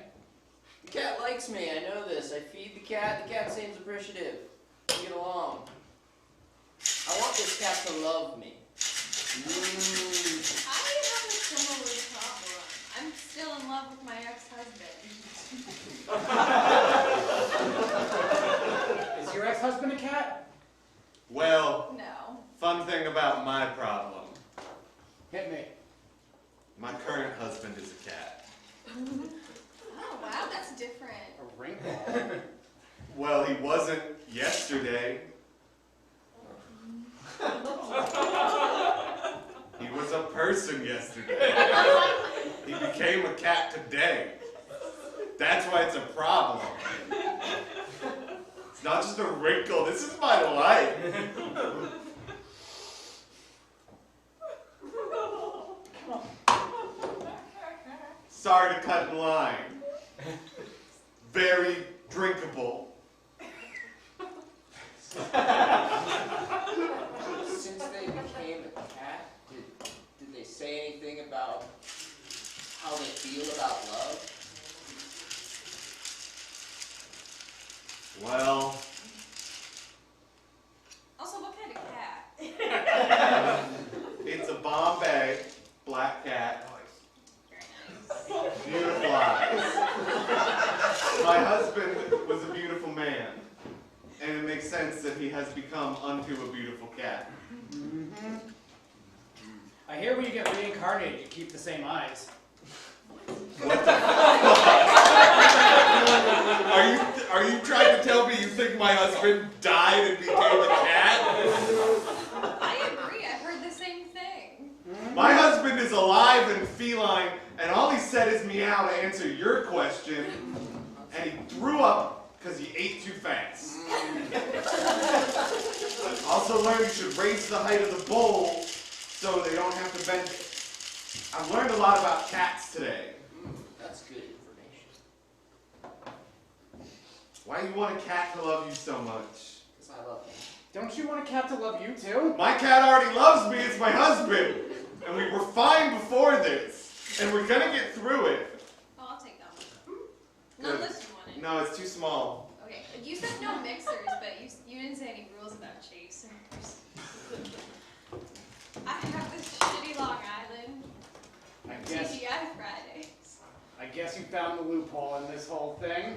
The cat likes me, I know this. I feed the cat seems appreciative. We get along. I want this cat to love me. I have a similar problem. I'm still in love with my ex-husband. Is your ex-husband a cat? Well, No. fun thing about my problem. Hit me. My current husband is a cat. Oh, wow, that's different. A wrinkle. Well, he wasn't yesterday. He was a person yesterday. He became a cat today. That's why it's a problem. It's not just a wrinkle. This is my life. Sorry to cut in line. Very drinkable. Since they became a cat, did they say anything about how they feel about love? Well, Also, what kind of cat? it's a Bombay black cat. Beautiful eyes. My husband was a beautiful man, and it makes sense that he has become unto a beautiful cat. Mm-hmm. I hear when you get reincarnated, you keep the same eyes. What the fuck? Are you my husband died and became a cat? I agree. I heard the same thing. My husband is alive and feline, and all he said is meow to answer your question, and he threw up because he ate too fast. Also learned you should raise the height of the bowl so they don't have to bend it. I've learned a lot about cats today. That's good information. Why do you want a cat to love you so much? Because I love you. Don't you want a cat to love you too? My cat already loves me, it's my husband. And we were fine before this. And we're gonna get through it. Oh, I'll take that one. Not Good. this one. No, it's too small. Okay, you said no mixers, but you didn't say any rules about chasers. I have this shitty Long Island TGI Fridays. I guess you found the loophole in this whole thing.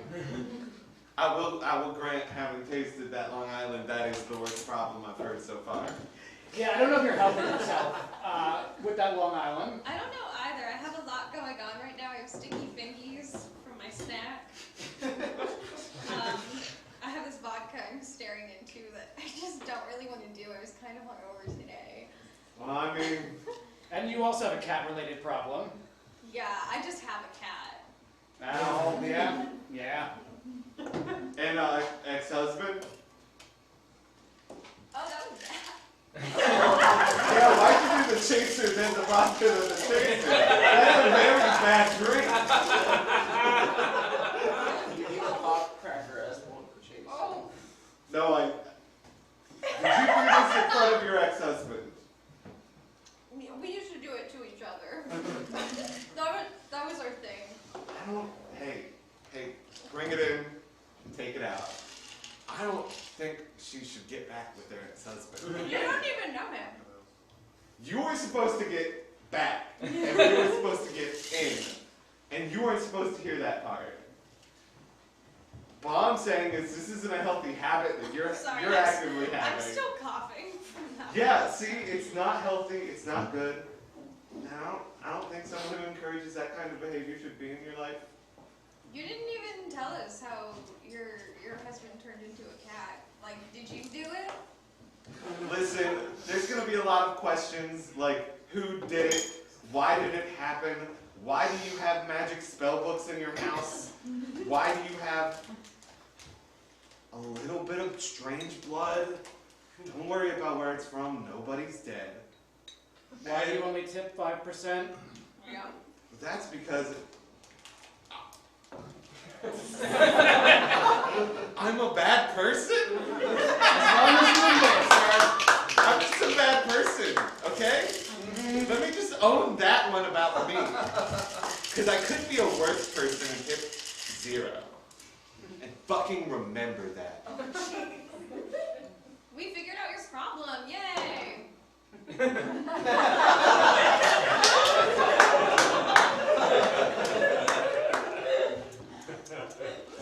I will grant, having tasted that Long Island, that is the worst problem I've heard so far. Yeah, I don't know if you're helping yourself with that Long Island. I don't know either. I have a lot going on right now. I have sticky fingies from my snack. I have this vodka I'm staring into that I just don't really want to do. I was kind of hungover today. Well, I mean... And you also have a cat-related problem. Yeah, I just have a cat. Oh, yeah? Yeah. And ex-husband? Oh, that was bad. Yeah, why'd you do the chaser then the vodka than the chaser? That's a very bad drink. You need a pop cracker as one for chase. Oh. No, did you do this in front of your ex-husband? We used to do it to each other. that was our thing. I don't... Hey, bring it in and take it out. I don't think she should get back with her ex-husband. You don't even know him. You were supposed to get back, and you were supposed to get in, and you weren't supposed to hear that part. But all I'm saying is this isn't a healthy habit that you're actively having. I'm still coughing from that. Yeah, see, it's not healthy, it's not good. Now, I don't think someone who encourages that kind of behavior should be in your life. You didn't even tell us how your husband turned into a cat. Like, did you do it? Listen, there's going to be a lot of questions like who did it, why did it happen, why do you have magic spell books in your house, why do you have a little bit of strange blood. Don't worry about where it's from, nobody's dead. Why do you only tip 5%? Yeah. That's because I'm a bad person? As long as you admit it, sir. I'm just a bad person, okay? Let me just own that one about me. Because I could be a worse person and tip 0. And fucking remember that. We figured out your problem. Yay!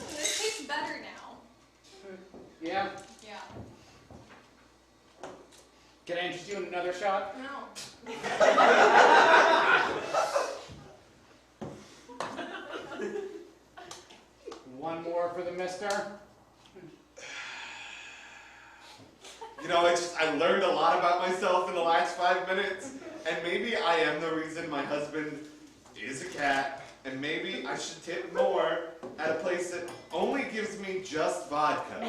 This tastes better now. Yeah? Yeah. Can I interest you in another shot? No. One more for the mister. You know, I learned a lot about myself in the last 5 minutes, and maybe I am the reason my husband is a cat, and maybe I should tip more at a place that only gives me just vodka.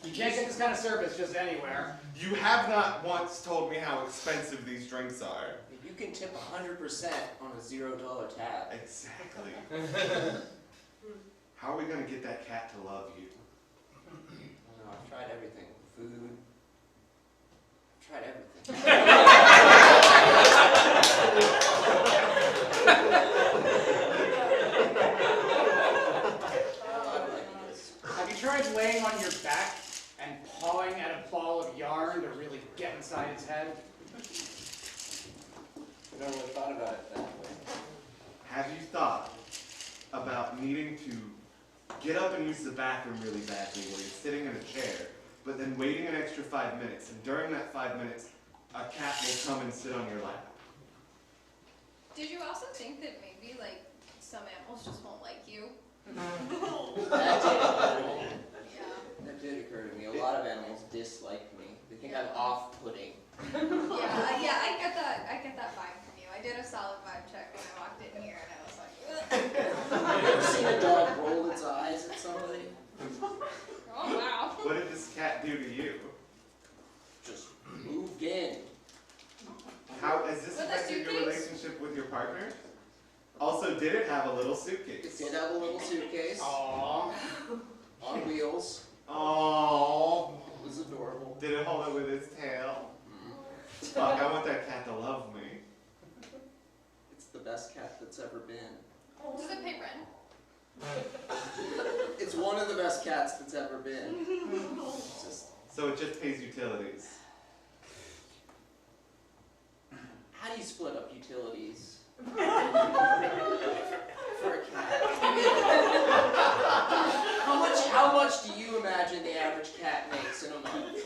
You can't get this kind of service just anywhere. You have not once told me how expensive these drinks are. You can tip 100% on a $0 tab. Exactly. How are we going to get that cat to love you? I don't know, I've tried everything. Food. I've tried everything. Have you tried laying on your back and pawing at a ball of yarn to really get inside its head? I've never really thought about it that way. Have you thought about needing to get up and use the bathroom really badly while you're sitting in a chair, but then waiting an extra 5 minutes, and during that 5 minutes, a cat will come and sit on your lap? Did you also think that maybe, like, some animals just won't like you? occur to me. A lot of animals dislike me. They think I'm off-putting. Yeah, I get that vibe from you. I did a solid vibe check when I walked in here, and I was like, Have you ever seen a dog roll its eyes at somebody? oh wow. What did this cat do to you? Just moved in. How has this With a affected your suitcase? relationship with your partner? Also, did it have a little suitcase? It did have a little suitcase. Aww. On wheels. Aww. It was adorable. Did it hold it with its tail? Fuck, I want that cat to love me. It's the best cat that's ever been. Does it pay rent? It's one of the best cats that's ever been. So it just pays utilities. How do you split up utilities? For a cat. How much do you imagine the average cat makes in a month?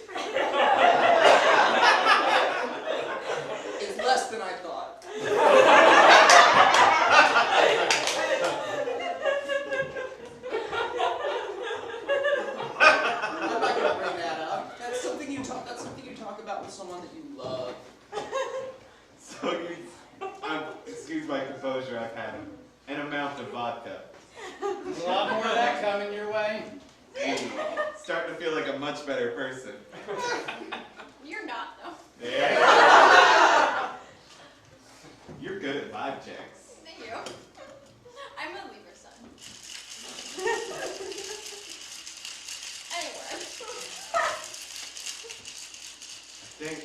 It's less than I thought. I'm not gonna bring that up. That's something you talk about with someone that you love. So excuse my composure, I've had an amount of vodka. A lot more of that coming your way. Hey, starting to feel like a much better person. You're not, though. Yeah. You're good at vibe checks. Thank you. I'm a Libra sun. Anyway. I think.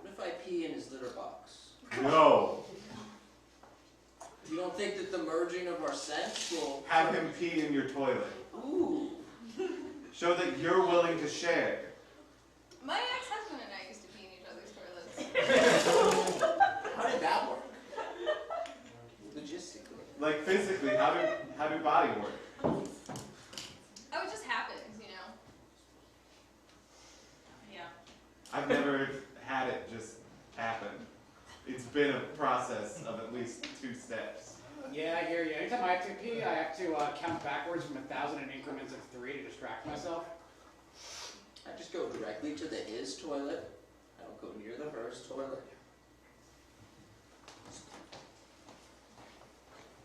What if I pee in his litter box? No. You don't think that the merging of our scents will... Have him pee in your toilet. Ooh. Show that you're willing to share. My ex-husband and I used to pee in each other's toilets. How did that work? Logistically. Like physically, how do body work? Oh, it just happens, you know? Yeah. I've never had it just happen. It's been a process of at least 2 steps. Yeah, I hear you. Anytime I have to pee, I have to count backwards from 1,000 in increments of 3 to distract myself. I just go directly to the his toilet. I don't go near the hers toilet.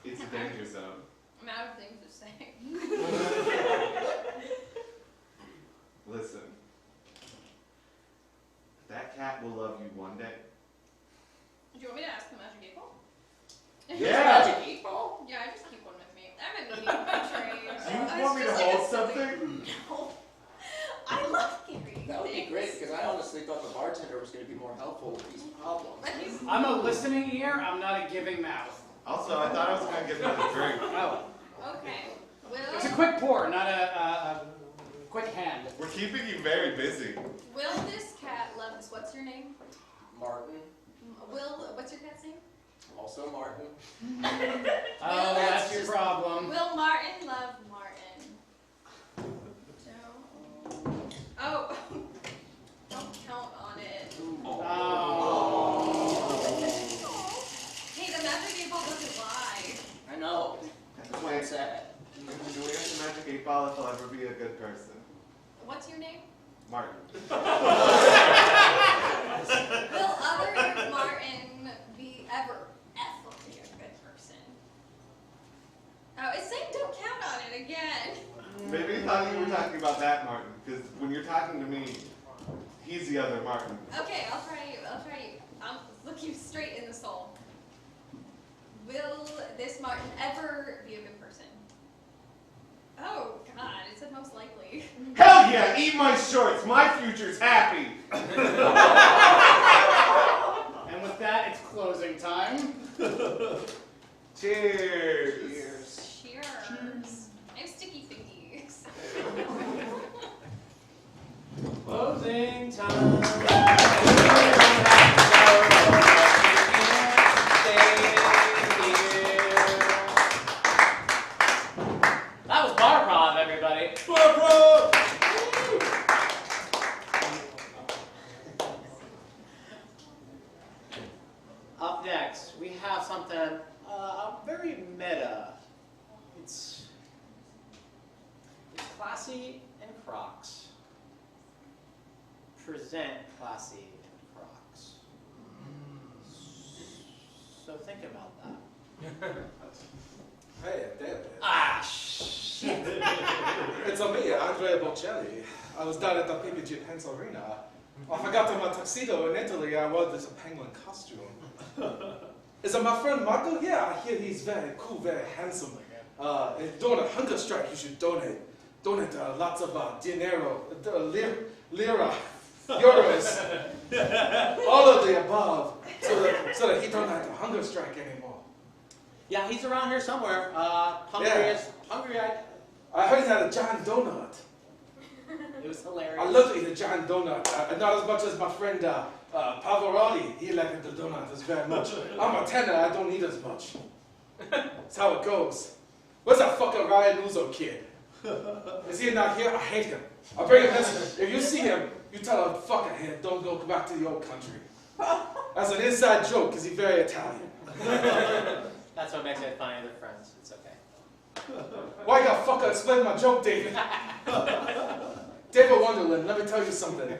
It's a danger zone. I'm out of things to say. Listen. That cat will love you one day. Do you want me to ask the magic 8 ball? Yeah! Magic 8 ball? Yeah, I just keep one with me. I haven't needed my trays. You want me to hold something? No. I love carrying That would be things. great, because I honestly thought the bartender was going to be more helpful with these problems. I'm a listening ear, I'm not a giving mouth. Also, I thought I was going to get another drink. Oh. Okay. It's a quick pour, not a quick hand. We're keeping you very busy. Will this cat love this? What's your name? Martin. What's your cat's name? Also Martin. Oh, that's your problem. Will Martin love Martin? Oh. Don't count on it. Oh. Hey, the magic 8 ball doesn't lie. I know. That's why it's sad. Do we have the magic 8 ball if I'll ever be a good person? What's your name? Martin. Will other Martin be ever be a good person? Oh, it's saying don't count on it again. Maybe I thought you were talking about that Martin, because when you're talking to me, he's the other Martin. Okay, I'll try you. I'll look you straight in the soul. Will this Martin ever be a good person? Oh, God, it said most likely. Hell yeah, eat my shorts, my future's happy! And with that, it's closing time. Cheers! Cheers. I have sticky fingies. Closing time. That was Barprov, everybody. Barprov! Up next, we have something very meta. It's Classy and Crocs present Classy and Crocs. So think about that. Hey, David. Ah, shit. It's me, Andrea Bocelli. I was down at the PPG Pennsylvania. I forgot my tuxedo in Italy. I wore this penguin costume. Is it my friend Marco? Yeah, I hear he's very cool, very handsome. During a hunger strike, you should donate lots of dinero, lira, euros, all of the above, so that he don't have to hunger strike anymore. Yeah, he's around here somewhere. Hungry. I heard he had a giant donut. It was hilarious. I love to eat a giant donut. Not as much as my friend Pavarotti. He liked the donut as very much. I'm a tenor. I don't eat as much. That's how it goes. Where's that fucking Ryan Uzo kid? Is he not here? I hate him. I'll bring a message. If you see him, you tell him, fucking him, don't go back to the old country. That's an inside joke, because he's very Italian. That's what makes it funny. They're friends. It's okay. Why you gotta fucking explain my joke, David? David Wonderland, let me tell you something.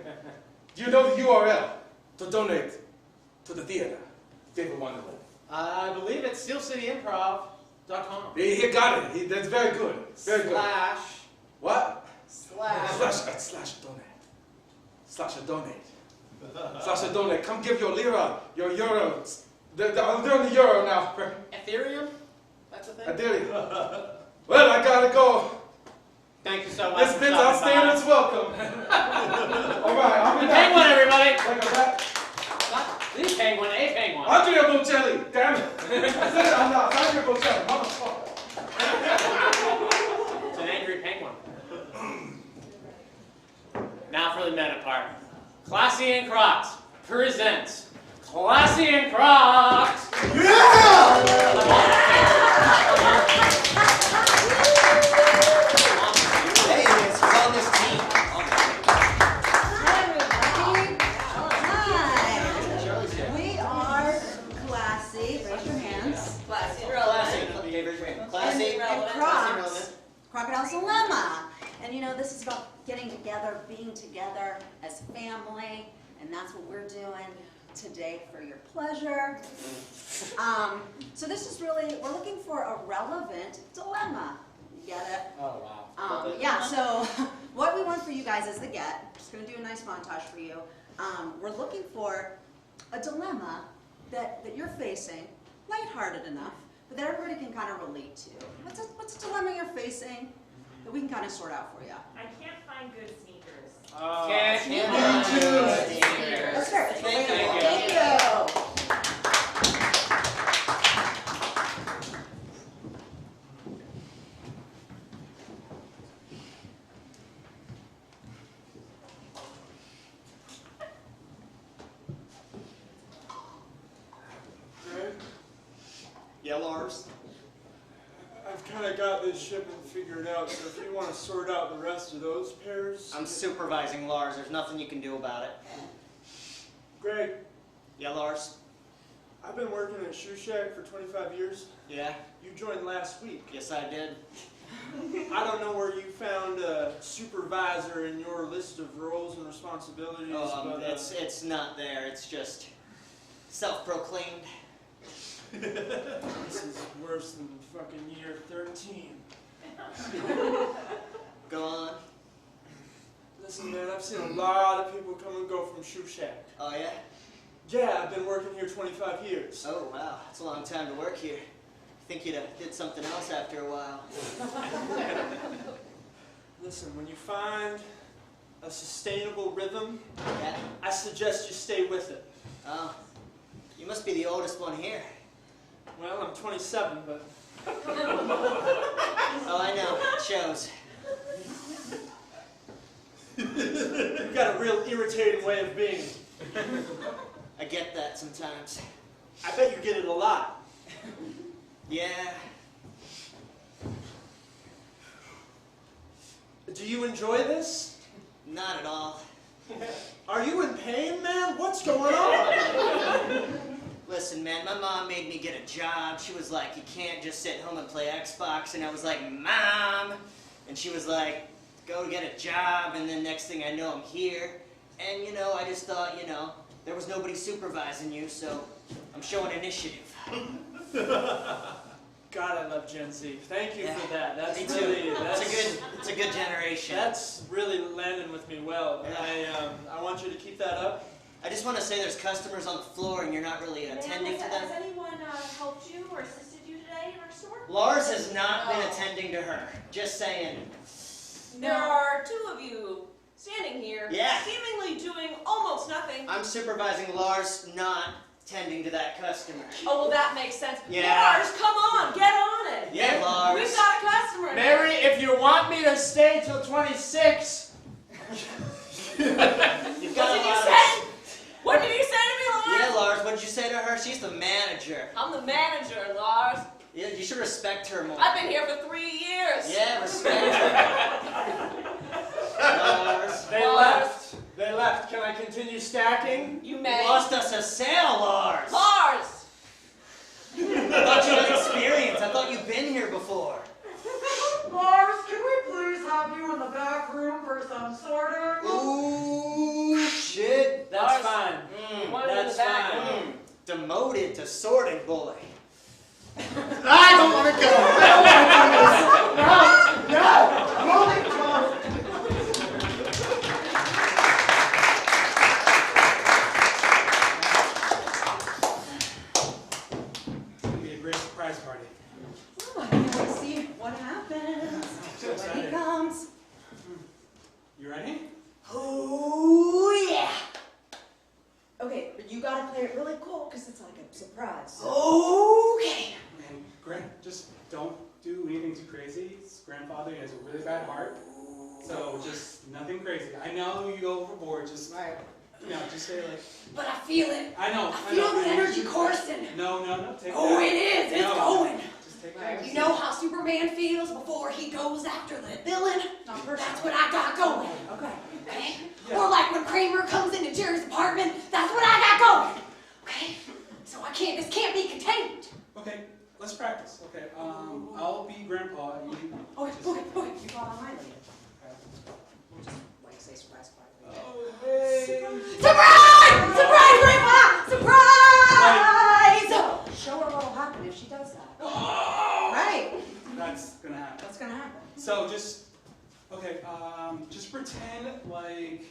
Do you know the URL to donate to the theater? David Wonderland. I believe it's SteelCityImprov.com. He got it. That's very good. Very good. What? Slash donate. Slash a donate. Come give your lira, your euros. They're doing the euro now. Ethereum? That's a thing? Ethereum. Well, I gotta go. Thank you so much. This bid's outstanding as welcome. All right, I'll be back. Penguin, everybody. Like a rat. Not the penguin, a penguin. Andrea Bocelli, damn it. I said it, I'm not. Andrea Bocelli, motherfucker. It's an angry penguin. Now for the meta part. Classy and Crocs presents Classy and Crocs. Hey, it's on this team. We are Classy. Raise your hands. Classy. And Crocs. Crocodile's Dilemma. And you know, this is about getting together, being together as family, and that's what we're doing today for your pleasure. So this is really, we're looking for a relevant dilemma. You get it? Oh, wow. Yeah, so what we want for you guys is the get. Just going to do a nice montage for you. We're looking for a dilemma that you're facing, lighthearted enough, but that everybody can kind of relate to. What's a dilemma you're facing that we can kind of sort out for you? I can't find good sneakers. Can't find good sneakers. That's fair. It's Thank relatable. you. Thank you. Yeah, Lars? I've kind of got this shipment figured out, so if you want to sort out the rest of those pairs... I'm supervising Lars. There's nothing you can do about it. Greg? Yeah, Lars? I've been working at Shoe Shack for 25 years. Yeah? You joined last week. Yes, I did. I don't know where you found a supervisor in your list of roles and responsibilities, but... It's not there. It's just self-proclaimed. This is worse than fucking year 13. Go on. Listen, man, I've seen a lot of people come and go from Shoe Shack. Oh, yeah? Yeah, I've been working here 25 years. Oh, wow. That's a long time to work here. I think you'd have did something else after a while. Listen, when you find a sustainable rhythm, yeah, I suggest you stay with it. Oh, you must be the oldest one here. Well, I'm 27, but... Oh, I know. It shows. You've got a real irritating way of being. I get that sometimes. I bet you get it a lot. Yeah. Do you enjoy this? Not at all. Are you in pain, man? What's going on? Listen, man, my mom made me get a job. She was like, you can't just sit home and play Xbox. And I was like, Mom! And she was like, go get a job, and then next thing I know, I'm here. And, I just thought, there was nobody supervising you, so I'm showing initiative. God, I love Gen Z. Thank you for that. That's Me too. really, It's a good generation. That's really landing with me well. Yeah. I want you to keep that up. I just want to say there's customers on the floor and you're not really attending to them. Has anyone helped you or assisted you today in our store? Lars has not been attending to her. Just saying. There are two of you standing here, seemingly doing almost nothing. I'm supervising Lars, not tending to that customer. Oh, well, that makes sense. Yeah. Lars, come on, get on it. Yeah, Lars. We've got a customer. Mary, if you want me to stay till 26. What did you say to me, Lars? Yeah, Lars, what did you say to her? She's the manager. I'm the manager, Lars. Yeah, you should respect her more. I've been here for 3 years. Yeah, respect her. Lars. They left. They left. Can I continue stacking? You may. You lost us a sale, Lars. Lars! I thought you had experience. I thought you'd been here before. Lars, can we please have you in the back room for some sorting? Ooh, shit. That's fine. That's fine. Demoted to sorting boy. I don't want to go. I don't want to do this. No, moving on. It's going to be a great surprise party. Oh, I can't wait to see what happens. When he comes. You ready? Oh, yeah. Okay, but you gotta play it really cool because it's like a surprise. Okay. And Grant, just don't do anything too crazy. His grandfather has a really bad heart. So just nothing crazy. I know you go overboard, just just say like. But I feel it. I know. I feel the energy coursing. No. Take Oh, that. it is. It's No. going. Just take that. You know how Superman feels before he goes after the villain? That's what I got going. Okay? Yeah. Or like when Kramer comes into Jerry's apartment, that's what I got going. Okay? So this can't be contained. Okay, let's practice. Okay, I'll be Grandpa and you. Okay. You got on my lead. We'll just like say surprise party. Oh, hey. Surprise! Surprise, Grandpa! Surprise! Show her what'll happen if she does that. Oh! Right. That's gonna happen. What's gonna happen? So just pretend like.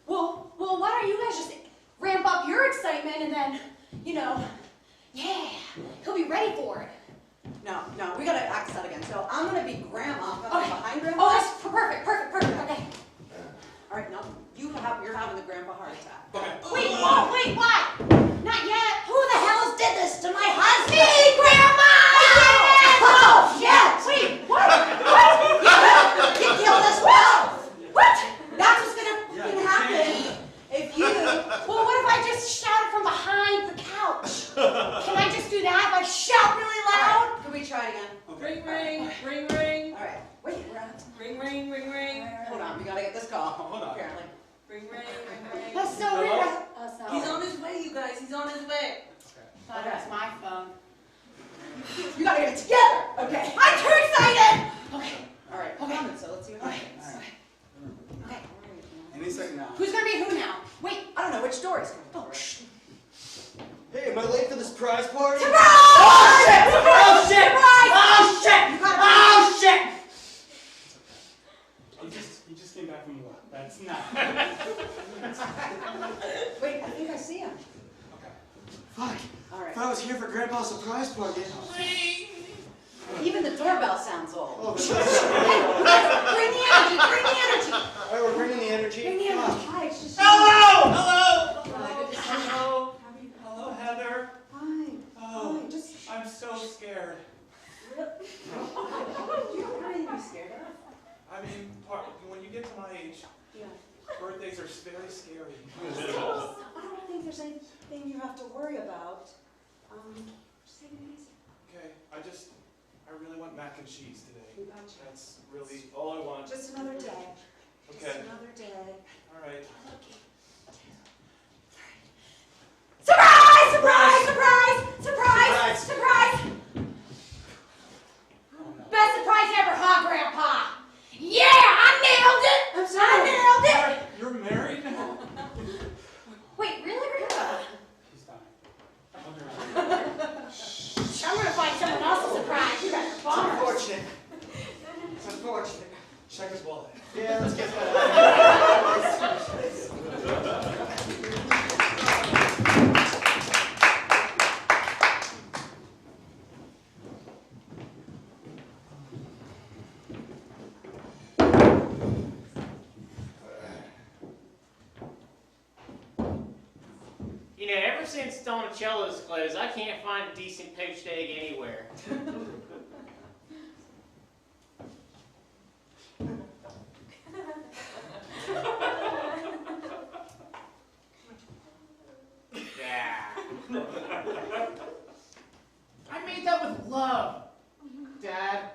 Well, why don't you guys just ramp up your excitement and then, he'll be ready for it. No, we gotta act this out again. So I'm gonna be Grandma. I'm gonna be behind Grandma. Oh, that's perfect. Okay. All right, no, you're having the Grandpa heart attack. Okay. Wait, what? Not yet. Who the hell did this to my husband? Me, Grandma! Oh, shit! Wait, what? You killed us both! What? That's what's gonna happen if you... Well, what if I just shout it from behind the couch? Can I just do that if I shout really loud? Right, can we try it again? Ring, ring, ring, ring. All right, wait, we're at... Ring, ring, ring, ring. Hold on, we gotta get this call. Hold on. Apparently. Ring, ring, ring, ring. That's so weird. He's on his way, you guys. He's on his way. Oh, that's my phone. You gotta get it together, okay? I'm too excited! Okay. All right, hold on, so let's see what happens. Okay. Any second now. Who's gonna be who now? Wait. I don't know which door he's going. Oh, shh. Hey, am I late for this prize party? Surprise! Oh, shit! Oh, shit! Surprise! Oh, shit! You gotta Oh, shit! He just came back from what? That's not. Wait, I think I see him. Fuck. All right. I thought I was here for Grandpa's surprise party. Even the doorbell sounds old. Oh, Bring the energy! Bring the energy! All right, we're bringing the energy. Bring the energy. Hi, it's just... Hello! Hello, Heather. Hi. Oh, Hi, just... I'm so scared. You don't have anything to be scared of. I mean, when you get to my age, Yeah. birthdays are very scary. I don't think there's anything you have to worry about. Just take it easy. Okay, I really want mac and cheese today. You got you. That's really all I want. Just another day. Okay. Just another day. All right. Surprise! Surprise! Surprise! Surprise! Surprise! Best surprise ever, huh, Grandpa? Yeah, I nailed Ever since Donatello's closed, I can't find a decent poached egg anywhere. Yeah. I made that with love, Dad.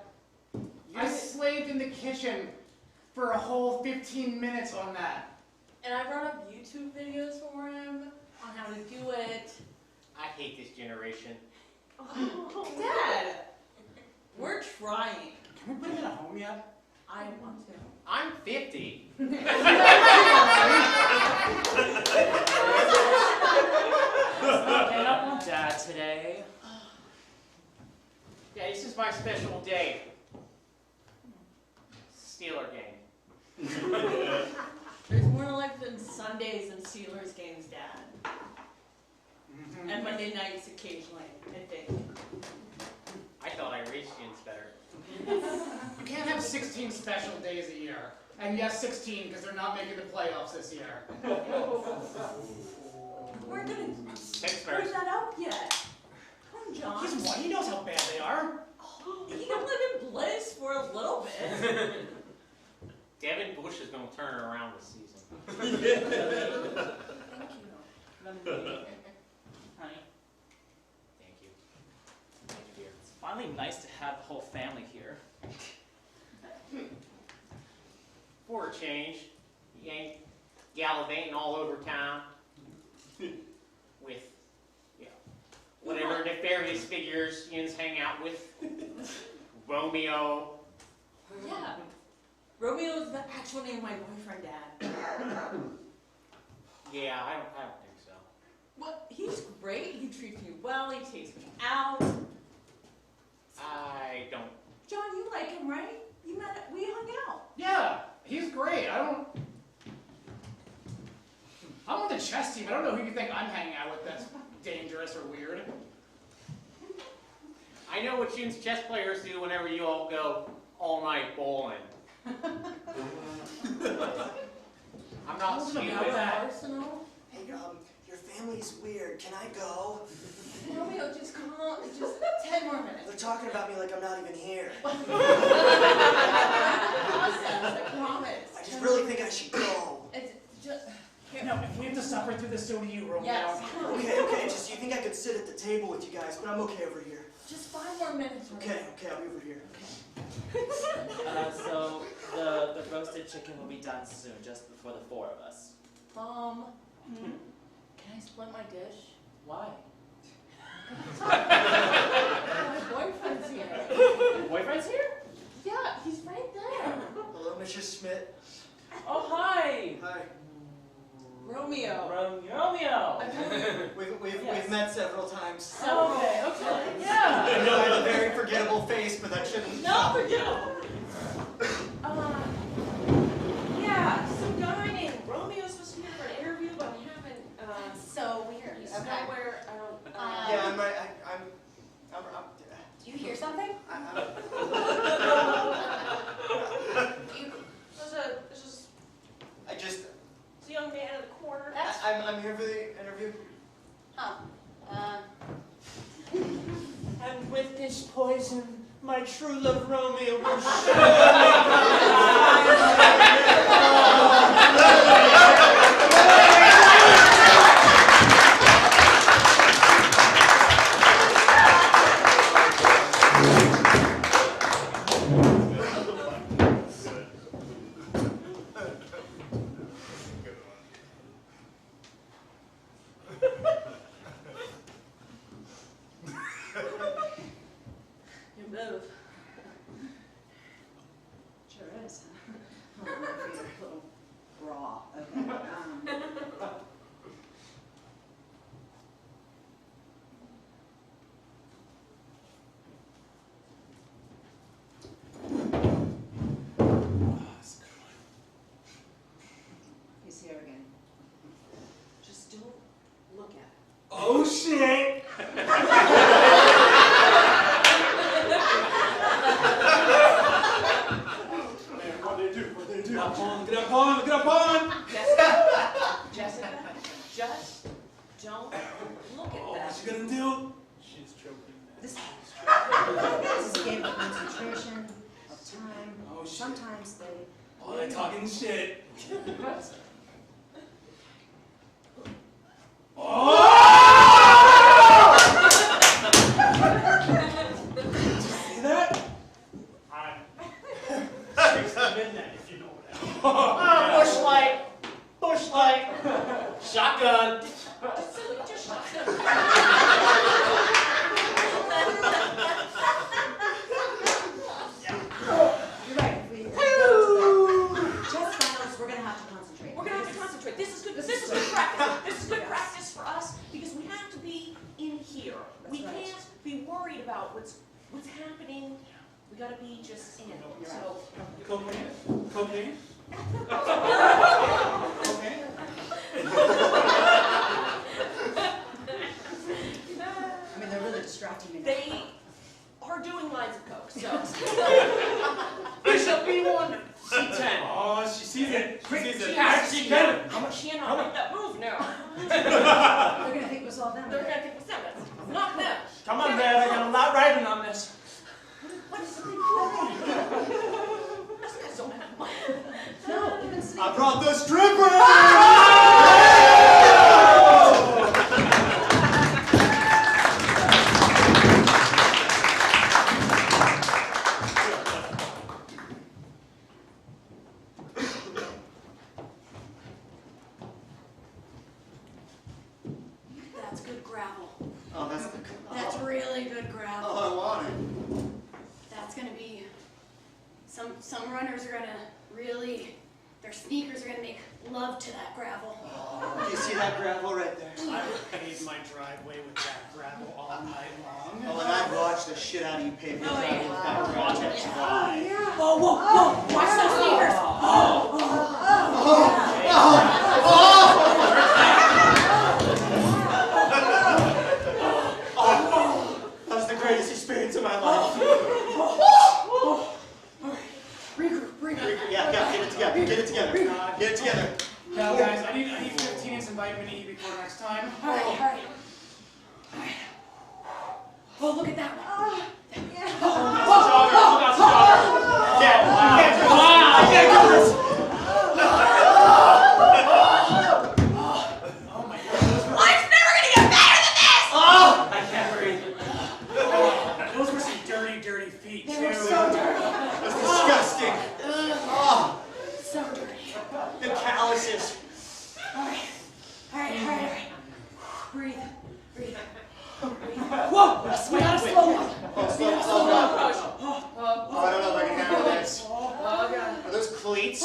I slaved in the kitchen for a whole 15 minutes on that. And I brought up YouTube videos for him on how to do it. I hate this generation. Oh, Dad, we're trying. Can we put him in a home yet? I want to. I'm 50. Get up on Dad today. Yeah, this is my special day. Steeler game. There's more life than Sundays and Steelers games, Dad. And Monday nights occasionally, I think. I thought I raised you better. You can't have 16 special days a year. And yes, 16, because they're not making the playoffs this year. We're gonna Pittsburgh. put that up yet. Come on, John. He's what? He knows how bad they are. He can live in bliss for a little bit. Devin Bush is going to turn it around this season. Thank you. Honey, Thank you. Thank you, dear. it's finally nice to have the whole family here. For a change, you ain't gallivanting all over town with, you know, whatever nefarious figures yous hang out with. Romeo. Yeah. Romeo's the actual name of my boyfriend, Dad. Yeah, I don't think so. Well, he's great. He treats me well. He takes me out. I don't. John, you like him, right? We hung out. Yeah, he's great. I'm on the chess team. I don't know who you think I'm hanging out with that's dangerous or weird. I know what yous chess players do whenever you all go all night bowling. I'm not stupid. Arsenal? Hey, your family's weird. Can I go? Romeo, just come on. Just 10 more minutes. They're talking about me like I'm not even here. Awesome, I promise. I just really think I should go. It's just... No, if we have to suffer through this, so do you, Romeo. Yes. Okay, just you think I could sit at the table with you guys, but I'm okay over here. Just 5 more minutes. Okay, I'll be over here. So the roasted chicken will be done soon, just for the 4 of us. Mom, can I split my dish? Why? My boyfriend's here. Your boyfriend's here? Yeah, he's right there. Hello, Mrs. Schmidt. Oh, hi! Hi. Romeo. Romeo! We've met several times. Okay, yeah. I know I have a very forgettable face, but that shouldn't. No, forgettable. Yeah, some guy named Romeo's supposed to be here for an interview, but we haven't. So weird. He's Okay. nowhere. Yeah, I'm right. Do you hear something? It's a young man in the corner. I'm here for the interview. Huh. And with this poison, my true love Romeo will Move. Sure is. Oh, my feet are a little raw. Okay. He's here again. Just don't look at it. Oh shit! Get up on! Jessica, just don't concentration, of time. Oh, shit. Sometimes they... Oh, they're talking shit. Oh! Did you see that? I'm 6 to midnight, if you know what I mean. Bush light, shotgun. Just shotgun. You're right. Just finals, we're gonna have to concentrate. We're gonna have to concentrate. This is good. This is good practice. This is good practice for us because we have to be in here. We can't be worried about what's happening. We gotta be just in. So Cocaine? Cocaine? Cocaine? I mean, they're really distracting me. they are doing lines of coke. So Bishop B1, C10. Oh, she sees it. She sees it. She can. she cannot make that move now. They're gonna think we're all them. They're gonna think we're seven. Not them. Come on, Dad, I got a lot riding on this. What is the big That's not so bad. No, even sleep. I brought the strippers! That's good gravel. Oh, That's really good gravel. Oh, I want it. That's gonna be, some runners are gonna really, their sneakers are gonna make love to that gravel. Do you see that gravel right there? I paved my driveway with that gravel all night long. Oh, and I'd watch the shit out of you paving gravel with that gravel. Watch it fly. Whoa, whoa, whoa! Watch those sneakers! That was the greatest experience of my life. Regroup. Yeah, get it together. Get it together. Get it together. Now, guys, I need 15 and some vitamin E before next time. All right. Oh, look at that one. Life's never gonna get better than this! I can't breathe. Those were some dirty feet, too. They were so dirty. That's disgusting. So dirty. The calluses. All right. Breathe. Whoa! We gotta slow one. Slow down. Oh, I don't know if I can handle this. Are those cleats?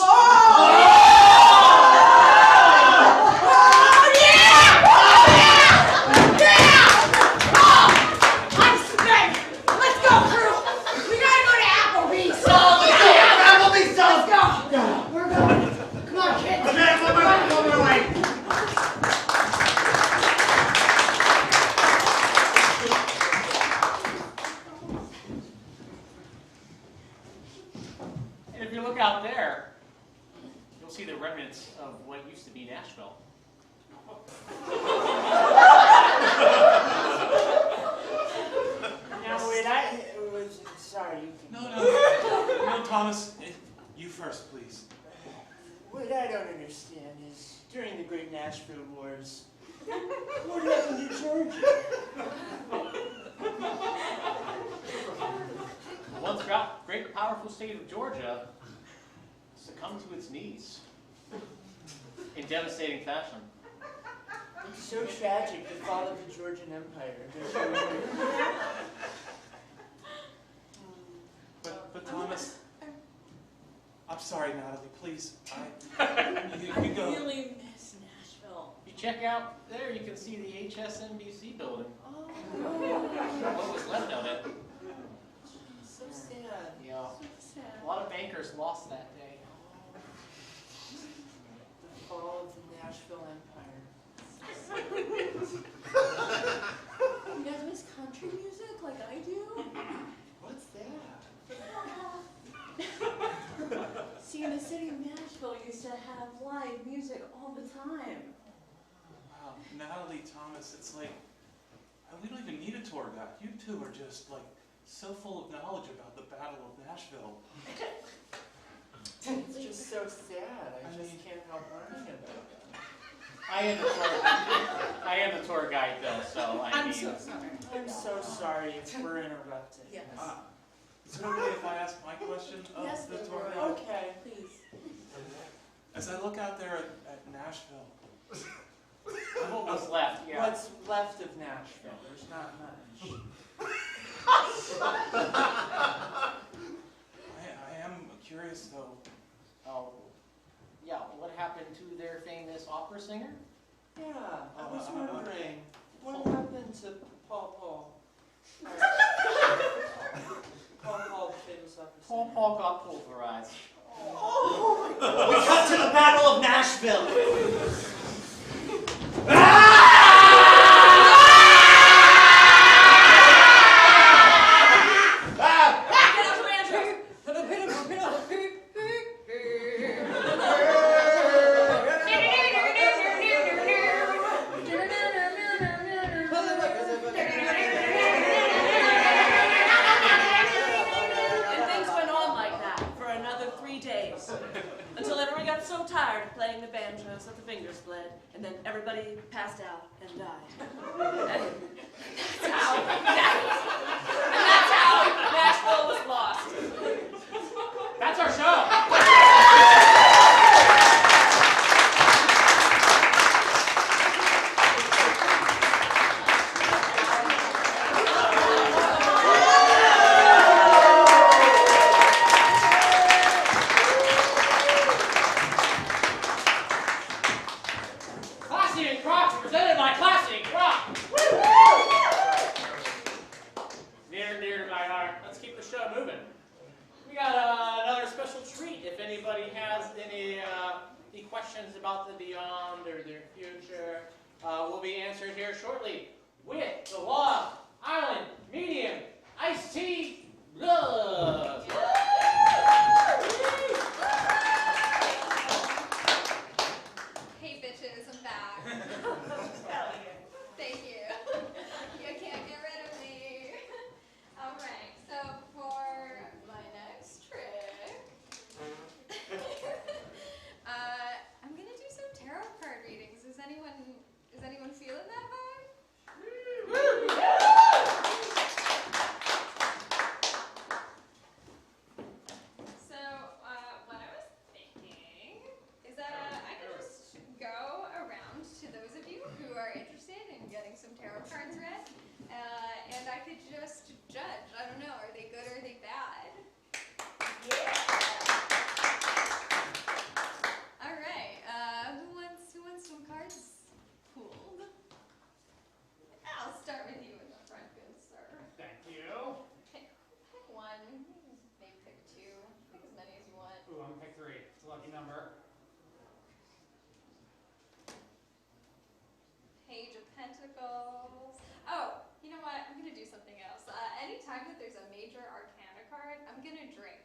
I'm spent. Let's go, crew. We gotta go to Applebee's. Applebee's done. Let's go. We're going. Come on, kids. Okay, I'm on my way. And if you look out there, you'll see the remnants of what used to be Nashville. Now, wait, sorry. No, Thomas. You first, please. What I don't understand is, during the Great Nashville Wars, what happened to Georgia? The once great powerful state of Georgia succumbed to its knees in devastating fashion. It's so tragic, the fall of the Georgian Empire. But Thomas, I'm sorry, Natalie. Please, you go. Really miss Nashville. You check out there, you can see the HSNBC building. What was left of it. So sad. Yeah. So sad. A lot of bankers lost that day. The fall of the Nashville Empire. You guys miss country music like I do? What's that? See, in the city of Nashville used to have live music all the time. Wow, Natalie, Thomas, it's like we don't even need a tour guide. You two are just like so full of knowledge about the Battle of Nashville. It's just so sad. I just can't help learning about it. I am the tour guide, though, so I'm so sorry. I'm so sorry if we're interrupted. Yes. Is it okay if I ask my question of Yes, the go tour for it. guide? Okay, please. As I look out there at Nashville, What's left? Yeah. What's left of Nashville? There's not much. I am curious though. Oh, yeah. What happened to their famous opera singer? Yeah, I was wondering, what happened to Paul? Paul, the famous opera singer. Paul got pulverized. Oh my God. We cut to the Battle of Nashville. Until everyone got so tired of playing the banjos that the fingers bled, and then everybody passed out and died. And that's how Nashville was lost. That's our show. Questions about the beyond or their future will be answered here shortly with the Long Island Medium Iced Tea Love. Hey bitches, I'm back. Thank you. You can't get rid of me. Alright, so for my next trick, I'm gonna do some tarot card readings. Is anyone feeling that vibe? So, what I was thinking is that I could just go around to those of you who are interested in getting some tarot cards read, and I could just judge. I don't know, are they good or are they bad? Alright, who wants some cards pulled? I'll start with you in the front, good sir. Thank you. Pick one. Maybe pick two. Pick as many as you want. Ooh, I'm gonna pick 3. It's a lucky number. Page of Pentacles. Oh, you know what? I'm gonna do something else. Anytime that there's a major arcana card, I'm gonna drink.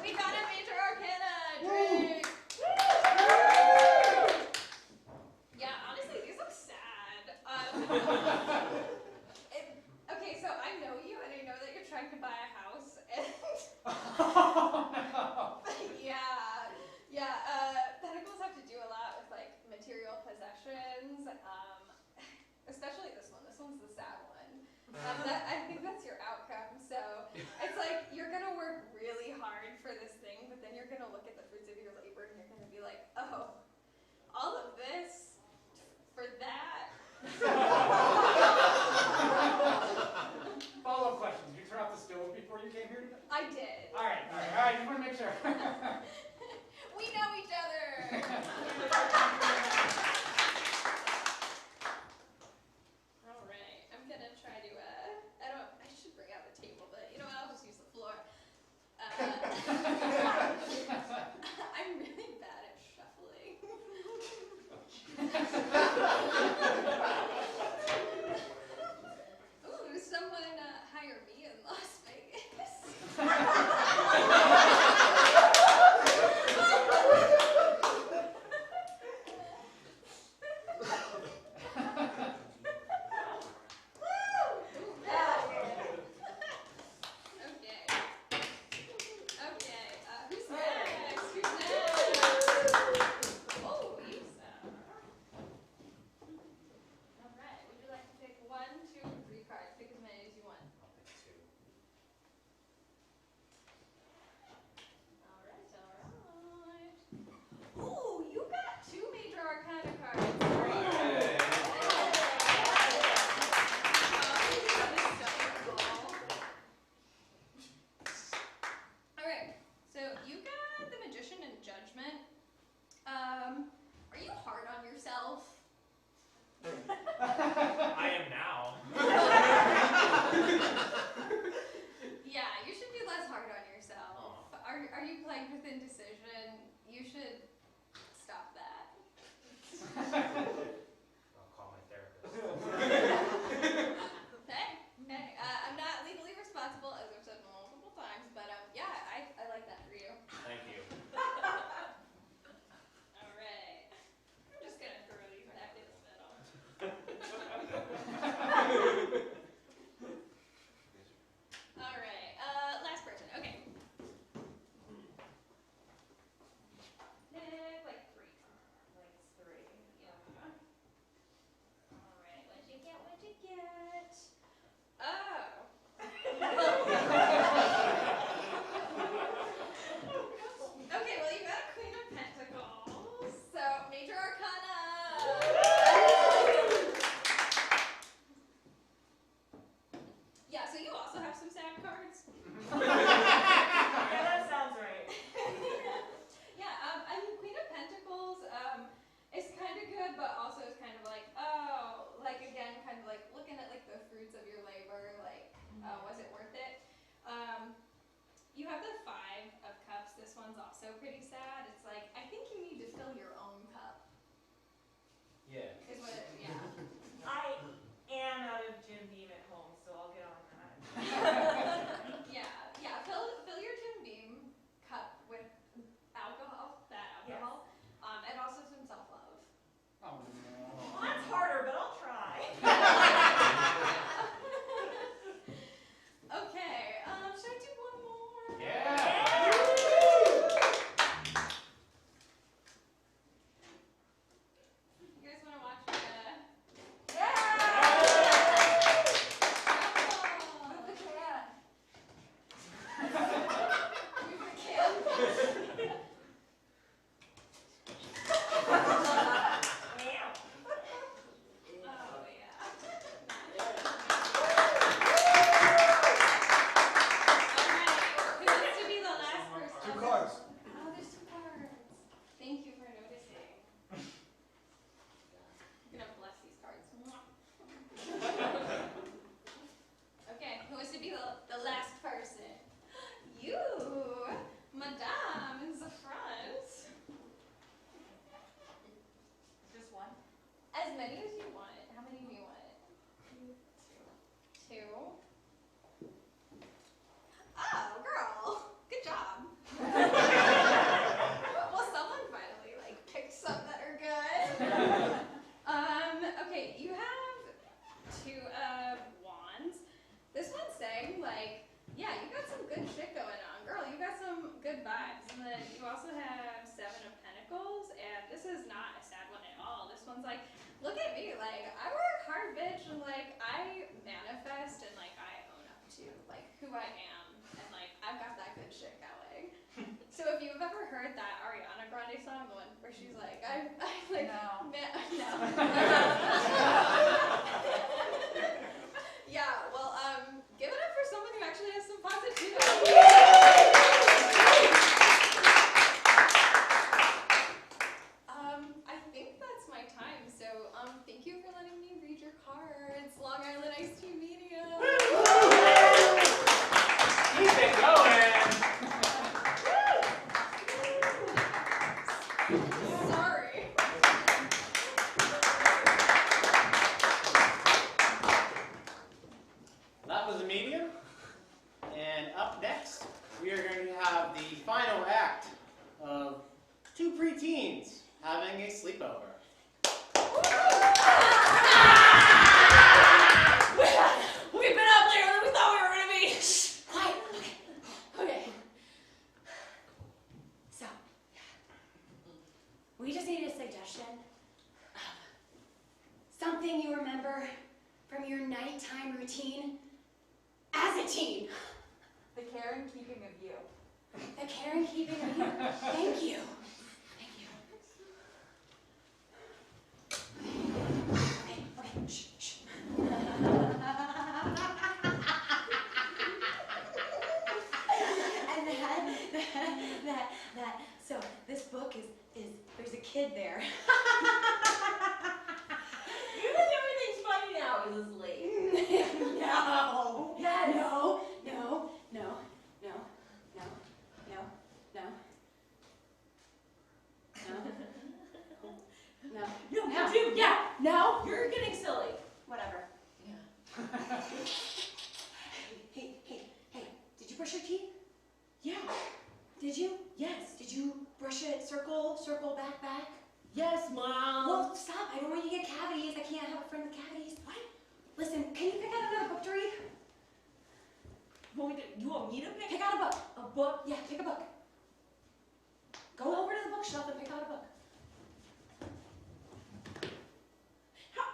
We got a major arcana! Drink! Yeah, honestly, these look sad. Okay, so I know you, and I know that you're trying to buy a house, and Pentacles have to do a lot with like material possessions, especially this one. This one's the sad one. I think that's your outcome. So it's like you're gonna work really hard for this thing, but then you're gonna look at the fruits of your labor and you're gonna be like, oh, all of this for that. Follow-up questions. Did you turn off the stove before you came here today? I did. All right. Just want to make sure. We know each other. All right, I'm gonna try to. I should bring out the table, but you know what? I'll just use the floor. I who I am, and like I've got that good shit going. So if you've ever heard that Ariana Grande song, the one where she's like, I like, no. Yeah, well, give it up for someone who actually has some positivity. I think that's my time. So, thank you for letting me read your cards. Long Island Iced Tea Medium. Keep it going. Sorry. That was a medium. And up next, we are going to have the final act of two preteens having a sleepover. We've been up later than we thought we were going to be. Shh, quiet. Okay. So, we just need a suggestion of something you remember from your nighttime routine as a teen. The care and keeping of you. The care and keeping of you. Thank you. Thank you. Okay, shh, shh. And so this book is there's a kid there. You think everything's funny now because it's late. No. Yes. No. No, you do. Yeah. No. You're getting silly. Whatever. Yeah. Hey, did you brush your teeth? Yeah. Did you? Yes. Did you brush it circle, back? Yes, Mom. Well, stop. I don't want you to get cavities. I can't have a friend with cavities. What? Listen, can you pick out another book to read? You want me to pick? Pick out a book. A book? Yeah, pick a book. Go over to the bookshelf and pick out a book.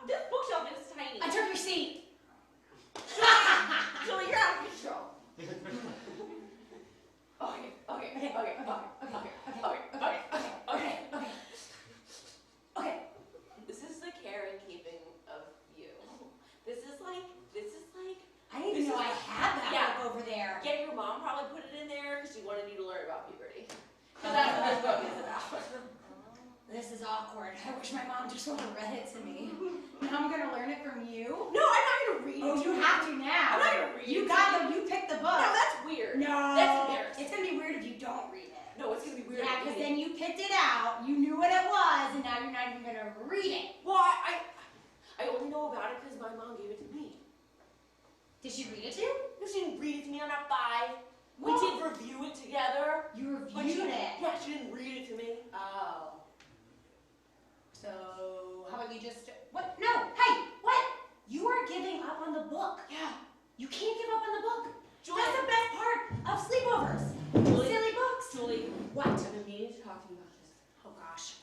This bookshelf is tiny. I took your seat. Julie, you're out of control. Okay. This is the care and keeping of you. This is like. I didn't even know I had that book over there. Yeah, your mom probably put it in there because she wanted you to learn about puberty. Because that's what this book is about. This is awkward. I wish my mom just would have read it to me. Now I'm gonna learn it from you. No, I'm not gonna read it. Oh, you have to now. I'm not gonna read it. You picked the book. No, that's weird. No. That's embarrassing. It's gonna be weird if you don't read it. No, it's gonna be weird. Yeah, because then you picked it out, you knew what it was, and now you're not even gonna read it. Well, I only know about it because my mom gave it to me. Did she read it to you? No, she didn't read it to me. I'm not 5. What? We did review it together. You reviewed it? Yeah, she didn't read it to me. Oh. So, how about you just... What? No! Hey! What? You are giving up on the book. Yeah. You can't give up on the book. Julie, that's the best part of sleepovers. Julie, Silly books. Julie, What? I've been meaning to talk to you about this. Oh, gosh.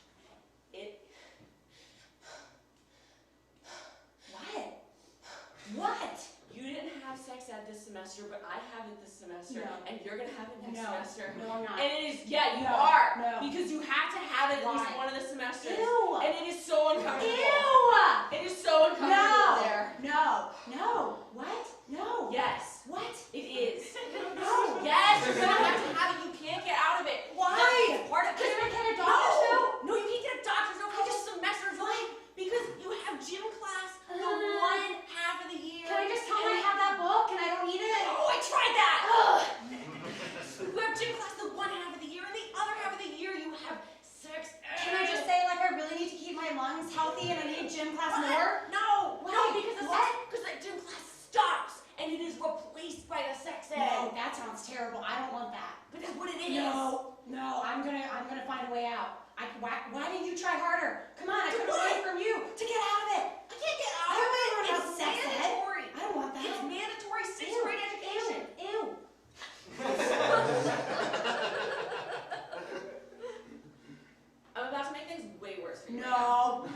What? You didn't have sex ed this semester, but I have it this semester. No. And you're going to have it next No. semester. No, I'm not. And it is, yeah, you No. are. No. Because you have to have it at least Why? one of the semesters. Ew. And it is so uncomfortable. Ew. It is so uncomfortable there. No. What? No. Yes. What? It is. No. Yes, you're going to have it. You can't get out of it. Why? That's part of it. Can I get a doctor's note? No, you can't get a doctor's note for just semesters. Why? Because you have gym class the one half of the year. Can I just tell them I have that book and I don't need it? Oh, I tried that. Ugh. You have gym class the one half of the year, and the other half of the year you have sex ed. Can I just say, like, I really need to keep my lungs healthy and I need gym class more? No. Why? No, because the gym class stops and it is replaced by the sex ed. No, that sounds terrible. I don't want that. But that's what it is. No, I'm gonna find a way out. Why didn't you try harder? Come on, I could have waited from you to get out of it. I can't get out I of don't it. want to learn It's about sex ed. mandatory. I don't want that. It's mandatory 6th grade education. Ew. I'm about to make things way worse for you. No.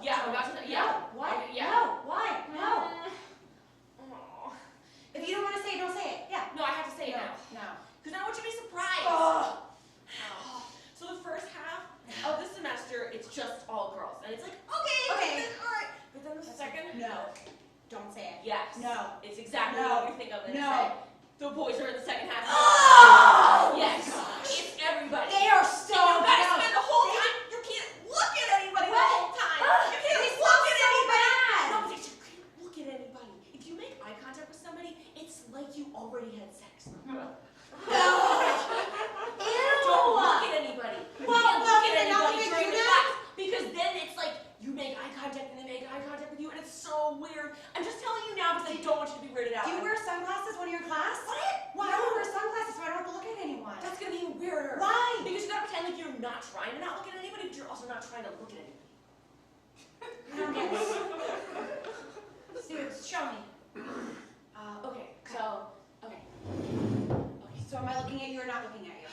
Yeah, I'm about to. Yeah. Why? Okay, yeah. No. Why? No. Oh. If you don't want to say it, don't Don't say it. Yes. No. It's exactly No. what you think I'm going to No. say. The boys are in the second half. Oh! Yes. Gosh. It's everybody. They are so And you gotta gross. spend the whole time. You can't look at anybody the What? whole time. You can't They look smell at so anybody. bad. No, but you can't look at anybody. If you make eye contact with somebody, it's like you already had sex. Ew. Don't look at anybody. You can't look at can they not anybody look at during you the then? class because then it's like you make eye contact and they make eye contact with you and it's so weird. I'm just telling you now because I don't want you to be weirded out. Do you wear sunglasses when you're in class? What? Why don't you wear sunglasses so I don't have to look at anyone? That's gonna be even weirder. Why? Because you gotta pretend like you're not trying to not look at anybody, but you're also not trying to look at anybody. I don't get it. Dude, show me. Okay, so, okay. So am I looking at you or not looking at you?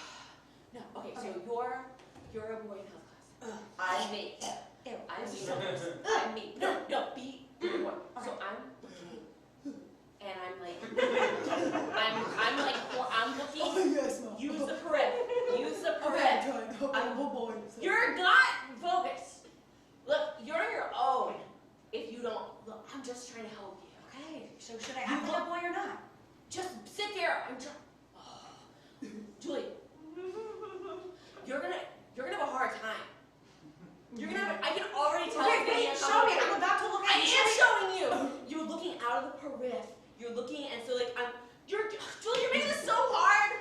No, okay, Okay. so you're a boy in health class. I'm me. Ew. I'm me. I'm me. No, be the boy. So I'm looking, and I'm like, I'm looking. Oh, yes, Mom. Use the periphery. Use the periphery. I'm a boy. You're not focused. Look, you're on your own. If you don't look, I'm just trying to help you. Okay, so should I act like a boy or not? Just sit there. I'm trying. Julie, you're gonna have a hard time. You're gonna have. I can already tell. Okay, wait, show me. I'm about to look at I you. am showing you. You're looking out of the periphery. You're looking, and so like Julie, you're making this so hard.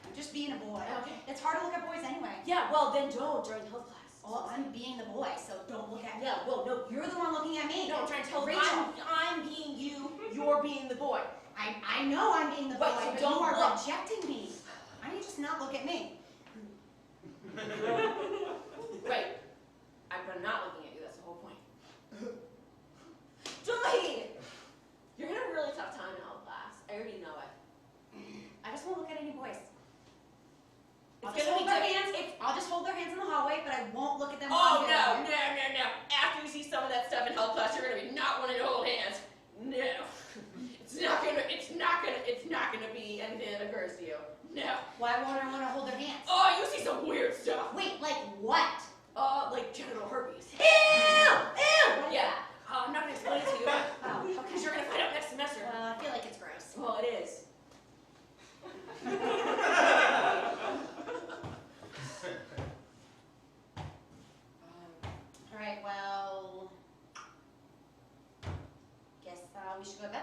I'm just being a boy. Okay. It's hard to look at boys anyway. Yeah. Well, then don't during health class. Well, I'm being the boy, so don't look at me. Yeah. Well, no, You're the one looking at me. No, I'm trying to tell you. Rachel. I'm being you. You're being the boy. I know I'm being the boy, Right, so but don't you are look. rejecting me. Why don't you just not look at me? Right. I'm not looking at you. That's the whole point. Julie, you're gonna have a really tough time in health class. I already know it. I just won't look at any boys. I'll It's just gonna hold be their different. hands. I'll just hold their hands in the hallway, but I won't look at them. Oh while no, they're no, no, no! After you see some of that stuff in health class, you're gonna be not wanting to hold hands. No, it's not gonna be anything that occurs to you. No. Why won't I want to hold their hands? Oh, you see some weird stuff. Wait, like what? Like genital herpes. Ew! Ew! Yeah. I'm not gonna explain it to you. Oh, okay. Because you're gonna find out next semester. I feel like it's gross. Well, it is. All right, well, guess we should go to bed.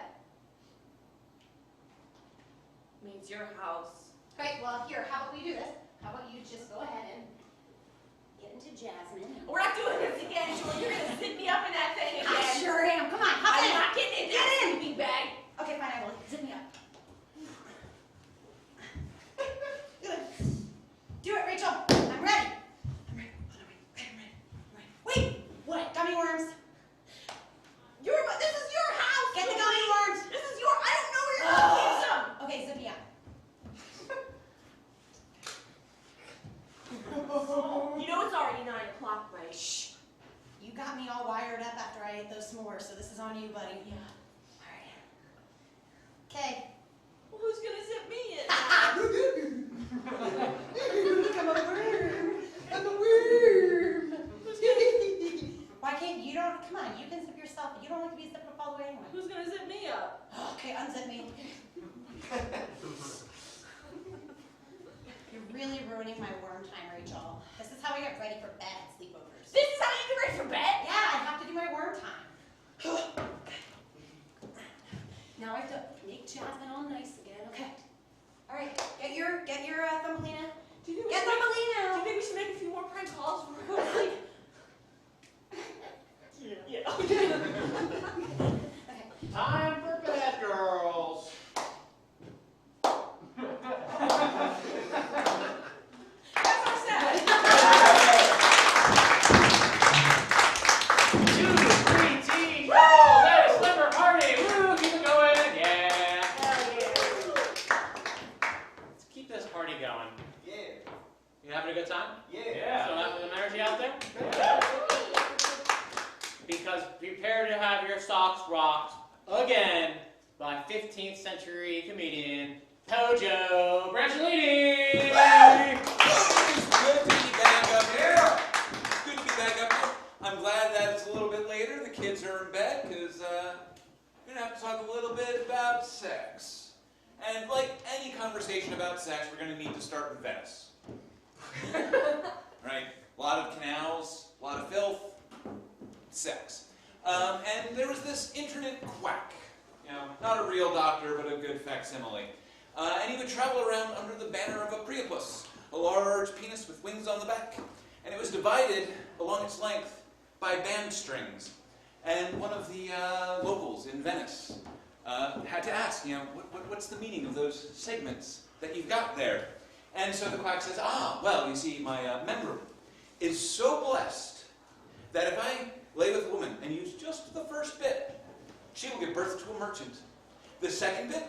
Means your house. Great, well, here, how about we do this? How about you just go ahead and get into Jasmine. We're not doing this again, Julie. You're gonna sit me up in that thing again. I sure am. Come on, hop I'm in. not getting in Get this in. sleeping bag. Okay, fine, I will. Zip me up. Do it, Rachel. I'm ready. I'm ready. Wait, what? Gummy worms. This is your house. Get the Julie. gummy worms. This is your. I don't know where you're gonna get some. Okay, zip me up. You know it's already 9 o'clock, right? Shh. You got me all wired up after I ate those s'mores, so this is on you, buddy. Yeah. All right. Okay. Well, who's gonna zip me in? I'm a worm. I'm a worm. Why can't you don't? Come on, you can zip yourself. You don't like to be zipped up all the way anyway. Who's gonna zip me up? Okay, unzip me. You're really ruining my worm time, Rachel. This is how I get ready for bed at sleepovers. This is how you get ready for bed? Yeah, I have to do my worm time. Now I have to make Jasmine all nice again. Okay. All right, get your Thumbelina. Get Thumbelina. Do you think we should make a few more prank calls for her? Yeah. Okay. Time for bed, girls. That's what I said. 2, 3, team. Woo! Let it slimmer party. Woo! Keep it going. Yeah. Let's keep this party going. Yeah. You having a good time? Yeah. So have some energy out there? Yeah. Because prepare to have your socks rocked again by 15th century comedian Tojo Brancholini. It's good to be back up here. Good to be back up here. I'm glad that it's a little bit later. The kids are in bed because we're going to have to talk a little bit about sex. And like any conversation about sex, we're going to need to start in Venice. Right? A lot of canals, a lot of filth, sex. And there was this internet quack. You know, not a real doctor, but a good facsimile. And he would travel around under the banner of a priapus, a large penis with wings on the back. And it was divided along its length by band strings. And one of the locals in Venice had to ask, you know, what's the meaning of those segments that you've got there? And so the quack says, well, you see, my member is so blessed that if I lay with a woman and use just the first bit, she will give birth to a merchant. The second bit,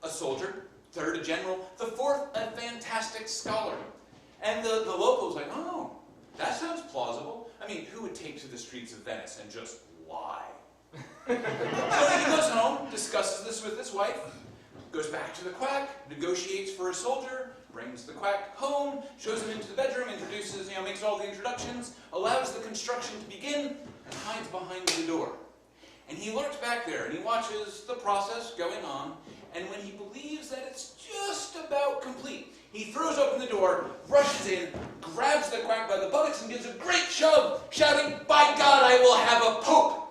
a soldier. Third, a general. The fourth, a fantastic scholar. And the locals like, oh, that sounds plausible. I mean, who would take to the streets of Venice and just lie? So he goes home, discusses this with his wife, goes back to the quack, negotiates for a soldier, brings the quack home, shows him into the bedroom, introduces, you know, makes all the introductions, allows the construction to begin, and hides behind the door. And he lurks back there, and he watches the process going on, and when he believes that it's just about complete, he throws open the door, rushes in, grabs the quack by the buttocks, and gives a great shove, shouting, "By God, I will have a pope!"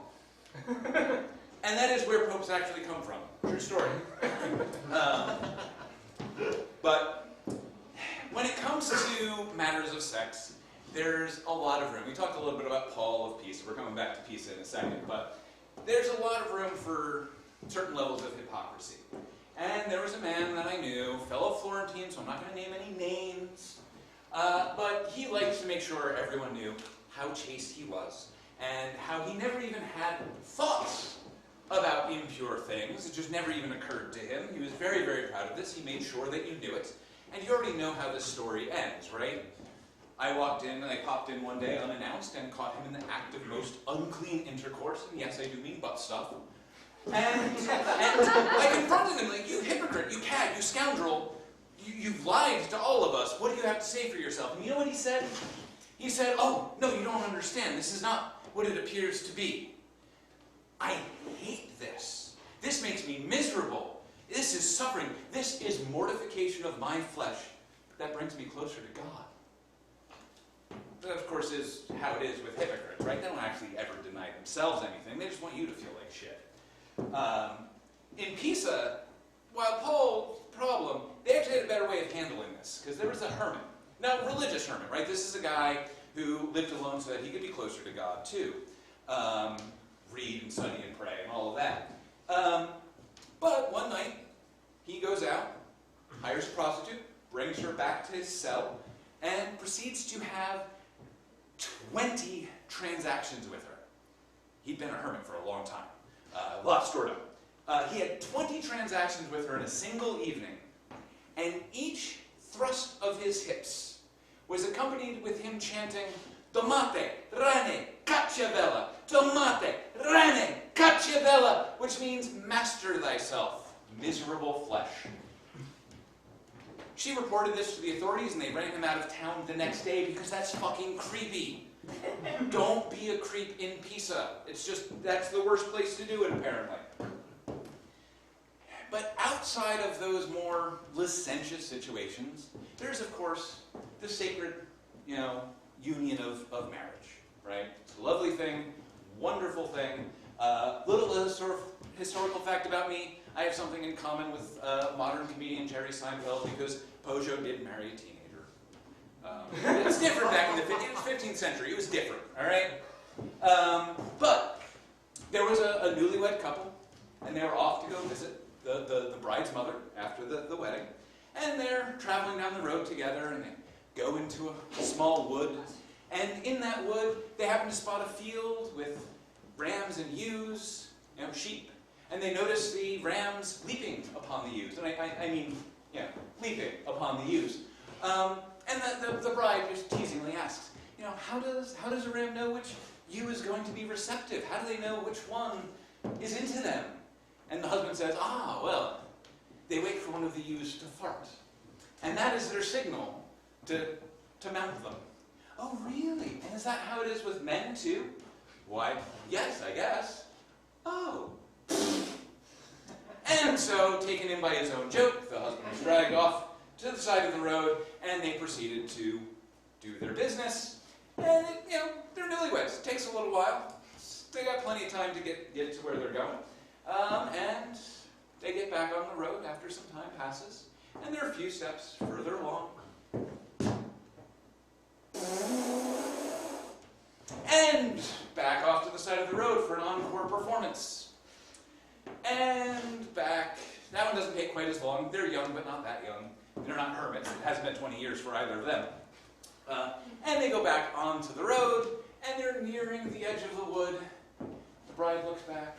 And that is where popes actually come from. True story. But when it comes to matters of sex, there's a lot of room. We talked a little bit about Paul of Pisa. We're coming back to Pisa in a second. But there's a lot of room for certain levels of hypocrisy. And there was a man that I knew, fellow Florentine, so I'm not going to name any names, but he liked to make sure everyone knew how chaste he was and how he never even had thoughts about impure things. It just never even occurred to him. He was very, very proud of this. He made sure that you knew it. And you already know how this story ends, right? I walked in and I popped in one day unannounced and caught him in the act of most unclean intercourse. And yes, I do mean butt stuff. And I confronted him like, you hypocrite, you cad, you scoundrel, you've lied to all of us. What do you have to say for yourself? And you know what he said? He said, oh, no, you don't understand. This is not what it appears to be. I hate this. This makes me miserable. This is suffering. This is mortification of my flesh that brings me closer to God. That, of course, is how it is with hypocrites, right? They don't actually ever deny themselves anything. They just want you to feel like shit. In Pisa, while Paul's problem, they actually had a better way of handling this, because there was a hermit. Now, a religious hermit, right? This is a guy who lived alone so that he could be closer to God, too. Read and study and pray and all of that. But one night, he goes out, hires a prostitute, brings her back to his cell, and proceeds to have 20 transactions with her. He'd been a hermit for a long time. A lot stored up. He had 20 transactions with her in a single evening, and each thrust of his hips was accompanied with him chanting, "Tomate, rane, cacciavella, tomate, rane, cacciavella," which means master thyself, miserable flesh. She reported this to the authorities, and they ran him out of town the next day because that's fucking creepy. Don't be a creep in Pisa. It's just, that's the worst place to do it, apparently. But outside of those more licentious situations, there's, of course, the sacred, union of marriage, right? It's a lovely thing, wonderful thing. Little historical fact about me, I have something in common with modern comedian Jerry Seinfeld because Pojo did marry a teenager. It's different back in the 15th century. It was different, all right? But there was a newlywed couple, and they were off to go visit the bride's mother after the wedding. And they're traveling down the road together, and they go into a small wood. And in that wood, they happen to spot a field with rams and ewes, sheep. And they notice the rams leaping upon the ewes. And I mean, leaping upon the ewes. And the bride just teasingly asks, how does a ram know which ewe is going to be receptive? How do they know which one is into them? And the husband says, well, they wait for one of the ewes to fart. And that is their signal to mount them. Oh, really? And is that how it is with men, too? Why, yes, I guess. Oh. And so, taken in by his own joke, the husband was dragged off to the side of the road, and they proceeded to do their business. And, they're newlyweds. It takes a little while. They got plenty of time to get to where they're going. And they get back on the road after some time passes, and they're a few steps further along. And back off to the side of the road for an encore performance. And back. That one doesn't take quite as long. They're young, but not that young. They're not hermits. It hasn't been 20 years for either of them. And they go back onto the road, and they're nearing the edge of the wood. The bride looks back.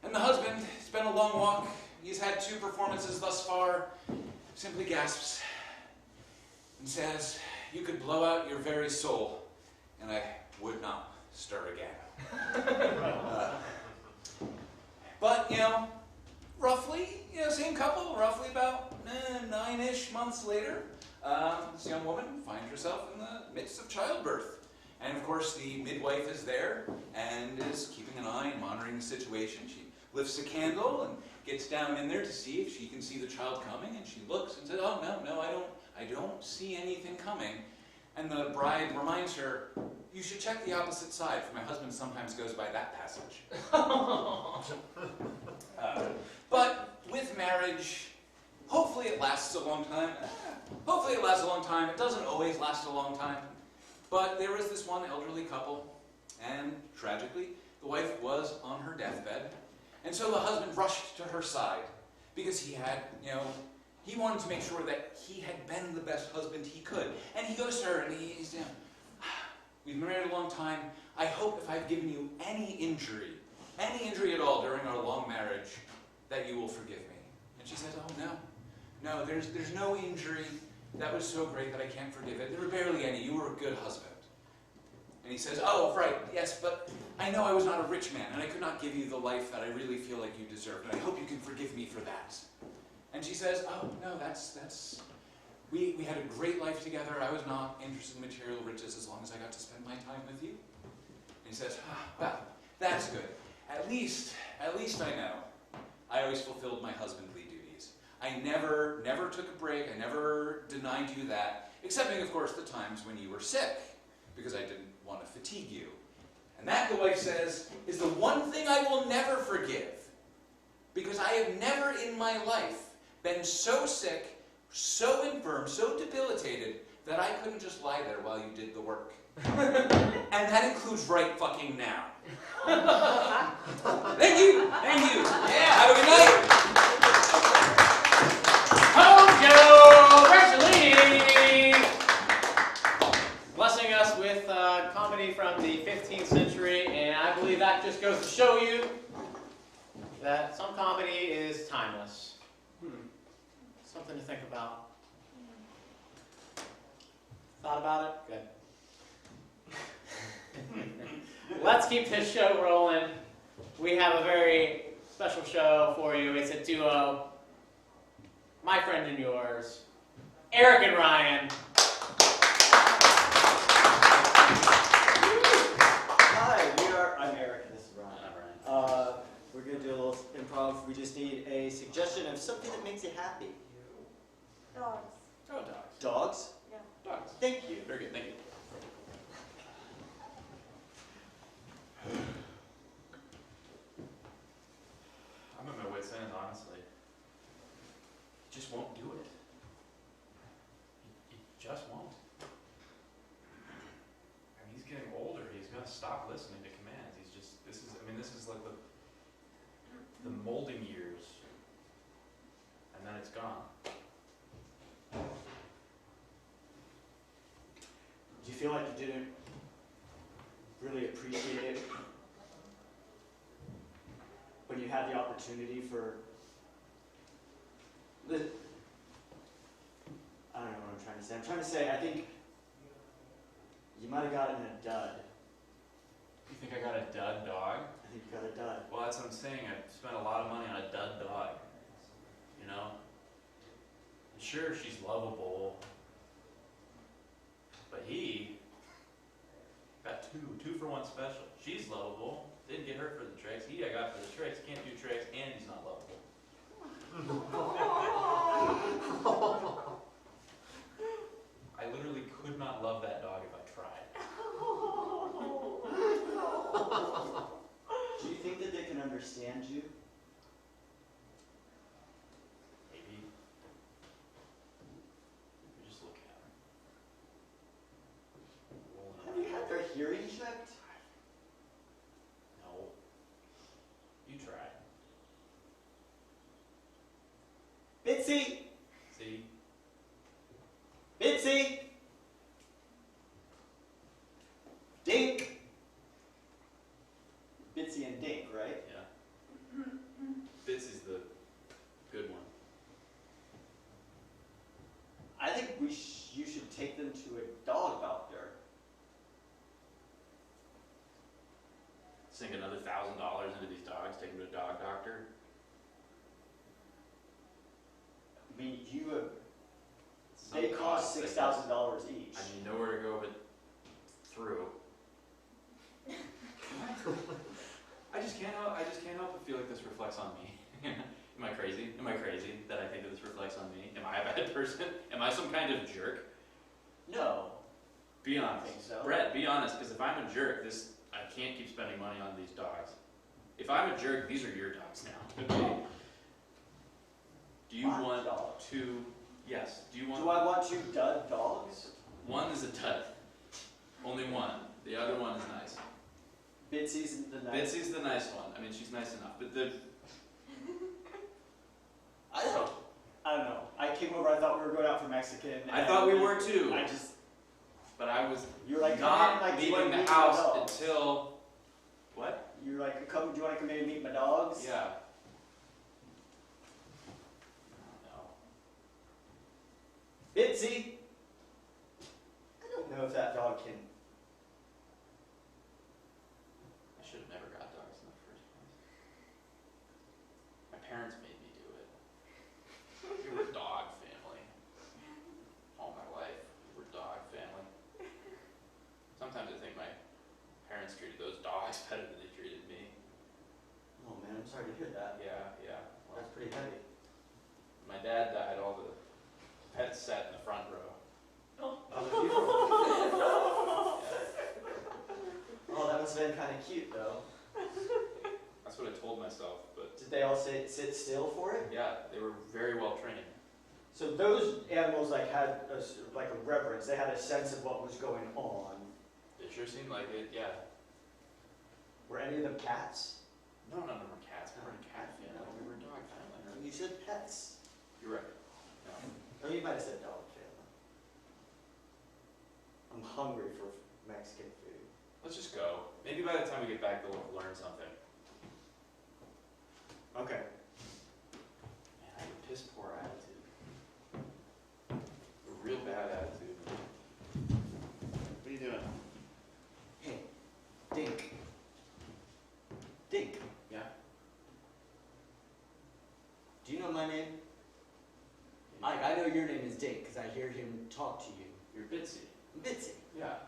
And the husband, it's been a long walk. He's had 2 performances thus far. Simply gasps and says, "You could blow out your very soul, and I would not stir again." But, roughly, same couple, roughly about 9-ish months later, this young woman finds herself in the midst of childbirth. And of course, the midwife is there and is keeping an eye and monitoring the situation. She lifts a candle and gets down in there to see if she can see the child coming, and she looks and says, "Oh, no, I don't see anything coming." And the bride reminds her, "You should check the opposite side, for my husband sometimes goes by that passage." But with marriage, hopefully it lasts a long time. Hopefully it lasts a long time. It doesn't always last a long time. But there was this one elderly couple, and tragically, the wife was on her deathbed. And so the husband rushed to her side because he had, he wanted to make sure that he had been the best husband he could. And he goes to her and he's, "We've been married a long time. I hope if I've given you any injury at all during our long marriage, that you will forgive me." And she says, "Oh, no, there's no injury. That was so great that I can't forgive it. There were barely any. You were a good husband." And he says, "Oh, right, yes, but I know I was not a rich man, and I could not give you the life that I really feel like you deserved, and I hope you can forgive me for that." And she says, "Oh, no, we had a great life together. I was not interested in material riches as long as I got to spend my time with you." And he says, "Well, that's good. At least I know I always fulfilled my husbandly duties. I never took a break. I never denied you that, excepting, of course, the times when you were sick, because I didn't want to fatigue you. And that," the wife says, "is the one thing I will never forgive, because I have never in my life been so sick, so infirm, so debilitated, that I couldn't just lie there while you did the work. And that includes right fucking now." Thank you. Yeah. Have a good night. Hojo Bracciolini, blessing us with comedy from the 15th century, and I believe that just goes to show you that some comedy is timeless. Something to think about. Thought about it? Good. Let's keep this show rolling. We have a very special show for you. It's a duo. My friend and yours, Eric and Ryan. Hi, I'm Eric and this is Ryan. I'm Ryan. We're going to do a little improv. We just need a suggestion of something that makes you happy. Dogs. Oh, dogs. Dogs? Yeah. Dogs. Thank you. Very good, thank you. I'm at my wit's end, honestly. He just won't do it. He just won't. I mean, he's getting older. He's going to stop listening to commands. This is like the molding years. And then it's gone. Do you feel like you didn't really appreciate it when you had the opportunity for the, I don't know what I'm trying to say. I'm trying to say I think you might have gotten a dud. You think I got a dud dog? I think you got a dud. Well, that's what I'm saying. I spent a lot of money on a dud dog. sure, she's lovable. But he got two for one special. She's lovable. Didn't get her for the tricks. He I got for the tricks. Can't do tricks, and he's not lovable. I literally could not love that dog if I tried. Do you think that they can understand you? Maybe. You just look at Have you had their hearing checked? No. You try. Bitsy! See? Bitsy! Dink! Bitsy and Dink, right? Yeah. Bitsy's the good one. I think you should take them to a dog doctor. Sink another $1,000 into these dogs, take them to a dog doctor. I mean, they cost $6,000 each. I mean, nowhere to go but through. I just can't help but feel like this reflects on me. Am I crazy? Am I crazy that I think that this reflects on me? Am I a bad person? Am I some kind of jerk? No. Be honest. I think so. Brett, be honest, because if I'm a jerk, I can't keep spending money on these dogs. If I'm a jerk, these are your dogs now. Okay. Do you want two? Yes. Do you want? Do I want two dud dogs? One is a dud. Only one. The other one is nice. Bitsy's the nice. Bitsy's the nice one. I mean, she's nice enough, but I don't know. I came over. I thought we were going out for Mexican. I thought we were too. But I was not leaving the house until. What? You're like, do you want to come in and meet my dogs? Yeah. Bitsy! I don't know if that dog can. I should have never got dogs in the first place. My parents made me do it. We were a dog family. All my life, we were a dog family. Sometimes I think my parents treated those dogs better than they treated me. Oh man, I'm sorry to hear that. Yeah. Well, that's pretty heavy. My dad died, all the pets sat in the front row. Oh, that must have been kind of cute, though. That's what I told myself, but... Did they all sit still for it? Yeah, they were very well trained. So those animals had a reverence. They had a sense of what was going on. They sure seemed like it, yeah. Were any of them cats? None of them were cats. We were a cat family. We were a dog family. You said pets. You're right. No. Oh, you might have said dog family. I'm hungry for Mexican food. Let's just go. Maybe by the time we get back, they'll learn something. Okay. Man, I have a piss poor attitude. A real bad attitude. What are you doing? Hey, Dink. Dink. Yeah? Do you know my name? I know your name is Dink because I hear him talk to you. You're Bitsy. Bitsy. Yeah.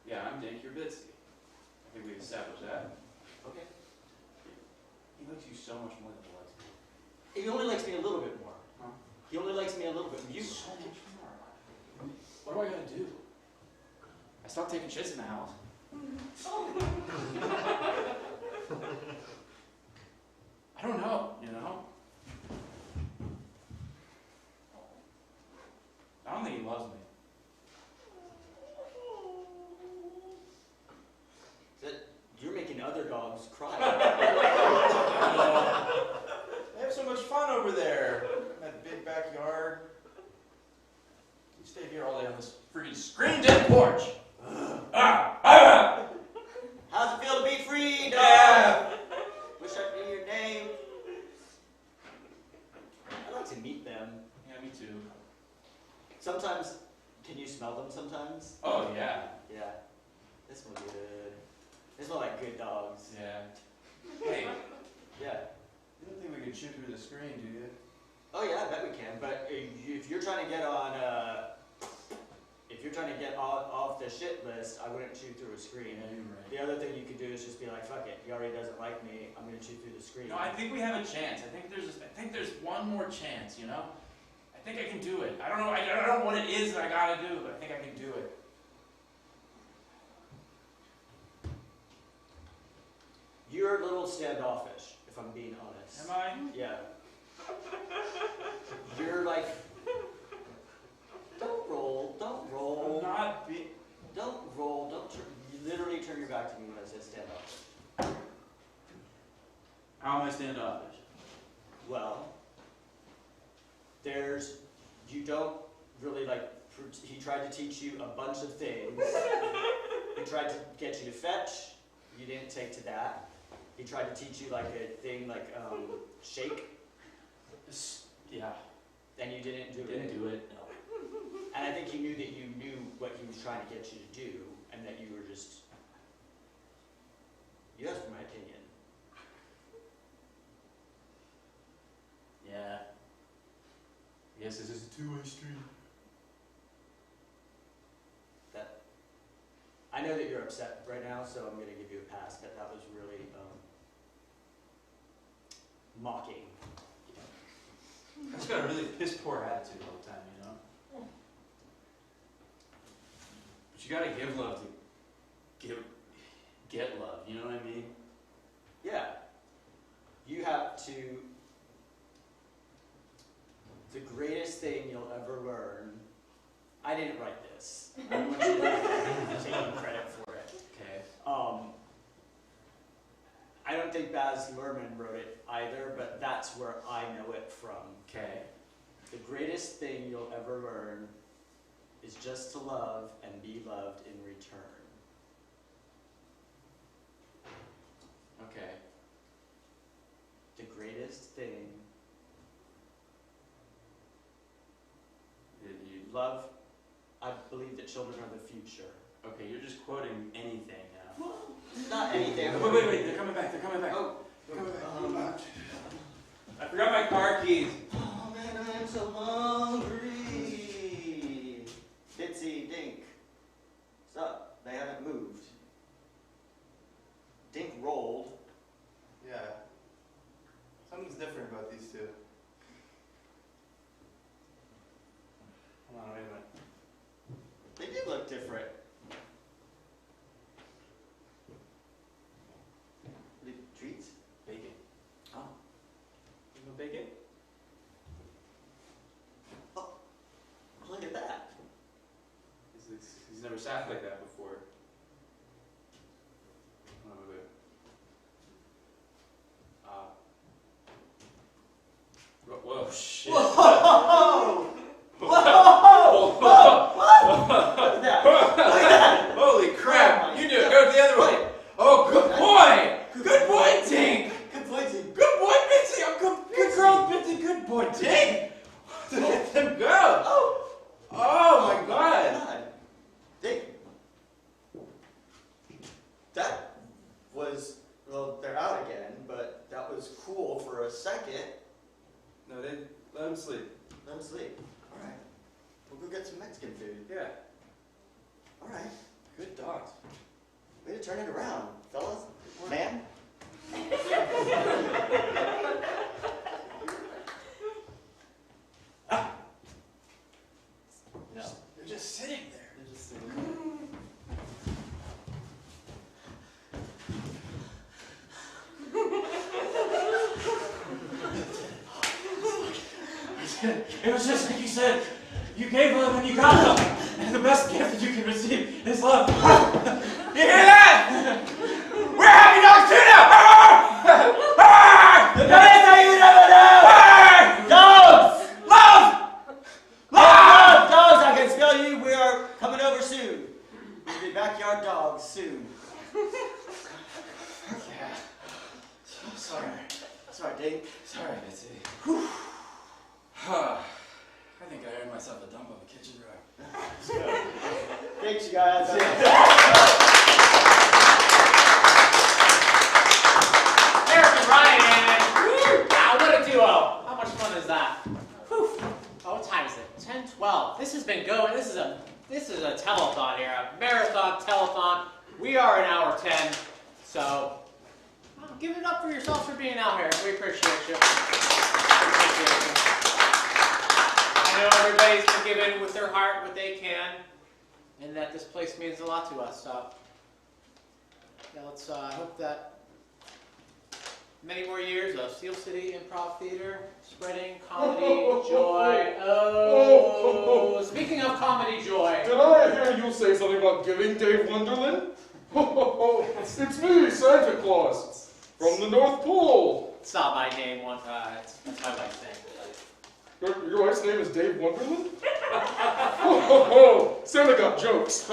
Yeah, I'm Dink, you're Bitsy. I think we've established that. Okay. He likes you so much more than he likes me. He only likes me a little bit more. Huh? He only likes me a little bit more. You so much more. What do I gotta do? I stopped taking shits in the house. I don't know, you know? I don't think he loves me. You're making other dogs cry. I have so much fun over there. In that big backyard. You stay here all day on this freaking screen-dead porch. How's it feel to be free, dog? Yeah. Wish I knew your name. I'd like to meet them. Yeah, me too. Sometimes, can you smell them sometimes? Oh, yeah. Yeah. They smell good. They smell like good dogs. Yeah. Hey. Yeah. You don't think we could shoot through the screen, do you? Oh yeah, I bet we can. But if you're trying to get on, off the shit list, I wouldn't chew through a screen. Yeah, you're right. The other thing you could do is just be like, fuck it. He already doesn't like me. I'm gonna chew through the screen. No, I think we have a chance. I think there's one more chance. You know, I think I can do it. I don't know. I don't know what it is that I gotta do, but I think I can do it. You're a little standoffish, if I'm being honest. Am I? Yeah. You're like, don't roll. I'm not Don't roll, you literally turn your back to me when I say standoffish. How am I standoffish? Well, you don't really like, he tried to teach you a bunch of things. He tried to get you to fetch, you didn't take to that. He tried to teach you like a thing like shake. Yeah. And you didn't do it. Didn't do it, no. And I think he knew that you knew what he was trying to get you to do, and that you were just, you asked for my opinion. Yeah. I guess this is a two-way street. I know that you're upset right now, so I'm going to give you a pass, but that was really mocking. I just got a really piss-poor attitude all the time, you know? But you gotta give love to get love, you know what I mean? Yeah. You have to, the greatest thing you'll ever learn, I didn't write this. I don't want you to take credit for it. Okay. I don't think Baz Luhrmann wrote it either, but that's where I know it from. Okay. The greatest thing you'll ever learn is just to love and be loved in return. Okay. The greatest thing. Love. I believe that children are the future. Okay, you're just quoting anything now. Not anything. Wait, they're coming back, Oh. Coming back. I forgot my car keys. Oh man, I am so hungry. Bitsy, Dink. Sup? They haven't moved. Dink rolled. Yeah. Something's different about these two. Hold on, wait a minute. They do look different. Treats? Bacon. Oh. You know bacon? Oh. Look at that. He's never sat like that before. Oh, wait. Whoa, shit. Whoa! Whoa! Look at that. Look at that. Holy crap. You do it. Go the other way. Oh, good boy. Good boy, Tink. Good boy, Tink. Good boy, Bitsy. Oh, good girl, Bitsy. Good boy, Tink. Let them go. Oh, my God. Dink. That was, well, they're out again, but that was cool for a second. No, let him sleep. Let him sleep. All right. We'll go get some Mexican food. Yeah. All right. Good dogs. Way to turn it around, fellas. Man. No. They're just sitting there. They're just sitting there. It was just like you said. You gave love and you got love. And the best gift that you can receive is love. You hear that? We're having dogs too now! The best thing you never know! Dogs! Love! Love! Dogs, I can smell you. We are coming over soon. We'll be backyard dogs soon. Yeah. Sorry. Sorry, Dink. Sorry, Bitsy. I think I earned myself a dump on the kitchen rug. Thanks, you guys. Eric and Ryan! Wow, what a duo! How much fun is that? has been going. This is a telethon here, a marathon telethon. We are in hour 10, so give it up for yourselves for being out here. We appreciate you. I know everybody's been giving with their heart what they can, and that this place means a lot to us. So yeah, let's hope that many more years of Steel City Improv Theater, spreading comedy, joy. Oh, speaking of comedy joy. Did I hear you say something about giving, Dave Wonderland? It's me, Santa Claus, from the North Pole. It's not my name, that's my wife's name. Your wife's name is Dave Wonderland? Santa got jokes.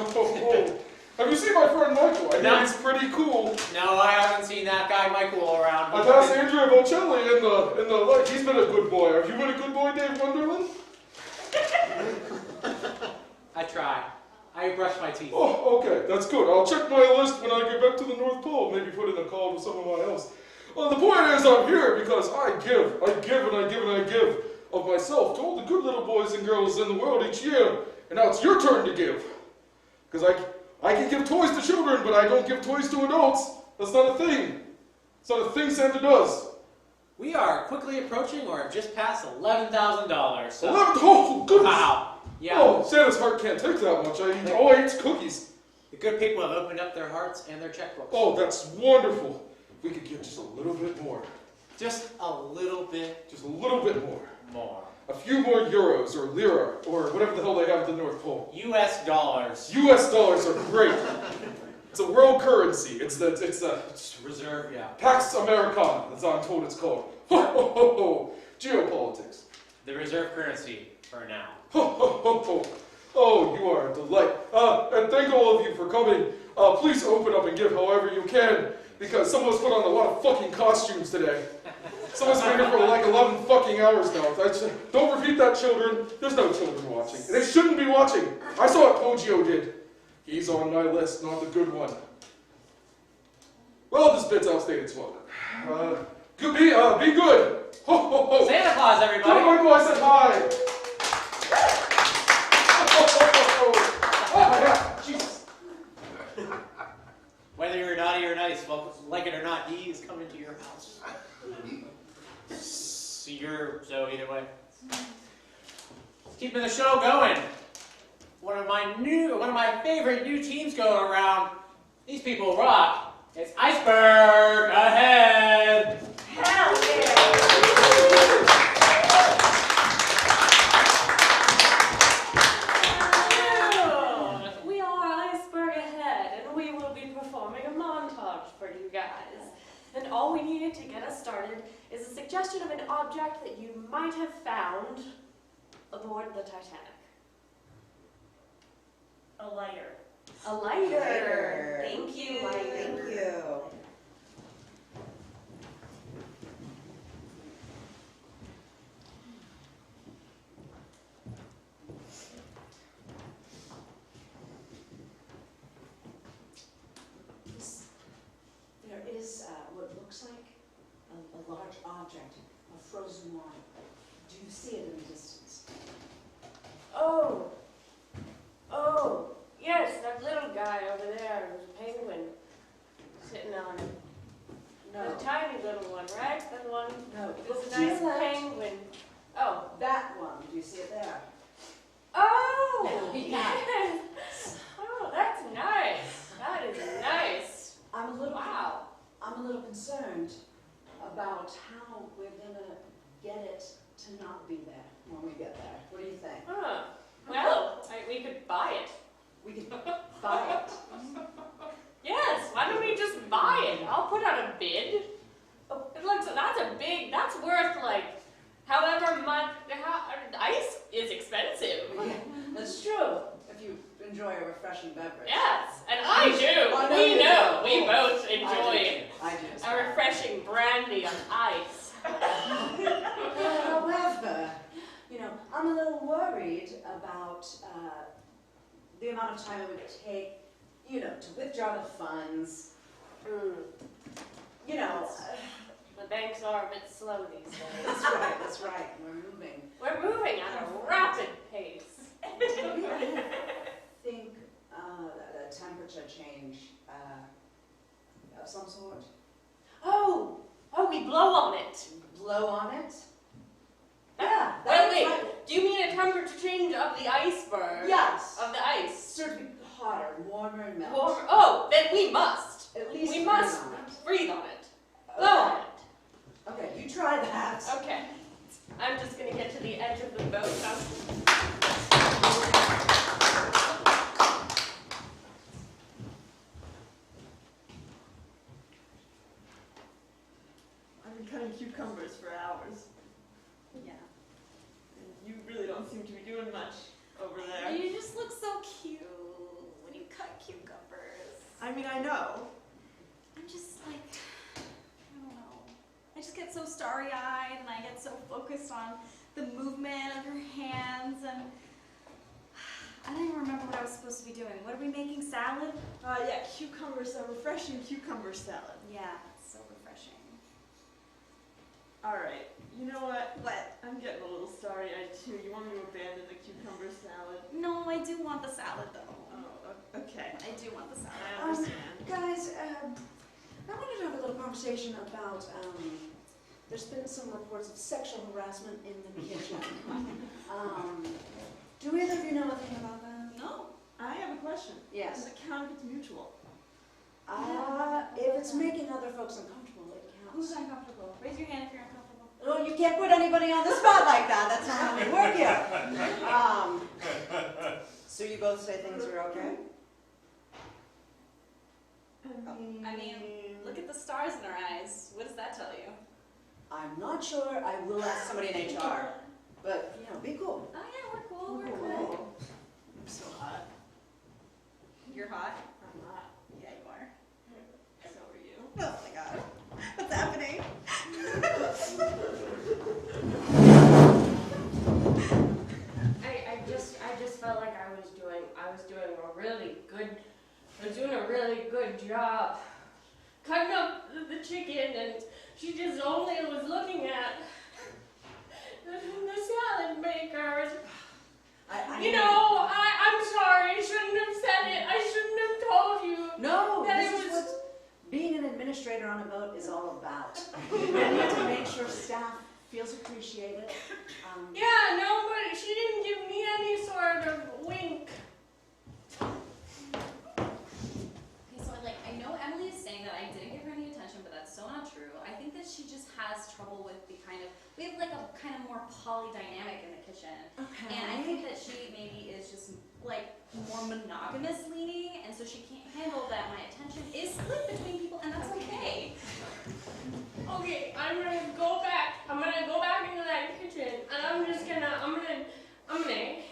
Have you seen my friend Michael? I think he's pretty cool. No, I haven't seen that guy Michael around. I passed Andrea Bocelli in the light. He's been a good boy. Have you been a good boy, Dave Wonderland? I try. I brush my teeth. Oh, okay, that's good. I'll check my list when I get back to the North Pole. Maybe put in a call to someone else. Well, the point is I'm here because I give of myself to all the good little boys and girls in the world each year. And now it's your turn to give. Because I can give toys to children, but I don't give toys to adults. That's not a thing. It's not a thing Santa does. We are quickly approaching or have just passed $11,000. So. Oh, goodness. Wow. Yeah. Oh, Santa's heart can't take that much. All I eat is cookies. The good people have opened up their hearts and their checkbooks. Oh, that's wonderful. We could give just a little bit more. Just a little bit? Just a little bit more. More. A few more euros or lira or whatever the hell they have at the North Pole. US dollars. US dollars are great. It's a world currency. It's reserve, yeah. Pax Americana, that's how I'm told it's called. Ho, ho, ho, ho. Geopolitics. The reserve currency for now. Ho, ho, ho, ho. Oh, you are a delight. And thank all of you for coming. Please open up and give however you can, because someone's put on a lot of fucking costumes today. Someone's been here for like 11 fucking hours now. Don't repeat that, children. There's no children watching. They shouldn't be watching. I saw what Poggio did. He's on my list, not the good one. Well, this bit's outstated smoke. Be good. Ho, ho, ho. Santa Claus, everybody. Tell Michael I said hi. Oh, yeah. Jesus. Whether you're naughty or nice, folks, like it or not, he is coming to your house. So either way. Keeping the show going. One of my favorite new teams going around. These people rock. It's Iceberg ahead. Hell yeah! We are Iceberg ahead, and we will be performing a montage for you guys. And all we needed to get us started is a suggestion of an object that you might have found aboard the Titanic. A lighter. A lighter. Thank you. Thank you. There is what looks like a large object of frozen wine. Do you see it in the distance? Oh, yes, that little guy over there was a penguin sitting on it. No. The tiny little one, right? That one? No. It was a nice penguin. Oh. That one. Do you see it there? Oh! Yeah. Yes. Oh, that's nice. That is nice. I'm a little concerned about how we're gonna get it to not be there when we get there. What do you think? Well, we could buy it. We could buy it. Yes, why don't we just buy it? I'll put out a bid. Oh, that's worth like however much. Ice is expensive. Yeah, that's true. If you enjoy a refreshing beverage. Yes, and I do. We know. We both enjoy a refreshing brandy on ice. However, I'm a little worried about the amount of time it would take, to withdraw the funds. The banks are a bit slow these days. That's right. We're moving at a rapid pace. Do you think that a temperature change of some sort? Oh, we blow on it. Blow on it? Yeah. Wait. Do you mean a temperature change of the iceberg? Yes. Of the ice? Sort of hotter, warmer, and melt. Warmer. Oh, then we must. At least we must breathe on it. Blow on it. Okay, you try that. Okay. I'm just going to get to the edge of the boat. I've been cutting cucumbers for hours. Yeah. And you really don't seem to be doing much over there. You just look so cute when you cut cucumbers. I mean, I know. I'm just like, I don't know. I just get so starry-eyed and I get so focused on the movement of your hands and I don't even remember what I was supposed to be doing. What are we making? Salad? Yeah, refreshing cucumber salad. Yeah, it's so refreshing. Alright, you know what? What? I'm getting a little starry-eyed too. You want me to abandon the cucumber salad? No, I do want the salad though. Oh, okay. I do want the salad. I understand. Guys, I wanted to have a little conversation about, there's been some reports of sexual harassment in the kitchen. Do either of you know anything about that? No. I have a question. Yes. Does it count if it's mutual? If it's making other folks uncomfortable, it counts. Who's uncomfortable? Raise your hand if you're uncomfortable. Oh, you can't put anybody on the spot like that. That's not how we work here. So you both say things are okay? I mean, look at the stars in our eyes. What does that tell you? I'm not sure. I will ask somebody in HR. But, you know, be cool. Oh yeah, we're cool. We're cool. I'm so hot. You're hot? I'm hot. Yeah, you are. So are you. Oh my god. What's happening? I just felt like I was doing a really good job cutting up the chicken, and she just only was looking at the salad maker. I'm sorry, I shouldn't have said it. I shouldn't have told you. No, that this it is was. what being an administrator on a boat is all about. You need to make sure staff feels appreciated. Yeah, no, but she didn't give me any sort of wink. Okay, so I know Emily is saying that I didn't give her any attention, but that's so not true. I think that she just has trouble with we have like a kind of more poly dynamic in the kitchen. Okay. And I think that she maybe is just like more monogamous leaning, and so she can't handle that my attention is split between people, and that's okay. Okay, I'm gonna go back into that kitchen, and I'm gonna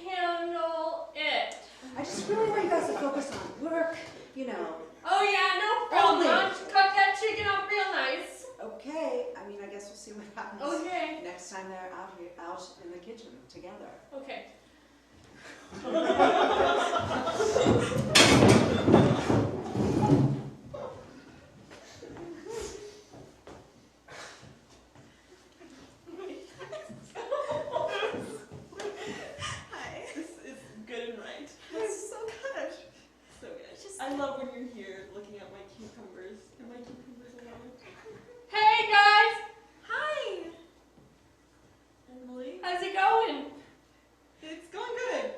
handle it. I just really want you guys to focus on work, you know. Oh yeah, no problem. I'll cut that chicken up real nice. Okay, I mean, I guess we'll see what happens Okay. next time they're out in the kitchen together. Okay. Hi. This is good and right. It's so good. So good. I love when you're here looking at my cucumbers. And my cucumbers alone. Hey guys! Hi! Emily? How's it going? It's going good.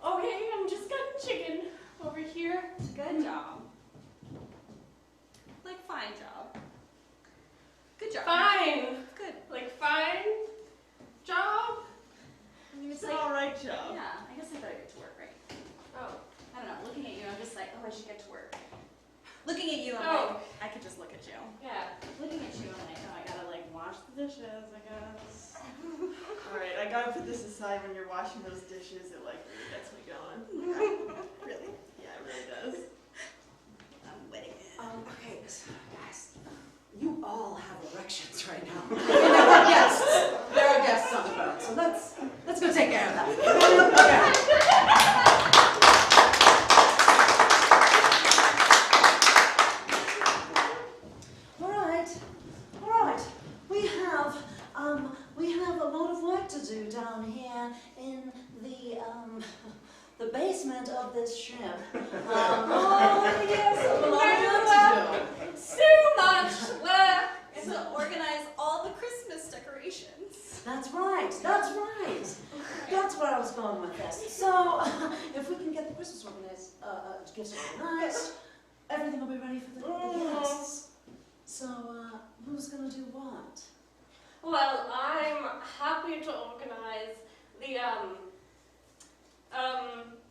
Okay, I'm just cutting chicken over here. Good job. Like, fine job. Good job. Fine. Good. Like fine job? I mean, it's like, an alright job. Yeah, I guess I better get to work, right? Oh. I don't know, looking at you, I'm just like, oh, I should get to work. Looking at you, I'm like, I could just look at you. Yeah. Looking at you, I'm like, oh, I gotta like wash the dishes, I guess. Alright, I gotta put this aside. When you're washing those dishes, it like really gets me going. Really? Yeah, it really does. I'm wetting it. Okay, so guys, you all have erections right now. I mean, there are guests. There are guests on the boat, so let's go take care of that. All right. We have a lot of work to do down here in the Christmas gifts organized. Everything will be ready for the guests. So, who's gonna do what? Well, I'm happy to organize the,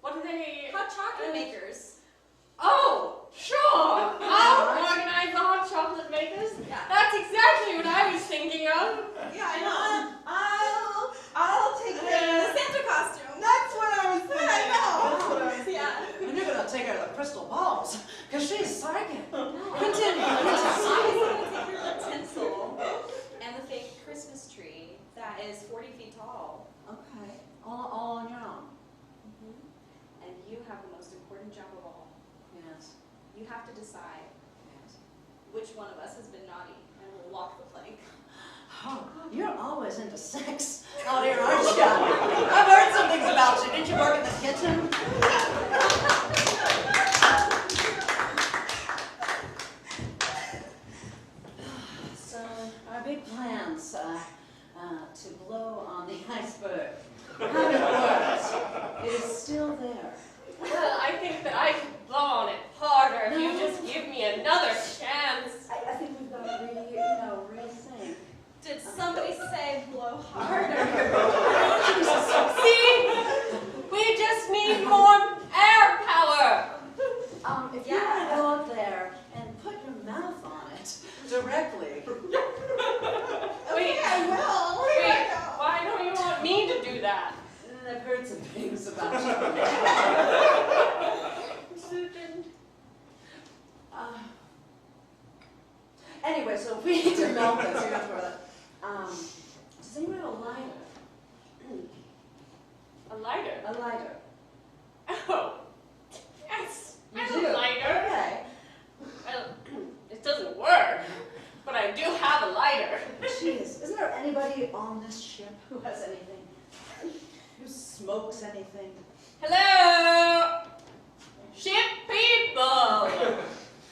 what are they? Hot chocolate makers. Oh, sure! I'll organize the hot chocolate makers. Yeah. That's exactly what I was thinking of. Yeah, I know. I'll take the Santa costume. That's what I was thinking. I know. That's what I was thinking. Yeah. And you're gonna take her to the crystal balls, because she's psychic. Continue. She's gonna take your tinsel and the fake Christmas tree that is 40 feet tall. Okay. All on your own. And you have the most important job of all. Yes. You have to decide which one of us has been naughty, and we'll walk the plank. Oh, you're always into sex out here, aren't you? I've heard some things about you. Didn't you work in the kitchen? So, our big plans to blow on the iceberg. How it works. It is still there. Well, I think that I could blow on it harder if you just give me another chance. I think we've got to rethink. Did somebody say blow harder? See? We just need more air power. If you want to go up there and put your mouth on it directly. Wait, I will. Wait, why don't you want me to do that? I've heard some things about you. Anyway, so if we need to melt this, you're gonna throw that. Does anyone have a lighter? A lighter? A lighter. Oh, yes. I have do? a lighter. Okay. Well, it doesn't work, but I do have a lighter. Jeez, isn't there anybody on this ship who has anything? Who smokes anything? Hello? Ship people!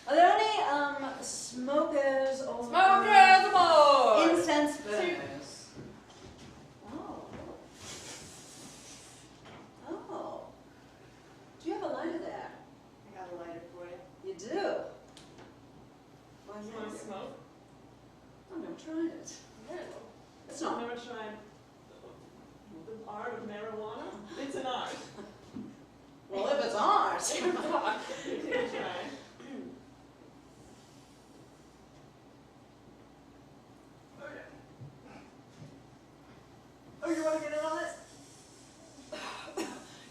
Are there any smokers or Smokers aboard! incense burners? Oh. Do you have a lighter there? I got a lighter for you. You do? Why You want to smoke? I've never tried it. No. It's not. I've never tried the art of marijuana. It's an art. Well, if it's art. You can try. Oh, you want to get in on it?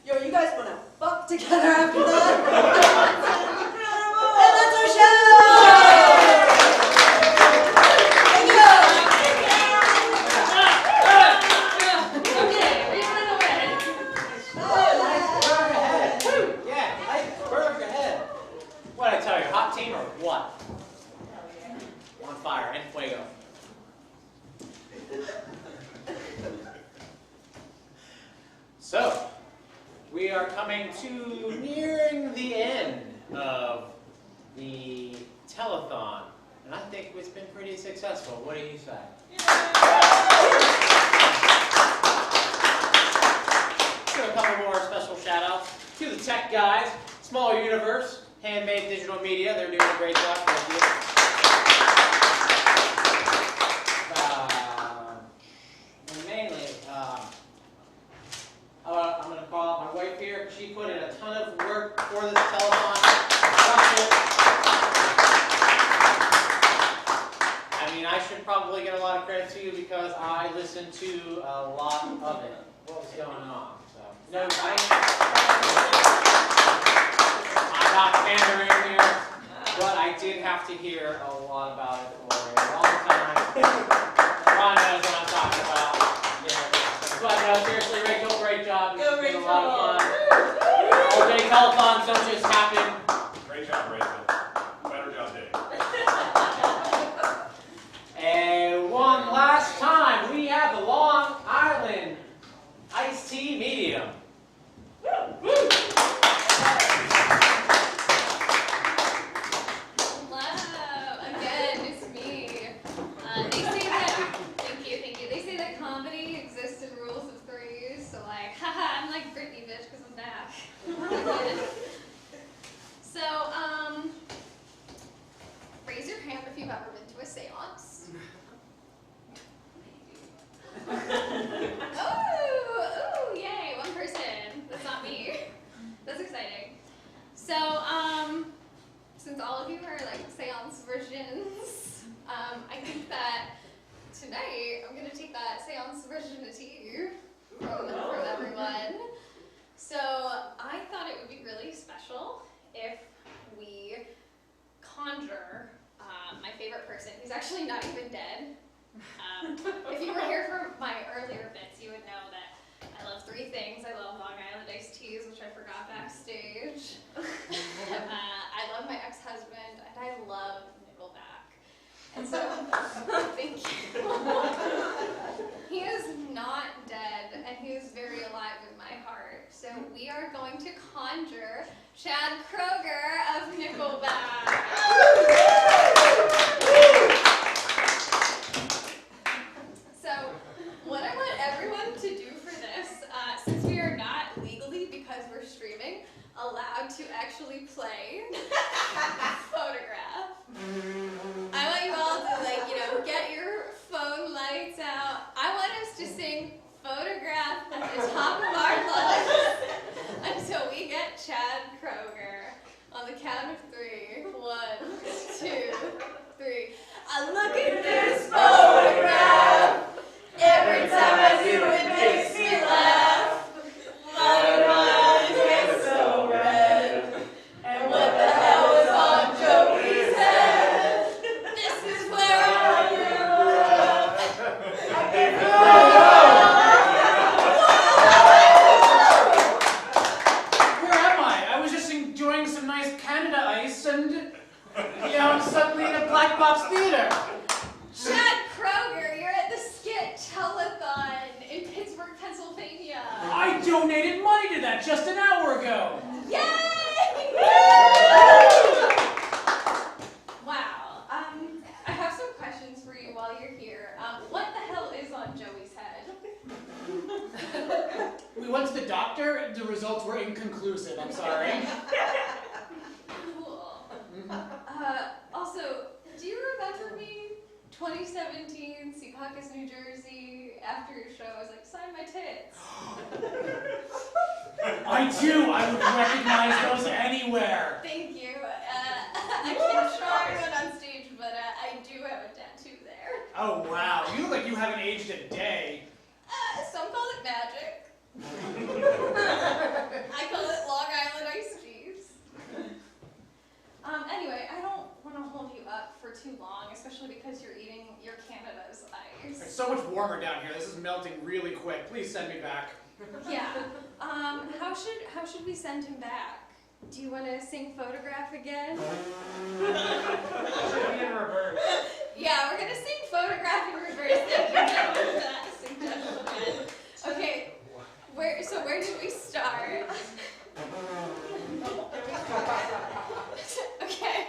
Yo, you guys want to fuck together after that? And that's our show! What I tell you, hot team or what? On fire, en fuego. So, we are coming to nearing the end of the telethon, and I think it's been pretty successful. What do you say? Do a couple more special shout-outs to the tech guys, Small Universe, Handmade Digital Media. They're doing a great job. Thank you. And mainly, I'm going to call out my wife here. She put in a ton of work for this telethon. I mean, I should probably get a lot of credit to you because I listened to a lot of it. What was going on? So, no, I'm not pandering here, but I did have to hear a lot about it for a long time. Ron knows what I'm talking about. Yeah. But no, seriously, Rachel, great job. It's been a lot of fun. All day telethons don't just happen. Great job, Rachel. Better job, Dave. And one last time, we have the Long Island Iced Tea Medium. Woo! Hello, again, it's me. They say that, thank you. They say that comedy exists in rules of threes, so like, haha, I'm like Britney, bitch, because I'm back. all of you are like seance virgins, I think that tonight I'm going to take that seance virginity from everyone. So I thought it would be really special if we conjure my favorite person, who's actually not even dead. If you were here for my earlier bits, you would know that I love 3 things. I love Long Island iced teas, which I forgot backstage. I love my ex-husband, and I love Nickelback. And so, thank you. He is not dead, and he is very alive in my heart. So we are going to conjure Chad Kroeger of Nickelback. So what I want everyone to do for this, since we are not legally, because we're streaming, allowed to actually play Photograph. I want you all to get your phone lights out. I want us to sing Photograph at the top of our lungs until we get Chad Kroeger. On the count of 3. 1, 2, 3. I look at this photograph. Every time I do it makes me laugh. My mind gets so red. And what the hell is on Joey's head? This is where I live. I give you Where am I? I was just enjoying some nice Canada Ice and I'm suddenly in a black box theater. Chad Kroeger, you're at the SCIT Telethon in Pittsburgh, Pennsylvania. I donated money to that just an hour ago. Yay! Wow. I have some questions for you while you're here. What the hell is on Joey's head? We went to the doctor. The results were inconclusive. I'm sorry. Cool. Also, do you remember me? 2017, Secaucus, New Jersey. After your show, I was like, sign my tits. I do. I would recognize those anywhere. Thank you. I can't show everyone on stage, but I do have a tattoo there. Oh wow, you look like you haven't aged a day. Some call it magic. I call it Long Island iced teas. Anyway, I don't want to hold you up for too long, especially because you're eating your Canada's ice. It's so much warmer down here. This is melting really quick. Please send me back. Yeah. How should we send him back? Do you want to sing Photograph again? Should be in reverse. Yeah, we're gonna sing Photograph in reverse. Thank you gentlemen, for that suggestion. Okay. Where did we start? Okay.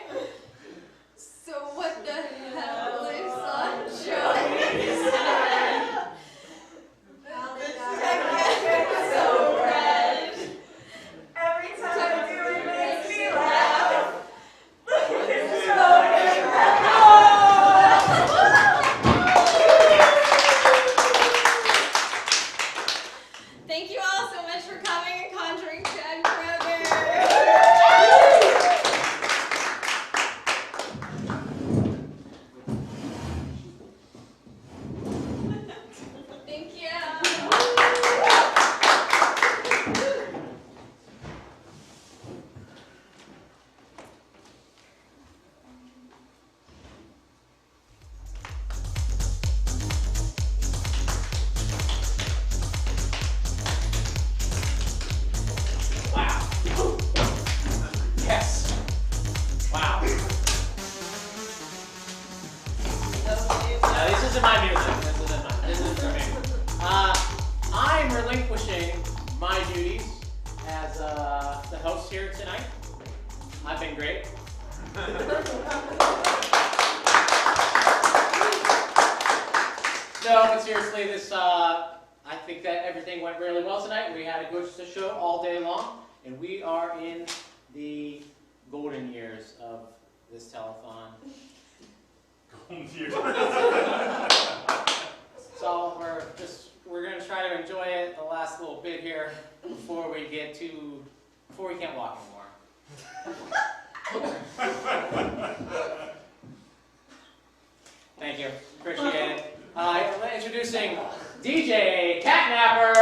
So what the hell is on Joey's head? So red. Every time I do it makes me laugh. Look at this photograph. Thank you all so much for coming and conjuring Chad Kroeger. Thank you. Yes. Wow. This isn't my music. This isn't for me. I'm relinquishing my duties as the host here tonight. I've been great. No, but seriously, I think that everything went really well tonight. We had a good show all day long, and we are in the golden years of this telethon. Golden years. So we're gonna try to enjoy it the last little bit here before we can't walk anymore. DJ Catnapper!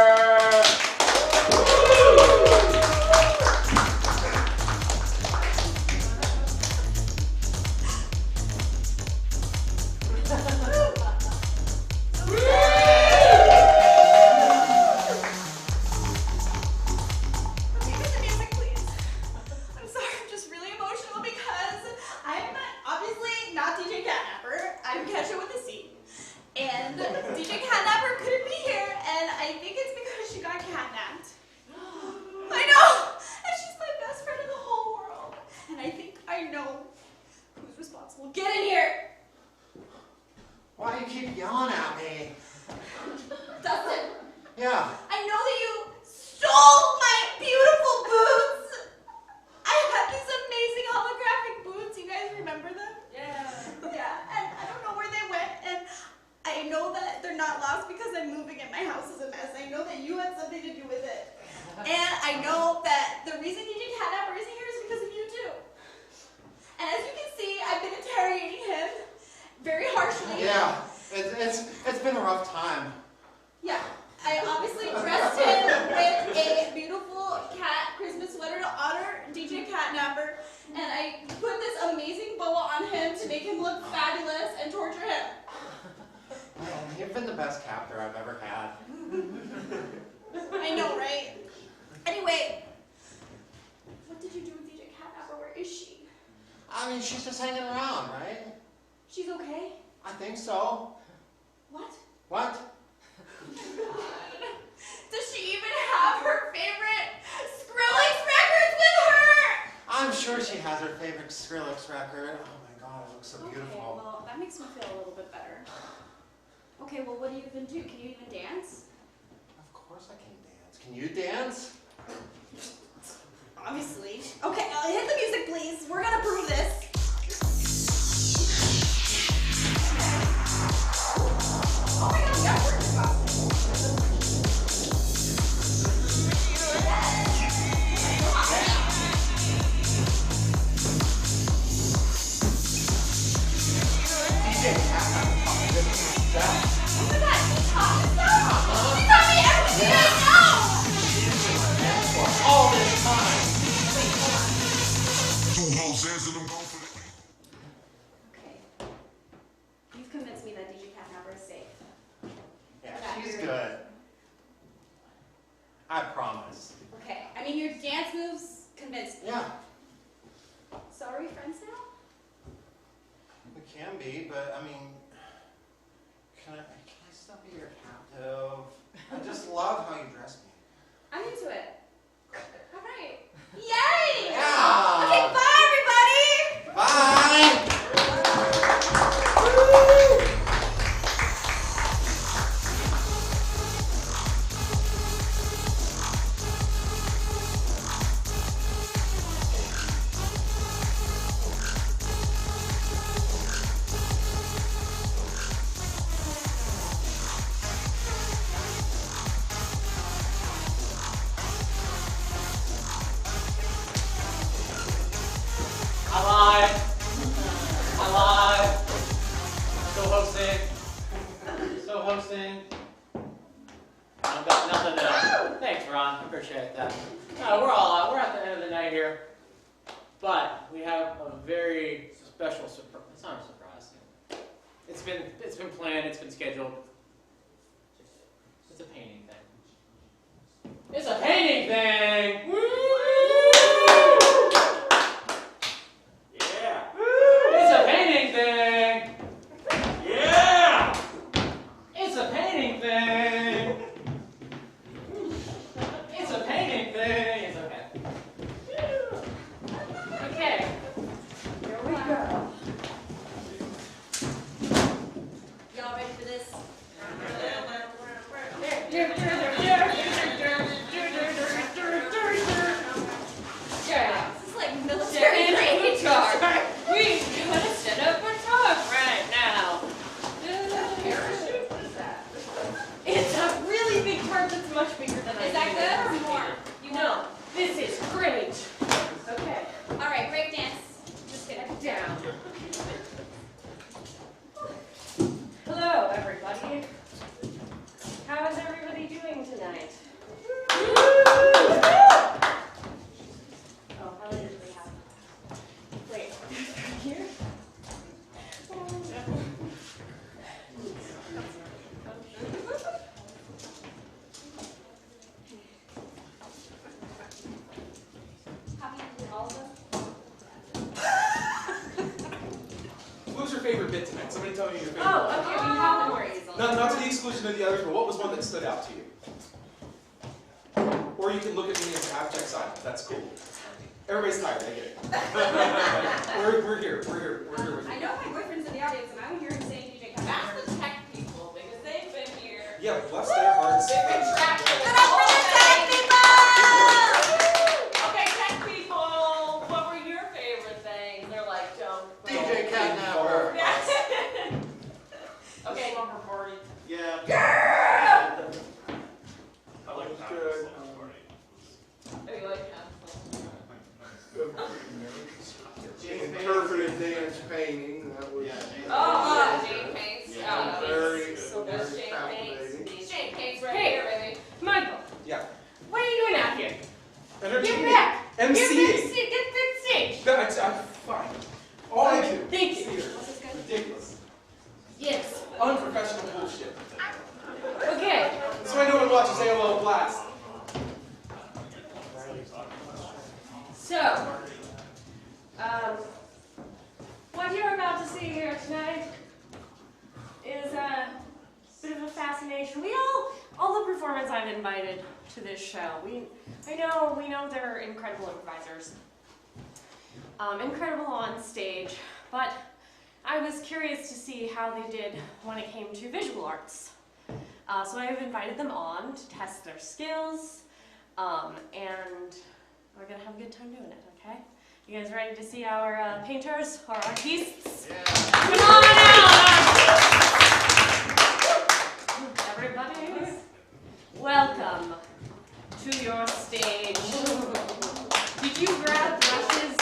And DJ Catnapper couldn't be here, and I think it's because she got catnapped. I know! And she's my best friend in the whole world. And I think I know who's responsible. Get in here! Why do you keep yelling at me? Dustin! Yeah. I know that you stole my beautiful boots! I had these amazing holographic boots. You guys remember them? Yeah. Yeah, and I don't know where they went, and I know that they're not lost because I'm moving and my house is a mess. I know that you had something to do with it. And I know that the reason DJ Catnapper isn't here is because of you too. And as you can see, I've been interrogating him very harshly. Yeah, it's been a rough time. Yeah, I obviously dressed him with a beautiful cat Christmas sweater to honor DJ Catnapper. And I put this amazing boa on him to make him look fabulous and torture him. Man, you've been the best captor I've ever had. I know, right? Anyway, what did you do with DJ Catnapper? Where is she? I mean, she's just hanging around, right? She's okay? I think so. What? What? Does she even have her favorite Skrillex records with her? I'm sure she has her favorite Skrillex record. Oh my god, it looks so Okay, beautiful. well, that makes me feel a little bit better. Okay, well, what do you even do? Can you even dance? Of course I can dance. Can you dance? Obviously. Okay, hit the music, please. We're gonna prove this. Oh my god, yeah, we're all this time. Okay. You've convinced me that DJ Catnapper is safe. Yeah, she's good. I promise. Okay, I mean, your dance moves convinced me. Yeah. So are we friends now? We can be, but I mean, can I still be your captive? I just love how you dress me. I'm into it. All right. Yay! Yeah! Okay, bye, everybody! Bye! I've got nothing else. Thanks, Ron. Appreciate that. We're at the end of the night here, but we have a very special surprise. It's not a surprise. It's been planned. It's been scheduled. It's a painting thing. It's a painting thing. Woo! Yeah. It's a painting thing. Yeah. It's a painting thing. It's a painting thing. It's okay. Okay. Here we go. Y'all ready for this? Yeah. This is like military training. We gotta set up a talk right now. It's a really big tarp that's much bigger than I Is that good or more? You know, this is great. Okay. All right, break dance. Just get it down. Hello, everybody. How favorite bit tonight? Somebody tell me your favorite. Oh, okay, we have the worries. Not to the exclusion of the others, but what was one that stood out to you? Or you can look at me as abject silence. That's cool. Everybody's tired. I get it. we're here. We're here with you. I know my boyfriend's in the audience, and I don't hear him saying DJ. That's the tech people, because they've been here. Yeah, bless their hearts. They've been tracking Get up for the tech people! Okay, tech people, what were your favorite things? They're like, don't. DJ Catnapper. Okay. Slumber party. Yeah. I like That was that good. slumber party. Oh, you like that? Interpretive dance painting. That was. Oh, Jane Paints. Yeah, very, That's very Jane captivating. Paints. Jane Paints right Hey, here, baby. Michael, Yeah. what are you doing out here? Entertaining. Get back! MCing. Get backstage! That's fine. All I do. Thank you. Theater. Ridiculous. Yes. Unprofessional bullshit. Okay. So I know one watches AOL Blast. So, what you're about to see here tonight is a bit of a fascination. All the performers I've invited to this show, we know they're incredible improvisers. Incredible on stage, but I was curious to see how they did when it came to visual arts. So I have invited them on to test their skills, and we're gonna have a good time doing it, okay? You guys ready to see our painters, our artistes? Yeah. Come on out! Everybody, welcome to your stage. Did you grab brushes?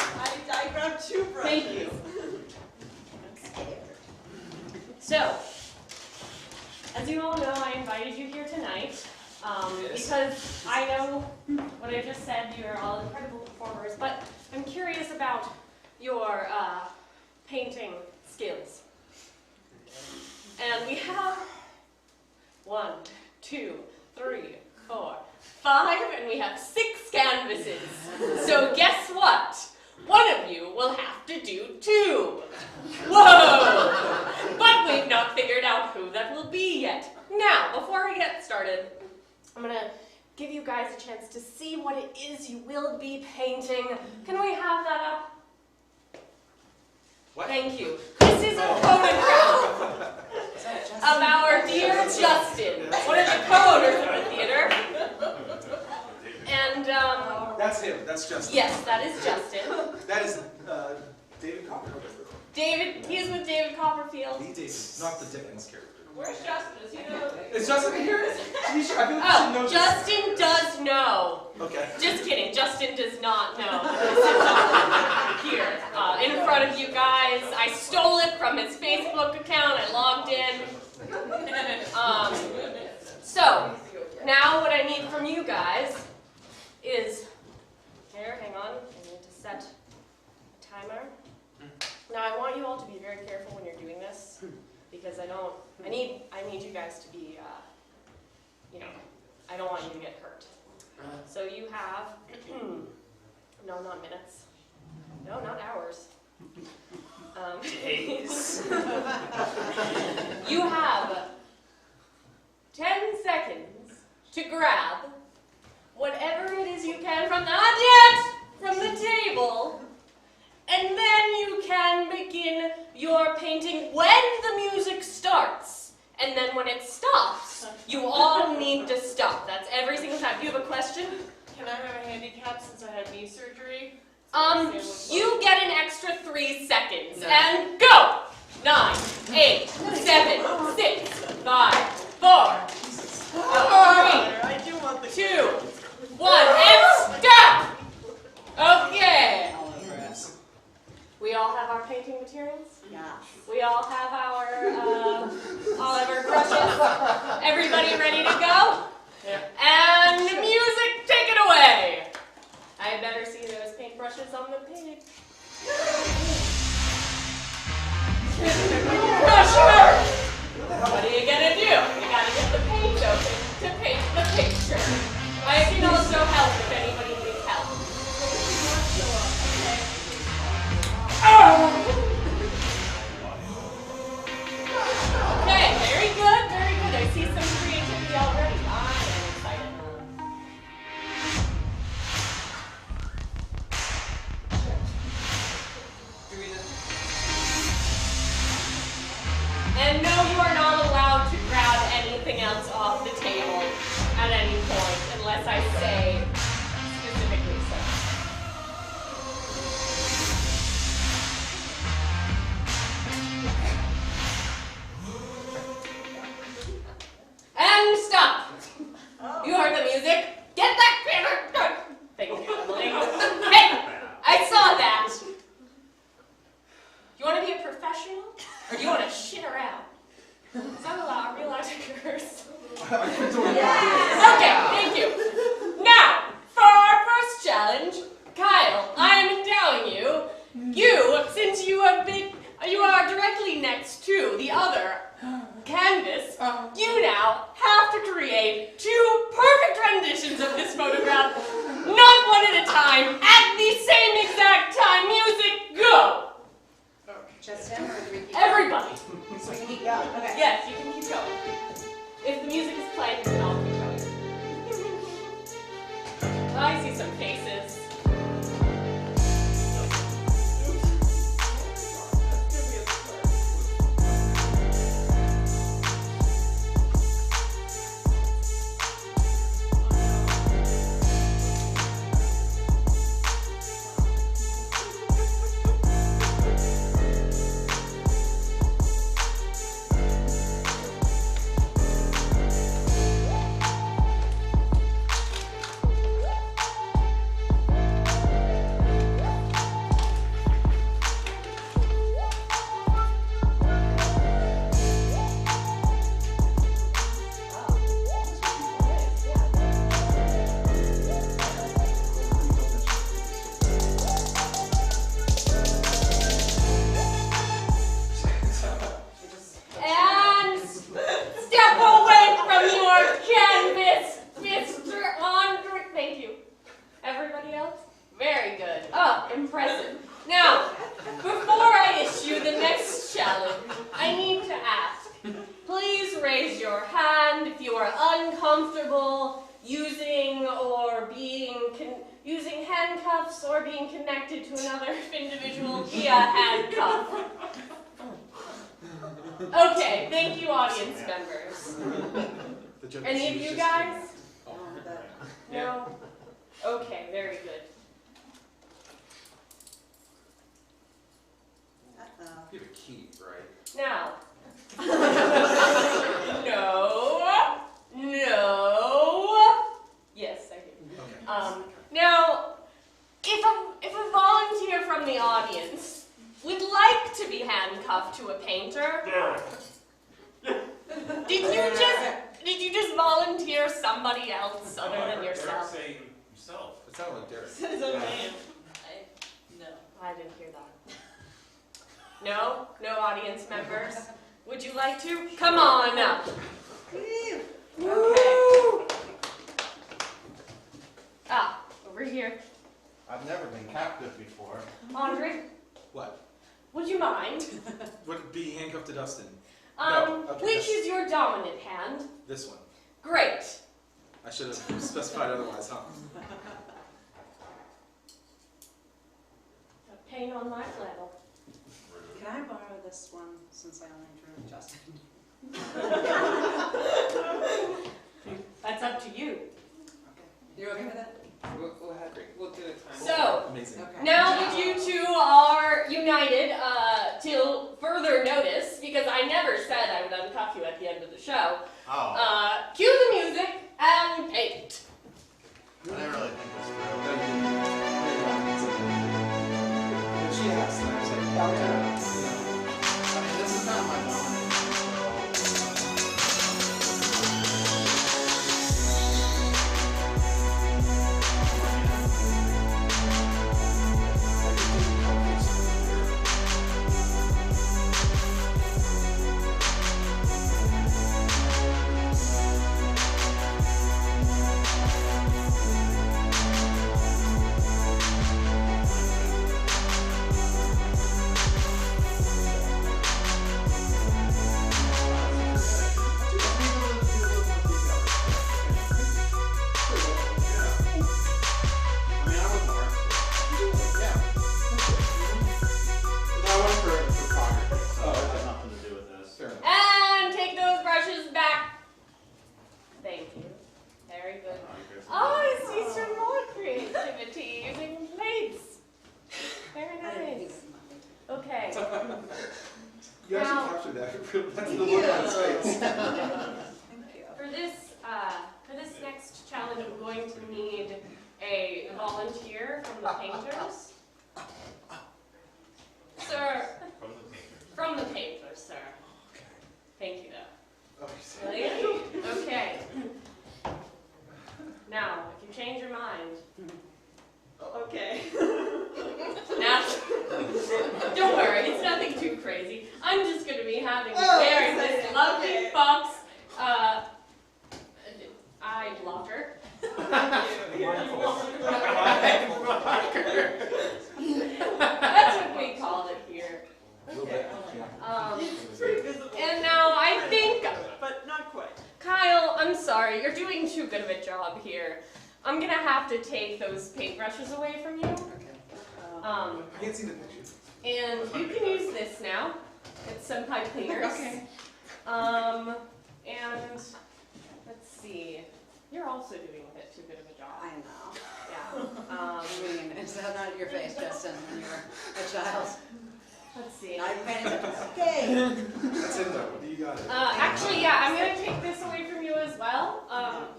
I grabbed 2 brushes. Thank you. So, as you all know, I invited you here tonight because I know what I just said, you're all incredible performers, but I'm curious about your painting skills. And we have 1, 2, 3, 4, 5, and we have 6 canvases. So guess what? One of you will have to do 2. Whoa! But we've not figured out who that will be yet. Now, before we get started, I'm going to give you guys a chance to see what it is you will be painting. Can we have that up? What? Thank you. This is a photograph of our dear Justin, one of the co-owners of the theater. And, That's him. That's Justin. yes, that is Justin. That is David Copperfield. David, he is with David Copperfield. The David, not the Dickens character. Where's Justin? Does he know? Is Justin here? I feel like you should know this. Justin does know. Okay. Just kidding, Justin does not know. Here, in front of you guys. I stole it from his Facebook account. I logged in. So, now what I need from you guys is, here, hang on, I need to set a timer. Now I want you all to be very careful when you're doing this, because I need you guys to be, I don't want you to get hurt. So you have, no, not minutes. No, not hours. Days. You have 10 seconds to grab whatever it is you can from the table, and then you can begin your painting when the music starts. And then when it stops, you all need to stop. That's every single time. Do you have a question? Can I have a handicap since I had knee surgery? You get an extra 3 seconds. And go! 9, 8, 7, 6, 5, 4, 3, 2, 1, and stop! Okay. We all have our painting materials? Yeah. We all have our brushes? Everybody ready to go? Yeah. And music, take it away! I better see those paintbrushes on the page. Pressure! What are you gonna do? You gotta get the paint open to paint the picture. I can also help if anybody needs help. And no, you are not allowed to grab anything else off the table at any point unless I say specifically so. And stop! You heard the music? Get that camera! Thank you, Emily. Hey! I saw that! You want to be a professional? Or do you want to shit around? Is that allowed? Are we allowed to curse? Okay, thank you. Now, for our first challenge, Kyle, I am endowing you, since you are directly next to the other canvas, you now have to create 2 perfect renditions of this photograph, not one at a time, at the same exact time. Music, go! Just him, or do we keep Everybody. So we can keep going. Okay. Yes, you can keep going. If the music is playing, then I'll keep going. I see some faces. Okay, thank you, audience members. Any of you guys? No? Okay, very good. You have a key, right? Now. No. Yes, I do. Okay. Now, if a volunteer from the audience would like to be handcuffed to a painter, did you just volunteer somebody else other than yourself? Say himself. It sounded like Derek. No, I didn't hear that. No? No audience members? Would you like to? Come on up. Okay. Over here. I've never been captive before. Andre, What? would you mind? Would be handcuffed to Dustin? Which is your dominant hand? This one. Great. I should have specified otherwise, huh? A pain on my flannel. Can I borrow this one since I only drew Justin? That's up to you. You're okay with that? We'll do it time. So, Amazing. Okay. now that you two are united till further notice, because I never said I would uncuff you at the end of the show, cue the music and paint. I didn't really think this through. When she asked, and I was like, I mean, this is not my dominant. You Now- actually captured that. That's the look on his face. For this next challenge, I'm going to need a volunteer from the painters. Sir. From the painters, sir. Thank you, though. Really? Okay. Now, if you change your mind. Okay. Now, don't worry, it's nothing too crazy. I'm just going to be having wearing this lovely fox eye blocker. That's what we call it here. And now I think, but not quite. Kyle, I'm sorry, you're doing too good of a job here. I'm gonna have to take those paintbrushes away from you. I can't see the picture. And you can use this now. It's Senpai Cleaners. Okay. And let's see. You're also doing a bit too good of a job. I know. Yeah. Is that not your face, Justin, when you were a child? Let's see. Now you're paying attention. Okay. That's it though. You got it. Actually, yeah, I'm going to take this away from you as well.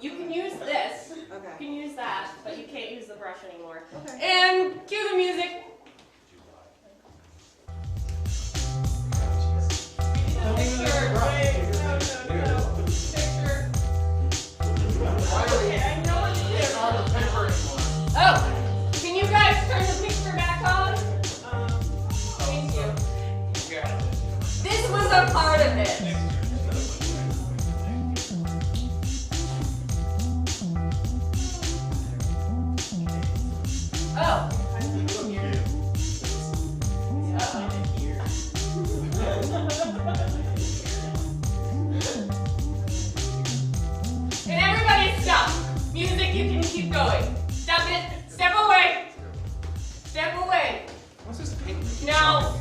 You can use this. Okay. You can use that, but you can't use the brush anymore. Okay. And cue the music. Oh, can you guys turn the picture back on? Thank you. This was a part of it. Oh. And everybody stop. Music, you can keep going. Stop it. Step away. Step away. What's this paint? Now,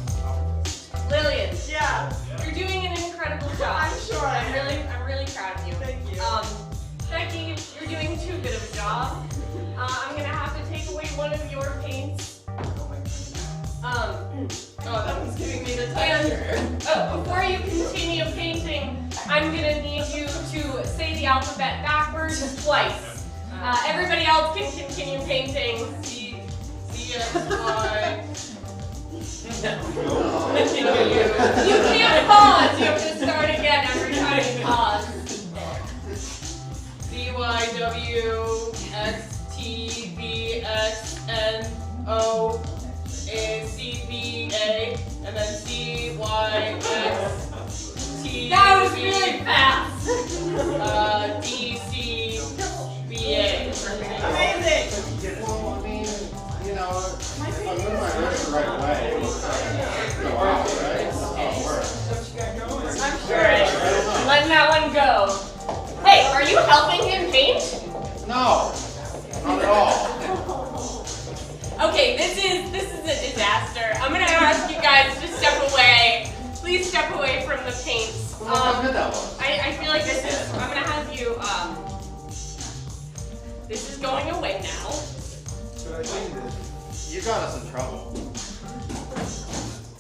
Lillian. Yeah. You're doing an incredible job. I'm sure I am. I'm really proud of you. Thank you. Becky, you're doing too good of a job. I'm gonna have to take away one of your paints. Oh, that was giving me the texture. And before you continue painting, I'm gonna need you to say the alphabet backwards twice. Everybody else can continue painting. C-X-Y. You can't pause. You have to start again every time you pause. C-Y-W-X-T-V-X-N-O-A-C-B-A, and then C-Y-X-T. That was really fast. D-C-B-A. Amazing. Well, I mean, you know, if I move my wrist the right way, it'll go out, right? That's how it works. I'm sure it is. Letting that one go. Hey, are you helping him paint? No, not at all. Okay, this is a disaster. I'm gonna ask you guys to step away. Please step away from the paints. Look how good that was. I feel like this is. I'm gonna have you. This is going away now. But I needed it. You got us in trouble.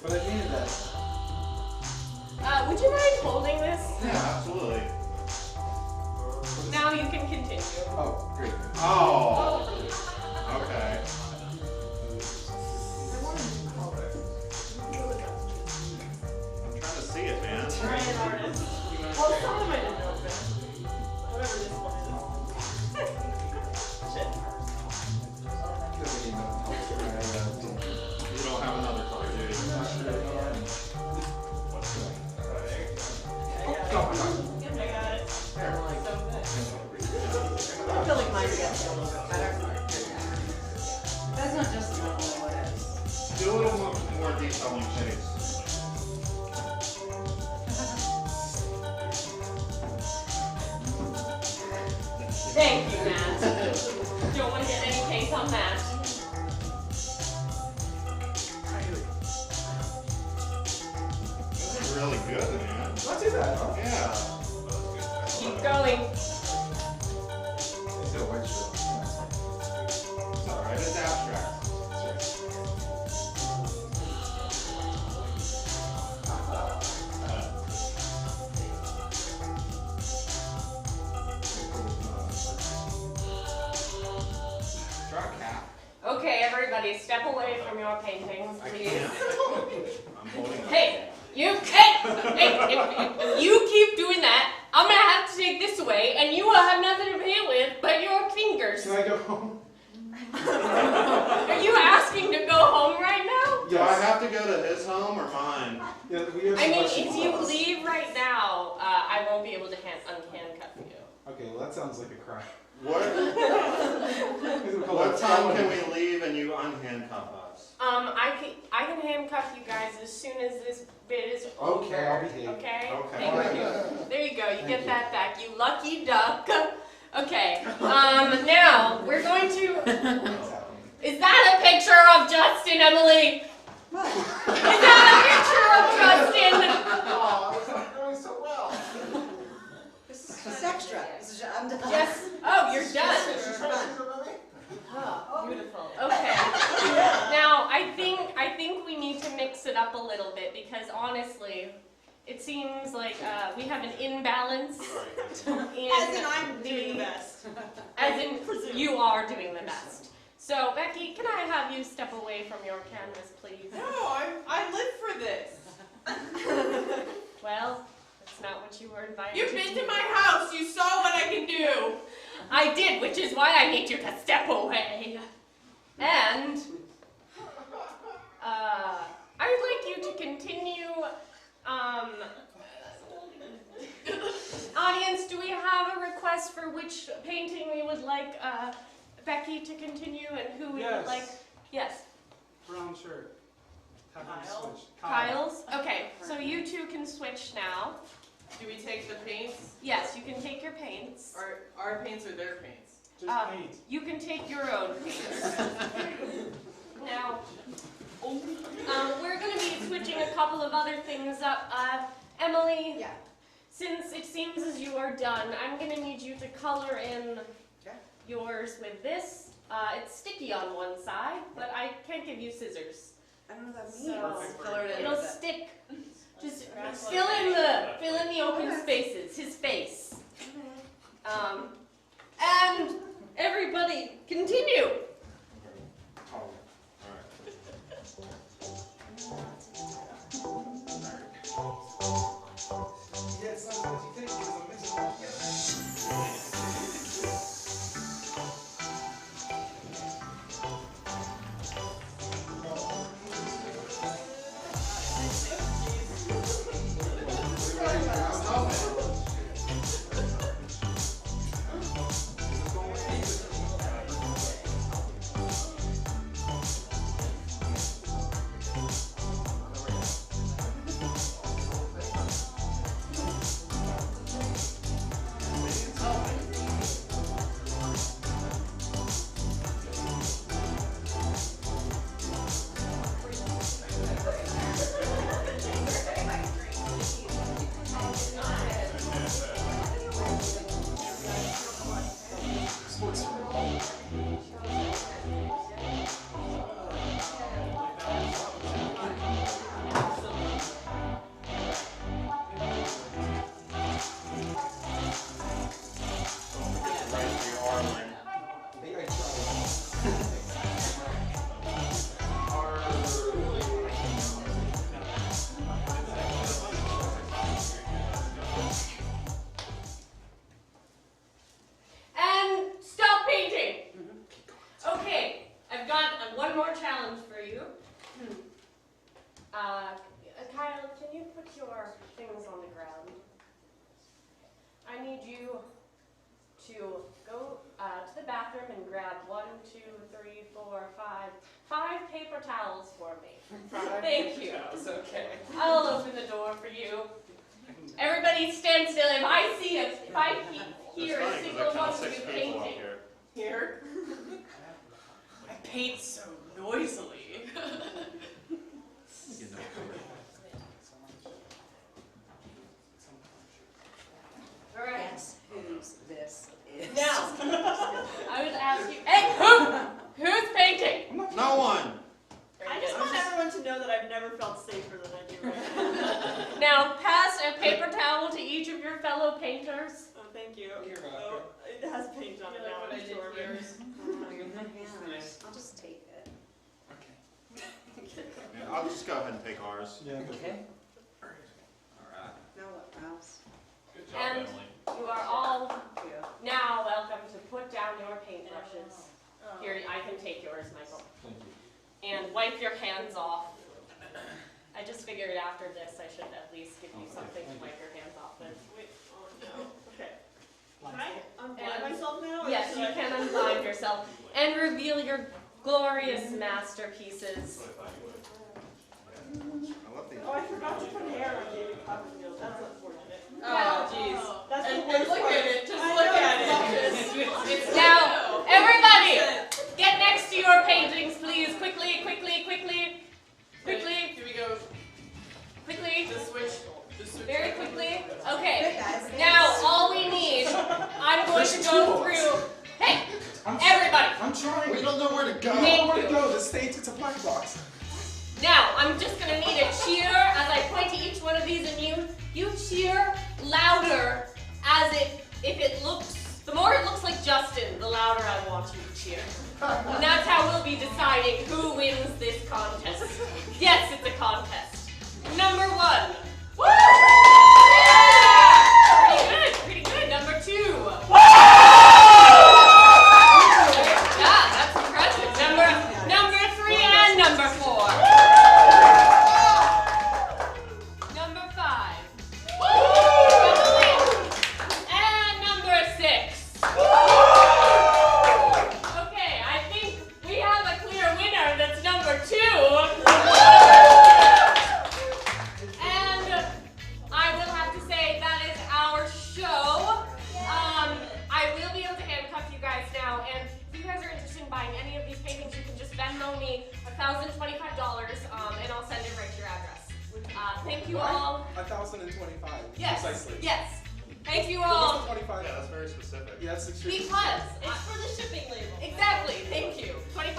But I needed that. Would you mind holding this? Yeah, absolutely. Now you can continue. Oh, great. Oh. Okay. I'm trying to see it, man. Giant artist. Well, some of them I didn't know, but whatever this one is. Shit. You don't have another color, do you? I got it. So good. I feel like mine gets a little bit better. That's not just the normal what it is. Do a little more detailing shades. Thank you, Matt. Don't want to get any paint on that. This is really good, man. Not too bad, huh? Yeah. Keep going. It's a white shirt. It's alright, it's abstract. everybody step away from your paintings, please. I'm holding Hey, if you keep doing that, I'm gonna have to take this away, and you will have nothing to paint with but your fingers. Can I go home? Are you asking to go home right now? Do I have to go to his home or mine? Yeah, we have I mean, some if you leave right now, I won't be able to unhandcuff you. Okay, well that sounds like a crime. What time can we leave and you unhandcuff us? I can handcuff you guys as soon as this bit is over. Okay, I'll behave. Okay? Okay. Thank you. There you go. You Thank get you. that back. You lucky duck. Okay. Now we're going to. Is that a picture of Justin, Emily? What? Is that a picture of Justin? Oh, it's not going so well. This is just extra. I'm done. Yes. Oh, you're done. It's fun. Oh, beautiful. Okay. Now I think we need to mix it up a little bit because honestly, it seems like we have an imbalance. As in I'm doing the best. As in you are doing the best. So Becky, can I have you step away from your canvas, please? No, I live for this. Well, that's not what you were invited You've to been do. to my house. You saw what I can do. I did, which is why I need you to step away. And I'd like you to continue. Audience, do we have a request for which painting we would like Becky to continue and who we would like? Yes. Brown shirt. Have him Kyle? switch. Kyle's? Okay, so you two can switch now. Do we take the paints? Yes, you can take your paints. Or our paints or their paints? Just paint. You can take your own paints. Now, we're going to be switching a couple of other things up. Emily, Yeah. since it seems as you are done, I'm going to need you to color in yours with this. It's sticky on one side, but I can't give you scissors. I don't know what that means. So Color it in it'll with it. stick. Just fill in the open spaces. His face. And everybody, continue. Yeah, it's not what you think. It's a mix. And stop painting. Okay, I've got one more challenge for you. Kyle, can you put your things on the ground? I need you to go to the bathroom and grab 1, 2, 3, 4, 5 paper towels for me. Thank you. Okay. I'll open the door for you. Everybody stand still. If I hear a single one of you painting. Here? I paint so noisily. All right. Guess whose this is? Now, I would ask you, hey, who's painting? No one. I just want everyone to know that I've never felt safer than I do right now. Now, pass a paper towel to each of your fellow painters. Oh, thank you. You're welcome. Oh, it has paint on it now. I'm sure of it. I'll just take it. Yeah, I'll just go ahead and take ours. Yeah. Okay. Alright. Now what else? Good job, And Emily. you are all now welcome to put down your paintbrushes. Here, I can take yours, Michael. Thank you. And wipe your hands off. I just figured after this I should at least give you something to wipe your hands off with. Okay. Can I unblind myself now? Yes, you can unblind yourself and reveal your glorious masterpieces. I love these. Oh, I forgot to put hair on David Copperfield. That's unfortunate. Oh, jeez. That's the And worst look part. at it. Just I look know, at it's it. It's Now, everybody, get next to your paintings, please. Quickly, quickly, quickly. Quickly. Here we go. Quickly. The switch. Very quickly. Okay. Now, all we need, I'm going to go through. Hey, everybody. I'm trying. We don't know where to go. We don't know where to go. The stage, it's a black box. Now, I'm just going to need a cheer as I point to each one of these, and you cheer louder as if it looks, the more it looks like Justin, the louder I want you to cheer. And that's how we'll be deciding who wins this contest. Yes, it's a contest. Number 1. Woo! Yeah! Pretty good. Number 2. Yeah, that's impressive. Number 3 and number 4. Number 5. And number 6. Okay, I think we have a clear winner. That's number 2. And I will have to say that is our show. I will be able to handcuff you guys now, and if you guys are interested in buying any of these paintings, you can just Venmo me $1,025, and I'll send it right to your address. Thank you all. 1,025. Yes. Precisely. Yes. Thank you all. 25. Yeah, that's very specific. Yeah, that's extremely Because It's for the shipping label. exactly. Thank you. $25.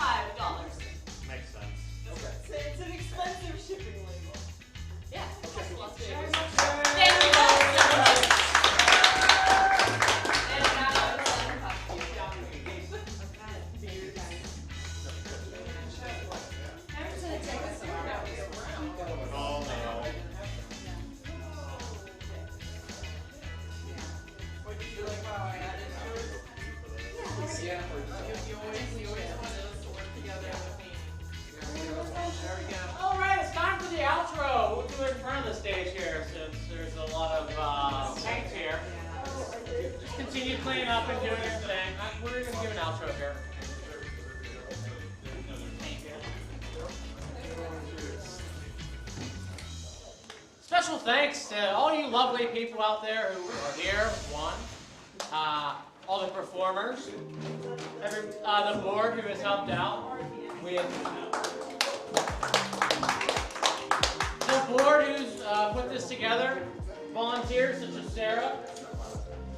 Makes sense. It's an expensive shipping label. Yeah. Okay. Thank you all so much. And now I will handcuff you. It's gonna take us a while. Oh no. What do you feel like? Wow, I added yours. Yeah. You always wanted us to work together with me. There we go. All right, it's time for the outro. We'll do it in front of the stage here, since there's a lot of paints here. Just continue cleaning up and doing your thing. We're gonna give an outro here. Special thanks to all you lovely people out there who are here, all the performers, the board who has helped out with the board who's put this together, volunteers such as Sarah,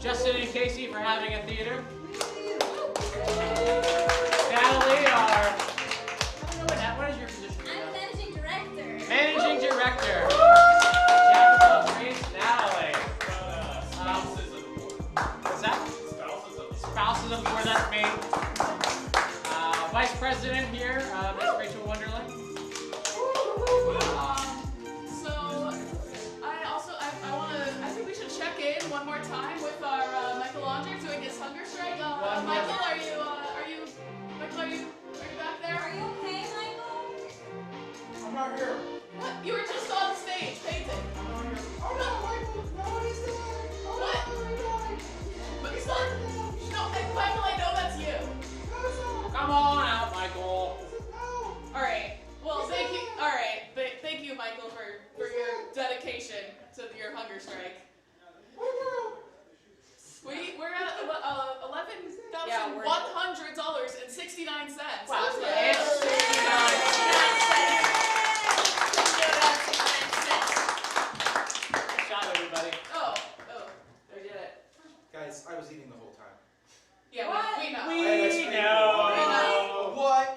Justin and Casey for having a theater, Natalie, what is your position? I'm managing director. Managing director. Natalie. What's that? Spouses of the board, that's me. Vice President here, Miss Rachel Wonderland. I think we should check in one more time with our Michael Laundry doing his hunger strike. Michael, are you back there? Are you okay, Michael? I'm not here. What? You were just on the stage painting. Oh no, Michael! No, he's dead! Oh What? no, But he's not. No, Michael, I know that's you. Come on out, Michael. All right. Well, thank you. All right. Thank you, Michael, for your dedication to your hunger strike. We're at $11,100.69. Wow. Shot everybody. Oh, We did it. Guys, I was eating the whole time. yeah, we know. I had ice cream. What?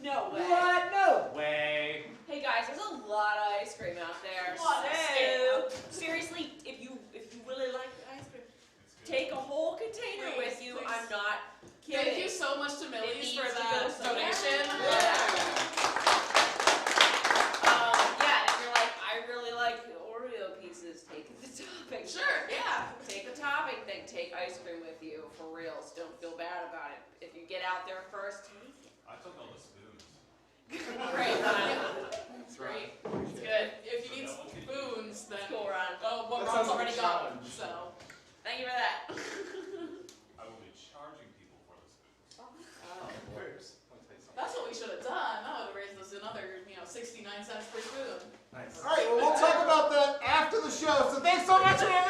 No way. What? No way. Hey guys, there's a lot of ice cream out there. What? So seriously, if you really like ice cream, take a whole container with you. Please. I'm not kidding. Thank you so much to It Millie's needs for to that go somewhere. donation. is take the topping. Sure, yeah. Take the topping thing. Take ice cream with you, for reals. Don't feel bad about it. If you get out there first, take it. I took all the spoons. Great, Ron. That's great. It's good. If you need spoons, then Cool, Ron. Oh, well, That Ron's sounds like a already got one, challenge. so. Thank you for that. I will be charging people for the spoons. Oh. That's what we should have done. That would have raised us another, 69 cents per spoon. Nice. All right, well, we'll talk about that after the show. So thanks so much, everyone.